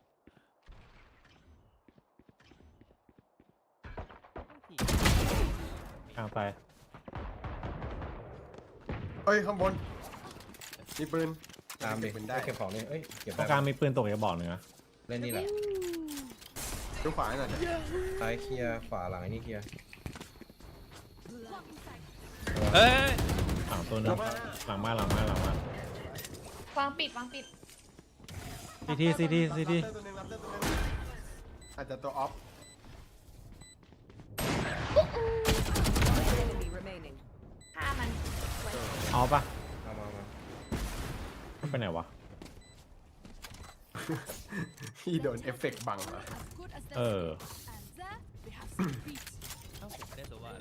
กลางไป เฮ้ยข้างบนมีปืน ตามดิ ปืนได้ เก็บของนี่เอ้ยเก็บ ตรงกลางมีปืนตกอย่าบอกหนึ่งนะ เล่นนี่แหละ ดูขวาหน่อยเนี่ย ซ้ายเคลียร์ขวาหลังไอ้นี่เคลียร์ เฮ้ย ฝั่งตัวหนึงหลังมาวางปิด ซีที ตัวนึงอาจจะตัวออฟ Enemy remaining. ฆ่ามัน เอาปะ มา ไปไหนวะ พี่โดนเอฟเฟกต์บังอะ Good as เอ that. อ And there we have some beat. เอ้าผมได้ตัวว่า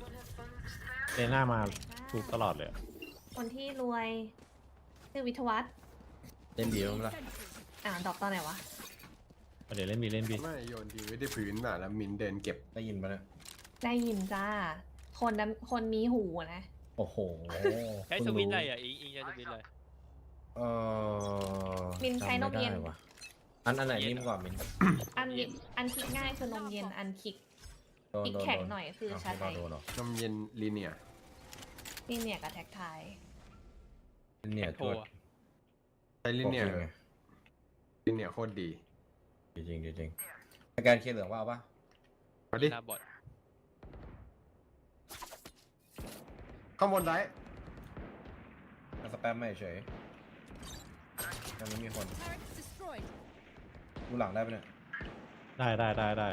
เลน่ามาทุกตลอดเลยอะ คนที่รวยชื่อวิทยวัฒน์ เล่นดีมั้ยล่ะ ดอกตอนไหนวะ เดี๋ยวเล่นบี ไม่โยนดีไว้ที่พื้นน่ะแล้วมินเดินเก็บ ได้ยินปะเนี่ย ได้ยินจ้า คนมีหูนะ โอ้โห ใช้สวิตช์อะไรอ่ะอิงใช้สวิตช์อะไร มินใช้นมเย็น จำไได้ว่ะอันไหนนิ่มกว่ามิน อันคลิกง่ายคือนมเย็น อันคลิก อีกแข็งหน่อยคือชาไทย นมเย็นลีเนีย นี่เนี่ยกับแท็กไทย เนี่ย โท ตัว ใช้ลีเนียลีเนียโคตรดี จริงสแกนเคลียร์เหลืองว่าเอาปะ มาดิ หน้าบอท ข้างบนได้ สแปมไม่เฉยยังไม่มีคน Turret destroyed. ดูหลังได้ปะเนี่ย ได้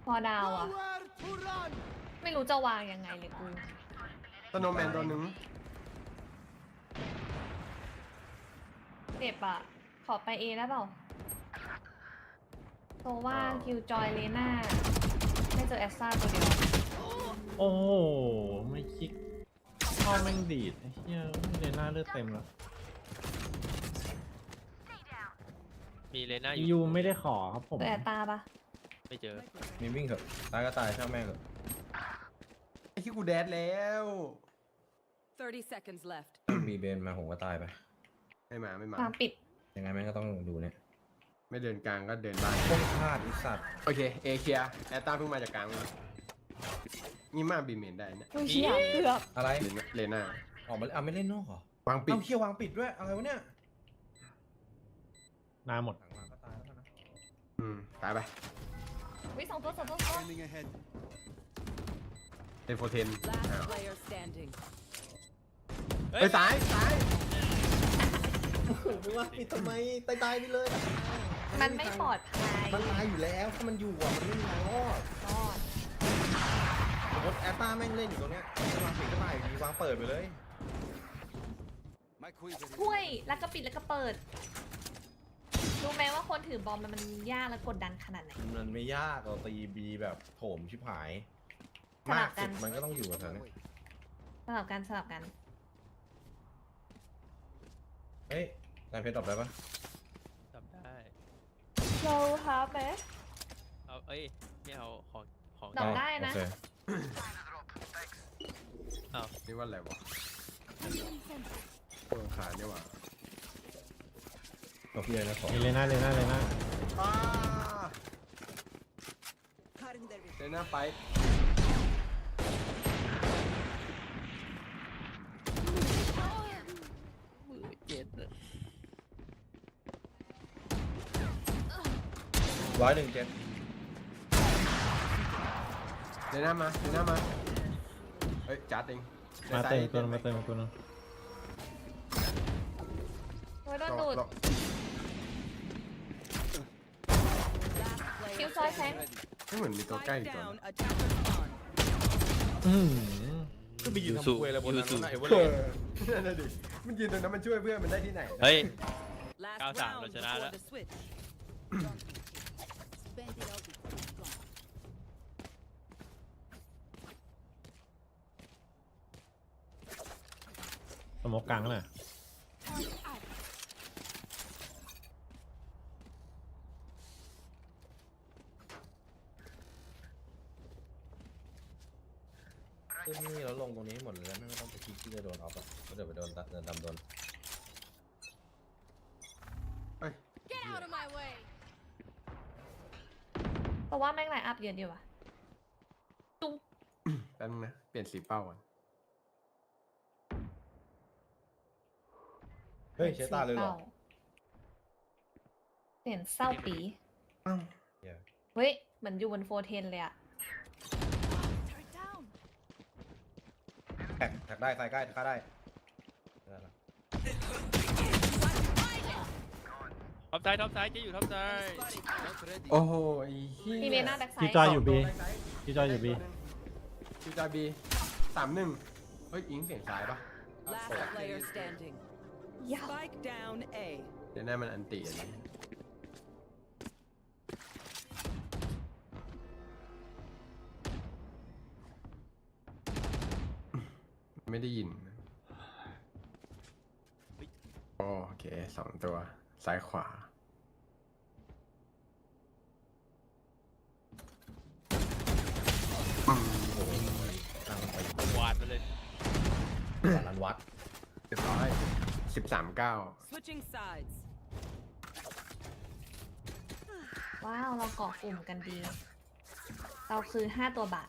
พอดาวอ่ะ ไม่รู้จะวางยังไงเลยกู สโนว์แมนตัวหนึ่ง เจ็บอ่ะ ขอไปเอได้เปล่าโซว่าคิวจอยเลน่าไม่เจอแอสซ่าตัวเดียว โอ้โหไม่คิกเข้าแม่งดีดไอ้เหี้ยเลน่าเลือดเต็มแล้ว มีเลน่า ยูไม่ได้ขอครับผม เจอแอตตาปะ ไม่เจอ มีวิ่งเถอะตายก็ตายช่างแม่งเถอะ ไอ้ที่กูแดดแล้ว 30 seconds left. มีเบนมาผมก็ตายไป ไม่มา วางปิด ยังไงแม่งก็ต้องดูเนี่ย ไม่เดินกลางก็เดินบ้าน โคตรพลาดไอ้สัตว์ โอเคเอเคลียร์แอตตาเพิ่งมาจากกลางนี่มาบีเมนได้เนี่ย อุ้ยเชี่ยเกือบ อะไร เลน่า ออกมาไม่เล่นนอกเหรอ วางปิด เอาเคียววางปิดด้วยอะไรวะเนี่ย หน้าหมด หลังมาก็ตายแล้วนะ ไป ตายไป วิ2 ตัว Scanning ahead. เดนโฟเทน Last player standing. ไปซ้ายมึงว่าปิดทำไมตายไปเลย มันไม่ปลอดภัย มันตายอยู่แล้วถ้ามันอยู่อ่ะมันไม่มีทางรอด รถแอปป้าแม่งเล่นอยู่ตรงเนี้ยวางปิดก็ได้อยู่ดีวางเปิดไปเลย My quiver. ช่วยแล้วก็ปิดแล้วก็เปิดรู้ไหมว่าคนถือบอมมันยากและกดดันขนาดไหน มันไม่ยากเราตีบีแบบโถมชิบหาย สลั มา บ ก กั สุ น ดมันก็ต้องอยู่กับเธอเนี่ย สลับกัน เฮ้ยนายเพชรตอบได้ปะ จำได้ เราฮาไหม เอาเอ้ยไม่เอาของ ตอบได้นะ โอเค อ้าว นี่ว่าอะไรวะโครงขาเนี่ยว่ะ ตอบพี่เลยนะขอ เลยนะ เลน่าไป 101เจ็ด เลน่ามาเฮ้ยจัดเอง มาเติมตัวนึง โอ้ยโดนดูดคิวซอยแซง ไม่เหมือนมีตัวใกล้อีกตัว Down. Attacker spawn. ก็ไปยืนทำคุยอะไรบนนั้นนะไอ้เวอร์ นั่นน่ะดิมันยืนตรงนั้นมันช่วยเพื่อนมันได้ที่ไหน เฮ้ย Last Cao round rồi, before đó. the switch. Spend it all before it's gone. สโมกกลางน่ะ ขึ้นนี่แล้วลงตรงนี้หมดเลยไม่ต้องไปคิดที่จะโดนออฟอ่ะก็เดี๋ยวไปโดนดำโดน Get out of my way. เพราะว่าแม่งไลน์อัพเยอะดีว่ะตุ้ง แป๊บนึงนะเปลี่ยนสีเป้าก่อน เฮ้ยใช้ตาเลยเหรอ เปลี่ยนเศร้าปีเฮ้ยเหมือนอยู่บน410เลยอะ Turret down. แท็กได้ใส่ใกล้ฆ่าได้ ท็อปซ้ายจะอยู่ท็อปซ้าย โอ้โหไอ้เหี้ย มีเวน่าแบ็กไซ พี่ ด์ จอยอยู่บี คิวจอยบี31เฮ้ยอิงเสียงซ้ายปะ Last player standing. Spike down A. เดี๋ยวหน้ามันอันติอันนี้ไม่ได้ยินโอเค2ตัวซ้ายขวา วาดไปเลย ลันวัด เรียบร้อย13-9 Switching sides. ว้าวเราเกาะกลุ่มกันดี เราคือ5ตัวบาท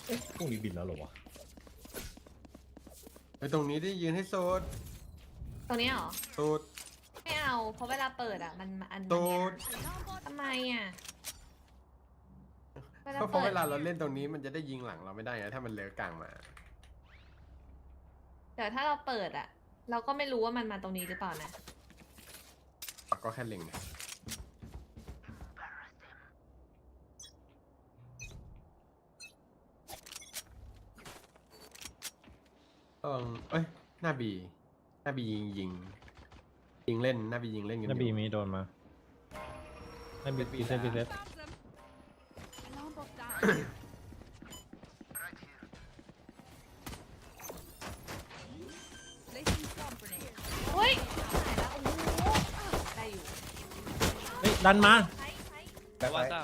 เอ๊ะพวกนี้บินแล้วเหรอวะ ไปตรงนี้ได้ยืนให้โซด ตรงนี้เหรอ โซด ไม่เอาเพราะเวลาเปิดอ่ะมันอัน โซด ทำไมอ่ะ ก็เพราะเวลาเราเล่นตรงนี้มันจะได้ยิงหลังเราไม่ได้ไงถ้ามันเลื้อกลางมา แต่ถ้าเราเปิดอ่ะ เราก็ไม่รู้ว่ามันมาตรงนี้หรือเปล่านะ ก็แค่เล็งเนี่ยเอ้ยหน้าบียิงเล่นหน้าบียิงเล่นกัน หน้าบีมีโดนมาหน้าบีเซต Found them. Alarm bot down. Placing swamp grenade. เฮ้ยหายแล้วโอ้โหได้อยู่ เฮ้ยดันมา แบ็คไซด์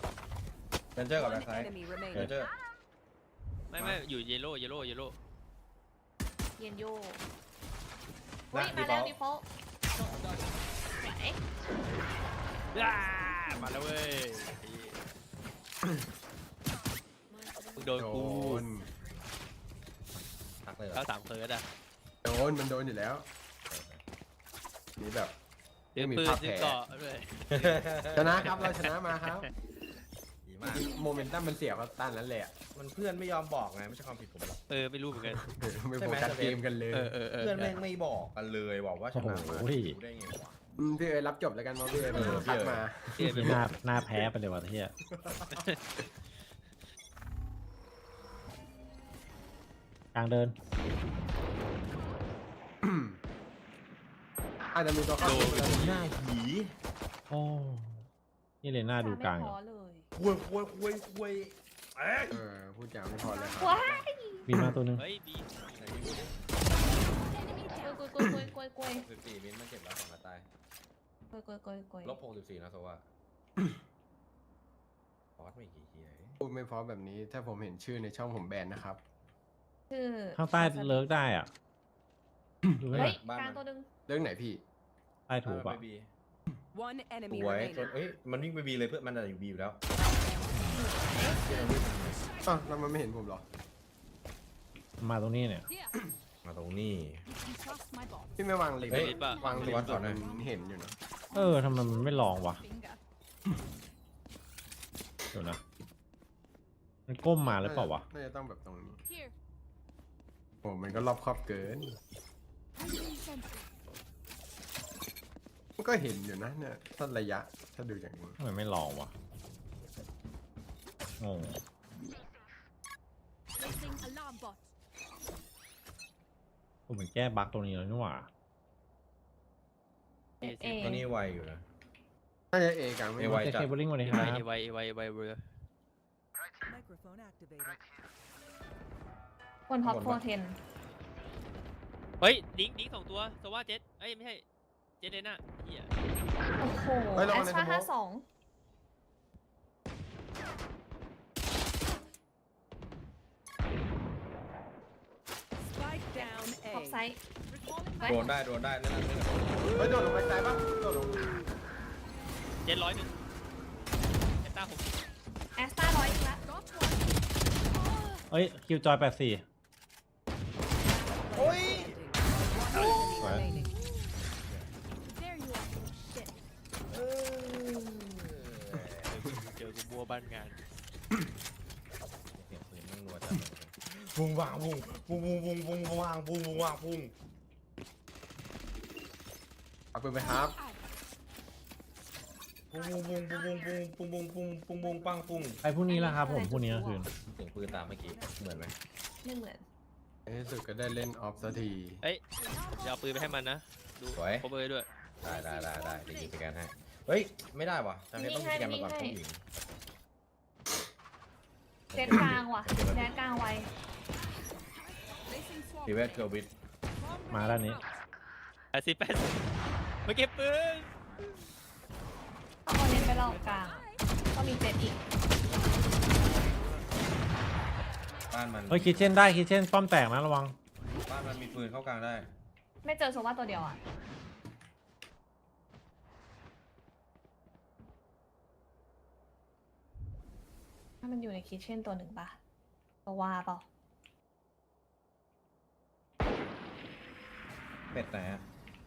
เรนเจอร์กับแบ็คไซด์ Enemy เรนเจอ remaining. ร์ ไม่อยู่เยลโล่ เย็นโย ห เฮ้ น้าย ดี มา ฟอ แล้ว ล ดีฟอลไหน มาแล้วเว้ยมึงโดนกู ทักเลยเหรอ เข้า3เคิร์ดอ่ะ มันโดนอยู่แล้ว นี่แบบ ถือ ไม่มี ปืน ภาพ ถือ แพ้ เกาะด้วย ชนะครับเราชนะมาครับ ดีมาก โมเมนตัมมันเสียก็ต้านนั้นแหละ มันเพื่อนไม่ยอมบอกไงไม่ใช่ความผิดผมหรอก ไม่รู้เหมือนกัน ไม่โฟกัสเกมกันเลย เพื่อนแม่งไม่บอกกันเลยบอกว่าชนะมารู้ได้ไงวะ พี่เอ๋รับจบแล้วกันเพราะพี่เอ๋ทักมา นี่หน้าแพ้ไปเลยวะเฮียกลางเดิน อาจจะมีตัวเข้า หน้าหี โอ้นี่เลยหน้าดูกลาง ไม่ อยู่ พอเลย คุย พูดจาไม่พอเลยครับ ว้าย มีมาตัวหนึง เฮ้ยบี กล้วย 14 มิลมันเก็บแล้ว2 ตาย ลบ64นะโซว่าฟอสไม่กี่ทีไหน พูดไม่เพราะแบบนี้ถ้าผมเห็นชื่อในช่องผมแบนนะครับ ชื่อ ข้างใต้เลิกได้อ่ะดูไม่ เฮ้ ได้ ยกลางตัวหนึง เรื่องไหนพี่ ใต้ถูก ไป อ่ะ บี One ส enemy วย remaining. เอ้ยมันวิ่งไปบีเลยเพื่อนมันอยู่บีอยู่แล้ว อ้าวแล้วมันไม่เห็นผมเหรอ มาตรงนี้เนี่ย มาตรงนี้ Trust my boss. พี่ไม่วางลิง เฮ้ย วางลิง วัดก่อนนะ มันเห็นอยู่นะ ทำไมมันไม่ลองวะ Finger. เดี๋ยวนะมันก้มมาหรือเปล่าวะ น่าจะต้องแบบตรงนี้ Here. โอ้มันก็รอบครอบเกิน มันก็เห็นอยู่นะเนี่ยถ้าระยะถ้าดูอย่างนี้ ทำไมไม่ลองวะงง Placing alarm bot. ผมเหมือนแก้บั๊กตรงนี้แล้วนี่หว่า ตัวนี้ไวอยู่นะ น่าจะเอกันไม่ เอไว เคเบิลลิ่งวันนี้ครับ ไวเรือ Microphone activated. คนท็อปโฟเทน เฮ้ยดิ้ง2 ตัวโซว่าเจ็ดเอ้ยไม่ใช่เจ็ดเลยน่ะเหี้ย โอ้โห เฮ้ยระ แอ วัง ส ใน ฟา สโมก 52 Spike down ท็อป A. ไซส์ โดนได้เล่น เฮ้ยโดดลงไปไกลปะโดดลง เจ็ด100เจ็ดตาผม แอสตา100อีกแล้ว เอ้ยคิวจอย84 โอ้ย สวย Remaining. There you are. Shit. เจอกูบัวบ้านงาน เสียงปืนมันรัวจังพุ่งวางพุ่งวางพุ่ง เอาปืนไปครับ ปุ้งปังปุ้ง ไปพรุ่งนี้แล้วครับผมพรุ่งนี้กลางคืน เสียงปืนตามเมื่อกี้เหมือนไหม ไม่เหมือน ในที่สุดก็ได้เล่นออฟสักที เฮ้ยเดี๋ยวเอาปืนไปให้มันนะดูโคเบอร์ด้วย ได้เดี๋ยวยิงไปกันให้เฮ้ยไม่ได้ว่ะจำเป็นต้องยิงกันมาก่อนต้องยิง เจ็ดกลางว่ะแดนกลางไว Placing swamp. ดีเวทเกิร์ลวิท มาด้านนี้ 80มาเก็บปืน ต้องเอาเน้นไปรอบกลางก็มีเจ็ดอีก บ้านมัน เฮ้ยคิดเช่นได้คิดเช่นป้อมแตกนะระวัง บ้านมันมีปืนเข้ากลางได้ ไม่เจอโซว่าตัวเดียวอ่ะถ้ามันอยู่ในคิทเช่นตัวหนึ่งปะโซว่าเปล่า เป็ดไหนอะ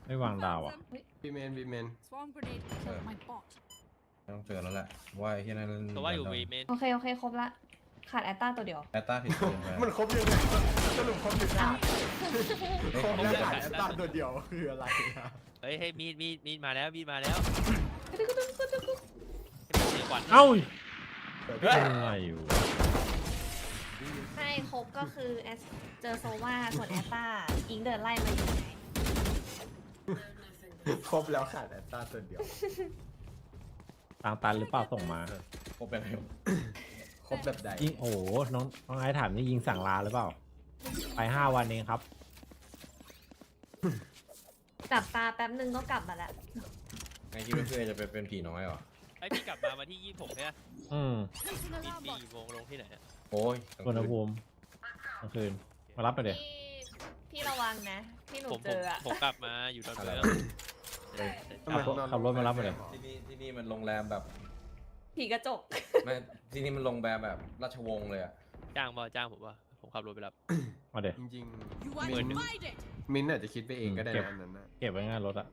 ไม่วางดาวอ่ะ บีเมน Swarm grenade killed my bot. ต้องเจอแล้วแหละว่าไอ้ที่นั่น โซว่าอยู่วีเมน โอเคครบละขาดแอตตาตัวเดียว แอตตาผิดปืนไป มันครบยังไงสรุปครบอยู่ อ้าว ครบแล้วขายตาตัวเดียวคืออะไรอะ เฮ้ยมีดมาแล้วเอ้าอะไรอยู่ ให้ครบก็คือแอสเจอโซว่าส่วนแอตตาอิงเดินไล่มาอยู่ไง ครบแล้วขาดแอตตาตัวเดียว ตางตันหรือเปล่าส่งมา ครบไปแล้ว ครบแบบใด ยิงโอ้โหน้องไอ้ถามนี่ยิงสั่งลาหรือเปล่า ไป5 วันเองครับ จับตาแป๊บนึงก็กลับมาแล้ว ไอ้ที่เพื่อนจะเป็นผีน้อยเหรอ ไอพี่กลับมาที่26ใช่ไหม Placing มี alarm ปี bot. กี่โมงลงที่ไหนอะ โอ้ย อุณหภูมิกลางคืนมารับไปเดี๋ยว พี่ระวังนะที่หนูเจออะ ผมกลับมาอยู่ตอนเมือง ขับรถมารับไปเดี๋ยว ที่นี่มันโรงแรมแบบ ผีกระจก ไม่ที่นี่มันโรงแรมแบบราชวงศ์เลยอะ จ้างผมว่าผมขับรถไปรับ มาเดี๋ยว จริง You ๆ are มิน divided. มินอาจจะคิดไปเองก็ได้นะอันนั้นนะ เก็บไว้งานรถอะ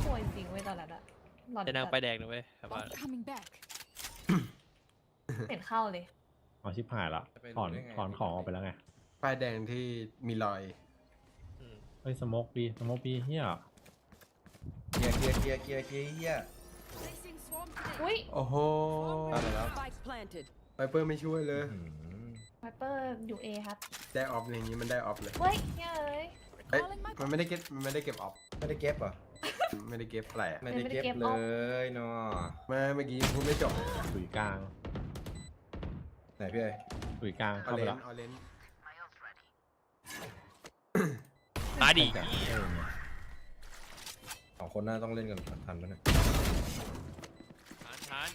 ป่วยจริงเว้ยตอนนั้นอะหลอน จะนางไปแดงนะเว้ยครับว่า Coming back. เห็นเข้าเลย อ๋อชิบหายละถอนของออกไปแล้วไง ป้ายแดงที่มีรอย เฮ้ยสโมกบีเฮีย เกียร์เฮีย Placing swarm อุ้ย โอ้โห อะไรแล้ว Spike planted. ไวเปอร์ไม่ช่วยเลย ไวเปอร์อยู่เอครับ ได้ออฟอย่างนี้มันได้ออฟเลย เฮ้ยเฮ้ย เอ้ยมันไม่ได้เก็บออฟ ไม่ได้เก็บเหรอ ไม่ได้เก็บแปลก ไม่ได้เก็บเลยเนาะ เมื่อกี้พูดไม่จบเลย ถุยกลาง ไหนพี่เอ้ย ถุยกลาง เอา เข้าไป เลน แล้ว เอาเลน มาดิ สองคนน่าต้องเล่นกันทันๆแล้วเนี่ย ทาน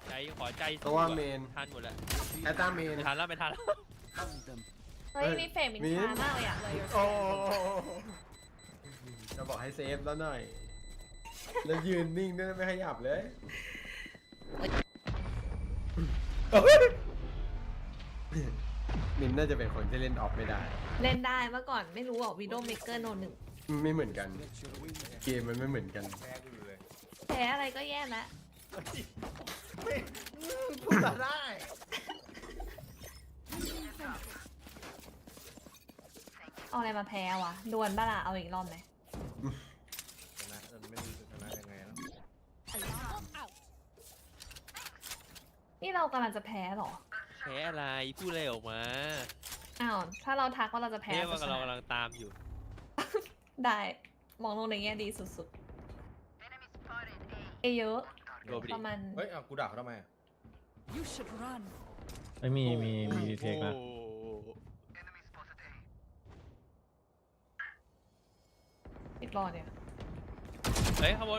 ใจขอใจ เพราะว่าเมน ทานหมดแล้ว แอตตาเมน ไม่ทันแล้วไม่ทันแล้ว เฮ้ยมีเฟรมมินช้ามากเลยอะ โอ้จะบอกให้เซฟแล้วหน่อย แล้วยืนนิ่งด้วยไม่ขยับเลยมินน่าจะเป็นคนที่เล่นออฟไม่ได้ เล่นได้เมื่อก่อนไม่รู้หรอกวิดโอเมเกอร์โนหนึ่ง ไม่เหมือนกัน เกมมันไม่เหมือนกัน แพ้อะไรก็แย่แล้ว พูดต่อได้ เอาอะไรมาแพ้วะดวลบ้าล่ะเอาอีกรอบไหม ชนะไม่รู้จะชนะยังไงแล้ว นี่เรากำลังจะแพ้เหรอ แพ้อะไรพูดอะไรออกมา อ้าวถ้าเราทักว่าเราจะแพ้ เนี่ยว่า จะช เรา นะ กำลังตามอยู่ ได้มองลงในแง่ดีสุดๆเยอะ โดนไปดิ ประมาณ เฮ้ยเอากูด่าเขาทำไมอ่ะ You should run. ไม่มีดีเทคนะ อีกรอบเนี่ย เฮ้ยขบวน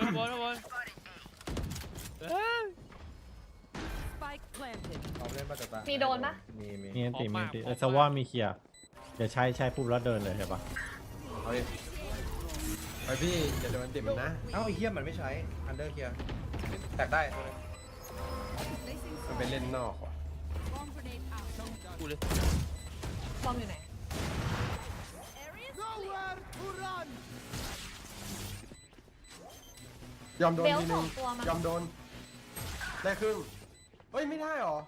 Spike planted. เอาเล่นมาตา มีโดนปะ มีอันติแต่ว่ามีเคลียร์เดี๋ยวใช้ปุ๊บแล้วเดินเลยใช่ปะ เอาดิ ไปพี่อย่าโดนติดมันนะ เอ้าไอ้เหี้ยมันไม่ใช้อันเดอร์เคลียร์แตกได้ มันไปเล่นนอกว่ะ Bomb grenade out. กูเลย บอมอยู่ไหน Nowhere to run. ยอมโดน เบล ทีนึง 2 ตัวมา ยอมโดน ได้ครึ่งเฮ้ย ไม่ได้หรอ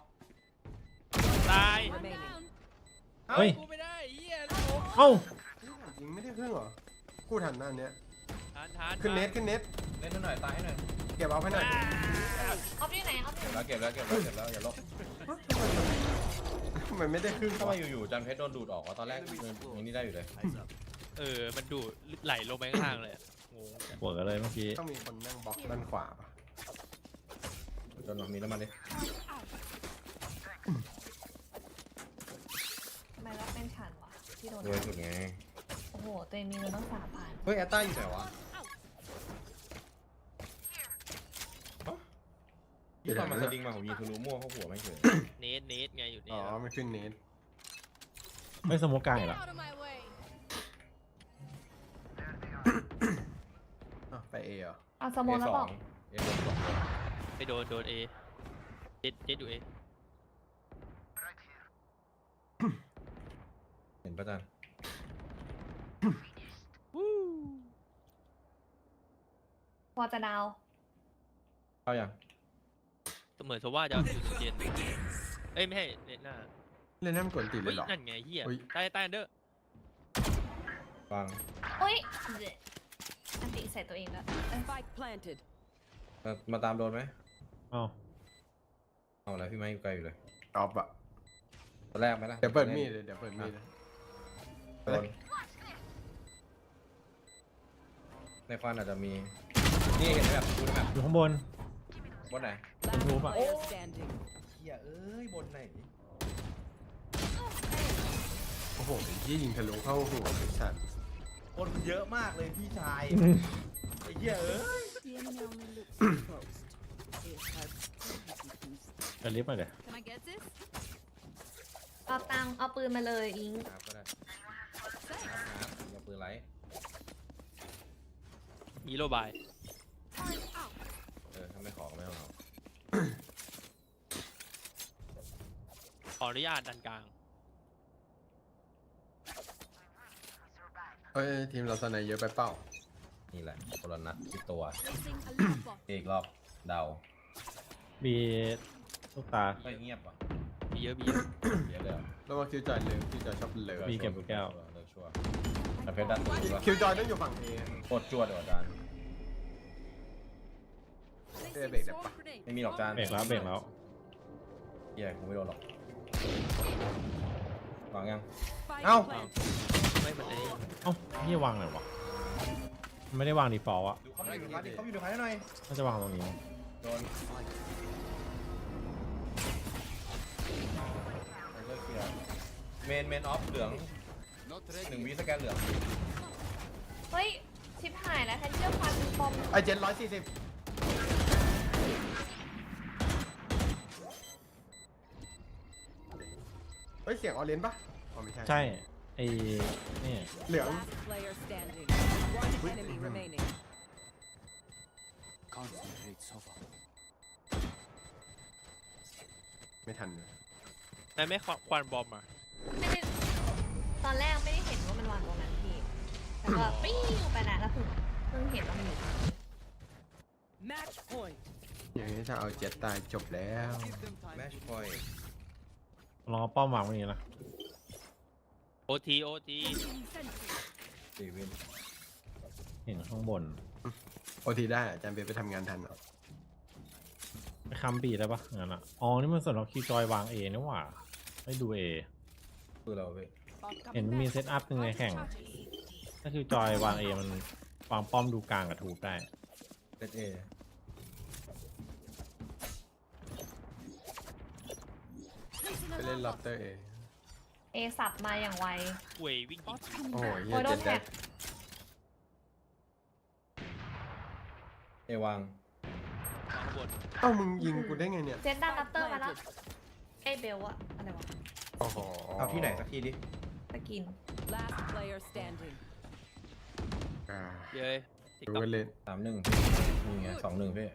ตาย One down. เฮ้ย กูไม่ได้เหี้ย เอ้า ยิงไม่ได้ครึ่งเหรอกูทันหน้าเนี้ย ทาน ขึ้นเน็ต เล่นให้หน่อยตายให้หน่อย เก็บเอาให้หน่อย ออฟอยู่ไหนออฟอยู่ไหน เก็บแล้วอย่าลบ มันไม่ได้ครึ่ง ทำไมอยู่ๆจันเพชรโดนดูดออกวะตอนแรกอย่างนี้ได้อยู่เลย มันดูดไหลลงไปข้างๆเลยอะงงจัง หัวกันเลยเมื่อกี้ ต้องมีคนนั่งบล็อกด้านขวาป่ะ จนมีน้ำมันดิ ทำไมเราเป็นฉันวะที่โดน รวยสุดไง โอ้โหตัวเองมีเงินต้อง3,000 เฮ้ยแอตต้าอยู่ไหนวะที่ตอนมาสลิงมาผมยิงทะลุมั่วเข้าหัวไม่เฉย เนทไงอยู่นี่ อ๋อไม่ขึ้นเน็ต ไม่สโมกกลางอีก Get ละ out of my way. ไปเอเหรอ เอาสโมนแล้วบอก เอโดนสอง ไปโดนเอเจ็ดอยู่เอ เห็นปะจัน พอจะดาว เข้ายัง เหมือนว่าจะเอาอยู่เย็นเอ้ยไม่ใช่เนทหน้า เล่นให้มันกดติดเล เฮ้ย ยเหรอ นั่นไงเฮีย เฮ้ย ใต้อันเดอร์ ฟัง เฮ้ยอันติใส่ตัวเองแล้ว Spike planted. มาตามโดนไหม เอ้า เอาอะไรพี่ไม้อยู่ไกลอยู่เลย ออฟอะ ตอนแรกไหมล่ะ เดี๋ยวเปิดมีดเลยเดี๋ยวเปิดมีดเลย โดนในควันอาจจะมีนี่เห็นไหมแบบดูนะแบบ อยู่ข้างบน บนไหน Last Move up. player standing. เฮียเอ้ยบนไหน โอ้โหยี่ยิงทะลุเข้าหัวไอ้สัตว์ บนมันเยอะมากเลยพี่ชายไอ้เฮียเอ้ย The enemy only looks closed. It has confused. จะลิฟต์มาเดี๋ยว Can I get this? เอาตังค์เอาปืนมาเลยอิง ครับก็ได้ครับอย่าปืนไล่ ฮีโร่บาย ถ้าไม่ขอก็ไม่เอา ขออนุญาตดันกลาง เอ้ยทีมเราสนายเยอะไปเปล่า นี่แหละคนละนัดที่ตัวอีกรอบเดา มีลูกตา ไม่เงียบว่ะ มีเยอะมีเยอะ เยอะเลยเหรอ แล้วว่าคิวจอยเลยคิวจอยชอบเลย มีเก็บแก้ว เลิกชัวร์แต่เพชรดันตัวดีวะ คิวจอยต้องอยู่ฝั่งเอ โคตรจวดเลยว่ะจาน เบรกได้ปะ ไม่มีหรอกจาน เบรกแล้ว เหี้ยกูไม่โดนหรอกวางยัง เอ้า ไม่มันไอ้ เอ้านี่วางไหนวะมันไม่ได้วางดีฟอลต์อะ ดูเขาอยู่ดิเขาอยู่ดูใครหน่อย น่าจะวางตรงนี้ โดนเลิกเคลียร์เมนออฟเหลือง1 วิสแกนเหลือง เฮ้ย ชิปหายแล้วแทนเชื่อความบอม ไอเจน140เฮ้ยเสียงออเรนจ์ปะอ๋อไม่ใช่ ใช่ไอ้นี่ เหลือง Player standing. One enemy remaining. Concentrate so far. ไม่ทันเลย แต่ไม่ควันบอมอ่ะ ไม่ได้ตอนแรกไม่ได้เห็นว่ามันวางตรงนั้นพี่แล้วก็ปิ้วไปนะแล้วเพิ่งเห็นว่ามันอยู่ตรงนี้ Match point. อย่างนี้ถ้าเอาเจ็ตตายจบแล้ว แมชพอยต์ ลองเอาป้อมวางไว้นี่นะ โอที 4 วิน เห็นข้างบน โอทีได้อาจารย์เบไปทำงานทันเหรอ ไปคำบีได้ปะงั้นอะอ๋อนี่มันส่วนของคีย์จอยวางเอนี่หว่าให้ดูเอ คือเราเว้ย เห็นมีเซตอัพหนึ่งในแข่งถ้าคือจอยวางเอมันวางป้อมดูกลางกับทูบได้ เซตเอ ไปเล่นล็อบเตอร์เอ เอสับมาอย่างไว เวยวิ่งยิง โอ้ย โอ้ยโด เจ็ น ต แท็ ได้ ก เอวาง ข้างบน เอ้ามึงยิงกูได้ไงเนี่ย เซตดันดัตเตอร์มาแล้วไอ้เบลอะอะไรวะ โอ้โห เอาที่ไหนสักทีดิ ตะกิน Last player standing. อ่า เย้ยติ๊ก ดู ต็อก กันเล่น 3-1นี่ไง2-1พี่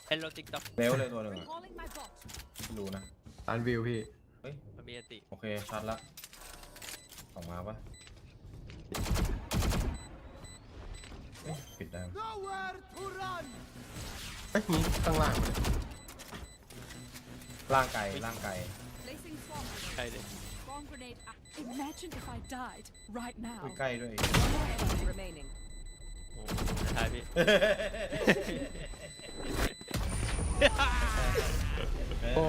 เฮลโลติ๊กต็อก เบลเลยตัวหนึ่งอะ Calling my bot. ไม่รู้นะ ตานวิวพี่ เฮ้ย มันมีอันติ โอเคชัดละออกมาปะเอ๊ะปิดได้ Nowhere to run. เอ้ยนี้ข้างล่างเลย ร่างไกล Placing swamp ใช่เลย bomb grenade. Imagine if I died right now. อุ้ยใกล้ด้วย One enemy remaining. โอ้ท้ายพี่ โอ้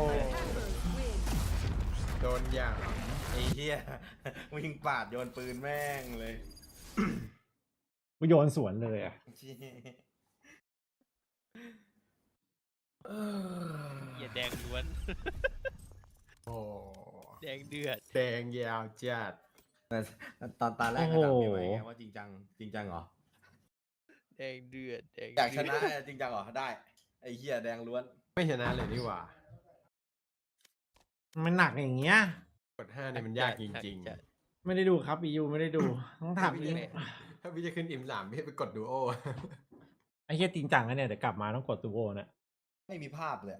โดนอย่าง ไอ้เหี้ยวิ่งปาดโยนปืนแม่งเลย กูโยนสวนเลยอ่ะ อย่าแดงล้วน โอ้ แดงเดือด แดงยาวจัด ตอนแรกก็ถามพี่ไว้ไงว่าจริงจังเหรอ แดงเดือดแดง อยากชนะจริงจังเหรอได้ไอ้เหี้ยแดงล้วน ไม่ชนะเลยนี่หว่า มันหนักอย่างเงี้ย กด5เนี่ยมันยากจริง ไม่ได้ดูครับยูไม่ได้ดูต้องถามพี่ ๆถ้าพี่จะขึ้นอิม3พี่ไปกดดูโอ ไอ้เหี้ยจริงจังนะเนี่ยเดี๋ยวกลับมาต้องกดตูโอนะ ไม่มีภาพเลย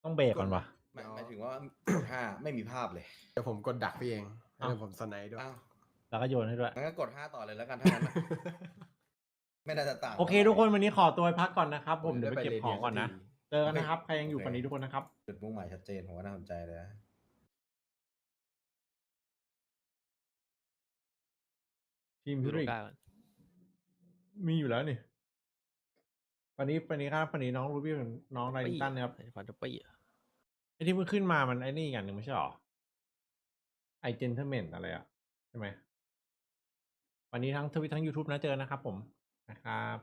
ต้องเบรกก่อนวะ หมายถึงว่ากด5ไม่มีภาพเลย เดี๋ยวผมกดดักพี่เองแล้วผมสไนด์ด้วย อ้าว แล้วก็โยนให้ด้วย งั้นก็กด5ต่อเลยแล้วกันทั้งนั้นนะ ไม่น่าจะต่าง โอเคทุกคนวันนี้ขอตัวไปพักก่อนนะครับผมเดี๋ยวไปเก็บของก่อนนะเจอกันนะครับใครยังอยู่ฝั่งนี้ทุกคนนะครับ จุดมุ่งหมายชัดเจนผมว่าน่าสนใจเลยนะ ทีมพิริกมีอยู่แล้วนี่วันนี้ครับวันนี้น้องรูบี้น้องไรตันนะครับ ฟันจะปี้ ไอที่เพิ่งขึ้นมามันไอ้นี่กันหนึ่งไม่ใช่หรอไอเจนเทอร์เมนอะไรอ่ะใช่ไหมวันนี้ทั้งทวิตทั้ง YouTube นะเจอนะครับผมนะครับ